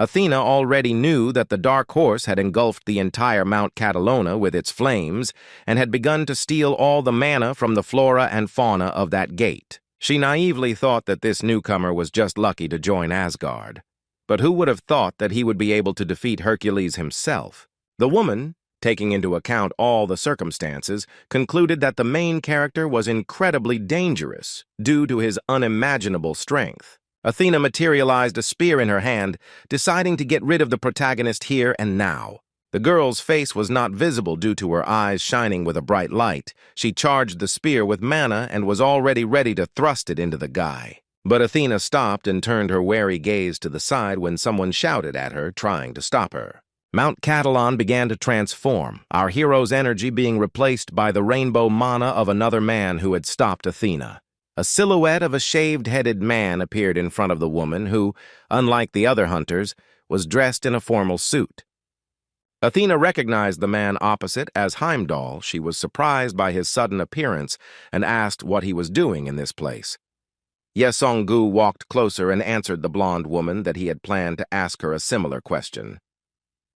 Athena already knew that the Dark Horse had engulfed the entire Mount Catalona with its flames and had begun to steal all the mana from the flora and fauna of that gate. She naively thought that this newcomer was just lucky to join Asgard. But who would have thought that he would be able to defeat Hercules himself? The woman, taking into account all the circumstances, concluded that the main character was incredibly dangerous due to his unimaginable strength. Athena materialized a spear in her hand, deciding to get rid of the protagonist here and now. The girl's face was not visible due to her eyes shining with a bright light. She charged the spear with mana and was already ready to thrust it into the guy. But Athena stopped and turned her wary gaze to the side when someone shouted at her, trying to stop her. Mount Catalan began to transform, our hero's energy being replaced by the rainbow mana of another man who had stopped Athena. A silhouette of a shaved-headed man appeared in front of the woman who, unlike the other hunters, was dressed in a formal suit. Athena recognized the man opposite as Heimdall. She was surprised by his sudden appearance and asked what he was doing in this place. Ye Song-gu walked closer and answered the blonde woman that he had planned to ask her a similar question.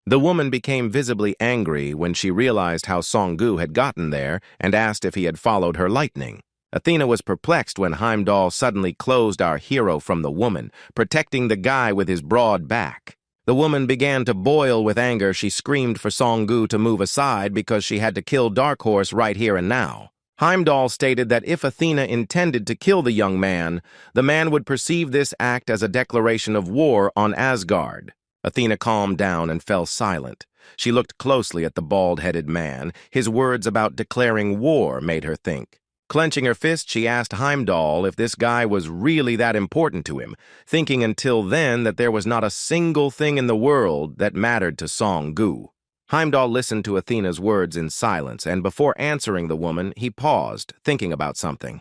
The woman became visibly angry when she realized how Song-gu had gotten there and asked if he had followed her lightning. Athena was perplexed when Heimdall suddenly closed our hero from the woman, protecting the guy with his broad back. The woman began to boil with anger. She screamed for Song-gu to move aside because she had to kill Dark Horse right here and now. Heimdall stated that if Athena intended to kill the young man, the man would perceive this act as a declaration of war on Asgard. Athena calmed down and fell silent. She looked closely at the bald-headed man. His words about declaring war made her think. Clenching her fist, she asked Heimdall if this guy was really that important to him, thinking until then that there was not a single thing in the world that mattered to Song-gu. Heimdall listened to Athena's words in silence, and before answering the woman, he paused, thinking about something.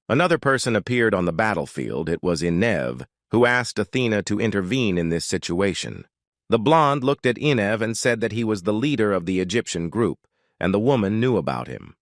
Another person appeared on the battlefield. It was Inev, who asked Athena to intervene in this situation. The blonde looked at Inev and said that he was the leader of the Egyptian group, and the woman knew about him.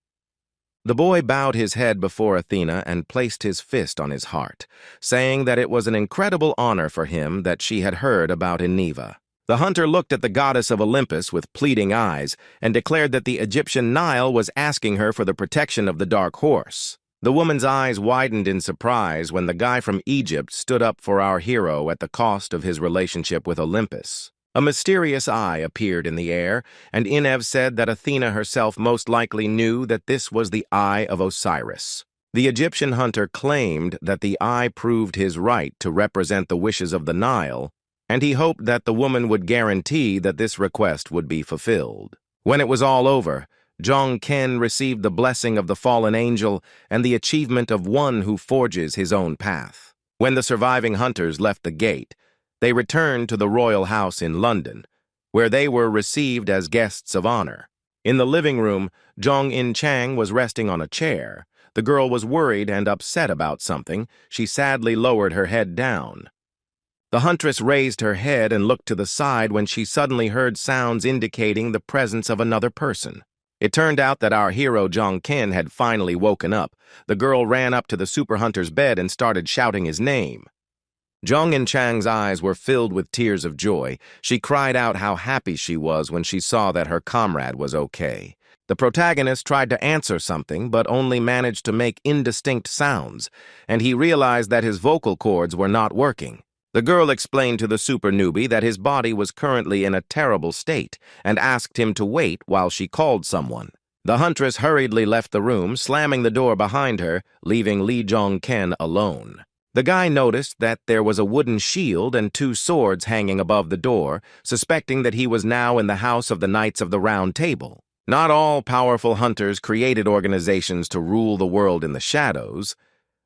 The boy bowed his head before Athena and placed his fist on his heart, saying that it was an incredible honor for him that she had heard about Eneva. The hunter looked at the goddess of Olympus with pleading eyes and declared that the Egyptian Nile was asking her for the protection of the Dark Horse. The woman's eyes widened in surprise when the guy from Egypt stood up for our hero at the cost of his relationship with Olympus. A mysterious eye appeared in the air, and Inev said that Athena herself most likely knew that this was the Eye of Osiris. The Egyptian hunter claimed that the eye proved his right to represent the wishes of the Nile, and he hoped that the woman would guarantee that this request would be fulfilled. When it was all over, Jong Ken received the blessing of the fallen angel and the achievement of one who forges his own path. When the surviving hunters left the gate, they returned to the royal house in London, where they were received as guests of honor. In the living room, Jong In Chang was resting on a chair. The girl was worried and upset about something. She sadly lowered her head down. The huntress raised her head and looked to the side when she suddenly heard sounds indicating the presence of another person. It turned out that our hero Jong Ken had finally woken up. The girl ran up to the super hunter's bed and started shouting his name. Jong In Chang's eyes were filled with tears of joy. She cried out how happy she was when she saw that her comrade was okay. The protagonist tried to answer something, but only managed to make indistinct sounds, and he realized that his vocal cords were not working. The girl explained to the super newbie that his body was currently in a terrible state and asked him to wait while she called someone. The huntress hurriedly left the room, slamming the door behind her, leaving Lee Jong Ken alone. The guy noticed that there was a wooden shield and 2 swords hanging above the door, suspecting that he was now in the house of the Knights of the Round Table. Not all powerful hunters created organizations to rule the world in the shadows.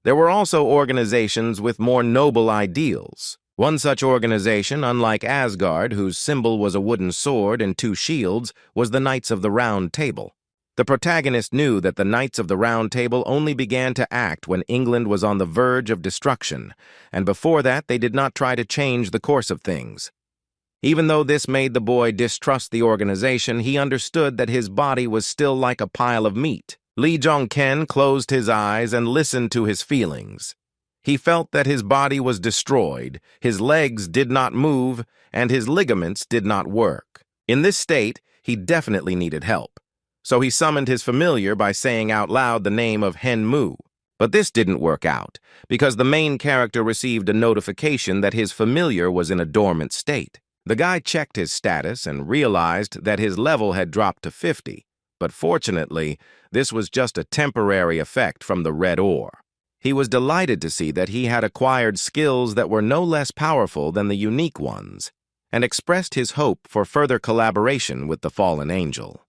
There were also organizations with more noble ideals. One such organization, unlike Asgard, whose symbol was a wooden sword and 2 shields, was the Knights of the Round Table. The protagonist knew that the Knights of the Round Table only began to act when England was on the verge of destruction, and before that they did not try to change the course of things. Even though this made the boy distrust the organization, he understood that his body was still like a pile of meat. Lee Jong Ken closed his eyes and listened to his feelings. He felt that his body was destroyed, his legs did not move, and his ligaments did not work. In this state, he definitely needed help. So he summoned his familiar by saying out loud the name of Hen Mu. But this didn't work out, because the main character received a notification that his familiar was in a dormant state. The guy checked his status and realized that his level had dropped to 50, but fortunately, this was just a temporary effect from the red ore. He was delighted to see that he had acquired skills that were no less powerful than the unique ones, and expressed his hope for further collaboration with the fallen angel.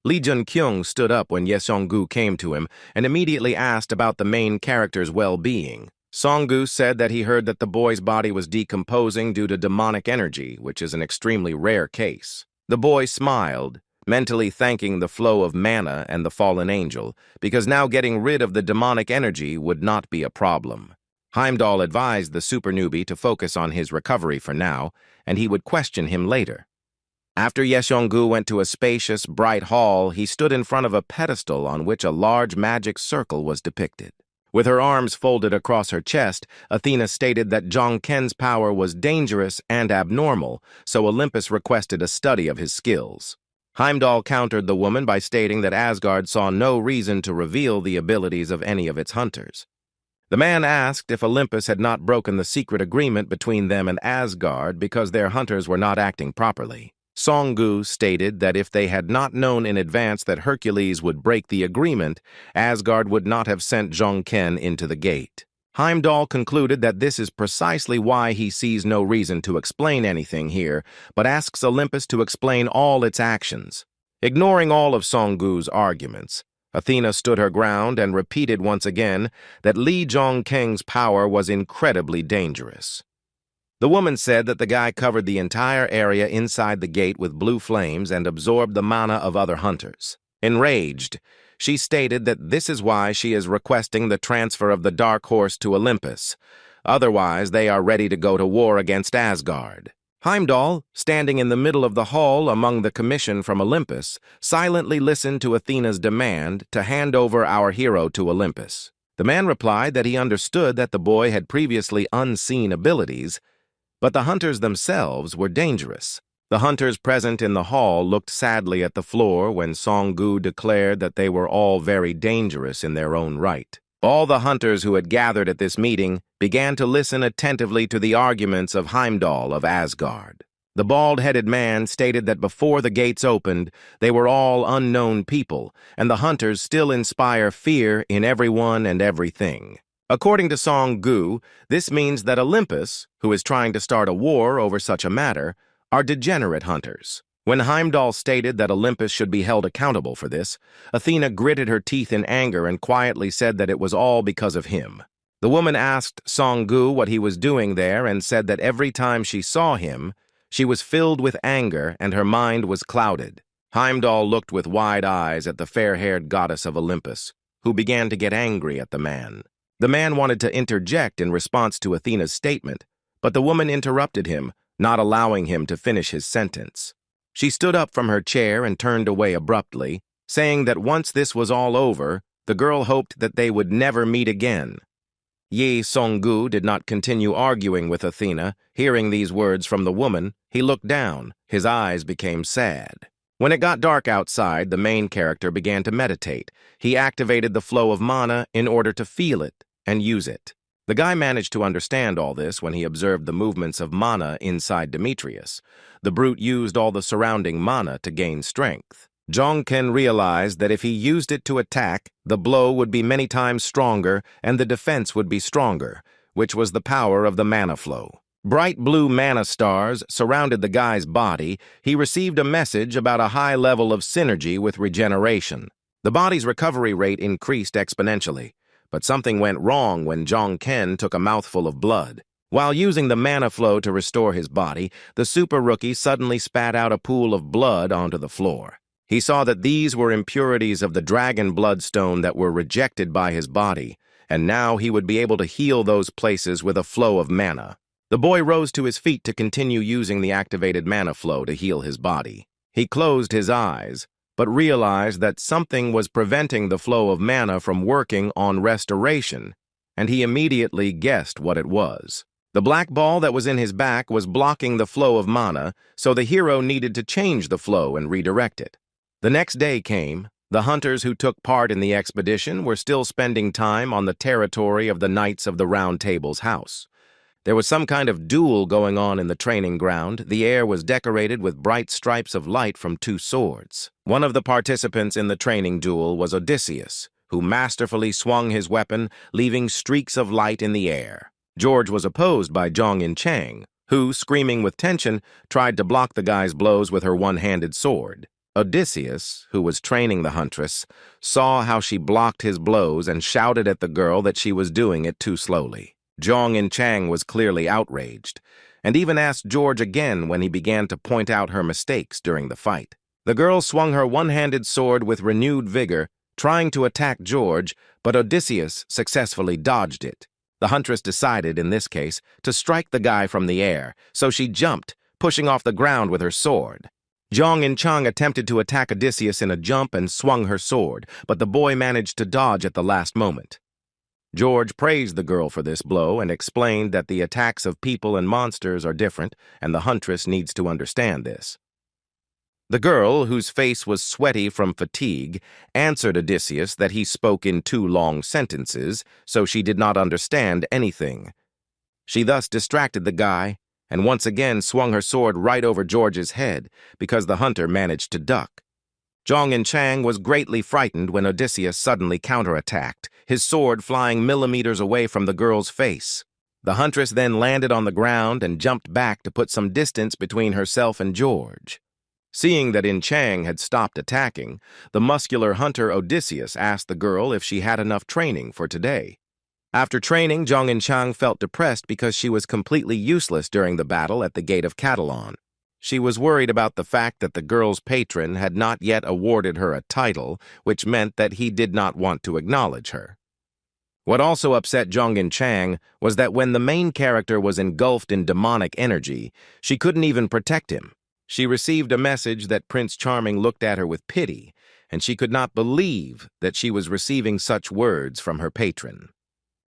Lee Jun-kyung stood up when Ye Song-gu came to him and immediately asked about the main character's well-being. Song-gu said that he heard that the boy's body was decomposing due to demonic energy, which is an extremely rare case. The boy smiled, mentally thanking the flow of mana and the fallen angel, because now getting rid of the demonic energy would not be a problem. Heimdall advised the super newbie to focus on his recovery for now, and he would question him later. After Ye Song-gu went to a spacious, bright hall, he stood in front of a pedestal on which a large magic circle was depicted. With her arms folded across her chest, Athena stated that Jong Ken's power was dangerous and abnormal, so Olympus requested a study of his skills. Heimdall countered the woman by stating that Asgard saw no reason to reveal the abilities of any of its hunters. The man asked if Olympus had not broken the secret agreement between them and Asgard because their hunters were not acting properly. Song-gu stated that if they had not known in advance that Hercules would break the agreement, Asgard would not have sent Jong Ken into the gate. Heimdall concluded that this is precisely why he sees no reason to explain anything here, but asks Olympus to explain all its actions. Ignoring all of Song-gu's arguments, Athena stood her ground and repeated once again that Lee Jong Ken's power was incredibly dangerous. The woman said that the guy covered the entire area inside the gate with blue flames and absorbed the mana of other hunters. Enraged, she stated that this is why she is requesting the transfer of the Dark Horse to Olympus. Otherwise, they are ready to go to war against Asgard. Heimdall, standing in the middle of the hall among the commission from Olympus, silently listened to Athena's demand to hand over our hero to Olympus. The man replied that he understood that the boy had previously unseen abilities, but the hunters themselves were dangerous. The hunters present in the hall looked sadly at the floor when Song-gu declared that they were all very dangerous in their own right. All the hunters who had gathered at this meeting began to listen attentively to the arguments of Heimdall of Asgard. The bald-headed man stated that before the gates opened, they were all unknown people, and the hunters still inspire fear in everyone and everything. According to Song-gu, this means that Olympus, who is trying to start a war over such a matter, are degenerate hunters. When Heimdall stated that Olympus should be held accountable for this, Athena gritted her teeth in anger and quietly said that it was all because of him. The woman asked Song-gu what he was doing there and said that every time she saw him, she was filled with anger and her mind was clouded. Heimdall looked with wide eyes at the fair-haired goddess of Olympus, who began to get angry at the man. The man wanted to interject in response to Athena's statement, but the woman interrupted him, not allowing him to finish his sentence. She stood up from her chair and turned away abruptly, saying that once this was all over, the girl hoped that they would never meet again. Yi Song-gu did not continue arguing with Athena. Hearing these words from the woman, he looked down. His eyes became sad. When it got dark outside, the main character began to meditate. He activated the flow of mana in order to feel it and use it. The guy managed to understand all this when he observed the movements of mana inside Demetrius. The brute used all the surrounding mana to gain strength. Jong-ken realized that if he used it to attack, the blow would be many times stronger and the defense would be stronger, which was the power of the mana flow. Bright blue mana stars surrounded the guy's body. He received a message about a high level of synergy with regeneration. The body's recovery rate increased exponentially. But something went wrong when Jong-ken took a mouthful of blood. While using the mana flow to restore his body, the super rookie suddenly spat out a pool of blood onto the floor. He saw that these were impurities of the dragon bloodstone that were rejected by his body, and now he would be able to heal those places with a flow of mana. The boy rose to his feet to continue using the activated mana flow to heal his body. He closed his eyes, but realized that something was preventing the flow of mana from working on restoration, and he immediately guessed what it was. The black ball that was in his back was blocking the flow of mana, so the hero needed to change the flow and redirect it. The next day came. The hunters who took part in the expedition were still spending time on the territory of the Knights of the Round Table's house. There was some kind of duel going on in the training ground. The air was decorated with bright stripes of light from two swords. One of the participants in the training duel was Odysseus, who masterfully swung his weapon, leaving streaks of light in the air. George was opposed by Jong-in-chang, who, screaming with tension, tried to block the guy's blows with her one-handed sword. Odysseus, who was training the huntress, saw how she blocked his blows and shouted at the girl that she was doing it too slowly. Jong-in-chang was clearly outraged, and even asked George again when he began to point out her mistakes during the fight. The girl swung her one-handed sword with renewed vigor, trying to attack George, but Odysseus successfully dodged it. The huntress decided, in this case, to strike the guy from the air, so she jumped, pushing off the ground with her sword. Jong-in-chang attempted to attack Odysseus in a jump and swung her sword, but the boy managed to dodge at the last moment. George praised the girl for this blow and explained that the attacks of people and monsters are different, and the huntress needs to understand this. The girl, whose face was sweaty from fatigue, answered Odysseus that he spoke in two long sentences, so she did not understand anything. She thus distracted the guy, and once again swung her sword right over George's head, because the hunter managed to duck. Jong-in-chang was greatly frightened when Odysseus suddenly counterattacked, his sword flying millimeters away from the girl's face. The huntress then landed on the ground and jumped back to put some distance between herself and George. Seeing that In-chang had stopped attacking, the muscular hunter Odysseus asked the girl if she had enough training for today. After training, Jong-in-chang felt depressed because she was completely useless during the battle at the Gate of Catalan. She was worried about the fact that the girl's patron had not yet awarded her a title, which meant that he did not want to acknowledge her. What also upset Jong-in-chang was that when the main character was engulfed in demonic energy, she couldn't even protect him. She received a message that Prince Charming looked at her with pity, and she could not believe that she was receiving such words from her patron.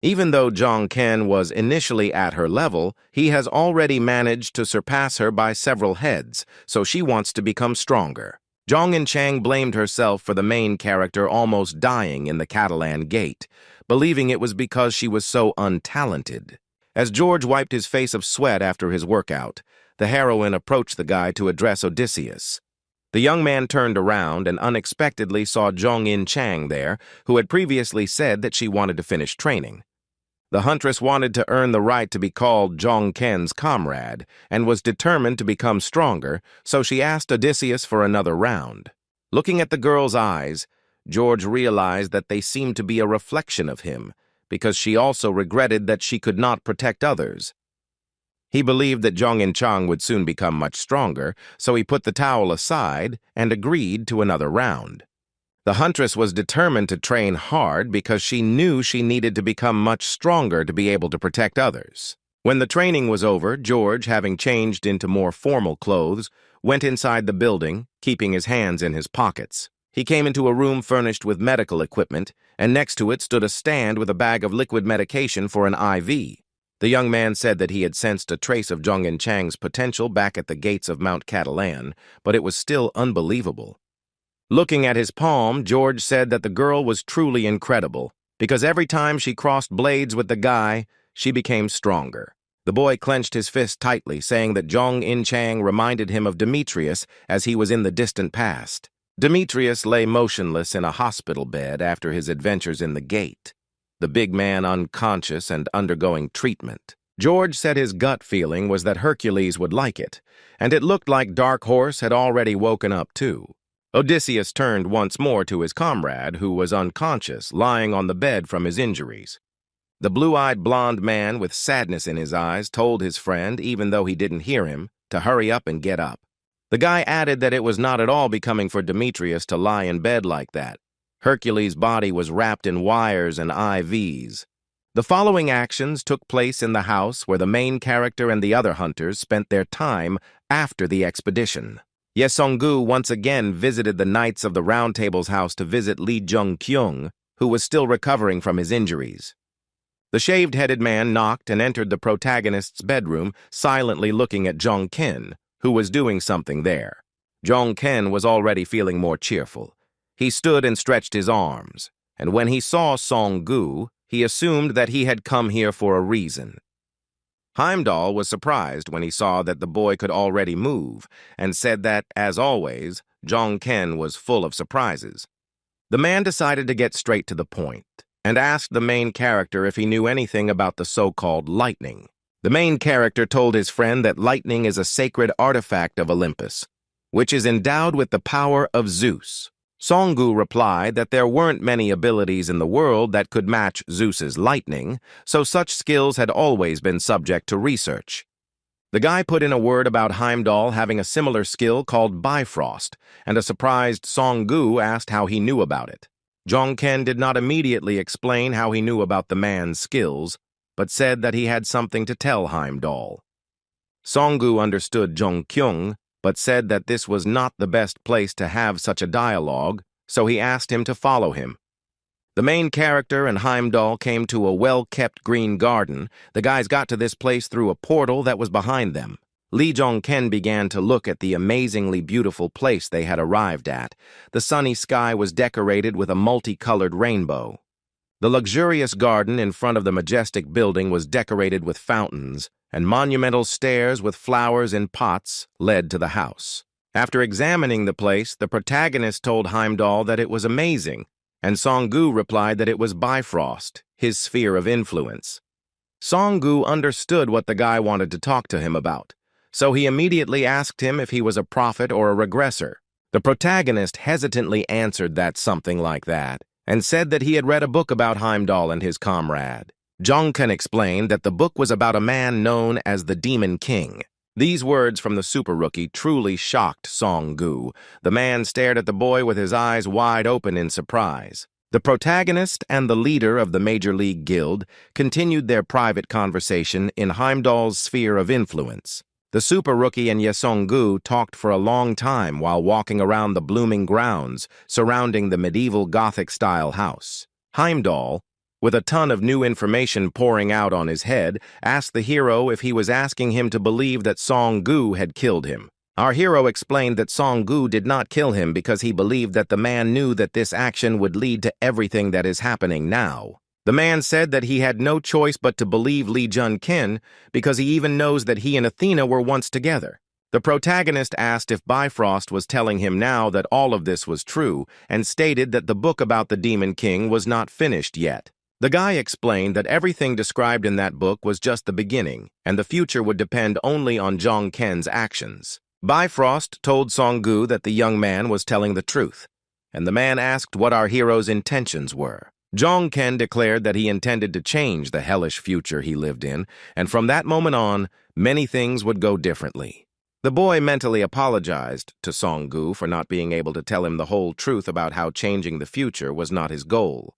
Even though Jong Ken was initially at her level, he has already managed to surpass her by several heads, so she wants to become stronger. Jong In-chang blamed herself for the main character almost dying in the Catalan gate, believing it was because she was so untalented. As George wiped his face of sweat after his workout, the heroine approached the guy to address Odysseus. The young man turned around and unexpectedly saw Jong In-chang there, who had previously said that she wanted to finish training. The huntress wanted to earn the right to be called Jong Ken's comrade and was determined to become stronger, so she asked Odysseus for another round. Looking at the girl's eyes, George realized that they seemed to be a reflection of him, because she also regretted that she could not protect others. He believed that Jong In-chang would soon become much stronger, so he put the towel aside and agreed to another round. The huntress was determined to train hard because she knew she needed to become much stronger to be able to protect others. When the training was over, George, having changed into more formal clothes, went inside the building, keeping his hands in his pockets. He came into a room furnished with medical equipment, and next to it stood a stand with a bag of liquid medication for an IV. The young man said that he had sensed a trace of Jong In-chang's potential back at the gates of Mount Catalan, but it was still unbelievable. Looking at his palm, George said that the girl was truly incredible, because every time she crossed blades with the guy, she became stronger. The boy clenched his fist tightly, saying that Jong In-chang reminded him of Demetrius as he was in the distant past. Demetrius lay motionless in a hospital bed after his adventures in the gate, the big man unconscious and undergoing treatment. George said his gut feeling was that Hercules would like it, and it looked like Dark Horse had already woken up too. Odysseus turned once more to his comrade, who was unconscious, lying on the bed from his injuries. The blue-eyed blonde man with sadness in his eyes told his friend, even though he didn't hear him, to hurry up and get up. The guy added that it was not at all becoming for Demetrius to lie in bed like that. Hercules' body was wrapped in wires and IVs. The following actions took place in the house where the main character and the other hunters spent their time after the expedition. Ye Song-gu once again visited the Knights of the Round Table's house to visit Lee Jung-kyung, who was still recovering from his injuries. The shaved-headed man knocked and entered the protagonist's bedroom, silently looking at Jong Ken, who was doing something there. Jong Ken was already feeling more cheerful. He stood and stretched his arms, and when he saw Song-gu, he assumed that he had come here for a reason. Heimdall was surprised when he saw that the boy could already move, and said that, as always, Jong Ken was full of surprises. The man decided to get straight to the point, and asked the main character if he knew anything about the so-called lightning. The main character told his friend that lightning is a sacred artifact of Olympus, which is endowed with the power of Zeus. Song-gu replied that there weren't many abilities in the world that could match Zeus's lightning, so such skills had always been subject to research. The guy put in a word about Heimdall having a similar skill called Bifrost, and a surprised Song-gu asked how he knew about it. Jong Ken did not immediately explain how he knew about the man's skills, but said that he had something to tell Heimdall. Song-gu understood Jong Kyung, but said that this was not the best place to have such a dialogue, so he asked him to follow him. The main character and Heimdall came to a well-kept green garden. The guys got to this place through a portal that was behind them. Lee Jong-ken began to look at the amazingly beautiful place they had arrived at. The sunny sky was decorated with a multicolored rainbow. The luxurious garden in front of the majestic building was decorated with fountains, and monumental stairs with flowers in pots led to the house. After examining the place, the protagonist told Heimdall that it was amazing, and Song-gu replied that it was Bifrost, his sphere of influence. Song-gu understood what the guy wanted to talk to him about, so he immediately asked him if he was a prophet or a regressor. The protagonist hesitantly answered that something like that, and said that he had read a book about Heimdall and his comrade. Jong Ken explained that the book was about a man known as the Demon King. These words from the super rookie truly shocked Song-gu. The man stared at the boy with his eyes wide open in surprise. The protagonist and the leader of the Major League Guild continued their private conversation in Heimdall's sphere of influence. The super rookie and Ye Song-gu talked for a long time while walking around the blooming grounds surrounding the medieval Gothic-style house. Heimdall, with a ton of new information pouring out on his head, asked the hero if he was asking him to believe that Song-gu had killed him. Our hero explained that Song-gu did not kill him because he believed that the man knew that this action would lead to everything that is happening now. The man said that he had no choice but to believe Lee Jun-kin because he even knows that he and Athena were once together. The protagonist asked if Bifrost was telling him now that all of this was true and stated that the book about the Demon King was not finished yet. The guy explained that everything described in that book was just the beginning and the future would depend only on Jong-ken's actions. Bifrost told Song-gu that the young man was telling the truth, and the man asked what our hero's intentions were. Jong-ken declared that he intended to change the hellish future he lived in, and from that moment on, many things would go differently. The boy mentally apologized to Song-gu for not being able to tell him the whole truth about how changing the future was not his goal.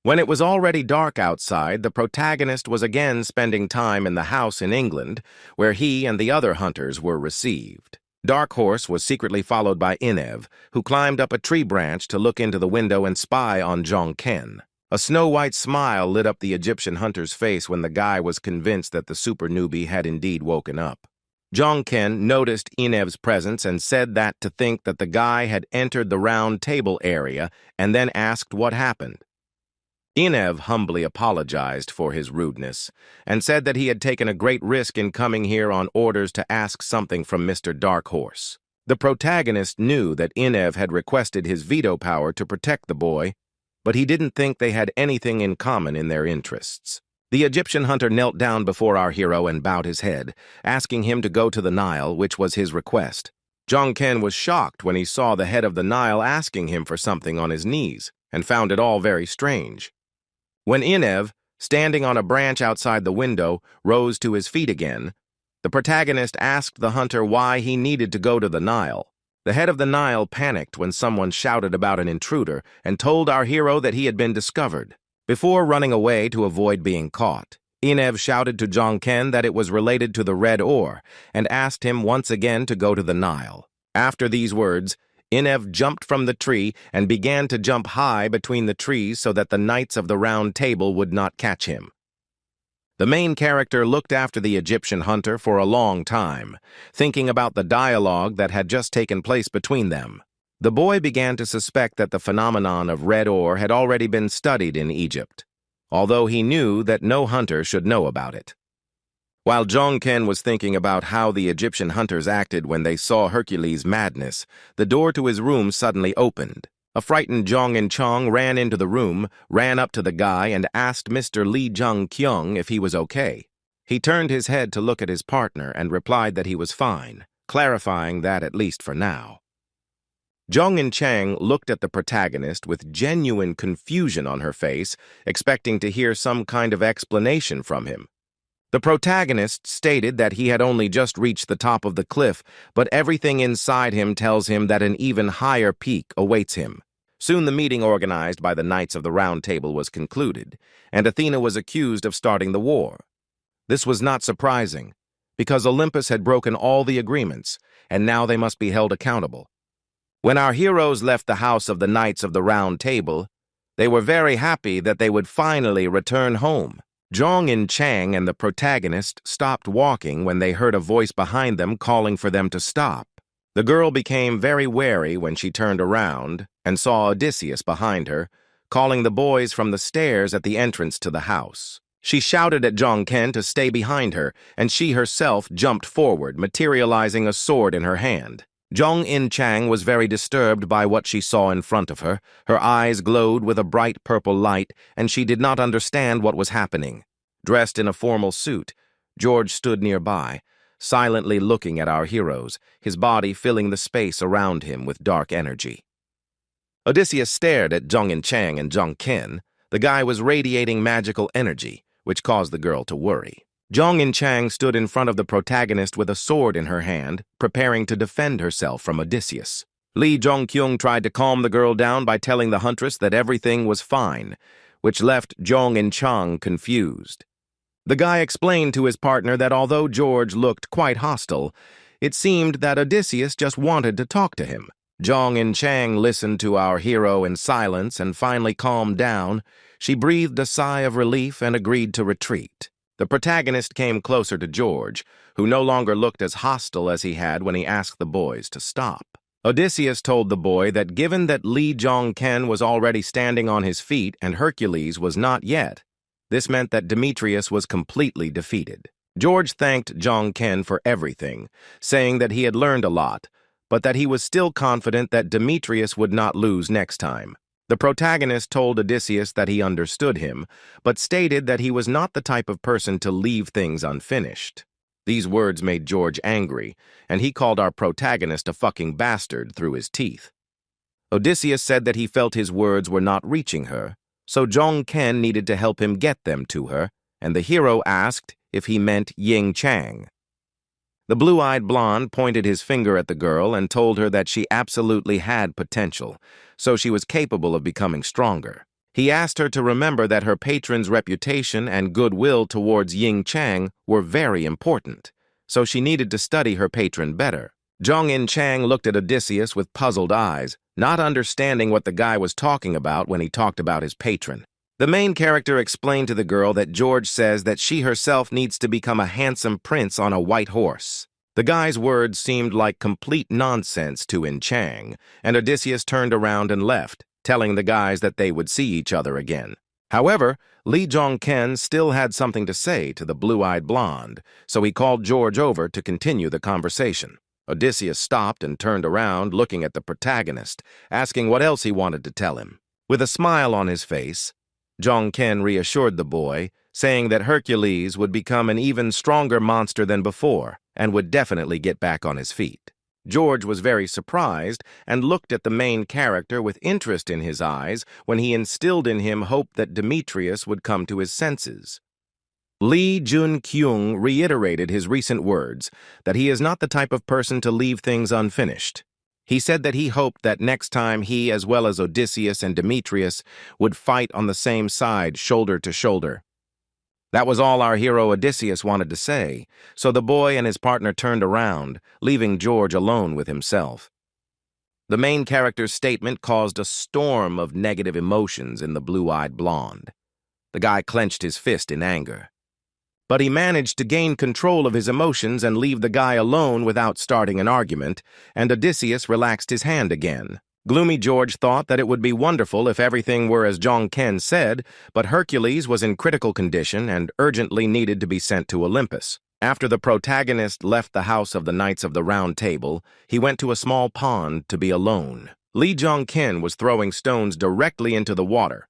When it was already dark outside, the protagonist was again spending time in the house in England, where he and the other hunters were received. Dark Horse was secretly followed by Inev, who climbed up a tree branch to look into the window and spy on Jong-ken. A snow-white smile lit up the Egyptian hunter's face when the guy was convinced that the super newbie had indeed woken up. Jong-ken noticed Inev's presence and said that to think that the guy had entered the round table area and then asked what happened. Inev humbly apologized for his rudeness and said that he had taken a great risk in coming here on orders to ask something from Mr. Dark Horse. The protagonist knew that Inev had requested his veto power to protect the boy, but he didn't think they had anything in common in their interests. The Egyptian hunter knelt down before our hero and bowed his head, asking him to go to the Nile, which was his request. Jong-ken was shocked when he saw the head of the Nile asking him for something on his knees, and found it all very strange. When Inev, standing on a branch outside the window, rose to his feet again, the protagonist asked the hunter why he needed to go to the Nile. The head of the Nile panicked when someone shouted about an intruder and told our hero that he had been discovered. Before running away to avoid being caught, Inev shouted to Jong-ken that it was related to the red ore and asked him once again to go to the Nile. After these words, Inev jumped from the tree and began to jump high between the trees so that the knights of the round table would not catch him. The main character looked after the Egyptian hunter for a long time, thinking about the dialogue that had just taken place between them. The boy began to suspect that the phenomenon of red ore had already been studied in Egypt, although he knew that no hunter should know about it. While Jong-ken was thinking about how the Egyptian hunters acted when they saw Hercules' madness, the door to his room suddenly opened. A frightened Jong-in-chong ran into the room, ran up to the guy, and asked Mr. Lee Jung-kyung if he was okay. He turned his head to look at his partner and replied that he was fine, clarifying that at least for now. Jong-in-chang looked at the protagonist with genuine confusion on her face, expecting to hear some kind of explanation from him. The protagonist stated that he had only just reached the top of the cliff, but everything inside him tells him that an even higher peak awaits him. Soon the meeting organized by the Knights of the Round Table was concluded, and Athena was accused of starting the war. This was not surprising, because Olympus had broken all the agreements, and now they must be held accountable. When our heroes left the house of the Knights of the Round Table, they were very happy that they would finally return home. Jong-in-chang and the protagonist stopped walking when they heard a voice behind them calling for them to stop. The girl became very wary when she turned around and saw Odysseus behind her, calling the boys from the stairs at the entrance to the house. She shouted at Jong-ken to stay behind her, and she herself jumped forward, materializing a sword in her hand. Jong-in-chang was very disturbed by what she saw in front of her. Her eyes glowed with a bright purple light, and she did not understand what was happening. Dressed in a formal suit, George stood nearby, silently looking at our heroes, his body filling the space around him with dark energy. Odysseus stared at Jong-in-chang and Jong-ken. The guy was radiating magical energy, which caused the girl to worry. Jong-in-chang stood in front of the protagonist with a sword in her hand, preparing to defend herself from Odysseus. Lee Jong-kyung tried to calm the girl down by telling the huntress that everything was fine, which left Jong-in-chang confused. The guy explained to his partner that although George looked quite hostile, it seemed that Odysseus just wanted to talk to him. Zhong In Chang listened to our hero in silence and finally calmed down. She breathed a sigh of relief and agreed to retreat. The protagonist came closer to George, who no longer looked as hostile as he had when he asked the boys to stop. Odysseus told the boy that given that Li Zhongken was already standing on his feet and Hercules was not yet, this meant that Demetrius was completely defeated. George thanked Zhongken for everything, saying that he had learned a lot, but that he was still confident that Demetrius would not lose next time. The protagonist told Odysseus that he understood him, but stated that he was not the type of person to leave things unfinished. These words made George angry, and he called our protagonist a fucking bastard through his teeth. Odysseus said that he felt his words were not reaching her, so Zhongken needed to help him get them to her, and the hero asked if he meant Ying Chang. The blue-eyed blonde pointed his finger at the girl and told her that she absolutely had potential, so she was capable of becoming stronger. He asked her to remember that her patron's reputation and goodwill towards Ying Chang were very important, so she needed to study her patron better. Zhong In Chang looked at Odysseus with puzzled eyes, not understanding what the guy was talking about when he talked about his patron. The main character explained to the girl that George says that she herself needs to become a handsome prince on a white horse. The guy's words seemed like complete nonsense to In Chang, and Odysseus turned around and left, telling the guys that they would see each other again. However, Li Zhongken still had something to say to the blue-eyed blonde, so he called George over to continue the conversation. Odysseus stopped and turned around, looking at the protagonist, asking what else he wanted to tell him. With a smile on his face, Zhongken reassured the boy, saying that Hercules would become an even stronger monster than before and would definitely get back on his feet. George was very surprised and looked at the main character with interest in his eyes when he instilled in him hope that Demetrius would come to his senses. Li Jun-kyung reiterated his recent words that he is not the type of person to leave things unfinished. He said that he hoped that next time he, as well as Odysseus and Demetrius, would fight on the same side, shoulder to shoulder. That was all our hero Odysseus wanted to say, so the boy and his partner turned around, leaving George alone with himself. The main character's statement caused a storm of negative emotions in the blue-eyed blonde. The guy clenched his fist in anger. But he managed to gain control of his emotions and leave the guy alone without starting an argument, and Odysseus relaxed his hand again. Gloomy George thought that it would be wonderful if everything were as Zhongken said, but Hercules was in critical condition and urgently needed to be sent to Olympus. After the protagonist left the house of the Knights of the Round Table, he went to a small pond to be alone. Li Zhongken was throwing stones directly into the water,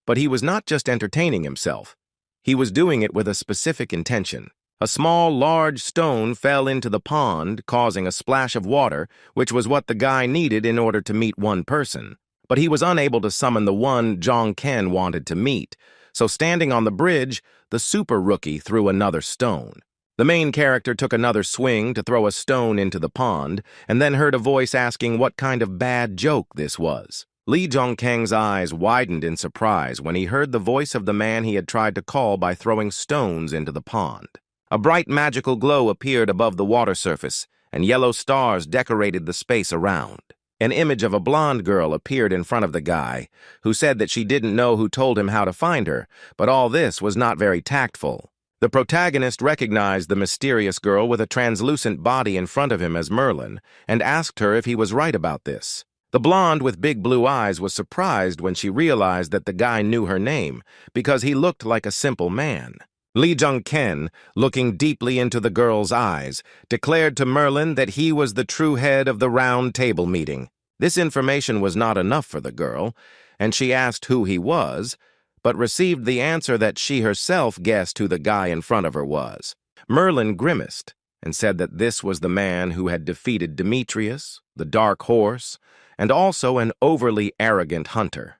but he was not just entertaining himself. He was doing it with a specific intention. A small, large stone fell into the pond, causing a splash of water, which was what the guy needed in order to meet one person. But he was unable to summon the one Zhongken wanted to meet, so standing on the bridge, the super rookie threw another stone. The main character took another swing to throw a stone into the pond, and then heard a voice asking what kind of bad joke this was. Li Zhongkeng's eyes widened in surprise when he heard the voice of the man he had tried to call by throwing stones into the pond. A bright magical glow appeared above the water surface, and yellow stars decorated the space around. An image of a blonde girl appeared in front of the guy, who said that she didn't know who told him how to find her, but all this was not very tactful. The protagonist recognized the mysterious girl with a translucent body in front of him as Merlin, and asked her if he was right about this. The blonde with big blue eyes was surprised when she realized that the guy knew her name, because he looked like a simple man. Li Zhongken, looking deeply into the girl's eyes, declared to Merlin that he was the true head of the Round Table meeting. This information was not enough for the girl, and she asked who he was, but received the answer that she herself guessed who the guy in front of her was. Merlin grimaced and said that this was the man who had defeated Demetrius, the Dark Horse, and also an overly arrogant hunter.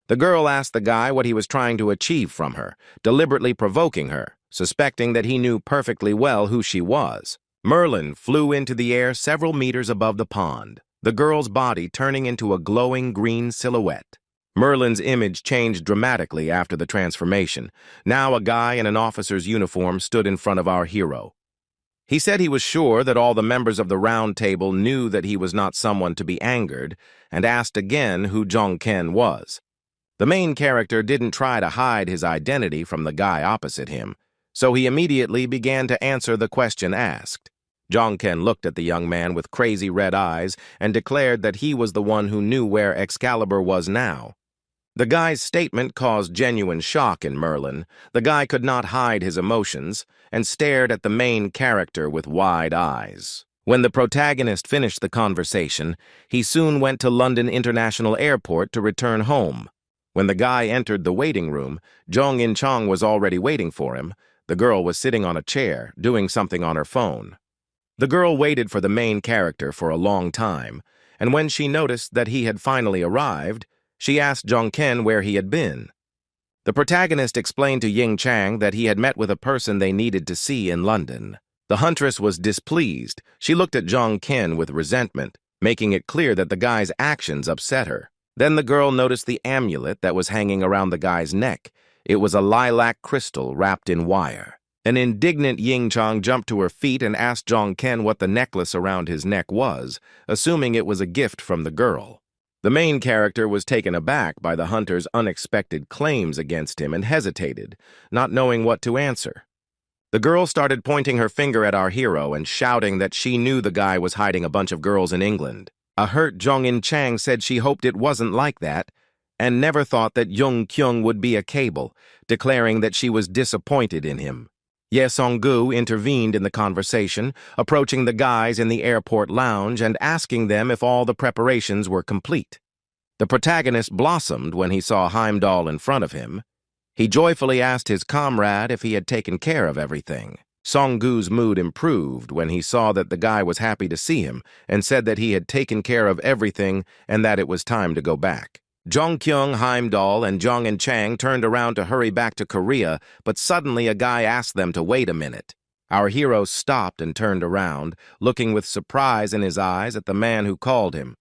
The girl asked the guy what he was trying to achieve from her, deliberately provoking her, suspecting that he knew perfectly well who she was. Merlin flew into the air several meters above the pond, the girl's body turning into a glowing green silhouette. Merlin's image changed dramatically after the transformation. Now a guy in an officer's uniform stood in front of our hero. He said he was sure that all the members of the round table knew that he was not someone to be angered, and asked again who Jong-ken was. The main character didn't try to hide his identity from the guy opposite him, so he immediately began to answer the question asked. Jong-ken looked at the young man with crazy red eyes and declared that he was the one who knew where Excalibur was now. The guy's statement caused genuine shock in Merlin. The guy could not hide his emotions and stared at the main character with wide eyes. When the protagonist finished the conversation, he soon went to London International Airport to return home. When the guy entered the waiting room, Jong In-chang was already waiting for him. The girl was sitting on a chair, doing something on her phone. The girl waited for the main character for a long time, and when she noticed that he had finally arrived, she asked Jong-ken where he had been. The protagonist explained to Ying-chang that he had met with a person they needed to see in London. The huntress was displeased. She looked at Jong-ken with resentment, making it clear that the guy's actions upset her. Then the girl noticed the amulet that was hanging around the guy's neck. It was a lilac crystal wrapped in wire. An indignant Ying-chang jumped to her feet and asked Jong-ken what the necklace around his neck was, assuming it was a gift from the girl. The main character was taken aback by the hunter's unexpected claims against him and hesitated, not knowing what to answer. The girl started pointing her finger at our hero and shouting that she knew the guy was hiding a bunch of girls in England. A hurt Jong In-chang said she hoped it wasn't like that and never thought that Jung Kyung would be a cable, declaring that she was disappointed in him. Ye Song-gu intervened in the conversation, approaching the guys in the airport lounge and asking them if all the preparations were complete. The protagonist blossomed when he saw Heimdall in front of him. He joyfully asked his comrade if he had taken care of everything. Song-gu's mood improved when he saw that the guy was happy to see him and said that he had taken care of everything and that it was time to go back. Jong-kyung, Heimdall, and Jong In-chang turned around to hurry back to Korea, but suddenly a guy asked them to wait a minute. Our hero stopped and turned around, looking with surprise in his eyes at the man who called him.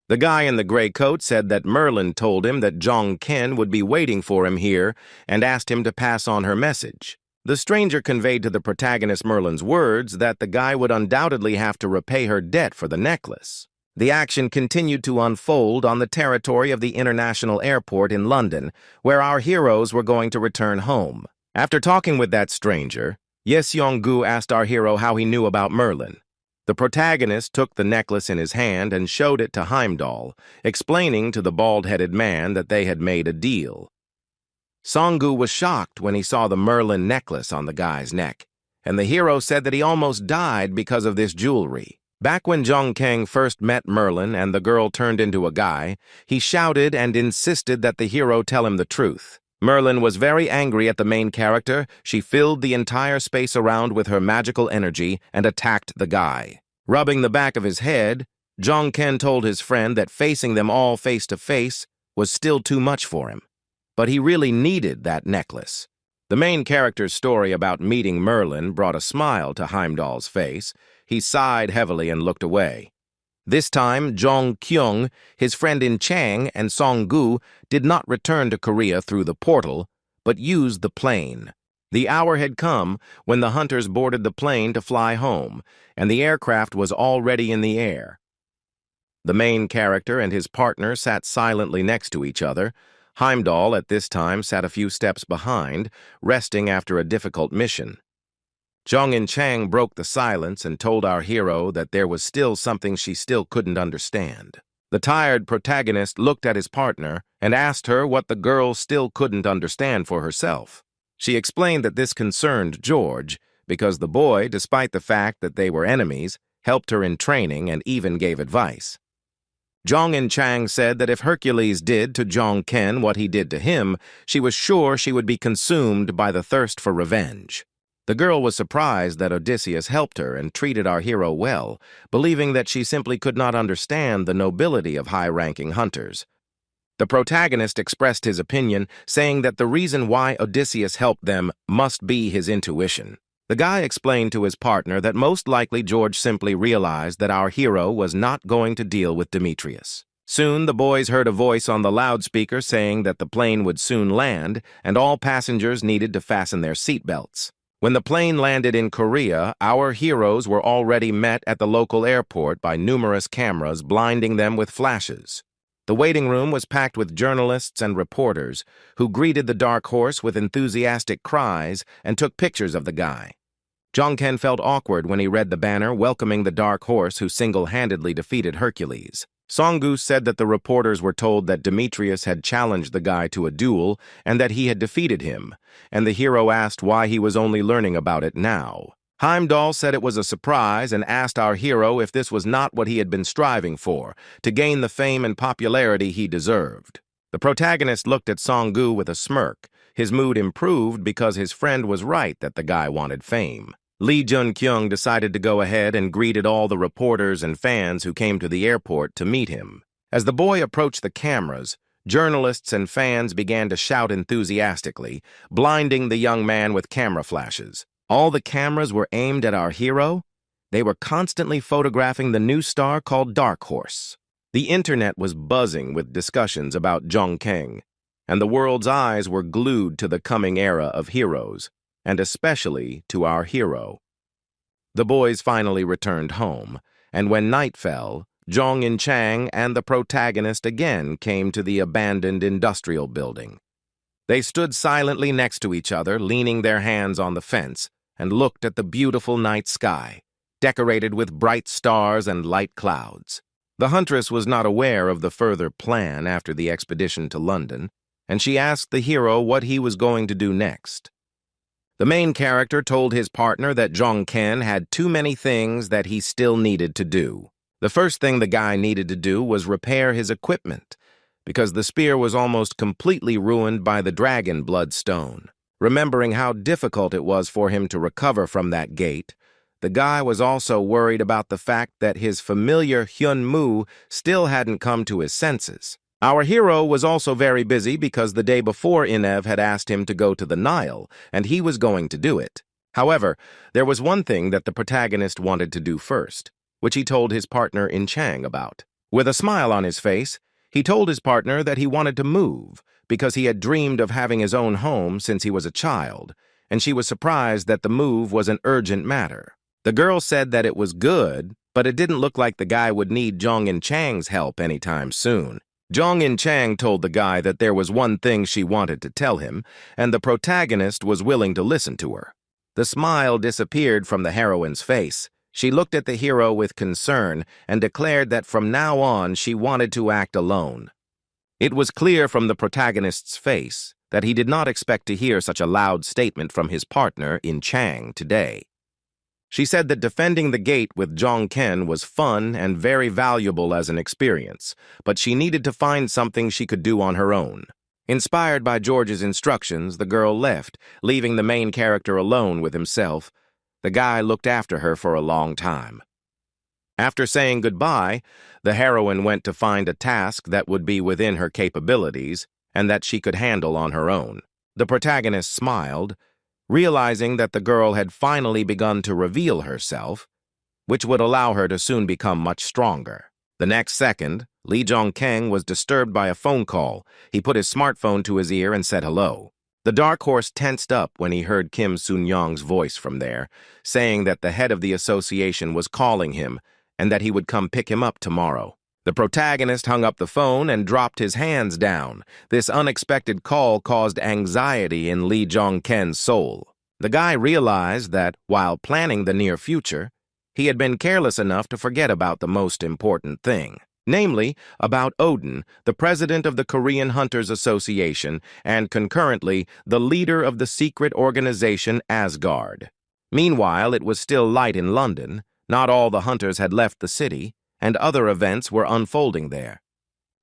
The guy in the gray coat said that Merlin told him that Jong-ken would be waiting for him here and asked him to pass on her message. The stranger conveyed to the protagonist Merlin's words that the guy would undoubtedly have to repay her debt for the necklace. The action continued to unfold on the territory of the International Airport in London, where our heroes were going to return home. After talking with that stranger, Ye Seong-gu asked our hero how he knew about Merlin. The protagonist took the necklace in his hand and showed it to Heimdall, explaining to the bald-headed man that they had made a deal. Song-gu was shocked when he saw the Merlin necklace on the guy's neck, and the hero said that he almost died because of this jewelry. Back when Jong-ken first met Merlin and the girl turned into a guy, he shouted and insisted that the hero tell him the truth. Merlin was very angry at the main character. She filled the entire space around with her magical energy and attacked the guy. Rubbing the back of his head, Jong-ken told his friend that facing them all face to face was still too much for him. But he really needed that necklace. The main character's story about meeting Merlin brought a smile to Heimdall's face. He sighed heavily and looked away. This time, Jong-kyung, his friend In-chang, and Song-gu did not return to Korea through the portal, but used the plane. The hour had come when the hunters boarded the plane to fly home, and the aircraft was already in the air. The main character and his partner sat silently next to each other. Heimdall, at this time, sat a few steps behind, resting after a difficult mission. Jong In-chang broke the silence and told our hero that there was still something she still couldn't understand. The tired protagonist looked at his partner and asked her what the girl still couldn't understand for herself. She explained that this concerned George, because the boy, despite the fact that they were enemies, helped her in training and even gave advice. Jong In-chang said that if Hercules did to Jong-ken what he did to him, she was sure she would be consumed by the thirst for revenge. The girl was surprised that Odysseus helped her and treated our hero well, believing that she simply could not understand the nobility of high-ranking hunters. The protagonist expressed his opinion, saying that the reason why Odysseus helped them must be his intuition. The guy explained to his partner that most likely George simply realized that our hero was not going to deal with Demetrius. Soon the boys heard a voice on the loudspeaker saying that the plane would soon land and all passengers needed to fasten their seatbelts. When the plane landed in Korea, our heroes were already met at the local airport by numerous cameras blinding them with flashes. The waiting room was packed with journalists and reporters who greeted the dark horse with enthusiastic cries and took pictures of the guy. Jongken felt awkward when he read the banner welcoming the dark horse who single-handedly defeated Hercules. Songgu said that the reporters were told that Demetrius had challenged the guy to a duel and that he had defeated him, and the hero asked why he was only learning about it now. Heimdall said it was a surprise and asked our hero if this was not what he had been striving for, to gain the fame and popularity he deserved. The protagonist looked at Songgu with a smirk. His mood improved because his friend was right that the guy wanted fame. Lee Jun-kyung decided to go ahead and greeted all the reporters and fans who came to the airport to meet him. As the boy approached the cameras, journalists and fans began to shout enthusiastically, blinding the young man with camera flashes. All the cameras were aimed at our hero. They were constantly photographing the new star called Dark Horse. The internet was buzzing with discussions about Jongkeng, and the world's eyes were glued to the coming era of heroes, and especially to our hero. The boys finally returned home, and when night fell, Jong In-chang and the protagonist again came to the abandoned industrial building. They stood silently next to each other, leaning their hands on the fence, and looked at the beautiful night sky, decorated with bright stars and light clouds. The huntress was not aware of the further plan after the expedition to London, and she asked the hero what he was going to do next. The main character told his partner that Jongken had too many things that he still needed to do. The first thing the guy needed to do was repair his equipment, because the spear was almost completely ruined by the dragon bloodstone. Remembering how difficult it was for him to recover from that gate, the guy was also worried about the fact that his familiar Hyun-moo still hadn't come to his senses. Our hero was also very busy because the day before Inev had asked him to go to the Nile, and he was going to do it. However, there was one thing that the protagonist wanted to do first, which he told his partner In-chang about. With a smile on his face, he told his partner that he wanted to move because he had dreamed of having his own home since he was a child, and she was surprised that the move was an urgent matter. The girl said that it was good, but it didn't look like the guy would need Jong In-chang's help anytime soon. Jong In-chang told the guy that there was one thing she wanted to tell him, and the protagonist was willing to listen to her. The smile disappeared from the heroine's face. She looked at the hero with concern and declared that from now on she wanted to act alone. It was clear from the protagonist's face that he did not expect to hear such a loud statement from his partner In-chang today. She said that defending the gate with Jongken was fun and very valuable as an experience, but she needed to find something she could do on her own. Inspired by George's instructions, the girl left, leaving the main character alone with himself. The guy looked after her for a long time. After saying goodbye, the heroine went to find a task that would be within her capabilities and that she could handle on her own. The protagonist smiled, realizing that the girl had finally begun to reveal herself, which would allow her to soon become much stronger. The next second, Lee Jong-keng was disturbed by a phone call. He put his smartphone to his ear and said hello. The dark horse tensed up when he heard Kim Soon-young's voice from there, saying that the head of the association was calling him and that he would come pick him up tomorrow. The protagonist hung up the phone and dropped his hands down. This unexpected call caused anxiety in Lee Jong-ken's soul. The guy realized that, while planning the near future, he had been careless enough to forget about the most important thing, namely, about Odin, the president of the Korean Hunters Association, and concurrently, the leader of the secret organization Asgard. Meanwhile, it was still light in London. Not all the hunters had left the city, and other events were unfolding there.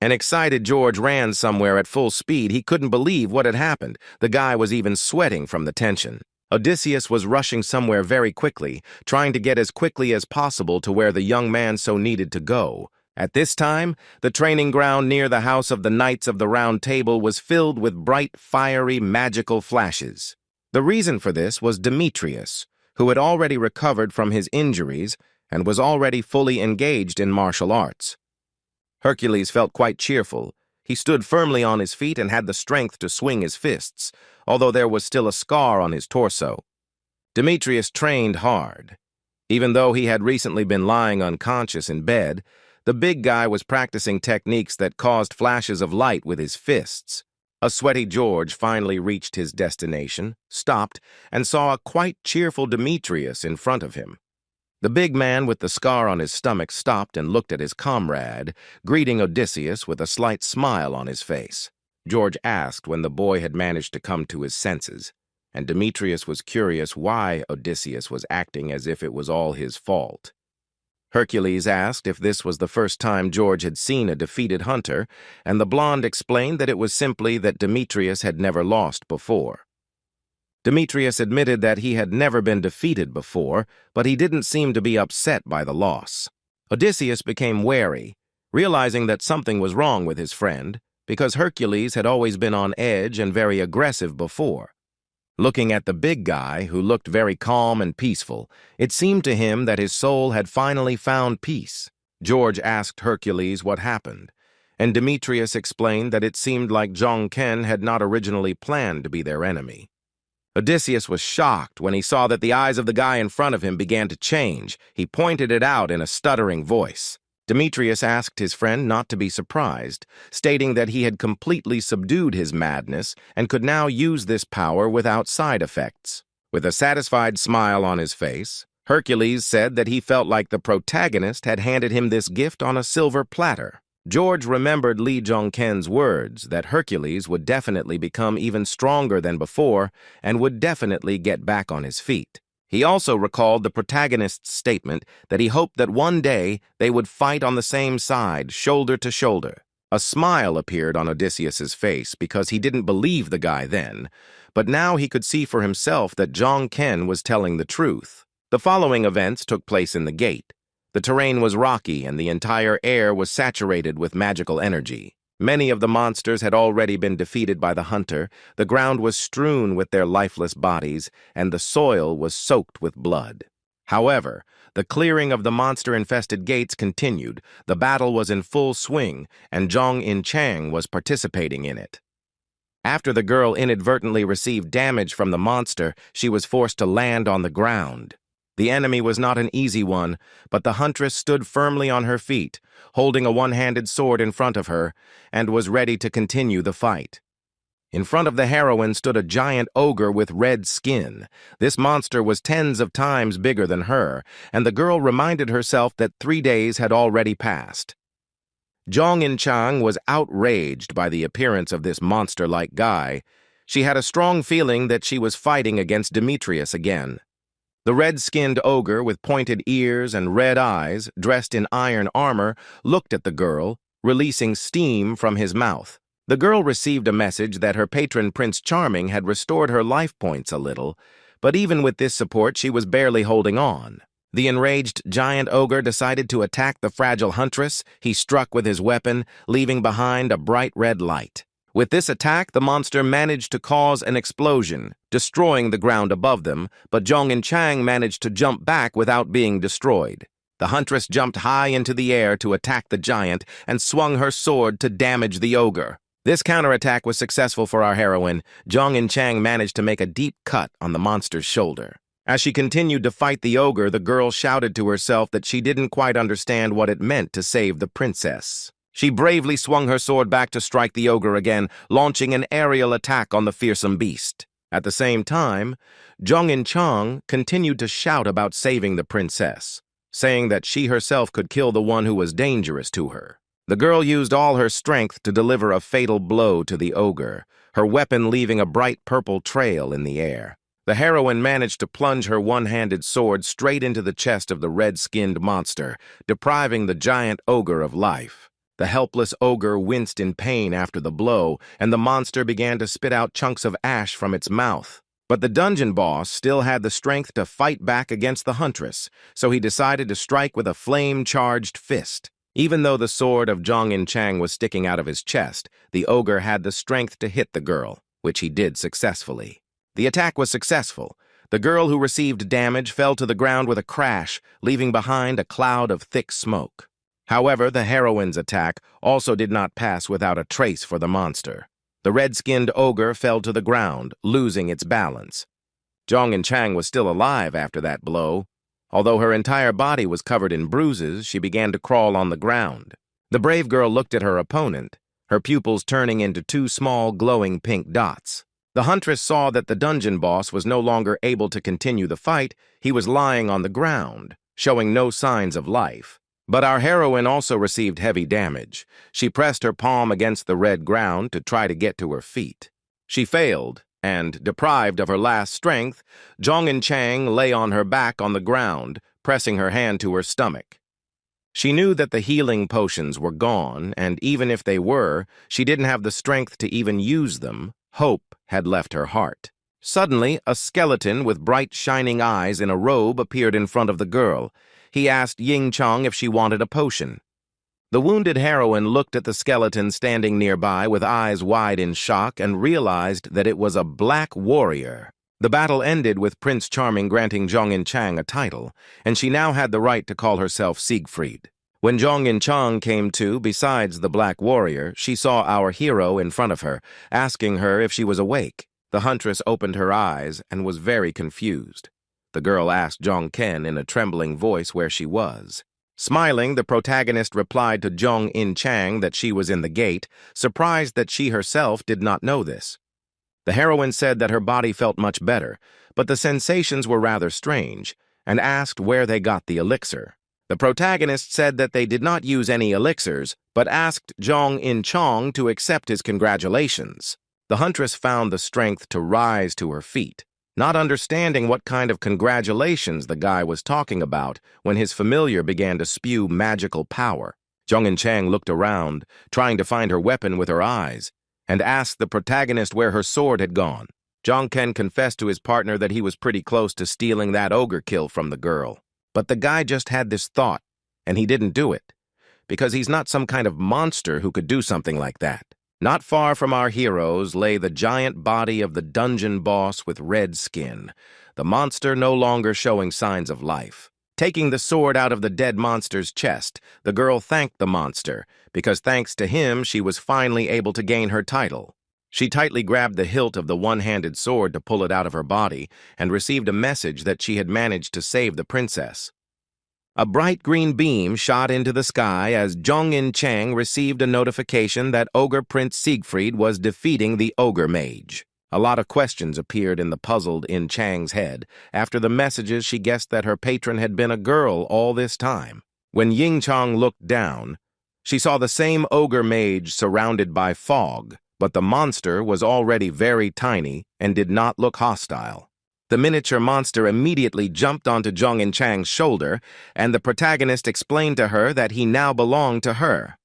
An excited George ran somewhere at full speed. He couldn't believe what had happened. The guy was even sweating from the tension. Odysseus was rushing somewhere very quickly, trying to get as quickly as possible to where the young man so needed to go. At this time, the training ground near the house of the Knights of the Round Table was filled with bright, fiery, magical flashes. The reason for this was Demetrius, who had already recovered from his injuries and was already fully engaged in martial arts. Hercules felt quite cheerful. He stood firmly on his feet and had the strength to swing his fists, although there was still a scar on his torso. Demetrius trained hard. Even though he had recently been lying unconscious in bed, the big guy was practicing techniques that caused flashes of light with his fists. A sweaty George finally reached his destination, stopped, and saw a quite cheerful Demetrius in front of him. The big man with the scar on his stomach stopped and looked at his comrade, greeting Odysseus with a slight smile on his face. George asked when the boy had managed to come to his senses, and Demetrius was curious why Odysseus was acting as if it was all his fault. Hercules asked if this was the first time George had seen a defeated hunter, and the blonde explained that it was simply that Demetrius had never lost before. Demetrius admitted that he had never been defeated before, but he didn't seem to be upset by the loss. Odysseus became wary, realizing that something was wrong with his friend, because Hercules had always been on edge and very aggressive before. Looking at the big guy, who looked very calm and peaceful, it seemed to him that his soul had finally found peace. George asked Hercules what happened, and Demetrius explained that it seemed like Jong-ken had not originally planned to be their enemy. Odysseus was shocked when he saw that the eyes of the guy in front of him began to change. He pointed it out in a stuttering voice. Demetrius asked his friend not to be surprised, stating that he had completely subdued his madness and could now use this power without side effects. With a satisfied smile on his face, Hercules said that he felt like the protagonist had handed him this gift on a silver platter. George remembered Lee Jong-ken's words that Hercules would definitely become even stronger than before and would definitely get back on his feet. He also recalled the protagonist's statement that he hoped that one day they would fight on the same side, shoulder to shoulder. A smile appeared on Odysseus's face because he didn't believe the guy then, but now he could see for himself that Jong-ken was telling the truth. The following events took place in the gate. The terrain was rocky and the entire air was saturated with magical energy. Many of the monsters had already been defeated by the hunter, the ground was strewn with their lifeless bodies, and the soil was soaked with blood. However, the clearing of the monster-infested gates continued, the battle was in full swing, and Zhong In-chang was participating in it. After the girl inadvertently received damage from the monster, she was forced to land on the ground. The enemy was not an easy one, but the huntress stood firmly on her feet, holding a one-handed sword in front of her, and was ready to continue the fight. In front of the heroine stood a giant ogre with red skin. This monster was tens of times bigger than her, and the girl reminded herself that 3 days had already passed. Zhong In-chang was outraged by the appearance of this monster-like guy. She had a strong feeling that she was fighting against Demetrius again. The red-skinned ogre with pointed ears and red eyes, dressed in iron armor, looked at the girl, releasing steam from his mouth. The girl received a message that her patron Prince Charming had restored her life points a little, but even with this support she was barely holding on. The enraged giant ogre decided to attack the fragile huntress. He struck with his weapon, leaving behind a bright red light. With this attack, the monster managed to cause an explosion, destroying the ground above them, but Zhong In-chang managed to jump back without being destroyed. The huntress jumped high into the air to attack the giant and swung her sword to damage the ogre. This counterattack was successful for our heroine. Zhong In-chang managed to make a deep cut on the monster's shoulder. As she continued to fight the ogre, the girl shouted to herself that she didn't quite understand what it meant to save the princess. She bravely swung her sword back to strike the ogre again, launching an aerial attack on the fearsome beast. At the same time, Zhong In-chang continued to shout about saving the princess, saying that she herself could kill the one who was dangerous to her. The girl used all her strength to deliver a fatal blow to the ogre, her weapon leaving a bright purple trail in the air. The heroine managed to plunge her one-handed sword straight into the chest of the red-skinned monster, depriving the giant ogre of life. The helpless ogre winced in pain after the blow, and the monster began to spit out chunks of ash from its mouth. But the dungeon boss still had the strength to fight back against the huntress, so he decided to strike with a flame-charged fist. Even though the sword of Zhong In-chang was sticking out of his chest, the ogre had the strength to hit the girl, which he did successfully. The attack was successful. The girl who received damage fell to the ground with a crash, leaving behind a cloud of thick smoke. However, the heroine's attack also did not pass without a trace for the monster. The red-skinned ogre fell to the ground, losing its balance. Zhong and Chang was still alive after that blow. Although her entire body was covered in bruises, she began to crawl on the ground. The brave girl looked at her opponent, her pupils turning into two small, glowing pink dots. The huntress saw that the dungeon boss was no longer able to continue the fight. He was lying on the ground, showing no signs of life. But our heroine also received heavy damage. She pressed her palm against the red ground to try to get to her feet. She failed, and, deprived of her last strength, Zhong and Chang lay on her back on the ground, pressing her hand to her stomach. She knew that the healing potions were gone, and even if they were, she didn't have the strength to even use them. Hope had left her heart. Suddenly, a skeleton with bright, shining eyes in a robe appeared in front of the girl. He asked Ying Chang if she wanted a potion. The wounded heroine looked at the skeleton standing nearby with eyes wide in shock and realized that it was a black warrior. The battle ended with Prince Charming granting Zhong In Chang a title, and she now had the right to call herself Siegfried. When Zhong In Chang came to, besides the black warrior, she saw our hero in front of her, asking her if she was awake. The huntress opened her eyes and was very confused. The girl asked Zhong Ken in a trembling voice where she was. Smiling, the protagonist replied to Zhong In Chang that she was in the gate, surprised that she herself did not know this. The heroine said that her body felt much better, but the sensations were rather strange, and asked where they got the elixir. The protagonist said that they did not use any elixirs, but asked Zhong In Chang to accept his congratulations. The huntress found the strength to rise to her feet, not understanding what kind of congratulations the guy was talking about when his familiar began to spew magical power. Zhong In Chang looked around, trying to find her weapon with her eyes, and asked the protagonist where her sword had gone. Zhong Ken confessed to his partner that he was pretty close to stealing that ogre kill from the girl. But the guy just had this thought, and he didn't do it, because he's not some kind of monster who could do something like that. Not far from our heroes lay the giant body of the dungeon boss with red skin, the monster no longer showing signs of life. Taking the sword out of the dead monster's chest, the girl thanked the monster, because thanks to him she was finally able to gain her title. She tightly grabbed the hilt of the one-handed sword to pull it out of her body, and received a message that she had managed to save the princess. A bright green beam shot into the sky as Zhong In Chang received a notification that Ogre Prince Siegfried was defeating the Ogre Mage. A lot of questions appeared in the puzzled In Chang's head. After the messages, she guessed that her patron had been a girl all this time. When Ying Chang looked down, she saw the same Ogre Mage surrounded by fog, but the monster was already very tiny and did not look hostile. The miniature monster immediately jumped onto Zhong In Chang's shoulder, and the protagonist explained to her that he now belonged to her.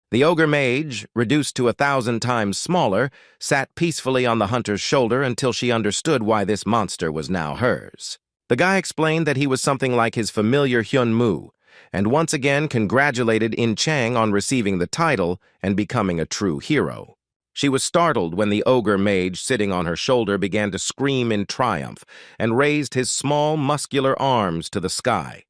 The ogre mage, reduced to 1,000 times smaller, sat peacefully on the hunter's shoulder until she understood why this monster was now hers. The guy explained that he was something like his familiar Hyun Mu, and once again congratulated In Chang on receiving the title and becoming a true hero. She was startled when the ogre mage sitting on her shoulder began to scream in triumph and raised his small, muscular arms to the sky.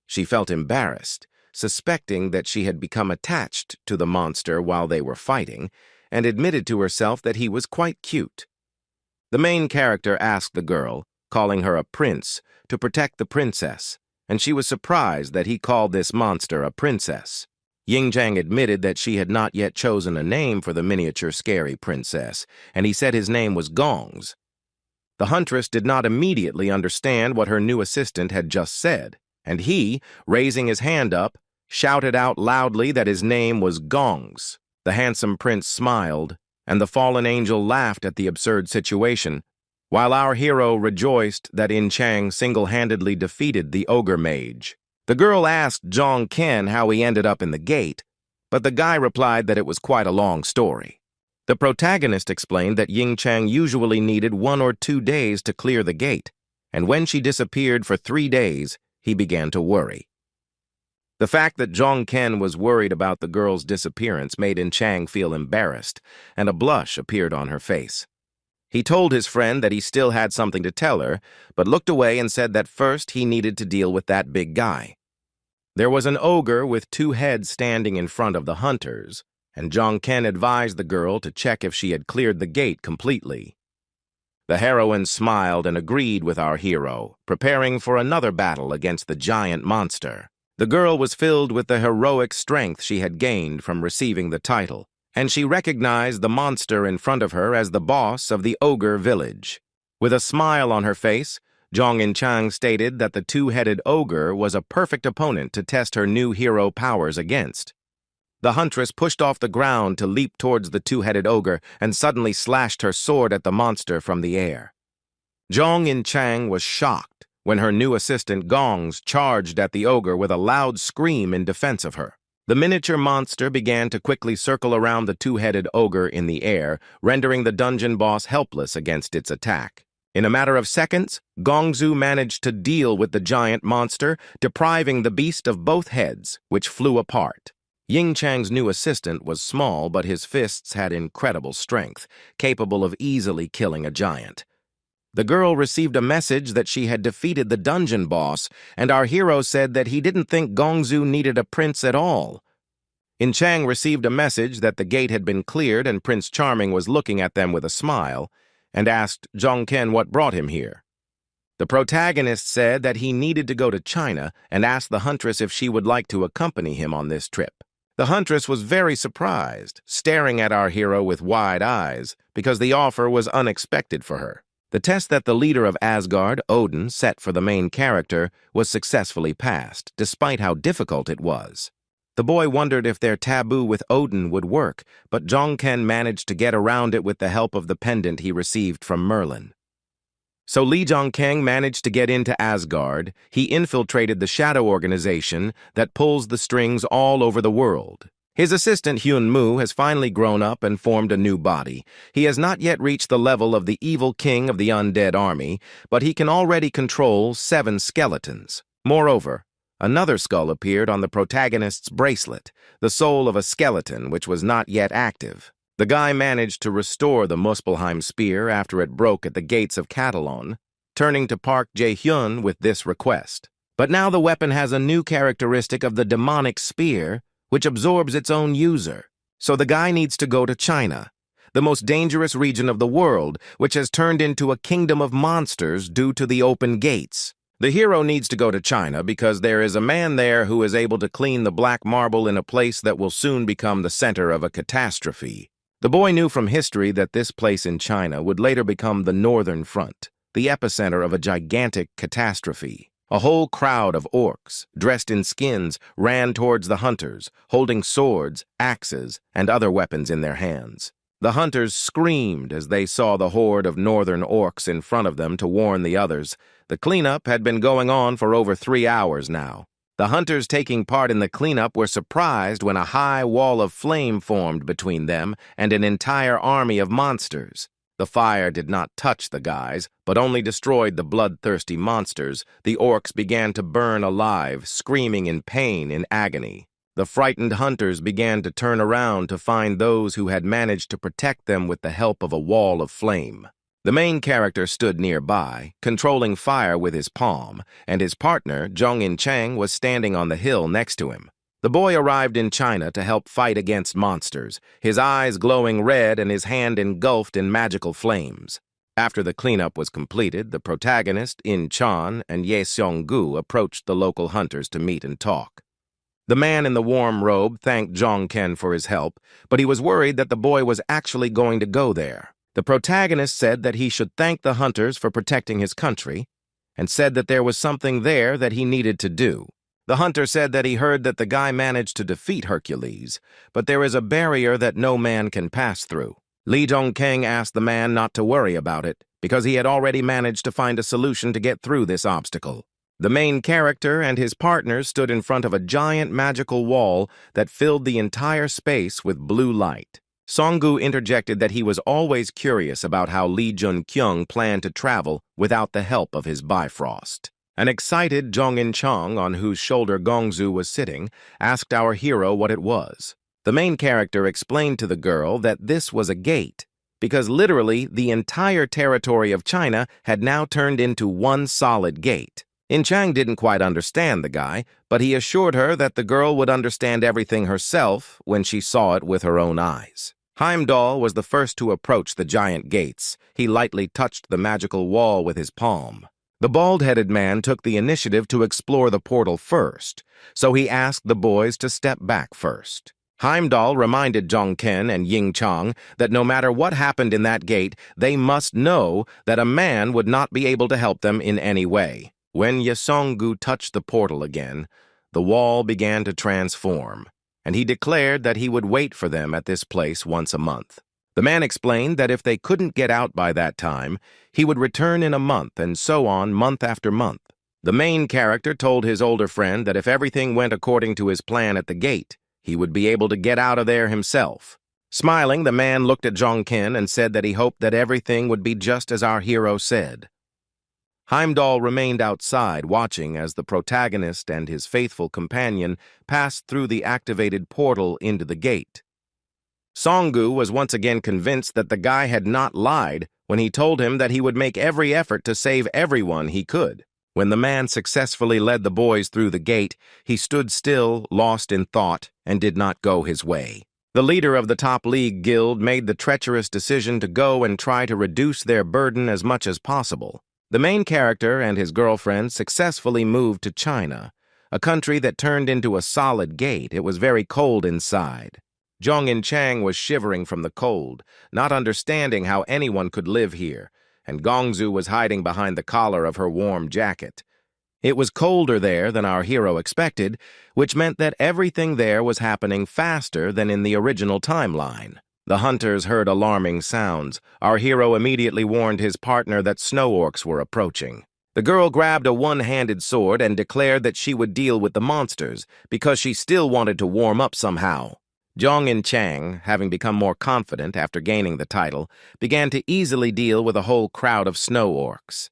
She felt embarrassed, suspecting that she had become attached to the monster while they were fighting, and admitted to herself that he was quite cute. The main character asked the girl, calling her a prince, to protect the princess, and she was surprised that he called this monster a princess. Ying Chang admitted that she had not yet chosen a name for the miniature scary princess, and he said his name was Gongs. The huntress did not immediately understand what her new assistant had just said, and he, raising his hand up, shouted out loudly that his name was Gongs. The handsome prince smiled, and the fallen angel laughed at the absurd situation, while our hero rejoiced that In Chang single-handedly defeated the ogre mage. The girl asked Zhong Ken how he ended up in the gate, but the guy replied that it was quite a long story. The protagonist explained that Ying Chang usually needed 1 or 2 days to clear the gate, and when she disappeared for 3 days, he began to worry. The fact that Zhong Ken was worried about the girl's disappearance made In Chang feel embarrassed, and a blush appeared on her face. He told his friend that he still had something to tell her, but looked away and said that first he needed to deal with that big guy. There was an ogre with 2 heads standing in front of the hunters, and Zhong Ken advised the girl to check if she had cleared the gate completely. The heroine smiled and agreed with our hero, preparing for another battle against the giant monster. The girl was filled with the heroic strength she had gained from receiving the title, and she recognized the monster in front of her as the boss of the ogre village. With a smile on her face, Zhong In-chang stated that the two-headed ogre was a perfect opponent to test her new hero powers against. The huntress pushed off the ground to leap towards the two-headed ogre and suddenly slashed her sword at the monster from the air. Zhong In-chang was shocked when her new assistant Gongs charged at the ogre with a loud scream in defense of her. The miniature monster began to quickly circle around the two-headed ogre in the air, rendering the dungeon boss helpless against its attack. In a matter of seconds, Gongzu managed to deal with the giant monster, depriving the beast of both heads, which flew apart. Ying Chang's new assistant was small, but his fists had incredible strength, capable of easily killing a giant. The girl received a message that she had defeated the dungeon boss, and our hero said that he didn't think Gongzu needed a prince at all. In Chang received a message that the gate had been cleared and Prince Charming was looking at them with a smile, and asked Zhong Ken what brought him here. The protagonist said that he needed to go to China and asked the huntress if she would like to accompany him on this trip. The huntress was very surprised, staring at our hero with wide eyes, because the offer was unexpected for her. The test that the leader of Asgard, Odin, set for the main character was successfully passed, despite how difficult it was. The boy wondered if their taboo with Odin would work, but Zhong Ken managed to get around it with the help of the pendant he received from Merlin. So Li Zhongkang managed to get into Asgard. He infiltrated the shadow organization that pulls the strings all over the world. His assistant Hyun Moo has finally grown up and formed a new body. He has not yet reached the level of the evil king of the undead army, but he can already control 7 skeletons. Moreover, another skull appeared on the protagonist's bracelet, the soul of a skeleton which was not yet active. The guy managed to restore the Muspelheim spear after it broke at the gates of Catalon, turning to Park Jae-hyun with this request. But now the weapon has a new characteristic of the demonic spear, which absorbs its own user. So the guy needs to go to China, the most dangerous region of the world, which has turned into a kingdom of monsters due to the open gates. The hero needs to go to China because there is a man there who is able to clean the black marble in a place that will soon become the center of a catastrophe. The boy knew from history that this place in China would later become the Northern Front, the epicenter of a gigantic catastrophe. A whole crowd of orcs, dressed in skins, ran towards the hunters, holding swords, axes, and other weapons in their hands. The hunters screamed as they saw the horde of northern orcs in front of them to warn the others. The cleanup had been going on for over 3 hours now. The hunters taking part in the cleanup were surprised when a high wall of flame formed between them and an entire army of monsters. The fire did not touch the guys, but only destroyed the bloodthirsty monsters. The orcs began to burn alive, screaming in pain and agony. The frightened hunters began to turn around to find those who had managed to protect them with the help of a wall of flame. The main character stood nearby, controlling fire with his palm, and his partner, Zhong In-chang, was standing on the hill next to him. The boy arrived in China to help fight against monsters, his eyes glowing red and his hand engulfed in magical flames. After the cleanup was completed, the protagonist, In-chan, and Ye Seong-gu approached the local hunters to meet and talk. The man in the warm robe thanked Zhong Ken for his help, but he was worried that the boy was actually going to go there. The protagonist said that he should thank the hunters for protecting his country, and said that there was something there that he needed to do. The hunter said that he heard that the guy managed to defeat Hercules, but there is a barrier that no man can pass through. Li Zhongkang asked the man not to worry about it, because he had already managed to find a solution to get through this obstacle. The main character and his partners stood in front of a giant magical wall that filled the entire space with blue light. Song-gu interjected that he was always curious about how Lee Jun-kyung planned to travel without the help of his Bifrost. An excited Zhong In-chang, on whose shoulder Gongzu was sitting, asked our hero what it was. The main character explained to the girl that this was a gate, because literally the entire territory of China had now turned into one solid gate. In-chang didn't quite understand the guy, but he assured her that the girl would understand everything herself when she saw it with her own eyes. Heimdall was the first to approach the giant gates. He lightly touched the magical wall with his palm. The bald-headed man took the initiative to explore the portal first, so he asked the boys to step back first. Heimdall reminded Jongken and Ying Chang that no matter what happened in that gate, they must know that a man would not be able to help them in any way. When Yesonggu touched the portal again, the wall began to transform, and he declared that he would wait for them at this place once a month. The man explained that if they couldn't get out by that time, he would return in a month, and so on month after month. The main character told his older friend that if everything went according to his plan at the gate, he would be able to get out of there himself. Smiling, the man looked at Jongken and said that he hoped that everything would be just as our hero said. Heimdall remained outside, watching as the protagonist and his faithful companion passed through the activated portal into the gate. Songgu was once again convinced that the guy had not lied when he told him that he would make every effort to save everyone he could. When the man successfully led the boys through the gate, he stood still, lost in thought, and did not go his way. The leader of the top league guild made the treacherous decision to go and try to reduce their burden as much as possible. The main character and his girlfriend successfully moved to China, a country that turned into a solid gate. It was very cold inside. Zhong Chang was shivering from the cold, not understanding how anyone could live here, and Gongzu was hiding behind the collar of her warm jacket. It was colder there than our hero expected, which meant that everything there was happening faster than in the original timeline. The hunters heard alarming sounds. Our hero immediately warned his partner that snow orcs were approaching. The girl grabbed a one-handed sword and declared that she would deal with the monsters because she still wanted to warm up somehow. Zhong Chang, having become more confident after gaining the title, began to easily deal with a whole crowd of snow orcs.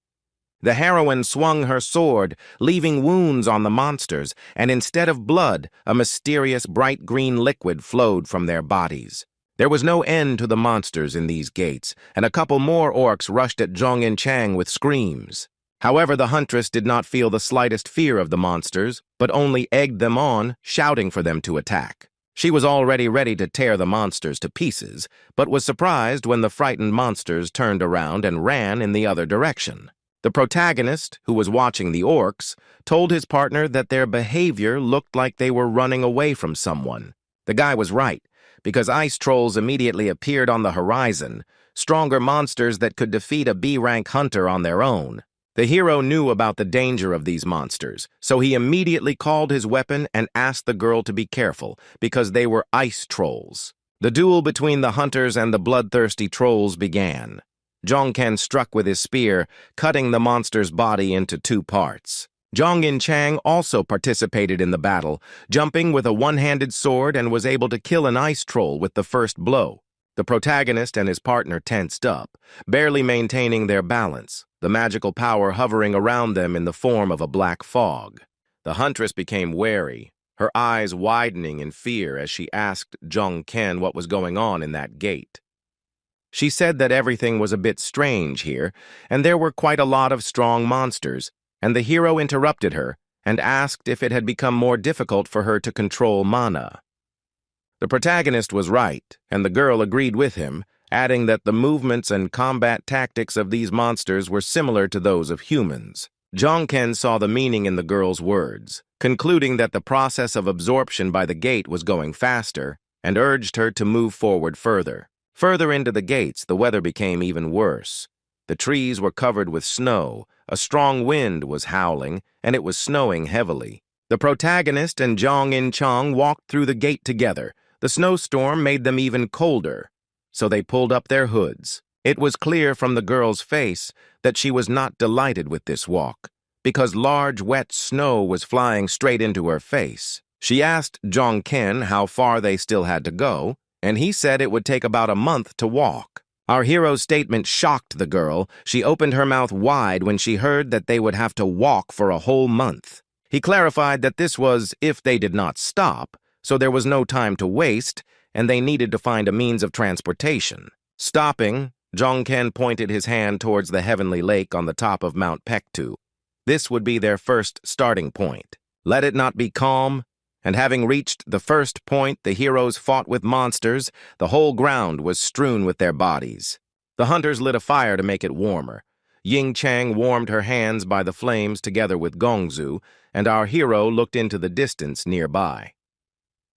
The heroine swung her sword, leaving wounds on the monsters, and instead of blood, a mysterious bright green liquid flowed from their bodies. There was no end to the monsters in these gates, and a couple more orcs rushed at Zhong Chang with screams. However, the huntress did not feel the slightest fear of the monsters, but only egged them on, shouting for them to attack. She was already ready to tear the monsters to pieces, but was surprised when the frightened monsters turned around and ran in the other direction. The protagonist, who was watching the orcs, told his partner that their behavior looked like they were running away from someone. The guy was right, because ice trolls immediately appeared on the horizon, stronger monsters that could defeat a B-rank hunter on their own. The hero knew about the danger of these monsters, so he immediately called his weapon and asked the girl to be careful, because they were ice trolls. The duel between the hunters and the bloodthirsty trolls began. Jongken struck with his spear, cutting the monster's body into two parts. Zhong Chang also participated in the battle, jumping with a one-handed sword and was able to kill an ice troll with the first blow. The protagonist and his partner tensed up, barely maintaining their balance, the magical power hovering around them in the form of a black fog. The huntress became wary, her eyes widening in fear as she asked Jongken what was going on in that gate. She said that everything was a bit strange here, and there were quite a lot of strong monsters, and the hero interrupted her and asked if it had become more difficult for her to control mana. The protagonist was right, and the girl agreed with him, adding that the movements and combat tactics of these monsters were similar to those of humans. Jongken saw the meaning in the girl's words, concluding that the process of absorption by the gate was going faster, and urged her to move forward further. Further into the gates, the weather became even worse. The trees were covered with snow, a strong wind was howling, and it was snowing heavily. The protagonist and Zhong Chang walked through the gate together. The snowstorm made them even colder, so they pulled up their hoods. It was clear from the girl's face that she was not delighted with this walk, because large wet snow was flying straight into her face. She asked Jongken how far they still had to go, and he said it would take about a month to walk. Our hero's statement shocked the girl. She opened her mouth wide when she heard that they would have to walk for a whole month. He clarified that this was if they did not stop, so there was no time to waste, and they needed to find a means of transportation. Stopping, Jongken pointed his hand towards the heavenly lake on the top of Mount Pektu. This would be their first starting point. Let it not be calm, and having reached the first point the heroes fought with monsters, the whole ground was strewn with their bodies. The hunters lit a fire to make it warmer. Ying Chang warmed her hands by the flames together with Gongzu, and our hero looked into the distance nearby.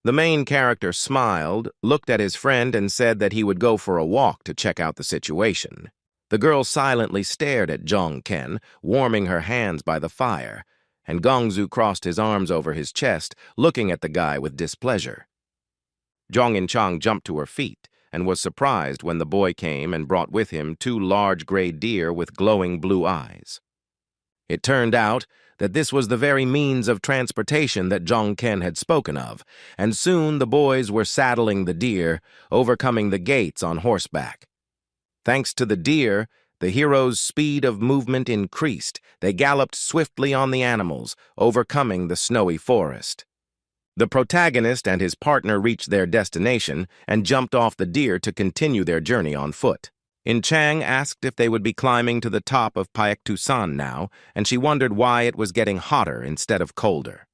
The main character smiled, looked at his friend, and said that he would go for a walk to check out the situation. The girl silently stared at Zhong Ken, warming her hands by the fire, and Gongzu crossed his arms over his chest, looking at the guy with displeasure. Zhong In-chang jumped to her feet and was surprised when the boy came and brought with him 2 large gray deer with glowing blue eyes. It turned out that this was the very means of transportation that Zhong Ken had spoken of, and soon the boys were saddling the deer, overcoming the gates on horseback. Thanks to the deer, the heroes' speed of movement increased. They galloped swiftly on the animals, overcoming the snowy forest. The protagonist and his partner reached their destination and jumped off the deer to continue their journey on foot. In-chang asked if they would be climbing to the top of Paektusan now, and she wondered why it was getting hotter instead of colder.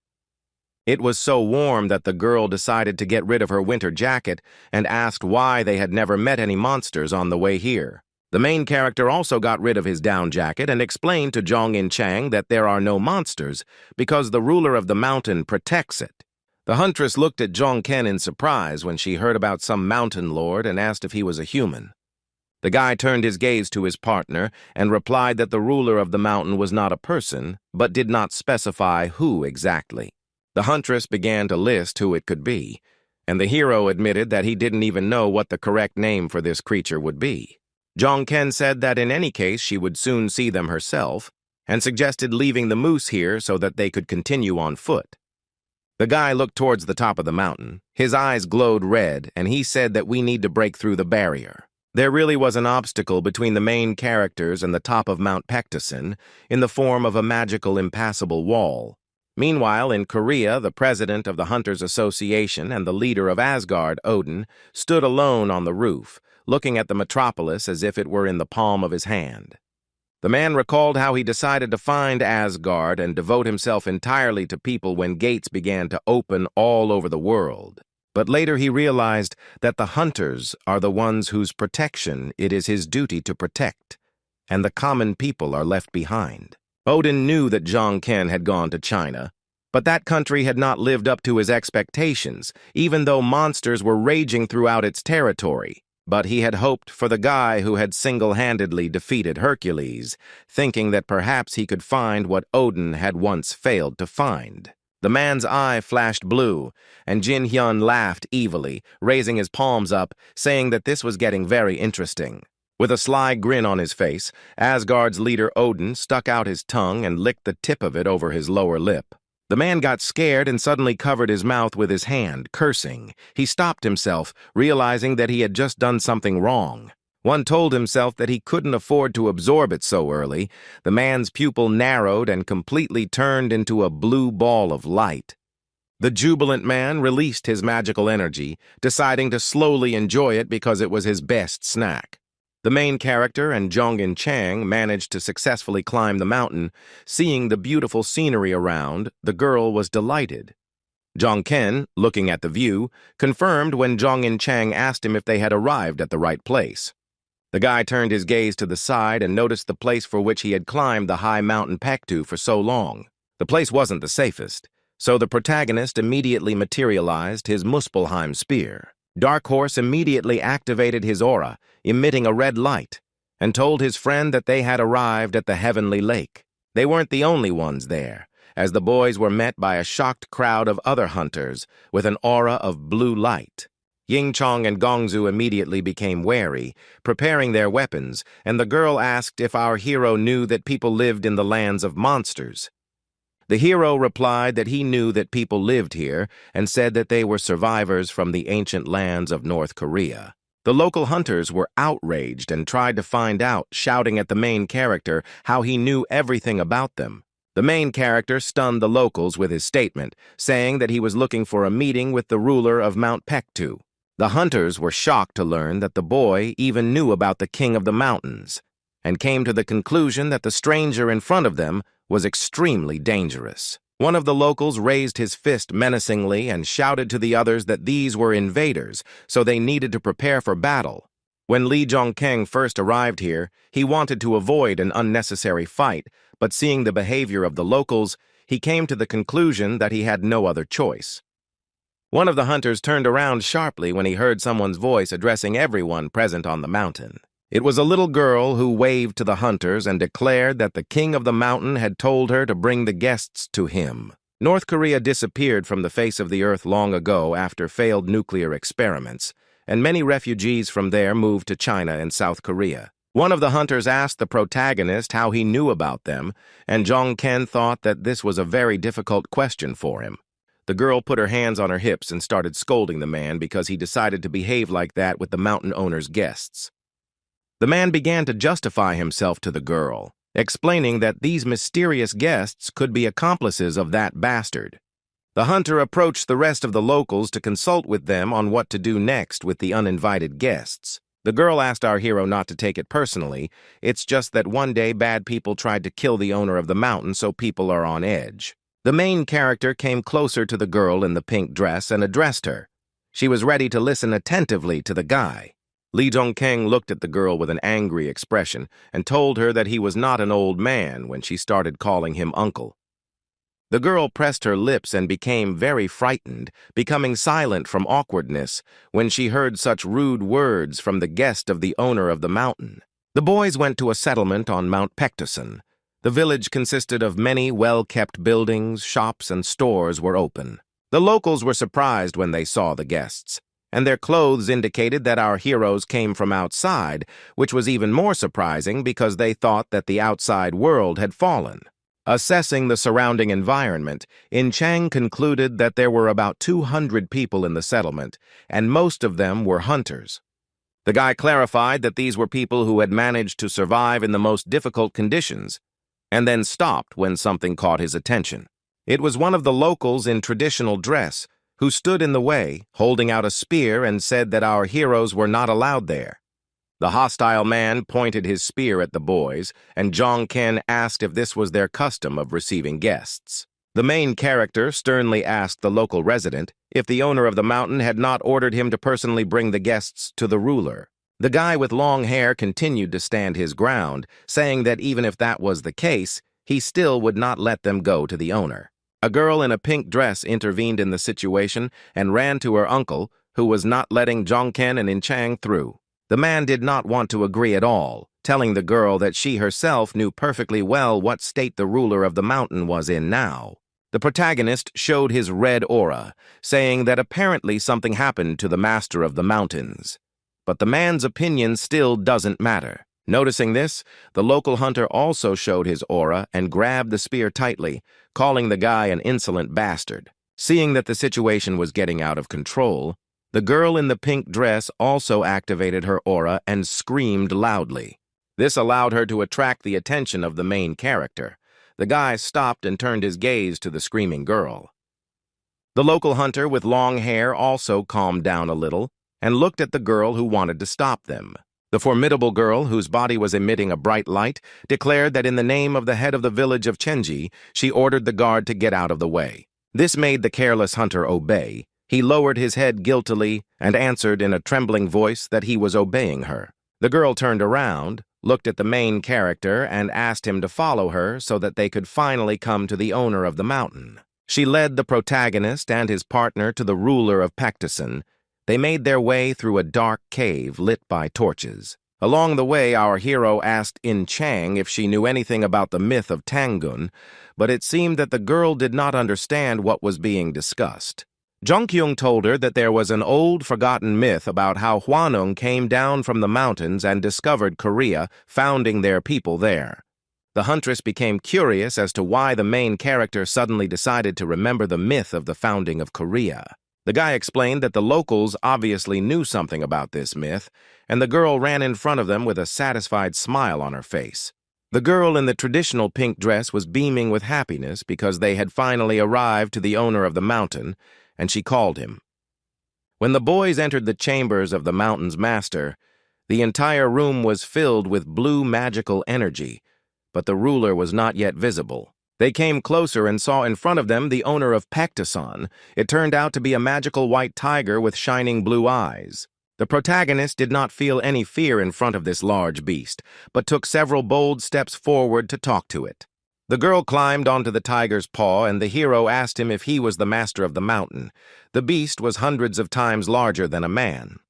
It was so warm that the girl decided to get rid of her winter jacket and asked why they had never met any monsters on the way here. The main character also got rid of his down jacket and explained to Zhong In-chang that there are no monsters because the ruler of the mountain protects it. The huntress looked at Zhong Ken in surprise when she heard about some mountain lord and asked if he was a human. The guy turned his gaze to his partner and replied that the ruler of the mountain was not a person, but did not specify who exactly. The huntress began to list who it could be, and the hero admitted that he didn't even know what the correct name for this creature would be. Zhong Ken said that in any case she would soon see them herself, and suggested leaving the moose here so that they could continue on foot. The guy looked towards the top of the mountain. His eyes glowed red, and he said that we need to break through the barrier. There really was an obstacle between the main characters and the top of Mount Paektusan in the form of a magical impassable wall. Meanwhile, in Korea, the president of the Hunters Association and the leader of Asgard, Odin, stood alone on the roof, looking at the metropolis as if it were in the palm of his hand. The man recalled how he decided to find Asgard and devote himself entirely to people when gates began to open all over the world. But later he realized that the hunters are the ones whose protection it is his duty to protect, and the common people are left behind. Odin knew that Zhong Ken had gone to China, but that country had not lived up to his expectations, even though monsters were raging throughout its territory. But he had hoped for the guy who had single-handedly defeated Hercules, thinking that perhaps he could find what Odin had once failed to find. The man's eye flashed blue, and Jin Hyun laughed evilly, raising his palms up, saying that this was getting very interesting. With a sly grin on his face, Asgard's leader Odin stuck out his tongue and licked the tip of it over his lower lip. The man got scared and suddenly covered his mouth with his hand, cursing. He stopped himself, realizing that he had just done something wrong. One told himself that he couldn't afford to absorb it so early. The man's pupil narrowed and completely turned into a blue ball of light. The jubilant man released his magical energy, deciding to slowly enjoy it because it was his best snack. The main character and Zhong In-chang managed to successfully climb the mountain. Seeing the beautiful scenery around, the girl was delighted. Zhong Ken, looking at the view, confirmed when Zhong In-chang asked him if they had arrived at the right place. The guy turned his gaze to the side and noticed the place for which he had climbed the high mountain Paektu for so long. The place wasn't the safest, so the protagonist immediately materialized his Muspelheim spear. Dark Horse immediately activated his aura, emitting a red light, and told his friend that they had arrived at the Heavenly Lake. They weren't the only ones there, as the boys were met by a shocked crowd of other hunters with an aura of blue light. Ying Chong and Gongzu immediately became wary, preparing their weapons, and the girl asked if our hero knew that people lived in the lands of monsters. The hero replied that he knew that people lived here and said that they were survivors from the ancient lands of North Korea. The local hunters were outraged and tried to find out, shouting at the main character how he knew everything about them. The main character stunned the locals with his statement, saying that he was looking for a meeting with the ruler of Mount Paektu. The hunters were shocked to learn that the boy even knew about the king of the mountains, and came to the conclusion that the stranger in front of them was extremely dangerous. One of the locals raised his fist menacingly and shouted to the others that these were invaders, so they needed to prepare for battle. When Li Zhongkeng first arrived here, he wanted to avoid an unnecessary fight, but seeing the behavior of the locals, he came to the conclusion that he had no other choice. One of the hunters turned around sharply when he heard someone's voice addressing everyone present on the mountain. It was a little girl who waved to the hunters and declared that the king of the mountain had told her to bring the guests to him. North Korea disappeared from the face of the earth long ago after failed nuclear experiments, and many refugees from there moved to China and South Korea. One of the hunters asked the protagonist how he knew about them, and Zhongkeng thought that this was a very difficult question for him. The girl put her hands on her hips and started scolding the man because he decided to behave like that with the mountain owner's guests. The man began to justify himself to the girl, explaining that these mysterious guests could be accomplices of that bastard. The hunter approached the rest of the locals to consult with them on what to do next with the uninvited guests. The girl asked our hero not to take it personally. It's just that one day bad people tried to kill the owner of the mountain, so people are on edge. The main character came closer to the girl in the pink dress and addressed her. She was ready to listen attentively to the guy. Li Zhongkeng looked at the girl with an angry expression and told her that he was not an old man when she started calling him uncle. The girl pressed her lips and became very frightened, becoming silent from awkwardness when she heard such rude words from the guest of the owner of the mountain. The boys went to a settlement on Mount Pektosan. The village consisted of many well-kept buildings, shops, and stores were open. The locals were surprised when they saw the guests, and their clothes indicated that our heroes came from outside, which was even more surprising because they thought that the outside world had fallen. Assessing the surrounding environment, In Chang concluded that there were about 200 people in the settlement, and most of them were hunters. The guy clarified that these were people who had managed to survive in the most difficult conditions, and then stopped when something caught his attention. It was one of the locals in traditional dress who stood in the way, holding out a spear, and said that our heroes were not allowed there. The hostile man pointed his spear at the boys, and Zhongkeng asked if this was their custom of receiving guests. The main character sternly asked the local resident if the owner of the mountain had not ordered him to personally bring the guests to the ruler. The guy with long hair continued to stand his ground, saying that even if that was the case, he still would not let them go to the owner. A girl in a pink dress intervened in the situation and ran to her uncle, who was not letting Zhongkeng and In Chang through. The man did not want to agree at all, telling the girl that she herself knew perfectly well what state the ruler of the mountain was in now. The protagonist showed his red aura, saying that apparently something happened to the master of the mountains. But the man's opinion still doesn't matter. Noticing this, the local hunter also showed his aura and grabbed the spear tightly, calling the guy an insolent bastard. Seeing that the situation was getting out of control, the girl in the pink dress also activated her aura and screamed loudly. This allowed her to attract the attention of the main character. The guy stopped and turned his gaze to the screaming girl. The local hunter with long hair also calmed down a little and looked at the girl who wanted to stop them. The formidable girl, whose body was emitting a bright light, declared that in the name of the head of the village of Chenji, she ordered the guard to get out of the way. This made the careless hunter obey. He lowered his head guiltily and answered in a trembling voice that he was obeying her. The girl turned around, looked at the main character, and asked him to follow her so that they could finally come to the owner of the mountain. She led the protagonist and his partner to the ruler of Pektosan. They made their way through a dark cave lit by torches. Along the way, our hero asked In Chang if she knew anything about the myth of Tangun, but it seemed that the girl did not understand what was being discussed. Zhongkyung told her that there was an old, forgotten myth about how Hwanung came down from the mountains and discovered Korea, founding their people there. The huntress became curious as to why the main character suddenly decided to remember the myth of the founding of Korea. The guy explained that the locals obviously knew something about this myth, and the girl ran in front of them with a satisfied smile on her face. The girl in the traditional pink dress was beaming with happiness because they had finally arrived to the owner of the mountain, and she called him. When the boys entered the chambers of the mountain's master, the entire room was filled with blue magical energy, but the ruler was not yet visible. They came closer and saw in front of them the owner of Pektasan. It turned out to be a magical white tiger with shining blue eyes. The protagonist did not feel any fear in front of this large beast, but took several bold steps forward to talk to it. The girl climbed onto the tiger's paw, and the hero asked him if he was the master of the mountain. The beast was hundreds of times larger than a man.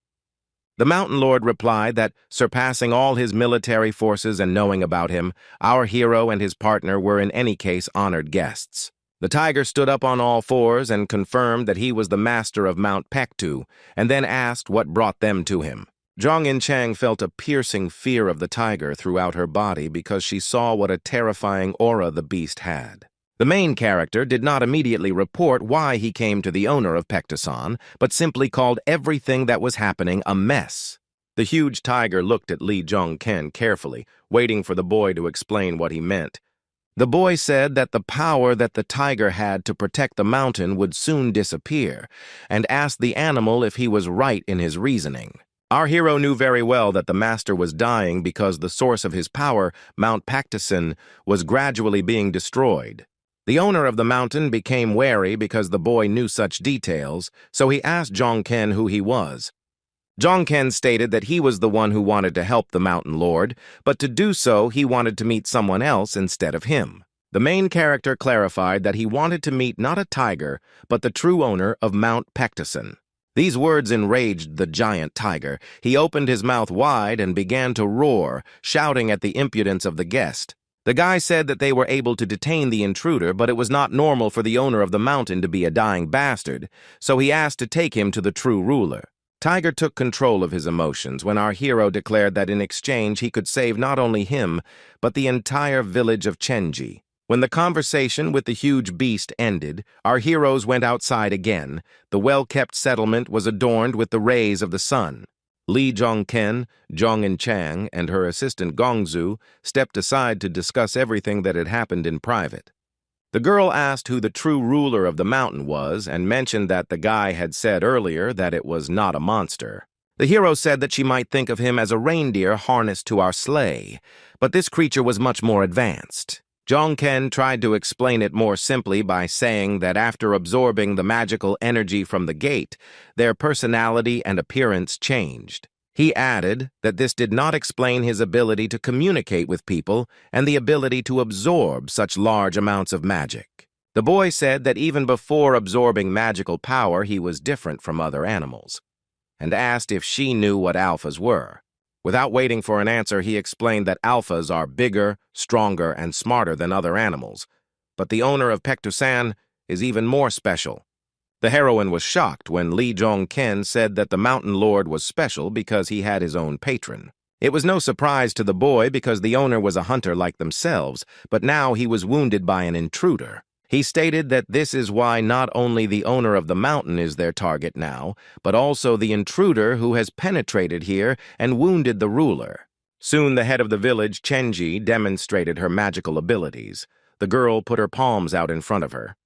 The mountain lord replied that, surpassing all his military forces and knowing about him, our hero and his partner were in any case honored guests. The tiger stood up on all fours and confirmed that he was the master of Mount Pektu, and then asked what brought them to him. Zhang Yinchang felt a piercing fear of the tiger throughout her body because she saw what a terrifying aura the beast had. The main character did not immediately report why he came to the owner of Pektasan, but simply called everything that was happening a mess. The huge tiger looked at Li Zhongken carefully, waiting for the boy to explain what he meant. The boy said that the power that the tiger had to protect the mountain would soon disappear, and asked the animal if he was right in his reasoning. Our hero knew very well that the master was dying because the source of his power, Mount Pektasan, was gradually being destroyed. The owner of the mountain became wary because the boy knew such details, so he asked Zhongken who he was. Zhongken stated that he was the one who wanted to help the mountain lord, but to do so he wanted to meet someone else instead of him. The main character clarified that he wanted to meet not a tiger, but the true owner of Mount Pektasan. These words enraged the giant tiger. He opened his mouth wide and began to roar, shouting at the impudence of the guest. The guy said that they were able to detain the intruder, but it was not normal for the owner of the mountain to be a dying bastard, so he asked to take him to the true ruler. Tiger took control of his emotions when our hero declared that in exchange he could save not only him, but the entire village of Chenji. When the conversation with the huge beast ended, our heroes went outside again. The well-kept settlement was adorned with the rays of the sun. Li Zhongken, Zhang Yinchang, and her assistant Gongzu stepped aside to discuss everything that had happened in private. The girl asked who the true ruler of the mountain was and mentioned that the guy had said earlier that it was not a monster. The hero said that she might think of him as a reindeer harnessed to our sleigh, but this creature was much more advanced. Zhongken tried to explain it more simply by saying that after absorbing the magical energy from the gate, their personality and appearance changed. He added that this did not explain his ability to communicate with people and the ability to absorb such large amounts of magic. The boy said that even before absorbing magical power, he was different from other animals, and asked if she knew what alphas were. Without waiting for an answer, he explained that alphas are bigger, stronger, and smarter than other animals, but the owner of Pektasan is even more special. The heroine was shocked when Li Zhongken said that the mountain lord was special because he had his own patron. It was no surprise to the boy because the owner was a hunter like themselves, but now he was wounded by an intruder. He stated that this is why not only the owner of the mountain is their target now, but also the intruder who has penetrated here and wounded the ruler. Soon the head of the village, Chenji, demonstrated her magical abilities. The girl put her palms out in front of her.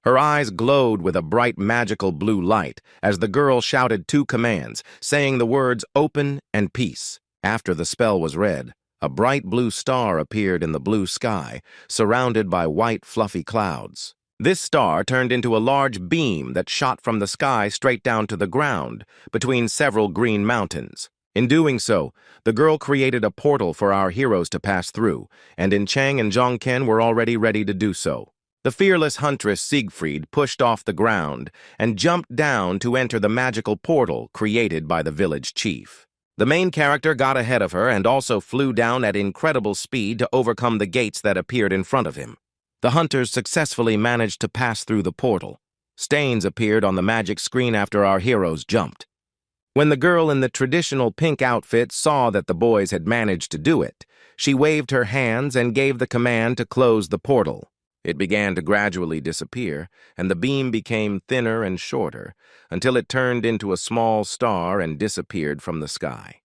Her eyes glowed with a bright magical blue light as the girl shouted two commands, saying the words "open" and "peace." After the spell was read, a bright blue star appeared in the blue sky, surrounded by white fluffy clouds. This star turned into a large beam that shot from the sky straight down to the ground, between several green mountains. In doing so, the girl created a portal for our heroes to pass through, and Yinchang and Zhongken were already ready to do so. The fearless huntress Siegfried pushed off the ground and jumped down to enter the magical portal created by the village chief. The main character got ahead of her and also flew down at incredible speed to overcome the gates that appeared in front of him. The hunters successfully managed to pass through the portal. Stains appeared on the magic screen after our heroes jumped. When the girl in the traditional pink outfit saw that the boys had managed to do it, she waved her hands and gave the command to close the portal. It began to gradually disappear, and the beam became thinner and shorter, until it turned into a small star and disappeared from the sky.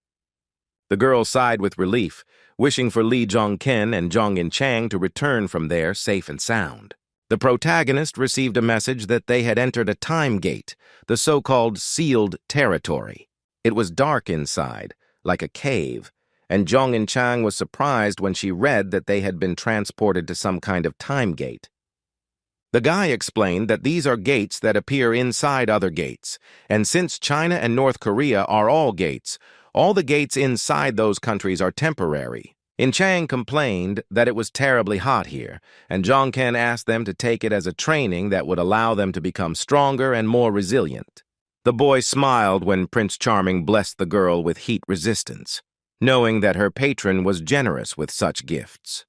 The girl sighed with relief, wishing for Li Zhongken and Zhang Yinchang to return from there safe and sound. The protagonist received a message that they had entered a time gate, the so-called sealed territory. It was dark inside, like a cave, and Zhong and Chang was surprised when she read that they had been transported to some kind of time gate. The guy explained that these are gates that appear inside other gates, and since China and North Korea are all gates, all the gates inside those countries are temporary. Chang complained that it was terribly hot here, and Zhongken asked them to take it as a training that would allow them to become stronger and more resilient. The boy smiled when Prince Charming blessed the girl with heat resistance, knowing that her patron was generous with such gifts.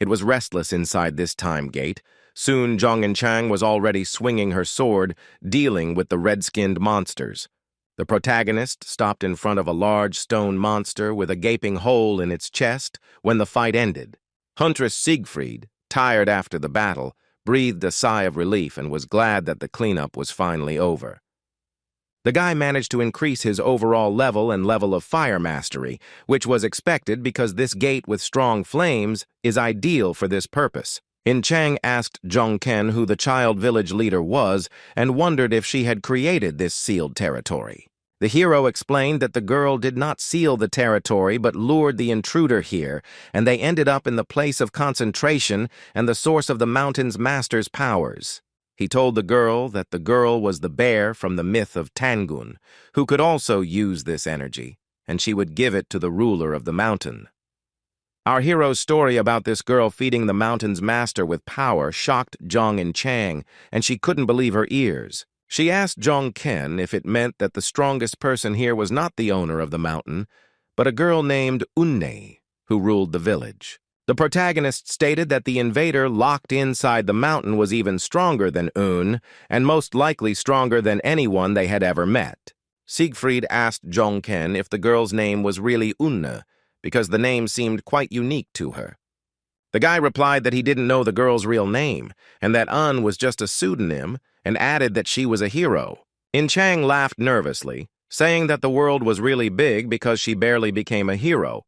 It was restless inside this time gate. Soon Zhong and Chang was already swinging her sword, dealing with the red-skinned monsters. The protagonist stopped in front of a large stone monster with a gaping hole in its chest when the fight ended. Huntress Siegfried, tired after the battle, breathed a sigh of relief and was glad that the cleanup was finally over. The guy managed to increase his overall level and level of fire mastery, which was expected because this gate with strong flames is ideal for this purpose. Chang asked Zhongken who the child village leader was and wondered if she had created this sealed territory. The hero explained that the girl did not seal the territory but lured the intruder here, and they ended up in the place of concentration and the source of the mountain's master's powers. He told the girl that the girl was the bear from the myth of Tangun, who could also use this energy, and she would give it to the ruler of the mountain. Our hero's story about this girl feeding the mountain's master with power shocked Zhong and Chang, and she couldn't believe her ears. She asked Zhongken if it meant that the strongest person here was not the owner of the mountain, but a girl named Unne, who ruled the village. The protagonist stated that the invader locked inside the mountain was even stronger than and most likely stronger than anyone they had ever met. Siegfried asked Zhongken if the girl's name was really Unne, because the name seemed quite unique to her. The guy replied that he didn't know the girl's real name, and that Un was just a pseudonym, and added that she was a hero. Chang laughed nervously, saying that the world was really big because she barely became a hero.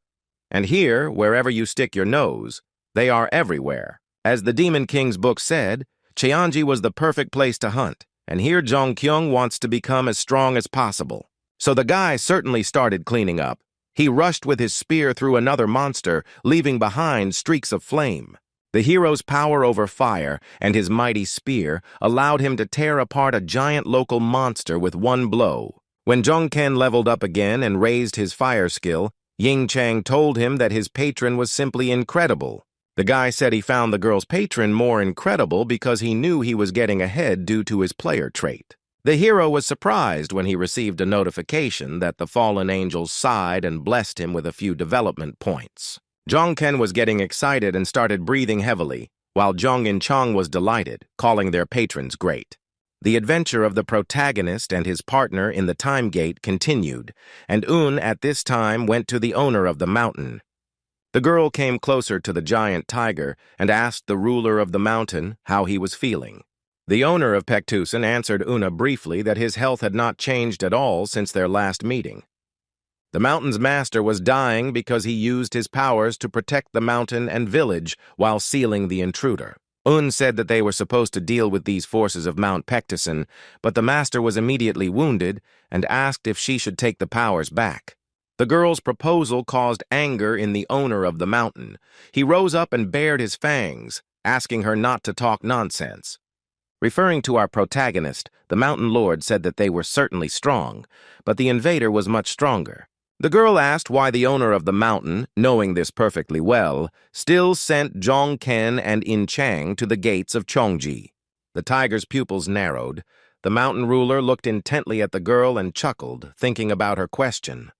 And here, wherever you stick your nose, they are everywhere. As the Demon King's book said, Cheonji was the perfect place to hunt, and here Zhongkyung wants to become as strong as possible. So the guy certainly started cleaning up. He rushed with his spear through another monster, leaving behind streaks of flame. The hero's power over fire and his mighty spear allowed him to tear apart a giant local monster with one blow. When Zhongken leveled up again and raised his fire skill, Chang told him that his patron was simply incredible. The guy said he found the girl's patron more incredible because he knew he was getting ahead due to his player trait. The hero was surprised when he received a notification that the fallen angels sighed and blessed him with a few development points. Zhongken was getting excited and started breathing heavily, while Zhong and Chang was delighted, calling their patrons great. The adventure of the protagonist and his partner in the time gate continued, and at this time went to the owner of the mountain. The girl came closer to the giant tiger and asked the ruler of the mountain how he was feeling. The owner of Pektusen answered Una briefly that his health had not changed at all since their last meeting. The mountain's master was dying because he used his powers to protect the mountain and village while sealing the intruder. Said that they were supposed to deal with these forces of Mount Pektusen, but the master was immediately wounded and asked if she should take the powers back. The girl's proposal caused anger in the owner of the mountain. He rose up and bared his fangs, asking her not to talk nonsense. Referring to our protagonist, the mountain lord said that they were certainly strong, but the invader was much stronger. The girl asked why the owner of the mountain, knowing this perfectly well, still sent Zhongken and Chang to the gates of Chongji. The tiger's pupils narrowed. The mountain ruler looked intently at the girl and chuckled, thinking about her question.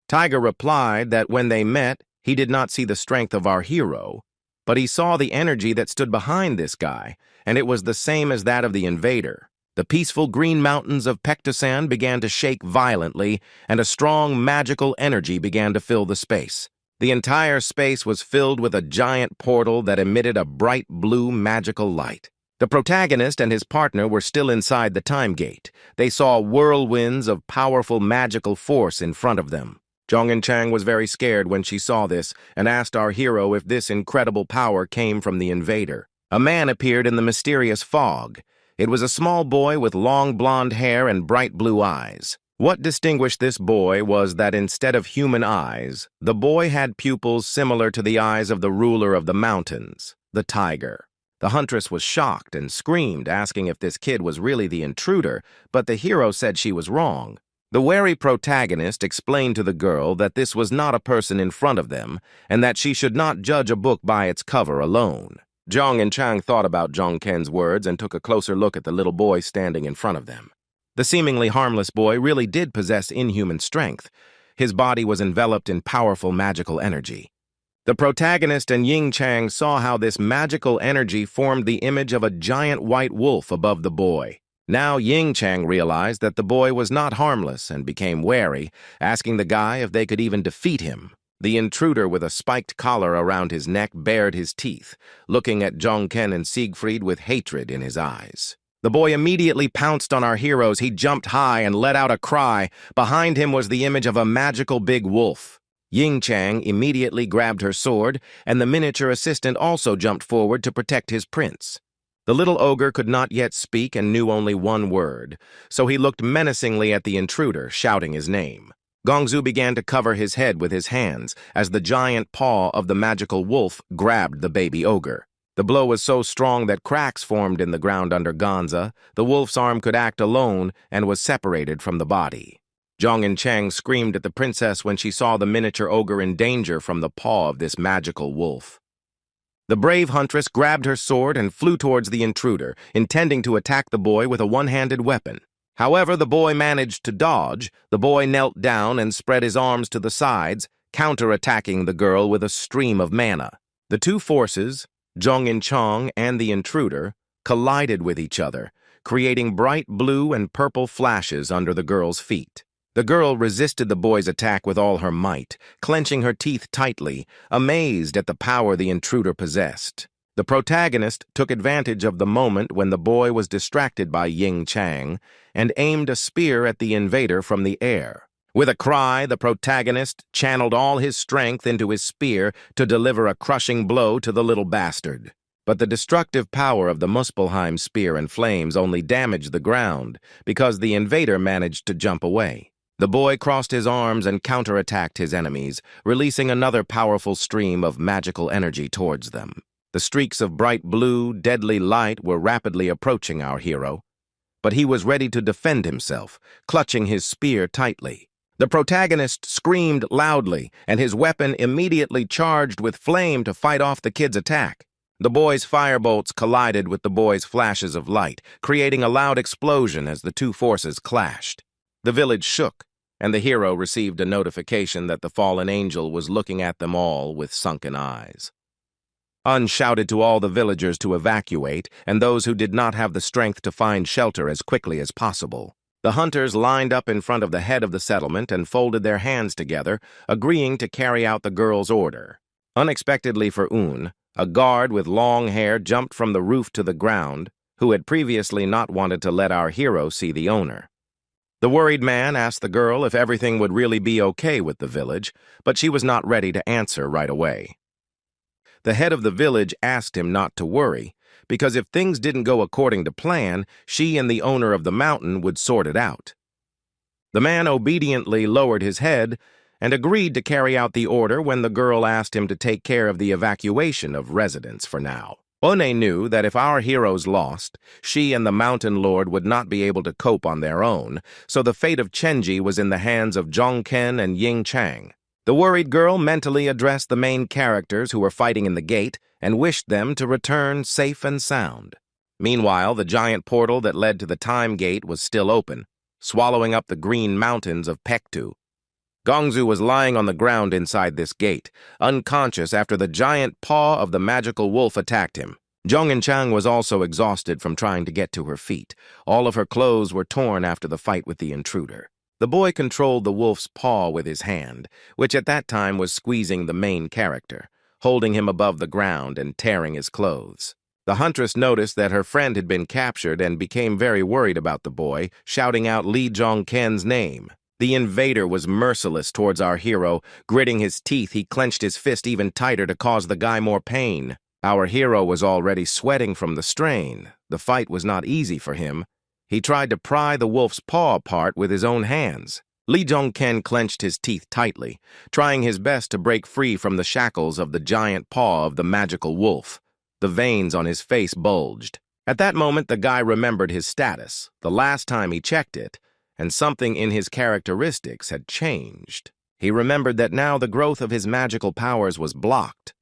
Tiger replied that when they met, he did not see the strength of our hero, but he saw the energy that stood behind this guy, and it was the same as that of the invader. The peaceful green mountains of Pektusan began to shake violently, and a strong magical energy began to fill the space. The entire space was filled with a giant portal that emitted a bright blue magical light. The protagonist and his partner were still inside the time gate. They saw whirlwinds of powerful magical force in front of them. Zhong and Chang was very scared when she saw this and asked our hero if this incredible power came from the invader. A man appeared in the mysterious fog. It was a small boy with long blonde hair and bright blue eyes. What distinguished this boy was that instead of human eyes, the boy had pupils similar to the eyes of the ruler of the mountains, the tiger. The huntress was shocked and screamed, asking if this kid was really the intruder, but the hero said she was wrong. The wary protagonist explained to the girl that this was not a person in front of them, and that she should not judge a book by its cover alone. Zhang and Chang thought about Zhong Ken's words and took a closer look at the little boy standing in front of them. The seemingly harmless boy really did possess inhuman strength. His body was enveloped in powerful magical energy. The protagonist and Ying Chang saw how this magical energy formed the image of a giant white wolf above the boy. Now Ying Chang realized that the boy was not harmless and became wary, asking the guy if they could even defeat him. The intruder with a spiked collar around his neck bared his teeth, looking at Zhong Ken and Siegfried with hatred in his eyes. The boy immediately pounced on our heroes. He jumped high and let out a cry. Behind him was the image of a magical big wolf. Ying Chang immediately grabbed her sword, and the miniature assistant also jumped forward to protect his prince. The little ogre could not yet speak and knew only one word, so he looked menacingly at the intruder, shouting his name. Gongzu began to cover his head with his hands as the giant paw of the magical wolf grabbed the baby ogre. The blow was so strong that cracks formed in the ground under Gonza. The wolf's arm could act alone and was separated from the body. Zhong and Chang screamed at the princess when she saw the miniature ogre in danger from the paw of this magical wolf. The brave huntress grabbed her sword and flew towards the intruder, intending to attack the boy with a one-handed weapon. However, the boy managed to dodge. The boy knelt down and spread his arms to the sides, counter-attacking the girl with a stream of mana. The two forces, Zhong and Chang and the intruder, collided with each other, creating bright blue and purple flashes under the girl's feet. The girl resisted the boy's attack with all her might, clenching her teeth tightly, amazed at the power the intruder possessed. The protagonist took advantage of the moment when the boy was distracted by Ying Chang and aimed a spear at the invader from the air. With a cry, the protagonist channeled all his strength into his spear to deliver a crushing blow to the little bastard. But the destructive power of the Muspelheim spear and flames only damaged the ground because the invader managed to jump away. The boy crossed his arms and counterattacked his enemies, releasing another powerful stream of magical energy towards them. The streaks of bright blue, deadly light were rapidly approaching our hero, but he was ready to defend himself, clutching his spear tightly. The protagonist screamed loudly, and his weapon immediately charged with flame to fight off the kid's attack. The boy's firebolts collided with the boy's flashes of light, creating a loud explosion as the two forces clashed. The village shook, and the hero received a notification that the fallen angel was looking at them all with sunken eyes. Un shouted to all the villagers to evacuate, and those who did not have the strength to find shelter as quickly as possible. The hunters lined up in front of the head of the settlement and folded their hands together, agreeing to carry out the girl's order. Unexpectedly for Un, a guard with long hair jumped from the roof to the ground, who had previously not wanted to let our hero see the owner. The worried man asked the girl if everything would really be okay with the village, but she was not ready to answer right away. The head of the village asked him not to worry, because if things didn't go according to plan, she and the owner of the mountain would sort it out. The man obediently lowered his head and agreed to carry out the order when the girl asked him to take care of the evacuation of residents for now. One knew that if our heroes lost, she and the mountain lord would not be able to cope on their own, so the fate of Chenji was in the hands of Zhong Ken and Ying Chang. The worried girl mentally addressed the main characters who were fighting in the gate and wished them to return safe and sound. Meanwhile, the giant portal that led to the time gate was still open, swallowing up the green mountains of Pektu. Gongzu was lying on the ground inside this gate, unconscious after the giant paw of the magical wolf attacked him. Zhong and Chang was also exhausted from trying to get to her feet. All of her clothes were torn after the fight with the intruder. The boy controlled the wolf's paw with his hand, which at that time was squeezing the main character, holding him above the ground and tearing his clothes. The huntress noticed that her friend had been captured and became very worried about the boy, shouting out Li Zhongken's name. The invader was merciless towards our hero. Gritting his teeth, he clenched his fist even tighter to cause the guy more pain. Our hero was already sweating from the strain. The fight was not easy for him, He tried to pry the wolf's paw apart with his own hands. Lee Jong-ken clenched his teeth tightly, trying his best to break free from the shackles of the giant paw of the magical wolf. The veins on his face bulged. At that moment, the guy remembered his status, the last time he checked it, and something in his characteristics had changed. He remembered that now the growth of his magical powers was blocked,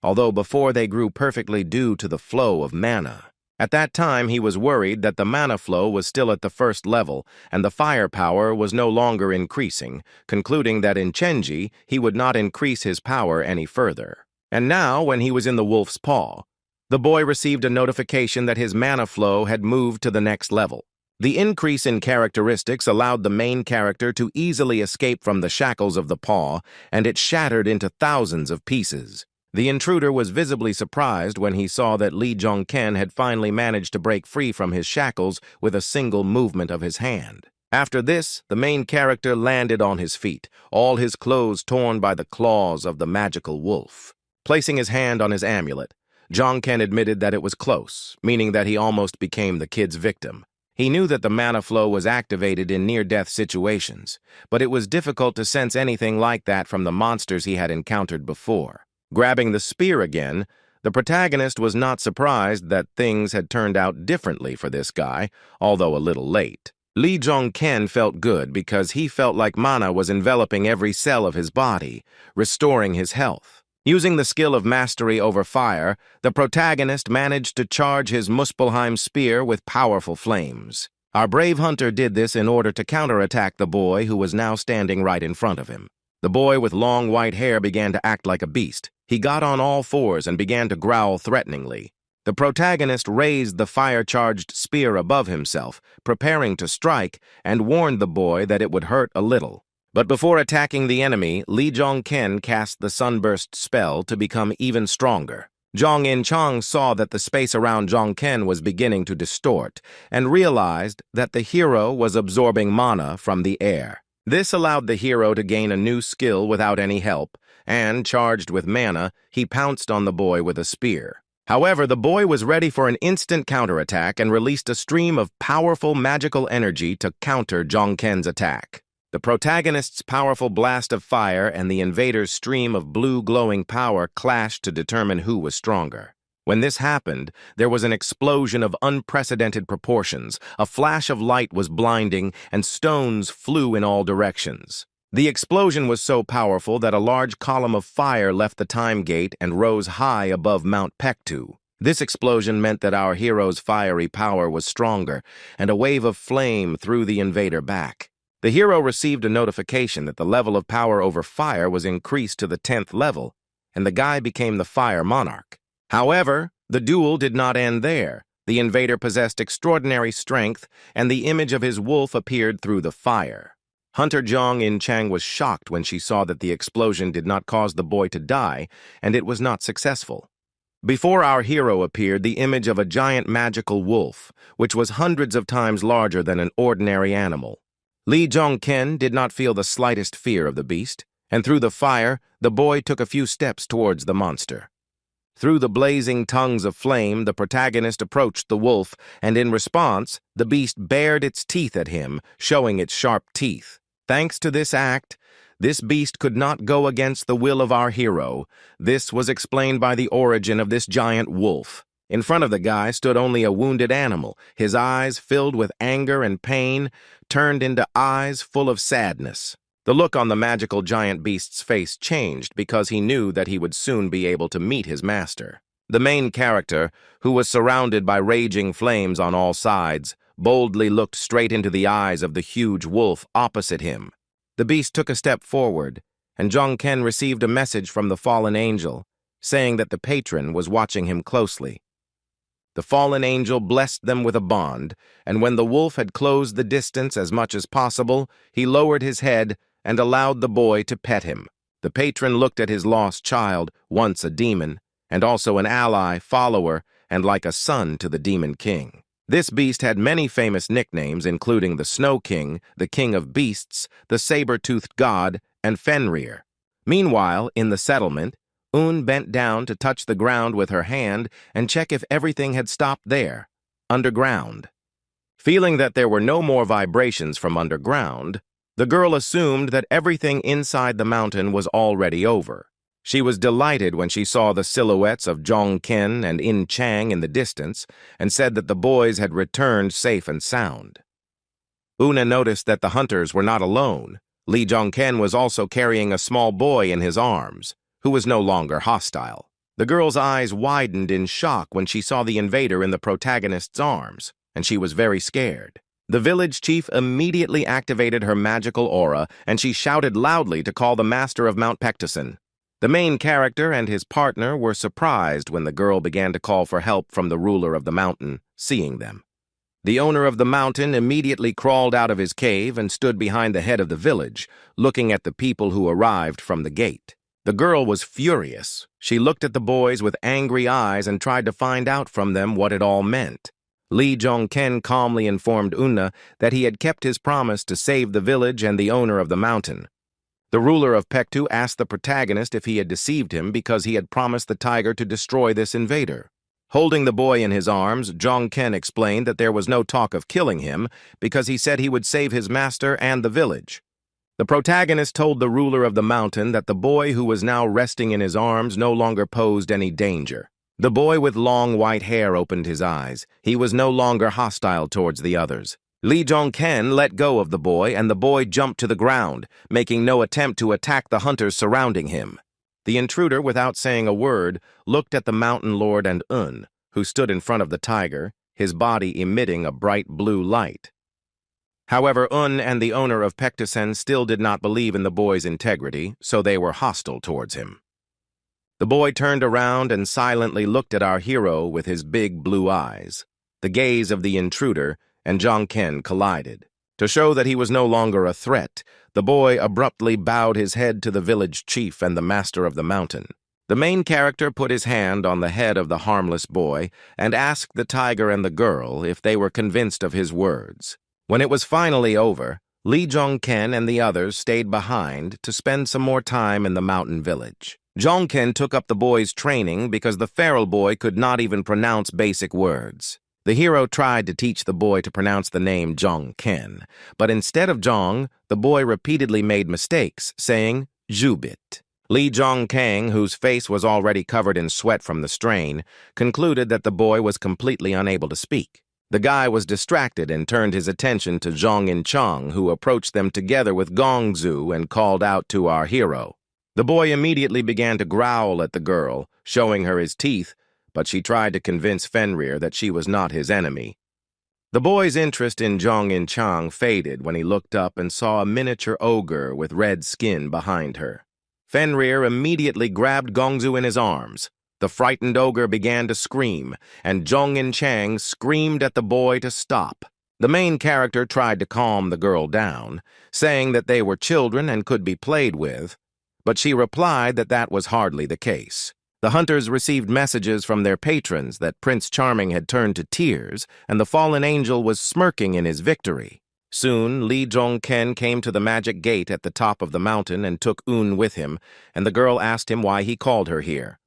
although before they grew perfectly due to the flow of mana. At that time, he was worried that the mana flow was still at the first level, and the firepower was no longer increasing, concluding that in Chenji, he would not increase his power any further. And now, when he was in the wolf's paw, the boy received a notification that his mana flow had moved to the next level. The increase in characteristics allowed the main character to easily escape from the shackles of the paw, and it shattered into thousands of pieces. The intruder was visibly surprised when he saw that Lee Jong-ken had finally managed to break free from his shackles with a single movement of his hand. After this, the main character landed on his feet, all his clothes torn by the claws of the magical wolf. Placing his hand on his amulet, Jong-ken admitted that it was close, meaning that he almost became the kid's victim. He knew that the mana flow was activated in near-death situations, but it was difficult to sense anything like that from the monsters he had encountered before. Grabbing the spear again, the protagonist was not surprised that things had turned out differently for this guy, although a little late. Lee Jong-ken felt good because he felt like mana was enveloping every cell of his body, restoring his health. Using the skill of mastery over fire, the protagonist managed to charge his Muspelheim spear with powerful flames. Our brave hunter did this in order to counterattack the boy who was now standing right in front of him. The boy with long white hair began to act like a beast. He got on all fours and began to growl threateningly. The protagonist raised the fire-charged spear above himself, preparing to strike, and warned the boy that it would hurt a little. But before attacking the enemy, Lee Jong-ken cast the Sunburst spell to become even stronger. Jong In-chang saw that the space around Jong-ken was beginning to distort, and realized that the hero was absorbing mana from the air. This allowed the hero to gain a new skill without any help, and, charged with mana, he pounced on the boy with a spear. However, the boy was ready for an instant counterattack and released a stream of powerful magical energy to counter Jong-ken's attack. The protagonist's powerful blast of fire and the invader's stream of blue glowing power clashed to determine who was stronger. When this happened, there was an explosion of unprecedented proportions. A flash of light was blinding, and stones flew in all directions. The explosion was so powerful that a large column of fire left the time gate and rose high above Mount Pektu. This explosion meant that our hero's fiery power was stronger, and a wave of flame threw the invader back. The hero received a notification that the level of power over fire was increased to the 10th level, and the guy became the Fire Monarch. However, the duel did not end there. The invader possessed extraordinary strength, and the image of his wolf appeared through the fire. Hunter Jong In-chang was shocked when she saw that the explosion did not cause the boy to die, and it was not successful. Before our hero appeared the image of a giant magical wolf, which was hundreds of times larger than an ordinary animal. Lee Jong-ken did not feel the slightest fear of the beast, and through the fire, the boy took a few steps towards the monster. Through the blazing tongues of flame, the protagonist approached the wolf, and in response, the beast bared its teeth at him, showing its sharp teeth. Thanks to this act, this beast could not go against the will of our hero. This was explained by the origin of this giant wolf. In front of the guy stood only a wounded animal, his eyes filled with anger and pain, turned into eyes full of sadness. The look on the magical giant beast's face changed because he knew that he would soon be able to meet his master. The main character, who was surrounded by raging flames on all sides, boldly looked straight into the eyes of the huge wolf opposite him. The beast took a step forward, and Jong-ken received a message from the fallen angel, saying that the patron was watching him closely. The fallen angel blessed them with a bond, and when the wolf had closed the distance as much as possible, he lowered his head and allowed the boy to pet him. The patron looked at his lost child, once a demon, and also an ally, follower, and like a son to the Demon King. This beast had many famous nicknames, including the Snow King, the King of Beasts, the Saber-Toothed God, and Fenrir. Meanwhile, in the settlement, Un bent down to touch the ground with her hand and check if everything had stopped there, underground. Feeling that there were no more vibrations from underground, the girl assumed that everything inside the mountain was already over. She was delighted when she saw the silhouettes of Zhong Ken and In Chang in the distance and said that the boys had returned safe and sound. Una noticed that the hunters were not alone. Li Zhongken was also carrying a small boy in his arms, who was no longer hostile. The girl's eyes widened in shock when she saw the invader in the protagonist's arms, and she was very scared. The village chief immediately activated her magical aura, and she shouted loudly to call the master of Mount Pektusan. The main character and his partner were surprised when the girl began to call for help from the ruler of the mountain, seeing them. The owner of the mountain immediately crawled out of his cave and stood behind the head of the village, looking at the people who arrived from the gate. The girl was furious. She looked at the boys with angry eyes and tried to find out from them what it all meant. Li Zhongken calmly informed Una that he had kept his promise to save the village and the owner of the mountain. The ruler of Pektu asked the protagonist if he had deceived him because he had promised the tiger to destroy this invader. Holding the boy in his arms, Zhong Ken explained that there was no talk of killing him because he said he would save his master and the village. The protagonist told the ruler of the mountain that the boy who was now resting in his arms no longer posed any danger. The boy with long white hair opened his eyes. He was no longer hostile towards the others. Li Zhongken let go of the boy, and the boy jumped to the ground, making no attempt to attack the hunters surrounding him. The intruder, without saying a word, looked at the mountain lord and Un, who stood in front of the tiger, his body emitting a bright blue light. However, Un and the owner of Pektusan still did not believe in the boy's integrity, so they were hostile towards him. The boy turned around and silently looked at our hero with his big blue eyes. The gaze of the intruder and Zhong Ken collided. To show that he was no longer a threat, the boy abruptly bowed his head to the village chief and the master of the mountain. The main character put his hand on the head of the harmless boy and asked the tiger and the girl if they were convinced of his words. When it was finally over, Li Zhongken and the others stayed behind to spend some more time in the mountain village. Zhongken took up the boy's training because the feral boy could not even pronounce basic words. The hero tried to teach the boy to pronounce the name Zhongken, but instead of Zhong, the boy repeatedly made mistakes, saying Zhubit. Li Zhongkang, whose face was already covered in sweat from the strain, concluded that the boy was completely unable to speak. The guy was distracted and turned his attention to Zhong In-chang, who approached them together with Gongzu and called out to our hero. The boy immediately began to growl at the girl, showing her his teeth, but she tried to convince Fenrir that she was not his enemy. The boy's interest in Zhong In-chang faded when he looked up and saw a miniature ogre with red skin behind her. Fenrir immediately grabbed Gongzu in his arms. The frightened ogre began to scream, and Zhong In-chang screamed at the boy to stop. The main character tried to calm the girl down, saying that they were children and could be played with, but she replied that that was hardly the case. The hunters received messages from their patrons that Prince Charming had turned to tears, and the fallen angel was smirking in his victory. Soon, Li Zhongken came to the magic gate at the top of the mountain and took Un with him, and the girl asked him why he called her here.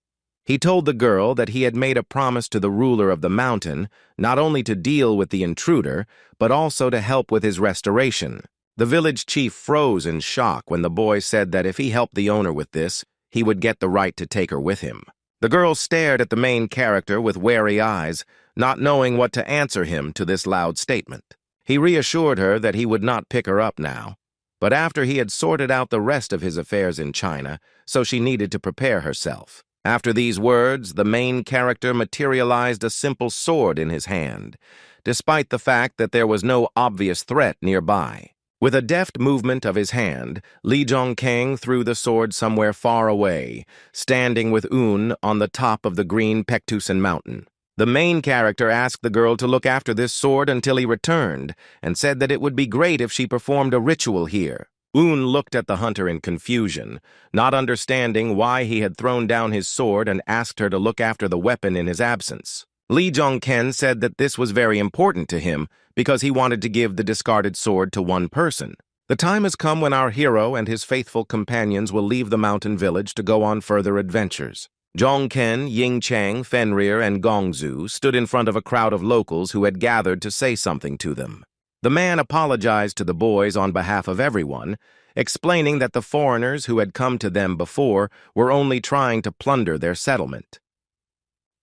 He told the girl that he had made a promise to the ruler of the mountain, not only to deal with the intruder, but also to help with his restoration. The village chief froze in shock when the boy said that if he helped the owner with this, he would get the right to take her with him. The girl stared at the main character with wary eyes, not knowing what to answer him to this loud statement. He reassured her that he would not pick her up now, but after he had sorted out the rest of his affairs in China, so she needed to prepare herself. After these words, the main character materialized a simple sword in his hand, despite the fact that there was no obvious threat nearby. With a deft movement of his hand, Li Zhongkang threw the sword somewhere far away, standing with Un on the top of the green Pektusan mountain. The main character asked the girl to look after this sword until he returned, and said that it would be great if she performed a ritual here. Un looked at the hunter in confusion, not understanding why he had thrown down his sword and asked her to look after the weapon in his absence. Li Zhongken said that this was very important to him because he wanted to give the discarded sword to one person. The time has come when our hero and his faithful companions will leave the mountain village to go on further adventures. Zhongken, Yingchang, Fenrir, and Gongzu stood in front of a crowd of locals who had gathered to say something to them. The man apologized to the boys on behalf of everyone, explaining that the foreigners who had come to them before were only trying to plunder their settlement.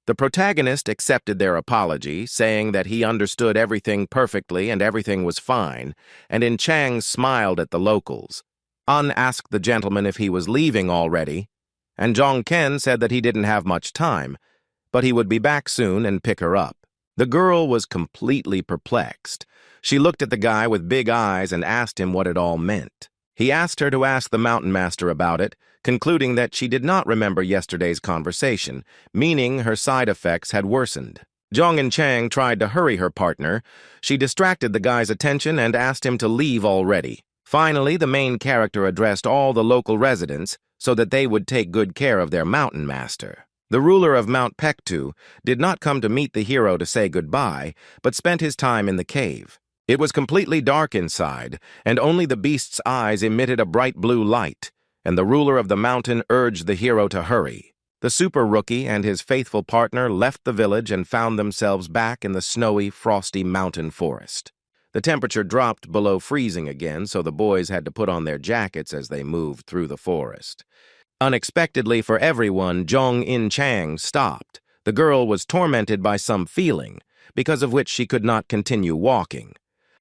The protagonist accepted their apology, saying that he understood everything perfectly and everything was fine, and Chang smiled at the locals. An asked the gentleman if he was leaving already, and Zhongken said that he didn't have much time, but he would be back soon and pick her up. The girl was completely perplexed. She looked at the guy with big eyes and asked him what it all meant. He asked her to ask the mountain master about it, concluding that she did not remember yesterday's conversation, meaning her side effects had worsened. Zhong Chang tried to hurry her partner. She distracted the guy's attention and asked him to leave already. Finally, the main character addressed all the local residents so that they would take good care of their mountain master. The ruler of Mount Pektu did not come to meet the hero to say goodbye, but spent his time in the cave. It was completely dark inside, and only the beast's eyes emitted a bright blue light, and the ruler of the mountain urged the hero to hurry. The super rookie and his faithful partner left the village and found themselves back in the snowy, frosty mountain forest. The temperature dropped below freezing again, so the boys had to put on their jackets as they moved through the forest. Unexpectedly for everyone, Zhong Chang stopped. The girl was tormented by some feeling, because of which she could not continue walking.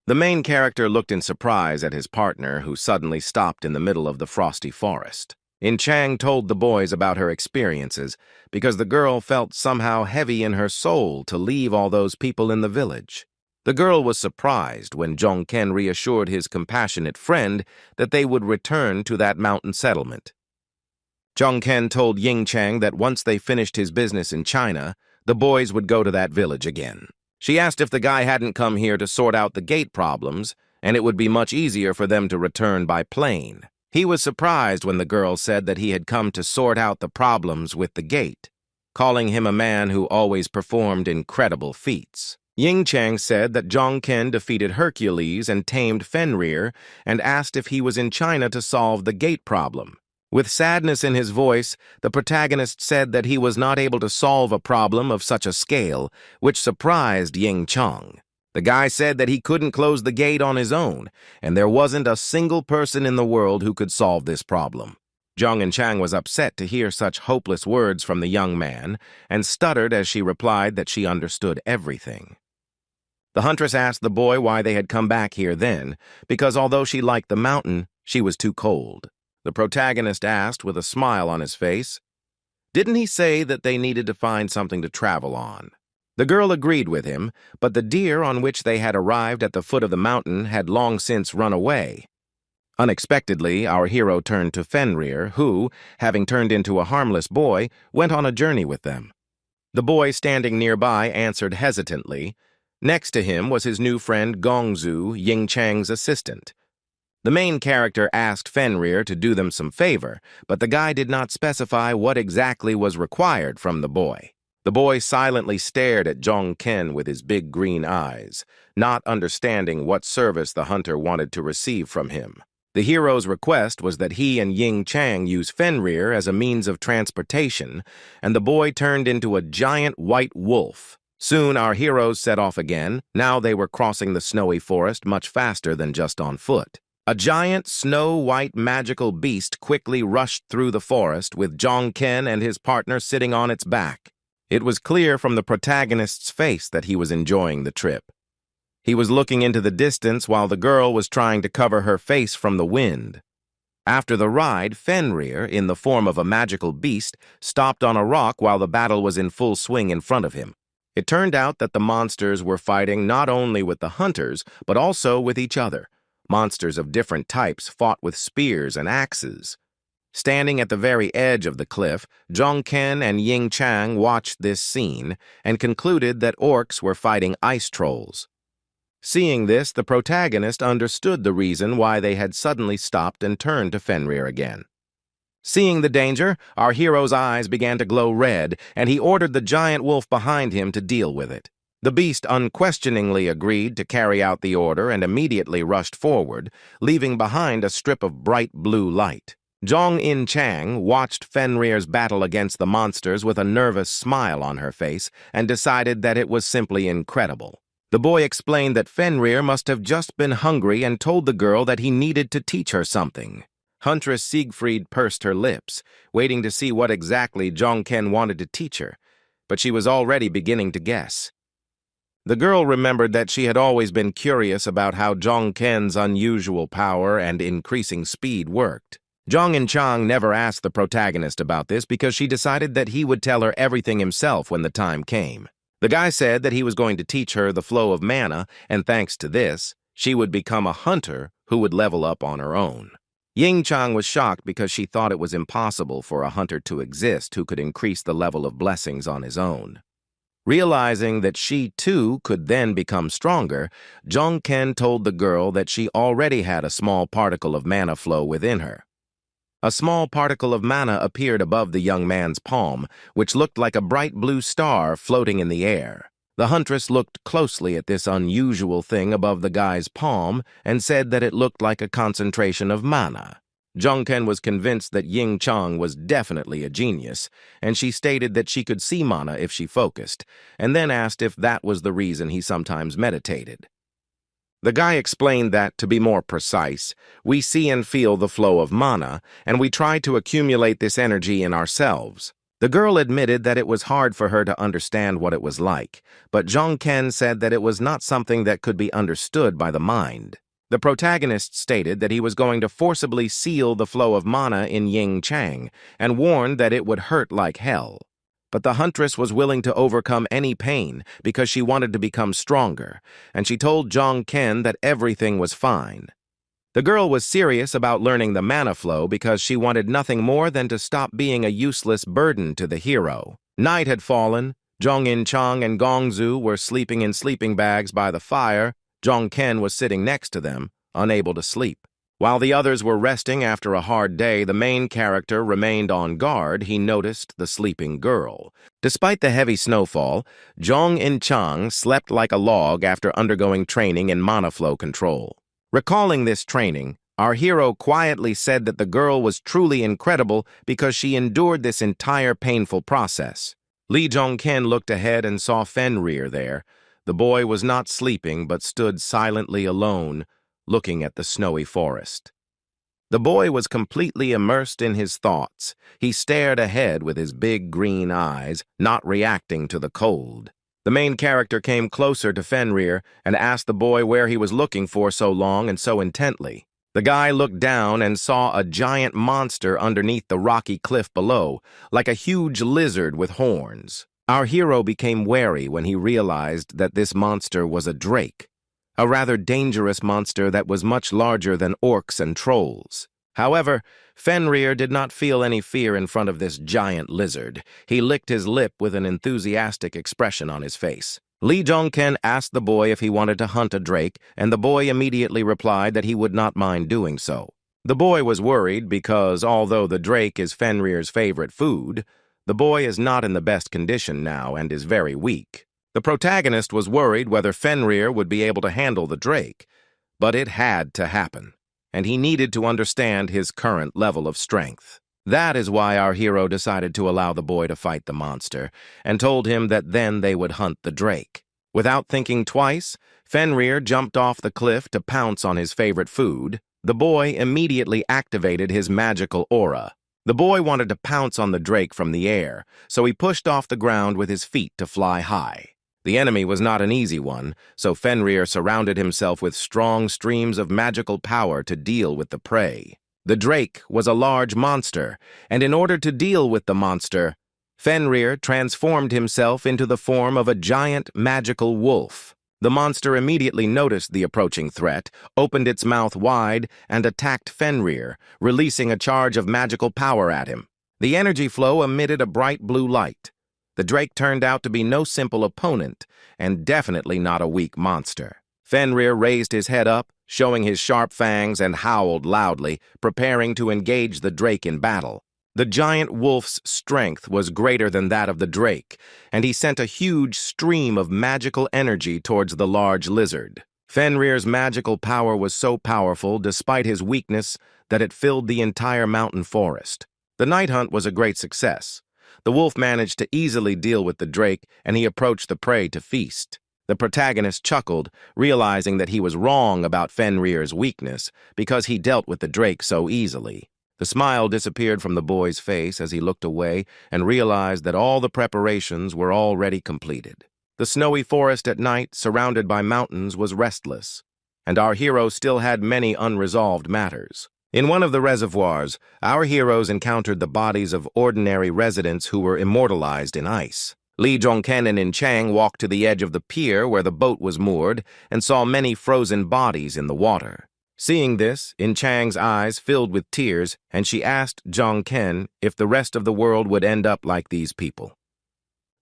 The main character looked in surprise at his partner, who suddenly stopped in the middle of the frosty forest. Chang told the boys about her experiences, because the girl felt somehow heavy in her soul to leave all those people in the village. The girl was surprised when Zhongken reassured his compassionate friend that they would return to that mountain settlement. Zhongken told Yingchang that once they finished his business in China, the boys would go to that village again. She asked if the guy hadn't come here to sort out the gate problems, and it would be much easier for them to return by plane. He was surprised when the girl said that he had come to sort out the problems with the gate, calling him a man who always performed incredible feats. Yingchang said that Zhongken defeated Hercules and tamed Fenrir and asked if he was in China to solve the gate problem. With sadness in his voice, the protagonist said that he was not able to solve a problem of such a scale, which surprised Yingchang. The guy said that he couldn't close the gate on his own, and there wasn't a single person in the world who could solve this problem. Zhong was upset to hear such hopeless words from the young man, and stuttered as she replied that she understood everything. The huntress asked the boy why they had come back here then, because although she liked the mountain, she was too cold. The protagonist asked with a smile on his face, "Didn't he say that they needed to find something to travel on?" The girl agreed with him, but the deer on which they had arrived at the foot of the mountain had long since run away. Unexpectedly, our hero turned to Fenrir, who, having turned into a harmless boy, went on a journey with them. The boy standing nearby answered hesitantly. Next to him was his new friend Gongzu, Yingchang's assistant. The main character asked Fenrir to do them some favor, but the guy did not specify what exactly was required from the boy. The boy silently stared at Zhongken with his big green eyes, not understanding what service the hunter wanted to receive from him. The hero's request was that he and Yingchang use Fenrir as a means of transportation, and the boy turned into a giant white wolf. Soon our heroes set off again. Now they were crossing the snowy forest much faster than just on foot. A giant snow-white magical beast quickly rushed through the forest with Zhongken and his partner sitting on its back. It was clear from the protagonist's face that he was enjoying the trip. He was looking into the distance while the girl was trying to cover her face from the wind. After the ride, Fenrir, in the form of a magical beast, stopped on a rock while the battle was in full swing in front of him. It turned out that the monsters were fighting not only with the hunters, but also with each other. Monsters of different types fought with spears and axes. Standing at the very edge of the cliff, Zhongken and Yingchang watched this scene and concluded that orcs were fighting ice trolls. Seeing this, the protagonist understood the reason why they had suddenly stopped and turned to Fenrir again. Seeing the danger, our hero's eyes began to glow red, and he ordered the giant wolf behind him to deal with it. The beast unquestioningly agreed to carry out the order and immediately rushed forward, leaving behind a strip of bright blue light. Jong-in Chang watched Fenrir's battle against the monsters with a nervous smile on her face and decided that it was simply incredible. The boy explained that Fenrir must have just been hungry and told the girl that he needed to teach her something. Huntress Siegfried pursed her lips, waiting to see what exactly Jong-ken wanted to teach her, but she was already beginning to guess. The girl remembered that she had always been curious about how Jong-ken's unusual power and increasing speed worked. Jong-in Chang never asked the protagonist about this because she decided that he would tell her everything himself when the time came. The guy said that he was going to teach her the flow of mana, and thanks to this, she would become a hunter who would level up on her own. Ying Chang was shocked because she thought it was impossible for a hunter to exist who could increase the level of blessings on his own. Realizing that she, too, could then become stronger, Jong-ken told the girl that she already had a small particle of mana flow within her. A small particle of mana appeared above the young man's palm, which looked like a bright blue star floating in the air. The huntress looked closely at this unusual thing above the guy's palm and said that it looked like a concentration of mana. Jong-ken was convinced that Ying Chang was definitely a genius, and she stated that she could see mana if she focused, and then asked if that was the reason he sometimes meditated. The guy explained that, to be more precise, we see and feel the flow of mana, and we try to accumulate this energy in ourselves. The girl admitted that it was hard for her to understand what it was like, but Jong-ken said that it was not something that could be understood by the mind. The protagonist stated that he was going to forcibly seal the flow of mana in Ying Chang, and warned that it would hurt like hell. But the huntress was willing to overcome any pain because she wanted to become stronger, and she told Jong-ken that everything was fine. The girl was serious about learning the mana flow because she wanted nothing more than to stop being a useless burden to the hero. Night had fallen. Jong-in Chang and Gongzu were sleeping in sleeping bags by the fire. Jong-ken was sitting next to them, unable to sleep. While the others were resting after a hard day, the main character remained on guard. He noticed the sleeping girl. Despite the heavy snowfall, Jong-in Chang slept like a log after undergoing training in mana flow control. Recalling this training, our hero quietly said that the girl was truly incredible because she endured this entire painful process. Lee Jong-ken looked ahead and saw Fenrir there. The boy was not sleeping but stood silently alone, looking at the snowy forest. The boy was completely immersed in his thoughts. He stared ahead with his big green eyes, not reacting to the cold. The main character came closer to Fenrir and asked the boy where he was looking for so long and so intently. The guy looked down and saw a giant monster underneath the rocky cliff below, like a huge lizard with horns. Our hero became wary when he realized that this monster was a drake, a rather dangerous monster that was much larger than orcs and trolls. However, Fenrir did not feel any fear in front of this giant lizard. He licked his lip with an enthusiastic expression on his face. Lee Jong-ken asked the boy if he wanted to hunt a drake, and the boy immediately replied that he would not mind doing so. The boy was worried because, although the drake is Fenrir's favorite food, the boy is not in the best condition now and is very weak. The protagonist was worried whether Fenrir would be able to handle the drake, but it had to happen, and he needed to understand his current level of strength. That is why our hero decided to allow the boy to fight the monster, and told him that then they would hunt the drake. Without thinking twice, Fenrir jumped off the cliff to pounce on his favorite food. The boy immediately activated his magical aura. The boy wanted to pounce on the drake from the air, so he pushed off the ground with his feet to fly high. The enemy was not an easy one, so Fenrir surrounded himself with strong streams of magical power to deal with the prey. The drake was a large monster, and in order to deal with the monster, Fenrir transformed himself into the form of a giant magical wolf. The monster immediately noticed the approaching threat, opened its mouth wide, and attacked Fenrir, releasing a charge of magical power at him. The energy flow emitted a bright blue light. The drake turned out to be no simple opponent, and definitely not a weak monster. Fenrir raised his head up, showing his sharp fangs, and howled loudly, preparing to engage the drake in battle. The giant wolf's strength was greater than that of the drake, and he sent a huge stream of magical energy towards the large lizard. Fenrir's magical power was so powerful, despite his weakness, that it filled the entire mountain forest. The night hunt was a great success. The wolf managed to easily deal with the drake, and he approached the prey to feast. The protagonist chuckled, realizing that he was wrong about Fenrir's weakness because he dealt with the drake so easily. The smile disappeared from the boy's face as he looked away and realized that all the preparations were already completed. The snowy forest at night, surrounded by mountains, was restless, and our hero still had many unresolved matters. In one of the reservoirs, our heroes encountered the bodies of ordinary residents who were immortalized in ice. Lee Jongken and In Chang walked to the edge of the pier where the boat was moored and saw many frozen bodies in the water. Seeing this, In Chang's eyes filled with tears, and she asked Jongken if the rest of the world would end up like these people.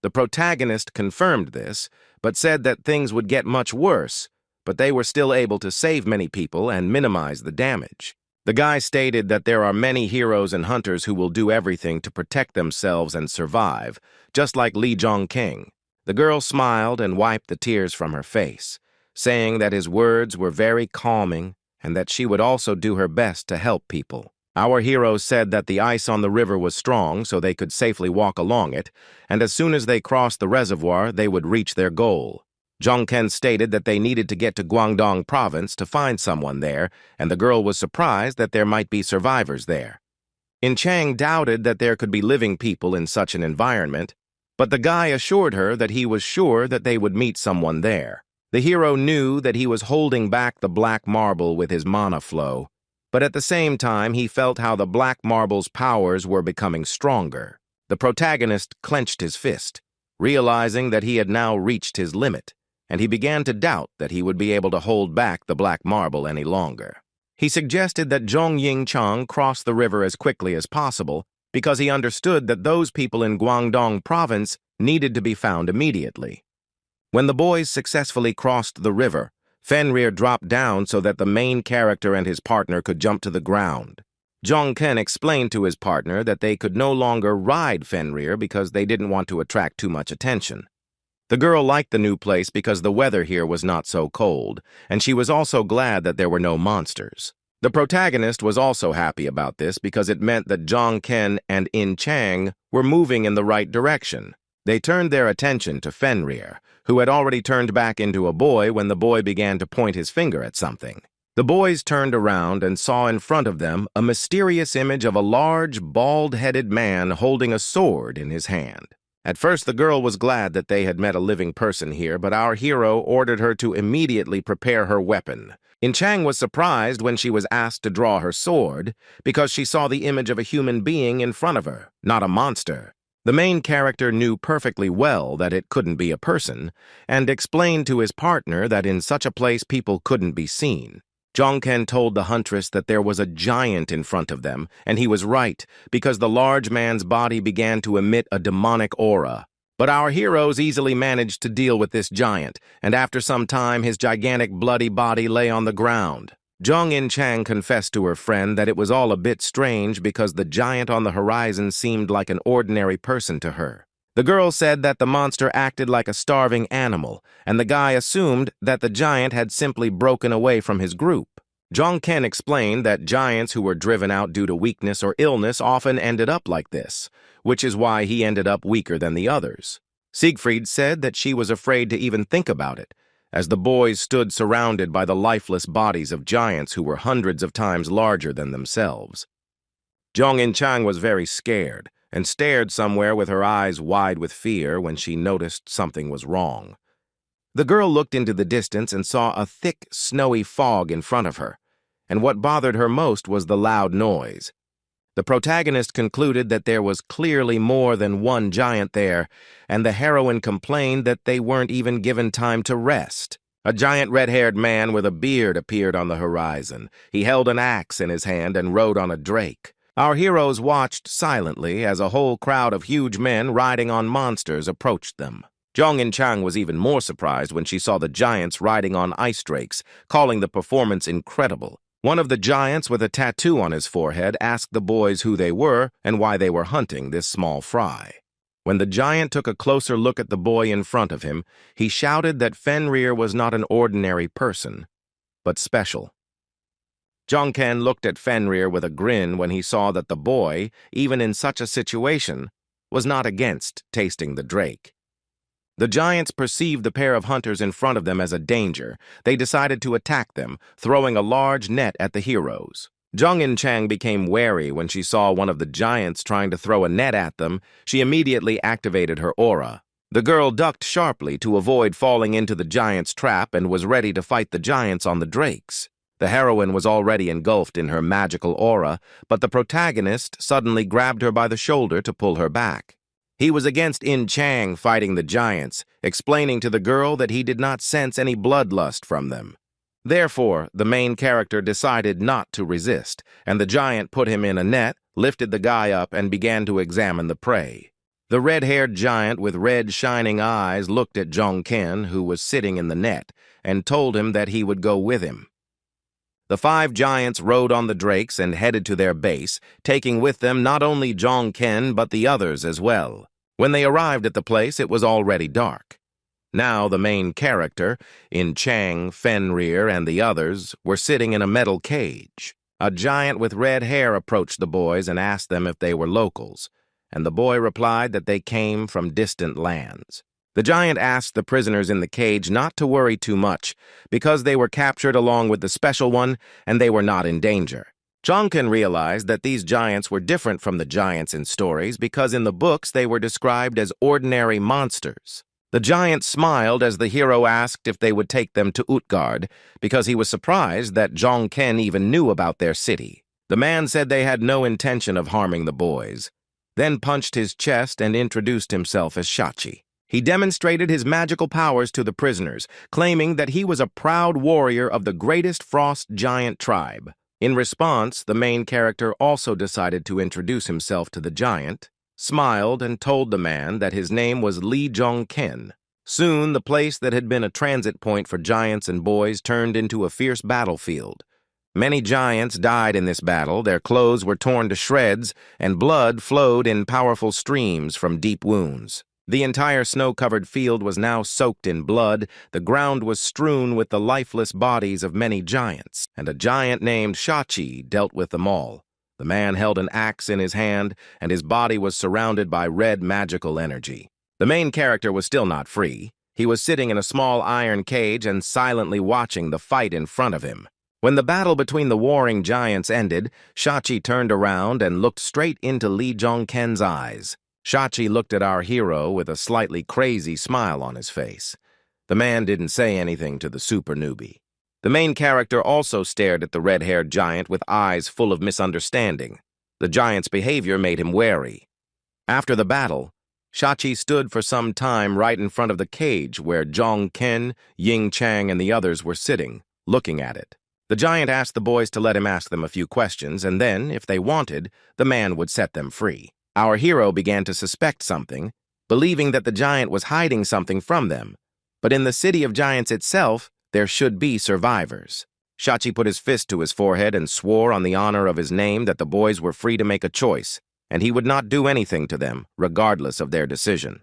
The protagonist confirmed this, but said that things would get much worse, but they were still able to save many people and minimize the damage. The guy stated that there are many heroes and hunters who will do everything to protect themselves and survive, just like Lee Jong-king. The girl smiled and wiped the tears from her face, saying that his words were very calming and that she would also do her best to help people. Our heroes said that the ice on the river was strong so they could safely walk along it, and as soon as they crossed the reservoir, they would reach their goal. Jongken stated that they needed to get to Guangdong province to find someone there, and the girl was surprised that there might be survivors there. In Chang doubted that there could be living people in such an environment, but the guy assured her that he was sure that they would meet someone there. The hero knew that he was holding back the black marble with his mana flow, but at the same time he felt how the black marble's powers were becoming stronger. The protagonist clenched his fist, realizing that he had now reached his limit, and he began to doubt that he would be able to hold back the black marble any longer. He suggested that Zhong Yingchang cross the river as quickly as possible because he understood that those people in Guangdong province needed to be found immediately. When the boys successfully crossed the river, Fenrir dropped down so that the main character and his partner could jump to the ground. Jongken explained to his partner that they could no longer ride Fenrir because they didn't want to attract too much attention. The girl liked the new place because the weather here was not so cold, and she was also glad that there were no monsters. The protagonist was also happy about this because it meant that Jongken and In Chang were moving in the right direction. They turned their attention to Fenrir, who had already turned back into a boy when the boy began to point his finger at something. The boys turned around and saw in front of them a mysterious image of a large, bald-headed man holding a sword in his hand. At first, the girl was glad that they had met a living person here, but our hero ordered her to immediately prepare her weapon. In Chang was surprised when she was asked to draw her sword because she saw the image of a human being in front of her, not a monster. The main character knew perfectly well that it couldn't be a person, and explained to his partner that in such a place people couldn't be seen. Jongken told the huntress that there was a giant in front of them, and he was right, because the large man's body began to emit a demonic aura. But our heroes easily managed to deal with this giant, and after some time his gigantic bloody body lay on the ground. Zhong In-chang confessed to her friend that it was all a bit strange because the giant on the horizon seemed like an ordinary person to her. The girl said that the monster acted like a starving animal, and the guy assumed that the giant had simply broken away from his group. Jongken explained that giants who were driven out due to weakness or illness often ended up like this, which is why he ended up weaker than the others. Siegfried said that she was afraid to even think about it, as the boys stood surrounded by the lifeless bodies of giants who were hundreds of times larger than themselves. Zhong In-chang was very scared, and stared somewhere with her eyes wide with fear when she noticed something was wrong. The girl looked into the distance and saw a thick, snowy fog in front of her, and what bothered her most was the loud noise. The protagonist concluded that there was clearly more than one giant there, and the heroine complained that they weren't even given time to rest. A giant red-haired man with a beard appeared on the horizon. He held an axe in his hand and rode on a drake. Our heroes watched silently as a whole crowd of huge men riding on monsters approached them. Zhong In-chang was even more surprised when she saw the giants riding on ice drakes, calling the performance incredible. One of the giants with a tattoo on his forehead asked the boys who they were and why they were hunting this small fry. When the giant took a closer look at the boy in front of him, he shouted that Fenrir was not an ordinary person, but special. Jongken looked at Fenrir with a grin when he saw that the boy, even in such a situation, was not against tasting the drake. The giants perceived the pair of hunters in front of them as a danger. They decided to attack them, throwing a large net at the heroes. Jong In-chang became wary when she saw one of the giants trying to throw a net at them. She immediately activated her aura. The girl ducked sharply to avoid falling into the giant's trap and was ready to fight the giants on the drakes. The heroine was already engulfed in her magical aura, but the protagonist suddenly grabbed her by the shoulder to pull her back. He was against In-chang fighting the giants, explaining to the girl that he did not sense any bloodlust from them. Therefore, the main character decided not to resist, and the giant put him in a net, lifted the guy up, and began to examine the prey. The red-haired giant with red shining eyes looked at Jongken, who was sitting in the net, and told him that he would go with him. The 5 giants rode on the drakes and headed to their base, taking with them not only Jongken but the others as well. When they arrived at the place, it was already dark. Now the main character, In-chang, Fenrir, and the others, were sitting in a metal cage. A giant with red hair approached the boys and asked them if they were locals, and the boy replied that they came from distant lands. The giant asked the prisoners in the cage not to worry too much, because they were captured along with the special one, and they were not in danger. Jongken realized that these giants were different from the giants in stories because in the books they were described as ordinary monsters. The giant smiled as the hero asked if they would take them to Utgard, because he was surprised that Jongken even knew about their city. The man said they had no intention of harming the boys, then punched his chest and introduced himself as Shachi. He demonstrated his magical powers to the prisoners, claiming that he was a proud warrior of the greatest frost giant tribe. In response, the main character also decided to introduce himself to the giant, smiled, and told the man that his name was Lee Jongken. Soon, the place that had been a transit point for giants and boys turned into a fierce battlefield. Many giants died in this battle, their clothes were torn to shreds, and blood flowed in powerful streams from deep wounds. The entire snow-covered field was now soaked in blood, the ground was strewn with the lifeless bodies of many giants, and a giant named Shachi dealt with them all. The man held an axe in his hand, and his body was surrounded by red magical energy. The main character was still not free. He was sitting in a small iron cage and silently watching the fight in front of him. When the battle between the warring giants ended, Shachi turned around and looked straight into Lee Jongken's eyes. Shachi looked at our hero with a slightly crazy smile on his face. The man didn't say anything to the super newbie. The main character also stared at the red-haired giant with eyes full of misunderstanding. The giant's behavior made him wary. After the battle, Shachi stood for some time right in front of the cage where Jongken, In-chang, and the others were sitting, looking at it. The giant asked the boys to let him ask them a few questions, and then, if they wanted, the man would set them free. Our hero began to suspect something, believing that the giant was hiding something from them. But in the city of giants itself, there should be survivors. Shachi put his fist to his forehead and swore on the honor of his name that the boys were free to make a choice, and he would not do anything to them, regardless of their decision.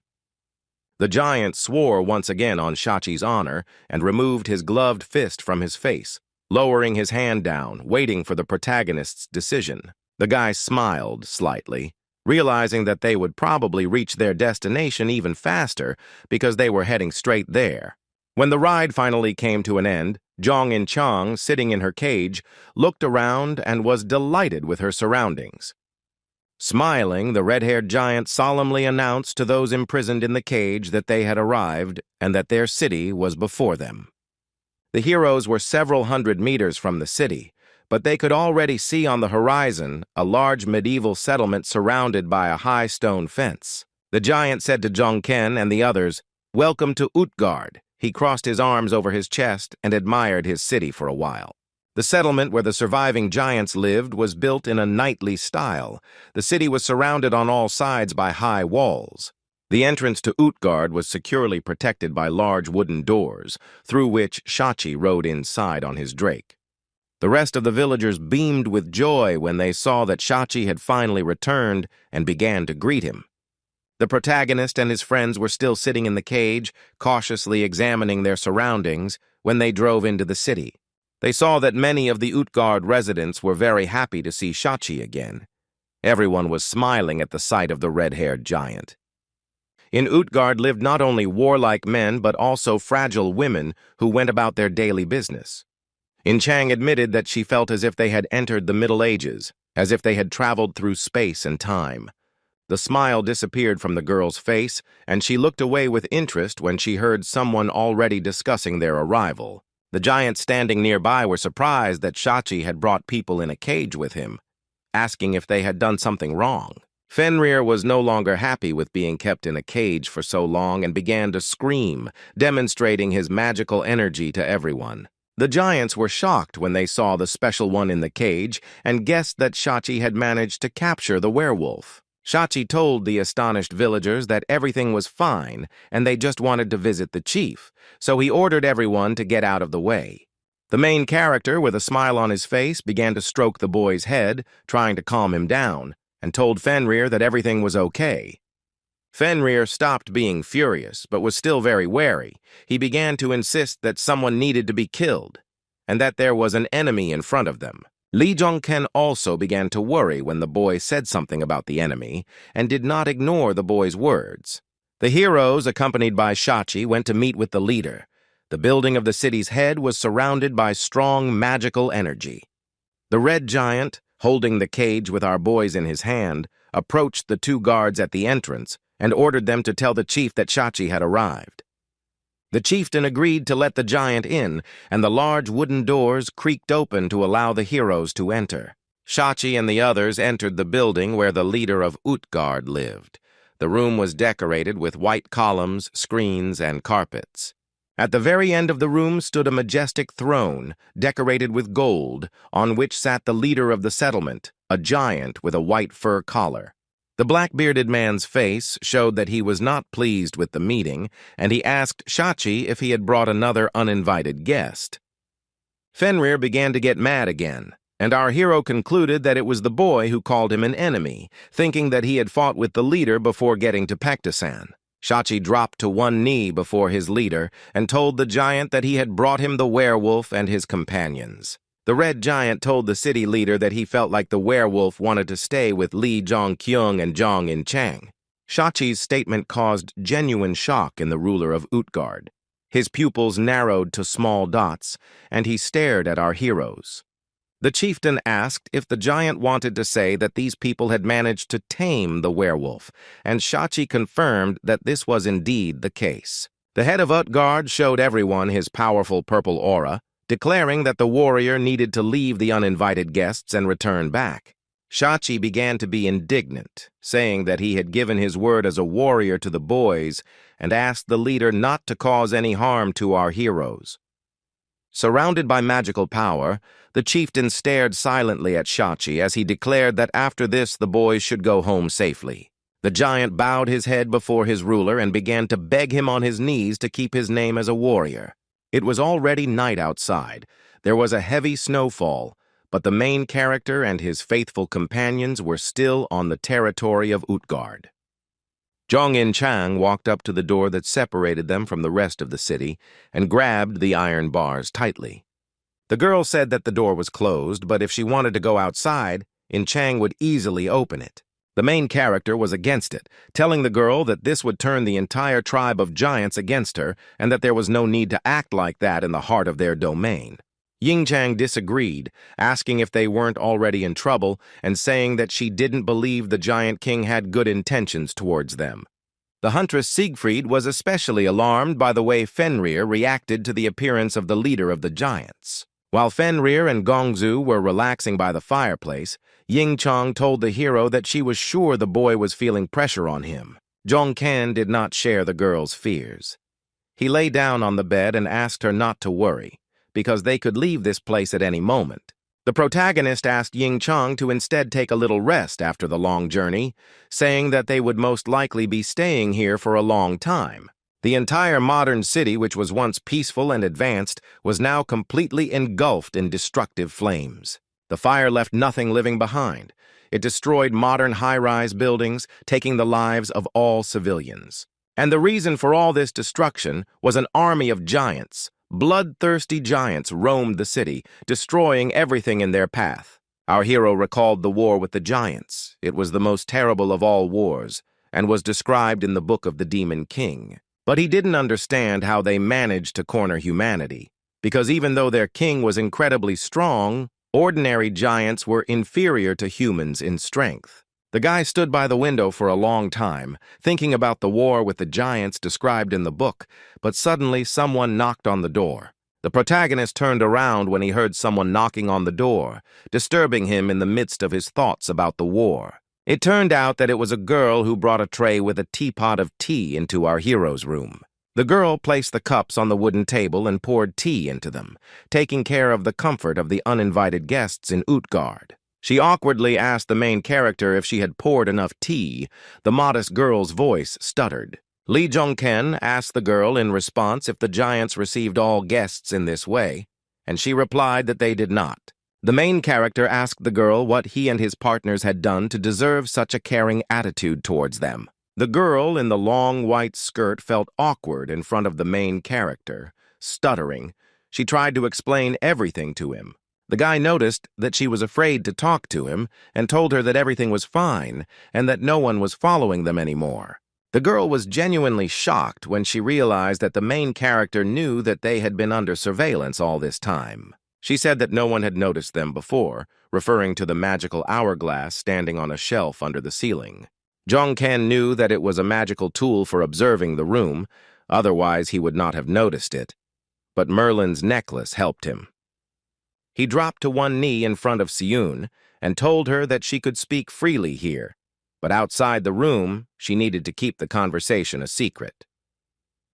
The giant swore once again on Shachi's honor and removed his gloved fist from his face, lowering his hand down, waiting for the protagonist's decision. The guy smiled slightly, realizing that they would probably reach their destination even faster because they were heading straight there. When the ride finally came to an end, Jong In-chang, sitting in her cage, looked around and was delighted with her surroundings. Smiling, the red-haired giant solemnly announced to those imprisoned in the cage that they had arrived and that their city was before them. The heroes were several hundred meters from the city, but they could already see on the horizon a large medieval settlement surrounded by a high stone fence. The giant said to Jongken and the others, "Welcome to Utgard." He crossed his arms over his chest and admired his city for a while. The settlement where the surviving giants lived was built in a knightly style. The city was surrounded on all sides by high walls. The entrance to Utgard was securely protected by large wooden doors, through which Shachi rode inside on his drake. The rest of the villagers beamed with joy when they saw that Shachi had finally returned and began to greet him. The protagonist and his friends were still sitting in the cage, cautiously examining their surroundings, when they drove into the city. They saw that many of the Utgard residents were very happy to see Shachi again. Everyone was smiling at the sight of the red-haired giant. In Utgard lived not only warlike men but also fragile women who went about their daily business. In Chang admitted that she felt as if they had entered the Middle Ages, as if they had traveled through space and time. The smile disappeared from the girl's face, and she looked away with interest when she heard someone already discussing their arrival. The giants standing nearby were surprised that Shachi had brought people in a cage with him, asking if they had done something wrong. Fenrir was no longer happy with being kept in a cage for so long and began to scream, demonstrating his magical energy to everyone. The giants were shocked when they saw the special one in the cage and guessed that Shachi had managed to capture the werewolf. Shachi told the astonished villagers that everything was fine and they just wanted to visit the chief, so he ordered everyone to get out of the way. The main character, with a smile on his face, began to stroke the boy's head, trying to calm him down, and told Fenrir that everything was okay. Fenrir stopped being furious, but was still very wary. He began to insist that someone needed to be killed, and that there was an enemy in front of them. Lee Jong-ken also began to worry when the boy said something about the enemy, and did not ignore the boy's words. The heroes, accompanied by Shachi, went to meet with the leader. The building of the city's head was surrounded by strong magical energy. The red giant, holding the cage with our boys in his hand, approached the two guards at the entrance and ordered them to tell the chief that Shachi had arrived. The chieftain agreed to let the giant in, and the large wooden doors creaked open to allow the heroes to enter. Shachi and the others entered the building where the leader of Utgard lived. The room was decorated with white columns, screens, and carpets. At the very end of the room stood a majestic throne, decorated with gold, on which sat the leader of the settlement, a giant with a white fur collar. The black-bearded man's face showed that he was not pleased with the meeting, and he asked Shachi if he had brought another uninvited guest. Fenrir began to get mad again, and our hero concluded that it was the boy who called him an enemy, thinking that he had fought with the leader before getting to Pektosan. Shachi dropped to one knee before his leader and told the giant that he had brought him the werewolf and his companions. The red giant told the city leader that he felt like the werewolf wanted to stay with Lee Jong-kyung and Jong In-chang. Shachi's statement caused genuine shock in the ruler of Utgard. His pupils narrowed to small dots, and he stared at our heroes. The chieftain asked if the giant wanted to say that these people had managed to tame the werewolf, and Shachi confirmed that this was indeed the case. The head of Utgard showed everyone his powerful purple aura, declaring that the warrior needed to leave the uninvited guests and return back. Shachi began to be indignant, saying that he had given his word as a warrior to the boys and asked the leader not to cause any harm to our heroes. Surrounded by magical power, the chieftain stared silently at Shachi as he declared that after this the boys should go home safely. The giant bowed his head before his ruler and began to beg him on his knees to keep his name as a warrior. It was already night outside. There was a heavy snowfall, but the main character and his faithful companions were still on the territory of Utgard. Jong In-chang walked up to the door that separated them from the rest of the city and grabbed the iron bars tightly. The girl said that the door was closed, but if she wanted to go outside, In-chang would easily open it. The main character was against it, telling the girl that this would turn the entire tribe of giants against her and that there was no need to act like that in the heart of their domain. Ying-chang disagreed, asking if they weren't already in trouble and saying that she didn't believe the giant king had good intentions towards them. The huntress Siegfried was especially alarmed by the way Fenrir reacted to the appearance of the leader of the giants. While Fenrir and Gongzu were relaxing by the fireplace, Ying-chang told the hero that she was sure the boy was feeling pressure on him. Jong-kan did not share the girl's fears. He lay down on the bed and asked her not to worry, because they could leave this place at any moment. The protagonist asked Ying-chang to instead take a little rest after the long journey, saying that they would most likely be staying here for a long time. The entire modern city, which was once peaceful and advanced, was now completely engulfed in destructive flames. The fire left nothing living behind. It destroyed modern high-rise buildings, taking the lives of all civilians. And the reason for all this destruction was an army of giants. Bloodthirsty giants roamed the city, destroying everything in their path. Our hero recalled the war with the giants. It was the most terrible of all wars, and was described in the Book of the Demon King. But he didn't understand how they managed to corner humanity, because even though their king was incredibly strong, ordinary giants were inferior to humans in strength. The guy stood by the window for a long time, thinking about the war with the giants described in the book, but suddenly someone knocked on the door. The protagonist turned around when he heard someone knocking on the door, disturbing him in the midst of his thoughts about the war. It turned out that it was a girl who brought a tray with a teapot of tea into our hero's room. The girl placed the cups on the wooden table and poured tea into them, taking care of the comfort of the uninvited guests in Utgard. She awkwardly asked the main character if she had poured enough tea. The modest girl's voice stuttered. Lee Jong-ken asked the girl in response if the giants received all guests in this way, and she replied that they did not. The main character asked the girl what he and his partners had done to deserve such a caring attitude towards them. The girl in the long white skirt felt awkward in front of the main character. Stuttering, she tried to explain everything to him. The guy noticed that she was afraid to talk to him and told her that everything was fine and that no one was following them anymore. The girl was genuinely shocked when she realized that the main character knew that they had been under surveillance all this time. She said that no one had noticed them before, referring to the magical hourglass standing on a shelf under the ceiling. Jong-ken knew that it was a magical tool for observing the room, otherwise he would not have noticed it. But Merlin's necklace helped him. He dropped to one knee in front of Seun and told her that she could speak freely here, but outside the room, she needed to keep the conversation a secret.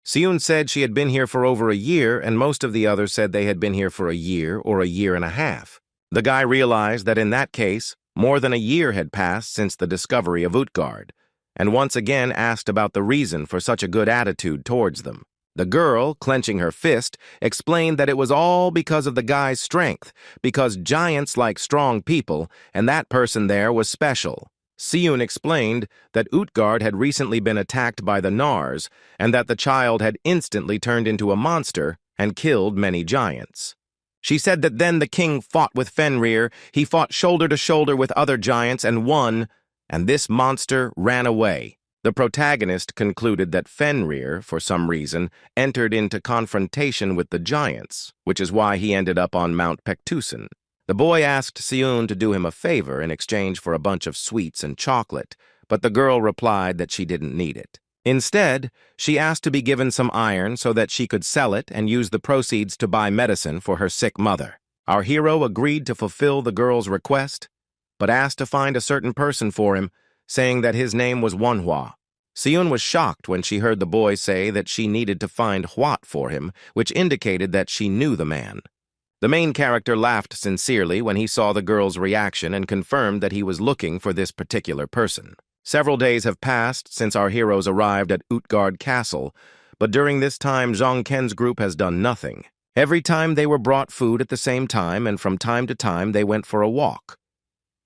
Seun said she had been here for over a year, and most of the others said they had been here for a year or a year and a half. The guy realized that in that case, more than a year had passed since the discovery of Utgard, and once again asked about the reason for such a good attitude towards them. The girl, clenching her fist, explained that it was all because of the guy's strength, because giants like strong people, and that person there was special. Seun explained that Utgard had recently been attacked by the Nars, and that the child had instantly turned into a monster and killed many giants. She said that then the king fought with Fenrir, he fought shoulder to shoulder with other giants and won, and this monster ran away. The protagonist concluded that Fenrir, for some reason, entered into confrontation with the giants, which is why he ended up on Mount Pektusen. The boy asked Seun to do him a favor in exchange for a bunch of sweets and chocolate, but the girl replied that she didn't need it. Instead, she asked to be given some iron so that she could sell it and use the proceeds to buy medicine for her sick mother. Our hero agreed to fulfill the girl's request, but asked to find a certain person for him, saying that his name was Manhwa. Seun was shocked when she heard the boy say that she needed to find Hwat for him, which indicated that she knew the man. The main character laughed sincerely when he saw the girl's reaction and confirmed that he was looking for this particular person. Several days have passed since our heroes arrived at Utgard Castle, but during this time Jong-ken's group has done nothing. Every time they were brought food at the same time, and from time to time they went for a walk.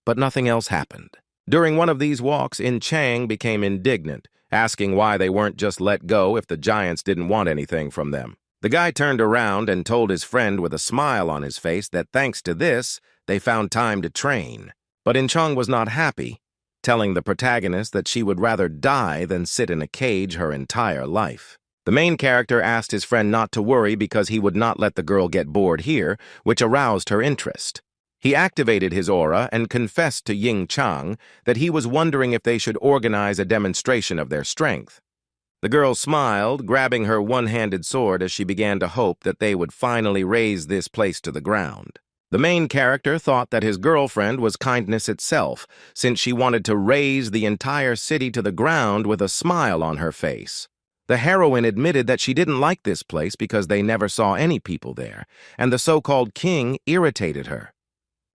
But nothing else happened. During one of these walks, In Chang became indignant, asking why they weren't just let go if the giants didn't want anything from them. The guy turned around and told his friend with a smile on his face that thanks to this, they found time to train. But In Chang was not happy, telling the protagonist that she would rather die than sit in a cage her entire life. The main character asked his friend not to worry because he would not let the girl get bored here, which aroused her interest. He activated his aura and confessed to Ying Chang that he was wondering if they should organize a demonstration of their strength. The girl smiled, grabbing her one-handed sword as she began to hope that they would finally raze this place to the ground. The main character thought that his girlfriend was kindness itself, since she wanted to raze the entire city to the ground with a smile on her face. The heroine admitted that she didn't like this place because they never saw any people there, and the so-called king irritated her.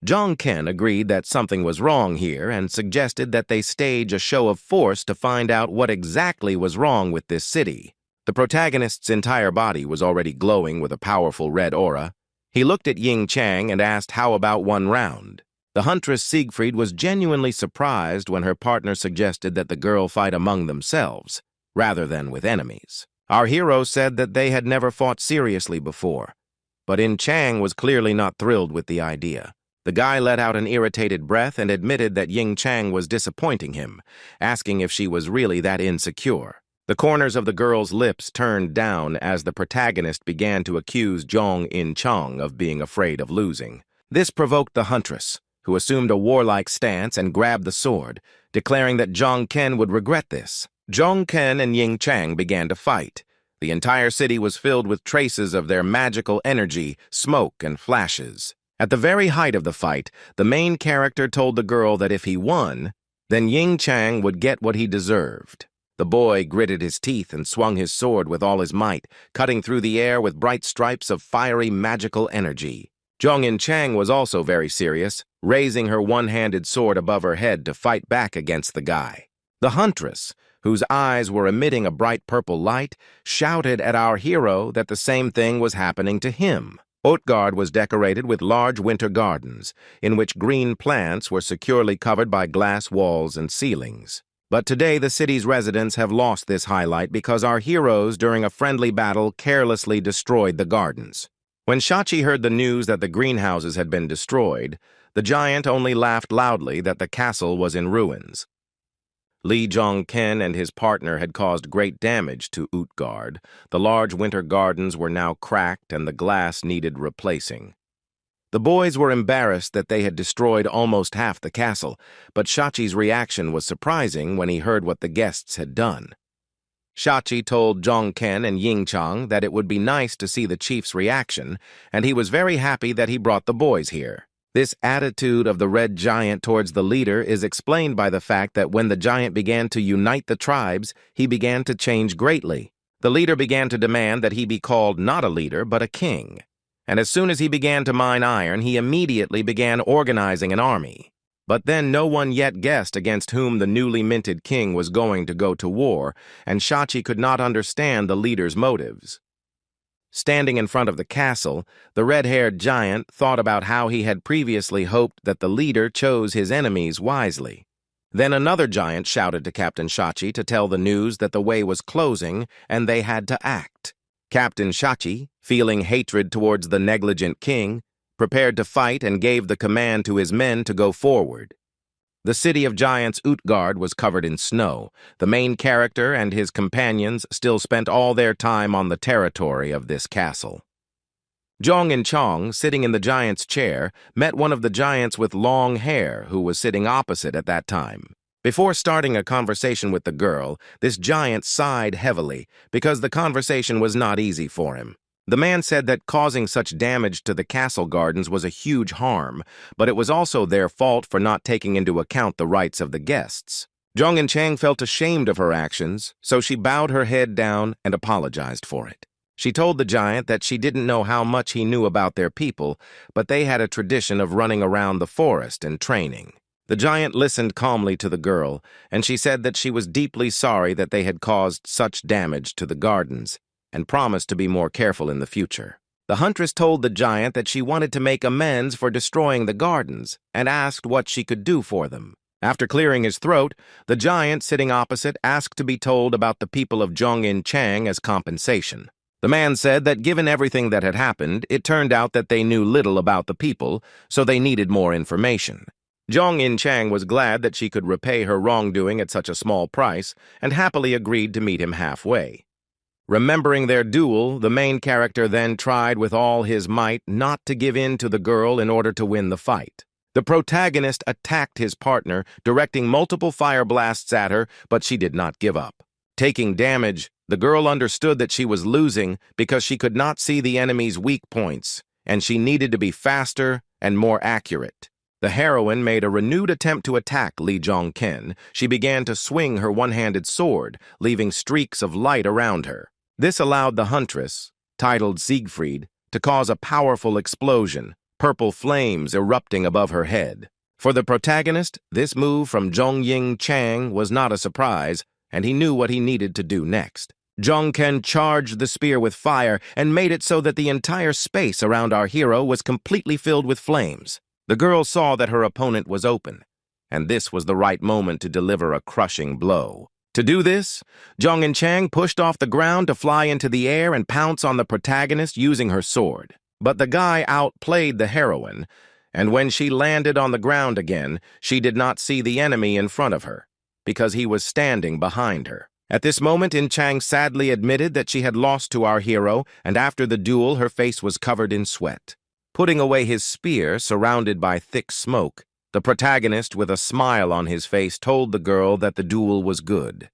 Jong-ken agreed that something was wrong here and suggested that they stage a show of force to find out what exactly was wrong with this city. The protagonist's entire body was already glowing with a powerful red aura. He looked at Ying Chang and asked how about one round. The huntress Siegfried was genuinely surprised when her partner suggested that the girl fight among themselves, rather than with enemies. Our hero said that they had never fought seriously before, but In Chang was clearly not thrilled with the idea. The guy let out an irritated breath and admitted that Ying Chang was disappointing him, asking if she was really that insecure. The corners of the girl's lips turned down as the protagonist began to accuse Zhong In Chang of being afraid of losing. This provoked the huntress, who assumed a warlike stance and grabbed the sword, declaring that Zhong Ken would regret this. Zhong Ken and Ying Chang began to fight. The entire city was filled with traces of their magical energy, smoke, and flashes. At the very height of the fight, the main character told the girl that if he won, then Ying Chang would get what he deserved. The boy gritted his teeth and swung his sword with all his might, cutting through the air with bright stripes of fiery magical energy. Zhong In Chang was also very serious, raising her one-handed sword above her head to fight back against the guy. The huntress, whose eyes were emitting a bright purple light, shouted at our hero that the same thing was happening to him. Utgard was decorated with large winter gardens, in which green plants were securely covered by glass walls and ceilings. But today the city's residents have lost this highlight because our heroes, during a friendly battle, carelessly destroyed the gardens. When Shachi heard the news that the greenhouses had been destroyed, the giant only laughed loudly that the castle was in ruins. Li Zhongken and his partner had caused great damage to Utgard. The large winter gardens were now cracked and the glass needed replacing. The boys were embarrassed that they had destroyed almost half the castle, but Shachi's reaction was surprising when he heard what the guests had done. Shachi told Zhongken and Ying Chang that it would be nice to see the chief's reaction, and he was very happy that he brought the boys here. This attitude of the red giant towards the leader is explained by the fact that when the giant began to unite the tribes, he began to change greatly. The leader began to demand that he be called not a leader, but a king. And as soon as he began to mine iron, he immediately began organizing an army. But then no one yet guessed against whom the newly minted king was going to go to war, and Shachi could not understand the leader's motives. Standing in front of the castle, the red-haired giant thought about how he had previously hoped that the leader chose his enemies wisely. Then another giant shouted to Captain Shachi to tell the news that the way was closing and they had to act. Captain Shachi, feeling hatred towards the negligent king, prepared to fight and gave the command to his men to go forward. The city of giants Utgard was covered in snow. The main character and his companions still spent all their time on the territory of this castle. Zhong In Chang, sitting in the giant's chair, met one of the giants with long hair who was sitting opposite at that time. Before starting a conversation with the girl, this giant sighed heavily because the conversation was not easy for him. The man said that causing such damage to the castle gardens was a huge harm, but it was also their fault for not taking into account the rights of the guests. Zhong In Chang felt ashamed of her actions, so she bowed her head down and apologized for it. She told the giant that she didn't know how much he knew about their people, but they had a tradition of running around the forest and training. The giant listened calmly to the girl, and she said that she was deeply sorry that they had caused such damage to the gardens, and promised to be more careful in the future. The huntress told the giant that she wanted to make amends for destroying the gardens, and asked what she could do for them. After clearing his throat, the giant sitting opposite asked to be told about the people of Zhong In Chang as compensation. The man said that given everything that had happened, it turned out that they knew little about the people, so they needed more information. Zhong In Chang was glad that she could repay her wrongdoing at such a small price, and happily agreed to meet him halfway. Remembering their duel, the main character then tried with all his might not to give in to the girl in order to win the fight. The protagonist attacked his partner, directing multiple fire blasts at her, but she did not give up. Taking damage, the girl understood that she was losing because she could not see the enemy's weak points, and she needed to be faster and more accurate. The heroine made a renewed attempt to attack Li Zhongken. She began to swing her one-handed sword, leaving streaks of light around her. This allowed the huntress, titled Siegfried, to cause a powerful explosion, purple flames erupting above her head. For the protagonist, this move from Zhong Ying Chang was not a surprise, and he knew what he needed to do next. Zhongken charged the spear with fire and made it so that the entire space around our hero was completely filled with flames. The girl saw that her opponent was open, and this was the right moment to deliver a crushing blow. To do this, Zhong Chang pushed off the ground to fly into the air and pounce on the protagonist using her sword. But the guy outplayed the heroine, and when she landed on the ground again, she did not see the enemy in front of her, because he was standing behind her. At this moment, In Chang sadly admitted that she had lost to our hero, and after the duel, her face was covered in sweat. Putting away his spear, surrounded by thick smoke, the protagonist, with a smile on his face, told the girl that the duel was good.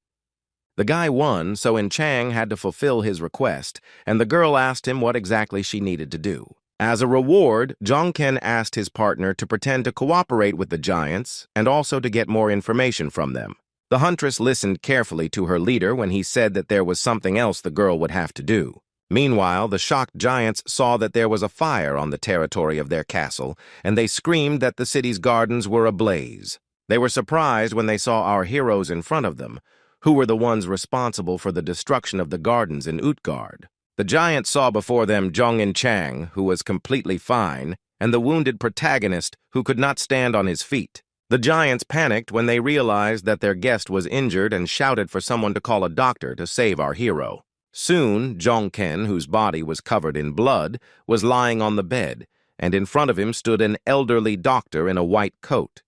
The guy won, so In Chang had to fulfill his request, and the girl asked him what exactly she needed to do. As a reward, Zhong Ken asked his partner to pretend to cooperate with the giants and also to get more information from them. The huntress listened carefully to her leader when he said that there was something else the girl would have to do. Meanwhile, the shocked giants saw that there was a fire on the territory of their castle, and they screamed that the city's gardens were ablaze. They were surprised when they saw our heroes in front of them, who were the ones responsible for the destruction of the gardens in Utgard. The giants saw before them Zhong Chang, who was completely fine, and the wounded protagonist, who could not stand on his feet. The giants panicked when they realized that their guest was injured and shouted for someone to call a doctor to save our hero. Soon, Zhong Ken, whose body was covered in blood, was lying on the bed, and in front of him stood an elderly doctor in a white coat.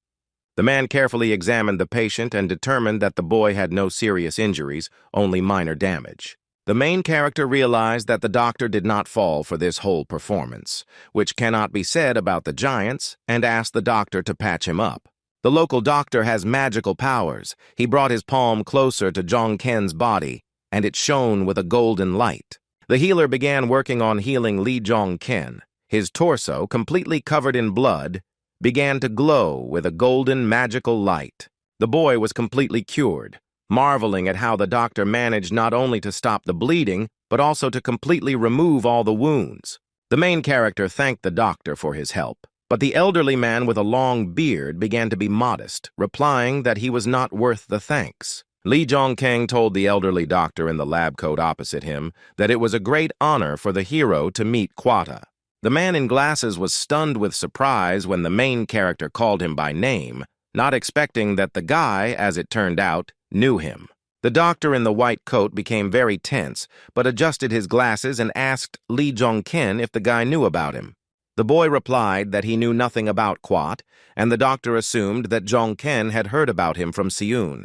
The man carefully examined the patient and determined that the boy had no serious injuries, only minor damage. The main character realized that the doctor did not fall for this whole performance, which cannot be said about the giants, and asked the doctor to patch him up. The local doctor has magical powers. He brought his palm closer to Zhong Ken's body, and it shone with a golden light. The healer began working on healing Li Zhong Ken. His torso, completely covered in blood, began to glow with a golden magical light. The boy was completely cured, marveling at how the doctor managed not only to stop the bleeding, but also to completely remove all the wounds. The main character thanked the doctor for his help, but the elderly man with a long beard began to be modest, replying that he was not worth the thanks. Li Zhongkang told the elderly doctor in the lab coat opposite him that it was a great honor for the hero to meet Quata. The man in glasses was stunned with surprise when the main character called him by name, not expecting that the guy, as it turned out, knew him. The doctor in the white coat became very tense, but adjusted his glasses and asked Li Zhongken if the guy knew about him. The boy replied that he knew nothing about Quat, and the doctor assumed that Zhongken had heard about him from Siyun.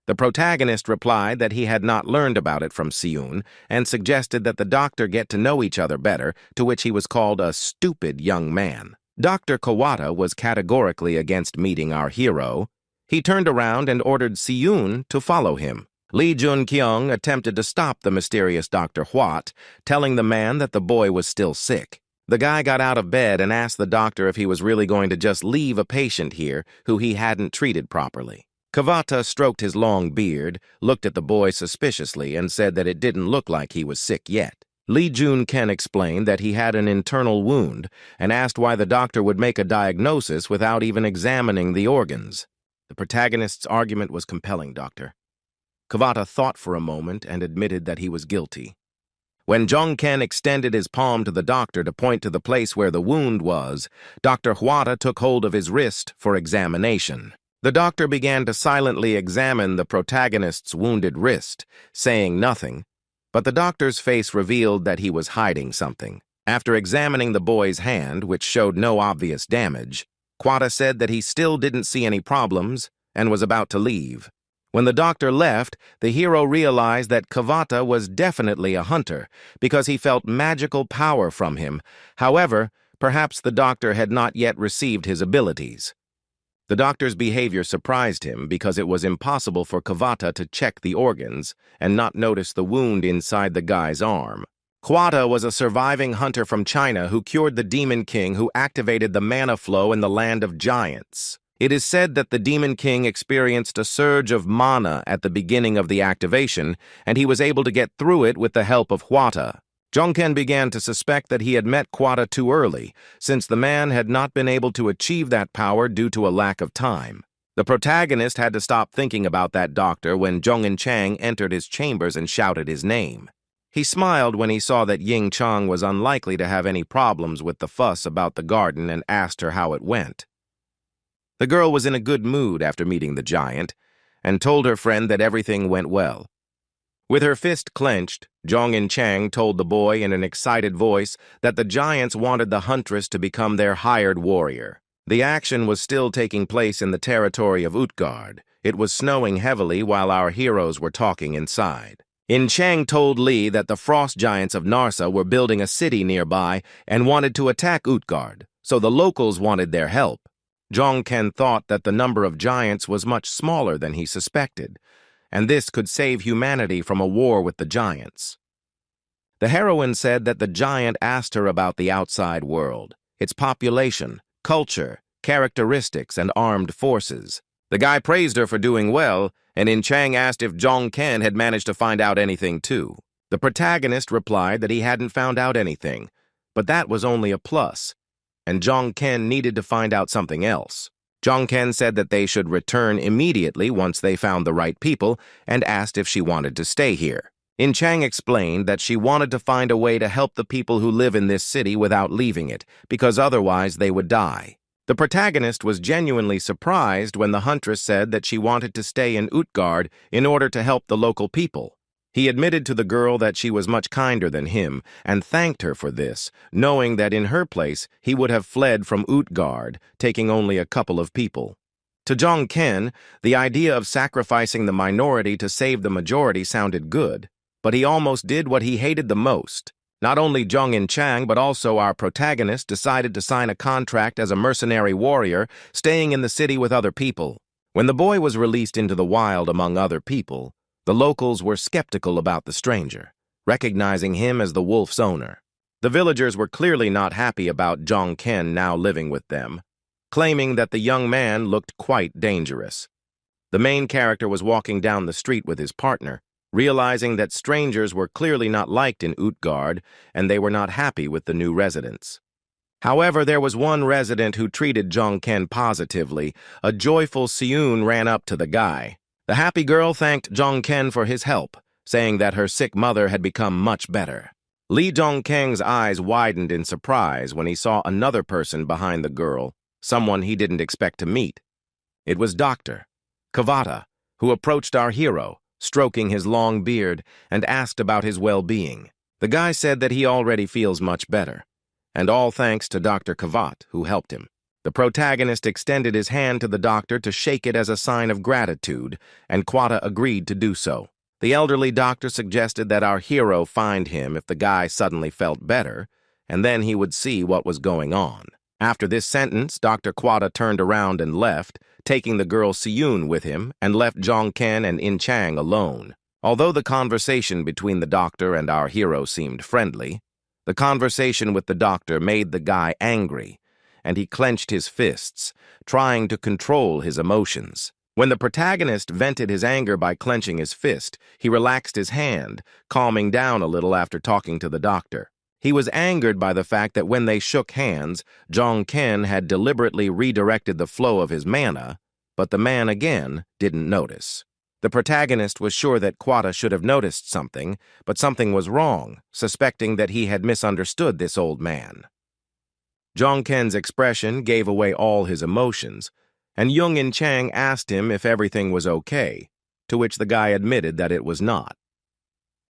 The protagonist replied that he had not learned about it from Siyun and suggested that the doctor get to know each other better, to which he was called a stupid young man. Dr. Kawata was categorically against meeting our hero. He turned around and ordered Siyun to follow him. Li Junkyung attempted to stop the mysterious Dr. Huat, telling the man that the boy was still sick. The guy got out of bed and asked the doctor if he was really going to just leave a patient here who he hadn't treated properly. Kawata stroked his long beard, looked at the boy suspiciously, and said that it didn't look like he was sick yet. Li Junken explained that he had an internal wound and asked why the doctor would make a diagnosis without even examining the organs. The protagonist's argument was compelling, Doctor. Kawata thought for a moment and admitted that he was guilty. When Zhongken extended his palm to the doctor to point to the place where the wound was, Dr. Huata took hold of his wrist for examination. The doctor began to silently examine the protagonist's wounded wrist, saying nothing, but the doctor's face revealed that he was hiding something. After examining the boy's hand, which showed no obvious damage, Quata said that he still didn't see any problems and was about to leave. When the doctor left, the hero realized that Kawata was definitely a hunter because he felt magical power from him. However, perhaps the doctor had not yet received his abilities. The doctor's behavior surprised him because it was impossible for Kawata to check the organs and not notice the wound inside the guy's arm. Quata was a surviving hunter from China who cured the Demon King who activated the mana flow in the land of giants. It is said that the Demon King experienced a surge of mana at the beginning of the activation, and he was able to get through it with the help of Quata. Zhongken began to suspect that he had met Quata too early, since the man had not been able to achieve that power due to a lack of time. The protagonist had to stop thinking about that doctor when Zhong Chang entered his chambers and shouted his name. He smiled when he saw that Ying Chang was unlikely to have any problems with the fuss about the garden and asked her how it went. The girl was in a good mood after meeting the giant and told her friend that everything went well. With her fist clenched, Zhong Chang told the boy in an excited voice that the giants wanted the huntress to become their hired warrior. The action was still taking place in the territory of Utgard. It was snowing heavily while our heroes were talking inside. Chang told Li that the frost giants of Narsa were building a city nearby and wanted to attack Utgard, so the locals wanted their help. Zhong Ken thought that the number of giants was much smaller than he suspected, and this could save humanity from a war with the giants. The heroine said that the giant asked her about the outside world, its population, culture, characteristics, and armed forces. The guy praised her for doing well, and Chang asked if Zhong Ken had managed to find out anything too. The protagonist replied that he hadn't found out anything, but that was only a plus, and Zhong Ken needed to find out something else. Zhong Ken said that they should return immediately once they found the right people and asked if she wanted to stay here. Chang explained that she wanted to find a way to help the people who live in this city without leaving it, because otherwise they would die. The protagonist was genuinely surprised when the huntress said that she wanted to stay in Utgard in order to help the local people. He admitted to the girl that she was much kinder than him and thanked her for this, knowing that in her place he would have fled from Utgard, taking only a couple of people. To Zhong Ken, the idea of sacrificing the minority to save the majority sounded good, but he almost did what he hated the most. Not only Zhong Chang, but also our protagonist decided to sign a contract as a mercenary warrior, staying in the city with other people. When the boy was released into the wild among other people, the locals were skeptical about the stranger, recognizing him as the wolf's owner. The villagers were clearly not happy about Zhong Ken now living with them, claiming that the young man looked quite dangerous. The main character was walking down the street with his partner, realizing that strangers were clearly not liked in Utgard and they were not happy with the new residents. However, there was one resident who treated Zhong Ken positively. A joyful Siyun ran up to the guy. The happy girl thanked Zhong Ken for his help, saying that her sick mother had become much better. Li Zhongkeng's eyes widened in surprise when he saw another person behind the girl, someone he didn't expect to meet. It was Dr. Kavata, who approached our hero, stroking his long beard, and asked about his well-being. The guy said that he already feels much better, and all thanks to Dr. Kavat, who helped him. The protagonist extended his hand to the doctor to shake it as a sign of gratitude, and Quata agreed to do so. The elderly doctor suggested that our hero find him if the guy suddenly felt better, and then he would see what was going on. After this sentence, Dr. Quata turned around and left, taking the girl Siyun with him, and left Zhong Ken and Chang alone. Although the conversation between the doctor and our hero seemed friendly, the conversation with the doctor made the guy angry, and he clenched his fists, trying to control his emotions. When the protagonist vented his anger by clenching his fist, he relaxed his hand, calming down a little after talking to the doctor. He was angered by the fact that when they shook hands, Zhong Ken had deliberately redirected the flow of his mana, but the man again didn't notice. The protagonist was sure that Quata should have noticed something, but something was wrong, suspecting that he had misunderstood this old man. Zhong Ken's expression gave away all his emotions, and Jung Chang asked him if everything was okay, to which the guy admitted that it was not.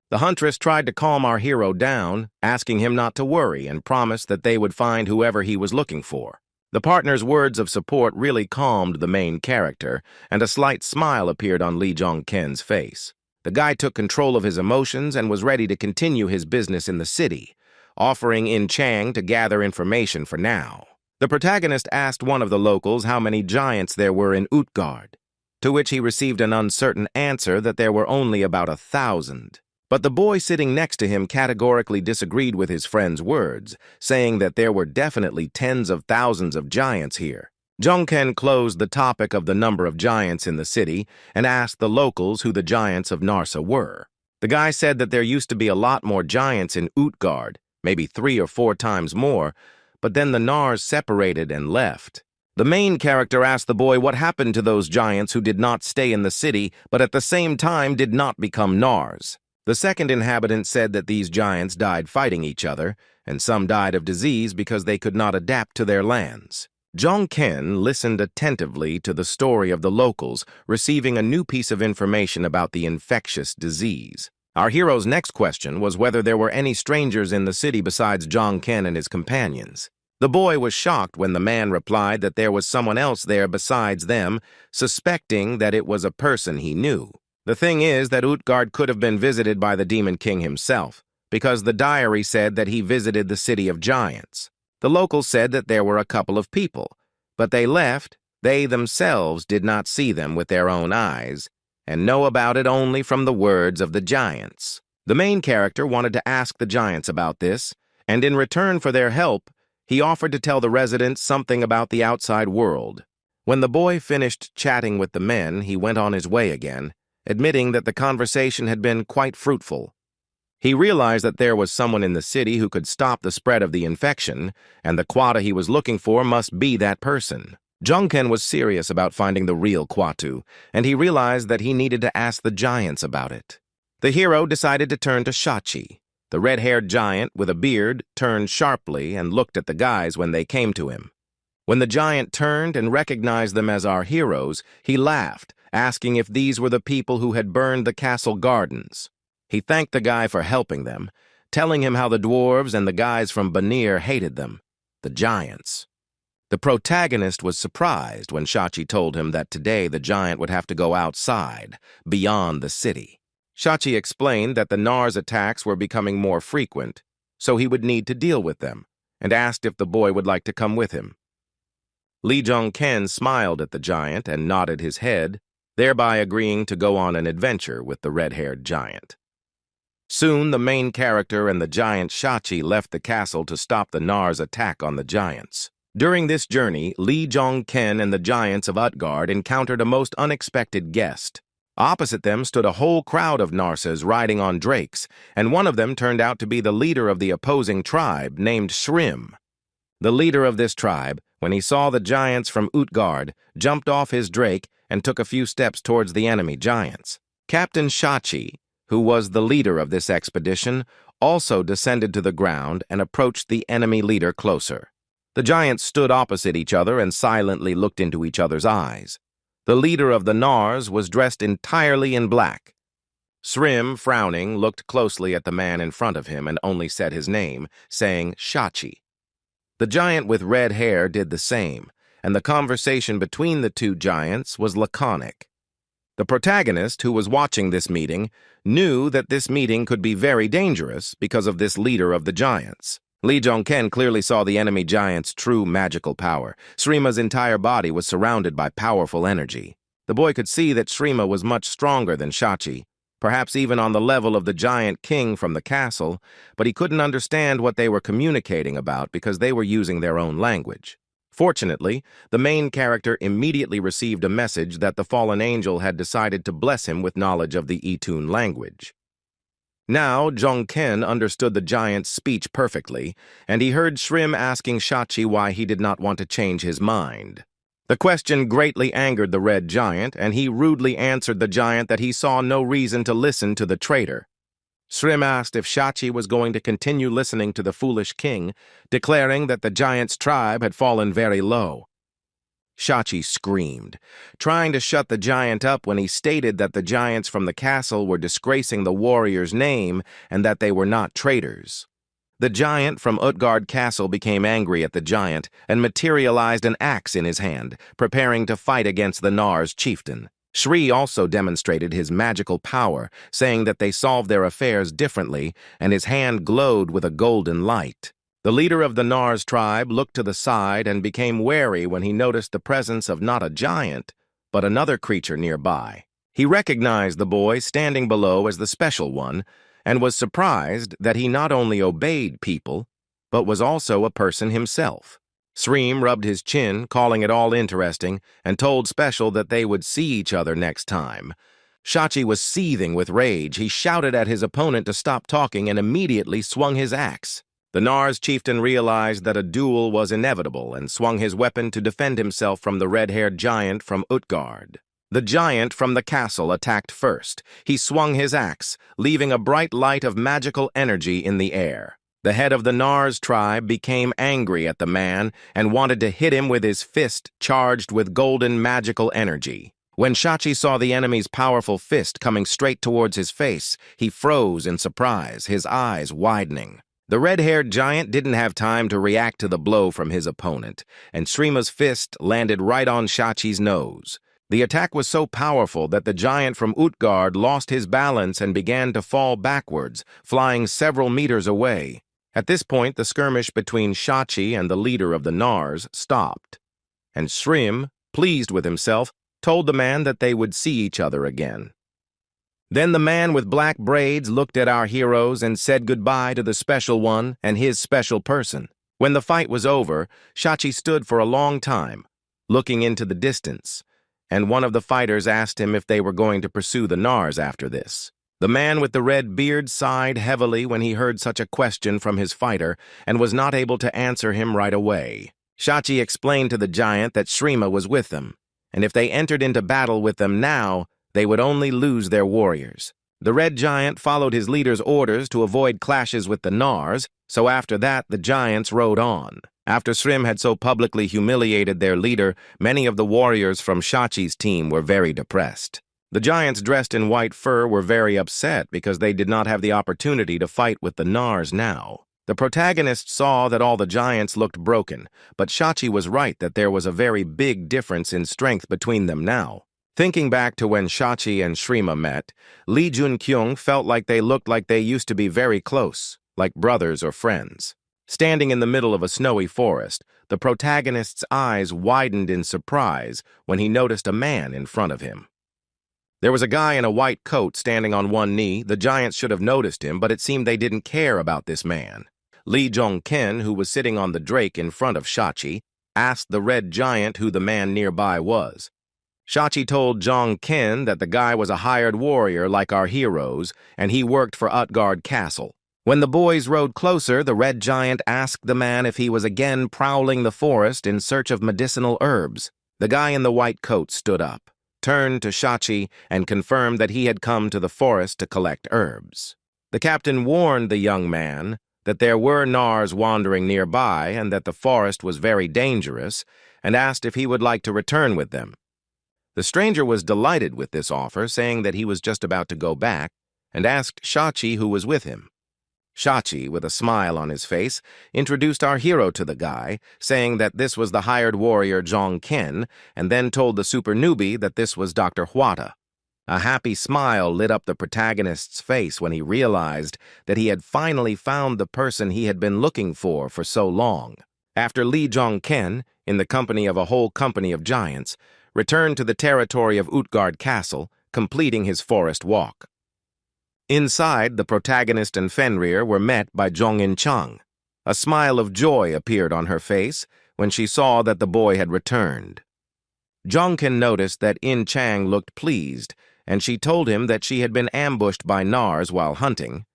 The huntress tried to calm our hero down, asking him not to worry, and promised that they would find whoever he was looking for. The partner's words of support really calmed the main character, and a slight smile appeared on Li Zhongken's face. The guy took control of his emotions and was ready to continue his business in the city, offering Chang to gather information for now. The protagonist asked one of the locals how many giants there were in Utgard, to which he received an uncertain answer that there were only about 1,000. But the boy sitting next to him categorically disagreed with his friend's words, saying that there were definitely tens of thousands of giants here. Zhongken closed the topic of the number of giants in the city and asked the locals who the giants of Narsa were. The guy said that there used to be a lot more giants in Utgard, maybe 3 or 4 times more, but then the Nars separated and left. The main character asked the boy what happened to those giants who did not stay in the city, but at the same time did not become Nars. The second inhabitant said that these giants died fighting each other, and some died of disease because they could not adapt to their lands. Jong-ken listened attentively to the story of the locals, receiving a new piece of information about the infectious disease. Our hero's next question was whether there were any strangers in the city besides Jong-ken and his companions. The boy was shocked when the man replied that there was someone else there besides them, suspecting that it was a person he knew. The thing is that Utgard could have been visited by the Demon King himself, because the diary said that he visited the city of giants. The locals said that there were a couple of people, but they left. They themselves did not see them with their own eyes, and know about it only from the words of the giants. The main character wanted to ask the giants about this, and in return for their help, he offered to tell the residents something about the outside world. When the boy finished chatting with the men, he went on his way again, admitting that the conversation had been quite fruitful. He realized that there was someone in the city who could stop the spread of the infection, and the Quata he was looking for must be that person. Jong-ken was serious about finding the real Quatu, and he realized that he needed to ask the giants about it. The hero decided to turn to Shachi. The red-haired giant with a beard turned sharply and looked at the guys when they came to him. When the giant turned and recognized them as our heroes, he laughed, asking if these were the people who had burned the castle gardens. He thanked the guy for helping them, telling him how the dwarves and the guys from Banir hated them, the giants. The protagonist was surprised when Shachi told him that today the giant would have to go outside, beyond the city. Shachi explained that the Nar's attacks were becoming more frequent, so he would need to deal with them, and asked if the boy would like to come with him. Lee Jong-ken smiled at the giant and nodded his head, thereby agreeing to go on an adventure with the red-haired giant. Soon, the main character and the giant Shachi left the castle to stop the Nar's attack on the giants. During this journey, Lee Jong-ken and the giants of Utgard encountered a most unexpected guest. Opposite them stood a whole crowd of Narsas riding on drakes, and one of them turned out to be the leader of the opposing tribe named Shrim. The leader of this tribe, when he saw the giants from Utgard, jumped off his drake and took a few steps towards the enemy giants. Captain Shachi, who was the leader of this expedition, also descended to the ground and approached the enemy leader closer. The giants stood opposite each other and silently looked into each other's eyes. The leader of the Nars was dressed entirely in black. Shrim, frowning, looked closely at the man in front of him and only said his name, saying Shachi. The giant with red hair did the same, and the conversation between the two giants was laconic. The protagonist, who was watching this meeting, knew that this meeting could be very dangerous because of this leader of the giants. Lee Jong-ken clearly saw the enemy giant's true magical power. Shrima's entire body was surrounded by powerful energy. The boy could see that Shrima was much stronger than Shachi, perhaps even on the level of the giant king from the castle, but he couldn't understand what they were communicating about because they were using their own language. Fortunately, the main character immediately received a message that the fallen angel had decided to bless him with knowledge of the Etun language. Now, Jong-ken understood the giant's speech perfectly, and he heard Shrim asking Shachi why he did not want to change his mind. The question greatly angered the red giant, and he rudely answered the giant that he saw no reason to listen to the traitor. Shrim asked if Shachi was going to continue listening to the foolish king, declaring that the giant's tribe had fallen very low. Shachi screamed, trying to shut the giant up when he stated that the giants from the castle were disgracing the warrior's name and that they were not traitors. The giant from Utgard Castle became angry at the giant and materialized an axe in his hand, preparing to fight against the Nar's chieftain. Shri also demonstrated his magical power, saying that they solved their affairs differently, and his hand glowed with a golden light. The leader of the Nar's tribe looked to the side and became wary when he noticed the presence of not a giant, but another creature nearby. He recognized the boy standing below as the special one, and was surprised that he not only obeyed people, but was also a person himself. Shrim rubbed his chin, calling it all interesting, and told Special that they would see each other next time. Shachi was seething with rage. He shouted at his opponent to stop talking and immediately swung his axe. The Nar's chieftain realized that a duel was inevitable and swung his weapon to defend himself from the red-haired giant from Utgard. The giant from the castle attacked first. He swung his axe, leaving a bright light of magical energy in the air. The head of the Nars tribe became angry at the man and wanted to hit him with his fist charged with golden magical energy. When Shachi saw the enemy's powerful fist coming straight towards his face, he froze in surprise, his eyes widening. The red-haired giant didn't have time to react to the blow from his opponent, and Srima's fist landed right on Shachi's nose. The attack was so powerful that the giant from Utgard lost his balance and began to fall backwards, flying several meters away. At this point, the skirmish between Shachi and the leader of the Nars stopped, and Srim, pleased with himself, told the man that they would see each other again. Then the man with black braids looked at our heroes and said goodbye to the special one and his special person. When the fight was over, Shachi stood for a long time, looking into the distance, and one of the fighters asked him if they were going to pursue the Nars after this. The man with the red beard sighed heavily when he heard such a question from his fighter and was not able to answer him right away. Shachi explained to the giant that Srima was with them, and if they entered into battle with them now, they would only lose their warriors. The red giant followed his leader's orders to avoid clashes with the Nars, so after that the giants rode on. After Srim had so publicly humiliated their leader, many of the warriors from Shachi's team were very depressed. The giants dressed in white fur were very upset because they did not have the opportunity to fight with the Nars now. The protagonist saw that all the giants looked broken, but Shachi was right that there was a very big difference in strength between them now. Thinking back to when Shachi and Srima met, Lee Jun-kyung felt like they looked like they used to be very close, like brothers or friends. Standing in the middle of a snowy forest, the protagonist's eyes widened in surprise when he noticed a man in front of him. There was a guy in a white coat standing on one knee. The giants should have noticed him, but it seemed they didn't care about this man. Lee Jong-ken, who was sitting on the drake in front of Shachi, asked the red giant who the man nearby was. Shachi told Jong-ken that the guy was a hired warrior like our heroes, and he worked for Utgard Castle. When the boys rode closer, the red giant asked the man if he was again prowling the forest in search of medicinal herbs. The guy in the white coat stood up, turned to Shachi, and confirmed that he had come to the forest to collect herbs. The captain warned the young man that there were Nars wandering nearby and that the forest was very dangerous, and asked if he would like to return with them. The stranger was delighted with this offer, saying that he was just about to go back, and asked Shachi who was with him. Shachi, with a smile on his face, introduced our hero to the guy, saying that this was the hired warrior Jong-ken, and then told the super newbie that this was Dr. Hwata. A happy smile lit up the protagonist's face when he realized that he had finally found the person he had been looking for so long. After Lee Jong-ken, in the company of a whole company of giants, returned to the territory of Utgard Castle, completing his forest walk. Inside, the protagonist and Fenrir were met by Jong-in-chang. A smile of joy appeared on her face when she saw that the boy had returned. Jongkin noticed that In-chang looked pleased, and she told him that she had been ambushed by Nars while hunting,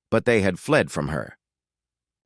but they had fled from her.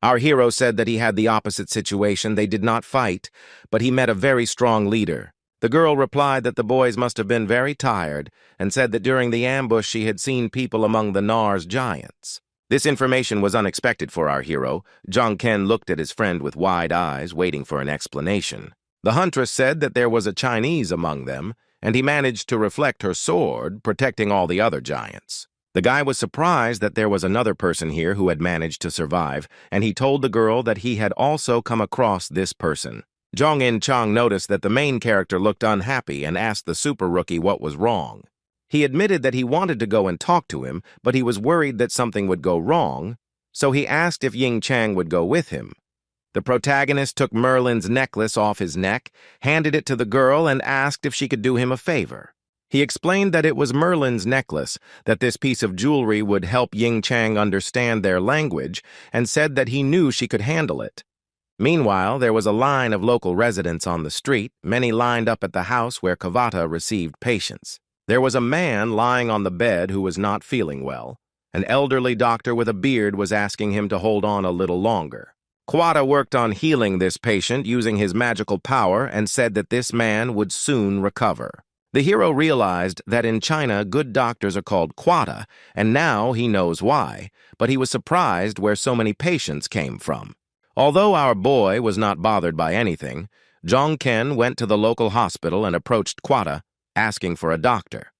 Our hero said that he had the opposite situation. They did not fight, but he met a very strong leader. The girl replied that the boys must have been very tired and said that during the ambush she had seen people among the Nars giants. This information was unexpected for our hero. Jong-ken looked at his friend with wide eyes, waiting for an explanation. The huntress said that there was a Chinese among them, and he managed to reflect her sword, protecting all the other giants. The guy was surprised that there was another person here who had managed to survive, and he told the girl that he had also come across this person. Jong-in-chang noticed that the main character looked unhappy and asked the super rookie what was wrong. He admitted that he wanted to go and talk to him, but he was worried that something would go wrong, so he asked if Ying-chang would go with him. The protagonist took Merlin's necklace off his neck, handed it to the girl, and asked if she could do him a favor. He explained that it was Merlin's necklace, that this piece of jewelry would help Ying-chang understand their language, and said that he knew she could handle it. Meanwhile, there was a line of local residents on the street, many lined up at the house where Kavata received patients. There was a man lying on the bed who was not feeling well. An elderly doctor with a beard was asking him to hold on a little longer. Kawata worked on healing this patient using his magical power and said that this man would soon recover. The hero realized that in China, good doctors are called quata, and now he knows why, but he was surprised where so many patients came from. Although our boy was not bothered by anything, Jong Ken went to the local hospital and approached Quata, asking for a doctor.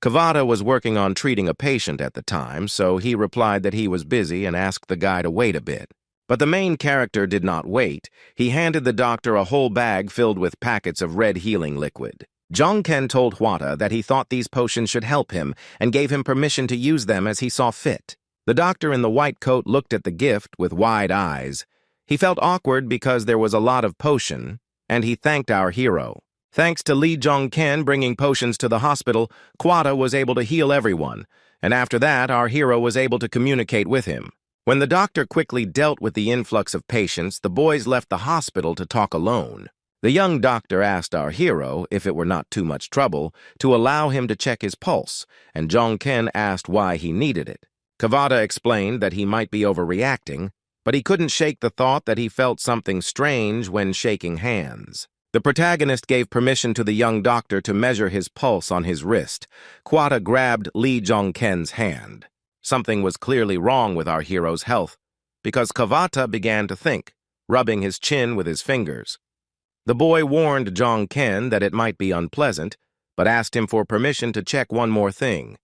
Kavata was working on treating a patient at the time, so he replied that he was busy and asked the guy to wait a bit. But the main character did not wait. He handed the doctor a whole bag filled with packets of red healing liquid. Jong Ken told Hwata that he thought these potions should help him and gave him permission to use them as he saw fit. The doctor in the white coat looked at the gift with wide eyes. He felt awkward because there was a lot of potion, and he thanked our hero. Thanks to Lee Jong Ken bringing potions to the hospital, Quata was able to heal everyone, and after that, our hero was able to communicate with him. When the doctor quickly dealt with the influx of patients, the boys left the hospital to talk alone. The young doctor asked our hero, if it were not too much trouble, to allow him to check his pulse, and Jong Ken asked why he needed it. Kavata explained that he might be overreacting, but he couldn't shake the thought that he felt something strange when shaking hands. The protagonist gave permission to the young doctor to measure his pulse on his wrist. Quata grabbed Lee Jong Ken's hand. Something was clearly wrong with our hero's health, because Kavata began to think, rubbing his chin with his fingers. The boy warned Jong Ken that it might be unpleasant, but asked him for permission to check one more thing.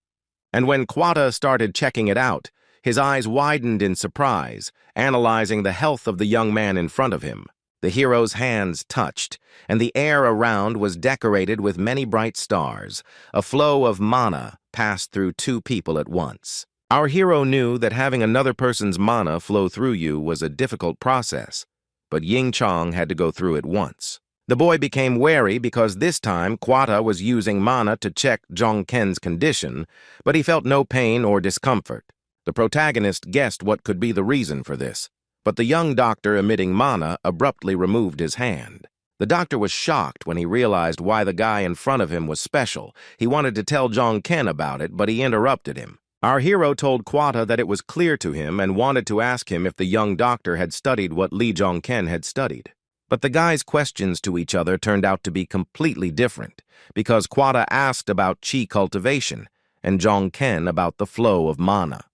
And when Quata started checking it out, his eyes widened in surprise, analyzing the health of the young man in front of him. The hero's hands touched, and the air around was decorated with many bright stars. A flow of mana passed through two people at once. Our hero knew that having another person's mana flow through you was a difficult process, but Ying Chong had to go through it once. The boy became wary because this time Quata was using mana to check Jong Ken's condition, but he felt no pain or discomfort. The protagonist guessed what could be the reason for this, but the young doctor emitting mana abruptly removed his hand. The doctor was shocked when he realized why the guy in front of him was special. He wanted to tell Jong Ken about it, but he interrupted him. Our hero told Quata that it was clear to him and wanted to ask him if the young doctor had studied what Lee Jong Ken had studied. But the guys' questions to each other turned out to be completely different, because Quata asked about chi cultivation and Jong Ken about the flow of mana.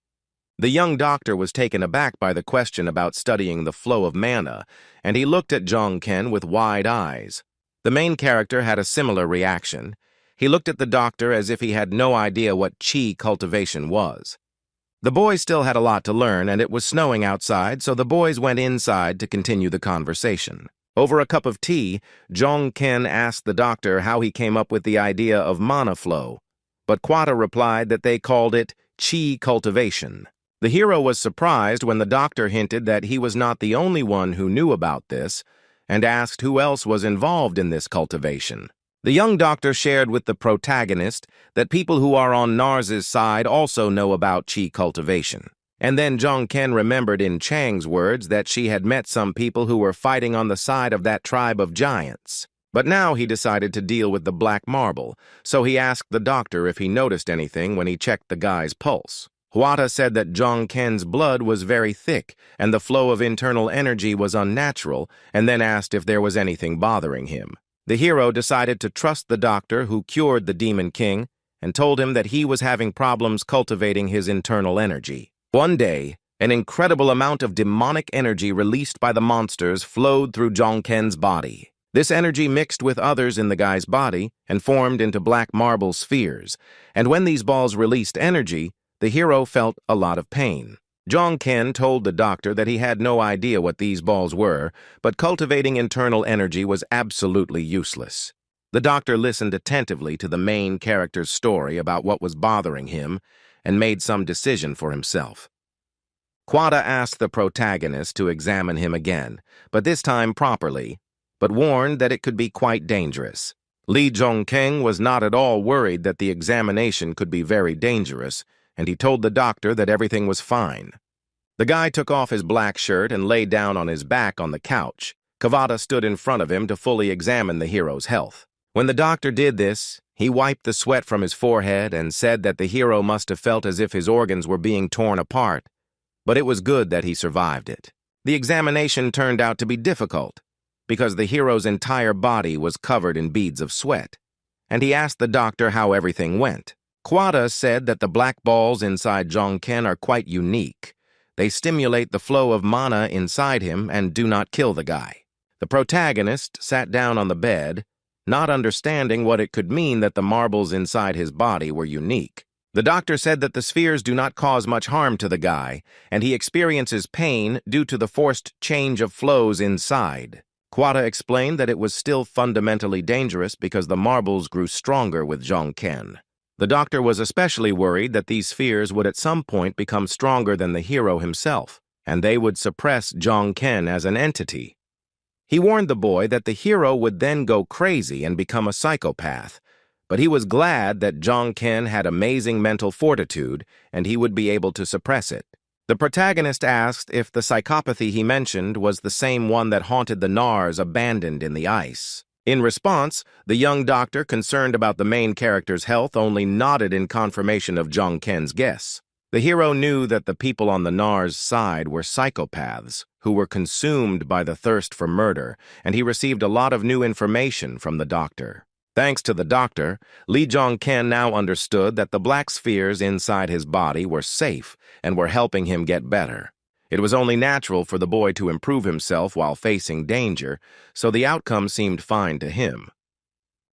The young doctor was taken aback by the question about studying the flow of mana, and he looked at Jong Ken with wide eyes. The main character had a similar reaction. He looked at the doctor as if he had no idea what chi cultivation was. The boys still had a lot to learn, and it was snowing outside, so the boys went inside to continue the conversation. Over a cup of tea, Jong Ken asked the doctor how he came up with the idea of mana flow, but Quata replied that they called it chi cultivation. The hero was surprised when the doctor hinted that he was not the only one who knew about this, and asked who else was involved in this cultivation. The young doctor shared with the protagonist that people who are on Nars's side also know about chi cultivation. And then Jong Ken remembered in Chang's words that she had met some people who were fighting on the side of that tribe of giants. But now he decided to deal with the black marble, so he asked the doctor if he noticed anything when he checked the guy's pulse. Hwata said that Jong Ken's blood was very thick and the flow of internal energy was unnatural, and then asked if there was anything bothering him. The hero decided to trust the doctor who cured the Demon King and told him that he was having problems cultivating his internal energy. One day, an incredible amount of demonic energy released by the monsters flowed through Jong Ken's body. This energy mixed with others in the guy's body and formed into black marble spheres, and when these balls released energy, the hero felt a lot of pain. Jong Ken told the doctor that he had no idea what these balls were, but cultivating internal energy was absolutely useless. The doctor listened attentively to the main character's story about what was bothering him and made some decision for himself. Quata asked the protagonist to examine him again, but this time properly, but warned that it could be quite dangerous. Lee Jong Ken was not at all worried that the examination could be very dangerous, and he told the doctor that everything was fine. The guy took off his black shirt and lay down on his back on the couch. Kavata stood in front of him to fully examine the hero's health. When the doctor did this, he wiped the sweat from his forehead and said that the hero must have felt as if his organs were being torn apart, but it was good that he survived it. The examination turned out to be difficult, because the hero's entire body was covered in beads of sweat, and he asked the doctor how everything went. Quada said that the black balls inside Zhongken are quite unique. They stimulate the flow of mana inside him and do not kill the guy. The protagonist sat down on the bed, not understanding what it could mean that the marbles inside his body were unique. The doctor said that the spheres do not cause much harm to the guy, and he experiences pain due to the forced change of flows inside. Quada explained that it was still fundamentally dangerous because the marbles grew stronger with Zhongken. The doctor was especially worried that these spheres would at some point become stronger than the hero himself, and they would suppress Zhongken as an entity. He warned the boy that the hero would then go crazy and become a psychopath, but he was glad that Zhongken had amazing mental fortitude and he would be able to suppress it. The protagonist asked if the psychopathy he mentioned was the same one that haunted the Nars abandoned in the ice. In response, the young doctor, concerned about the main character's health, only nodded in confirmation of Zhongken's guess. The hero knew that the people on the Nars' side were psychopaths who were consumed by the thirst for murder, and he received a lot of new information from the doctor. Thanks to the doctor, Li Zhongken now understood that the black spheres inside his body were safe and were helping him get better. It was only natural for the boy to improve himself while facing danger, so the outcome seemed fine to him.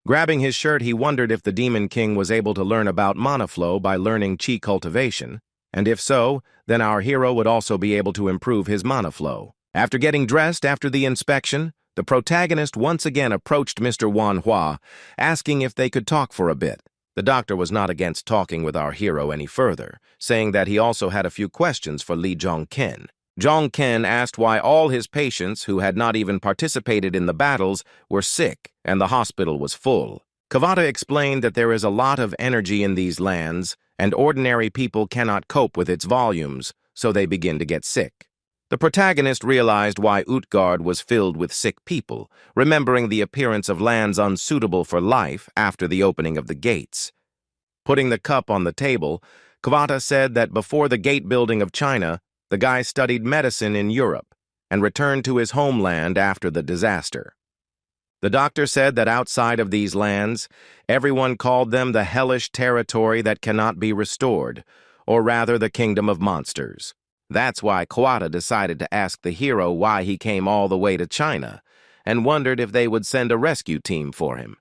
Grabbing his shirt, he wondered if the Demon King was able to learn about mana flow by learning chi cultivation, and if so, then our hero would also be able to improve his mana flow. After getting dressed after the inspection, the protagonist once again approached Mr. Manhwa, asking if they could talk for a bit. The doctor was not against talking with our hero any further, saying that he also had a few questions for Li Zhongken. Zhongken asked why all his patients, who had not even participated in the battles, were sick and the hospital was full. Kavata explained that there is a lot of energy in these lands, and ordinary people cannot cope with its volumes, so they begin to get sick. The protagonist realized why Utgard was filled with sick people, remembering the appearance of lands unsuitable for life after the opening of the gates. Putting the cup on the table, Kavata said that before the gate building of China, the guy studied medicine in Europe and returned to his homeland after the disaster. The doctor said that outside of these lands, everyone called them the hellish territory that cannot be restored, or rather the kingdom of monsters. That's why Kawada decided to ask the hero why he came all the way to China, and wondered if they would send a rescue team for him.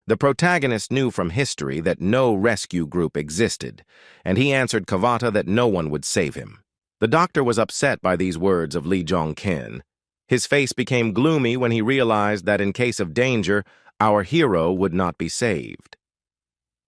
The protagonist knew from history that no rescue group existed, and he answered Kawata that no one would save him. The doctor was upset by these words of Li Zhongken. His face became gloomy when he realized that in case of danger, our hero would not be saved.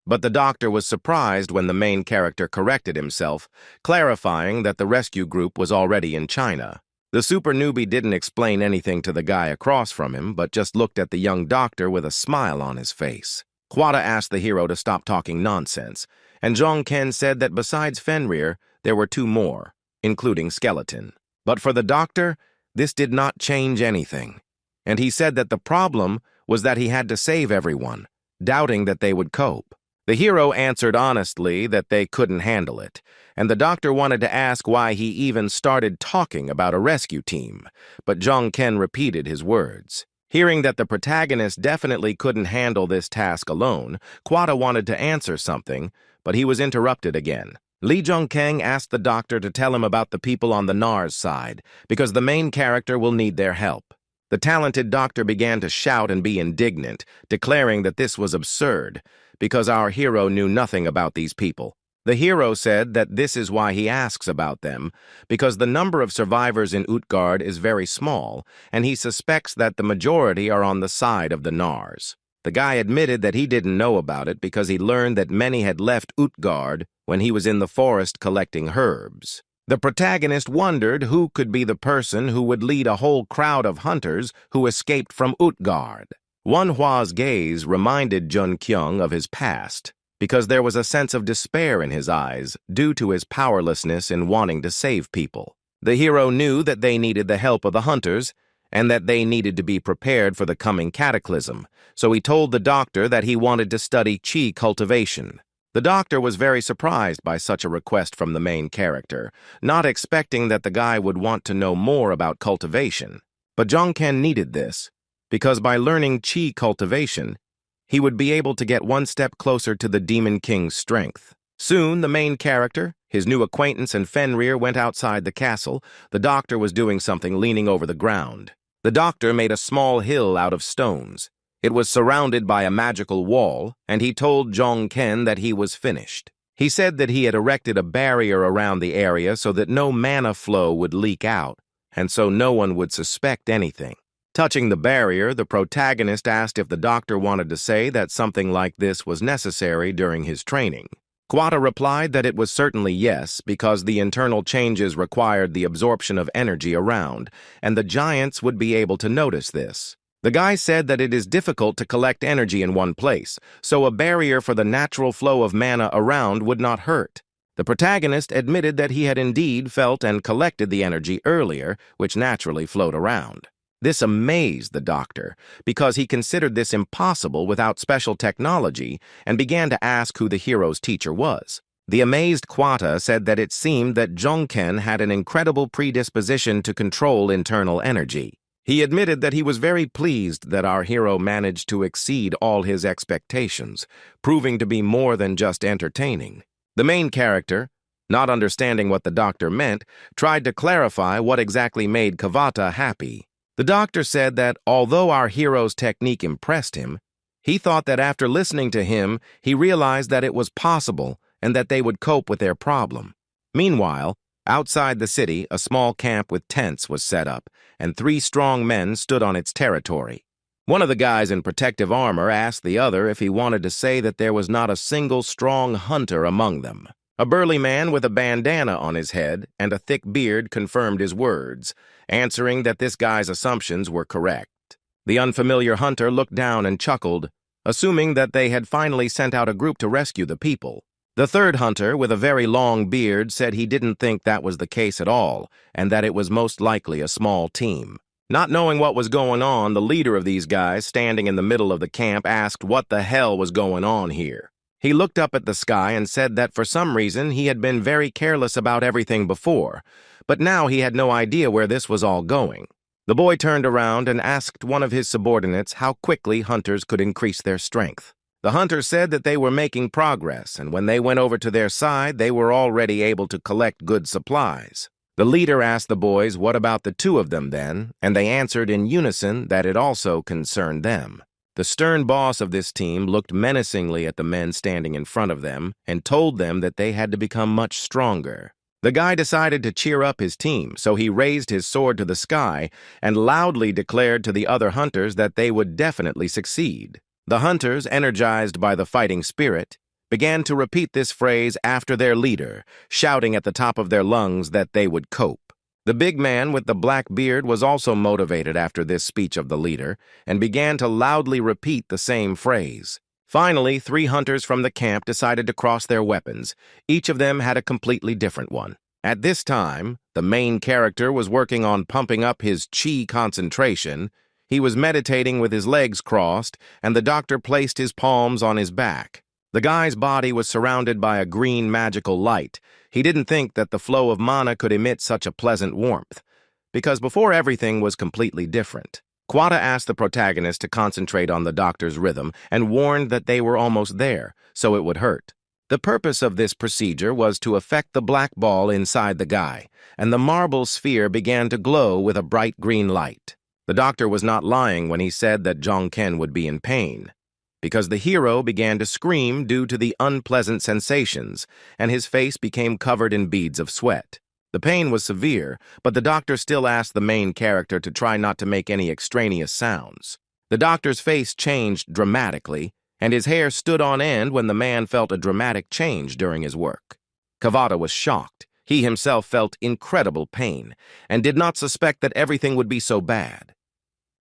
But the doctor was surprised when the main character corrected himself, clarifying that the rescue group was already in China. The super newbie didn't explain anything to the guy across from him, but just looked at the young doctor with a smile on his face. Quada asked the hero to stop talking nonsense, and Zhongken said that besides Fenrir, there were two more, including Skeleton. But for the doctor, this did not change anything, and he said that the problem was that he had to save everyone, doubting that they would cope. The hero answered honestly that they couldn't handle it, and the doctor wanted to ask why he even started talking about a rescue team, but Zhongken repeated his words. Hearing that the protagonist definitely couldn't handle this task alone, Quada wanted to answer something, but he was interrupted again. Li Zhongken asked the doctor to tell him about the people on the Nars side, because the main character will need their help. The talented doctor began to shout and be indignant, declaring that this was absurd, because our hero knew nothing about these people. The hero said that this is why he asks about them, because the number of survivors in Utgard is very small, and he suspects that the majority are on the side of the Nars. The guy admitted that he didn't know about it because he learned that many had left Utgard when he was in the forest collecting herbs. The protagonist wondered who could be the person who would lead a whole crowd of hunters who escaped from Utgard. Wanhwa's gaze reminded Jun Kyung of his past, because there was a sense of despair in his eyes due to his powerlessness in wanting to save people. The hero knew that they needed the help of the hunters, and that they needed to be prepared for the coming cataclysm, so he told the doctor that he wanted to study chi cultivation. The doctor was very surprised by such a request from the main character, not expecting that the guy would want to know more about cultivation. But Zhongken needed this, because by learning chi cultivation, he would be able to get one step closer to the Demon King's strength. Soon, the main character, his new acquaintance, and Fenrir went outside the castle. The doctor was doing something, leaning over the ground. The doctor made a small hill out of stones. It was surrounded by a magical wall, and he told Jong-ken that he was finished. He said that he had erected a barrier around the area so that no mana flow would leak out, and so no one would suspect anything. Touching the barrier, the protagonist asked if the doctor wanted to say that something like this was necessary during his training. Quata replied that it was certainly yes, because the internal changes required the absorption of energy around, and the giants would be able to notice this. The guy said that it is difficult to collect energy in one place, so a barrier for the natural flow of mana around would not hurt. The protagonist admitted that he had indeed felt and collected the energy earlier, which naturally flowed around. This amazed the doctor, because he considered this impossible without special technology and began to ask who the hero's teacher was. The amazed Quata said that it seemed that Jong-ken had an incredible predisposition to control internal energy. He admitted that he was very pleased that our hero managed to exceed all his expectations, proving to be more than just entertaining. The main character, not understanding what the doctor meant, tried to clarify what exactly made Kavata happy. The doctor said that although our hero's technique impressed him, he thought that after listening to him, he realized that it was possible and that they would cope with their problem. Meanwhile, outside the city, a small camp with tents was set up, and 3 strong men stood on its territory. One of the guys in protective armor asked the other if he wanted to say that there was not a single strong hunter among them. A burly man with a bandana on his head and a thick beard confirmed his words, answering that this guy's assumptions were correct. The unfamiliar hunter looked down and chuckled, assuming that they had finally sent out a group to rescue the people. The third hunter, with a very long beard, said he didn't think that was the case at all, and that it was most likely a small team. Not knowing what was going on, the leader of these guys, standing in the middle of the camp, asked what the hell was going on here. He looked up at the sky and said that for some reason he had been very careless about everything before, but now he had no idea where this was all going. The boy turned around and asked one of his subordinates how quickly hunters could increase their strength. The hunter said that they were making progress, and when they went over to their side, they were already able to collect good supplies. The leader asked the boys what about the 2 of them then, and they answered in unison that it also concerned them. The stern boss of this team looked menacingly at the men standing in front of them and told them that they had to become much stronger. The guy decided to cheer up his team, so he raised his sword to the sky and loudly declared to the other hunters that they would definitely succeed. The hunters, energized by the fighting spirit, began to repeat this phrase after their leader, shouting at the top of their lungs that they would cope. The big man with the black beard was also motivated after this speech of the leader and began to loudly repeat the same phrase. Finally, 3 hunters from the camp decided to cross their weapons. Each of them had a completely different one. At this time, the main character was working on pumping up his chi concentration. He was meditating with his legs crossed, and the doctor placed his palms on his back. The guy's body was surrounded by a green magical light. He didn't think that the flow of mana could emit such a pleasant warmth, because before everything was completely different. Quata asked the protagonist to concentrate on the doctor's rhythm and warned that they were almost there, so it would hurt. The purpose of this procedure was to affect the black ball inside the guy, and the marble sphere began to glow with a bright green light. The doctor was not lying when he said that Jong-ken would be in pain, because the hero began to scream due to the unpleasant sensations, and his face became covered in beads of sweat. The pain was severe, but the doctor still asked the main character to try not to make any extraneous sounds. The doctor's face changed dramatically, and his hair stood on end when the man felt a dramatic change during his work. Kavata was shocked. He himself felt incredible pain, and did not suspect that everything would be so bad.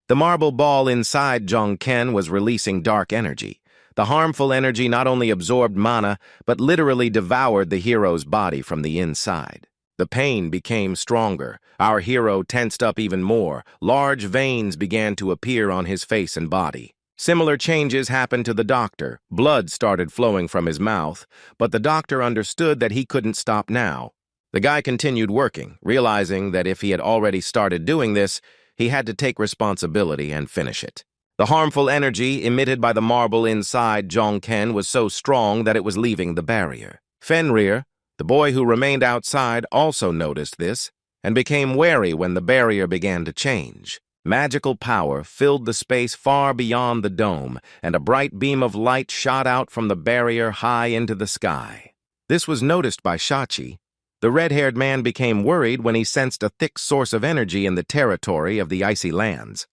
The marble ball inside Jong-ken was releasing dark energy. The harmful energy not only absorbed mana, but literally devoured the hero's body from the inside. The pain became stronger. Our hero tensed up even more. Large veins began to appear on his face and body. Similar changes happened to the doctor. Blood started flowing from his mouth, but the doctor understood that he couldn't stop now. The guy continued working, realizing that if he had already started doing this, he had to take responsibility and finish it. The harmful energy emitted by the marble inside Jongken was so strong that it was leaving the barrier. Fenrir, the boy who remained outside, also noticed this and became wary when the barrier began to change. Magical power filled the space far beyond the dome, and a bright beam of light shot out from the barrier high into the sky. This was noticed by Shachi. The red-haired man became worried when he sensed a thick source of energy in the territory of the icy lands.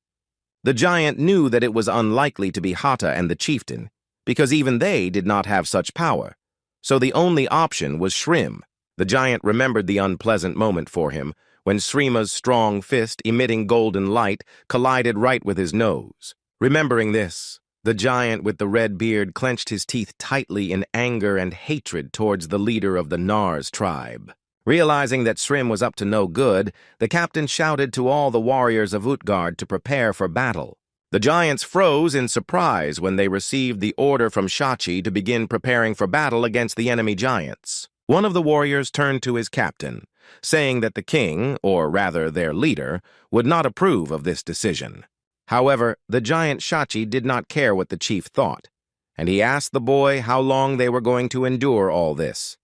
The giant knew that it was unlikely to be Hata and the chieftain, because even they did not have such power. So the only option was Shrim. The giant remembered the unpleasant moment for him, when Srima's strong fist, emitting golden light, collided right with his nose. Remembering this, the giant with the red beard clenched his teeth tightly in anger and hatred towards the leader of the Nars tribe. Realizing that Shrim was up to no good, the captain shouted to all the warriors of Utgard to prepare for battle. The giants froze in surprise when they received the order from Shachi to begin preparing for battle against the enemy giants. One of the warriors turned to his captain, saying that the king, or rather their leader, would not approve of this decision. However, the giant Shachi did not care what the chief thought, and he asked the boy how long they were going to endure all this.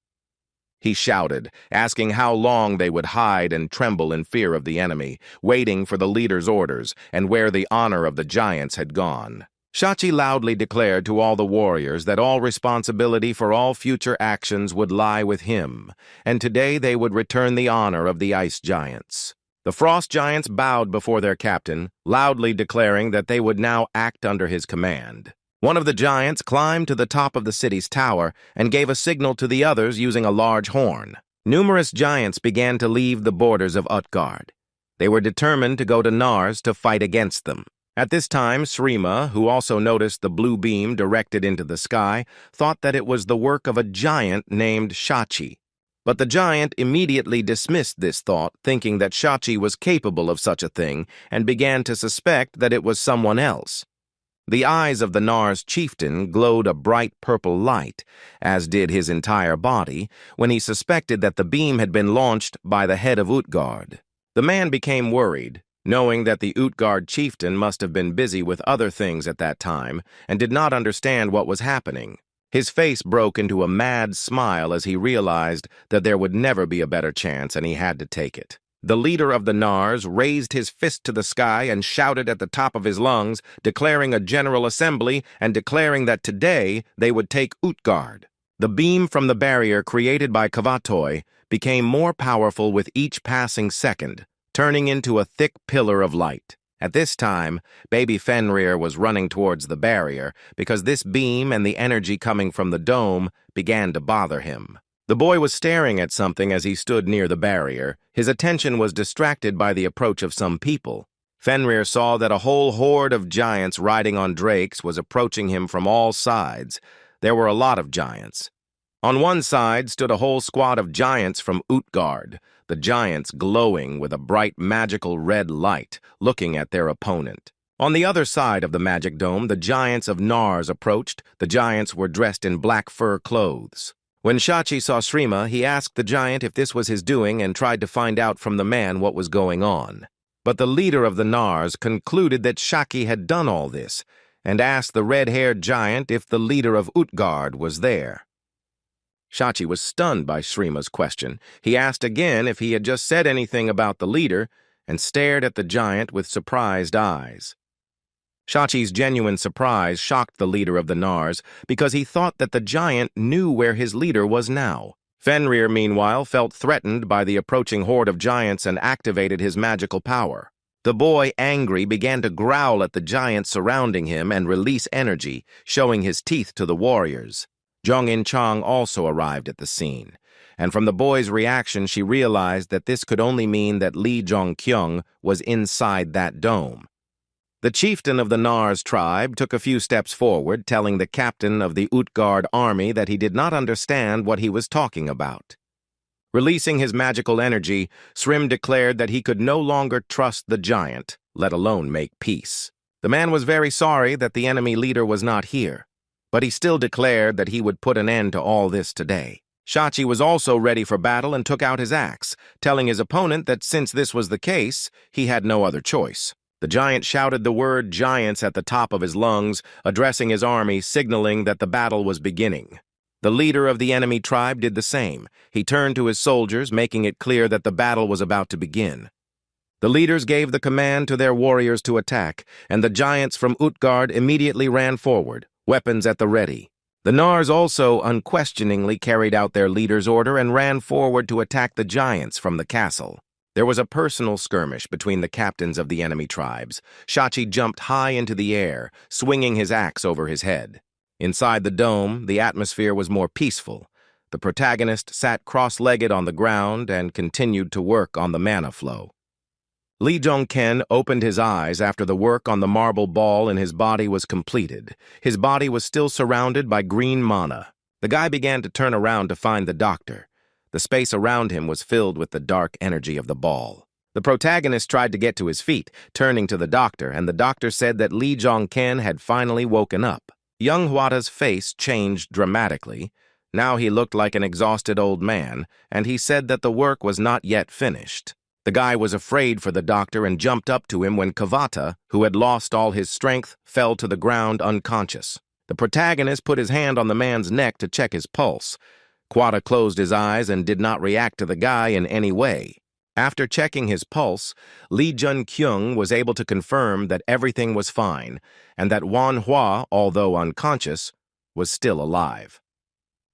He shouted, asking how long they would hide and tremble in fear of the enemy, waiting for the leader's orders, and where the honor of the giants had gone. Shachi loudly declared to all the warriors that all responsibility for all future actions would lie with him, and today they would return the honor of the ice giants. The frost giants bowed before their captain, loudly declaring that they would now act under his command. One of the giants climbed to the top of the city's tower and gave a signal to the others using a large horn. Numerous giants began to leave the borders of Utgard. They were determined to go to Nars to fight against them. At this time, Srima, who also noticed the blue beam directed into the sky, thought that it was the work of a giant named Shachi. But the giant immediately dismissed this thought, thinking that Shachi was capable of such a thing, and began to suspect that it was someone else. The eyes of the Nars chieftain glowed a bright purple light, as did his entire body, when he suspected that the beam had been launched by the head of Utgard. The man became worried, knowing that the Utgard chieftain must have been busy with other things at that time, and did not understand what was happening. His face broke into a mad smile as he realized that there would never be a better chance, and he had to take it. The leader of the Nars raised his fist to the sky and shouted at the top of his lungs, declaring a general assembly and declaring that today they would take Utgard. The beam from the barrier created by Kvatoi became more powerful with each passing second, turning into a thick pillar of light. At this time, baby Fenrir was running towards the barrier because this beam and the energy coming from the dome began to bother him. The boy was staring at something as he stood near the barrier. His attention was distracted by the approach of some people. Fenrir saw that a whole horde of giants riding on drakes was approaching him from all sides. There were a lot of giants. On one side stood a whole squad of giants from Utgard, the giants glowing with a bright magical red light, looking at their opponent. On the other side of the magic dome, the giants of Nars approached. The giants were dressed in black fur clothes. When Shachi saw Srima, he asked the giant if this was his doing and tried to find out from the man what was going on. But the leader of the Nars concluded that Shachi had done all this and asked the red-haired giant if the leader of Utgard was there. Shachi was stunned by Srima's question. He asked again if he had just said anything about the leader and stared at the giant with surprised eyes. Shachi's genuine surprise shocked the leader of the Nars because he thought that the giant knew where his leader was now. Fenrir, meanwhile, felt threatened by the approaching horde of giants and activated his magical power. The boy, angry, began to growl at the giants surrounding him and release energy, showing his teeth to the warriors. Jong-in Chang also arrived at the scene, and from the boy's reaction she realized that this could only mean that Lee Jong-kyung was inside that dome. The chieftain of the Nars tribe took a few steps forward, telling the captain of the Utgard army that he did not understand what he was talking about. Releasing his magical energy, Shrim declared that he could no longer trust the giant, let alone make peace. The man was very sorry that the enemy leader was not here, but he still declared that he would put an end to all this today. Shachi was also ready for battle and took out his axe, telling his opponent that since this was the case, he had no other choice. The giant shouted the word giants at the top of his lungs, addressing his army, signaling that the battle was beginning. The leader of the enemy tribe did the same. He turned to his soldiers, making it clear that the battle was about to begin. The leaders gave the command to their warriors to attack, and the giants from Utgard immediately ran forward, weapons at the ready. The Nars also unquestioningly carried out their leader's order and ran forward to attack the giants from the castle. There was a personal skirmish between the captains of the enemy tribes. Shachi jumped high into the air, swinging his axe over his head. Inside the dome, the atmosphere was more peaceful. The protagonist sat cross-legged on the ground and continued to work on the mana flow. Lee Jong-ken opened his eyes after the work on the marble ball in his body was completed. His body was still surrounded by green mana. The guy began to turn around to find the doctor. The space around him was filled with the dark energy of the ball. The protagonist tried to get to his feet, turning to the doctor, and the doctor said that Lee Jong-ken had finally woken up. Young Hwata's face changed dramatically. Now he looked like an exhausted old man, and he said that the work was not yet finished. The guy was afraid for the doctor and jumped up to him when Kavata, who had lost all his strength, fell to the ground unconscious. The protagonist put his hand on the man's neck to check his pulse. Hwata closed his eyes and did not react to the guy in any way. After checking his pulse, Lee Jun-kyung was able to confirm that everything was fine and that Manhwa, although unconscious, was still alive.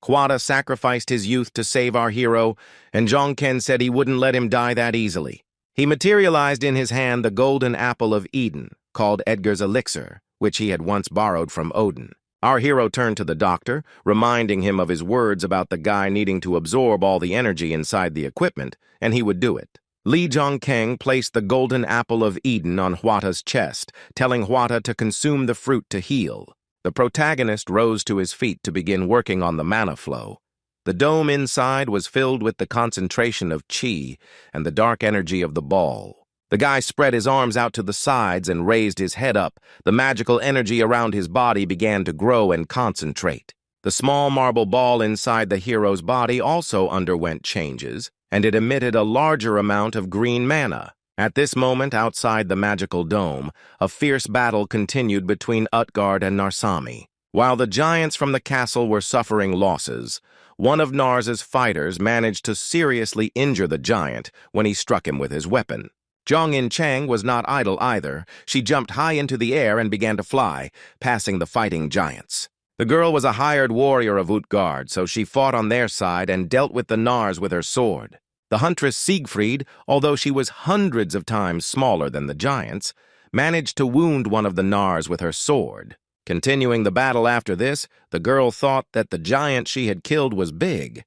Hwata sacrificed his youth to save our hero, and Jong-ken said he wouldn't let him die that easily. He materialized in his hand the golden apple of Eden, called Edgar's elixir, which he had once borrowed from Odin. Our hero turned to the doctor, reminding him of his words about the guy needing to absorb all the energy inside the equipment, and he would do it. Lee Jong-ken placed the golden apple of Eden on Hwata's chest, telling Hwata to consume the fruit to heal. The protagonist rose to his feet to begin working on the mana flow. The dome inside was filled with the concentration of chi and the dark energy of the ball. The guy spread his arms out to the sides and raised his head up. The magical energy around his body began to grow and concentrate. The small marble ball inside the hero's body also underwent changes, and it emitted a larger amount of green mana. At this moment, outside the magical dome, a fierce battle continued between Utgard and Narsami. While the giants from the castle were suffering losses, one of Nars's fighters managed to seriously injure the giant when he struck him with his weapon. Jong In-chang was not idle either. She jumped high into the air and began to fly, passing the fighting giants. The girl was a hired warrior of Utgard, so she fought on their side and dealt with the Nars with her sword. The huntress Siegfried, although she was hundreds of times smaller than the giants, managed to wound one of the Nars with her sword. Continuing the battle after this, the girl thought that the giant she had killed was big,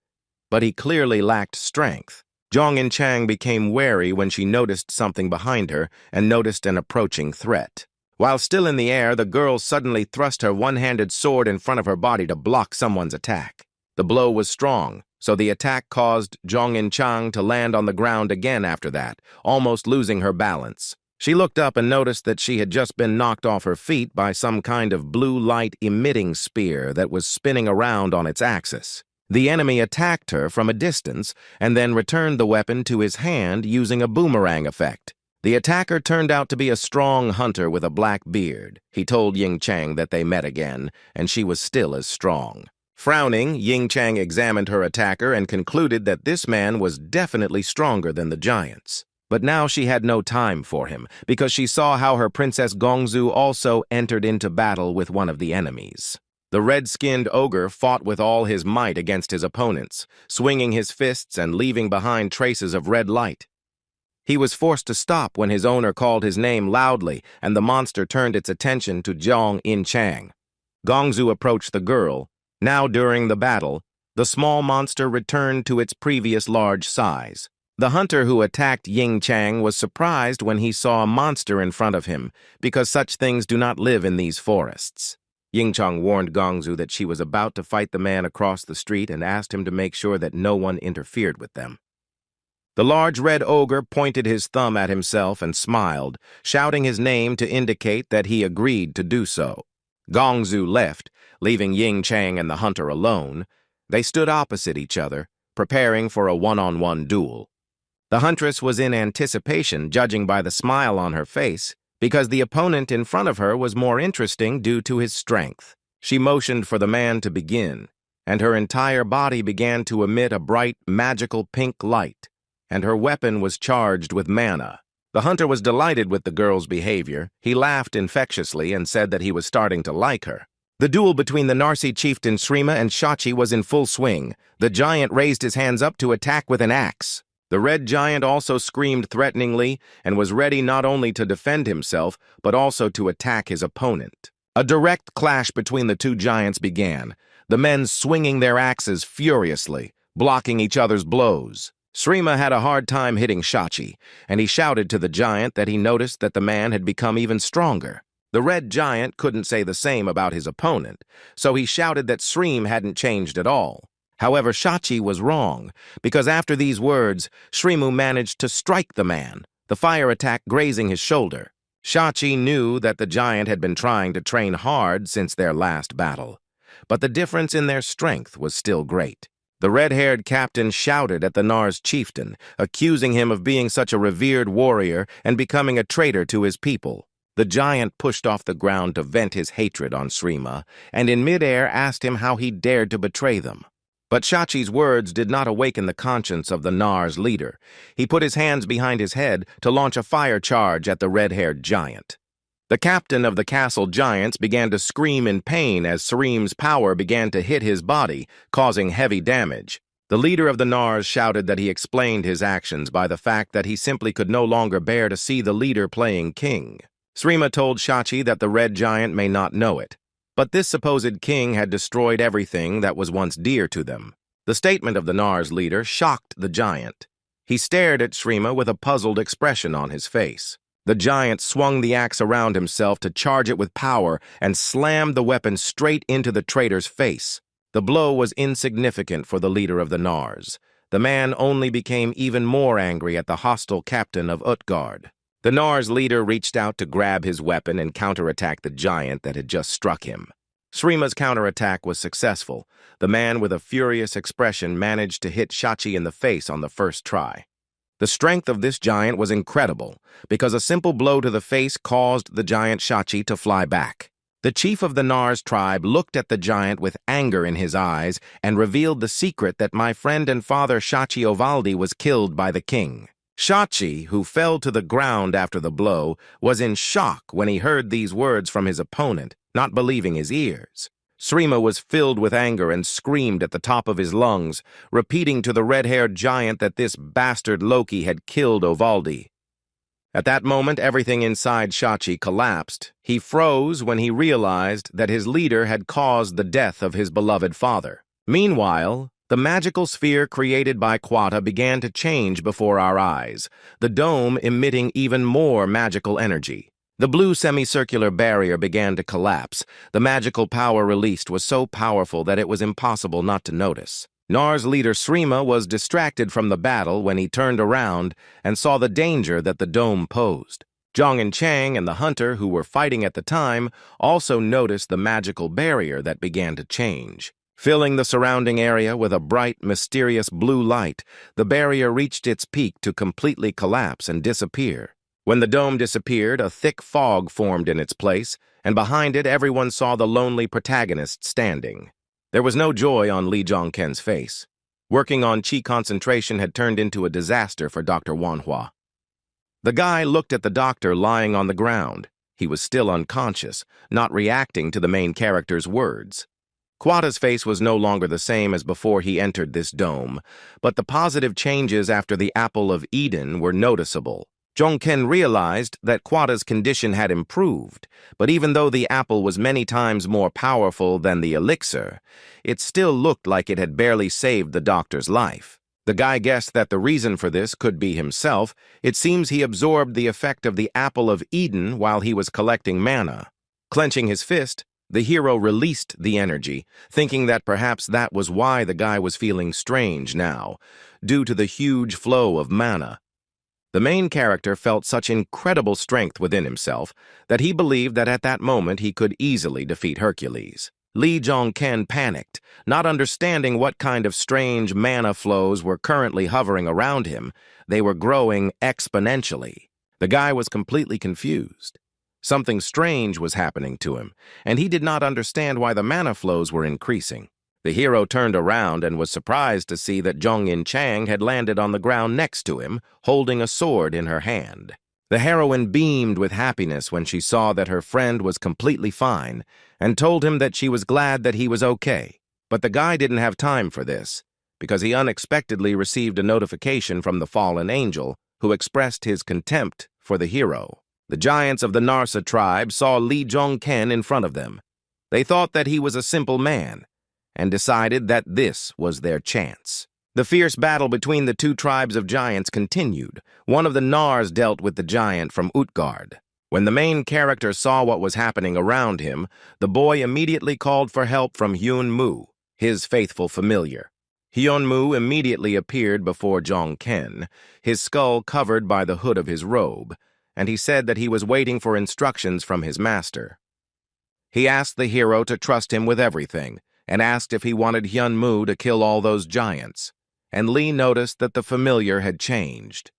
but he clearly lacked strength. Jong In-chang became wary when she noticed something behind her and noticed an approaching threat. While still in the air, the girl suddenly thrust her one-handed sword in front of her body to block someone's attack. The blow was strong, so the attack caused Jong In-chang to land on the ground again after that, almost losing her balance. She looked up and noticed that she had just been knocked off her feet by some kind of blue light-emitting spear that was spinning around on its axis. The enemy attacked her from a distance and then returned the weapon to his hand using a boomerang effect. The attacker turned out to be a strong hunter with a black beard. He told Ying-chang that they met again, and she was still as strong. Frowning, Ying-chang examined her attacker and concluded that this man was definitely stronger than the giants. But now she had no time for him, because she saw how her Princess Gongzu also entered into battle with one of the enemies. The red-skinned ogre fought with all his might against his opponents, swinging his fists and leaving behind traces of red light. He was forced to stop when his owner called his name loudly, and the monster turned its attention to Jong In-chang. Gongzu approached the girl. Now, during the battle, the small monster returned to its previous large size. The hunter who attacked Ying-chang was surprised when he saw a monster in front of him, because such things do not live in these forests. Ying-chang warned Gongzu that she was about to fight the man across the street and asked him to make sure that no one interfered with them. The large red ogre pointed his thumb at himself and smiled, shouting his name to indicate that he agreed to do so. Gongzu left, leaving Ying-chang and the hunter alone. They stood opposite each other, preparing for a one-on-one duel. The huntress was in anticipation, judging by the smile on her face, because the opponent in front of her was more interesting due to his strength. She motioned for the man to begin, and her entire body began to emit a bright, magical pink light, and her weapon was charged with mana. The hunter was delighted with the girl's behavior. He laughed infectiously and said that he was starting to like her. The duel between the Narsi chieftain Srima and Shachi was in full swing. The giant raised his hands up to attack with an axe. The red giant also screamed threateningly and was ready not only to defend himself, but also to attack his opponent. A direct clash between the two giants began, the men swinging their axes furiously, blocking each other's blows. Srima had a hard time hitting Shachi, and he shouted to the giant that he noticed that the man had become even stronger. The red giant couldn't say the same about his opponent, so he shouted that Srima hadn't changed at all. However, Shachi was wrong, because after these words, Srimu managed to strike the man, the fire attack grazing his shoulder. Shachi knew that the giant had been trying to train hard since their last battle, but the difference in their strength was still great. The red-haired captain shouted at the Nars chieftain, accusing him of being such a revered warrior and becoming a traitor to his people. The giant pushed off the ground to vent his hatred on Srima, and in midair asked him how he dared to betray them. But Shachi's words did not awaken the conscience of the Nars leader. He put his hands behind his head to launch a fire charge at the red-haired giant. The captain of the castle giants began to scream in pain as Srima's power began to hit his body, causing heavy damage. The leader of the Nars shouted that he explained his actions by the fact that he simply could no longer bear to see the leader playing king. Srima told Shachi that the red giant may not know it, but this supposed king had destroyed everything that was once dear to them. The statement of the Nars leader shocked the giant. He stared at Srima with a puzzled expression on his face. The giant swung the axe around himself to charge it with power and slammed the weapon straight into the traitor's face. The blow was insignificant for the leader of the Nars. The man only became even more angry at the hostile captain of Utgard. The Nars leader reached out to grab his weapon and counterattack the giant that had just struck him. Srima's counterattack was successful. The man with a furious expression managed to hit Shachi in the face on the first try. The strength of this giant was incredible, because a simple blow to the face caused the giant Shachi to fly back. The chief of the Nars tribe looked at the giant with anger in his eyes and revealed the secret that my friend and father Shachi Ovaldi was killed by the king. Shachi, who fell to the ground after the blow, was in shock when he heard these words from his opponent, not believing his ears. Srima was filled with anger and screamed at the top of his lungs, repeating to the red-haired giant that this bastard Loki had killed Ovaldi. At that moment, everything inside Shachi collapsed. He froze when he realized that his leader had caused the death of his beloved father. Meanwhile, the magical sphere created by Quata began to change before our eyes, the dome emitting even more magical energy. The blue semicircular barrier began to collapse. The magical power released was so powerful that it was impossible not to notice. Nars leader Srima was distracted from the battle when he turned around and saw the danger that the dome posed. Zhang and Chang and the hunter who were fighting at the time also noticed the magical barrier that began to change. Filling the surrounding area with a bright, mysterious blue light, the barrier reached its peak to completely collapse and disappear. When the dome disappeared, a thick fog formed in its place, and behind it everyone saw the lonely protagonist standing. There was no joy on Li Zhongken's face. Working on chi concentration had turned into a disaster for Dr. Manhwa. The guy looked at the doctor lying on the ground. He was still unconscious, not reacting to the main character's words. Quata's face was no longer the same as before he entered this dome, but the positive changes after the Apple of Eden were noticeable. Zhongken realized that Quata's condition had improved, but even though the apple was many times more powerful than the elixir, it still looked like it had barely saved the doctor's life. The guy guessed that the reason for this could be himself. It seems he absorbed the effect of the Apple of Eden while he was collecting mana. Clenching his fist, the hero released the energy, thinking that perhaps that was why the guy was feeling strange now, due to the huge flow of mana. The main character felt such incredible strength within himself that he believed that at that moment he could easily defeat Hercules. Li Zhongken panicked, not understanding what kind of strange mana flows were currently hovering around him. They were growing exponentially. The guy was completely confused. Something strange was happening to him, and he did not understand why the mana flows were increasing. The hero turned around and was surprised to see that Zhong Chang had landed on the ground next to him, holding a sword in her hand. The heroine beamed with happiness when she saw that her friend was completely fine and told him that she was glad that he was okay. But the guy didn't have time for this, because he unexpectedly received a notification from the fallen angel, who expressed his contempt for the hero. The giants of the Narsa tribe saw Li Zhongken in front of them. They thought that he was a simple man, and decided that this was their chance. The fierce battle between the two tribes of giants continued. One of the Nars dealt with the giant from Utgard. When the main character saw what was happening around him, the boy immediately called for help from Hyun Mu, his faithful familiar. Hyun Mu immediately appeared before Zhong Ken, his skull covered by the hood of his robe, and he said that he was waiting for instructions from his master. He asked the hero to trust him with everything, and asked if he wanted Hyun Mu to kill all those giants. And Lee noticed that the familiar had changed.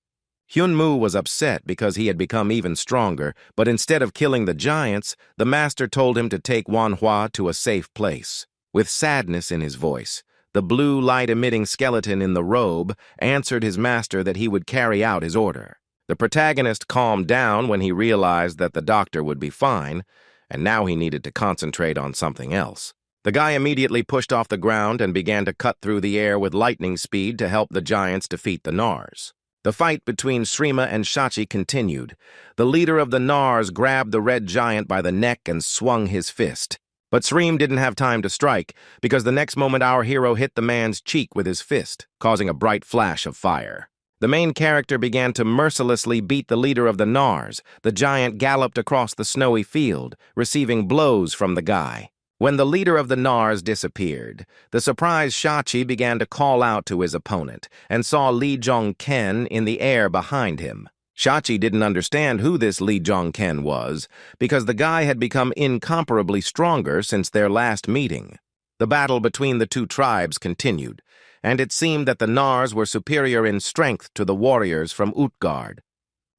Hyun Mu was upset because he had become even stronger, but instead of killing the giants, the master told him to take Manhwa to a safe place. With sadness in his voice, the blue light-emitting skeleton in the robe answered his master that he would carry out his order. The protagonist calmed down when he realized that the doctor would be fine, and now he needed to concentrate on something else. The guy immediately pushed off the ground and began to cut through the air with lightning speed to help the giants defeat the Nars. The fight between Srima and Shachi continued. The leader of the Nars grabbed the red giant by the neck and swung his fist. But Sreem didn't have time to strike, because the next moment our hero hit the man's cheek with his fist, causing a bright flash of fire. The main character began to mercilessly beat the leader of the Nars. The giant galloped across the snowy field, receiving blows from the guy. When the leader of the Nars disappeared, the surprised Shachi began to call out to his opponent and saw Li Zhongken in the air behind him. Shachi didn't understand who this Li Zhongken was, because the guy had become incomparably stronger since their last meeting. The battle between the two tribes continued, and it seemed that the Nars were superior in strength to the warriors from Utgard.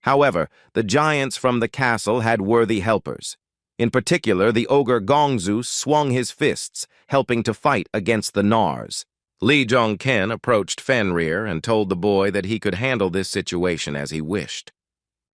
However, the giants from the castle had worthy helpers. In particular, the ogre Gongzu swung his fists, helping to fight against the Nars. Li Zhongken approached Fenrir and told the boy that he could handle this situation as he wished.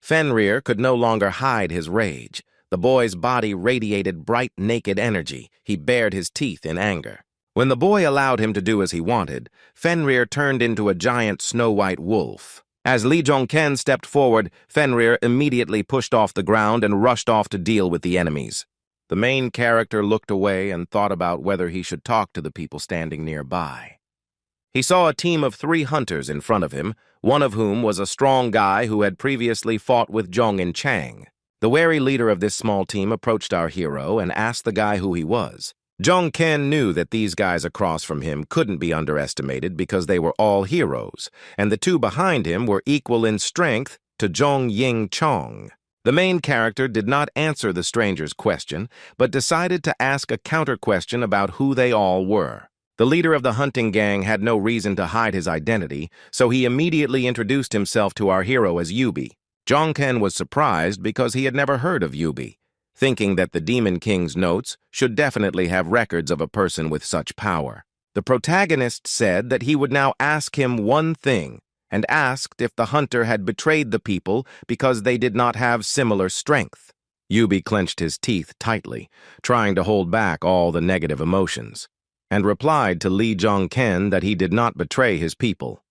Fenrir could no longer hide his rage. The boy's body radiated bright, naked energy. He bared his teeth in anger. When the boy allowed him to do as he wanted, Fenrir turned into a giant snow-white wolf. As Li Zhongken stepped forward, Fenrir immediately pushed off the ground and rushed off to deal with the enemies. The main character looked away and thought about whether he should talk to the people standing nearby. He saw a team of 3 hunters in front of him, one of whom was a strong guy who had previously fought with Zhong Chang. The wary leader of this small team approached our hero and asked the guy who he was. Zhong Ken knew that these guys across from him couldn't be underestimated because they were all heroes, and the 2 behind him were equal in strength to Zhong Ying Chong. The main character did not answer the stranger's question, but decided to ask a counter-question about who they all were. The leader of the hunting gang had no reason to hide his identity, so he immediately introduced himself to our hero as Yubi. Zhong Ken was surprised because he had never heard of Yubi, thinking that the Demon King's notes should definitely have records of a person with such power. The protagonist said that he would now ask him one thing, and asked if the hunter had betrayed the people because they did not have similar strength. Yubi clenched his teeth tightly, trying to hold back all the negative emotions, and replied to Li Zhongken that he did not betray his people.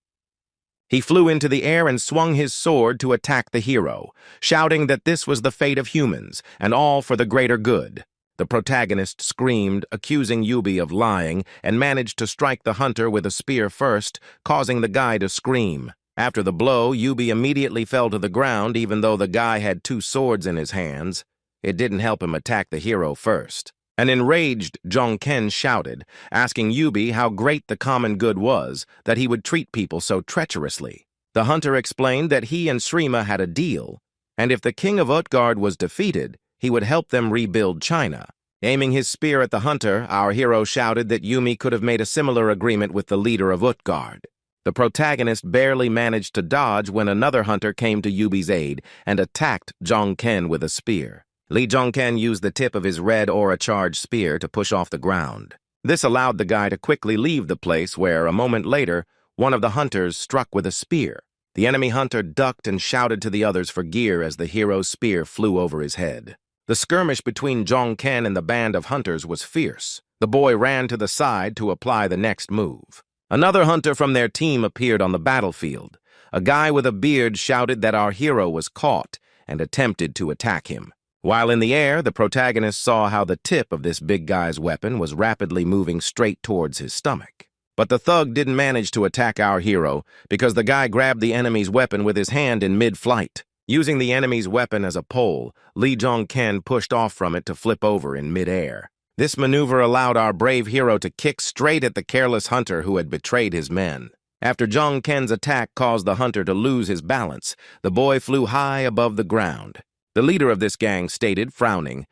He flew into the air and swung his sword to attack the hero, shouting that this was the fate of humans, and all for the greater good. The protagonist screamed, accusing Yubi of lying, and managed to strike the hunter with a spear first, causing the guy to scream. After the blow, Yubi immediately fell to the ground, even though the guy had 2 swords in his hands. It didn't help him attack the hero first. An enraged Zhongken shouted, asking Yubi how great the common good was, that he would treat people so treacherously. The hunter explained that he and Srima had a deal, and if the king of Utgard was defeated, he would help them rebuild China. Aiming his spear at the hunter, our hero shouted that Yumi could have made a similar agreement with the leader of Utgard. The protagonist barely managed to dodge when another hunter came to Yubi's aid and attacked Zhongken with a spear. Lee Jong-ken used the tip of his red aura-charged spear to push off the ground. This allowed the guy to quickly leave the place where, a moment later, one of the hunters struck with a spear. The enemy hunter ducked and shouted to the others for gear as the hero's spear flew over his head. The skirmish between Jong-ken and the band of hunters was fierce. The boy ran to the side to apply the next move. Another hunter from their team appeared on the battlefield. A guy with a beard shouted that our hero was caught and attempted to attack him. While in the air, the protagonist saw how the tip of this big guy's weapon was rapidly moving straight towards his stomach. But the thug didn't manage to attack our hero because the guy grabbed the enemy's weapon with his hand in mid-flight. Using the enemy's weapon as a pole, Lee Jong-ken pushed off from it to flip over in mid-air. This maneuver allowed our brave hero to kick straight at the careless hunter who had betrayed his men. After Jong-ken's attack caused the hunter to lose his balance, the boy flew high above the ground. The leader of this gang stated, frowning,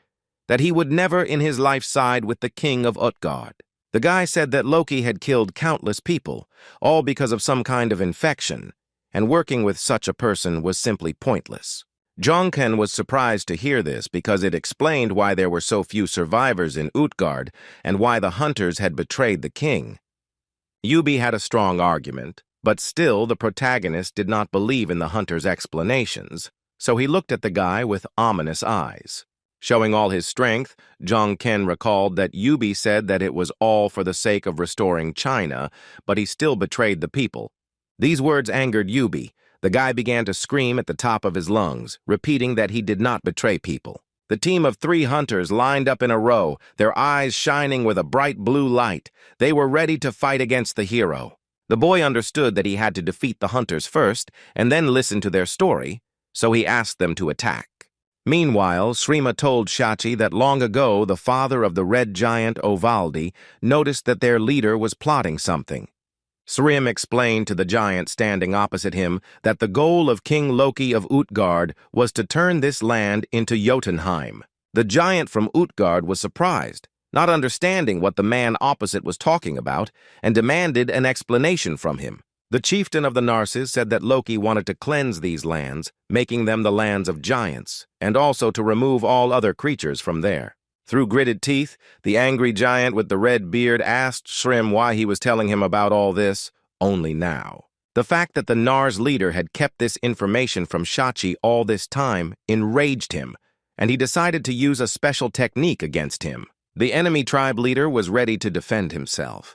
that he would never in his life side with the king of Utgard. The guy said that Loki had killed countless people, all because of some kind of infection, and working with such a person was simply pointless. Jong-ken was surprised to hear this because it explained why there were so few survivors in Utgard and why the hunters had betrayed the king. Yubi had a strong argument, but still the protagonist did not believe in the hunter's explanations, so he looked at the guy with ominous eyes. Showing all his strength, Jong-ken recalled that Yubi said that it was all for the sake of restoring China, but he still betrayed the people. These words angered Yubi. The guy began to scream at the top of his lungs, repeating that he did not betray people. The team of 3 hunters lined up in a row, their eyes shining with a bright blue light. They were ready to fight against the hero. The boy understood that he had to defeat the hunters first and then listen to their story, so he asked them to attack. Meanwhile, Srima told Shachi that long ago the father of the red giant Ovaldi noticed that their leader was plotting something. Srim explained to the giant standing opposite him that the goal of King Loki of Utgard was to turn this land into Jotunheim. The giant from Utgard was surprised, not understanding what the man opposite was talking about, and demanded an explanation from him. The chieftain of the Narses said that Loki wanted to cleanse these lands, making them the lands of giants, and also to remove all other creatures from there. Through gritted teeth, the angry giant with the red beard asked Srim why he was telling him about all this only now. The fact that the Nars leader had kept this information from Shachi all this time enraged him, and he decided to use a special technique against him. The enemy tribe leader was ready to defend himself.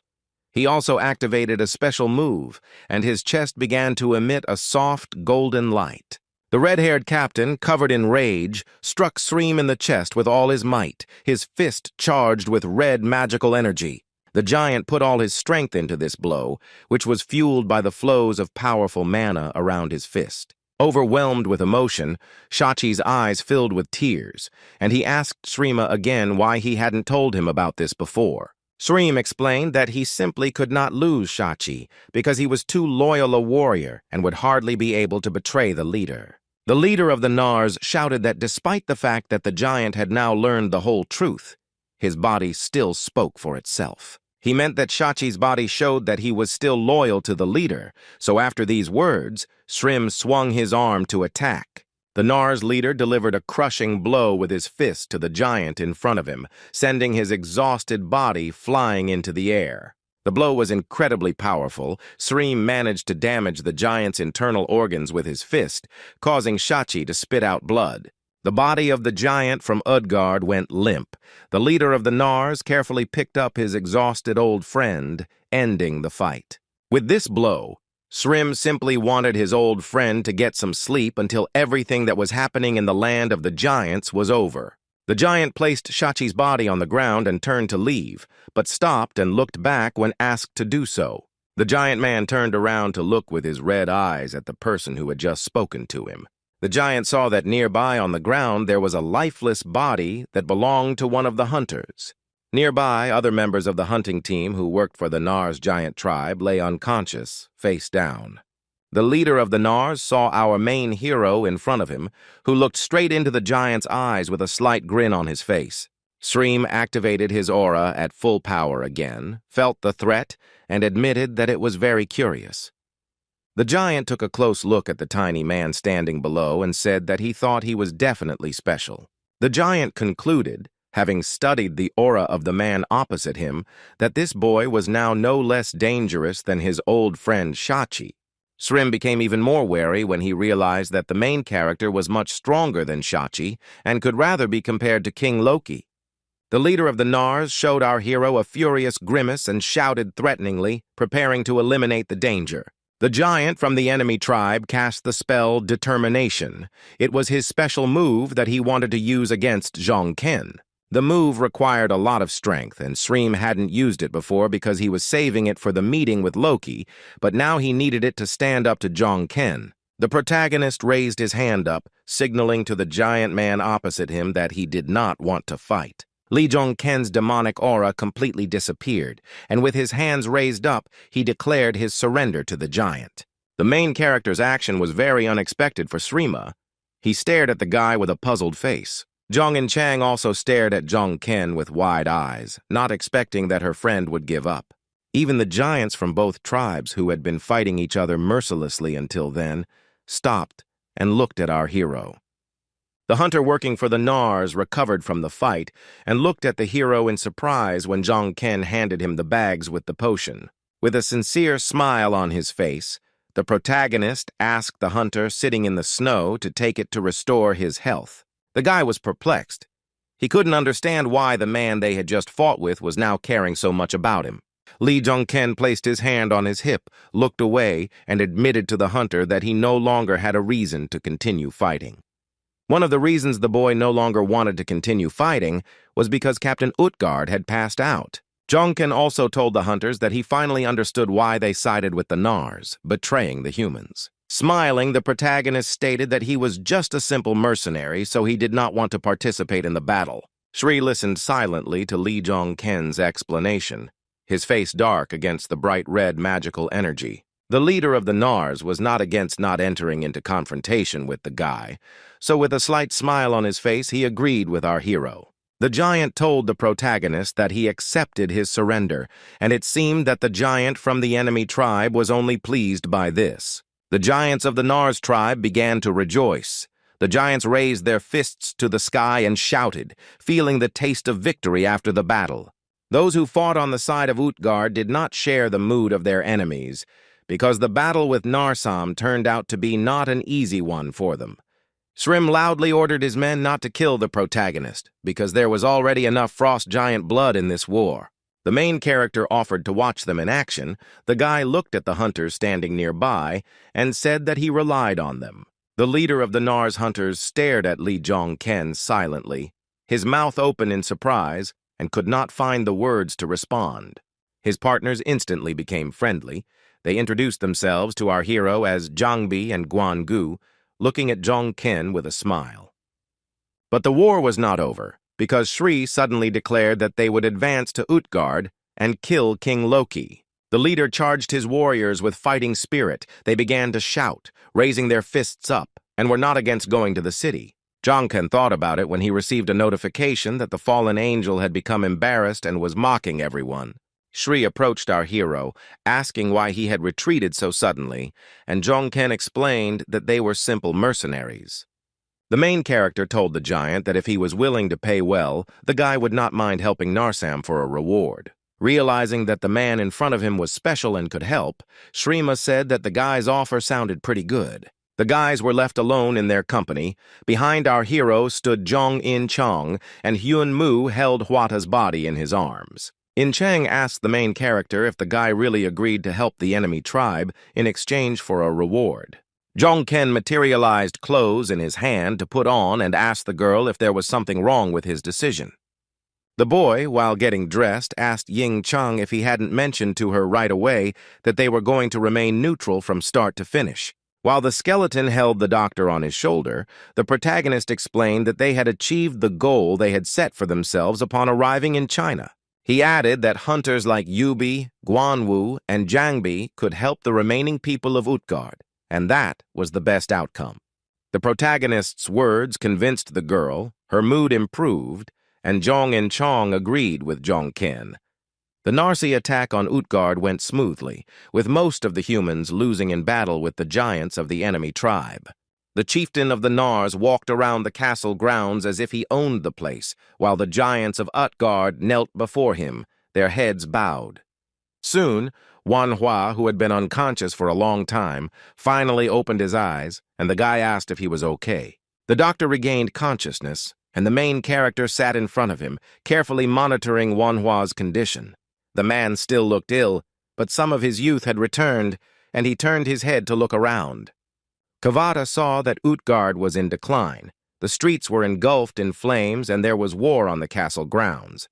He also activated a special move, and his chest began to emit a soft, golden light. The red-haired captain, covered in rage, struck Srim in the chest with all his might, his fist charged with red magical energy. The giant put all his strength into this blow, which was fueled by the flows of powerful mana around his fist. Overwhelmed with emotion, Shachi's eyes filled with tears, and he asked Srima again why he hadn't told him about this before. Srim explained that he simply could not lose Shachi because he was too loyal a warrior and would hardly be able to betray the leader. The leader of the Nars shouted that despite the fact that the giant had now learned the whole truth, his body still spoke for itself. He meant that Shachi's body showed that he was still loyal to the leader, so after these words, Srim swung his arm to attack. The Nars leader delivered a crushing blow with his fist to the giant in front of him, sending his exhausted body flying into the air. The blow was incredibly powerful. Srim managed to damage the giant's internal organs with his fist, causing Shachi to spit out blood. The body of the giant from Utgard went limp. The leader of the Nars carefully picked up his exhausted old friend, ending the fight. With this blow, Srim simply wanted his old friend to get some sleep until everything that was happening in the land of the giants was over. The giant placed Shachi's body on the ground and turned to leave, but stopped and looked back when asked to do so. The giant man turned around to look with his red eyes at the person who had just spoken to him. The giant saw that nearby on the ground there was a lifeless body that belonged to one of the hunters. Nearby, other members of the hunting team who worked for the Nars giant tribe lay unconscious, face down. The leader of the Nars saw our main hero in front of him, who looked straight into the giant's eyes with a slight grin on his face. Srim activated his aura at full power again, felt the threat, and admitted that it was very curious. The giant took a close look at the tiny man standing below and said that he thought he was definitely special. The giant concluded, having studied the aura of the man opposite him, that this boy was now no less dangerous than his old friend Shachi. Srim became even more wary when he realized that the main character was much stronger than Shachi and could rather be compared to King Loki. The leader of the Nars showed our hero a furious grimace and shouted threateningly, preparing to eliminate the danger. The giant from the enemy tribe cast the spell Determination. It was his special move that he wanted to use against Zhong Ken. The move required a lot of strength, and Srim hadn't used it before because he was saving it for the meeting with Loki, but now he needed it to stand up to Zhong Ken. The protagonist raised his hand up, signaling to the giant man opposite him that he did not want to fight. Lee Jong-ken's demonic aura completely disappeared, and with his hands raised up, he declared his surrender to the giant. The main character's action was very unexpected for Srima. He stared at the guy with a puzzled face. Zhong and Chang also stared at Jong-ken with wide eyes, not expecting that her friend would give up. Even the giants from both tribes, who had been fighting each other mercilessly until then, stopped and looked at our hero. The hunter working for the Nars recovered from the fight and looked at the hero in surprise when Jong-ken handed him the bags with the potion. With a sincere smile on his face, the protagonist asked the hunter sitting in the snow to take it to restore his health. The guy was perplexed. He couldn't understand why the man they had just fought with was now caring so much about him. Lee Jong-ken placed his hand on his hip, looked away, and admitted to the hunter that he no longer had a reason to continue fighting. One of the reasons the boy no longer wanted to continue fighting was because Captain Utgard had passed out. Jong-ken also told the hunters that he finally understood why they sided with the Nars, betraying the humans. Smiling, the protagonist stated that he was just a simple mercenary, so he did not want to participate in the battle. Shri listened silently to Lee Jong-ken's explanation, his face dark against the bright red magical energy. The leader of the Nars was not against not entering into confrontation with the guy, so with a slight smile on his face, he agreed with our hero. The giant told the protagonist that he accepted his surrender, and it seemed that the giant from the enemy tribe was only pleased by this. The giants of the Nars tribe began to rejoice. The giants raised their fists to the sky and shouted, feeling the taste of victory after the battle. Those who fought on the side of Utgard did not share the mood of their enemies, because the battle with Narsam turned out to be not an easy one for them. Srim loudly ordered his men not to kill the protagonist, because there was already enough frost giant blood in this war. The main character offered to watch them in action. The guy looked at the hunters standing nearby and said that he relied on them. The leader of the Nars hunters stared at Lee Jong-ken silently, his mouth open in surprise, and could not find the words to respond. His partners instantly became friendly. They introduced themselves to our hero as Jangbi and Guan-gu, looking at Jong-ken with a smile. But the war was not over, because Shri suddenly declared that they would advance to Utgard and kill King Loki. The leader charged his warriors with fighting spirit. They began to shout, raising their fists up, and were not against going to the city. Jong-ken thought about it when he received a notification that the fallen angel had become embarrassed and was mocking everyone. Shri approached our hero, asking why he had retreated so suddenly, and Jong-ken explained that they were simple mercenaries. The main character told the giant that if he was willing to pay well, the guy would not mind helping Narsam for a reward. Realizing that the man in front of him was special and could help, Shrima said that the guy's offer sounded pretty good. The guys were left alone in their company. Behind our hero stood Jong In-chong, and Hyun Mu held Hwata's body in his arms. In-chang asked the main character if the guy really agreed to help the enemy tribe in exchange for a reward. Jong-ken materialized clothes in his hand to put on and asked the girl if there was something wrong with his decision. The boy, while getting dressed, asked Ying-chang if he hadn't mentioned to her right away that they were going to remain neutral from start to finish. While the skeleton held the doctor on his shoulder, the protagonist explained that they had achieved the goal they had set for themselves upon arriving in China. He added that hunters like Yubi, Guanwu, and Jangbi could help the remaining people of Utgard, and that was the best outcome. The protagonist's words convinced the girl, her mood improved, and Jong In-chong agreed with Jong-ken. The Narsi attack on Utgard went smoothly, with most of the humans losing in battle with the giants of the enemy tribe. The chieftain of the Nars walked around the castle grounds as if he owned the place, while the giants of Utgard knelt before him, their heads bowed. Soon, Manhwa, who had been unconscious for a long time, finally opened his eyes, and the guy asked if he was okay. The doctor regained consciousness, and the main character sat in front of him, carefully monitoring Manhwa's condition. The man still looked ill, but some of his youth had returned, and he turned his head to look around. Kavata saw that Utgard was in decline. The streets were engulfed in flames, and there was war on the castle grounds.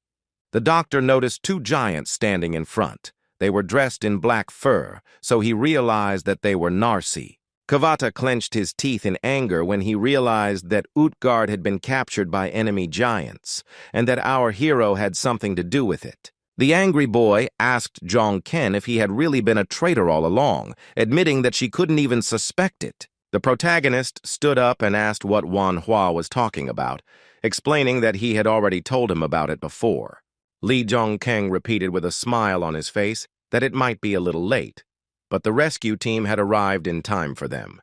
The doctor noticed two giants standing in front. They were dressed in black fur, so he realized that they were Narsi. Kavata clenched his teeth in anger when he realized that Utgard had been captured by enemy giants, and that our hero had something to do with it. The angry boy asked Jong-ken if he had really been a traitor all along, admitting that she couldn't even suspect it. The protagonist stood up and asked what Manhwa was talking about, explaining that he had already told him about it before. Lee Jong-keng repeated with a smile on his face that it might be a little late, but the rescue team had arrived in time for them.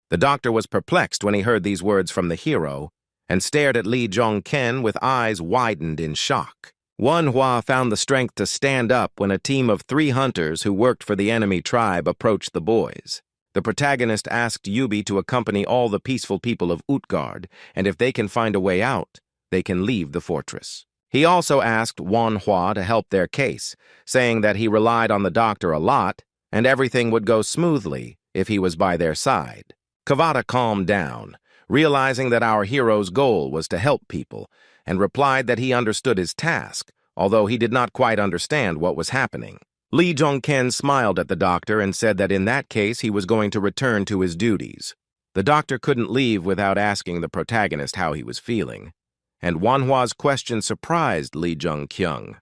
The doctor was perplexed when he heard these words from the hero and stared at Lee Jong-ken with eyes widened in shock. Manhwa found the strength to stand up when a team of 3 hunters who worked for the enemy tribe approached the boys. The protagonist asked Yubi to accompany all the peaceful people of Utgard, and if they can find a way out, they can leave the fortress. He also asked Manhwa to help their case, saying that he relied on the doctor a lot, and everything would go smoothly if he was by their side. Kavata calmed down, realizing that our hero's goal was to help people, and replied that he understood his task, although he did not quite understand what was happening. Lee Jong-ken smiled at the doctor and said that in that case he was going to return to his duties. The doctor couldn't leave without asking the protagonist how he was feeling, and Manhwa's question surprised Lee Jong-kyung.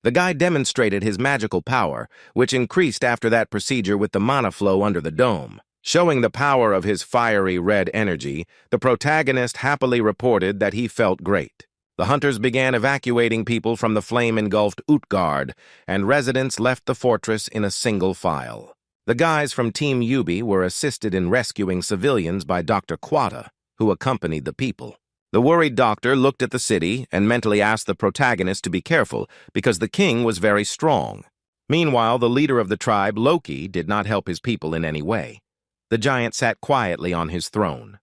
The guy demonstrated his magical power, which increased after that procedure with the mana flow under the dome. Showing the power of his fiery red energy, the protagonist happily reported that he felt great. The hunters began evacuating people from the flame-engulfed Utgard, and residents left the fortress in a single file. The guys from Team Yubi were assisted in rescuing civilians by Dr. Quata, who accompanied the people. The worried doctor looked at the city and mentally asked the protagonist to be careful because the king was very strong. Meanwhile, the leader of the tribe, Loki, did not help his people in any way. The giant sat quietly on his throne.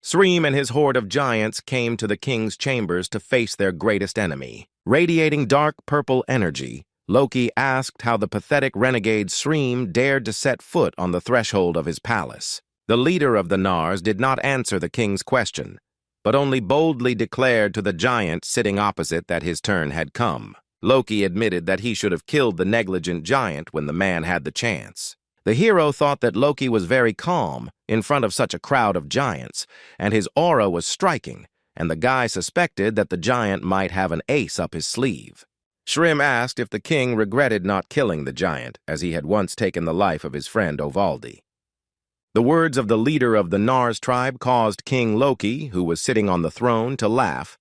Sreem and his horde of giants came to the king's chambers to face their greatest enemy. Radiating dark purple energy, Loki asked how the pathetic renegade Sreem dared to set foot on the threshold of his palace. The leader of the Nars did not answer the king's question, but only boldly declared to the giant sitting opposite that his turn had come. Loki admitted that he should have killed the negligent giant when the man had the chance. The hero thought that Loki was very calm in front of such a crowd of giants, and his aura was striking, and the guy suspected that the giant might have an ace up his sleeve. Shrim asked if the king regretted not killing the giant, as he had once taken the life of his friend Ovaldi. The words of the leader of the Nars tribe caused King Loki, who was sitting on the throne, to laugh,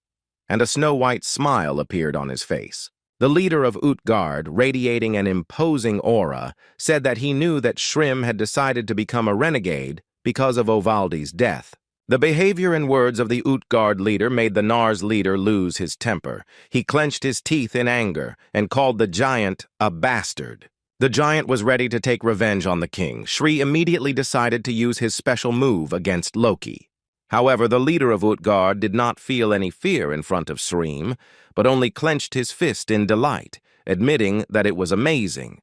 and a snow-white smile appeared on his face. The leader of Utgard, radiating an imposing aura, said that he knew that Shrim had decided to become a renegade because of Ovaldi's death. The behavior and words of the Utgard leader made the Nars leader lose his temper. He clenched his teeth in anger and called the giant a bastard. The giant was ready to take revenge on the king. Shri immediately decided to use his special move against Loki. However, the leader of Utgard did not feel any fear in front of Sreem, but only clenched his fist in delight, admitting that it was amazing.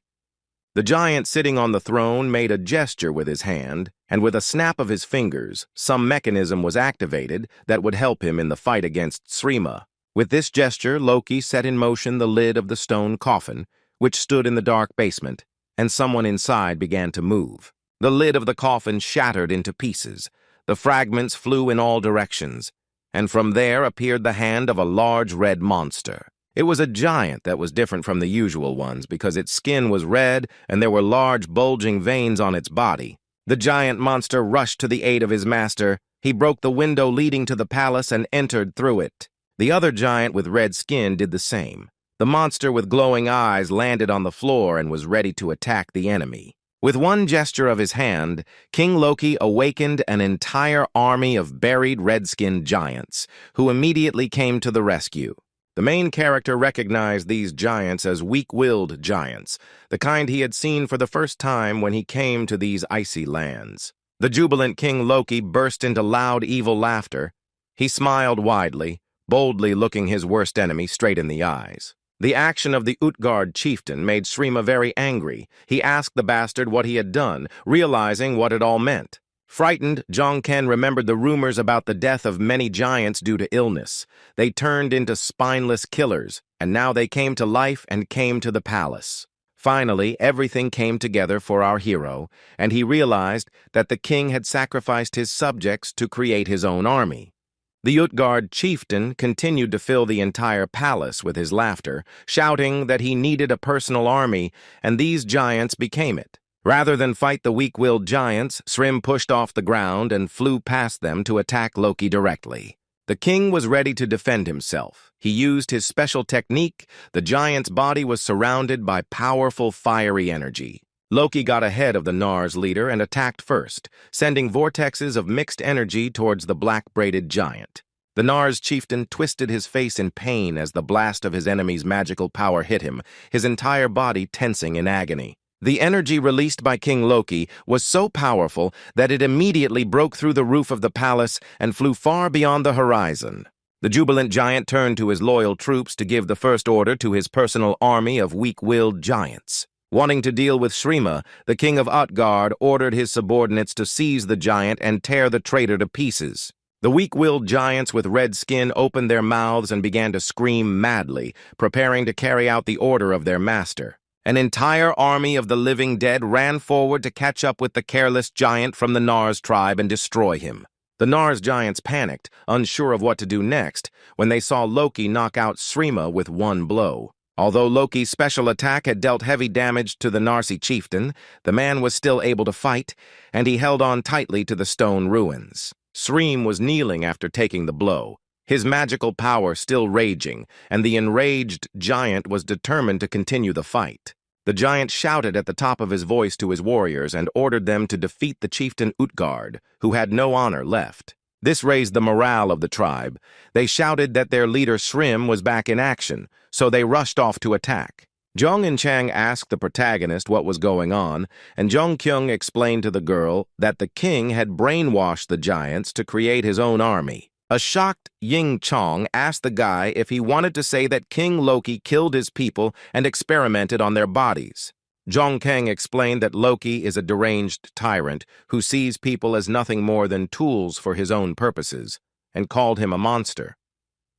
The giant sitting on the throne made a gesture with his hand, and with a snap of his fingers, some mechanism was activated that would help him in the fight against Sreema. With this gesture, Loki set in motion the lid of the stone coffin, which stood in the dark basement, and someone inside began to move. The lid of the coffin shattered into pieces. The fragments flew in all directions, and from there appeared the hand of a large red monster. It was a giant that was different from the usual ones because its skin was red and there were large bulging veins on its body. The giant monster rushed to the aid of his master. He broke the window leading to the palace and entered through it. The other giant with red skin did the same. The monster with glowing eyes landed on the floor and was ready to attack the enemy. With one gesture of his hand, King Loki awakened an entire army of buried red-skinned giants, who immediately came to the rescue. The main character recognized these giants as weak-willed giants, the kind he had seen for the first time when he came to these icy lands. The jubilant King Loki burst into loud, evil laughter. He smiled widely, boldly looking his worst enemy straight in the eyes. The action of the Utgard chieftain made Srima very angry. He asked the bastard what he had done, realizing what it all meant. Frightened, Jongken remembered the rumors about the death of many giants due to illness. They turned into spineless killers, and now they came to life and came to the palace. Finally, everything came together for our hero, and he realized that the king had sacrificed his subjects to create his own army. The Utgard chieftain continued to fill the entire palace with his laughter, shouting that he needed a personal army, and these giants became it. Rather than fight the weak-willed giants, Srim pushed off the ground and flew past them to attack Loki directly. The king was ready to defend himself. He used his special technique. The giant's body was surrounded by powerful fiery energy. Loki got ahead of the Nars leader and attacked first, sending vortexes of mixed energy towards the black-braided giant. The Nars chieftain twisted his face in pain as the blast of his enemy's magical power hit him, his entire body tensing in agony. The energy released by King Loki was so powerful that it immediately broke through the roof of the palace and flew far beyond the horizon. The jubilant giant turned to his loyal troops to give the first order to his personal army of weak-willed giants. Wanting to deal with Srima, the king of Utgard ordered his subordinates to seize the giant and tear the traitor to pieces. The weak-willed giants with red skin opened their mouths and began to scream madly, preparing to carry out the order of their master. An entire army of the living dead ran forward to catch up with the careless giant from the Nars tribe and destroy him. The Nars giants panicked, unsure of what to do next, when they saw Loki knock out Srima with one blow. Although Loki's special attack had dealt heavy damage to the Narsi chieftain, the man was still able to fight, and he held on tightly to the stone ruins. Srima was kneeling after taking the blow, his magical power still raging, and the enraged giant was determined to continue the fight. The giant shouted at the top of his voice to his warriors and ordered them to defeat the chieftain Utgard, who had no honor left. This raised the morale of the tribe. They shouted that their leader Srim was back in action, so they rushed off to attack. Jong and Chang asked the protagonist what was going on, and Jong Kyung explained to the girl that the king had brainwashed the giants to create his own army. A shocked Ying Chong asked the guy if he wanted to say that King Loki killed his people and experimented on their bodies. Jong Kang explained that Loki is a deranged tyrant who sees people as nothing more than tools for his own purposes, and called him a monster.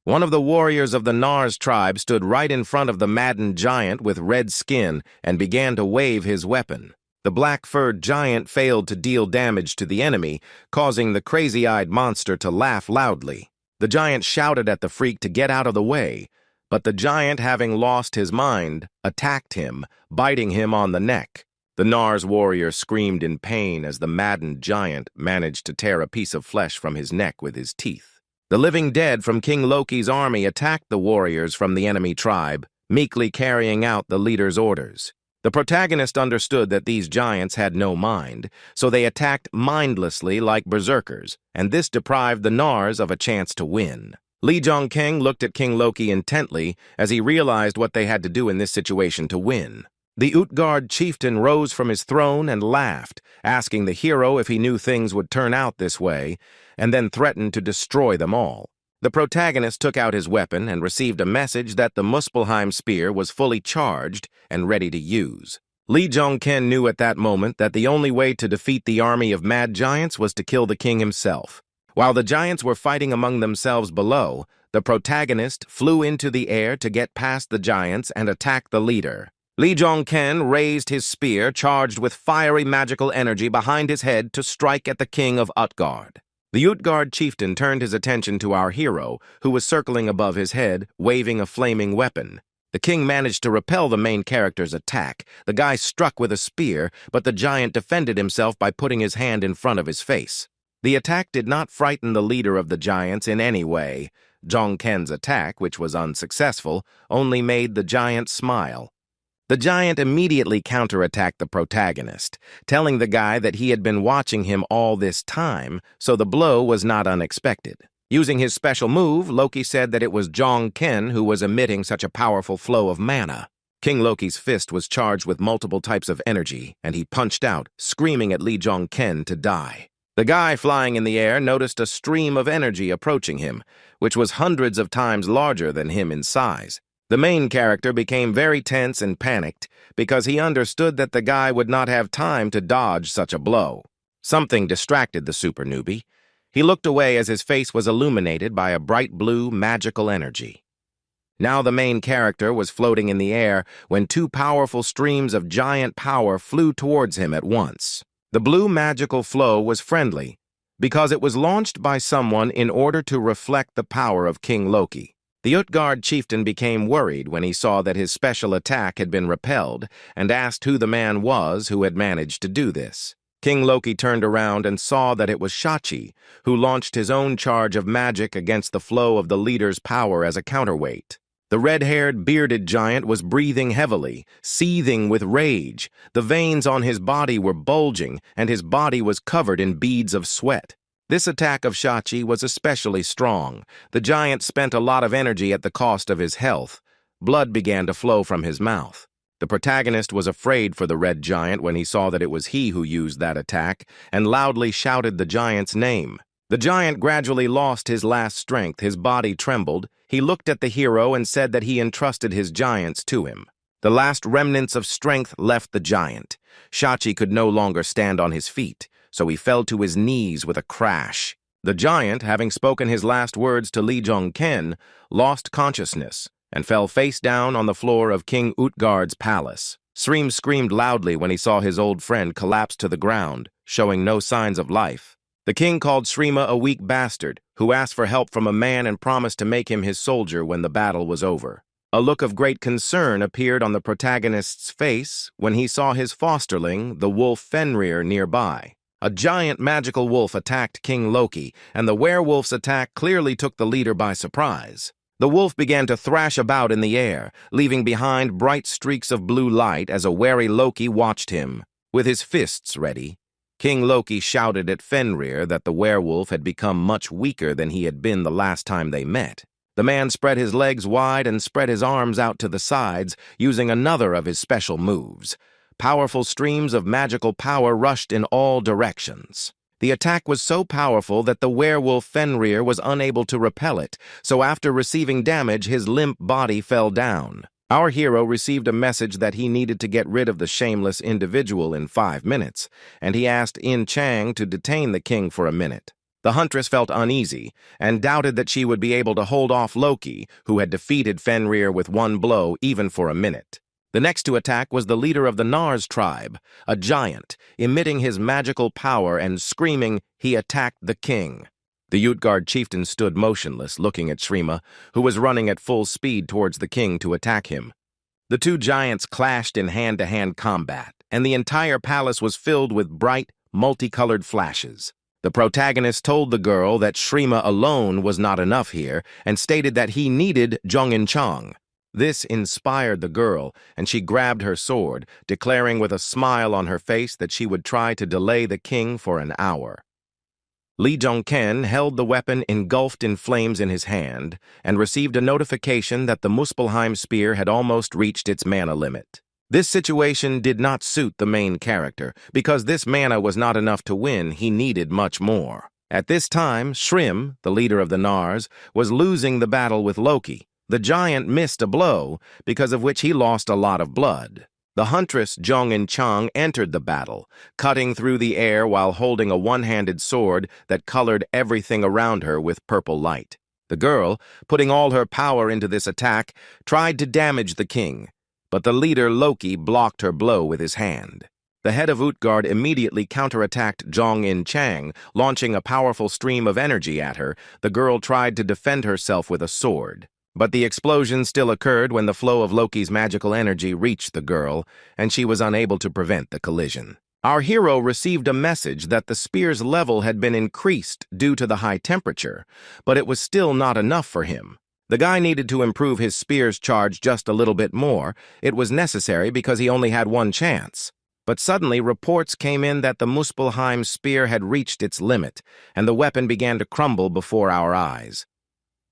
One of the warriors of the Nars tribe stood right in front of the maddened giant with red skin and began to wave his weapon. The black-furred giant failed to deal damage to the enemy, causing the crazy-eyed monster to laugh loudly. The giant shouted at the freak to get out of the way, but the giant, having lost his mind, attacked him, biting him on the neck. The Nars warrior screamed in pain as the maddened giant managed to tear a piece of flesh from his neck with his teeth. The living dead from King Loki's army attacked the warriors from the enemy tribe, meekly carrying out the leader's orders. The protagonist understood that these giants had no mind, so they attacked mindlessly like berserkers, and this deprived the Nars of a chance to win. Lee Jong-keng looked at King Loki intently as he realized what they had to do in this situation to win. The Utgard chieftain rose from his throne and laughed, asking the hero if he knew things would turn out this way, and then threatened to destroy them all. The protagonist took out his weapon and received a message that the Muspelheim spear was fully charged and ready to use. Lee Jong-ken knew at that moment that the only way to defeat the army of mad giants was to kill the king himself. While the giants were fighting among themselves below, the protagonist flew into the air to get past the giants and attack the leader. Lee Jong-ken raised his spear charged with fiery magical energy behind his head to strike at the king of Utgard. The Utgard chieftain turned his attention to our hero, who was circling above his head, waving a flaming weapon. The king managed to repel the main character's attack. The guy struck with a spear, but the giant defended himself by putting his hand in front of his face. The attack did not frighten the leader of the giants in any way. Jong-ken's attack, which was unsuccessful, only made the giant smile. The giant immediately counterattacked the protagonist, telling the guy that he had been watching him all this time, so the blow was not unexpected. Using his special move, Loki said that it was Jong-ken who was emitting such a powerful flow of mana. King Loki's fist was charged with multiple types of energy, and he punched out, screaming at Lee Jong-ken to die. The guy flying in the air noticed a stream of energy approaching him, which was hundreds of times larger than him in size. The main character became very tense and panicked because he understood that the guy would not have time to dodge such a blow. Something distracted the super newbie. He looked away as his face was illuminated by a bright blue magical energy. Now the main character was floating in the air when two powerful streams of giant power flew towards him at once. The blue magical flow was friendly because it was launched by someone in order to reflect the power of King Loki. The Utgard chieftain became worried when he saw that his special attack had been repelled and asked who the man was who had managed to do this. King Loki turned around and saw that it was Shachi, who launched his own charge of magic against the flow of the leader's power as a counterweight. The red-haired, bearded giant was breathing heavily, seething with rage. The veins on his body were bulging, and his body was covered in beads of sweat. This attack of Shachi was especially strong. The giant spent a lot of energy at the cost of his health. Blood began to flow from his mouth. The protagonist was afraid for the red giant when he saw that it was he who used that attack, and loudly shouted the giant's name. The giant gradually lost his last strength. His body trembled. He looked at the hero and said that he entrusted his giants to him. The last remnants of strength left the giant. Shachi could no longer stand on his feet, so he fell to his knees with a crash. The giant, having spoken his last words to Lee Jong-ken, lost consciousness and fell face down on the floor of King Utgard's palace. Sreem screamed loudly when he saw his old friend collapse to the ground, showing no signs of life. The king called Sreema a weak bastard, who asked for help from a man and promised to make him his soldier when the battle was over. A look of great concern appeared on the protagonist's face when he saw his fosterling, the wolf Fenrir, nearby. A giant magical wolf attacked King Loki, and the werewolf's attack clearly took the leader by surprise. The wolf began to thrash about in the air, leaving behind bright streaks of blue light as a wary Loki watched him. With his fists ready, King Loki shouted at Fenrir that the werewolf had become much weaker than he had been the last time they met. The man spread his legs wide and spread his arms out to the sides, using another of his special moves. Powerful streams of magical power rushed in all directions. The attack was so powerful that the werewolf Fenrir was unable to repel it, so after receiving damage, his limp body fell down. Our hero received a message that he needed to get rid of the shameless individual in 5 minutes, and he asked In Chang to detain the king for a minute. The huntress felt uneasy and doubted that she would be able to hold off Loki, who had defeated Fenrir with one blow even for a minute. The next to attack was the leader of the Nars tribe, a giant, emitting his magical power and screaming, he attacked the king. The Utgard chieftain stood motionless, looking at Sreema, who was running at full speed towards the king to attack him. The two giants clashed in hand-to-hand combat, and the entire palace was filled with bright, multicolored flashes. The protagonist told the girl that Sreema alone was not enough here, and stated that he needed Jong-in-chang. This inspired the girl, and she grabbed her sword, declaring with a smile on her face that she would try to delay the king for an hour. Lee Jong-ken held the weapon engulfed in flames in his hand and received a notification that the Muspelheim spear had almost reached its mana limit. This situation did not suit the main character. Because this mana was not enough to win, he needed much more. At this time, Shrym, the leader of the Nars, was losing the battle with Loki. The giant missed a blow, because of which he lost a lot of blood. The huntress Jong-in-chang entered the battle, cutting through the air while holding a one-handed sword that colored everything around her with purple light. The girl, putting all her power into this attack, tried to damage the king, but the leader Loki blocked her blow with his hand. The head of Utgard immediately counterattacked Jong-in-chang, launching a powerful stream of energy at her. The girl tried to defend herself with a sword. But the explosion still occurred when the flow of Loki's magical energy reached the girl, and she was unable to prevent the collision. Our hero received a message that the spear's level had been increased due to the high temperature, but it was still not enough for him. The guy needed to improve his spear's charge just a little bit more. It was necessary because he only had one chance. But suddenly reports came in that the Muspelheim spear had reached its limit, and the weapon began to crumble before our eyes.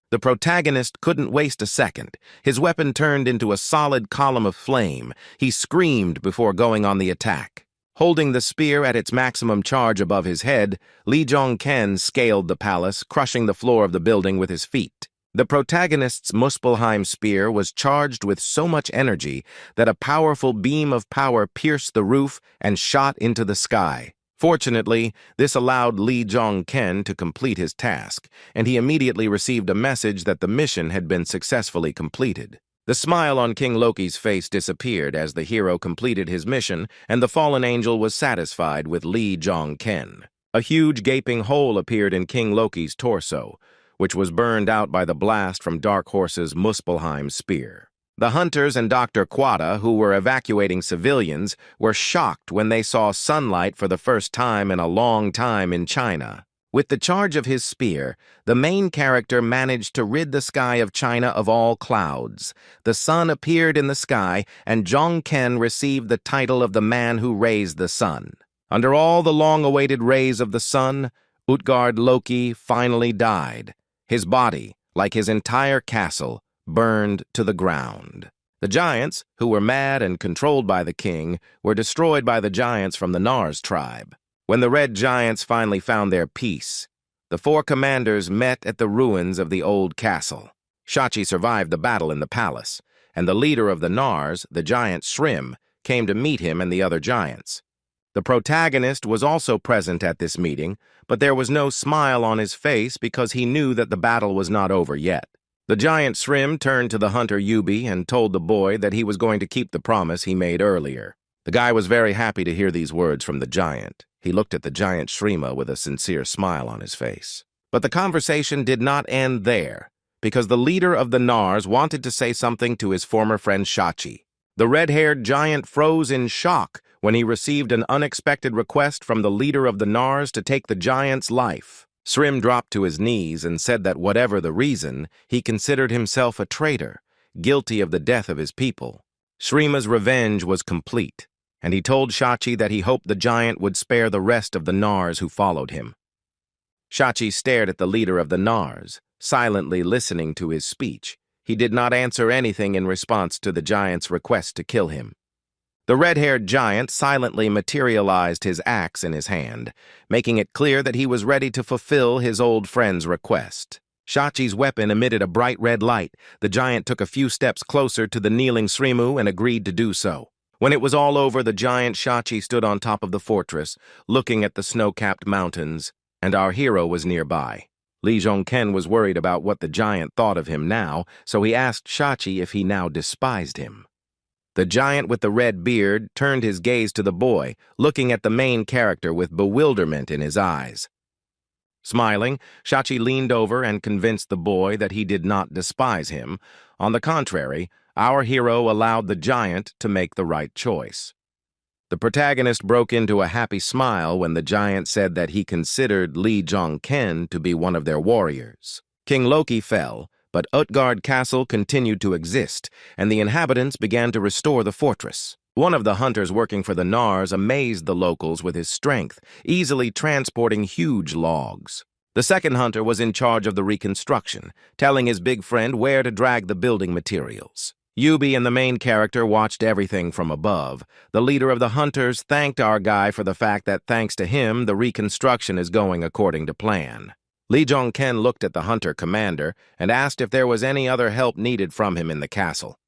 The protagonist couldn't waste a second. His weapon turned into a solid column of flame. He screamed before going on the attack. Holding the spear at its maximum charge above his head, Lee Jong-ken scaled the palace, crushing the floor of the building with his feet. The protagonist's Muspelheim spear was charged with so much energy that a powerful beam of power pierced the roof and shot into the sky. Fortunately, this allowed Lee Jong-ken to complete his task, and he immediately received a message that the mission had been successfully completed. The smile on King Loki's face disappeared as the hero completed his mission, and the fallen angel was satisfied with Lee Jong-ken. A huge gaping hole appeared in King Loki's torso, which was burned out by the blast from Dark Horse's Muspelheim spear. The hunters and Dr. Quada, who were evacuating civilians, were shocked when they saw sunlight for the first time in a long time in China. With the charge of his spear, the main character managed to rid the sky of China of all clouds. The sun appeared in the sky, and Jong-ken received the title of the man who raised the sun. Under all the long-awaited rays of the sun, Utgard Loki finally died. His body, like his entire castle, burned to the ground. The giants, who were mad and controlled by the king, were destroyed by the giants from the Nars tribe. When the red giants finally found their peace, the four commanders met at the ruins of the old castle. Shachi survived the battle in the palace, and the leader of the Nars, the giant Shrim, came to meet him and the other giants. The protagonist was also present at this meeting, but there was no smile on his face because he knew that the battle was not over yet. The giant Shrim turned to the hunter Yubi and told the boy that he was going to keep the promise he made earlier. The guy was very happy to hear these words from the giant. He looked at the giant Shrima with a sincere smile on his face. But the conversation did not end there, because the leader of the Nars wanted to say something to his former friend Shachi. The red-haired giant froze in shock when he received an unexpected request from the leader of the Nars to take the giant's life. Shrim dropped to his knees and said that whatever the reason, he considered himself a traitor, guilty of the death of his people. Shrima's revenge was complete, and he told Shachi that he hoped the giant would spare the rest of the Nars who followed him. Shachi stared at the leader of the Nars, silently listening to his speech. He did not answer anything in response to the giant's request to kill him. The red-haired giant silently materialized his axe in his hand, making it clear that he was ready to fulfill his old friend's request. Shachi's weapon emitted a bright red light. The giant took a few steps closer to the kneeling Shrimu and agreed to do so. When it was all over, the giant Shachi stood on top of the fortress, looking at the snow-capped mountains, and our hero was nearby. Lee Jong-ken was worried about what the giant thought of him now, so he asked Shachi if he now despised him. The giant with the red beard turned his gaze to the boy, looking at the main character with bewilderment in his eyes. Smiling, Shachi leaned over and convinced the boy that he did not despise him. On the contrary, our hero allowed the giant to make the right choice. The protagonist broke into a happy smile when the giant said that he considered Lee Jong-ken to be one of their warriors. King Loki fell, but Utgard Castle continued to exist, and the inhabitants began to restore the fortress. One of the hunters working for the Nars amazed the locals with his strength, easily transporting huge logs. The second hunter was in charge of the reconstruction, telling his big friend where to drag the building materials. Yubi and the main character watched everything from above. The leader of the hunters thanked our guy for the fact that thanks to him, the reconstruction is going according to plan. Lee Jong-ken looked at the hunter commander and asked if there was any other help needed from him in the castle.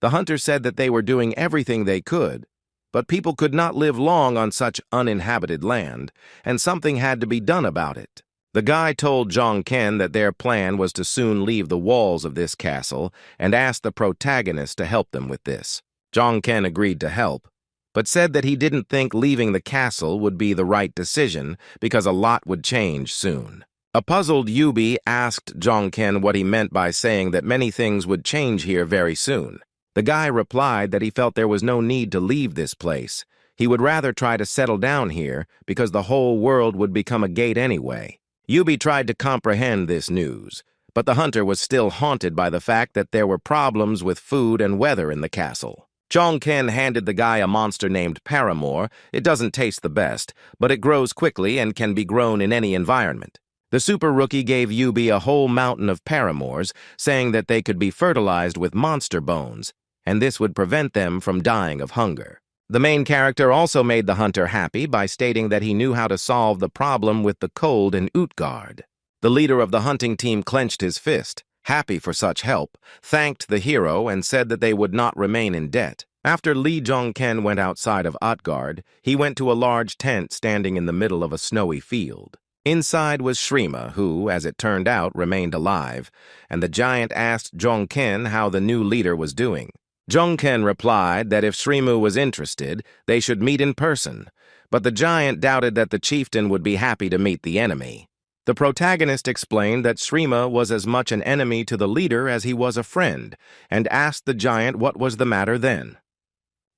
The hunter said that they were doing everything they could, but people could not live long on such uninhabited land, and something had to be done about it. The guy told Jong-ken that their plan was to soon leave the walls of this castle and asked the protagonist to help them with this. Jong-ken agreed to help, but said that he didn't think leaving the castle would be the right decision because a lot would change soon. A puzzled Yubi asked Jong-ken what he meant by saying that many things would change here very soon. The guy replied that he felt there was no need to leave this place. He would rather try to settle down here because the whole world would become a gate anyway. Yubi tried to comprehend this news, but the hunter was still haunted by the fact that there were problems with food and weather in the castle. Jong-ken handed the guy a monster named Paramore. It doesn't taste the best, but it grows quickly and can be grown in any environment. The super rookie gave Yubi a whole mountain of Paramores, saying that they could be fertilized with monster bones, and this would prevent them from dying of hunger. The main character also made the hunter happy by stating that he knew how to solve the problem with the cold in Utgard. The leader of the hunting team clenched his fist, happy for such help, thanked the hero, and said that they would not remain in debt. After Lee Jong-ken went outside of Utgard, he went to a large tent standing in the middle of a snowy field. Inside was Shrima, who, as it turned out, remained alive, and the giant asked Jong-ken how the new leader was doing. Jong-ken replied that if Shrima was interested, they should meet in person, but the giant doubted that the chieftain would be happy to meet the enemy. The protagonist explained that Shrima was as much an enemy to the leader as he was a friend, and asked the giant what was the matter then.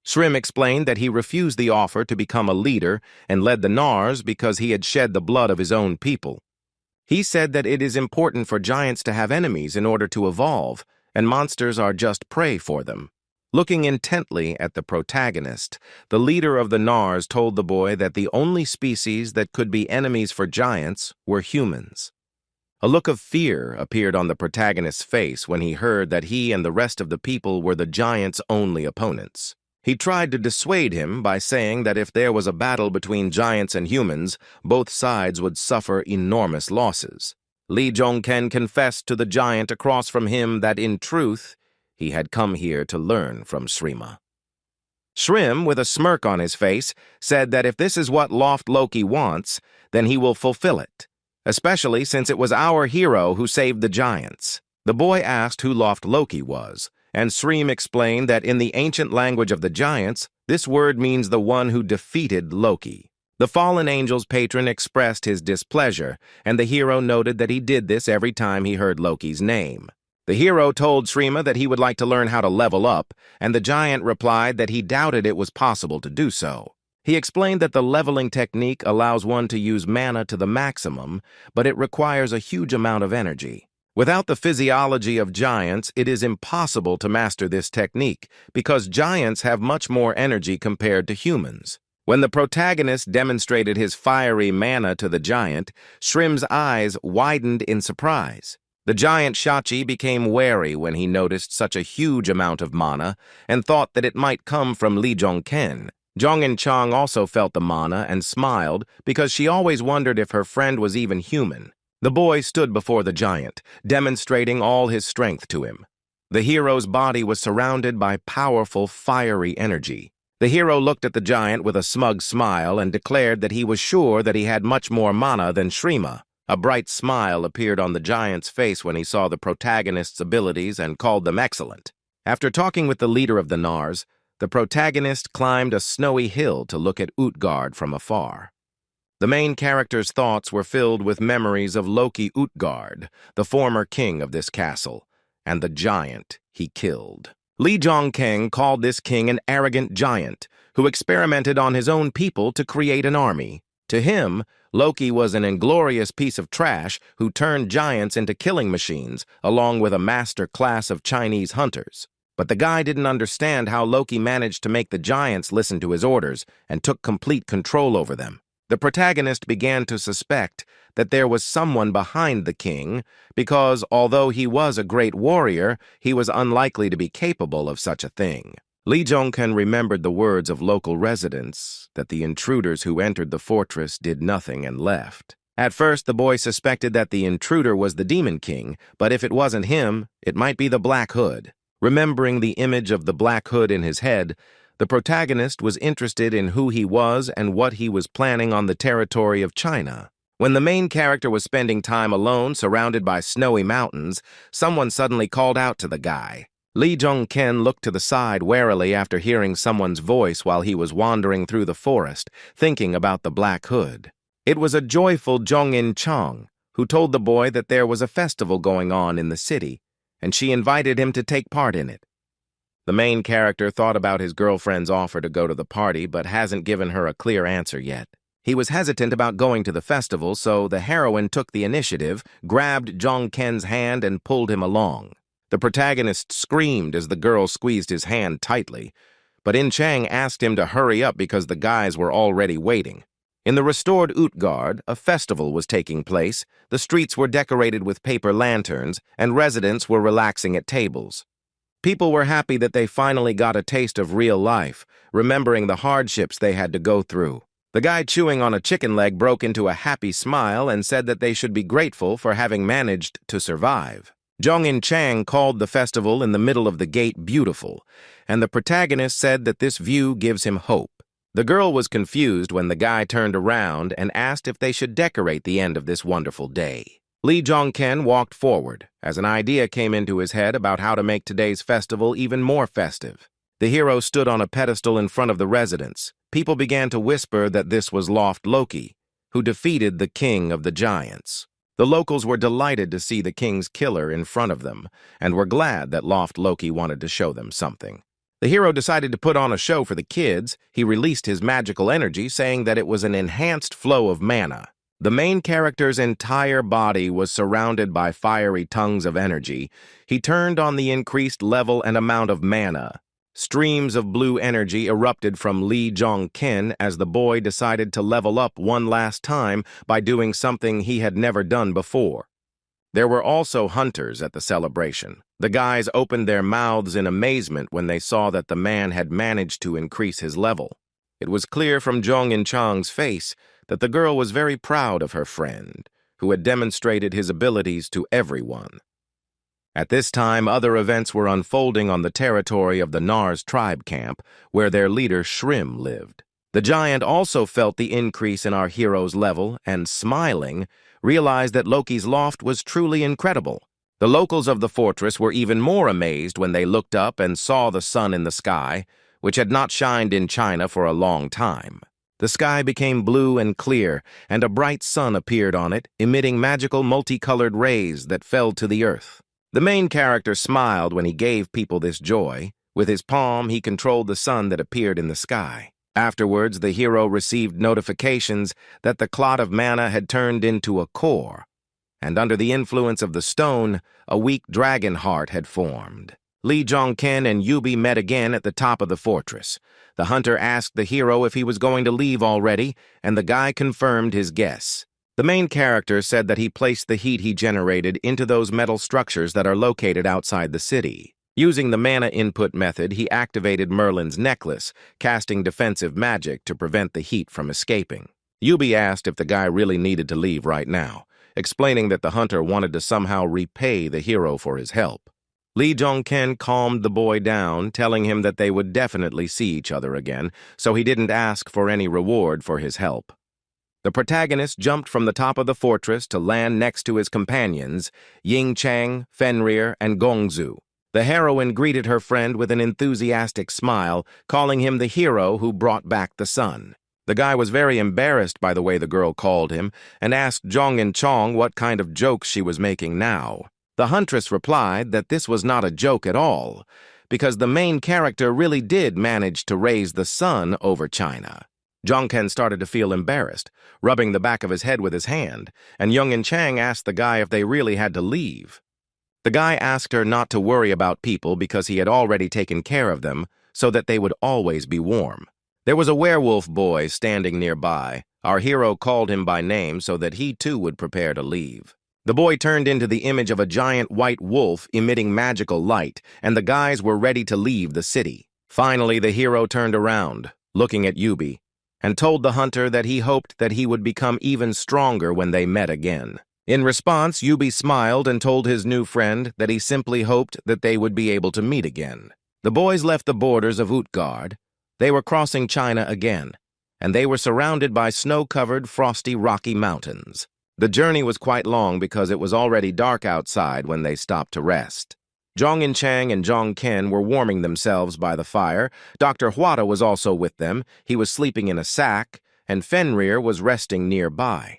Shrim explained that he refused the offer to become a leader and led the Nars because he had shed the blood of his own people. He said that it is important for giants to have enemies in order to evolve, and monsters are just prey for them. Looking intently at the protagonist, the leader of the Nars told the boy that the only species that could be enemies for giants were humans. A look of fear appeared on the protagonist's face when he heard that he and the rest of the people were the giant's only opponents. He tried to dissuade him by saying that if there was a battle between giants and humans, both sides would suffer enormous losses. Lee Jong-ken confessed to the giant across from him that in truth, he had come here to learn from Shrima. Shrim, with a smirk on his face, said that if this is what Loft Loki wants, then he will fulfill it, especially since it was our hero who saved the giants. The boy asked who Loft Loki was, and Shrim explained that in the ancient language of the giants, this word means the one who defeated Loki. The fallen angel's patron expressed his displeasure, and the hero noted that he did this every time he heard Loki's name. The hero told Shrima that he would like to learn how to level up, and the giant replied that he doubted it was possible to do so. He explained that the leveling technique allows one to use mana to the maximum, but it requires a huge amount of energy. Without the physiology of giants, it is impossible to master this technique, because giants have much more energy compared to humans. When the protagonist demonstrated his fiery mana to the giant, Shrim's eyes widened in surprise. The giant Shachi became wary when he noticed such a huge amount of mana and thought that it might come from Lee Jong-ken. Jong-in-chang also felt the mana and smiled because she always wondered if her friend was even human. The boy stood before the giant, demonstrating all his strength to him. The hero's body was surrounded by powerful, fiery energy. The hero looked at the giant with a smug smile and declared that he was sure that he had much more mana than Shrima. A bright smile appeared on the giant's face when he saw the protagonist's abilities and called them excellent. After talking with the leader of the Nars, the protagonist climbed a snowy hill to look at Utgard from afar. The main character's thoughts were filled with memories of Loki Utgard, the former king of this castle, and the giant he killed. Lee Jong-ken called this king an arrogant giant who experimented on his own people to create an army. To him, Loki was an inglorious piece of trash who turned giants into killing machines, along with a master class of Chinese hunters. But the guy didn't understand how Loki managed to make the giants listen to his orders and took complete control over them. The protagonist began to suspect that there was someone behind the king because, although he was a great warrior, he was unlikely to be capable of such a thing. Lee Jong-ken remembered the words of local residents, that the intruders who entered the fortress did nothing and left. At first, the boy suspected that the intruder was the Demon King, but if it wasn't him, it might be the Black Hood. Remembering the image of the Black Hood in his head, the protagonist was interested in who he was and what he was planning on the territory of China. When the main character was spending time alone, surrounded by snowy mountains, someone suddenly called out to the guy. Lee Jong-ken looked to the side warily after hearing someone's voice while he was wandering through the forest, thinking about the Black Hood. It was a joyful Jong-in-chang, who told the boy that there was a festival going on in the city, and she invited him to take part in it. The main character thought about his girlfriend's offer to go to the party, but hasn't given her a clear answer yet. He was hesitant about going to the festival, so the heroine took the initiative, grabbed Jong Ken's hand, and pulled him along. The protagonist screamed as the girl squeezed his hand tightly, but In Chang asked him to hurry up because the guys were already waiting. In the restored Utgard, a festival was taking place. The streets were decorated with paper lanterns, and residents were relaxing at tables. People were happy that they finally got a taste of real life, remembering the hardships they had to go through. The guy chewing on a chicken leg broke into a happy smile and said that they should be grateful for having managed to survive. Jong In Chang called the festival in the middle of the gate beautiful, and the protagonist said that this view gives him hope. The girl was confused when the guy turned around and asked if they should decorate the end of this wonderful day. Lee Jong-ken walked forward as an idea came into his head about how to make today's festival even more festive. The hero stood on a pedestal in front of the residents. People began to whisper that this was Loft Loki, who defeated the king of the giants. The locals were delighted to see the king's killer in front of them and were glad that Loft Loki wanted to show them something. The hero decided to put on a show for the kids. He released his magical energy, saying that it was an enhanced flow of mana. The main character's entire body was surrounded by fiery tongues of energy. He turned on the increased level and amount of mana. Streams of blue energy erupted from Lee Jong-ken as the boy decided to level up one last time by doing something he had never done before. There were also hunters at the celebration. The guys opened their mouths in amazement when they saw that the man had managed to increase his level. It was clear from Jong In Chang's face that the girl was very proud of her friend, who had demonstrated his abilities to everyone. At this time, other events were unfolding on the territory of the Nars tribe camp, where their leader Shrim lived. The giant also felt the increase in our hero's level and, smiling, realized that Loki's loft was truly incredible. The locals of the fortress were even more amazed when they looked up and saw the sun in the sky, which had not shined in China for a long time. The sky became blue and clear, and a bright sun appeared on it, emitting magical multicolored rays that fell to the earth. The main character smiled when he gave people this joy. With his palm, he controlled the sun that appeared in the sky. Afterwards, the hero received notifications that the clot of mana had turned into a core, and under the influence of the stone, a weak dragon heart had formed. Lee Jong-ken and Yubi met again at the top of the fortress. The hunter asked the hero if he was going to leave already, and the guy confirmed his guess. The main character said that he placed the heat he generated into those metal structures that are located outside the city. Using the mana input method, he activated Merlin's necklace, casting defensive magic to prevent the heat from escaping. Yubi asked if the guy really needed to leave right now, explaining that the hunter wanted to somehow repay the hero for his help. Lee Jong-ken calmed the boy down, telling him that they would definitely see each other again, so he didn't ask for any reward for his help. The protagonist jumped from the top of the fortress to land next to his companions, Ying Chang, Fenrir, and Gongzu. The heroine greeted her friend with an enthusiastic smile, calling him the hero who brought back the sun. The guy was very embarrassed by the way the girl called him and asked Jong In Chang what kind of jokes she was making now. The huntress replied that this was not a joke at all, because the main character really did manage to raise the sun over China. Jong-ken started to feel embarrassed, rubbing the back of his head with his hand, and Jong In Chang asked the guy if they really had to leave. The guy asked her not to worry about people because he had already taken care of them so that they would always be warm. There was a werewolf boy standing nearby. Our hero called him by name so that he too would prepare to leave. The boy turned into the image of a giant white wolf emitting magical light, and the guys were ready to leave the city. Finally, the hero turned around, looking at Yubi, and told the hunter that he hoped that he would become even stronger when they met again. In response, Yubi smiled and told his new friend that he simply hoped that they would be able to meet again. The boys left the borders of Utgard. They were crossing China again, and they were surrounded by snow-covered, frosty, rocky mountains. The journey was quite long because it was already dark outside when they stopped to rest. Jong In Chang and Jong Ken were warming themselves by the fire. Dr. Huada was also with them. He was sleeping in a sack, and Fenrir was resting nearby.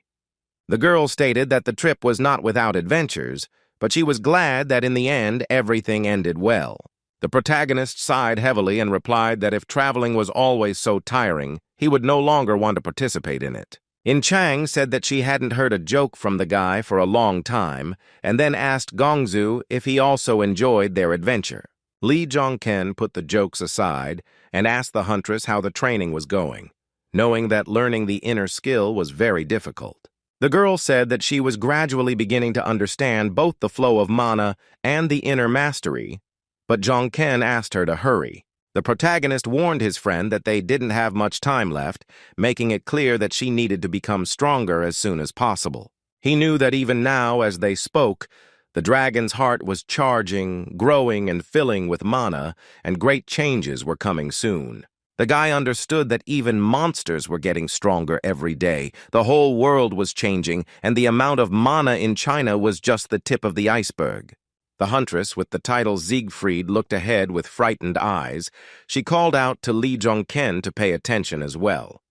The girl stated that the trip was not without adventures, but she was glad that in the end everything ended well. The protagonist sighed heavily and replied that if traveling was always so tiring, he would no longer want to participate in it. In Chang said that she hadn't heard a joke from the guy for a long time, and then asked Gongzu if he also enjoyed their adventure. Lee Jong-ken put the jokes aside and asked the huntress how the training was going, knowing that learning the inner skill was very difficult. The girl said that she was gradually beginning to understand both the flow of mana and the inner mastery, but Jong-ken asked her to hurry. The protagonist warned his friend that they didn't have much time left, making it clear that she needed to become stronger as soon as possible. He knew that even now, as they spoke, the dragon's heart was charging, growing, and filling with mana, and great changes were coming soon. The guy understood that even monsters were getting stronger every day. The whole world was changing, and the amount of mana in China was just the tip of the iceberg. The huntress with the title Siegfried looked ahead with frightened eyes. She called out to Lee Jong-ken to pay attention as well.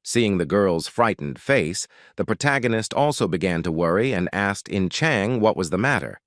Seeing the girl's frightened face, the protagonist also began to worry and asked In Chang what was the matter.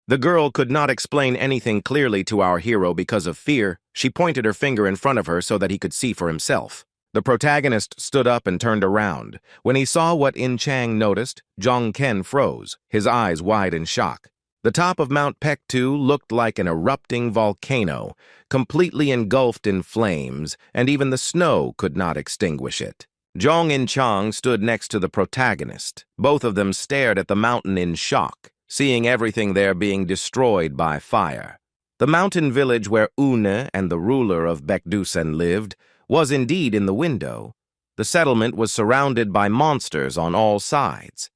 The girl could not explain anything clearly to our hero because of fear. She pointed her finger in front of her so that he could see for himself. The protagonist stood up and turned around. When he saw what In Chang noticed, Jong-ken froze, his eyes wide in shock. The top of Mount Pektu looked like an erupting volcano, completely engulfed in flames, and even the snow could not extinguish it. Jong In Chang stood next to the protagonist. Both of them stared at the mountain in shock, seeing everything there being destroyed by fire. The mountain village where Une and the ruler of Baekdusan lived was indeed in the window. The settlement was surrounded by monsters on all sides.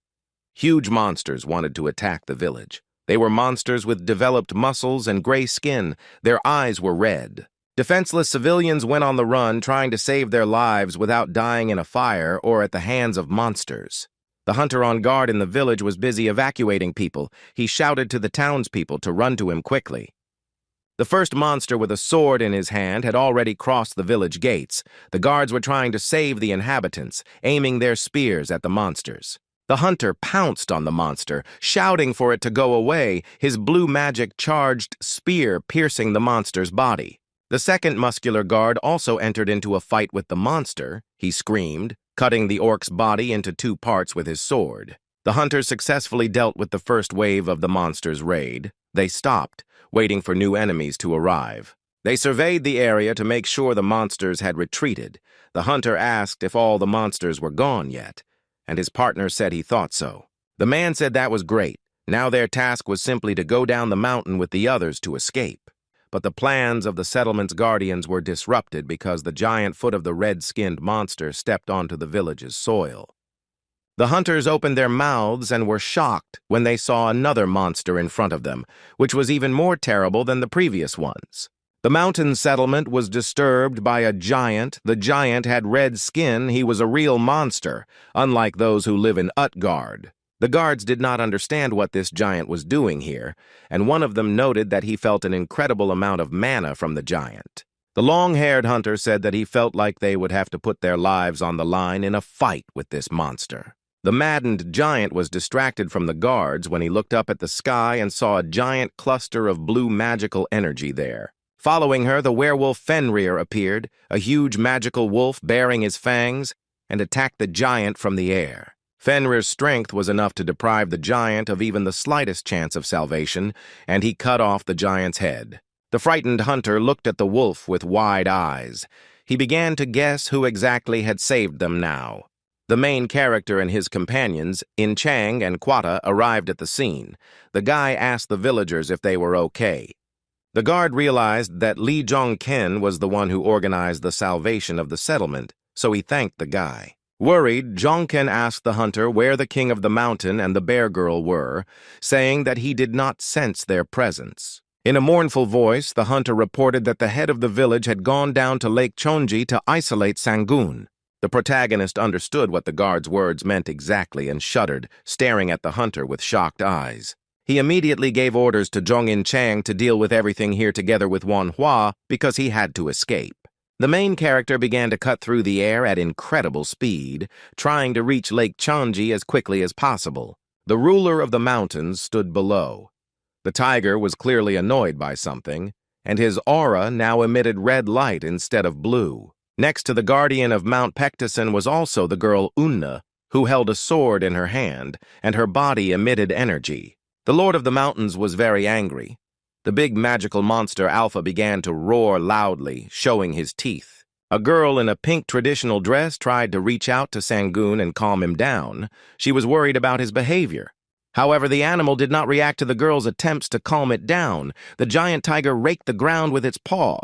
Huge monsters wanted to attack the village. They were monsters with developed muscles and gray skin. Their eyes were red. Defenseless civilians went on the run, trying to save their lives without dying in a fire or at the hands of monsters. The hunter on guard in the village was busy evacuating people. He shouted to the townspeople to run to him quickly. The first monster with a sword in his hand had already crossed the village gates. The guards were trying to save the inhabitants, aiming their spears at the monsters. The hunter pounced on the monster, shouting for it to go away, his blue magic-charged spear piercing the monster's body. The second muscular guard also entered into a fight with the monster. He screamed, cutting the orc's body into two parts with his sword. The hunter successfully dealt with the first wave of the monster's raid. They stopped, waiting for new enemies to arrive. They surveyed the area to make sure the monsters had retreated. The hunter asked if all the monsters were gone yet, and his partner said he thought so. The man said that was great. Now their task was simply to go down the mountain with the others to escape. But the plans of the settlement's guardians were disrupted because the giant foot of the red-skinned monster stepped onto the village's soil. The hunters opened their mouths and were shocked when they saw another monster in front of them, which was even more terrible than the previous ones. The mountain settlement was disturbed by a giant. The giant had red skin. He was a real monster, unlike those who live in Utgard. The guards did not understand what this giant was doing here, and one of them noted that he felt an incredible amount of mana from the giant. The long-haired hunter said that he felt like they would have to put their lives on the line in a fight with this monster. The maddened giant was distracted from the guards when he looked up at the sky and saw a giant cluster of blue magical energy there. Following her, the werewolf Fenrir appeared, a huge magical wolf bearing his fangs, and attacked the giant from the air. Fenrir's strength was enough to deprive the giant of even the slightest chance of salvation, and he cut off the giant's head. The frightened hunter looked at the wolf with wide eyes. He began to guess who exactly had saved them now. The main character and his companions, In Chang and Quata, arrived at the scene. The guy asked the villagers if they were okay. The guard realized that Lee Jong-ken was the one who organized the salvation of the settlement, so he thanked the guy. Worried, Jong-ken asked the hunter where the king of the mountain and the bear girl were, saying that he did not sense their presence. In a mournful voice, the hunter reported that the head of the village had gone down to Lake Chonji to isolate Sangun. The protagonist understood what the guard's words meant exactly and shuddered, staring at the hunter with shocked eyes. He immediately gave orders to Jong In Chang to deal with everything here together with Manhwa because he had to escape. The main character began to cut through the air at incredible speed, trying to reach Lake Chonji as quickly as possible. The ruler of the mountains stood below. The tiger was clearly annoyed by something, and his aura now emitted red light instead of blue. Next to the guardian of Mount Pectison was also the girl Unna, who held a sword in her hand, and her body emitted energy. The Lord of the Mountains was very angry. The big magical monster Alpha began to roar loudly, showing his teeth. A girl in a pink traditional dress tried to reach out to Sangoon and calm him down. She was worried about his behavior. However, the animal did not react to the girl's attempts to calm it down. The giant tiger raked the ground with its paw.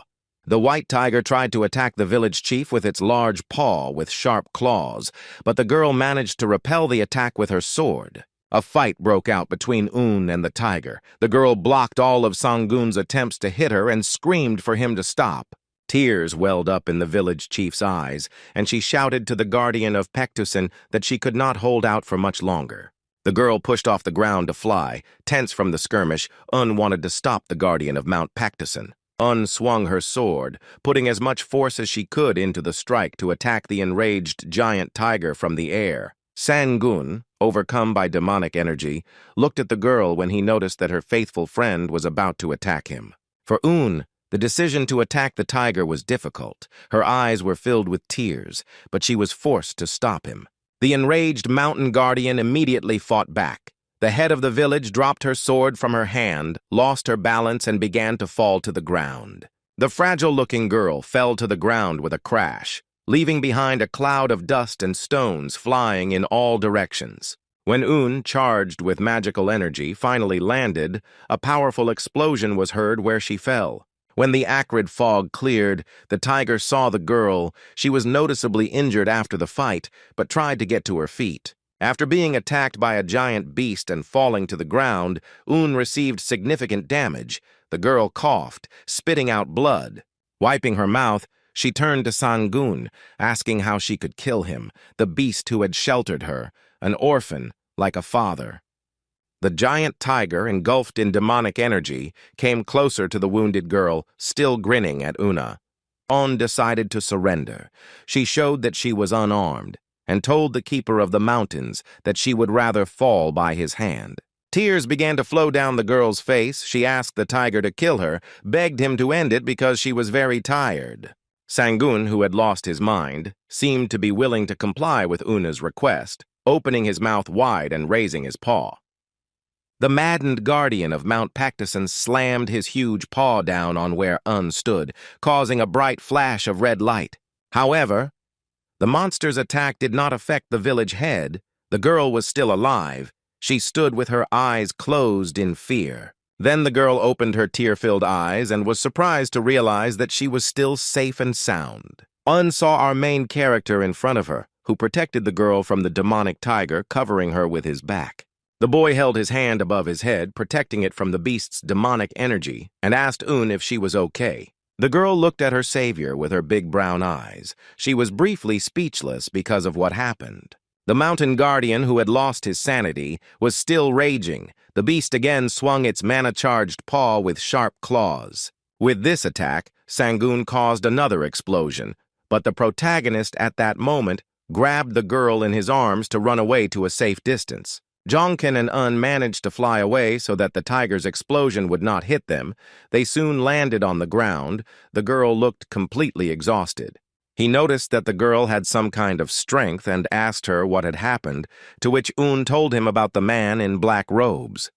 The white tiger tried to attack the village chief with its large paw with sharp claws, but the girl managed to repel the attack with her sword. A fight broke out between Un and the tiger. The girl blocked all of Sangoon's attempts to hit her and screamed for him to stop. Tears welled up in the village chief's eyes, and she shouted to the guardian of Pectusin that she could not hold out for much longer. The girl pushed off the ground to fly. Tense from the skirmish, Un wanted to stop the guardian of Mount Pectusin. Un swung her sword, putting as much force as she could into the strike to attack the enraged giant tiger from the air. Sangoon, overcome by demonic energy, looked at the girl when he noticed that her faithful friend was about to attack him. For Un, the decision to attack the tiger was difficult. Her eyes were filled with tears, but she was forced to stop him. The enraged mountain guardian immediately fought back. The head of the village dropped her sword from her hand, lost her balance, and began to fall to the ground. The fragile-looking girl fell to the ground with a crash, leaving behind a cloud of dust and stones flying in all directions. When Un, charged with magical energy, finally landed, a powerful explosion was heard where she fell. When the acrid fog cleared, the tiger saw the girl. She was noticeably injured after the fight, but tried to get to her feet. After being attacked by a giant beast and falling to the ground, Un received significant damage. The girl coughed, spitting out blood. Wiping her mouth, she turned to Sangoon, asking how she could kill him, the beast who had sheltered her, an orphan, like a father. The giant tiger, engulfed in demonic energy, came closer to the wounded girl, still grinning at Una. Un decided to surrender. She showed that she was unarmed, and told the keeper of the mountains that she would rather fall by his hand. Tears began to flow down the girl's face. She asked the tiger to kill her, begged him to end it because she was very tired. Sangoon, who had lost his mind, seemed to be willing to comply with Una's request, opening his mouth wide and raising his paw. The maddened guardian of Mount Pectison slammed his huge paw down on where Un stood, causing a bright flash of red light. However, the monster's attack did not affect the village head. The girl was still alive. She stood with her eyes closed in fear. Then the girl opened her tear-filled eyes and was surprised to realize that she was still safe and sound. Un saw our main character in front of her, who protected the girl from the demonic tiger, covering her with his back. The boy held his hand above his head, protecting it from the beast's demonic energy, and asked Un if she was okay. The girl looked at her savior with her big brown eyes. She was briefly speechless because of what happened. The mountain guardian, who had lost his sanity, was still raging. The beast again swung its mana-charged paw with sharp claws. With this attack, Sangoon caused another explosion, but the protagonist at that moment grabbed the girl in his arms to run away to a safe distance. Jongkin and Un managed to fly away so that the tiger's explosion would not hit them. They soon landed on the ground. The girl looked completely exhausted. He noticed that the girl had some kind of strength and asked her what had happened, to which Un told him about the man in black robes.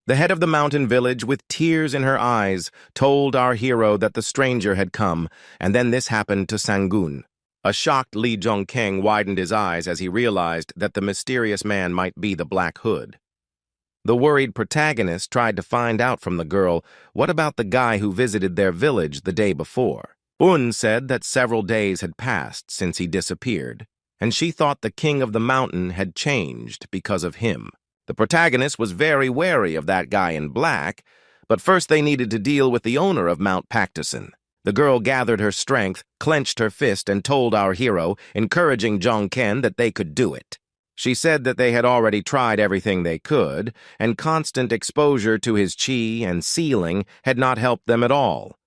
The head of the mountain village, with tears in her eyes, told our hero that the stranger had come, and then this happened to Sangoon. A shocked Li Zhongkeng widened his eyes as he realized that the mysterious man might be the Black Hood. The worried protagonist tried to find out from the girl what about the guy who visited their village the day before. Un said that several days had passed since he disappeared, and she thought the king of the mountain had changed because of him. The protagonist was very wary of that guy in black, but first they needed to deal with the owner of Mount Pectison. The girl gathered her strength, clenched her fist, and told our hero, encouraging Zhongken, that they could do it. She said that they had already tried everything they could, and constant exposure to his chi and sealing had not helped them at all.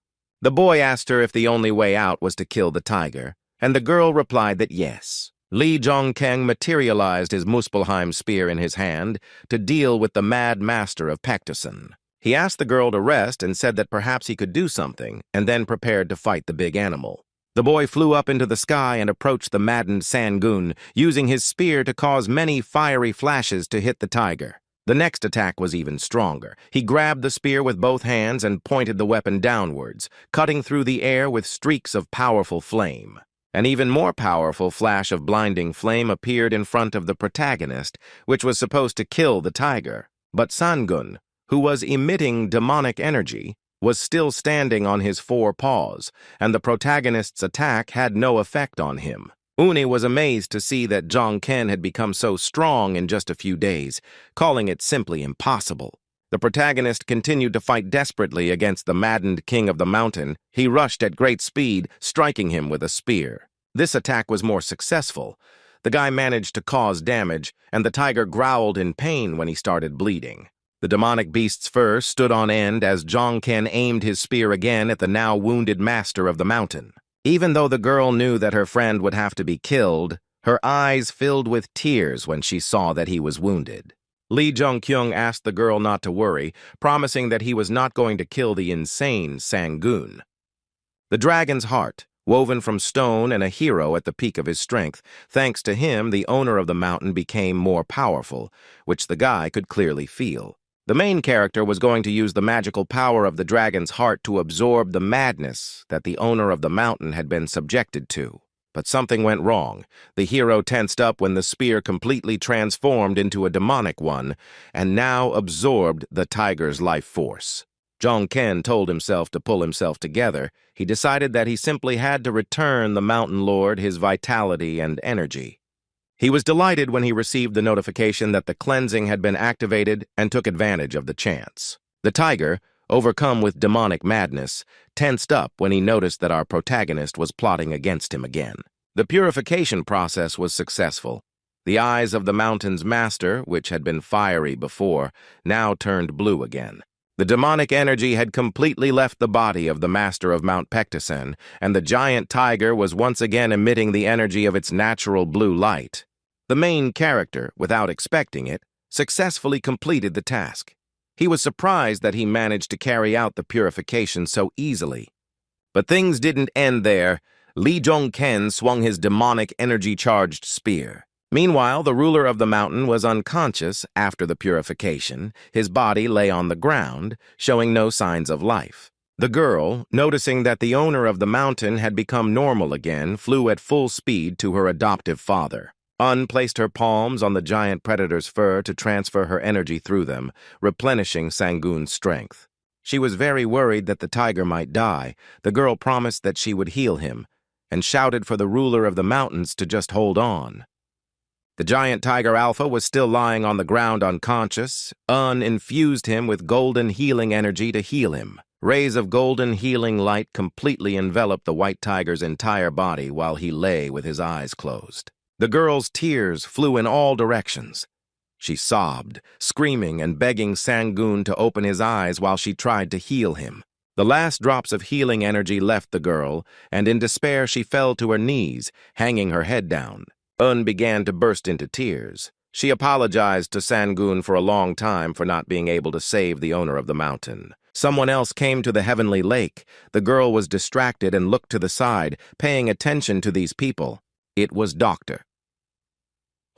The boy asked her if the only way out was to kill the tiger, and the girl replied that yes. Li Zhongkeng materialized his Muspelheim spear in his hand to deal with the mad master of Pectison. He asked the girl to rest and said that perhaps he could do something, and then prepared to fight the big animal. The boy flew up into the sky and approached the maddened Sangun, using his spear to cause many fiery flashes to hit the tiger. The next attack was even stronger. He grabbed the spear with both hands and pointed the weapon downwards, cutting through the air with streaks of powerful flame. An even more powerful flash of blinding flame appeared in front of the protagonist, which was supposed to kill the tiger. But Sangun, who was emitting demonic energy, was still standing on his 4 paws, and the protagonist's attack had no effect on him. Uni was amazed to see that Jong-ken had become so strong in just a few days, calling it simply impossible. The protagonist continued to fight desperately against the maddened king of the mountain. He rushed at great speed, striking him with a spear. This attack was more successful. The guy managed to cause damage, and the tiger growled in pain when he started bleeding. The demonic beast's fur stood on end as Jong-ken aimed his spear again at the now wounded master of the mountain. Even though the girl knew that her friend would have to be killed, her eyes filled with tears when she saw that he was wounded. Lee Jong-kyung asked the girl not to worry, promising that he was not going to kill the insane Sangun. The dragon's heart, woven from stone and a hero at the peak of his strength, thanks to him, the owner of the mountain became more powerful, which the guy could clearly feel. The main character was going to use the magical power of the dragon's heart to absorb the madness that the owner of the mountain had been subjected to. But something went wrong. The hero tensed up when the spear completely transformed into a demonic one and now absorbed the tiger's life force. Jong-ken told himself to pull himself together. He decided that he simply had to return the mountain lord his vitality and energy. He was delighted when he received the notification that the cleansing had been activated and took advantage of the chance. The tiger, overcome with demonic madness, tensed up when he noticed that our protagonist was plotting against him again. The purification process was successful. The eyes of the mountain's master, which had been fiery before, now turned blue again. The demonic energy had completely left the body of the master of Mount Pektosen, and the giant tiger was once again emitting the energy of its natural blue light. The main character, without expecting it, successfully completed the task. He was surprised that he managed to carry out the purification so easily. But things didn't end there. Lee Jong-ken swung his demonic energy-charged spear. Meanwhile, the ruler of the mountain was unconscious after the purification. His body lay on the ground, showing no signs of life. The girl, noticing that the owner of the mountain had become normal again, flew at full speed to her adoptive father. Placed her palms on the giant predator's fur to transfer her energy through them, replenishing Sangun's strength. She was very worried that the tiger might die. The girl promised that she would heal him, and shouted for the ruler of the mountains to just hold on. The giant tiger alpha was still lying on the ground unconscious. Infused him with golden healing energy to heal him. Rays of golden healing light completely enveloped the white tiger's entire body while he lay with his eyes closed. The girl's tears flew in all directions. She sobbed, screaming and begging Sangun to open his eyes while she tried to heal him. The last drops of healing energy left the girl, and in despair she fell to her knees, hanging her head down. Began to burst into tears. She apologized to Sangun for a long time for not being able to save the owner of the mountain. Someone else came to the heavenly lake. The girl was distracted and looked to the side, paying attention to these people. It was Dr.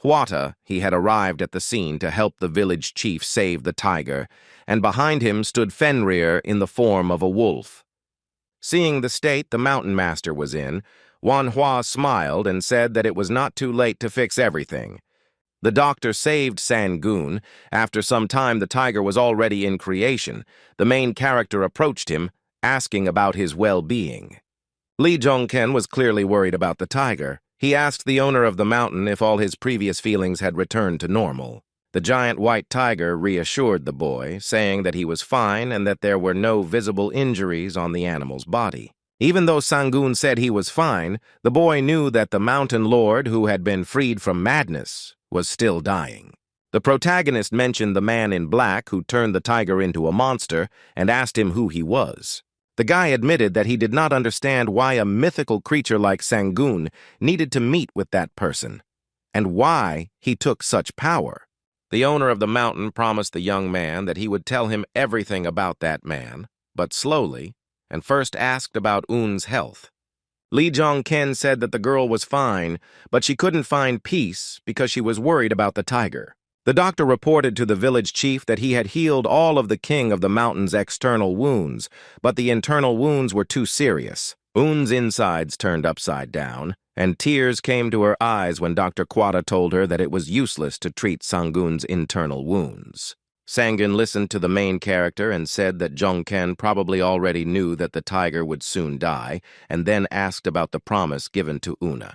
Hwata. He had arrived at the scene to help the village chief save the tiger, and behind him stood Fenrir in the form of a wolf. Seeing the state the mountain master was in, Manhwa smiled and said that it was not too late to fix everything. The doctor saved Sangun. After some time, the tiger was already in creation. The main character approached him, asking about his well-being. Lee Jong-ken was clearly worried about the tiger. He asked the owner of the mountain if all his previous feelings had returned to normal. The giant white tiger reassured the boy, saying that he was fine and that there were no visible injuries on the animal's body. Even though Sangun said he was fine, the boy knew that the mountain lord, who had been freed from madness, was still dying. The protagonist mentioned the man in black who turned the tiger into a monster and asked him who he was. The guy admitted that he did not understand why a mythical creature like Sangun needed to meet with that person, and why he took such power. The owner of the mountain promised the young man that he would tell him everything about that man, but slowly, and first asked about Un's health. Lee Jong-ken said that the girl was fine, but she couldn't find peace because she was worried about the tiger. The doctor reported to the village chief that he had healed all of the king of the mountain's external wounds, but the internal wounds were too serious. Un's insides turned upside down, and tears came to her eyes when Dr. Kwada told her that it was useless to treat Sang-gun's internal wounds. Sang-gun listened to the main character and said that Jong-ken probably already knew that the tiger would soon die, and then asked about the promise given to Una.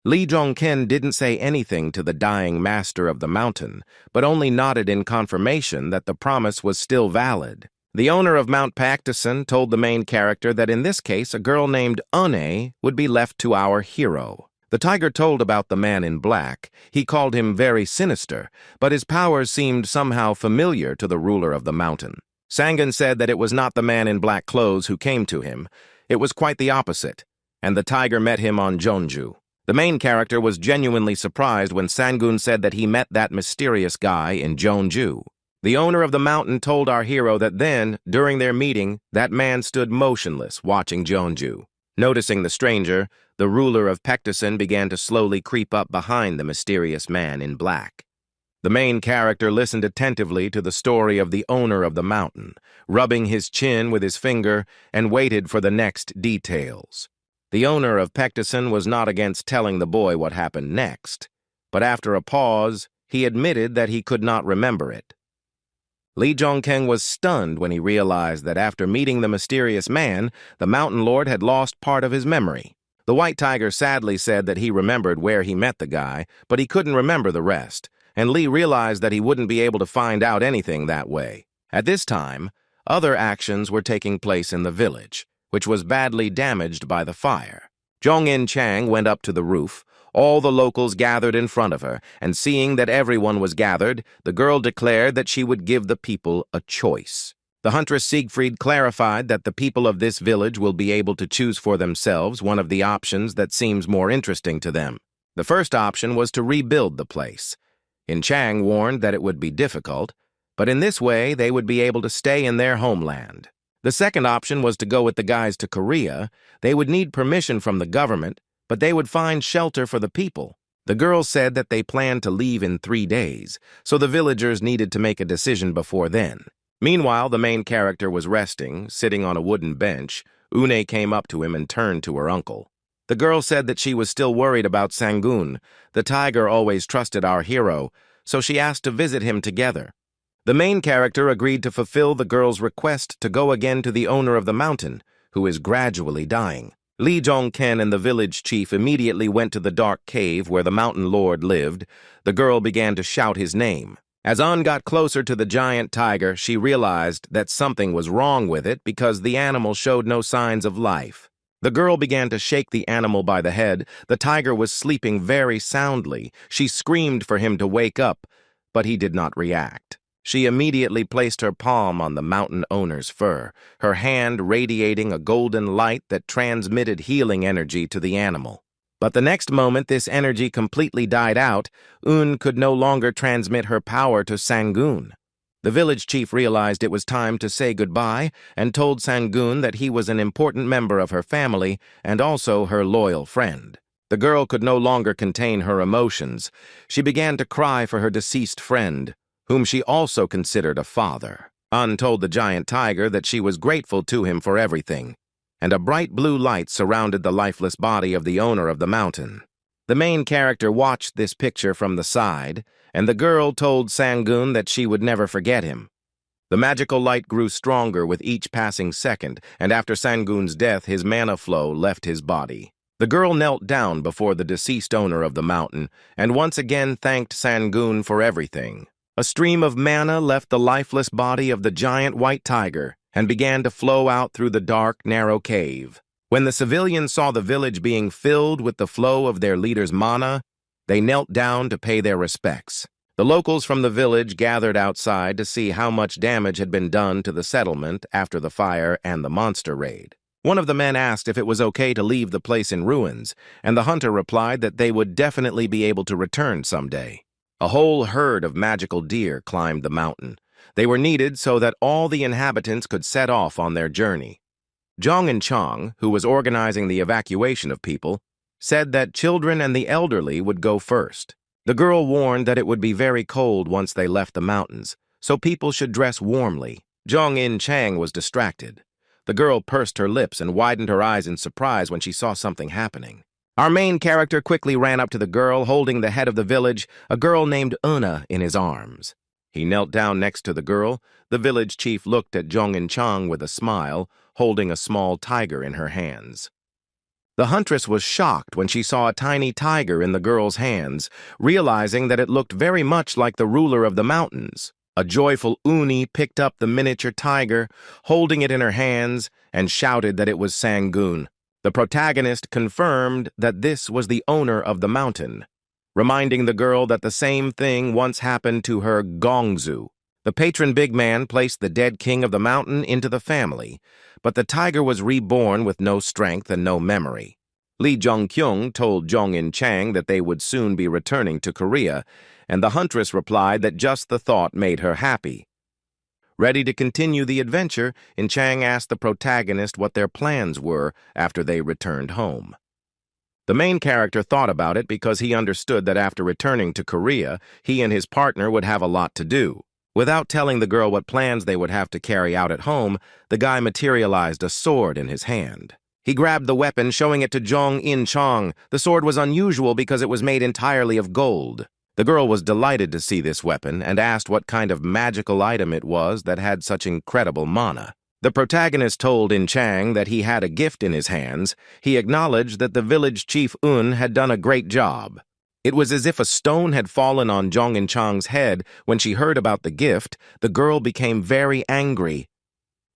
Lee Jong-ken didn't say anything to the dying master of the mountain, but only nodded in confirmation that the promise was still valid. The owner of Mount Pactison told the main character that in this case a girl named Une would be left to our hero. The tiger told about the man in black. He called him very sinister, but his powers seemed somehow familiar to the ruler of the mountain. Sang-gun said that it was not the man in black clothes who came to him. It was quite the opposite, and the tiger met him on Jeonju. The main character was genuinely surprised when Sang-gun said that he met that mysterious guy in Jeonju. The owner of the mountain told our hero that then, during their meeting, that man stood motionless, watching Jeonju. Noticing the stranger, the ruler of Pactison began to slowly creep up behind the mysterious man in black. The main character listened attentively to the story of the owner of the mountain, rubbing his chin with his finger, and waited for the next details. The owner of Pactison was not against telling the boy what happened next, but after a pause, he admitted that he could not remember it. Lee Jong-ken was stunned when he realized that after meeting the mysterious man, the mountain lord had lost part of his memory. The white tiger sadly said that he remembered where he met the guy, but he couldn't remember the rest, and Lee realized that he wouldn't be able to find out anything that way. At this time, other actions were taking place in the village, which was badly damaged by the fire. Jong-in Chang went up to the roof. All the locals gathered in front of her, and seeing that everyone was gathered, the girl declared that she would give the people a choice. The huntress Siegfried clarified that the people of this village will be able to choose for themselves one of the options that seems more interesting to them. The first option was to rebuild the place. In Chang warned that it would be difficult, but in this way they would be able to stay in their homeland. The second option was to go with the guys to Korea. They would need permission from the government, but they would find shelter for the people. The girl said that they planned to leave in 3 days, so the villagers needed to make a decision before then. Meanwhile, the main character was resting, sitting on a wooden bench. Une came up to him and turned to her uncle. The girl said that she was still worried about Sang-gun. The tiger always trusted our hero, so she asked to visit him together. The main character agreed to fulfill the girl's request to go again to the owner of the mountain, who is gradually dying. Lee Jong-ken and the village chief immediately went to the dark cave where the mountain lord lived. The girl began to shout his name. As Un got closer to the giant tiger, she realized that something was wrong with it because the animal showed no signs of life. The girl began to shake the animal by the head. The tiger was sleeping very soundly. She screamed for him to wake up, but he did not react. She immediately placed her palm on the mountain owner's fur, her hand radiating a golden light that transmitted healing energy to the animal. But the next moment this energy completely died out. Un could no longer transmit her power to Sang-gun. The village chief realized it was time to say goodbye and told Sang-gun that he was an important member of her family and also her loyal friend. The girl could no longer contain her emotions. She began to cry for her deceased friend, whom she also considered a father. Un told the giant tiger that she was grateful to him for everything, and a bright blue light surrounded the lifeless body of the owner of the mountain. The main character watched this picture from the side, and the girl told Sang-gun that she would never forget him. The magical light grew stronger with each passing second, and after Sang-gun's death, his mana flow left his body. The girl knelt down before the deceased owner of the mountain, and once again thanked Sang-gun for everything. A stream of mana left the lifeless body of the giant white tiger and began to flow out through the dark, narrow cave. When the civilians saw the village being filled with the flow of their leader's mana, they knelt down to pay their respects. The locals from the village gathered outside to see how much damage had been done to the settlement after the fire and the monster raid. One of the men asked if it was okay to leave the place in ruins, and the hunter replied that they would definitely be able to return someday. A whole herd of magical deer climbed the mountain. They were needed so that all the inhabitants could set off on their journey. Zhong and Chang, who was organizing the evacuation of people, said that children and the elderly would go first. The girl warned that it would be very cold once they left the mountains, so people should dress warmly. Zhong In Chang was distracted. The girl pursed her lips and widened her eyes in surprise when she saw something happening. Our main character quickly ran up to the girl, holding the head of the village, a girl named Una, in his arms. He knelt down next to the girl. The village chief looked at Zhong In Chang with a smile, holding a small tiger in her hands. The huntress was shocked when she saw a tiny tiger in the girl's hands, realizing that it looked very much like the ruler of the mountains. A joyful Uni picked up the miniature tiger, holding it in her hands, and shouted that it was Sangoon. The protagonist confirmed that this was the owner of the mountain, reminding the girl that the same thing once happened to her Gongzu. The patron big man placed the dead king of the mountain into the family, but the tiger was reborn with no strength and no memory. Lee Jong-kyung told Zhong In Chang that they would soon be returning to Korea, and the huntress replied that just the thought made her happy. Ready to continue the adventure, In Chang asked the protagonist what their plans were after they returned home. The main character thought about it because he understood that after returning to Korea, he and his partner would have a lot to do. Without telling the girl what plans they would have to carry out at home, the guy materialized a sword in his hand. He grabbed the weapon, showing it to Zhong In Chang. The sword was unusual because it was made entirely of gold. The girl was delighted to see this weapon and asked what kind of magical item it was that had such incredible mana. The protagonist told In Chang that he had a gift in his hands. He acknowledged that the village chief Un had done a great job. It was as if a stone had fallen on Zhong In Chang's head. When she heard about the gift, the girl became very angry.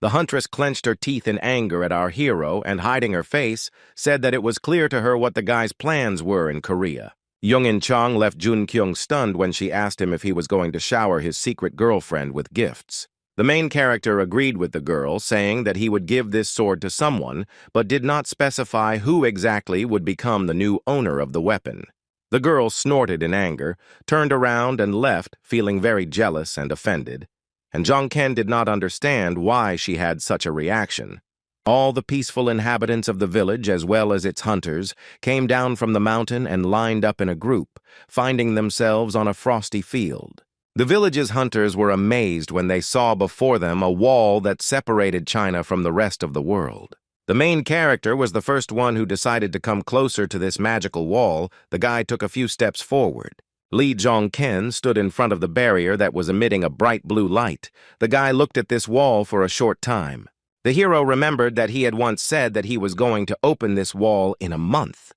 The huntress clenched her teeth in anger at our hero and, hiding her face, said that it was clear to her what the guy's plans were in Korea. Jung In Chang left Jun Kyung stunned when she asked him if he was going to shower his secret girlfriend with gifts. The main character agreed with the girl, saying that he would give this sword to someone, but did not specify who exactly would become the new owner of the weapon. The girl snorted in anger, turned around and left, feeling very jealous and offended. And Jong Ken did not understand why she had such a reaction. All the peaceful inhabitants of the village, as well as its hunters, came down from the mountain and lined up in a group, finding themselves on a frosty field. The village's hunters were amazed when they saw before them a wall that separated China from the rest of the world. The main character was the first one who decided to come closer to this magical wall. The guy took a few steps forward. Lee Jong-ken stood in front of the barrier that was emitting a bright blue light. The guy looked at this wall for a short time. The hero remembered that he had once said that he was going to open this wall in a month.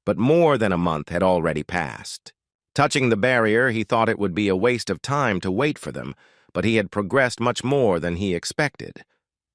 But more than a month had already passed. Touching the barrier, he thought it would be a waste of time to wait for them, but he had progressed much more than he expected.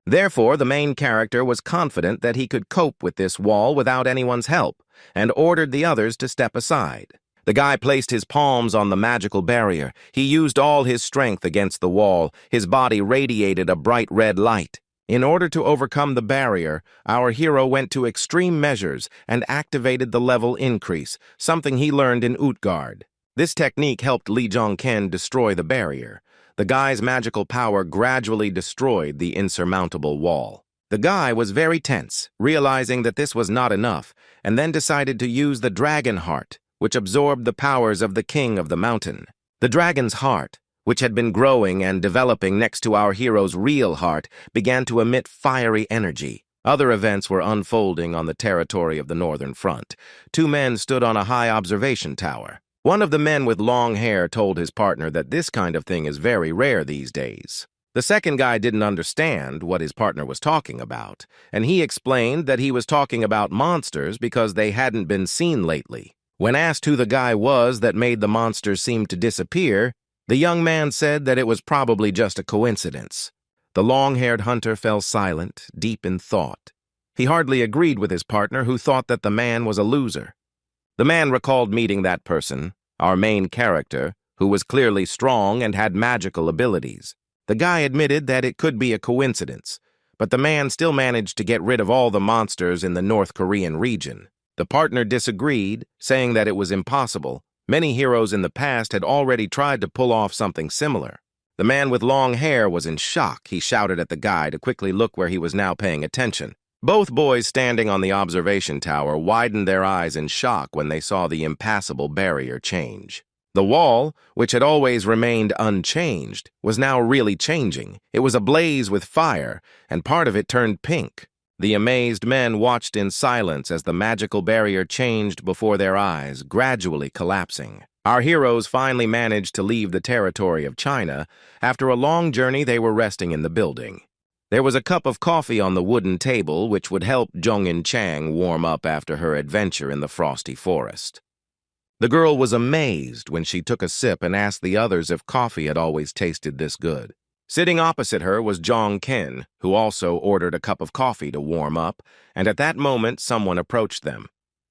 Therefore, the main character was confident that he could cope with this wall without anyone's help, and ordered the others to step aside. The guy placed his palms on the magical barrier. He used all his strength against the wall. His body radiated a bright red light. In order to overcome the barrier, our hero went to extreme measures and activated the level increase, something he learned in Utgard. This technique helped Lee Jong-ken destroy the barrier. The guy's magical power gradually destroyed the insurmountable wall. The guy was very tense, realizing that this was not enough, and then decided to use the dragon heart, which absorbed the powers of the king of the mountain. The dragon's heart, which had been growing and developing next to our hero's real heart, began to emit fiery energy. Other events were unfolding on the territory of the Northern Front. Two men stood on a high observation tower. One of the men with long hair told his partner that this kind of thing is very rare these days. The second guy didn't understand what his partner was talking about, and he explained that he was talking about monsters because they hadn't been seen lately. When asked who the guy was that made the monsters seem to disappear, the young man said that it was probably just a coincidence. The long-haired hunter fell silent, deep in thought. He hardly agreed with his partner, who thought that the man was a loser. The man recalled meeting that person, our main character, who was clearly strong and had magical abilities. The guy admitted that it could be a coincidence, but the man still managed to get rid of all the monsters in the North Korean region. The partner disagreed, saying that it was impossible. Many heroes in the past had already tried to pull off something similar. The man with long hair was in shock. He shouted at the guy to quickly look where he was now paying attention. Both boys standing on the observation tower widened their eyes in shock when they saw the impassable barrier change. The wall, which had always remained unchanged, was now really changing. It was ablaze with fire, and part of it turned pink. The amazed men watched in silence as the magical barrier changed before their eyes, gradually collapsing. Our heroes finally managed to leave the territory of China. After a long journey, they were resting in the building. There was a cup of coffee on the wooden table, which would help Jongin Chang warm up after her adventure in the frosty forest. The girl was amazed when she took a sip and asked the others if coffee had always tasted this good. Sitting opposite her was Jong Ken, who also ordered a cup of coffee to warm up, and at that moment someone approached them.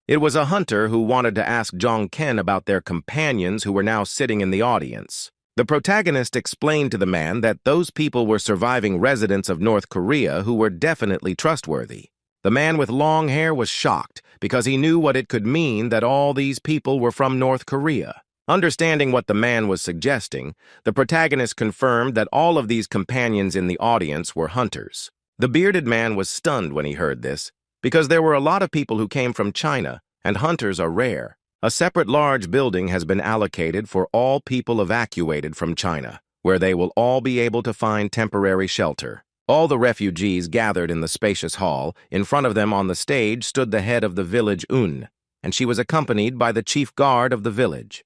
It was a hunter who wanted to ask Jong Ken about their companions who were now sitting in the audience. The protagonist explained to the man that those people were surviving residents of North Korea who were definitely trustworthy. The man with long hair was shocked because he knew what it could mean that all these people were from North Korea. Understanding what the man was suggesting, the protagonist confirmed that all of these companions in the audience were hunters. The bearded man was stunned when he heard this, because there were a lot of people who came from China, and hunters are rare. A separate large building has been allocated for all people evacuated from China, where they will all be able to find temporary shelter. All the refugees gathered in the spacious hall. In front of them on the stage stood the head of the village Un, and she was accompanied by the chief guard of the village.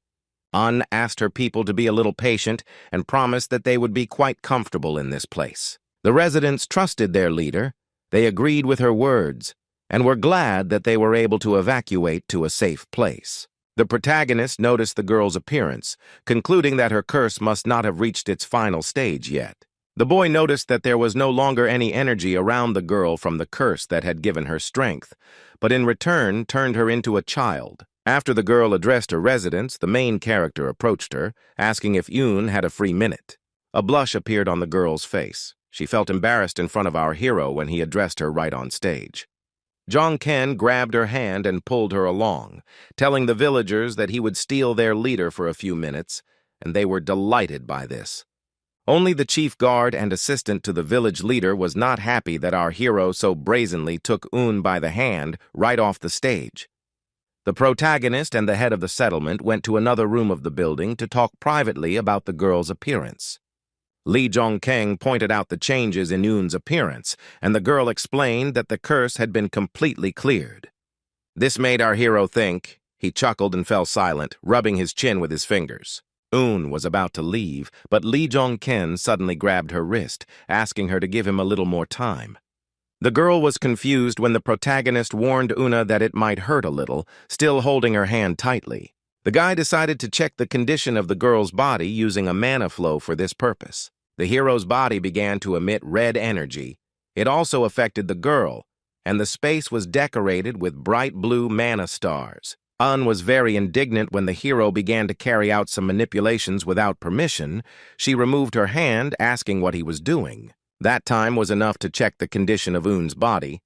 Un asked her people to be a little patient and promised that they would be quite comfortable in this place. The residents trusted their leader, they agreed with her words, and were glad that they were able to evacuate to a safe place. The protagonist noticed the girl's appearance, concluding that her curse must not have reached its final stage yet. The boy noticed that there was no longer any energy around the girl from the curse that had given her strength, but in return turned her into a child. After the girl addressed her residents, the main character approached her, asking if Yoon had a free minute. A blush appeared on the girl's face. She felt embarrassed in front of our hero when he addressed her right on stage. Jong Ken grabbed her hand and pulled her along, telling the villagers that he would steal their leader for a few minutes, and they were delighted by this. Only the chief guard and assistant to the village leader was not happy that our hero so brazenly took Un by the hand right off the stage. The protagonist and the head of the settlement went to another room of the building to talk privately about the girl's appearance. Lee Jong-keng pointed out the changes in Un's appearance, and the girl explained that the curse had been completely cleared. This made our hero think. He chuckled and fell silent, rubbing his chin with his fingers. Un was about to leave, but Lee Jong-ken suddenly grabbed her wrist, asking her to give him a little more time. The girl was confused when the protagonist warned Una that it might hurt a little, still holding her hand tightly. The guy decided to check the condition of the girl's body using a mana flow for this purpose. The hero's body began to emit red energy. It also affected the girl, and the space was decorated with bright blue mana stars. Un was very indignant when the hero began to carry out some manipulations without permission. She removed her hand, asking what he was doing. That time was enough to check the condition of Un's body,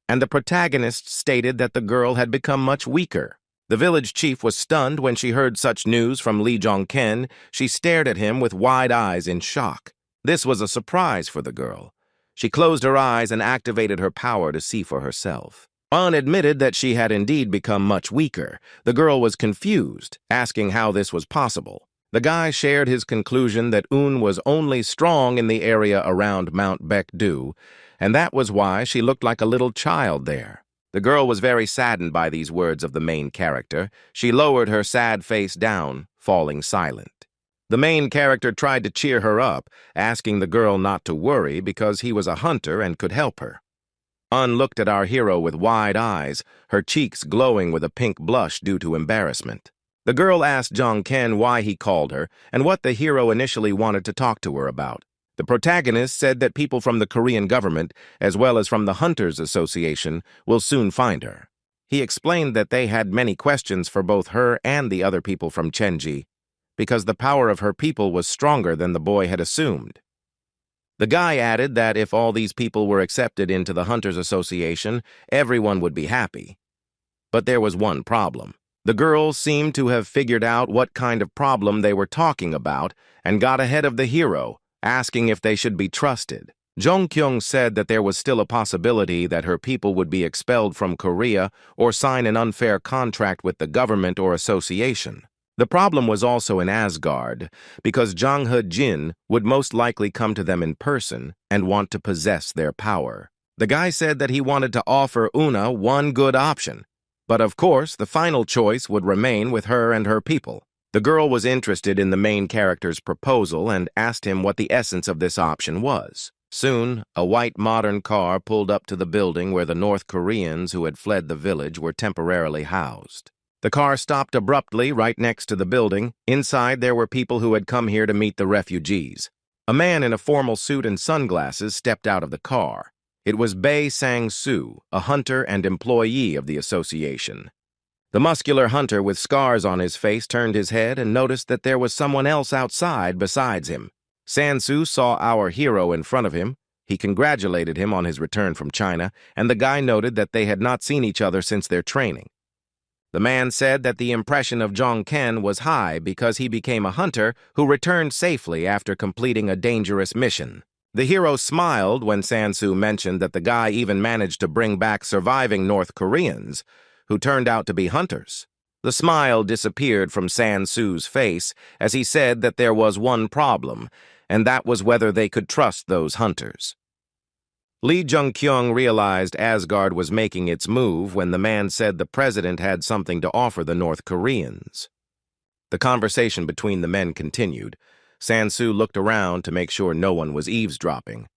and the protagonist stated that the girl had become much weaker. The village chief was stunned when she heard such news from Lee Jong-ken. She stared at him with wide eyes in shock. This was a surprise for the girl. She closed her eyes and activated her power to see for herself. Un admitted that she had indeed become much weaker. The girl was confused, asking how this was possible. The guy shared his conclusion that Un was only strong in the area around Mount Baekdu, and that was why she looked like a little child there. The girl was very saddened by these words of the main character. She lowered her sad face down, falling silent. The main character tried to cheer her up, asking the girl not to worry because he was a hunter and could help her. Un looked at our hero with wide eyes, her cheeks glowing with a pink blush due to embarrassment. The girl asked Jong Ken why he called her and what the hero initially wanted to talk to her about. The protagonist said that people from the Korean government, as well as from the Hunters Association, will soon find her. He explained that they had many questions for both her and the other people from Chenji, because the power of her people was stronger than the boy had assumed. The guy added that if all these people were accepted into the Hunters Association, everyone would be happy. But there was one problem. The girl seemed to have figured out what kind of problem they were talking about and got ahead of the hero, asking if they should be trusted. Jong-kyung said that there was still a possibility that her people would be expelled from Korea or sign an unfair contract with the government or association. The problem was also in Asgard, because Jang He-jin would most likely come to them in person and want to possess their power. The guy said that he wanted to offer Una one good option, but of course the final choice would remain with her and her people. The girl was interested in the main character's proposal and asked him what the essence of this option was. Soon, a white modern car pulled up to the building where the North Koreans who had fled the village were temporarily housed. The car stopped abruptly right next to the building. Inside, there were people who had come here to meet the refugees. A man in a formal suit and sunglasses stepped out of the car. It was Bae Sang-soo, a hunter and employee of the association. The muscular hunter with scars on his face turned his head and noticed that there was someone else outside besides him. Sang-soo saw our hero in front of him. He congratulated him on his return from China, and the guy noted that they had not seen each other since their training. The man said that the impression of Jong-ken was high because he became a hunter who returned safely after completing a dangerous mission. The hero smiled when Sang-soo mentioned that the guy even managed to bring back surviving North Koreans, who turned out to be hunters. The smile disappeared from Sang-soo's face as he said that there was one problem, and that was whether they could trust those hunters. Lee Jung-kyung realized Asgard was making its move when the man said the president had something to offer the North Koreans. The conversation between the men continued. Sang-soo looked around to make sure no one was eavesdropping.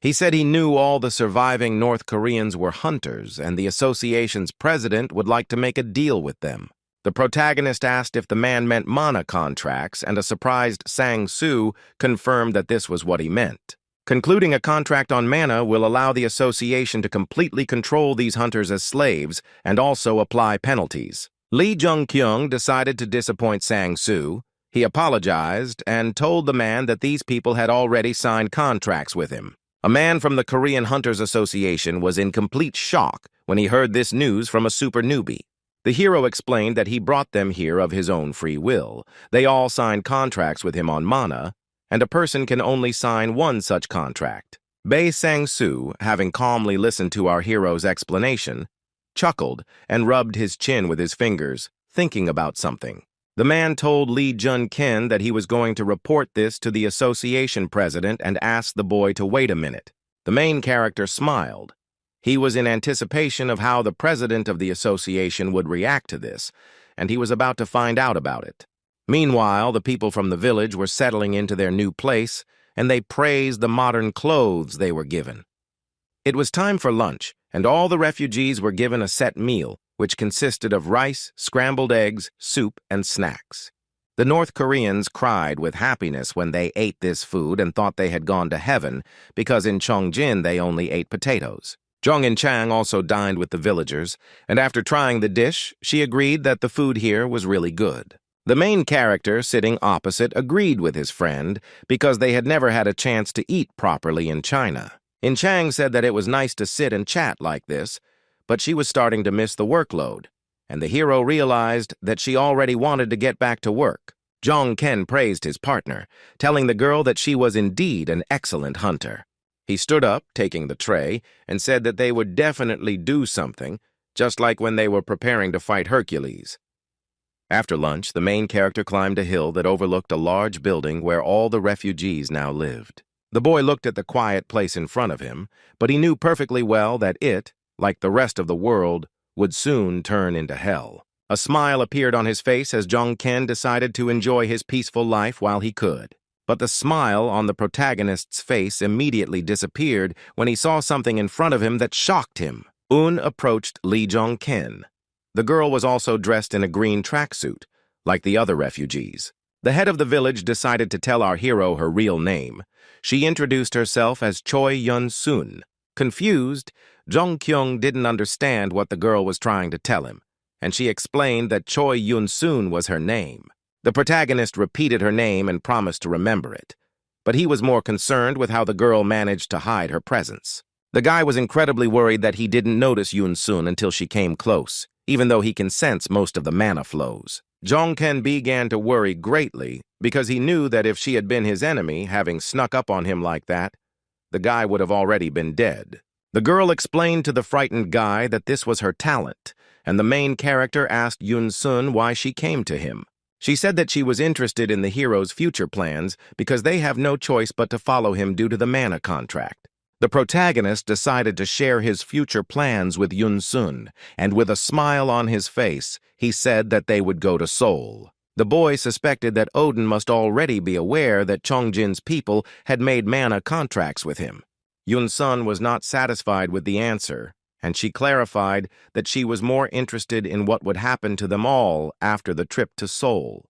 He said he knew all the surviving North Koreans were hunters, and the association's president would like to make a deal with them. The protagonist asked if the man meant mana contracts, and a surprised Sang-soo confirmed that this was what he meant. Concluding a contract on mana will allow the association to completely control these hunters as slaves and also apply penalties. Lee Jung-kyung decided to disappoint Sang-soo. He apologized and told the man that these people had already signed contracts with him. A man from the Korean Hunters Association was in complete shock when he heard this news from a super newbie. The hero explained that he brought them here of his own free will. They all signed contracts with him on mana, and a person can only sign one such contract. Bae Sang-soo, having calmly listened to our hero's explanation, chuckled and rubbed his chin with his fingers, thinking about something. The man told Lee Jun-ken that he was going to report this to the association president and asked the boy to wait a minute. The main character smiled. He was in anticipation of how the president of the association would react to this, and he was about to find out about it. Meanwhile, the people from the village were settling into their new place, and they praised the modern clothes they were given. It was time for lunch, and all the refugees were given a set meal, which consisted of rice, scrambled eggs, soup, and snacks. The North Koreans cried with happiness when they ate this food and thought they had gone to heaven, because in Chongjin they only ate potatoes. Jong and Chang also dined with the villagers, and after trying the dish, she agreed that the food here was really good. The main character, sitting opposite, agreed with his friend because they had never had a chance to eat properly in China. Chang said that it was nice to sit and chat like this, but she was starting to miss the workload, and the hero realized that she already wanted to get back to work. Jong-ken praised his partner, telling the girl that she was indeed an excellent hunter. He stood up, taking the tray, and said that they would definitely do something, just like when they were preparing to fight Hercules. After lunch, the main character climbed a hill that overlooked a large building where all the refugees now lived. The boy looked at the quiet place in front of him, but he knew perfectly well that it, like the rest of the world, would soon turn into hell. A smile appeared on his face as Jong-ken decided to enjoy his peaceful life while he could. But the smile on the protagonist's face immediately disappeared when he saw something in front of him that shocked him. Approached Lee Jong-ken. The girl was also dressed in a green tracksuit, like the other refugees. The head of the village decided to tell our hero her real name. She introduced herself as Choi Yun-sun. Confused, Jong-kyung didn't understand what the girl was trying to tell him, and she explained that Choi Yun-sun was her name. The protagonist repeated her name and promised to remember it, but he was more concerned with how the girl managed to hide her presence. The guy was incredibly worried that he didn't notice Yun-sun until she came close, even though he can sense most of the mana flows. Jong-ken began to worry greatly because he knew that if she had been his enemy, having snuck up on him like that, the guy would have already been dead. The girl explained to the frightened guy that this was her talent, and the main character asked Yun-sun why she came to him. She said that she was interested in the hero's future plans because they have no choice but to follow him due to the mana contract. The protagonist decided to share his future plans with Yun-sun, and with a smile on his face, he said that they would go to Seoul. The boy suspected that Odin must already be aware that Chongjin's people had made mana contracts with him. Yun-sun was not satisfied with the answer, and she clarified that she was more interested in what would happen to them all after the trip to Seoul.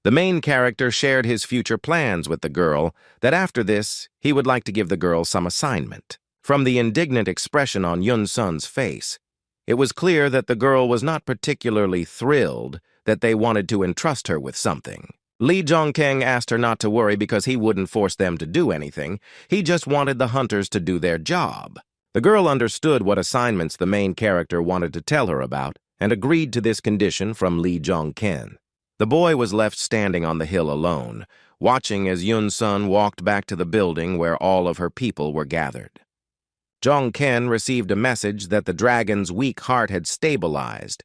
The main character shared his future plans with the girl, that after this, he would like to give the girl some assignment. From the indignant expression on Yun-sun's face, it was clear that the girl was not particularly thrilled that they wanted to entrust her with something. Lee Jong-keng asked her not to worry because he wouldn't force them to do anything. He just wanted the hunters to do their job. The girl understood what assignments the main character wanted to tell her about and agreed to this condition from Lee Jong-ken. The boy was left standing on the hill alone, watching as Yun-sun walked back to the building where all of her people were gathered. Jong-ken received a message that the dragon's weak heart had stabilized,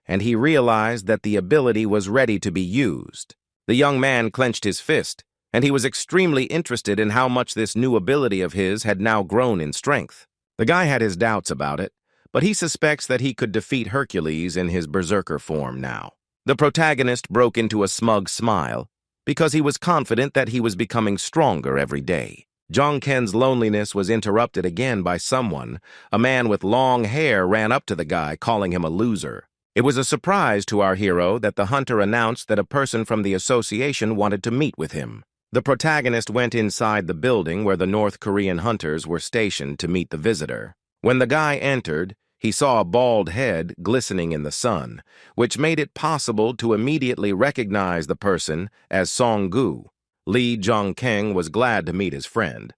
and he realized that the ability was ready to be used. The young man clenched his fist, and he was extremely interested in how much this new ability of his had now grown in strength. The guy had his doubts about it, but he suspects that he could defeat Hercules in his berserker form now. The protagonist broke into a smug smile because he was confident that he was becoming stronger every day. Jong-ken's loneliness was interrupted again by someone. A man with long hair ran up to the guy, calling him a loser. It was a surprise to our hero that the hunter announced that a person from the association wanted to meet with him. The protagonist went inside the building where the North Korean hunters were stationed to meet the visitor. When the guy entered, he saw a bald head glistening in the sun, which made it possible to immediately recognize the person as Song-gu. Lee Jong-keng was glad to meet his friend.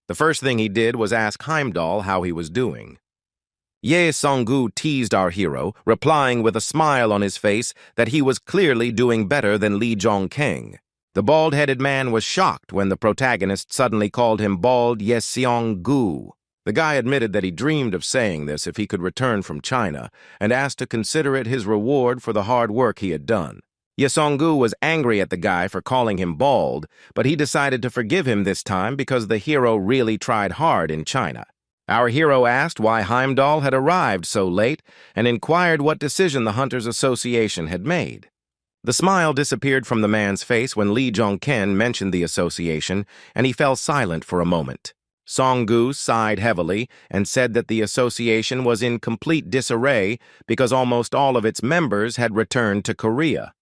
The first thing he did was ask Heimdall how he was doing. Ye Song-gu teased our hero, replying with a smile on his face that he was clearly doing better than Lee Jong-keng. The bald-headed man was shocked when the protagonist suddenly called him Bald Ye Seong-gu. The guy admitted that he dreamed of saying this if he could return from China, and asked to consider it his reward for the hard work he had done. Ye Song-gu was angry at the guy for calling him bald, but he decided to forgive him this time because the hero really tried hard in China. Our hero asked why Heimdall had arrived so late and inquired what decision the Hunters Association had made. The smile disappeared from the man's face when Lee Jong-ken mentioned the association, and he fell silent for a moment. Song-gu sighed heavily and said that the association was in complete disarray because almost all of its members had returned to Korea.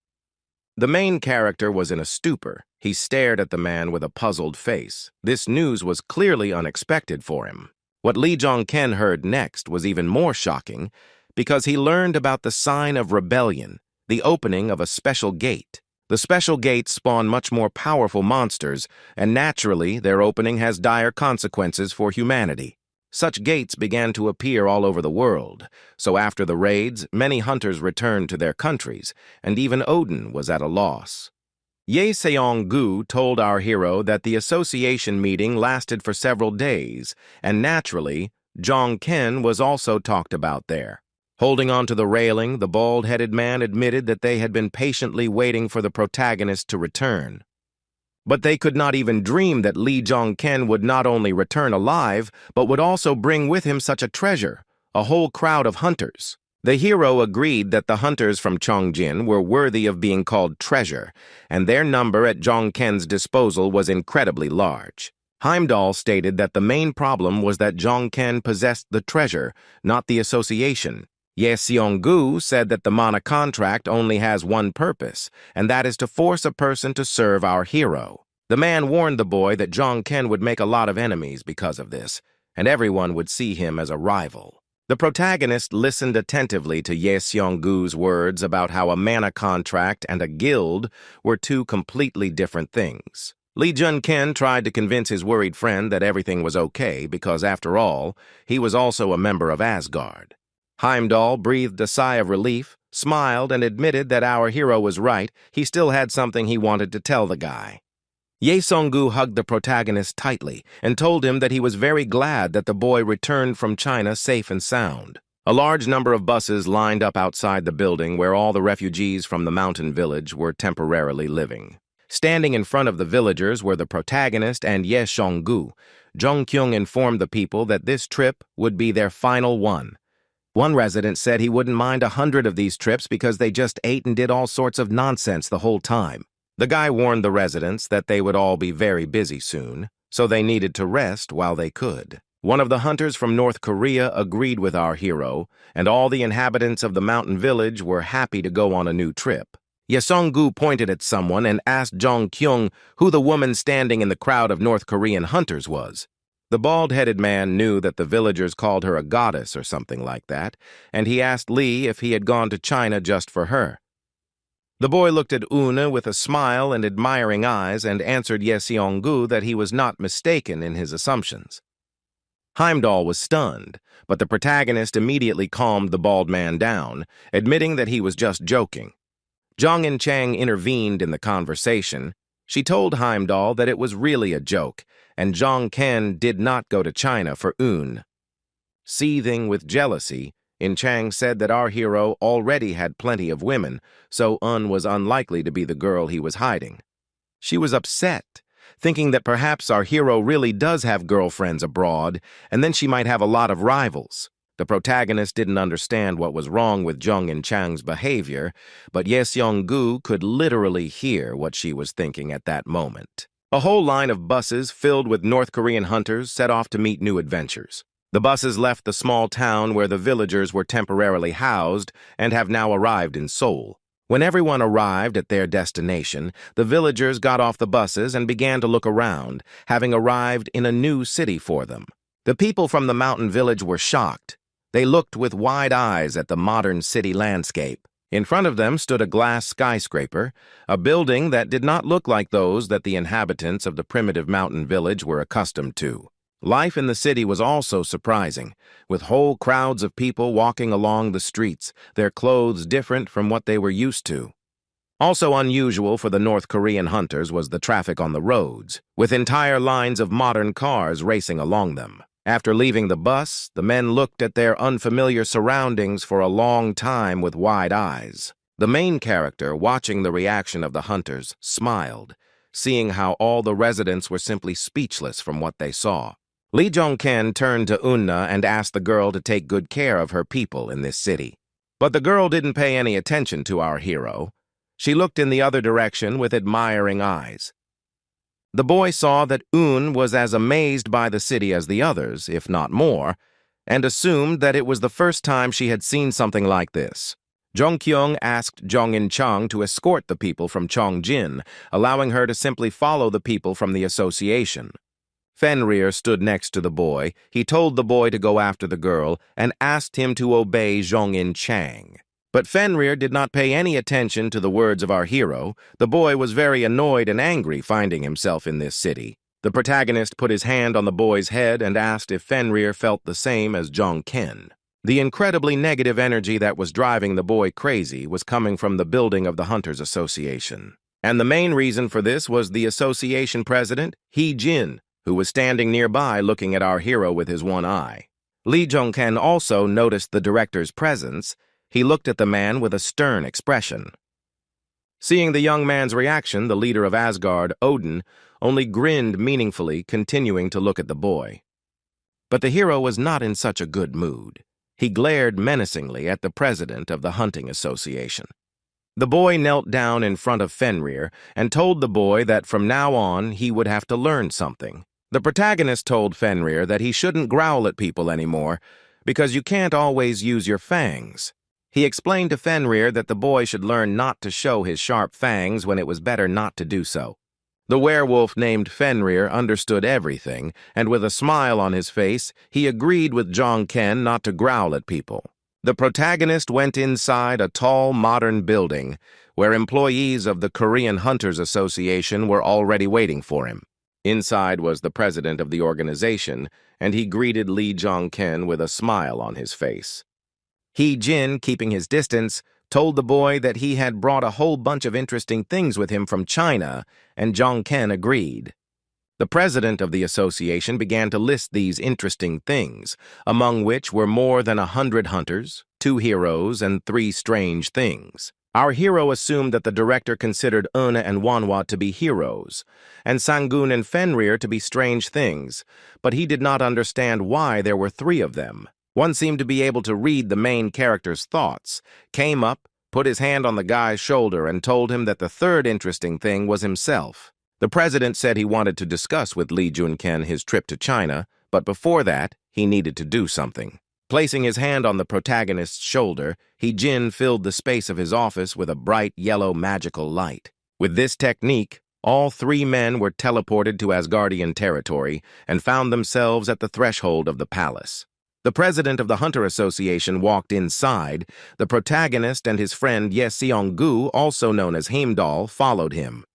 The main character was in a stupor. He stared at the man with a puzzled face. This news was clearly unexpected for him. What Lee Jong-ken heard next was even more shocking because he learned about the sign of rebellion, the opening of a special gate. The special gates spawn much more powerful monsters, and naturally, their opening has dire consequences for humanity. Such gates began to appear all over the world, so after the raids, many hunters returned to their countries, and even Odin was at a loss. Ye Seong-gu told our hero that the association meeting lasted for several days, and naturally, Jong-ken was also talked about there. Holding onto the railing, the bald-headed man admitted that they had been patiently waiting for the protagonist to return. But they could not even dream that Lee Jong-ken would not only return alive, but would also bring with him such a treasure, a whole crowd of hunters. The hero agreed that the hunters from Chongjin were worthy of being called treasure, and their number at Jong-ken's disposal was incredibly large. Heimdall stated that the main problem was that Jong-ken possessed the treasure, not the association. Ye Seong-gu said that the mana contract only has one purpose, and that is to force a person to serve our hero. The man warned the boy that Jong-ken would make a lot of enemies because of this, and everyone would see him as a rival. The protagonist listened attentively to Ye Seong-gu's words about how a mana contract and a guild were two completely different things. Lee Jong-ken tried to convince his worried friend that everything was okay because, after all, he was also a member of Asgard. Heimdall breathed a sigh of relief, smiled, and admitted that our hero was right. He still had something he wanted to tell the guy. Ye Song-gu hugged the protagonist tightly and told him that he was very glad that the boy returned from China safe and sound. A large number of buses lined up outside the building where all the refugees from the mountain village were temporarily living. Standing in front of the villagers were the protagonist and Ye Song-gu. Jung-kyung informed the people that this trip would be their final one. One resident said he wouldn't mind 100 of these trips because they just ate and did all sorts of nonsense the whole time. The guy warned the residents that they would all be very busy soon, so they needed to rest while they could. One of the hunters from North Korea agreed with our hero, and all the inhabitants of the mountain village were happy to go on a new trip. Ye Song-gu pointed at someone and asked Jung-kyung who the woman standing in the crowd of North Korean hunters was. The bald-headed man knew that the villagers called her a goddess or something like that, and he asked Lee if he had gone to China just for her. The boy looked at Una with a smile and admiring eyes and answered Ye Song-gu that he was not mistaken in his assumptions. Heimdall was stunned, but the protagonist immediately calmed the bald man down, admitting that he was just joking. Jong In-chang intervened in the conversation. She told Heimdall that it was really a joke, and Jong Ken did not go to China for Un. Seething with jealousy, In-chang said that our hero already had plenty of women, so Un was unlikely to be the girl he was hiding. She was upset, thinking that perhaps our hero really does have girlfriends abroad, and then she might have a lot of rivals. The protagonist didn't understand what was wrong with Jung In-chang's behavior, but Ye Song-gu could literally hear what she was thinking at that moment. A whole line of buses filled with North Korean hunters set off to meet new adventures. The buses left the small town where the villagers were temporarily housed and have now arrived in Seoul. When everyone arrived at their destination, the villagers got off the buses and began to look around, having arrived in a new city for them. The people from the mountain village were shocked. They looked with wide eyes at the modern city landscape. In front of them stood a glass skyscraper, a building that did not look like those that the inhabitants of the primitive mountain village were accustomed to. Life in the city was also surprising, with whole crowds of people walking along the streets, their clothes different from what they were used to. Also unusual for the North Korean hunters was the traffic on the roads, with entire lines of modern cars racing along them. After leaving the bus, the men looked at their unfamiliar surroundings for a long time with wide eyes. The main character, watching the reaction of the hunters, smiled, seeing how all the residents were simply speechless from what they saw. Lee Jong-ken turned to Una and asked the girl to take good care of her people in this city. But the girl didn't pay any attention to our hero. She looked in the other direction with admiring eyes. The boy saw that Un was as amazed by the city as the others, if not more, and assumed that it was the first time she had seen something like this. Jung-kyung asked Jong In-chang to escort the people from Chongjin, allowing her to simply follow the people from the association. Fenrir stood next to the boy. He told the boy to go after the girl and asked him to obey Jong In-chang. But Fenrir did not pay any attention to the words of our hero. The boy was very annoyed and angry finding himself in this city. The protagonist put his hand on the boy's head and asked if Fenrir felt the same as Jong Ken. The incredibly negative energy that was driving the boy crazy was coming from the building of the Hunters Association. And the main reason for this was the association president, Hee Jin, who was standing nearby looking at our hero with his one eye. Lee Jong-ken also noticed the director's presence. He looked at the man with a stern expression. Seeing the young man's reaction, the leader of Asgard, Odin, only grinned meaningfully, continuing to look at the boy. But the hero was not in such a good mood. He glared menacingly at the president of the hunting association. The boy knelt down in front of Fenrir and told the boy that from now on he would have to learn something. The protagonist told Fenrir that he shouldn't growl at people anymore because you can't always use your fangs. He explained to Fenrir that the boy should learn not to show his sharp fangs when it was better not to do so. The werewolf named Fenrir understood everything, and with a smile on his face, he agreed with Jong Ken not to growl at people. The protagonist went inside a tall, modern building where employees of the Korean Hunters Association were already waiting for him. Inside was the president of the organization, and he greeted Lee Jong Ken with a smile on his face. Hee Jin, keeping his distance, told the boy that he had brought a whole bunch of interesting things with him from China, and Zhang Ken agreed. The president of the association began to list these interesting things, among which were more than 100 hunters, 2 heroes, and 3 strange things. Our hero assumed that the director considered Una and Manhwa to be heroes, and Sangun and Fenrir to be strange things, but he did not understand why there were 3 of them. One seemed to be able to read the main character's thoughts, came up, put his hand on the guy's shoulder, and told him that the 3rd interesting thing was himself. The president said he wanted to discuss with Lee Jun-ken his trip to China, but before that, he needed to do something. Placing his hand on the protagonist's shoulder, Jin filled the space of his office with a bright yellow magical light. With this technique, all 3 men were teleported to Asgardian territory and found themselves at the threshold of the palace. The president of the Hunter Association walked inside. The protagonist and his friend Ye Seong-gu, also known as Heimdall, followed him.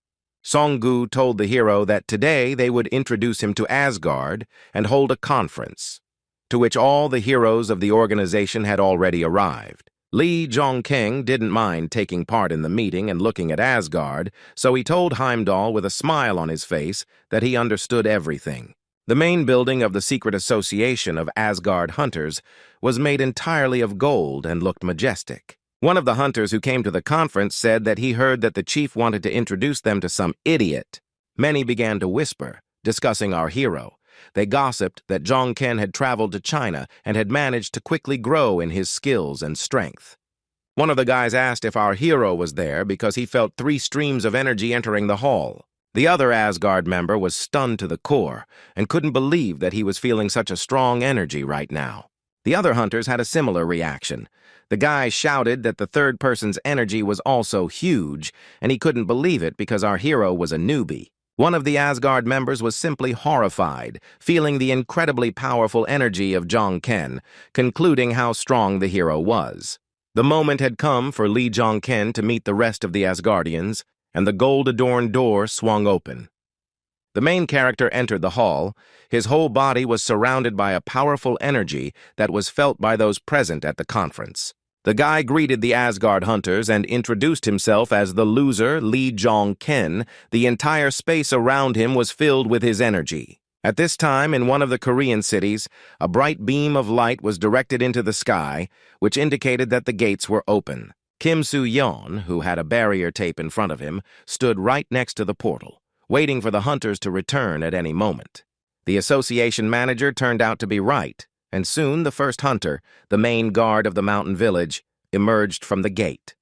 Song-gu told the hero that today they would introduce him to Asgard and hold a conference, to which all the heroes of the organization had already arrived. Lee Jong-keng didn't mind taking part in the meeting and looking at Asgard, so he told Heimdall with a smile on his face that he understood everything. The main building of the secret association of Asgard hunters was made entirely of gold and looked majestic. One of the hunters who came to the conference said that he heard that the chief wanted to introduce them to some idiot. Many began to whisper, discussing our hero. They gossiped that Zhang Ken had traveled to China and had managed to quickly grow in his skills and strength. One of the guys asked if our hero was there because he felt 3 streams of energy entering the hall. The other Asgard member was stunned to the core and couldn't believe that he was feeling such a strong energy right now. The other hunters had a similar reaction. The guy shouted that the 3rd person's energy was also huge, and he couldn't believe it because our hero was a newbie. One of the Asgard members was simply horrified, feeling the incredibly powerful energy of Zhang Ken, concluding how strong the hero was. The moment had come for Lee Zhang Ken to meet the rest of the Asgardians, and the gold-adorned door swung open. The main character entered the hall. His whole body was surrounded by a powerful energy that was felt by those present at the conference. The guy greeted the Asgard hunters and introduced himself as the loser, Lee Jong-ken. The entire space around him was filled with his energy. At this time, in one of the Korean cities, a bright beam of light was directed into the sky, which indicated that the gates were open. Kim Soo-yeon, who had a barrier tape in front of him, stood right next to the portal, waiting for the hunters to return at any moment. The association manager turned out to be right, and soon the first hunter, the main guard of the mountain village, emerged from the gate.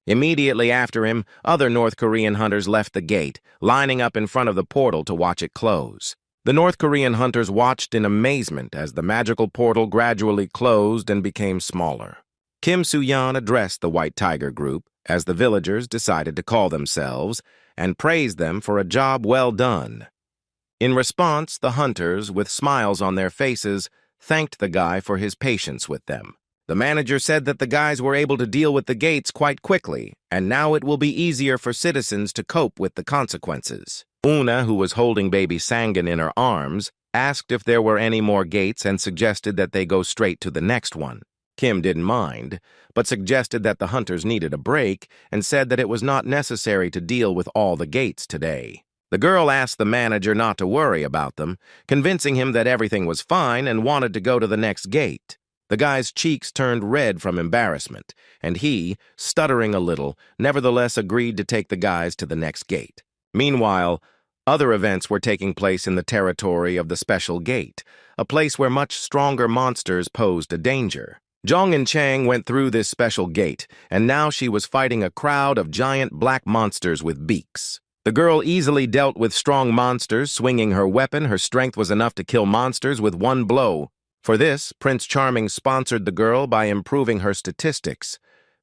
Immediately after him, other North Korean hunters left the gate, lining up in front of the portal to watch it close. The North Korean hunters watched in amazement as the magical portal gradually closed and became smaller. Kim Soo-yeon addressed the White Tiger group, as the villagers decided to call themselves, and praised them for a job well done. In response, the hunters, with smiles on their faces, thanked the guy for his patience with them. The manager said that the guys were able to deal with the gates quite quickly, and now it will be easier for citizens to cope with the consequences. Una, who was holding baby Sangun in her arms, asked if there were any more gates and suggested that they go straight to the next one. Kim didn't mind, but suggested that the hunters needed a break and said that it was not necessary to deal with all the gates today. The girl asked the manager not to worry about them, convincing him that everything was fine and wanted to go to the next gate. The guy's cheeks turned red from embarrassment, and he, stuttering a little, nevertheless agreed to take the guys to the next gate. Meanwhile, other events were taking place in the territory of the Special Gate, a place where much stronger monsters posed a danger. Zhong and Chang went through this special gate, and now she was fighting a crowd of giant black monsters with beaks. The girl easily dealt with strong monsters, swinging her weapon. Her strength was enough to kill monsters with one blow. For this, Prince Charming sponsored the girl by improving her statistics,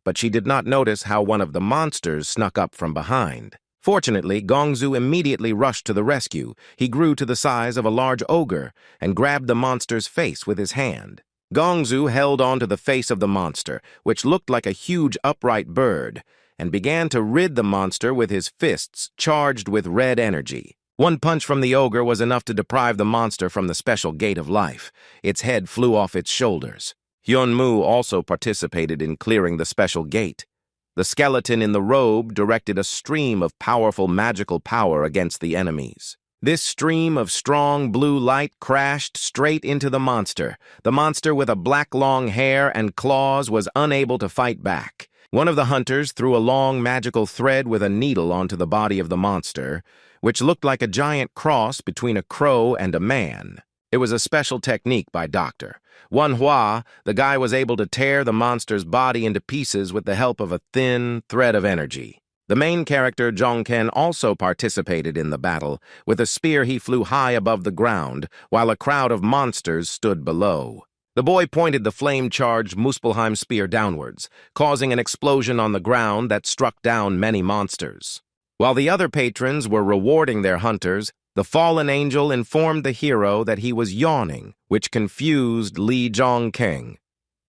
but she did not notice how one of the monsters snuck up from behind. Fortunately, Gongzu immediately rushed to the rescue. He grew to the size of a large ogre and grabbed the monster's face with his hand. Gongzu held onto the face of the monster, which looked like a huge upright bird, and began to rid the monster with his fists charged with red energy. One punch from the ogre was enough to deprive the monster from the special gate of life. Its head flew off its shoulders. Hyun-moo also participated in clearing the special gate. The skeleton in the robe directed a stream of powerful magical power against the enemies. This stream of strong blue light crashed straight into the monster. The monster with a black long hair and claws was unable to fight back. One of the hunters threw a long magical thread with a needle onto the body of the monster, which looked like a giant cross between a crow and a man. It was a special technique by Dr. Manhwa. The guy was able to tear the monster's body into pieces with the help of a thin thread of energy. The main character, Jongken, also participated in the battle. With a spear, he flew high above the ground, while a crowd of monsters stood below. The boy pointed the flame-charged Muspelheim spear downwards, causing an explosion on the ground that struck down many monsters. While the other patrons were rewarding their hunters, the fallen angel informed the hero that he was yawning, which confused Li Zhongkeng.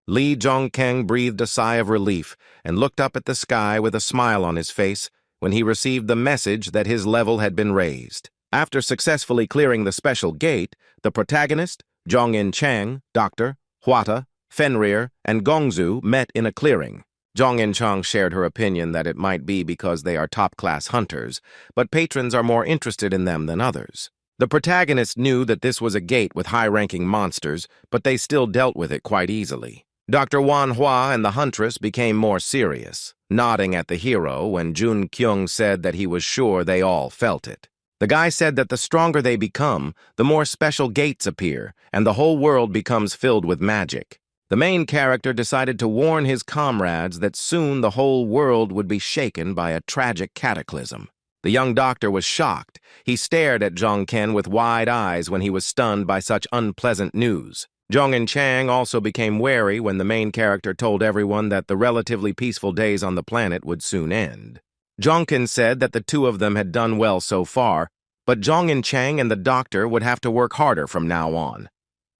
Li Zhongkeng breathed a sigh of relief and looked up at the sky with a smile on his face when he received the message that his level had been raised. After successfully clearing the special gate, the protagonist, Zhongin Chang, Dr. Huata, Fenrir, and Gongzu met in a clearing. Zhongin Chang shared her opinion that it might be because they are top-class hunters, but patrons are more interested in them than others. The protagonist knew that this was a gate with high-ranking monsters, but they still dealt with it quite easily. Dr. Wanhua and the huntress became more serious, nodding at the hero when Jun Kyung said that he was sure they all felt it. The guy said that the stronger they become, the more special gates appear, and the whole world becomes filled with magic. The main character decided to warn his comrades that soon the whole world would be shaken by a tragic cataclysm. The young doctor was shocked. He stared at Zhongken with wide eyes when he was stunned by such unpleasant news. Zhongin Chang also became wary when the main character told everyone that the relatively peaceful days on the planet would soon end. Zhongken said that the two of them had done well so far, but Zhongin Chang and the doctor would have to work harder from now on.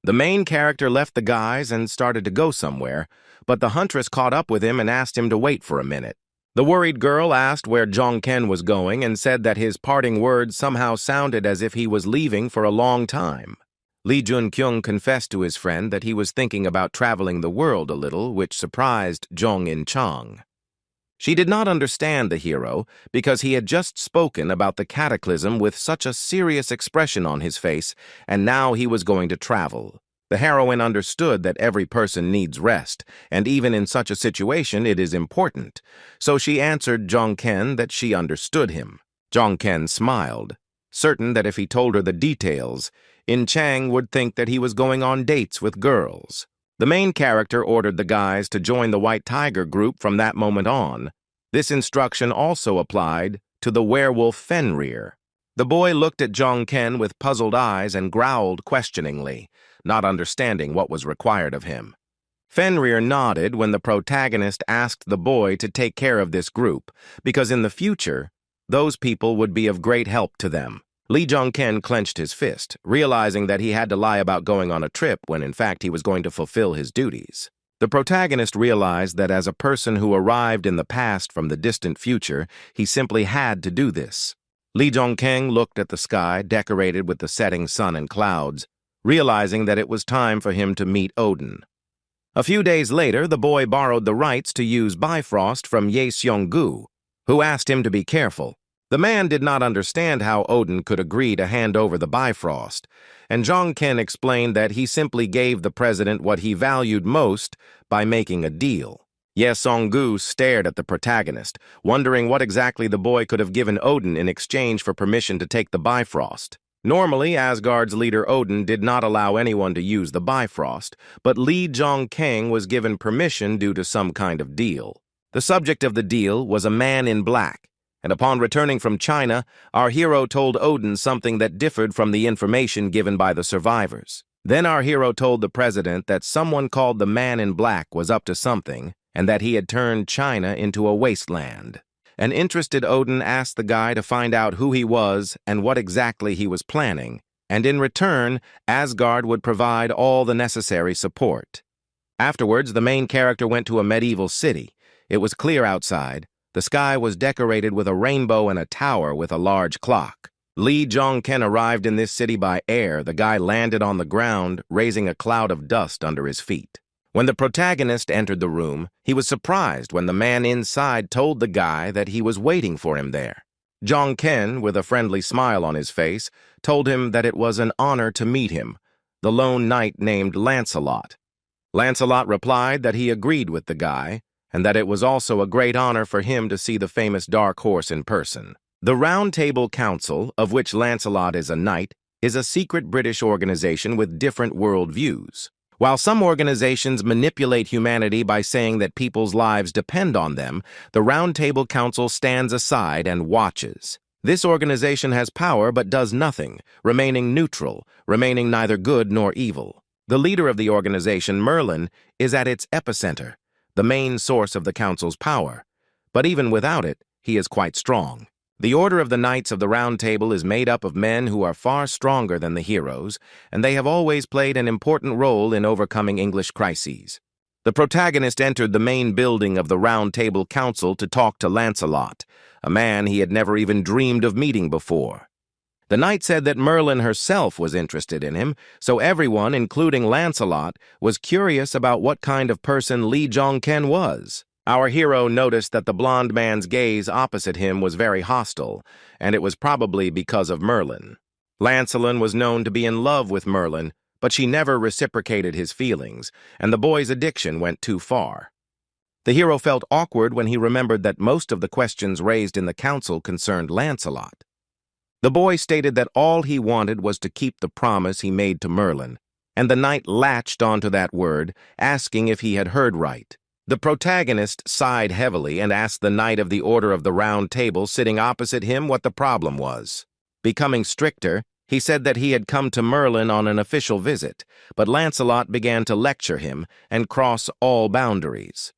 The main character left the guys and started to go somewhere, but the huntress caught up with him and asked him to wait for a minute. The worried girl asked where Zhongken was going and said that his parting words somehow sounded as if he was leaving for a long time. Li Junkyung confessed to his friend that he was thinking about traveling the world a little, which surprised Zhongin Chang. She did not understand the hero because he had just spoken about the cataclysm with such a serious expression on his face, and now he was going to travel. The heroine understood that every person needs rest, and even in such a situation it is important, so she answered Zhongken that she understood him. Zhongken smiled, certain that if he told her the details, In Chang would think that he was going on dates with girls. The main character ordered the guys to join the White Tiger group from that moment on. This instruction also applied to the werewolf Fenrir. The boy looked at Zhongken with puzzled eyes and growled questioningly, not understanding what was required of him. Fenrir nodded when the protagonist asked the boy to take care of this group, because in the future, those people would be of great help to them. Li Zhongken clenched his fist, realizing that he had to lie about going on a trip when in fact he was going to fulfill his duties. The protagonist realized that as a person who arrived in the past from the distant future, he simply had to do this. Li Zhongken looked at the sky decorated with the setting sun and clouds, realizing that it was time for him to meet Odin. A few days later, the boy borrowed the rights to use Bifrost from Ye Seong-gu, who asked him to be careful. The man did not understand how Odin could agree to hand over the Bifrost, and Zhongken explained that he simply gave the president what he valued most by making a deal. Ye Seong-gu stared at the protagonist, wondering what exactly the boy could have given Odin in exchange for permission to take the Bifrost. Normally, Asgard's leader Odin did not allow anyone to use the Bifrost, but Li Zhongkeng was given permission due to some kind of deal. The subject of the deal was a man in black, and upon returning from China, our hero told Odin something that differed from the information given by the survivors. Then our hero told the president that someone called the Man in Black was up to something, and that he had turned China into a wasteland. An interested Odin asked the guy to find out who he was and what exactly he was planning, and in return, Asgard would provide all the necessary support. Afterwards, the main character went to a medieval city. It was clear outside. The sky was decorated with a rainbow and a tower with a large clock. Li Zhongken arrived in this city by air. The guy landed on the ground, raising a cloud of dust under his feet. When the protagonist entered the room, he was surprised when the man inside told the guy that he was waiting for him there. Jong Ken, with a friendly smile on his face, told him that it was an honor to meet him, the lone knight named Lancelot. Lancelot replied that he agreed with the guy, and that it was also a great honor for him to see the famous Dark Horse in person. The Round Table Council, of which Lancelot is a knight, is a secret British organization with different world views. While some organizations manipulate humanity by saying that people's lives depend on them, the Round Table Council stands aside and watches. This organization has power but does nothing, remaining neutral, remaining neither good nor evil. The leader of the organization, Merlin, is at its epicenter, the main source of the Council's power. But even without it, he is quite strong. The Order of the Knights of the Round Table is made up of men who are far stronger than the heroes, and they have always played an important role in overcoming English crises. The protagonist entered the main building of the Round Table Council to talk to Lancelot, a man he had never even dreamed of meeting before. The knight said that Merlin herself was interested in him, so everyone, including Lancelot, was curious about what kind of person Lee Jong-ken was. Our hero noticed that the blond man's gaze opposite him was very hostile, and it was probably because of Merlin. Lancelot was known to be in love with Merlin, but she never reciprocated his feelings, and the boy's addiction went too far. The hero felt awkward when he remembered that most of the questions raised in the council concerned Lancelot. The boy stated that all he wanted was to keep the promise he made to Merlin, and the knight latched onto that word, asking if he had heard right. The protagonist sighed heavily and asked the knight of the Order of the Round Table sitting opposite him what the problem was. Becoming stricter, he said that he had come to Merlin on an official visit, but Lancelot began to lecture him and cross all boundaries.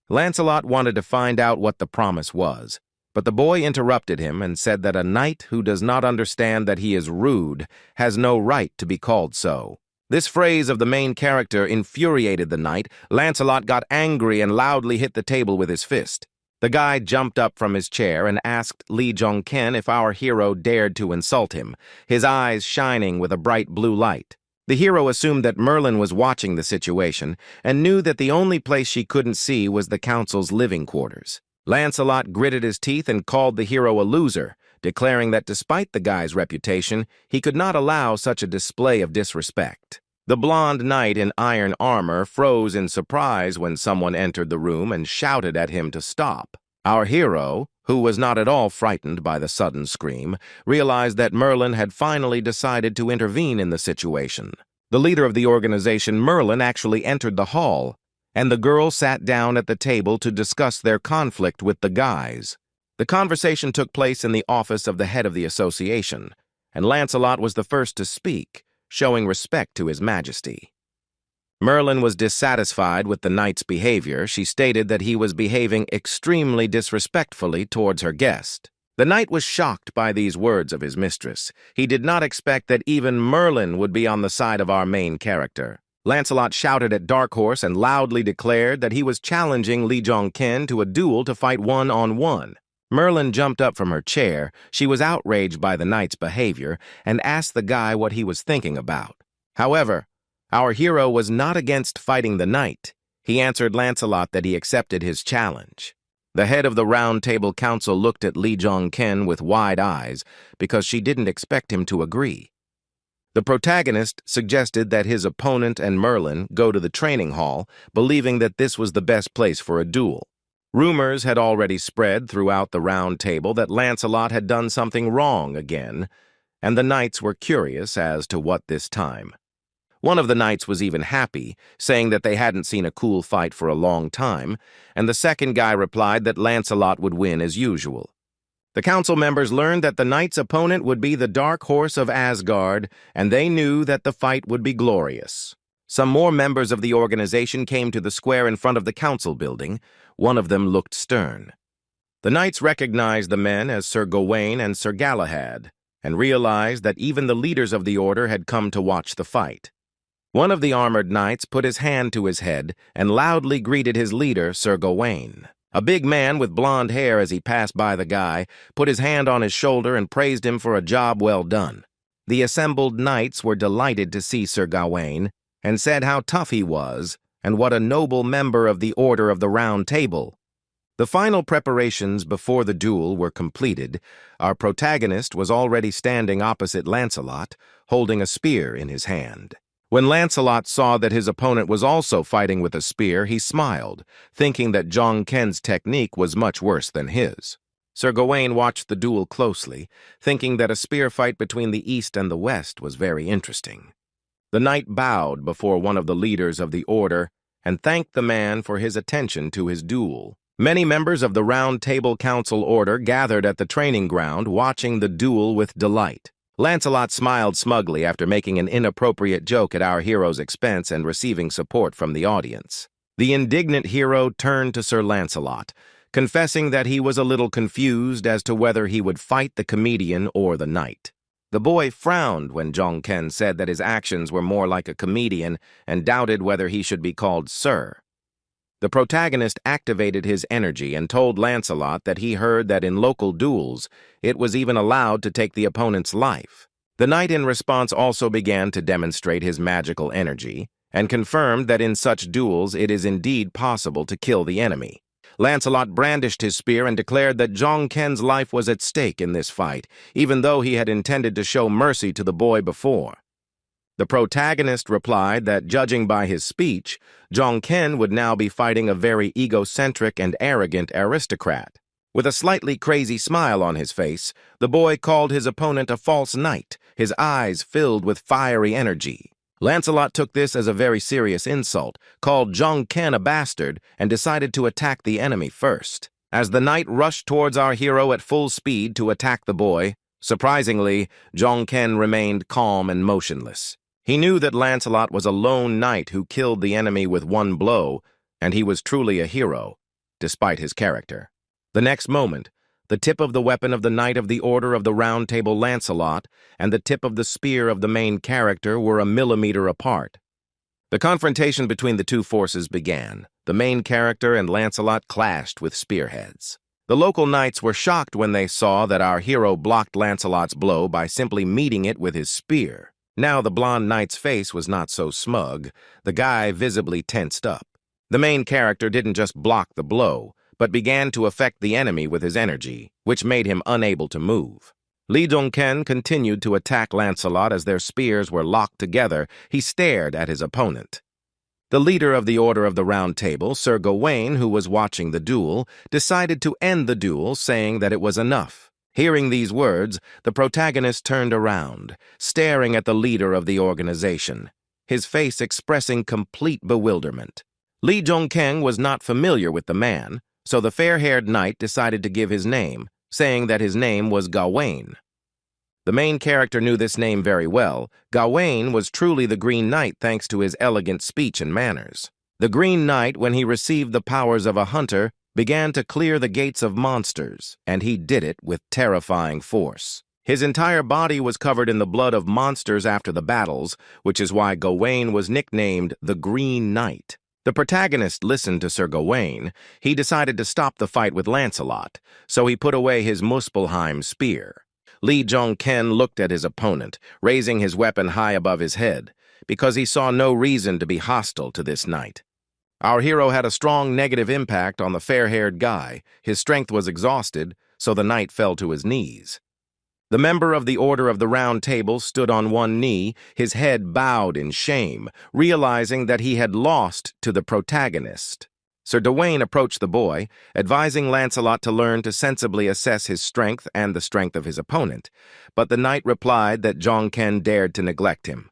Lancelot wanted to find out what the promise was, but the boy interrupted him and said that a knight who does not understand that he is rude has no right to be called so. This phrase of the main character infuriated the knight. Lancelot got angry and loudly hit the table with his fist. The guy jumped up from his chair and asked Lee Jong-ken if our hero dared to insult him, his eyes shining with a bright blue light. The hero assumed that Merlin was watching the situation and knew that the only place she couldn't see was the council's living quarters. Lancelot gritted his teeth and called the hero a loser, declaring that despite the guy's reputation, he could not allow such a display of disrespect. The blond knight in iron armor froze in surprise when someone entered the room and shouted at him to stop. Our hero, who was not at all frightened by the sudden scream, realized that Merlin had finally decided to intervene in the situation. The leader of the organization, Merlin, actually entered the hall, and the girl sat down at the table to discuss their conflict with the guys. The conversation took place in the office of the head of the association, and Lancelot was the first to speak, showing respect to his majesty. Merlin was dissatisfied with the knight's behavior. She stated that he was behaving extremely disrespectfully towards her guest. The knight was shocked by these words of his mistress. He did not expect that even Merlin would be on the side of our main character. Lancelot shouted at Dark Horse and loudly declared that he was challenging Lee Jong-ken to a duel to fight one-on-one. Merlin jumped up from her chair. She was outraged by the knight's behavior and asked the guy what he was thinking about. However, our hero was not against fighting the knight. He answered Lancelot that he accepted his challenge. The head of the Round Table Council looked at Lee Jong-ken with wide eyes because she didn't expect him to agree. The protagonist suggested that his opponent and Merlin go to the training hall, believing that this was the best place for a duel. Rumors had already spread throughout the Round Table that Lancelot had done something wrong again, and the knights were curious as to what this time. One of the knights was even happy, saying that they hadn't seen a cool fight for a long time, and the second guy replied that Lancelot would win as usual. The council members learned that the knight's opponent would be the Dark Horse of Asgard, and they knew that the fight would be glorious. Some more members of the organization came to the square in front of the council building. One of them looked stern. The knights recognized the men as Sir Gawain and Sir Galahad, and realized that even the leaders of the order had come to watch the fight. One of the armored knights put his hand to his head and loudly greeted his leader, Sir Gawain. A big man with blonde hair, as he passed by the guy, put his hand on his shoulder and praised him for a job well done. The assembled knights were delighted to see Sir Gawain and said how tough he was and what a noble member of the Order of the Round Table. The final preparations before the duel were completed. Our protagonist was already standing opposite Lancelot, holding a spear in his hand. When Lancelot saw that his opponent was also fighting with a spear, he smiled, thinking that Jong Ken's technique was much worse than his. Sir Gawain watched the duel closely, thinking that a spear fight between the East and the West was very interesting. The knight bowed before one of the leaders of the order and thanked the man for his attention to his duel. Many members of the Round Table Council order gathered at the training ground, watching the duel with delight. Lancelot smiled smugly after making an inappropriate joke at our hero's expense and receiving support from the audience. The indignant hero turned to Sir Lancelot, confessing that he was a little confused as to whether he would fight the comedian or the knight. The boy frowned when Jong Ken said that his actions were more like a comedian and doubted whether he should be called Sir. The protagonist activated his energy and told Lancelot that he heard that in local duels, it was even allowed to take the opponent's life. The knight in response also began to demonstrate his magical energy and confirmed that in such duels it is indeed possible to kill the enemy. Lancelot brandished his spear and declared that Jong Ken's life was at stake in this fight, even though he had intended to show mercy to the boy before. The protagonist replied that, judging by his speech, Jong Ken would now be fighting a very egocentric and arrogant aristocrat. With a slightly crazy smile on his face, the boy called his opponent a false knight, his eyes filled with fiery energy. Lancelot took this as a very serious insult, called Jong Ken a bastard, and decided to attack the enemy first. As the knight rushed towards our hero at full speed to attack the boy, surprisingly, Jong Ken remained calm and motionless. He knew that Lancelot was a lone knight who killed the enemy with one blow, and he was truly a hero, despite his character. The next moment, the tip of the weapon of the Knight of the Order of the Round Table Lancelot and the tip of the spear of the main character were a millimeter apart. The confrontation between the two forces began. The main character and Lancelot clashed with spearheads. The local knights were shocked when they saw that our hero blocked Lancelot's blow by simply meeting it with his spear. Now the blonde knight's face was not so smug. The guy visibly tensed up. The main character didn't just block the blow, but began to affect the enemy with his energy, which made him unable to move. Li Dongken continued to attack Lancelot as their spears were locked together. He stared at his opponent. The leader of the Order of the Round Table, Sir Gawain, who was watching the duel, decided to end the duel, saying that it was enough. Hearing these words, the protagonist turned around, staring at the leader of the organization, his face expressing complete bewilderment. Li Dongken was not familiar with the man, so the fair-haired knight decided to give his name, saying that his name was Gawain. The main character knew this name very well. Gawain was truly the Green Knight thanks to his elegant speech and manners. The Green Knight, when he received the powers of a hunter, began to clear the gates of monsters, and he did it with terrifying force. His entire body was covered in the blood of monsters after the battles, which is why Gawain was nicknamed the Green Knight. The protagonist listened to Sir Gawain. He decided to stop the fight with Lancelot, so he put away his Muspelheim spear. Li Dongken looked at his opponent, raising his weapon high above his head, because he saw no reason to be hostile to this knight. Our hero had a strong negative impact on the fair-haired guy. His strength was exhausted, so the knight fell to his knees. The member of the Order of the Round Table stood on one knee, his head bowed in shame, realizing that he had lost to the protagonist. Sir Gawain approached the boy, advising Lancelot to learn to sensibly assess his strength and the strength of his opponent, but the knight replied that Jong Ken dared to neglect him.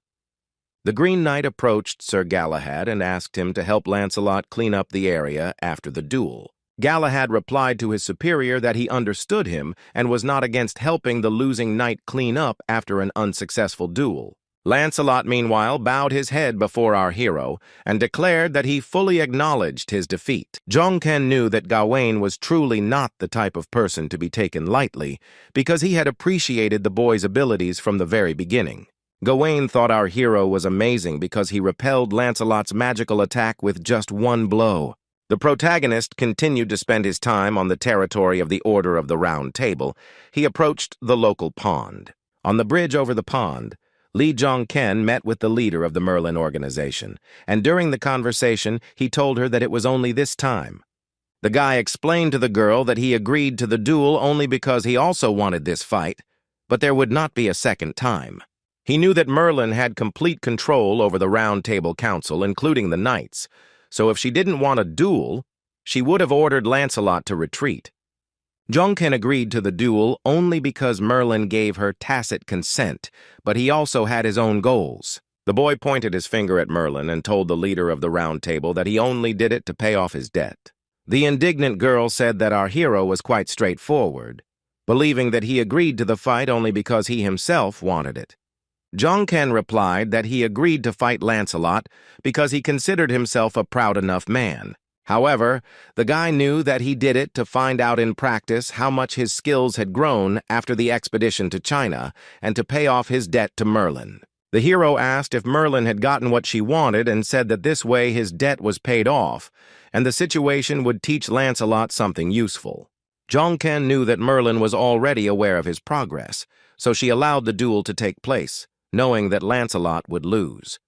The Green Knight approached Sir Galahad and asked him to help Lancelot clean up the area after the duel. Galahad replied to his superior that he understood him and was not against helping the losing knight clean up after an unsuccessful duel. Lancelot, meanwhile, bowed his head before our hero and declared that he fully acknowledged his defeat. Jong Ken knew that Gawain was truly not the type of person to be taken lightly because he had appreciated the boy's abilities from the very beginning. Gawain thought our hero was amazing because he repelled Lancelot's magical attack with just one blow. The protagonist continued to spend his time on the territory of the Order of the Round Table. He approached the local pond. On the bridge over the pond, Lee Jong-ken met with the leader of the Merlin organization, and during the conversation, he told her that it was only this time. The guy explained to the girl that he agreed to the duel only because he also wanted this fight, but there would not be a second time. He knew that Merlin had complete control over the Round Table Council, including the knights, so if she didn't want a duel, she would have ordered Lancelot to retreat. Jong-ken agreed to the duel only because Merlin gave her tacit consent, but he also had his own goals. The boy pointed his finger at Merlin and told the leader of the Round Table that he only did it to pay off his debt. The indignant girl said that our hero was quite straightforward, believing that he agreed to the fight only because he himself wanted it. Jong-ken replied that he agreed to fight Lancelot because he considered himself a proud enough man. However, the guy knew that he did it to find out in practice how much his skills had grown after the expedition to China and to pay off his debt to Merlin. The hero asked if Merlin had gotten what she wanted and said that this way his debt was paid off, and the situation would teach Lancelot something useful. Jong-ken knew that Merlin was already aware of his progress, so she allowed the duel to take place, knowing that Lancelot would lose.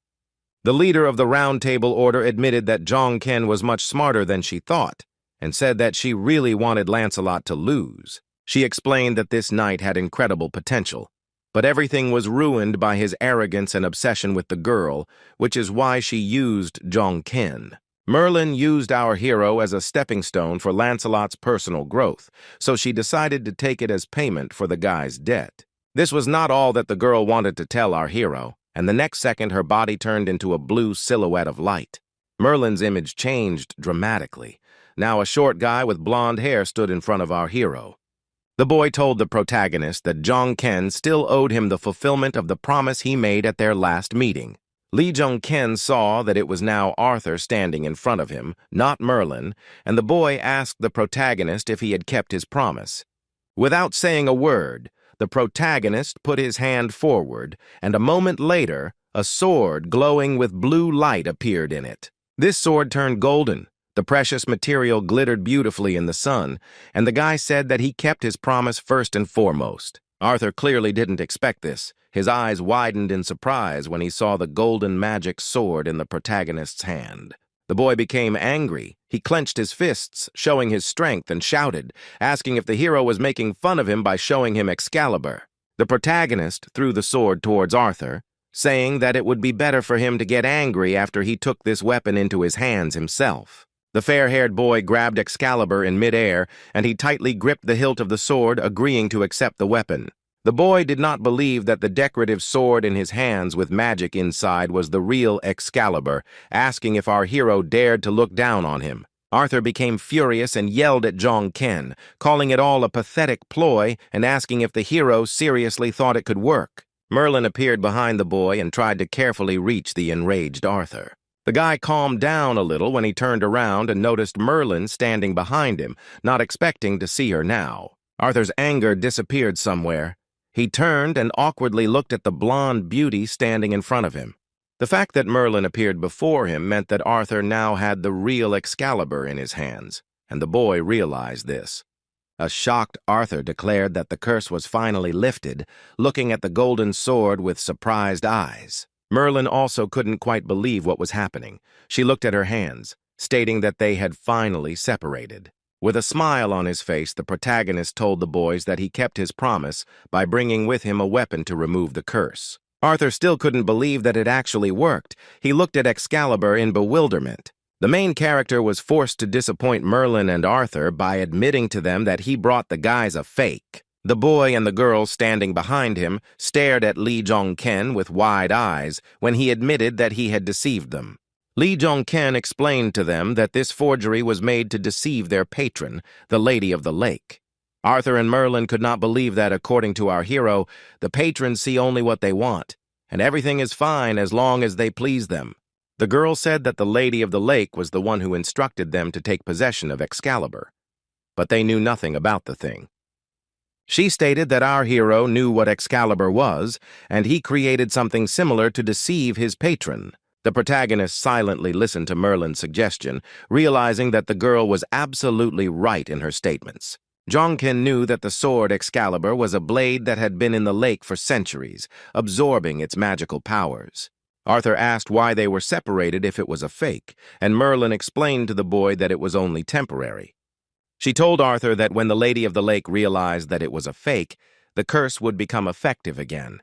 The leader of the Round Table Order admitted that Jong-ken was much smarter than she thought, and said that she really wanted Lancelot to lose. She explained that this knight had incredible potential, but everything was ruined by his arrogance and obsession with the girl, which is why she used Jong-ken. Merlin used our hero as a stepping stone for Lancelot's personal growth, so she decided to take it as payment for the guy's debt. This was not all that the girl wanted to tell our hero, and the next second her body turned into a blue silhouette of light. Merlin's image changed dramatically. Now a short guy with blonde hair stood in front of our hero. The boy told the protagonist that Jong-ken still owed him the fulfillment of the promise he made at their last meeting. Lee Jong-ken saw that it was now Arthur standing in front of him, not Merlin, and the boy asked the protagonist if he had kept his promise. Without saying a word, the protagonist put his hand forward, and a moment later, a sword glowing with blue light appeared in it. This sword turned golden. The precious material glittered beautifully in the sun, and the guy said that he kept his promise first and foremost. Arthur clearly didn't expect this. His eyes widened in surprise when he saw the golden magic sword in the protagonist's hand. The boy became angry. He clenched his fists, showing his strength, and shouted, asking if the hero was making fun of him by showing him Excalibur. The protagonist threw the sword towards Arthur, saying that it would be better for him to get angry after he took this weapon into his hands himself. The fair-haired boy grabbed Excalibur in midair, and he tightly gripped the hilt of the sword, agreeing to accept the weapon. The boy did not believe that the decorative sword in his hands with magic inside was the real Excalibur, asking if our hero dared to look down on him. Arthur became furious and yelled at Jong-ken, calling it all a pathetic ploy and asking if the hero seriously thought it could work. Merlin appeared behind the boy and tried to carefully reach the enraged Arthur. The guy calmed down a little when he turned around and noticed Merlin standing behind him, not expecting to see her now. Arthur's anger disappeared somewhere. He turned and awkwardly looked at the blonde beauty standing in front of him. The fact that Merlin appeared before him meant that Arthur now had the real Excalibur in his hands, and the boy realized this. A shocked Arthur declared that the curse was finally lifted, looking at the golden sword with surprised eyes. Merlin also couldn't quite believe what was happening. She looked at her hands, stating that they had finally separated. With a smile on his face, the protagonist told the boys that he kept his promise by bringing with him a weapon to remove the curse. Arthur still couldn't believe that it actually worked. He looked at Excalibur in bewilderment. The main character was forced to disappoint Merlin and Arthur by admitting to them that he brought the guys a fake. The boy and the girl standing behind him stared at Lee Jong-ken with wide eyes when he admitted that he had deceived them. Lee Jong-ken explained to them that this forgery was made to deceive their patron, the Lady of the Lake. Arthur and Merlin could not believe that, according to our hero, the patrons see only what they want, and everything is fine as long as they please them. The girl said that the Lady of the Lake was the one who instructed them to take possession of Excalibur, but they knew nothing about the thing. She stated that our hero knew what Excalibur was, and he created something similar to deceive his patron. The protagonist silently listened to Merlin's suggestion, realizing that the girl was absolutely right in her statements. Jongkin knew that the sword Excalibur was a blade that had been in the lake for centuries, absorbing its magical powers. Arthur asked why they were separated if it was a fake, and Merlin explained to the boy that it was only temporary. She told Arthur that when the Lady of the Lake realized that it was a fake, the curse would become effective again.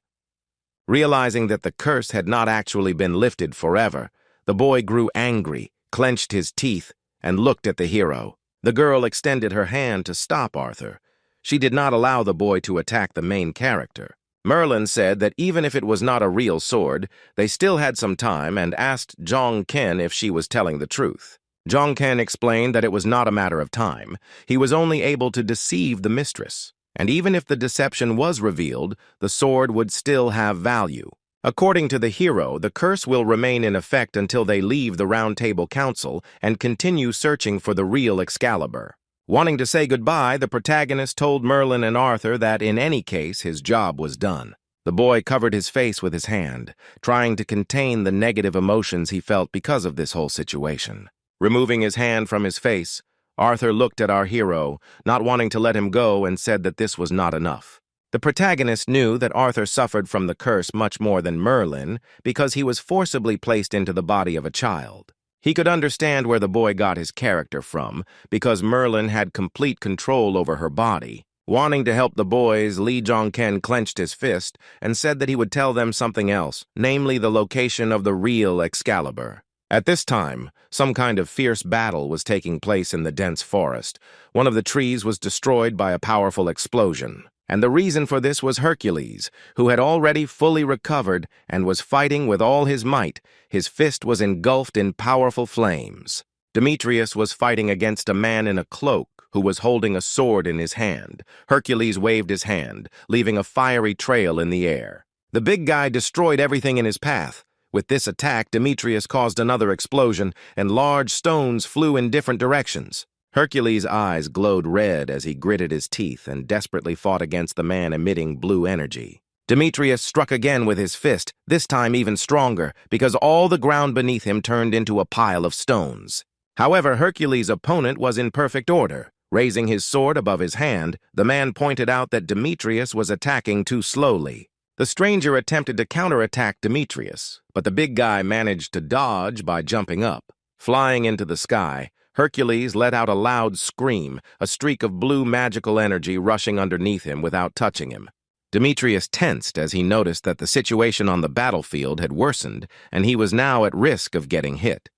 Realizing that the curse had not actually been lifted forever, the boy grew angry, clenched his teeth, and looked at the hero. The girl extended her hand to stop Arthur. She did not allow the boy to attack the main character. Merlin said that even if it was not a real sword, they still had some time and asked Jongkin if she was telling the truth. Jongkin explained that it was not a matter of time. He was only able to deceive the mistress. And even if the deception was revealed, the sword would still have value. According to the hero, the curse will remain in effect until they leave the Round Table Council and continue searching for the real Excalibur. Wanting to say goodbye, the protagonist told Merlin and Arthur that in any case his job was done. The boy covered his face with his hand, trying to contain the negative emotions he felt because of this whole situation. Removing his hand from his face, Arthur looked at our hero, not wanting to let him go, and said that this was not enough. The protagonist knew that Arthur suffered from the curse much more than Merlin because he was forcibly placed into the body of a child. He could understand where the boy got his character from because Merlin had complete control over her body. Wanting to help the boys, Lee Jongkin clenched his fist and said that he would tell them something else, namely the location of the real Excalibur. At this time, some kind of fierce battle was taking place in the dense forest. One of the trees was destroyed by a powerful explosion, and the reason for this was Hercules, who had already fully recovered and was fighting with all his might. His fist was engulfed in powerful flames. Demetrius was fighting against a man in a cloak who was holding a sword in his hand. Hercules waved his hand, leaving a fiery trail in the air. The big guy destroyed everything in his path. With this attack, Demetrius caused another explosion, and large stones flew in different directions. Hercules' eyes glowed red as he gritted his teeth and desperately fought against the man emitting blue energy. Demetrius struck again with his fist, this time even stronger, because all the ground beneath him turned into a pile of stones. However, Hercules' opponent was in perfect order. Raising his sword above his hand, the man pointed out that Demetrius was attacking too slowly. The stranger attempted to counterattack Demetrius, but the big guy managed to dodge by jumping up. Flying into the sky, Hercules let out a loud scream, a streak of blue magical energy rushing underneath him without touching him. Demetrius tensed as he noticed that the situation on the battlefield had worsened, and he was now at risk of getting hit.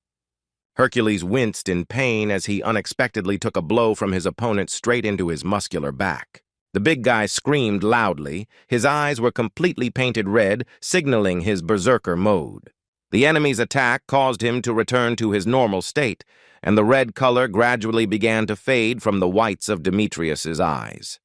Hercules winced in pain as he unexpectedly took a blow from his opponent straight into his muscular back. The big guy screamed loudly. His eyes were completely painted red, signaling his berserker mode. The enemy's attack caused him to return to his normal state, and the red color gradually began to fade from the whites of Demetrius's eyes.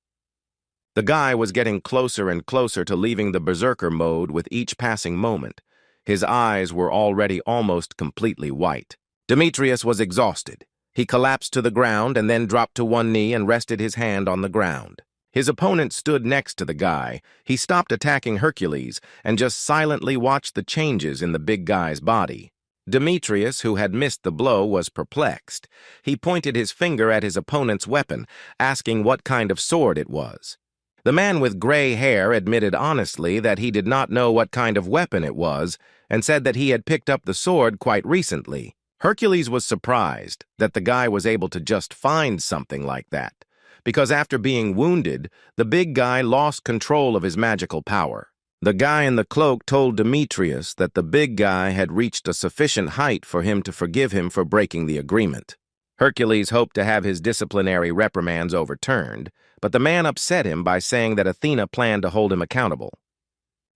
The guy was getting closer and closer to leaving the berserker mode with each passing moment. His eyes were already almost completely white. Demetrius was exhausted. He collapsed to the ground and then dropped to one knee and rested his hand on the ground. His opponent stood next to the guy. He stopped attacking Hercules and just silently watched the changes in the big guy's body. Demetrius, who had missed the blow, was perplexed. He pointed his finger at his opponent's weapon, asking what kind of sword it was. The man with gray hair admitted honestly that he did not know what kind of weapon it was and said that he had picked up the sword quite recently. Hercules was surprised that the guy was able to just find something like that, because after being wounded, the big guy lost control of his magical power. The guy in the cloak told Demetrius that the big guy had reached a sufficient height for him to forgive him for breaking the agreement. Hercules hoped to have his disciplinary reprimands overturned, but the man upset him by saying that Athena planned to hold him accountable.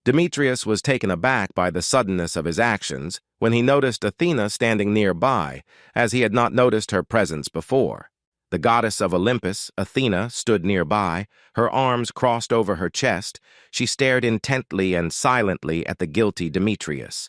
Demetrius was taken aback by the suddenness of his actions when he noticed Athena standing nearby, as he had not noticed her presence before. The goddess of Olympus, Athena, stood nearby, her arms crossed over her chest. She stared intently and silently at the guilty Demetrius.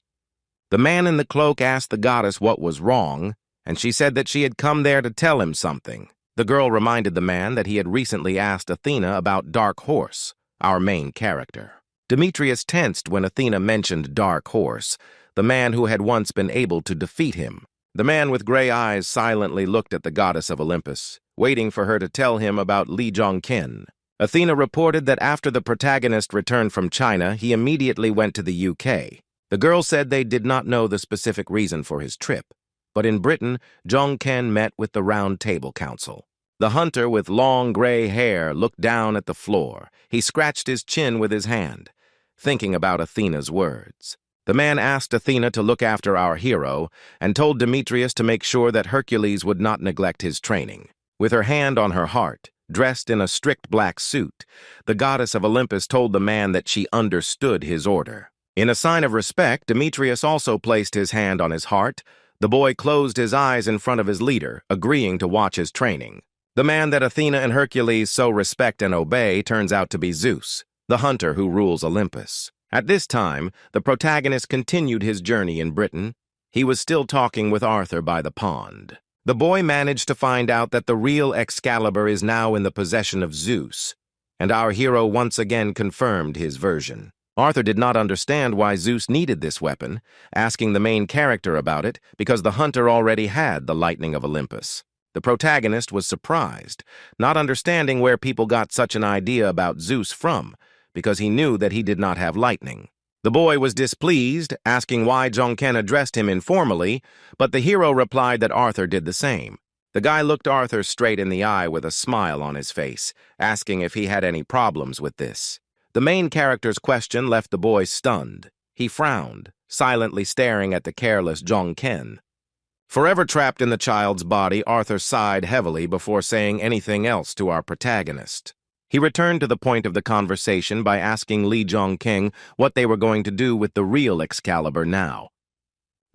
The man in the cloak asked the goddess what was wrong, and she said that she had come there to tell him something. The girl reminded the man that he had recently asked Athena about Dark Horse, our main character. Demetrius tensed when Athena mentioned Dark Horse, the man who had once been able to defeat him. The man with gray eyes silently looked at the goddess of Olympus, waiting for her to tell him about Li Zhongqin. Athena reported that after the protagonist returned from China, he immediately went to the UK. The girl said they did not know the specific reason for his trip, but in Britain, Zhongqin met with the Round Table Council. The hunter with long gray hair looked down at the floor. He scratched his chin with his hand, thinking about Athena's words. The man asked Athena to look after our hero and told Demetrius to make sure that Hercules would not neglect his training. With her hand on her heart, dressed in a strict black suit, the goddess of Olympus told the man that she understood his order. In a sign of respect, Demetrius also placed his hand on his heart. The boy closed his eyes in front of his leader, agreeing to watch his training. The man that Athena and Hercules so respect and obey turns out to be Zeus, the hunter who rules Olympus. At this time, the protagonist continued his journey in Britain. He was still talking with Arthur by the pond. The boy managed to find out that the real Excalibur is now in the possession of Zeus, and our hero once again confirmed his version. Arthur did not understand why Zeus needed this weapon, asking the main character about it because the hunter already had the lightning of Olympus. The protagonist was surprised, not understanding where people got such an idea about Zeus from, because he knew that he did not have lightning. The boy was displeased, asking why Zhongqin addressed him informally, but the hero replied that Arthur did the same. The guy looked Arthur straight in the eye with a smile on his face, asking if he had any problems with this. The main character's question left the boy stunned. He frowned, silently staring at the careless Zhongqin. Forever trapped in the child's body, Arthur sighed heavily before saying anything else to our protagonist. He returned to the point of the conversation by asking Li Zhongqin what they were going to do with the real Excalibur now.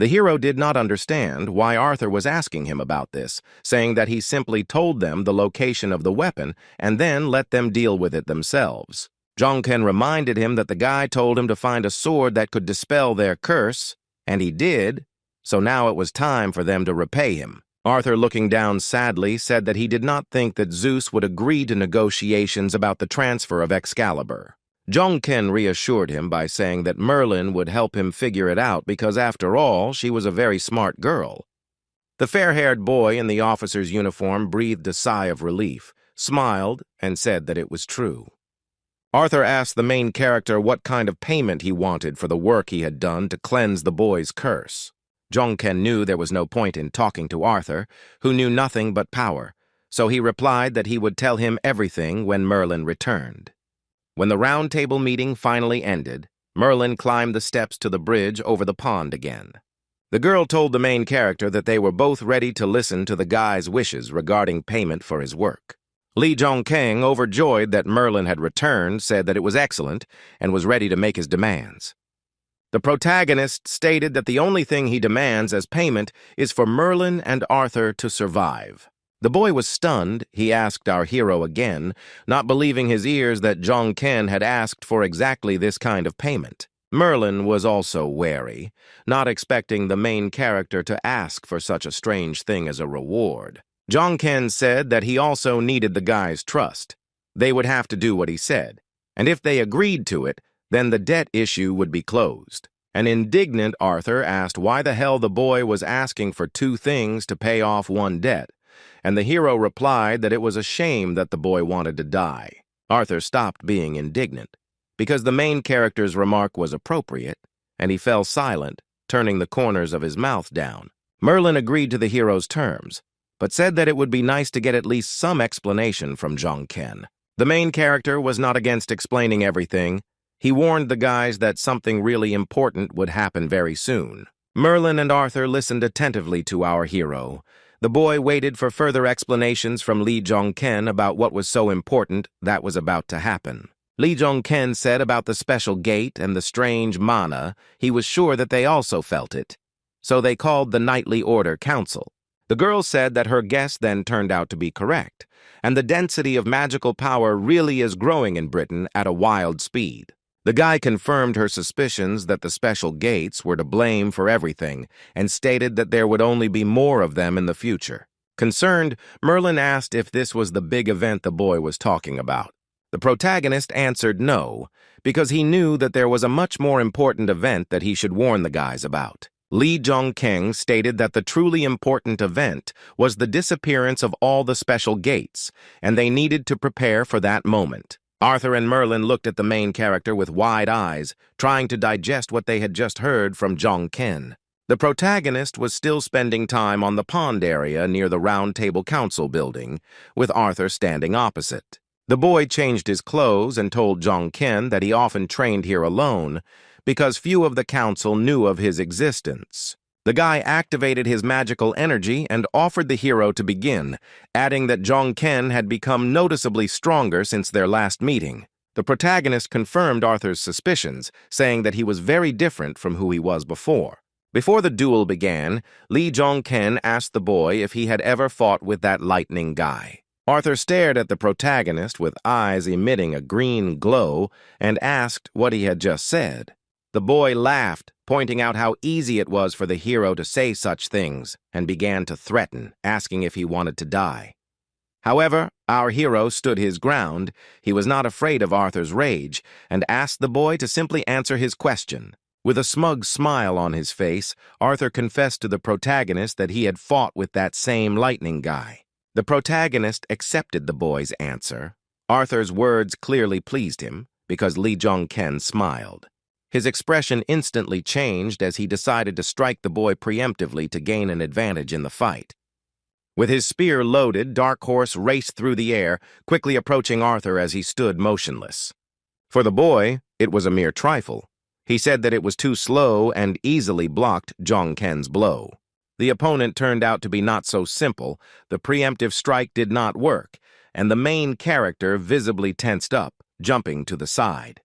The hero did not understand why Arthur was asking him about this, saying that he simply told them the location of the weapon and then let them deal with it themselves. Zhongqin reminded him that the guy told him to find a sword that could dispel their curse, and he did, so now it was time for them to repay him. Arthur, looking down sadly, said that he did not think that Zeus would agree to negotiations about the transfer of Excalibur. Zhongqin reassured him by saying that Merlin would help him figure it out because, after all, she was a very smart girl. The fair-haired boy in the officer's uniform breathed a sigh of relief, smiled, and said that it was true. Arthur asked the main character what kind of payment he wanted for the work he had done to cleanse the boy's curse. Zhongqin knew there was no point in talking to Arthur, who knew nothing but power, so he replied that he would tell him everything when Merlin returned. When the round table meeting finally ended, Merlin climbed the steps to the bridge over the pond again. The girl told the main character that they were both ready to listen to the guy's wishes regarding payment for his work. Li Zhongqin, overjoyed that Merlin had returned, said that it was excellent and was ready to make his demands. The protagonist stated that the only thing he demands as payment is for Merlin and Arthur to survive. The boy was stunned. He asked our hero again, not believing his ears that Zhongqin had asked for exactly this kind of payment. Merlin was also wary, not expecting the main character to ask for such a strange thing as a reward. Zhongqin said that he also needed the guy's trust. They would have to do what he said, and if they agreed to it, then the debt issue would be closed. An indignant Arthur asked why the hell the boy was asking for two things to pay off one debt, and the hero replied that it was a shame that the boy wanted to die. Arthur stopped being indignant, because the main character's remark was appropriate, and he fell silent, turning the corners of his mouth down. Merlin agreed to the hero's terms, but said that it would be nice to get at least some explanation from Zhongqin. The main character was not against explaining everything. He warned the guys that something really important would happen very soon. Merlin and Arthur listened attentively to our hero. The boy waited for further explanations from Li Zhongqin about what was so important that was about to happen. Li Zhongqin said about the special gate and the strange mana. He was sure that they also felt it. So they called the Knightly Order Council. The girl said that her guess then turned out to be correct, and the density of magical power really is growing in Britain at a wild speed. The guy confirmed her suspicions that the special gates were to blame for everything and stated that there would only be more of them in the future. Concerned, Merlin asked if this was the big event the boy was talking about. The protagonist answered no, because he knew that there was a much more important event that he should warn the guys about. Lee Jong-keng stated that the truly important event was the disappearance of all the special gates, and they needed to prepare for that moment. Arthur and Merlin looked at the main character with wide eyes, trying to digest what they had just heard from Jong-ken. The protagonist was still spending time on the pond area near the Round Table Council building, with Arthur standing opposite. The boy changed his clothes and told Jong-ken that he often trained here alone because few of the council knew of his existence. The guy activated his magical energy and offered the hero to begin, adding that Jong-ken had become noticeably stronger since their last meeting. The protagonist confirmed Arthur's suspicions, saying that he was very different from who he was before. Before the duel began, Lee Jong-ken asked the boy if he had ever fought with that lightning guy. Arthur stared at the protagonist with eyes emitting a green glow and asked what he had just said. The boy laughed, pointing out how easy it was for the hero to say such things, and began to threaten, asking if he wanted to die. However, our hero stood his ground. He was not afraid of Arthur's rage, and asked the boy to simply answer his question. With a smug smile on his face, Arthur confessed to the protagonist that he had fought with that same lightning guy. The protagonist accepted the boy's answer. Arthur's words clearly pleased him, because Lee Jong-ken smiled. His expression instantly changed as he decided to strike the boy preemptively to gain an advantage in the fight. With his spear loaded, Dark Horse raced through the air, quickly approaching Arthur as he stood motionless. For the boy, it was a mere trifle. He said that it was too slow and easily blocked Jong-ken's blow. The opponent turned out to be not so simple. The preemptive strike did not work, and the main character visibly tensed up, jumping to the side.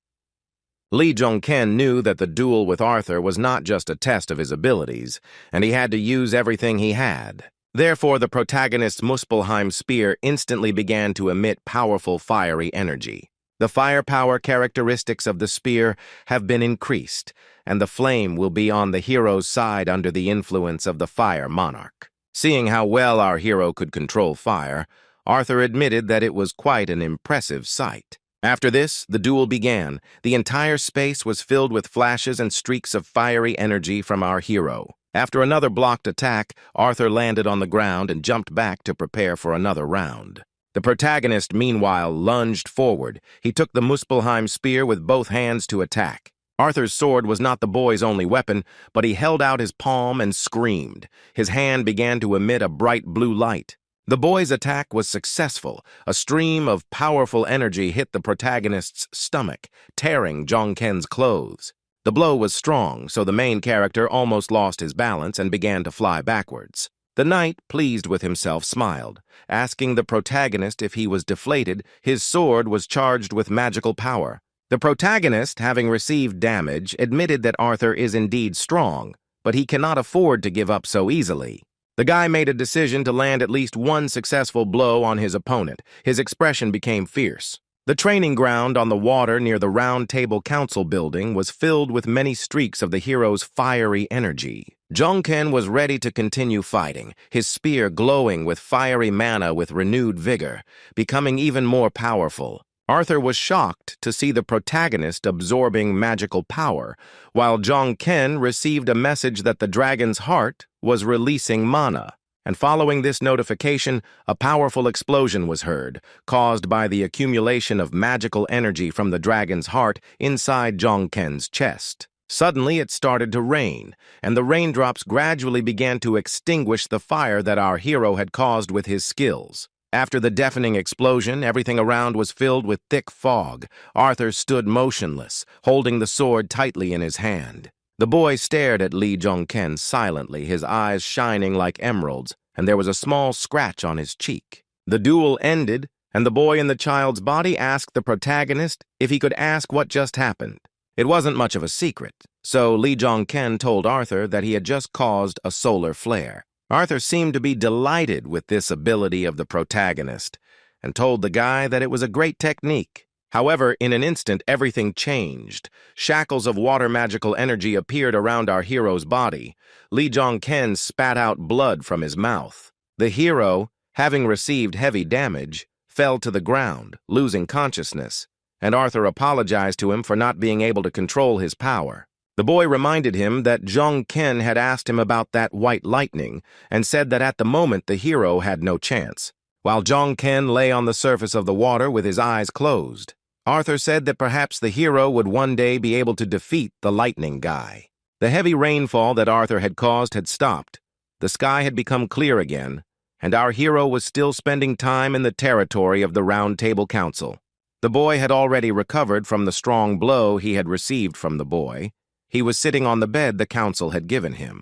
Lee Jong-ken knew that the duel with Arthur was not just a test of his abilities, and he had to use everything he had. Therefore, the protagonist's Muspelheim spear instantly began to emit powerful fiery energy. The firepower characteristics of the spear have been increased, and the flame will be on the hero's side under the influence of the Fire Monarch. Seeing how well our hero could control fire, Arthur admitted that it was quite an impressive sight. After this, the duel began. The entire space was filled with flashes and streaks of fiery energy from our hero. After another blocked attack, Arthur landed on the ground and jumped back to prepare for another round. The protagonist, meanwhile, lunged forward. He took the Muspelheim spear with both hands to attack. Arthur's sword was not the boy's only weapon, but he held out his palm and screamed. His hand began to emit a bright blue light. The boy's attack was successful. A stream of powerful energy hit the protagonist's stomach, tearing Jong-ken's clothes. The blow was strong, so the main character almost lost his balance and began to fly backwards. The knight, pleased with himself, smiled. Asking the protagonist if he was deflated, his sword was charged with magical power. The protagonist, having received damage, admitted that Arthur is indeed strong, but he cannot afford to give up so easily. The guy made a decision to land at least one successful blow on his opponent. His expression became fierce. The training ground on the water near the Round Table Council building was filled with many streaks of the hero's fiery energy. Jong-ken was ready to continue fighting, his spear glowing with fiery mana with renewed vigor, becoming even more powerful. Arthur was shocked to see the protagonist absorbing magical power, while Jong-ken received a message that the dragon's heart was releasing mana. And following this notification, a powerful explosion was heard, caused by the accumulation of magical energy from the dragon's heart inside Jong-ken's chest. Suddenly, it started to rain, and the raindrops gradually began to extinguish the fire that our hero had caused with his skills. After the deafening explosion, everything around was filled with thick fog. Arthur stood motionless, holding the sword tightly in his hand. The boy stared at Lee Jong-ken silently, his eyes shining like emeralds, and there was a small scratch on his cheek. The duel ended, and the boy in the child's body asked the protagonist if he could ask what just happened. It wasn't much of a secret, so Lee Jong-ken told Arthur that he had just caused a solar flare. Arthur seemed to be delighted with this ability of the protagonist and told the guy that it was a great technique. However, in an instant, everything changed. Shackles of water magical energy appeared around our hero's body. Lee Jong-ken spat out blood from his mouth. The hero, having received heavy damage, fell to the ground, losing consciousness, and Arthur apologized to him for not being able to control his power. The boy reminded him that Jong Ken had asked him about that white lightning and said that at the moment the hero had no chance. While Jong Ken lay on the surface of the water with his eyes closed, Arthur said that perhaps the hero would one day be able to defeat the lightning guy. The heavy rainfall that Arthur had caused had stopped. The sky had become clear again, and our hero was still spending time in the territory of the Round Table Council. The boy had already recovered from the strong blow he had received from the boy. He was sitting on the bed the council had given him.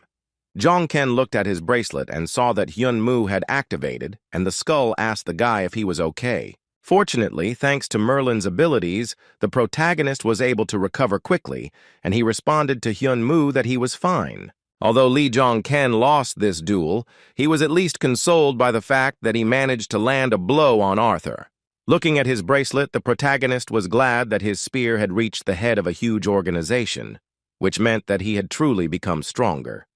Jong Ken looked at his bracelet and saw that Hyun Moo had activated, and the skull asked the guy if he was okay. Fortunately, thanks to Merlin's abilities, the protagonist was able to recover quickly, and he responded to Hyun Moo that he was fine. Although Lee Jong Ken lost this duel, he was at least consoled by the fact that he managed to land a blow on Arthur. Looking at his bracelet, the protagonist was glad that his spear had reached the head of a huge organization, which meant that he had truly become stronger.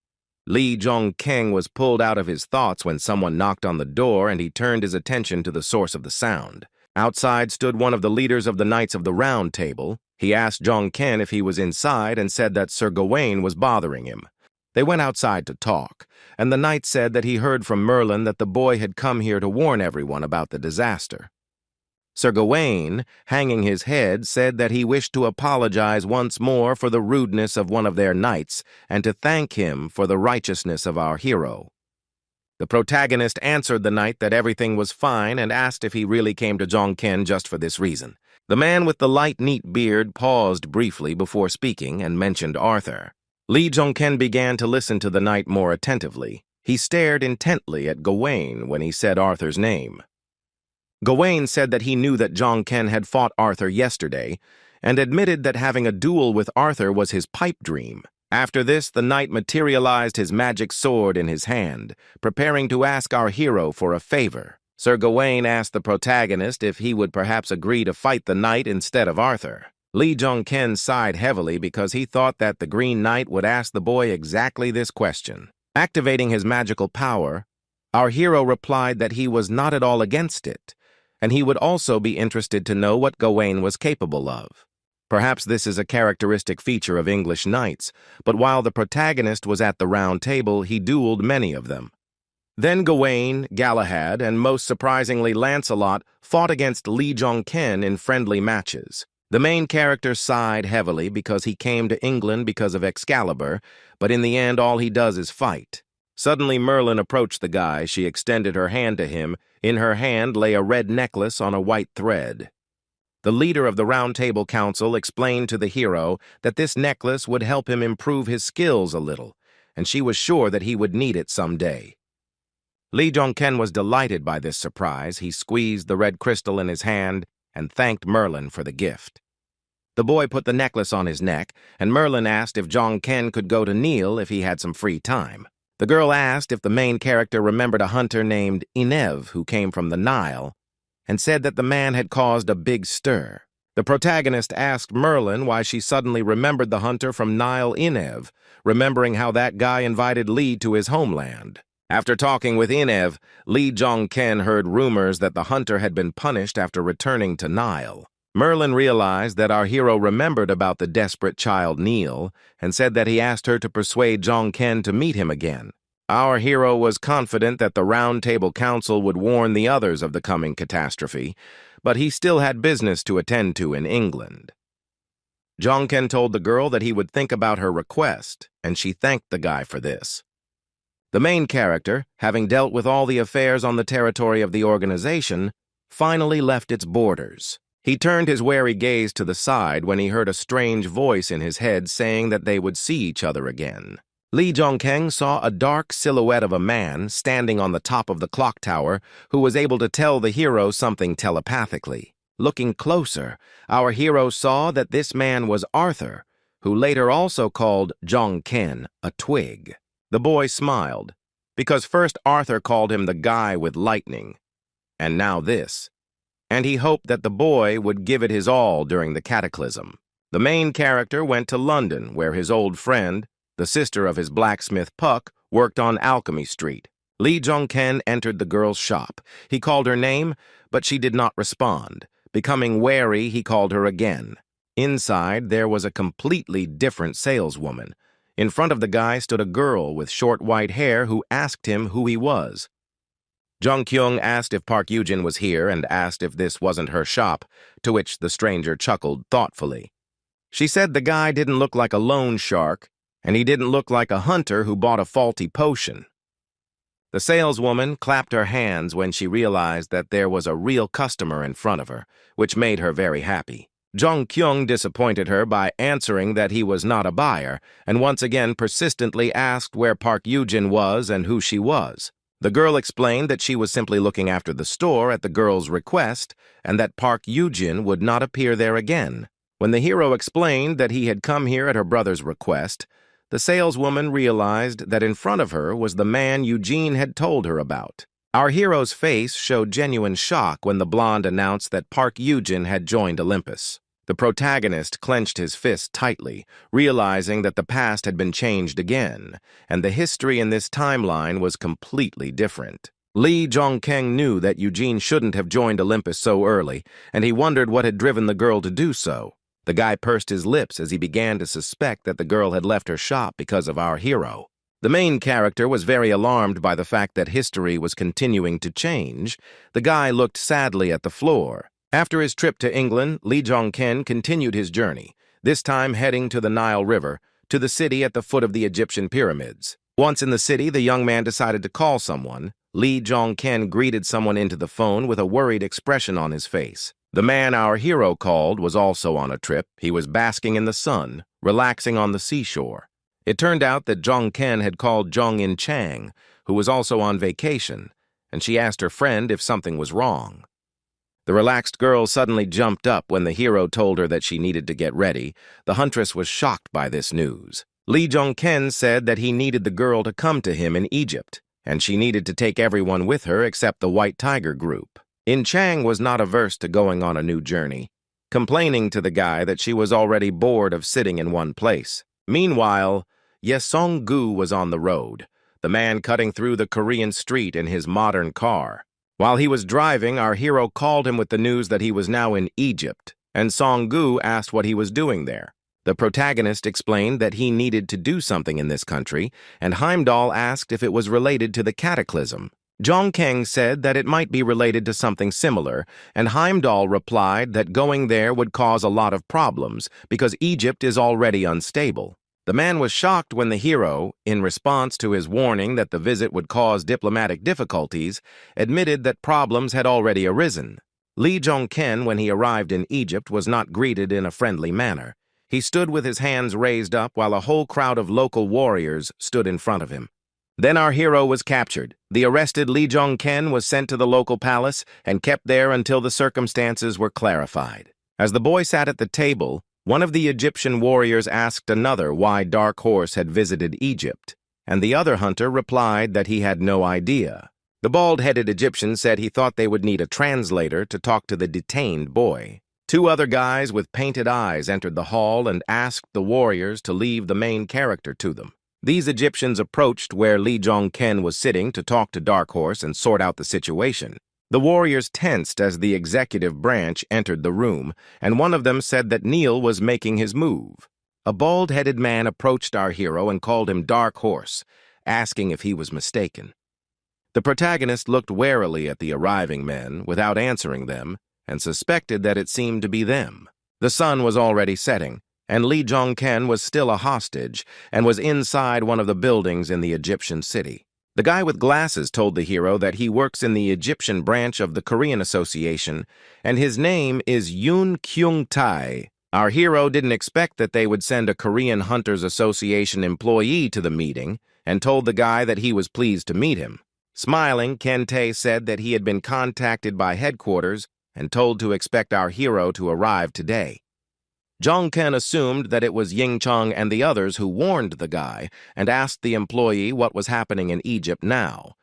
Lee Jong Ken was pulled out of his thoughts when someone knocked on the door, and he turned his attention to the source of the sound. Outside stood one of the leaders of the Knights of the Round Table. He asked Jong Ken if he was inside and said that Sir Gawain was bothering him. They went outside to talk, and the knight said that he heard from Merlin that the boy had come here to warn everyone about the disaster. Sir Gawain, hanging his head, said that he wished to apologize once more for the rudeness of one of their knights and to thank him for the righteousness of our hero. The protagonist answered the knight that everything was fine and asked if he really came to Jong Ken just for this reason. The man with the light, neat beard paused briefly before speaking and mentioned Arthur. Lee Jong Ken began to listen to the knight more attentively. He stared intently at Gawain when he said Arthur's name. Gawain said that he knew that Jong Ken had fought Arthur yesterday and admitted that having a duel with Arthur was his pipe dream. After this, the knight materialized his magic sword in his hand, preparing to ask our hero for a favor. Sir Gawain asked the protagonist if he would perhaps agree to fight the knight instead of Arthur. Lee Jong Ken sighed heavily because he thought that the Green Knight would ask the boy exactly this question. Activating his magical power, our hero replied that he was not at all against it, and he would also be interested to know what Gawain was capable of. Perhaps this is a characteristic feature of English knights, but while the protagonist was at the Round Table, he dueled many of them. Then Gawain, Galahad, and most surprisingly Lancelot fought against Lee Jong Ken in friendly matches. The main character sighed heavily because he came to England because of Excalibur, but in the end all he does is fight. Suddenly Merlin approached the guy. She extended her hand to him. In her hand lay a red necklace on a white thread. The leader of the Round Table Council explained to the hero that this necklace would help him improve his skills a little, and she was sure that he would need it someday. Lee Jong Ken was delighted by this surprise. He squeezed the red crystal in his hand and thanked Merlin for the gift. The boy put the necklace on his neck, and Merlin asked if Jong Ken could go to Neil if he had some free time. The girl asked if the main character remembered a hunter named Inev who came from the Nile, and said that the man had caused a big stir. The protagonist asked Merlin why she suddenly remembered the hunter from Nile Inev, remembering how that guy invited Lee to his homeland. After talking with Inev, Lee Jong Ken heard rumors that the hunter had been punished after returning to Nile. Merlin realized that our hero remembered about the desperate child Neil and said that he asked her to persuade Jong Ken to meet him again. Our hero was confident that the Round Table Council would warn the others of the coming catastrophe, but he still had business to attend to in England. Jong Ken told the girl that he would think about her request, and she thanked the guy for this. The main character, having dealt with all the affairs on the territory of the organization, finally left its borders. He turned his wary gaze to the side when he heard a strange voice in his head saying that they would see each other again. Lee Jong Ken saw a dark silhouette of a man standing on the top of the clock tower who was able to tell the hero something telepathically. Looking closer, our hero saw that this man was Arthur, who later also called Jong Ken a twig. The boy smiled, because first Arthur called him the guy with lightning, and now this. And he hoped that the boy would give it his all during the cataclysm. The main character went to London, where his old friend, the sister of his blacksmith Puck, worked on Alchemy Street. Lee Jong Ken entered the girl's shop. He called her name, but she did not respond. Becoming wary, he called her again. Inside, there was a completely different saleswoman. In front of the guy stood a girl with short white hair who asked him who he was. Jung Kyung asked if Park Yujin was here and asked if this wasn't her shop, to which the stranger chuckled thoughtfully. She said the guy didn't look like a loan shark, and he didn't look like a hunter who bought a faulty potion. The saleswoman clapped her hands when she realized that there was a real customer in front of her, which made her very happy. Jung Kyung disappointed her by answering that he was not a buyer, and once again persistently asked where Park Yujin was and who she was. The girl explained that she was simply looking after the store at the girl's request, and that Park Yujin would not appear there again. When the hero explained that he had come here at her brother's request, the saleswoman realized that in front of her was the man Eugene had told her about. Our hero's face showed genuine shock when the blonde announced that Park Yujin had joined Olympus. The protagonist clenched his fist tightly, realizing that the past had been changed again, and the history in this timeline was completely different. Lee Jong-keng knew that Eugene shouldn't have joined Olympus so early, and he wondered what had driven the girl to do so. The guy pursed his lips as he began to suspect that the girl had left her shop because of our hero. The main character was very alarmed by the fact that history was continuing to change. The guy looked sadly at the floor. After his trip to England, Lee Jong-ken continued his journey, this time heading to the Nile River, to the city at the foot of the Egyptian pyramids. Once in the city, the young man decided to call someone. Lee Jong-ken greeted someone into the phone with a worried expression on his face. The man our hero called was also on a trip. He was basking in the sun, relaxing on the seashore. It turned out that Jong-ken had called Jong-in Chang, who was also on vacation, and she asked her friend if something was wrong. The relaxed girl suddenly jumped up when the hero told her that she needed to get ready. The huntress was shocked by this news. Lee Jong-ken said that he needed the girl to come to him in Egypt, and she needed to take everyone with her except the White Tiger group. In Chang was not averse to going on a new journey, complaining to the guy that she was already bored of sitting in one place. Meanwhile, Ye Song-gu was on the road, the man cutting through the Korean street in his modern car. While he was driving, our hero called him with the news that he was now in Egypt, and Song-gu asked what he was doing there. The protagonist explained that he needed to do something in this country, and Heimdall asked if it was related to the cataclysm. Jong-keng said that it might be related to something similar, and Heimdall replied that going there would cause a lot of problems because Egypt is already unstable. The man was shocked when the hero, in response to his warning that the visit would cause diplomatic difficulties, admitted that problems had already arisen. Lee Jong-ken, when he arrived in Egypt, was not greeted in a friendly manner. He stood with his hands raised up while a whole crowd of local warriors stood in front of him. Then our hero was captured. The arrested Lee Jong-ken was sent to the local palace and kept there until the circumstances were clarified. As the boy sat at the table, one of the Egyptian warriors asked another why Dark Horse had visited Egypt, and the other hunter replied that he had no idea. The bald-headed Egyptian said he thought they would need a translator to talk to the detained boy. Two other guys with painted eyes entered the hall and asked the warriors to leave the main character to them. These Egyptians approached where Lee Jong-ken was sitting to talk to Dark Horse and sort out the situation. The warriors tensed as the executive branch entered the room, and one of them said that Neil was making his move. A bald-headed man approached our hero and called him Dark Horse, asking if he was mistaken. The protagonist looked warily at the arriving men without answering them and suspected that it seemed to be them. The sun was already setting, and Lee Jong-ken was still a hostage and was inside one of the buildings in the Egyptian city. The guy with glasses told the hero that he works in the Egyptian branch of the Korean Association, and his name is Yoon Kyung-tae. Our hero didn't expect that they would send a Korean Hunters Association employee to the meeting, and told the guy that he was pleased to meet him. Smiling, Ken-tae said that he had been contacted by headquarters and told to expect our hero to arrive today. Jong-ken assumed that it was Ying-chang and the others who warned the guy and asked the employee what was happening in Egypt now.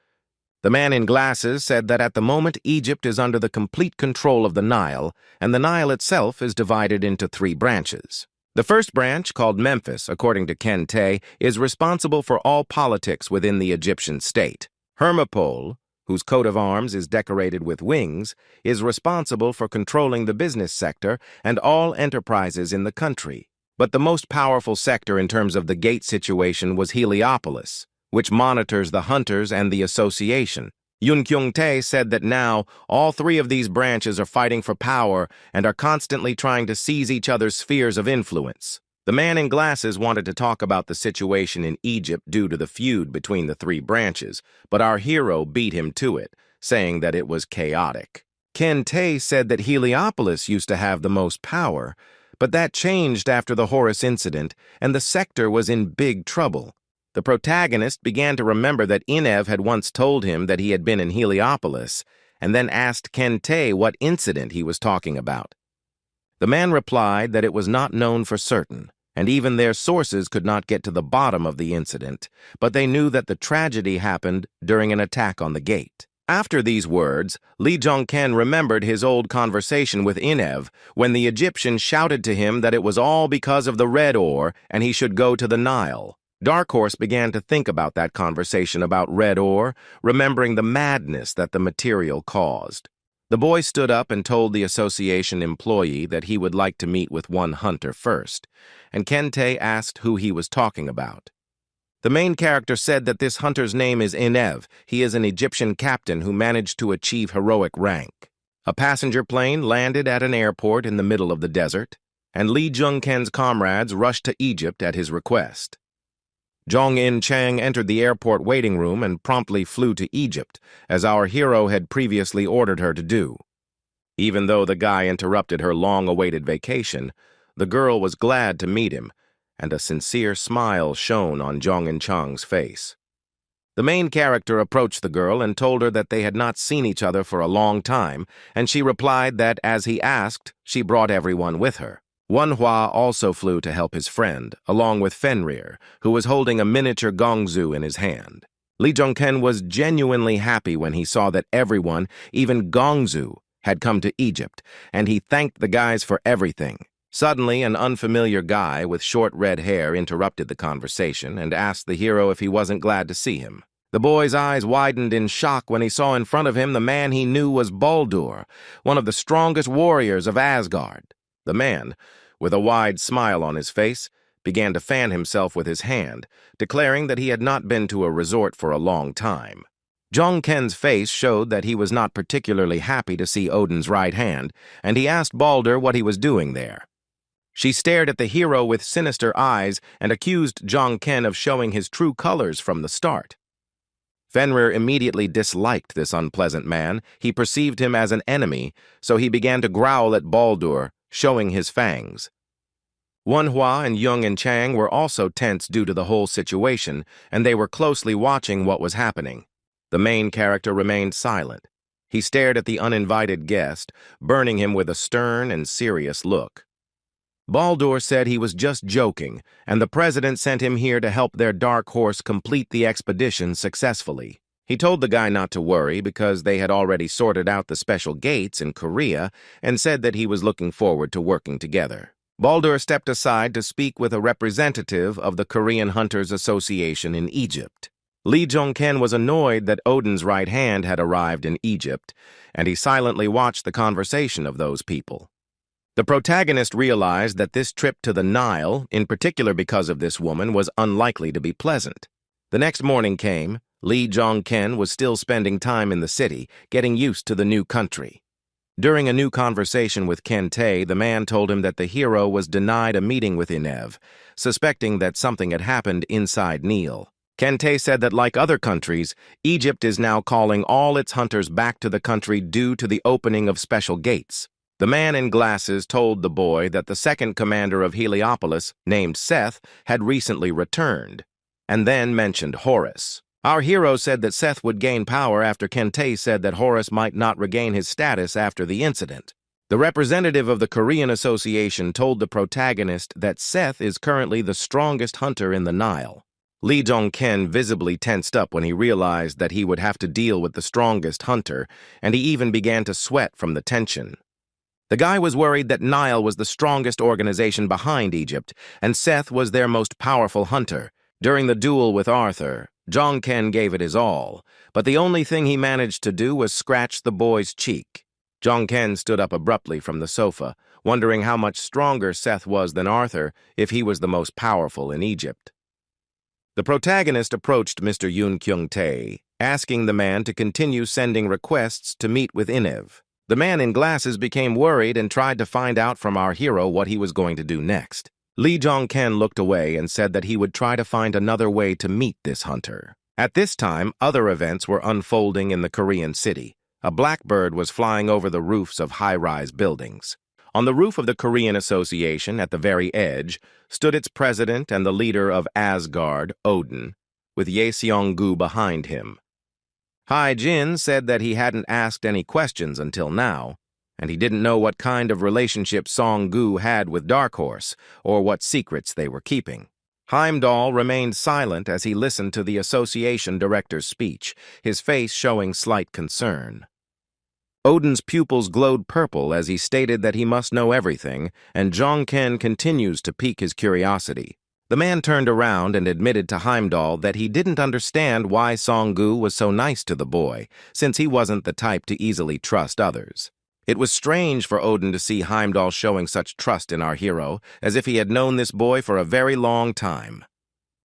The man in glasses said that at the moment Egypt is under the complete control of the Nile, and the Nile itself is divided into 3 branches. The first branch, called Memphis, according to Ken-tae, is responsible for all politics within the Egyptian state. Hermopole, whose coat of arms is decorated with wings, is responsible for controlling the business sector and all enterprises in the country. But the most powerful sector in terms of the gate situation was Heliopolis, which monitors the hunters and the association. Yun Kyung-tae said that now all three of these branches are fighting for power and are constantly trying to seize each other's spheres of influence. The man in glasses wanted to talk about the situation in Egypt due to the feud between the three branches, but our hero beat him to it, saying that it was chaotic. Ken-tae said that Heliopolis used to have the most power, but that changed after the Horus incident, and the sector was in big trouble. The protagonist began to remember that Inev had once told him that he had been in Heliopolis, and then asked Ken-tae what incident he was talking about. The man replied that it was not known for certain, and even their sources could not get to the bottom of the incident, but they knew that the tragedy happened during an attack on the gate. After these words, Lee Jong-ken remembered his old conversation with Inev when the Egyptian shouted to him that it was all because of the red ore and he should go to the Nile. Dark Horse began to think about that conversation about red ore, remembering the madness that the material caused. The boy stood up and told the association employee that he would like to meet with one hunter first, and Ken-tae asked who he was talking about. The main character said that this hunter's name is Inev. He is an Egyptian captain who managed to achieve heroic rank. A passenger plane landed at an airport in the middle of the desert, and Lee Jung-ken's comrades rushed to Egypt at his request. Jong-in Chang entered the airport waiting room and promptly flew to Egypt, as our hero had previously ordered her to do. Even though the guy interrupted her long-awaited vacation, the girl was glad to meet him, and a sincere smile shone on Jong-in Chang's face. The main character approached the girl and told her that they had not seen each other for a long time, and she replied that, as he asked, she brought everyone with her. Manhwa also flew to help his friend, along with Fenrir, who was holding a miniature gongzu in his hand. Lee Jong-ken was genuinely happy when he saw that everyone, even Gongzu, had come to Egypt, and he thanked the guys for everything. Suddenly, an unfamiliar guy with short red hair interrupted the conversation and asked the hero if he wasn't glad to see him. The boy's eyes widened in shock when he saw in front of him the man he knew was Baldur, one of the strongest warriors of Asgard. The man, with a wide smile on his face, began to fan himself with his hand, declaring that he had not been to a resort for a long time. Jong-ken's face showed that he was not particularly happy to see Odin's right hand, and he asked Baldur what he was doing there. She stared at the hero with sinister eyes and accused Jong-ken of showing his true colors from the start. Fenrir immediately disliked this unpleasant man. He perceived him as an enemy, so he began to growl at Baldur, showing his fangs. Manhwa and Young and Chang were also tense due to the whole situation, and they were closely watching what was happening. The main character remained silent. He stared at the uninvited guest, burning him with a stern and serious look. Baldur said he was just joking, and the president sent him here to help their Dark Horse complete the expedition successfully. He told the guy not to worry because they had already sorted out the special gates in Korea and said that he was looking forward to working together. Baldur stepped aside to speak with a representative of the Korean Hunters Association in Egypt. Lee Jong-ken was annoyed that Odin's right hand had arrived in Egypt, and he silently watched the conversation of those people. The protagonist realized that this trip to the Nile, in particular because of this woman, was unlikely to be pleasant. The next morning came. Lee Jong-ken was still spending time in the city, getting used to the new country. During a new conversation with Ken-tae, the man told him that the hero was denied a meeting with Inev, suspecting that something had happened inside Nile. Ken-tae said that, like other countries, Egypt is now calling all its hunters back to the country due to the opening of special gates. The man in glasses told the boy that the second commander of Heliopolis, named Seth, had recently returned, and then mentioned Horus. Our hero said that Seth would gain power after Ken-tae said that Horus might not regain his status after the incident. The representative of the Korean Association told the protagonist that Seth is currently the strongest hunter in the Nile. Lee Jong-ken visibly tensed up when he realized that he would have to deal with the strongest hunter, and he even began to sweat from the tension. The guy was worried that Nile was the strongest organization behind Egypt, and Seth was their most powerful hunter. During the duel with Arthur, Ken gave it his all, but the only thing he managed to do was scratch the boy's cheek. Ken stood up abruptly from the sofa, wondering how much stronger Seth was than Arthur if he was the most powerful in Egypt. The protagonist approached Mr. Yoon Kyung-tae, asking the man to continue sending requests to meet with Inev. The man in glasses became worried and tried to find out from our hero what he was going to do next. Lee Jong-ken looked away and said that he would try to find another way to meet this hunter. At this time, other events were unfolding in the Korean city. A blackbird was flying over the roofs of high-rise buildings. On the roof of the Korean Association, at the very edge, stood its president and the leader of Asgard, Odin, with Ye Seong-gu behind him. Hae-jin said that he hadn't asked any questions until now, and he didn't know what kind of relationship Song-gu had with Dark Horse, or what secrets they were keeping. Heimdall remained silent as he listened to the association director's speech, his face showing slight concern. Odin's pupils glowed purple as he stated that he must know everything, and Jong-ken continues to pique his curiosity. The man turned around and admitted to Heimdall that he didn't understand why Song-gu was so nice to the boy, since he wasn't the type to easily trust others. It was strange for Odin to see Heimdall showing such trust in our hero, as if he had known this boy for a very long time.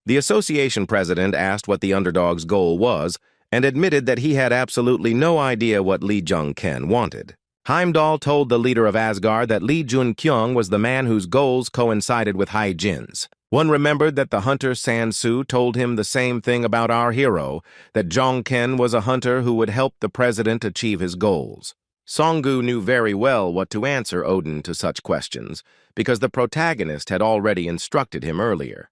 The association president asked what the underdog's goal was, and admitted that he had absolutely no idea what Lee Jong-ken wanted. Heimdall told the leader of Asgard that Lee Jun-kyung was the man whose goals coincided with Hae-jin's. One remembered that the hunter San-soo told him the same thing about our hero, that Jong-ken was a hunter who would help the president achieve his goals. Song-gu knew very well what to answer Odin to such questions, because the protagonist had already instructed him earlier.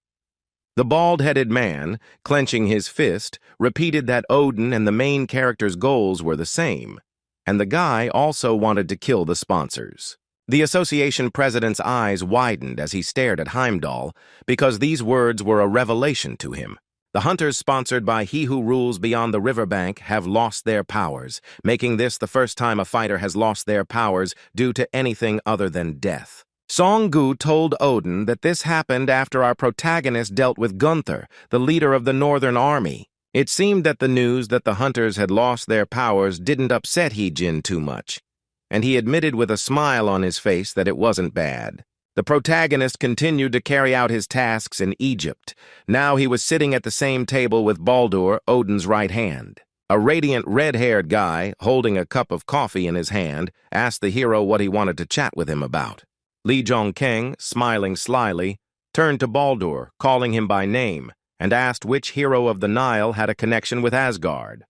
The bald-headed man, clenching his fist, repeated that Odin and the main character's goals were the same, and the guy also wanted to kill the sponsors. The association president's eyes widened as he stared at Heimdall, because these words were a revelation to him. The hunters sponsored by He Who Rules Beyond the Riverbank have lost their powers, making this the first time a fighter has lost their powers due to anything other than death. Song-gu told Odin that this happened after our protagonist dealt with Gunther, the leader of the Northern Army. It seemed that the news that the hunters had lost their powers didn't upset Hae-jin too much, and he admitted with a smile on his face that it wasn't bad. The protagonist continued to carry out his tasks in Egypt. Now he was sitting at the same table with Baldur, Odin's right hand. A radiant red-haired guy, holding a cup of coffee in his hand, asked the hero what he wanted to chat with him about. Lee Jong-ken, smiling slyly, turned to Baldur, calling him by name, and asked which hero of the Nile had a connection with Asgard.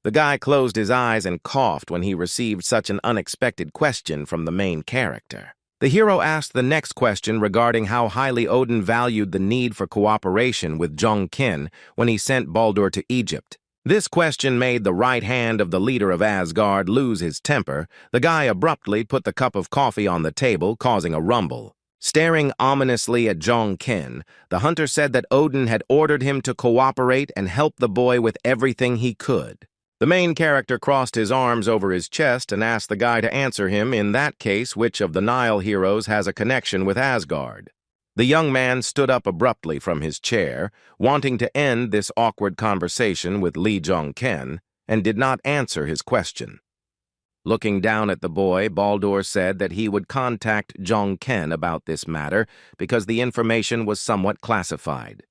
The guy closed his eyes and coughed when he received such an unexpected question from the main character. The hero asked the next question regarding how highly Odin valued the need for cooperation with Jong-ken when he sent Baldur to Egypt. This question made the right hand of the leader of Asgard lose his temper. The guy abruptly put the cup of coffee on the table, causing a rumble. Staring ominously at Jong-ken, the hunter said that Odin had ordered him to cooperate and help the boy with everything he could. The main character crossed his arms over his chest and asked the guy to answer him, in that case, which of the Nile heroes has a connection with Asgard. The young man stood up abruptly from his chair, wanting to end this awkward conversation with Lee Jong-ken, and did not answer his question. Looking down at the boy, Baldur said that he would contact Jong-ken about this matter because the information was somewhat classified.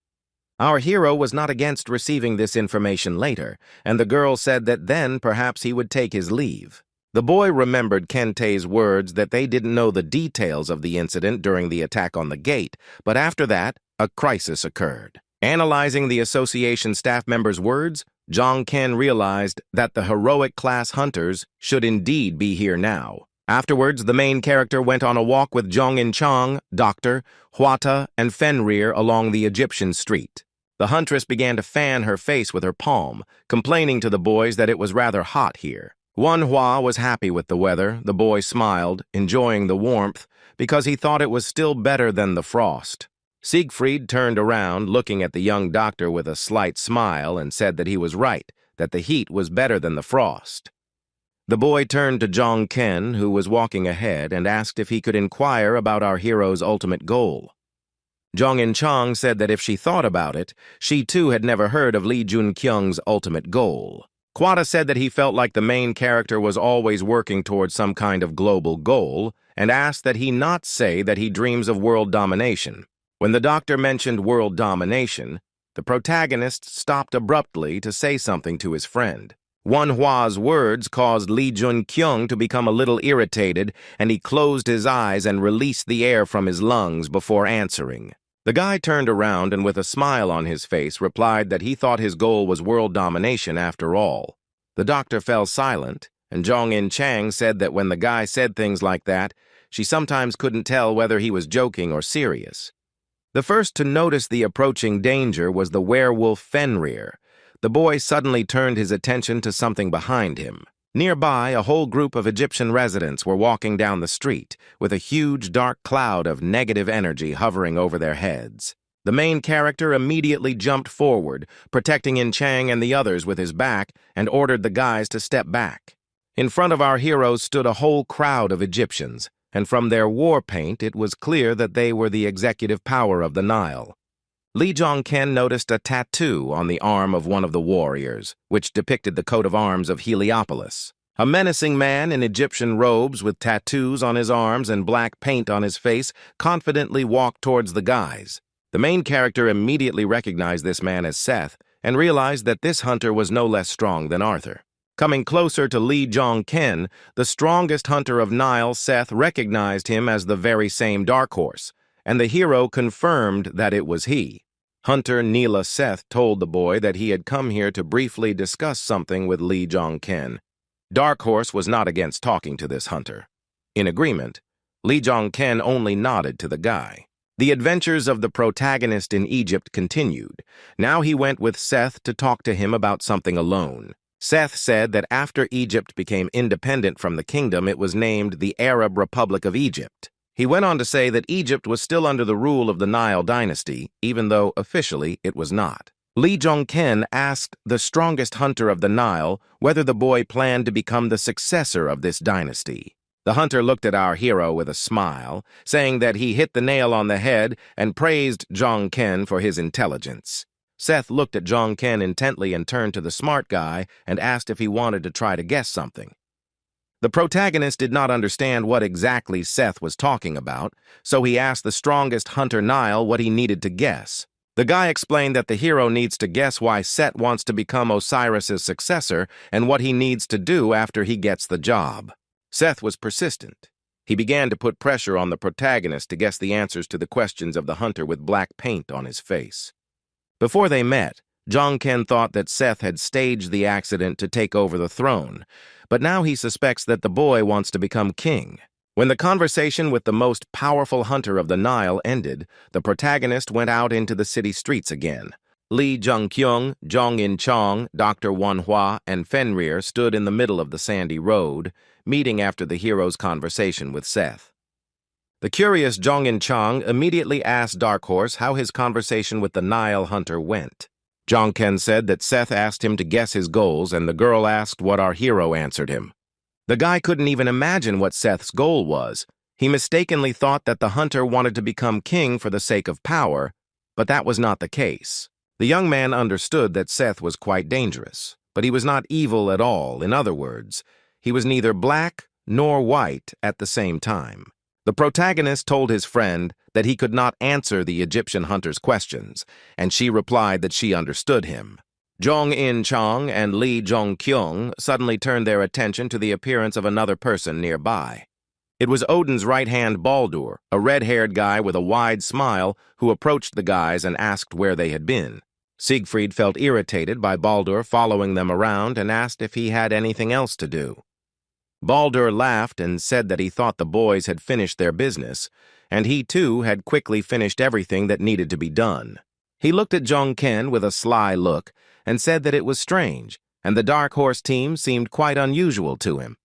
Our hero was not against receiving this information later, and the girl said that then perhaps he would take his leave. The boy remembered Kente's words that they didn't know the details of the incident during the attack on the gate, but after that, a crisis occurred. Analyzing the association staff members' words, Jong-ken realized that the heroic class hunters should indeed be here now. Afterwards, the main character went on a walk with Jong-in-chong, Doctor, Hwata, and Fenrir along the Egyptian street. The huntress began to fan her face with her palm, complaining to the boys that it was rather hot here. Manhwa was happy with the weather. The boy smiled, enjoying the warmth, because he thought it was still better than the frost. Siegfried turned around, looking at the young doctor with a slight smile, and said that he was right, that the heat was better than the frost. The boy turned to Jong-ken, who was walking ahead, and asked if he could inquire about our hero's ultimate goal. Jong-in-chang said that if she thought about it, she too had never heard of Lee Jun-kyung's ultimate goal. Kwada said that he felt like the main character was always working towards some kind of global goal, and asked that he not say that he dreams of world domination. When the doctor mentioned world domination, the protagonist stopped abruptly to say something to his friend. Manhwa's words caused Lee Jun-kyung to become a little irritated, and he closed his eyes and released the air from his lungs before answering. The guy turned around and with a smile on his face replied that he thought his goal was world domination after all. The doctor fell silent, and Jong-in-chang said that when the guy said things like that, she sometimes couldn't tell whether he was joking or serious. The first to notice the approaching danger was the werewolf Fenrir. The boy suddenly turned his attention to something behind him. Nearby, a whole group of Egyptian residents were walking down the street, with a huge dark cloud of negative energy hovering over their heads. The main character immediately jumped forward, protecting In-chang and the others with his back, and ordered the guys to step back. In front of our heroes stood a whole crowd of Egyptians, and from their war paint it was clear that they were the executive power of the Nile. Lee Jong-ken noticed a tattoo on the arm of one of the warriors, which depicted the coat of arms of Heliopolis. A menacing man in Egyptian robes with tattoos on his arms and black paint on his face confidently walked towards the guys. The main character immediately recognized this man as Seth and realized that this hunter was no less strong than Arthur. Coming closer to Lee Jong-ken, the strongest hunter of Nile, Seth, recognized him as the very same Dark Horse, and the hero confirmed that it was he. Hunter Neela Seth told the boy that he had come here to briefly discuss something with Lee Jong-ken. Dark Horse was not against talking to this hunter. In agreement, Lee Jong-ken only nodded to the guy. The adventures of the protagonist in Egypt continued. Now he went with Seth to talk to him about something alone. Seth said that after Egypt became independent from the kingdom, it was named the Arab Republic of Egypt. He went on to say that Egypt was still under the rule of the Nile dynasty, even though officially it was not. Lee Jong-ken asked the strongest hunter of the Nile whether the boy planned to become the successor of this dynasty. The hunter looked at our hero with a smile, saying that he hit the nail on the head and praised Jong-ken for his intelligence. Seth looked at Jong-ken intently and turned to the smart guy and asked if he wanted to try to guess something. The protagonist did not understand what exactly Seth was talking about, so he asked the strongest hunter Nile what he needed to guess. The guy explained that the hero needs to guess why Set wants to become Osiris's successor and what he needs to do after he gets the job. Seth was persistent. He began to put pressure on the protagonist to guess the answers to the questions of the hunter with black paint on his face. Before they met, Jong-ken thought that Seth had staged the accident to take over the throne, but now he suspects that the boy wants to become king. When the conversation with the most powerful hunter of the Nile ended, the protagonist went out into the city streets again. Lee Jung-kyung, Jong-in-chang, Dr. Manhwa, and Fenrir stood in the middle of the sandy road, meeting after the hero's conversation with Seth. The curious Jong-in-chang immediately asked Dark Horse how his conversation with the Nile hunter went. Jong-ken said that Seth asked him to guess his goals, and the girl asked what our hero answered him. The guy couldn't even imagine what Seth's goal was. He mistakenly thought that the hunter wanted to become king for the sake of power, but that was not the case. The young man understood that Seth was quite dangerous, but he was not evil at all. In other words, he was neither black nor white at the same time. The protagonist told his friend that he could not answer the Egyptian hunter's questions, and she replied that she understood him. Jong-in-chang and Lee Jong-kyung suddenly turned their attention to the appearance of another person nearby. It was Odin's right-hand Baldur, a red-haired guy with a wide smile, who approached the guys and asked where they had been. Siegfried felt irritated by Baldur following them around and asked if he had anything else to do. Baldur laughed and said that he thought the boys had finished their business, and he too had quickly finished everything that needed to be done. He looked at Jong-ken with a sly look and said that it was strange, and the Dark Horse team seemed quite unusual to him.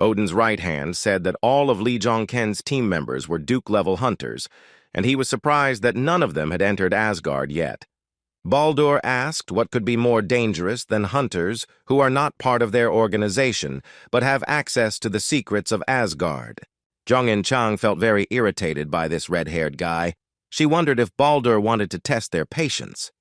Odin's right hand said that all of Lee Jong-ken's team members were Duke-level hunters, and he was surprised that none of them had entered Asgard yet. Baldur asked what could be more dangerous than hunters who are not part of their organization, but have access to the secrets of Asgard. Jong-in-chang felt very irritated by this red-haired guy. She wondered if Baldur wanted to test their patience.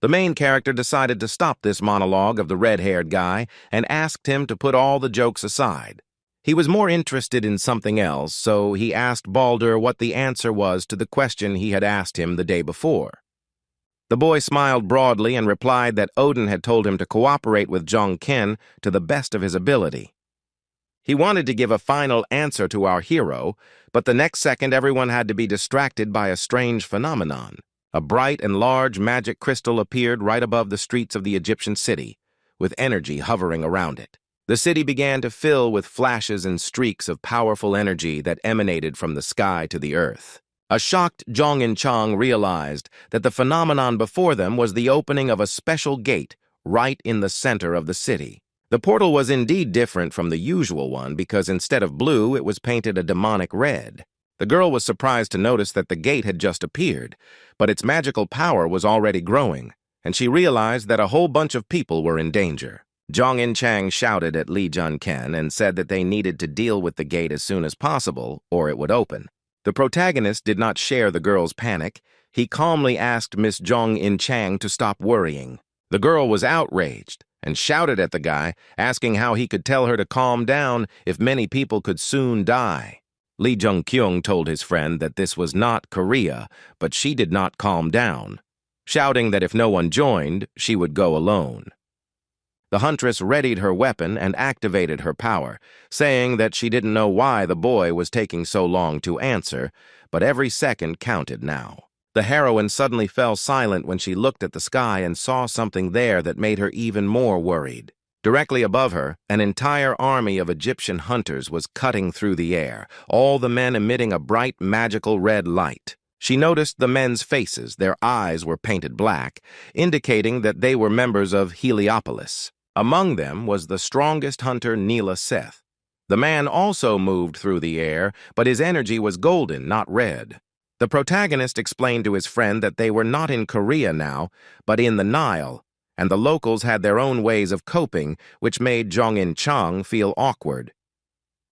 The main character decided to stop this monologue of the red-haired guy and asked him to put all the jokes aside. He was more interested in something else, so he asked Baldur what the answer was to the question he had asked him the day before. The boy smiled broadly and replied that Odin had told him to cooperate with Jong-ken to the best of his ability. He wanted to give a final answer to our hero, but the next second everyone had to be distracted by a strange phenomenon. A bright and large magic crystal appeared right above the streets of the Egyptian city, with energy hovering around it. The city began to fill with flashes and streaks of powerful energy that emanated from the sky to the earth. A shocked Jong In Chang realized that the phenomenon before them was the opening of a special gate right in the center of the city. The portal was indeed different from the usual one because instead of blue, it was painted a demonic red. The girl was surprised to notice that the gate had just appeared, but its magical power was already growing, and she realized that a whole bunch of people were in danger. Jong In Chang shouted at Lee Jun-ken and said that they needed to deal with the gate as soon as possible, or it would open. The protagonist did not share the girl's panic. He calmly asked Miss Jong In Chang to stop worrying. The girl was outraged and shouted at the guy, asking how he could tell her to calm down if many people could soon die. Lee Jung-kyung told his friend that this was not Korea, but she did not calm down, shouting that if no one joined, she would go alone. The huntress readied her weapon and activated her power, saying that she didn't know why the boy was taking so long to answer, but every second counted now. The heroine suddenly fell silent when she looked at the sky and saw something there that made her even more worried. Directly above her, an entire army of Egyptian hunters was cutting through the air, all the men emitting a bright, magical red light. She noticed the men's faces. Their eyes were painted black, indicating that they were members of Heliopolis. Among them was the strongest hunter, Neela Seth. The man also moved through the air, but his energy was golden, not red. The protagonist explained to his friend that they were not in Korea now, but in the Nile, and the locals had their own ways of coping, which made Jong In Chang feel awkward.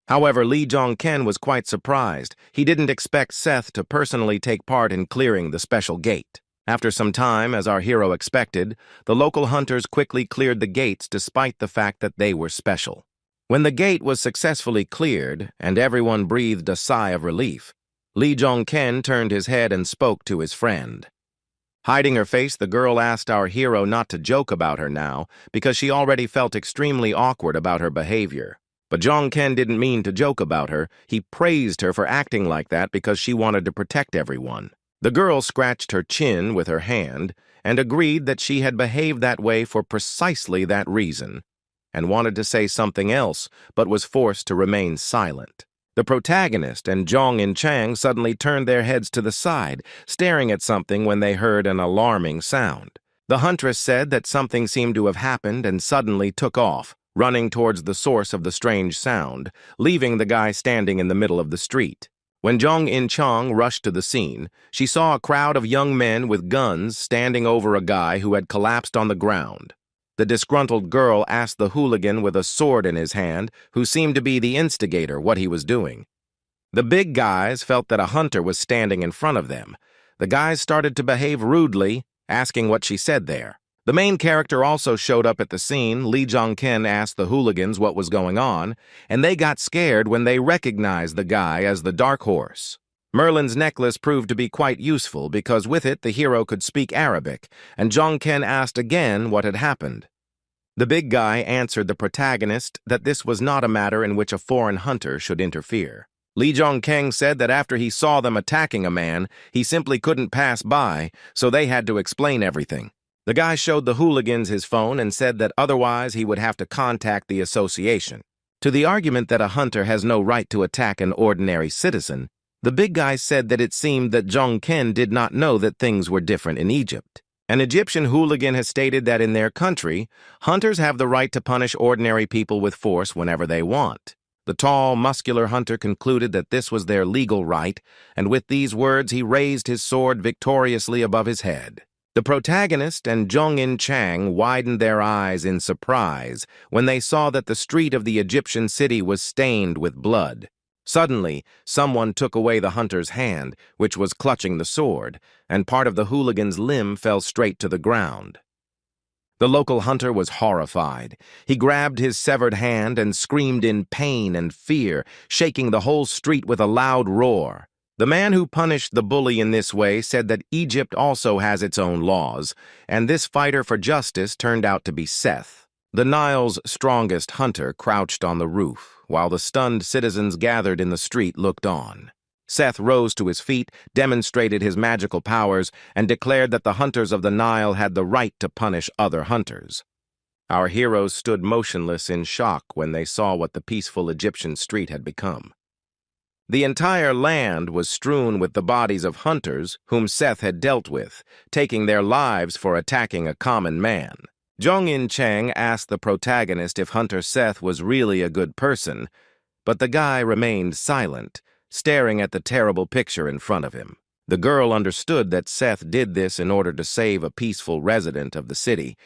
However, Lee Jong-ken was quite surprised. He didn't expect Seth to personally take part in clearing the special gate. After some time, as our hero expected, the local hunters quickly cleared the gates despite the fact that they were special. When the gate was successfully cleared and everyone breathed a sigh of relief, Lee Jong-ken turned his head and spoke to his friend. Hiding her face, the girl asked our hero not to joke about her now because she already felt extremely awkward about her behavior. But Jong-ken didn't mean to joke about her. He praised her for acting like that because she wanted to protect everyone. The girl scratched her chin with her hand and agreed that she had behaved that way for precisely that reason, and wanted to say something else, but was forced to remain silent. The protagonist and Jong In Chang suddenly turned their heads to the side, staring at something when they heard an alarming sound. The huntress said that something seemed to have happened and suddenly took off, running towards the source of the strange sound, leaving the guy standing in the middle of the street. When Jong In Chang rushed to the scene, she saw a crowd of young men with guns standing over a guy who had collapsed on the ground. The disgruntled girl asked the hooligan with a sword in his hand, who seemed to be the instigator, what he was doing. The big guys felt that a hunter was standing in front of them. The guys started to behave rudely, asking what she said there. The main character also showed up at the scene. Lee Jong-ken asked the hooligans what was going on, and they got scared when they recognized the guy as the Dark Horse. Merlin's necklace proved to be quite useful because with it the hero could speak Arabic, and Jong-ken asked again what had happened. The big guy answered the protagonist that this was not a matter in which a foreign hunter should interfere. Lee Jong-ken said that after he saw them attacking a man, he simply couldn't pass by, so they had to explain everything. The guy showed the hooligans his phone and said that otherwise he would have to contact the association. To the argument that a hunter has no right to attack an ordinary citizen, the big guy said that it seemed that Jong-ken did not know that things were different in Egypt. An Egyptian hooligan has stated that in their country, hunters have the right to punish ordinary people with force whenever they want. The tall, muscular hunter concluded that this was their legal right, and with these words he raised his sword victoriously above his head. The protagonist and Jong In Chang widened their eyes in surprise when they saw that the street of the Egyptian city was stained with blood. Suddenly, someone took away the hunter's hand, which was clutching the sword, and part of the hooligan's limb fell straight to the ground. The local hunter was horrified. He grabbed his severed hand and screamed in pain and fear, shaking the whole street with a loud roar. The man who punished the bully in this way said that Egypt also has its own laws, and this fighter for justice turned out to be Seth. The Nile's strongest hunter crouched on the roof, while the stunned citizens gathered in the street looked on. Seth rose to his feet, demonstrated his magical powers, and declared that the hunters of the Nile had the right to punish other hunters. Our heroes stood motionless in shock when they saw what the peaceful Egyptian street had become. The entire land was strewn with the bodies of hunters whom Seth had dealt with, taking their lives for attacking a common man. Jong-in Chang asked the protagonist if Hunter Seth was really a good person, but the guy remained silent, staring at the terrible picture in front of him. The girl understood that Seth did this in order to save a peaceful resident of the city,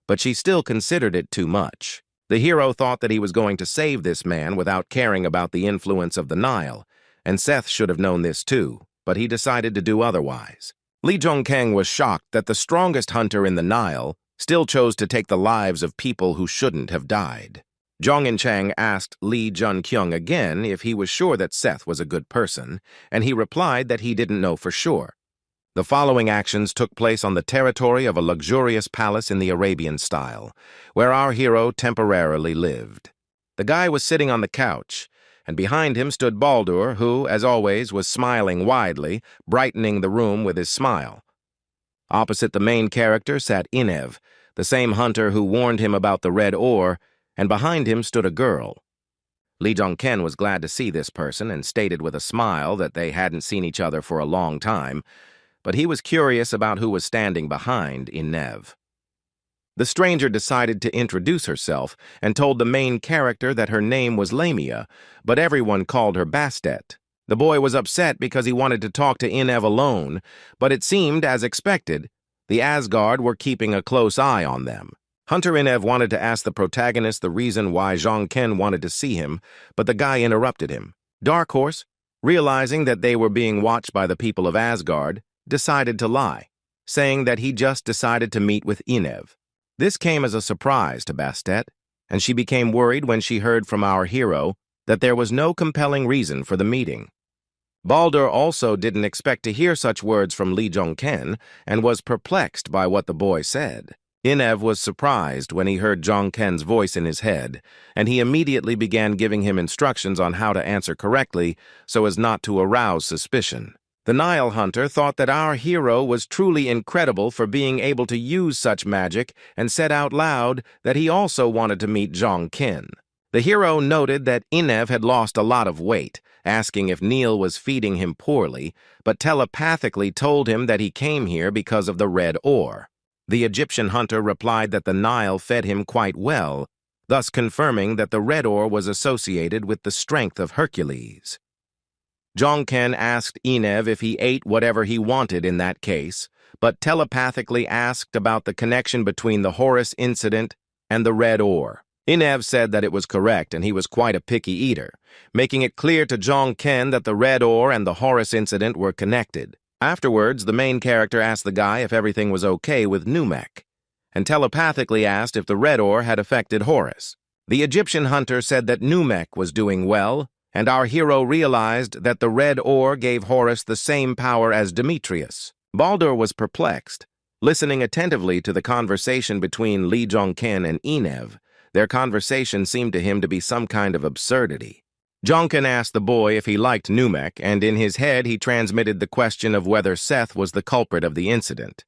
but she still considered it too much. The hero thought that he was going to save this man without caring about the influence of the Nile, and Seth should have known this too, but he decided to do otherwise. Li Zhongkang was shocked that the strongest hunter in the Nile still chose to take the lives of people who shouldn't have died. Jong-in Chang asked Li Junkyung again if he was sure that Seth was a good person, and he replied that he didn't know for sure. The following actions took place on the territory of a luxurious palace in the Arabian style, where our hero temporarily lived. The guy was sitting on the couch, and behind him stood Baldur, who, as always, was smiling widely, brightening the room with his smile. Opposite the main character sat Inev, the same hunter who warned him about the red ore, and behind him stood a girl. Li Zhongken was glad to see this person and stated with a smile that they hadn't seen each other for a long time, but he was curious about who was standing behind Inev. The stranger decided to introduce herself and told the main character that her name was Lamia, but everyone called her Bastet. The boy was upset because he wanted to talk to Inev alone, but it seemed, as expected, the Asgard were keeping a close eye on them. Hunter Inev wanted to ask the protagonist the reason why Zhang Ken wanted to see him, but the guy interrupted him. Dark Horse, realizing that they were being watched by the people of Asgard, decided to lie, saying that he just decided to meet with Inev. This came as a surprise to Bastet, and she became worried when she heard from our hero that there was no compelling reason for the meeting. Baldur also didn't expect to hear such words from Li Zhongken and was perplexed by what the boy said. Inev was surprised when he heard Zhongken's voice in his head, and he immediately began giving him instructions on how to answer correctly so as not to arouse suspicion. The Nile hunter thought that our hero was truly incredible for being able to use such magic and said out loud that he also wanted to meet Zhongken. The hero noted that Inev had lost a lot of weight, asking if Neil was feeding him poorly, but telepathically told him that he came here because of the red ore. The Egyptian hunter replied that the Nile fed him quite well, thus confirming that the red ore was associated with the strength of Hercules. Zhongken asked Inev if he ate whatever he wanted in that case, but telepathically asked about the connection between the Horus incident and the red ore. Inev said that it was correct and he was quite a picky eater, making it clear to Zhongken that the red ore and the Horus incident were connected. Afterwards, the main character asked the guy if everything was okay with Numek, and telepathically asked if the red ore had affected Horus. The Egyptian hunter said that Numek was doing well, and our hero realized that the red ore gave Horus the same power as Demetrius. Baldur was perplexed, listening attentively to the conversation between Li Zhongken and Inev. Their conversation seemed to him to be some kind of absurdity. Zhongken asked the boy if he liked Numek, and in his head he transmitted the question of whether Seth was the culprit of the incident.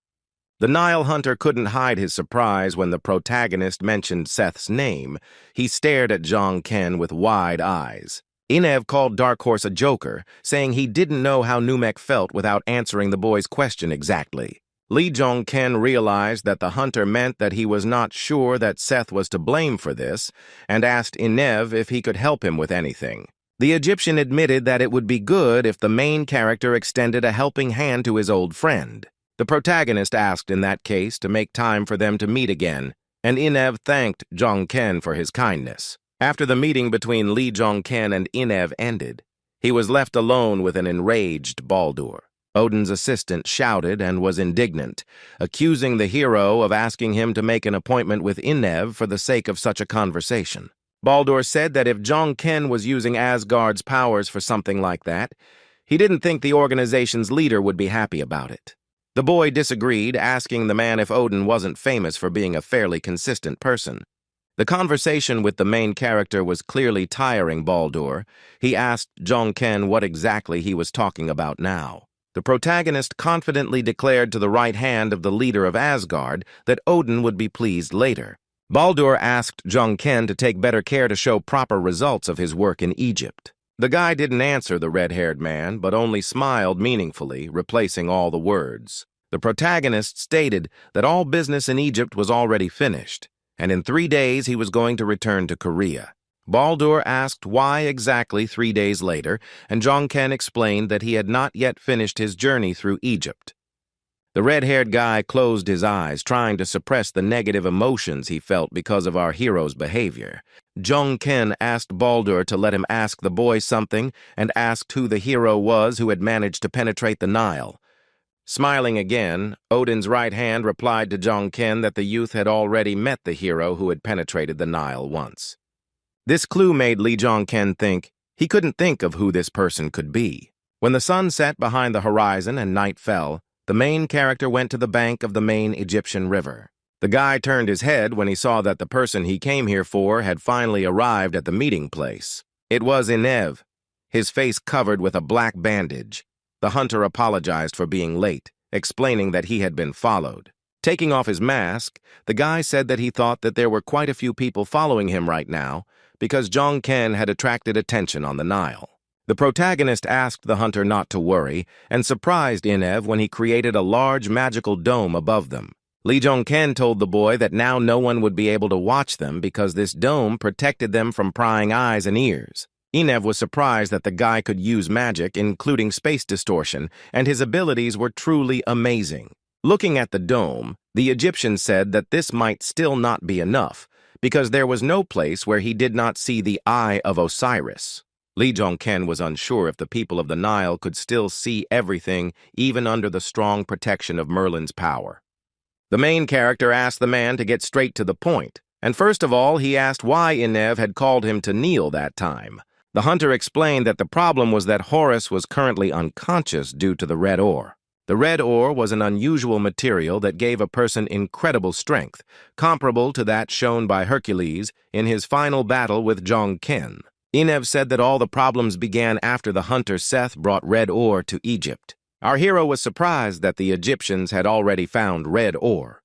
The Nile hunter couldn't hide his surprise when the protagonist mentioned Seth's name. He stared at Zhongken with wide eyes. Inev called Dark Horse a joker, saying he didn't know how Numek felt without answering the boy's question exactly. Li Zhongken realized that the hunter meant that he was not sure that Seth was to blame for this, and asked Inev if he could help him with anything. The Egyptian admitted that it would be good if the main character extended a helping hand to his old friend. The protagonist asked in that case to make time for them to meet again, and Inev thanked Zhongken for his kindness. After the meeting between Li Zhongken and Inev ended, He was left alone with an enraged Baldur. Odin's assistant shouted and was indignant, accusing the hero of asking him to make an appointment with Inev for the sake of such a conversation. Baldur said that if Jong-ken was using Asgard's powers for something like that, he didn't think the organization's leader would be happy about it. The boy disagreed, asking the man if Odin wasn't famous for being a fairly consistent person. The conversation with the main character was clearly tiring Baldur. He asked Jong-ken what exactly he was talking about now. The protagonist confidently declared to the right hand of the leader of Asgard that Odin would be pleased later. Baldur asked Jong-ken to take better care to show proper results of his work in Egypt. The guy didn't answer the red-haired man, but only smiled meaningfully, replacing all the words. The protagonist stated that all business in Egypt was already finished, and in 3 days he was going to return to Korea. Baldur asked why exactly 3 days later, and Jong-ken explained that he had not yet finished his journey through Egypt. The red-haired guy closed his eyes, trying to suppress the negative emotions he felt because of our hero's behavior. Jong-ken asked Baldur to let him ask the boy something, and asked who the hero was who had managed to penetrate the Nile. Smiling again, Odin's right hand replied to Jong-ken that the youth had already met the hero who had penetrated the Nile once. This clue made Lee Jong-ken think he couldn't think of who this person could be. When the sun set behind the horizon and night fell, the main character went to the bank of the main Egyptian river. The guy turned his head when he saw that the person he came here for had finally arrived at the meeting place. It was Inev, his face covered with a black bandage. The hunter apologized for being late, explaining that he had been followed. Taking off his mask, the guy said that he thought that there were quite a few people following him right now because Jong-ken had attracted attention on the Nile. The protagonist asked the hunter not to worry and surprised Inev when he created a large magical dome above them. Lee Jong-ken told the boy that now no one would be able to watch them because this dome protected them from prying eyes and ears. Inev was surprised that the guy could use magic, including space distortion, and his abilities were truly amazing. Looking at the dome, the Egyptian said that this might still not be enough, because there was no place where he did not see the Eye of Osiris. Lee Jong-ken was unsure if the people of the Nile could still see everything, even under the strong protection of Merlin's power. The main character asked the man to get straight to the point, and first of all, he asked why Inev had called him to kneel that time. The hunter explained that the problem was that Horus was currently unconscious due to the red ore. The red ore was an unusual material that gave a person incredible strength, comparable to that shown by Hercules in his final battle with Jong-ken. Inev said that all the problems began after the hunter Seth brought red ore to Egypt. Our hero was surprised that the Egyptians had already found red ore,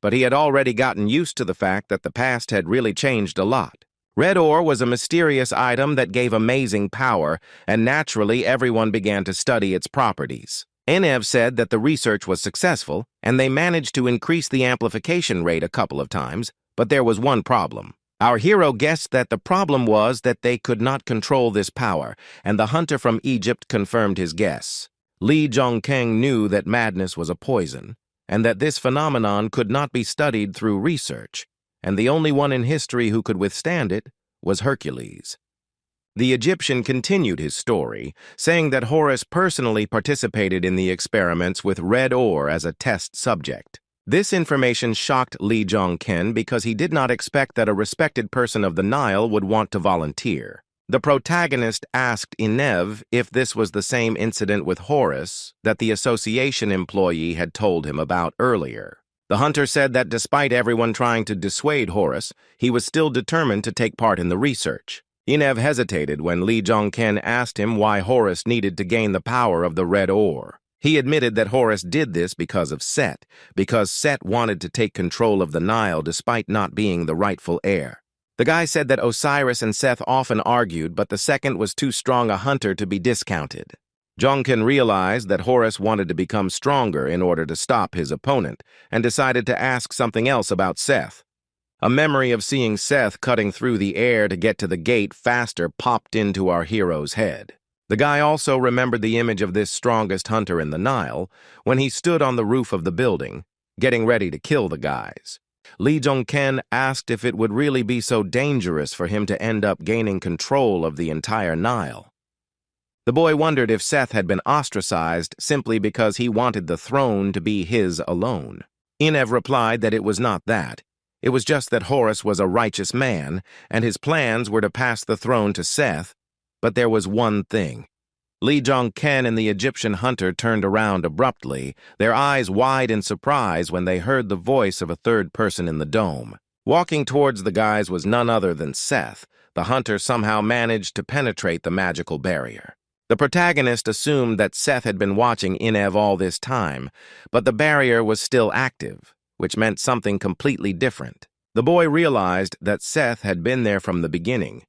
but he had already gotten used to the fact that the past had really changed a lot. Red ore was a mysterious item that gave amazing power, and naturally everyone began to study its properties. Inev said that the research was successful, and they managed to increase the amplification rate a couple of times, but there was one problem. Our hero guessed that the problem was that they could not control this power, and the hunter from Egypt confirmed his guess. Lee Jong-ken knew that madness was a poison, and that this phenomenon could not be studied through research, and the only one in history who could withstand it was Hercules. The Egyptian continued his story, saying that Horus personally participated in the experiments with red ore as a test subject. This information shocked Lee Jong-ken because he did not expect that a respected person of the Nile would want to volunteer. The protagonist asked Inev if this was the same incident with Horus that the association employee had told him about earlier. The hunter said that despite everyone trying to dissuade Horus, he was still determined to take part in the research. Inev hesitated when Lee Jong-ken asked him why Horus needed to gain the power of the red ore. He admitted that Horus did this because of Set, because Set wanted to take control of the Nile despite not being the rightful heir. The guy said that Osiris and Seth often argued, but the second was too strong a hunter to be discounted. Jong-ken realized that Horus wanted to become stronger in order to stop his opponent, and decided to ask something else about Seth. A memory of seeing Seth cutting through the air to get to the gate faster popped into our hero's head. The guy also remembered the image of this strongest hunter in the Nile when he stood on the roof of the building, getting ready to kill the guys. Lee Jong-ken asked if it would really be so dangerous for him to end up gaining control of the entire Nile. The boy wondered if Seth had been ostracized simply because he wanted the throne to be his alone. Inev replied that it was not that. It was just that Horus was a righteous man, and his plans were to pass the throne to Seth, but there was one thing. Lee Jong-ken and the Egyptian hunter turned around abruptly, their eyes wide in surprise when they heard the voice of a third person in the dome. Walking towards the guys was none other than Seth. The hunter somehow managed to penetrate the magical barrier. The protagonist assumed that Seth had been watching Inev all this time, but the barrier was still active, which meant something completely different. The boy realized that Seth had been there from the beginning,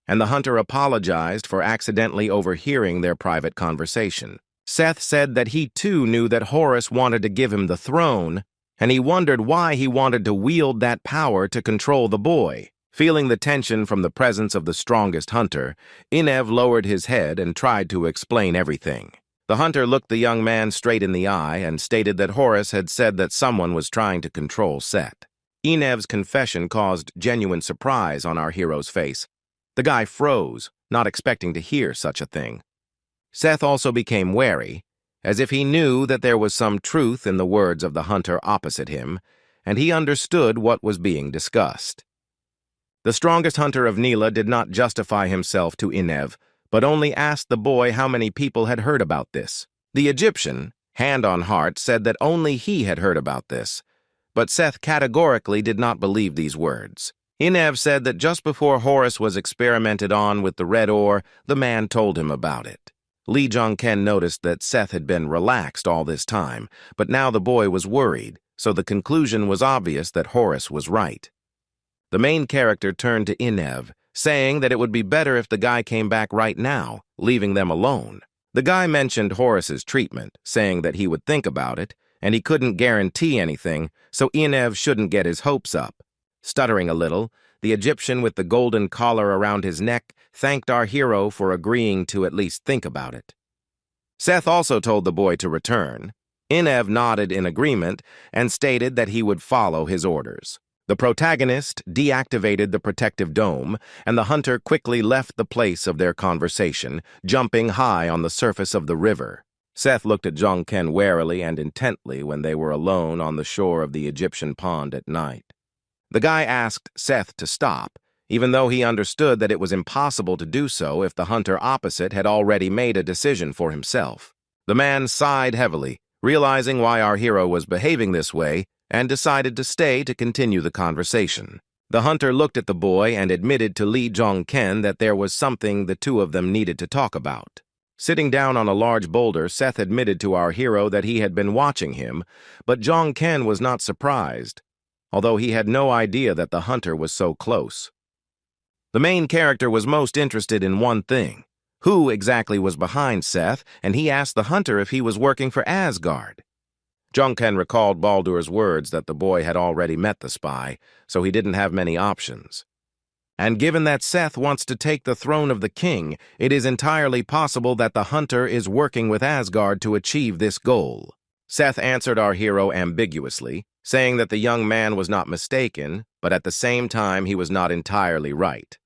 and the hunter apologized for accidentally overhearing their private conversation. Seth said that he too knew that Horus wanted to give him the throne, and he wondered why he wanted to wield that power to control the boy. Feeling the tension from the presence of the strongest hunter, Inev lowered his head and tried to explain everything. The hunter looked the young man straight in the eye and stated that Horus had said that someone was trying to control Seth. Inev's confession caused genuine surprise on our hero's face. The guy froze, not expecting to hear such a thing. Seth also became wary, as if he knew that there was some truth in the words of the hunter opposite him, and he understood what was being discussed. The strongest hunter of Nila did not justify himself to Inev, but only asked the boy how many people had heard about this. The Egyptian, hand on heart, said that only he had heard about this, but Seth categorically did not believe these words. Inev said that just before Horus was experimented on with the red ore, the man told him about it. Lee Jong-ken noticed that Seth had been relaxed all this time, but now the boy was worried, so the conclusion was obvious that Horus was right. The main character turned to Inev, saying that it would be better if the guy came back right now, leaving them alone. The guy mentioned Horus's treatment, saying that he would think about it, and he couldn't guarantee anything, so Inev shouldn't get his hopes up. Stuttering a little, the Egyptian with the golden collar around his neck thanked our hero for agreeing to at least think about it. Seth also told the boy to return. Inev nodded in agreement and stated that he would follow his orders. The protagonist deactivated the protective dome, and the hunter quickly left the place of their conversation, jumping high on the surface of the river. Seth looked at Jong-ken warily and intently when they were alone on the shore of the Egyptian pond at night. The guy asked Seth to stop, even though he understood that it was impossible to do so if the hunter opposite had already made a decision for himself. The man sighed heavily, realizing why our hero was behaving this way, and decided to stay to continue the conversation. The hunter looked at the boy and admitted to Lee Jong-ken that there was something the two of them needed to talk about. Sitting down on a large boulder, Seth admitted to our hero that he had been watching him, but Jong-ken was not surprised, although he had no idea that the hunter was so close. The main character was most interested in one thing: who exactly was behind Seth, and he asked the hunter if he was working for Asgard. Jong-ken recalled Baldur's words that the boy had already met the spy, so he didn't have many options. And given that Seth wants to take the throne of the king, it is entirely possible that the hunter is working with Asgard to achieve this goal. Seth answered our hero ambiguously, saying that the young man was not mistaken, but at the same time he was not entirely right.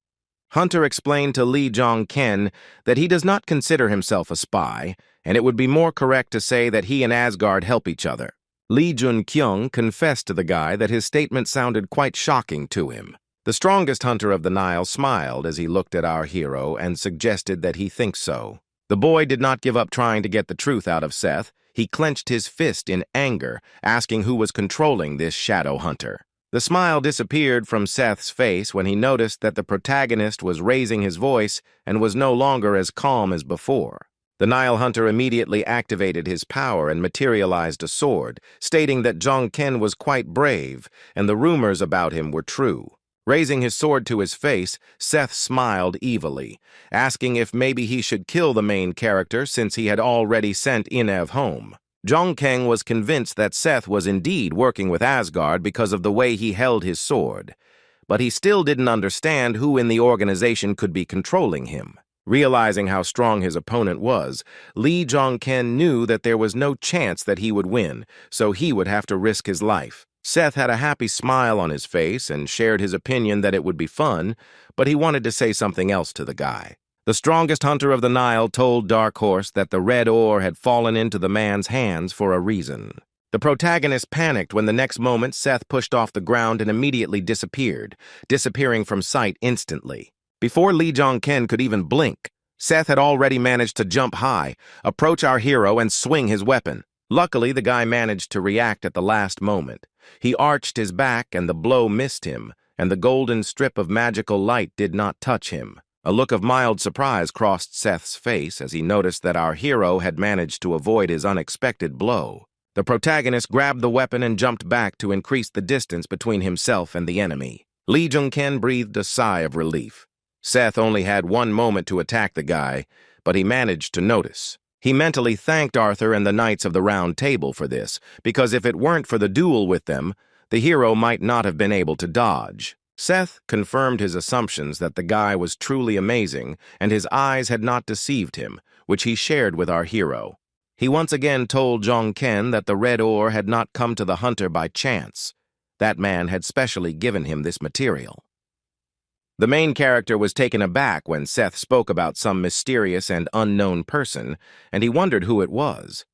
Hunter explained to Lee Jong-ken that he does not consider himself a spy, and it would be more correct to say that he and Asgard help each other. Lee Jun-kyung confessed to the guy that his statement sounded quite shocking to him. The strongest hunter of the Nile smiled as he looked at our hero and suggested that he think so. The boy did not give up trying to get the truth out of Seth. He clenched his fist in anger, asking who was controlling this shadow hunter. The smile disappeared from Seth's face when he noticed that the protagonist was raising his voice and was no longer as calm as before. The Nile hunter immediately activated his power and materialized a sword, stating that Jong-ken was quite brave and the rumors about him were true. Raising his sword to his face, Seth smiled evilly, asking if maybe he should kill the main character since he had already sent Inev home. Jong-ken was convinced that Seth was indeed working with Asgard because of the way he held his sword, but he still didn't understand who in the organization could be controlling him. Realizing how strong his opponent was, Lee Jong-ken knew that there was no chance that he would win, so he would have to risk his life. Seth had a happy smile on his face and shared his opinion that it would be fun, but he wanted to say something else to the guy. The strongest hunter of the Nile told Dark Horse that the red ore had fallen into the man's hands for a reason. The protagonist panicked when the next moment Seth pushed off the ground and immediately disappeared, disappearing from sight instantly. Before Lee Jong-ken could even blink, Seth had already managed to jump high, approach our hero, and swing his weapon. Luckily, the guy managed to react at the last moment. He arched his back and the blow missed him, and the golden strip of magical light did not touch him. A look of mild surprise crossed Seth's face as he noticed that our hero had managed to avoid his unexpected blow. The protagonist grabbed the weapon and jumped back to increase the distance between himself and the enemy. Lee Jong-ken breathed a sigh of relief. Seth only had one moment to attack the guy, but he managed to notice. He mentally thanked Arthur and the Knights of the Round Table for this, because if it weren't for the duel with them, the hero might not have been able to dodge. Seth confirmed his assumptions that the guy was truly amazing and his eyes had not deceived him, which he shared with our hero. He once again told Jong-ken that the red ore had not come to the hunter by chance. That man had specially given him this material. The main character was taken aback when Seth spoke about some mysterious and unknown person, and he wondered who it was.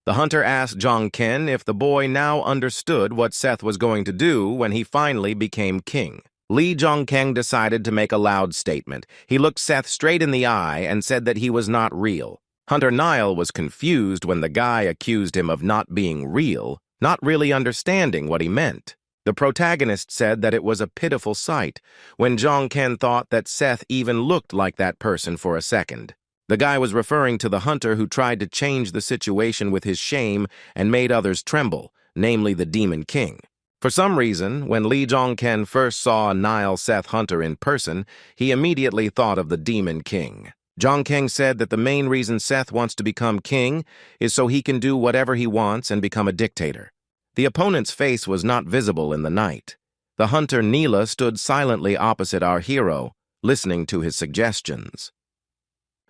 The hunter asked Jong-ken if the boy now understood what Seth was going to do when he finally became king. Lee Jong-ken decided to make a loud statement. He looked Seth straight in the eye and said that he was not real. Hunter Nile was confused when the guy accused him of not being real, not really understanding what he meant. The protagonist said that it was a pitiful sight when Jong-ken thought that Seth even looked like that person for a second. The guy was referring to the hunter who tried to change the situation with his shame and made others tremble, namely the Demon King. For some reason, when Lee Jong-ken first saw a Nile Seth hunter in person, he immediately thought of the Demon King. Jong-ken said that the main reason Seth wants to become king is so he can do whatever he wants and become a dictator. The opponent's face was not visible in the night. The hunter Neela stood silently opposite our hero, listening to his suggestions.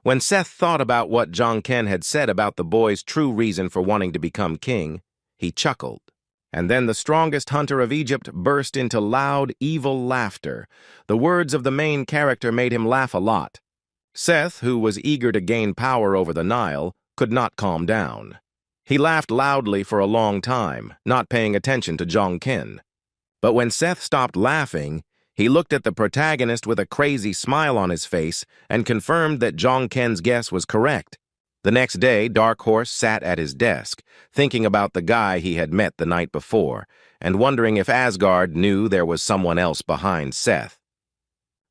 When Seth thought about what Jong-ken had said about the boy's true reason for wanting to become king, he chuckled. And then the strongest hunter of Egypt burst into loud, evil laughter. The words of the main character made him laugh a lot. Seth, who was eager to gain power over the Nile, could not calm down. He laughed loudly for a long time, not paying attention to Jong-ken. But when Seth stopped laughing, he looked at the protagonist with a crazy smile on his face and confirmed that Jong-ken's guess was correct. The next day, Dark Horse sat at his desk, thinking about the guy he had met the night before, and wondering if Asgard knew there was someone else behind Seth.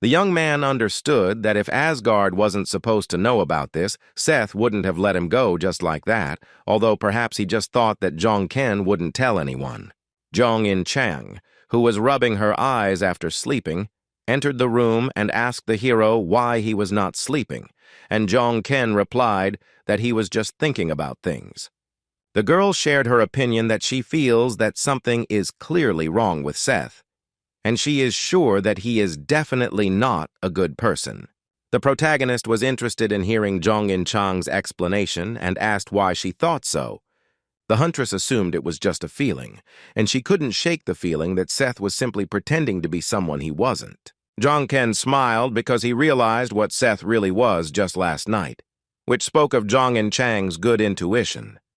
The young man understood that if Asgard wasn't supposed to know about this, Seth wouldn't have let him go just like that, although perhaps he just thought that Jong-ken wouldn't tell anyone. Jong-in-chang, who was rubbing her eyes after sleeping, entered the room and asked the hero why he was not sleeping, and Jong-ken replied that he was just thinking about things. The girl shared her opinion that she feels that something is clearly wrong with Seth, and she is sure that he is definitely not a good person. The protagonist was interested in hearing Jong-in-chang's explanation and asked why she thought so. The huntress assumed it was just a feeling, and she couldn't shake the feeling that Seth was simply pretending to be someone he wasn't. Jong-ken smiled because he realized what Seth really was just last night, which spoke of Jong-in-chang's good intuition.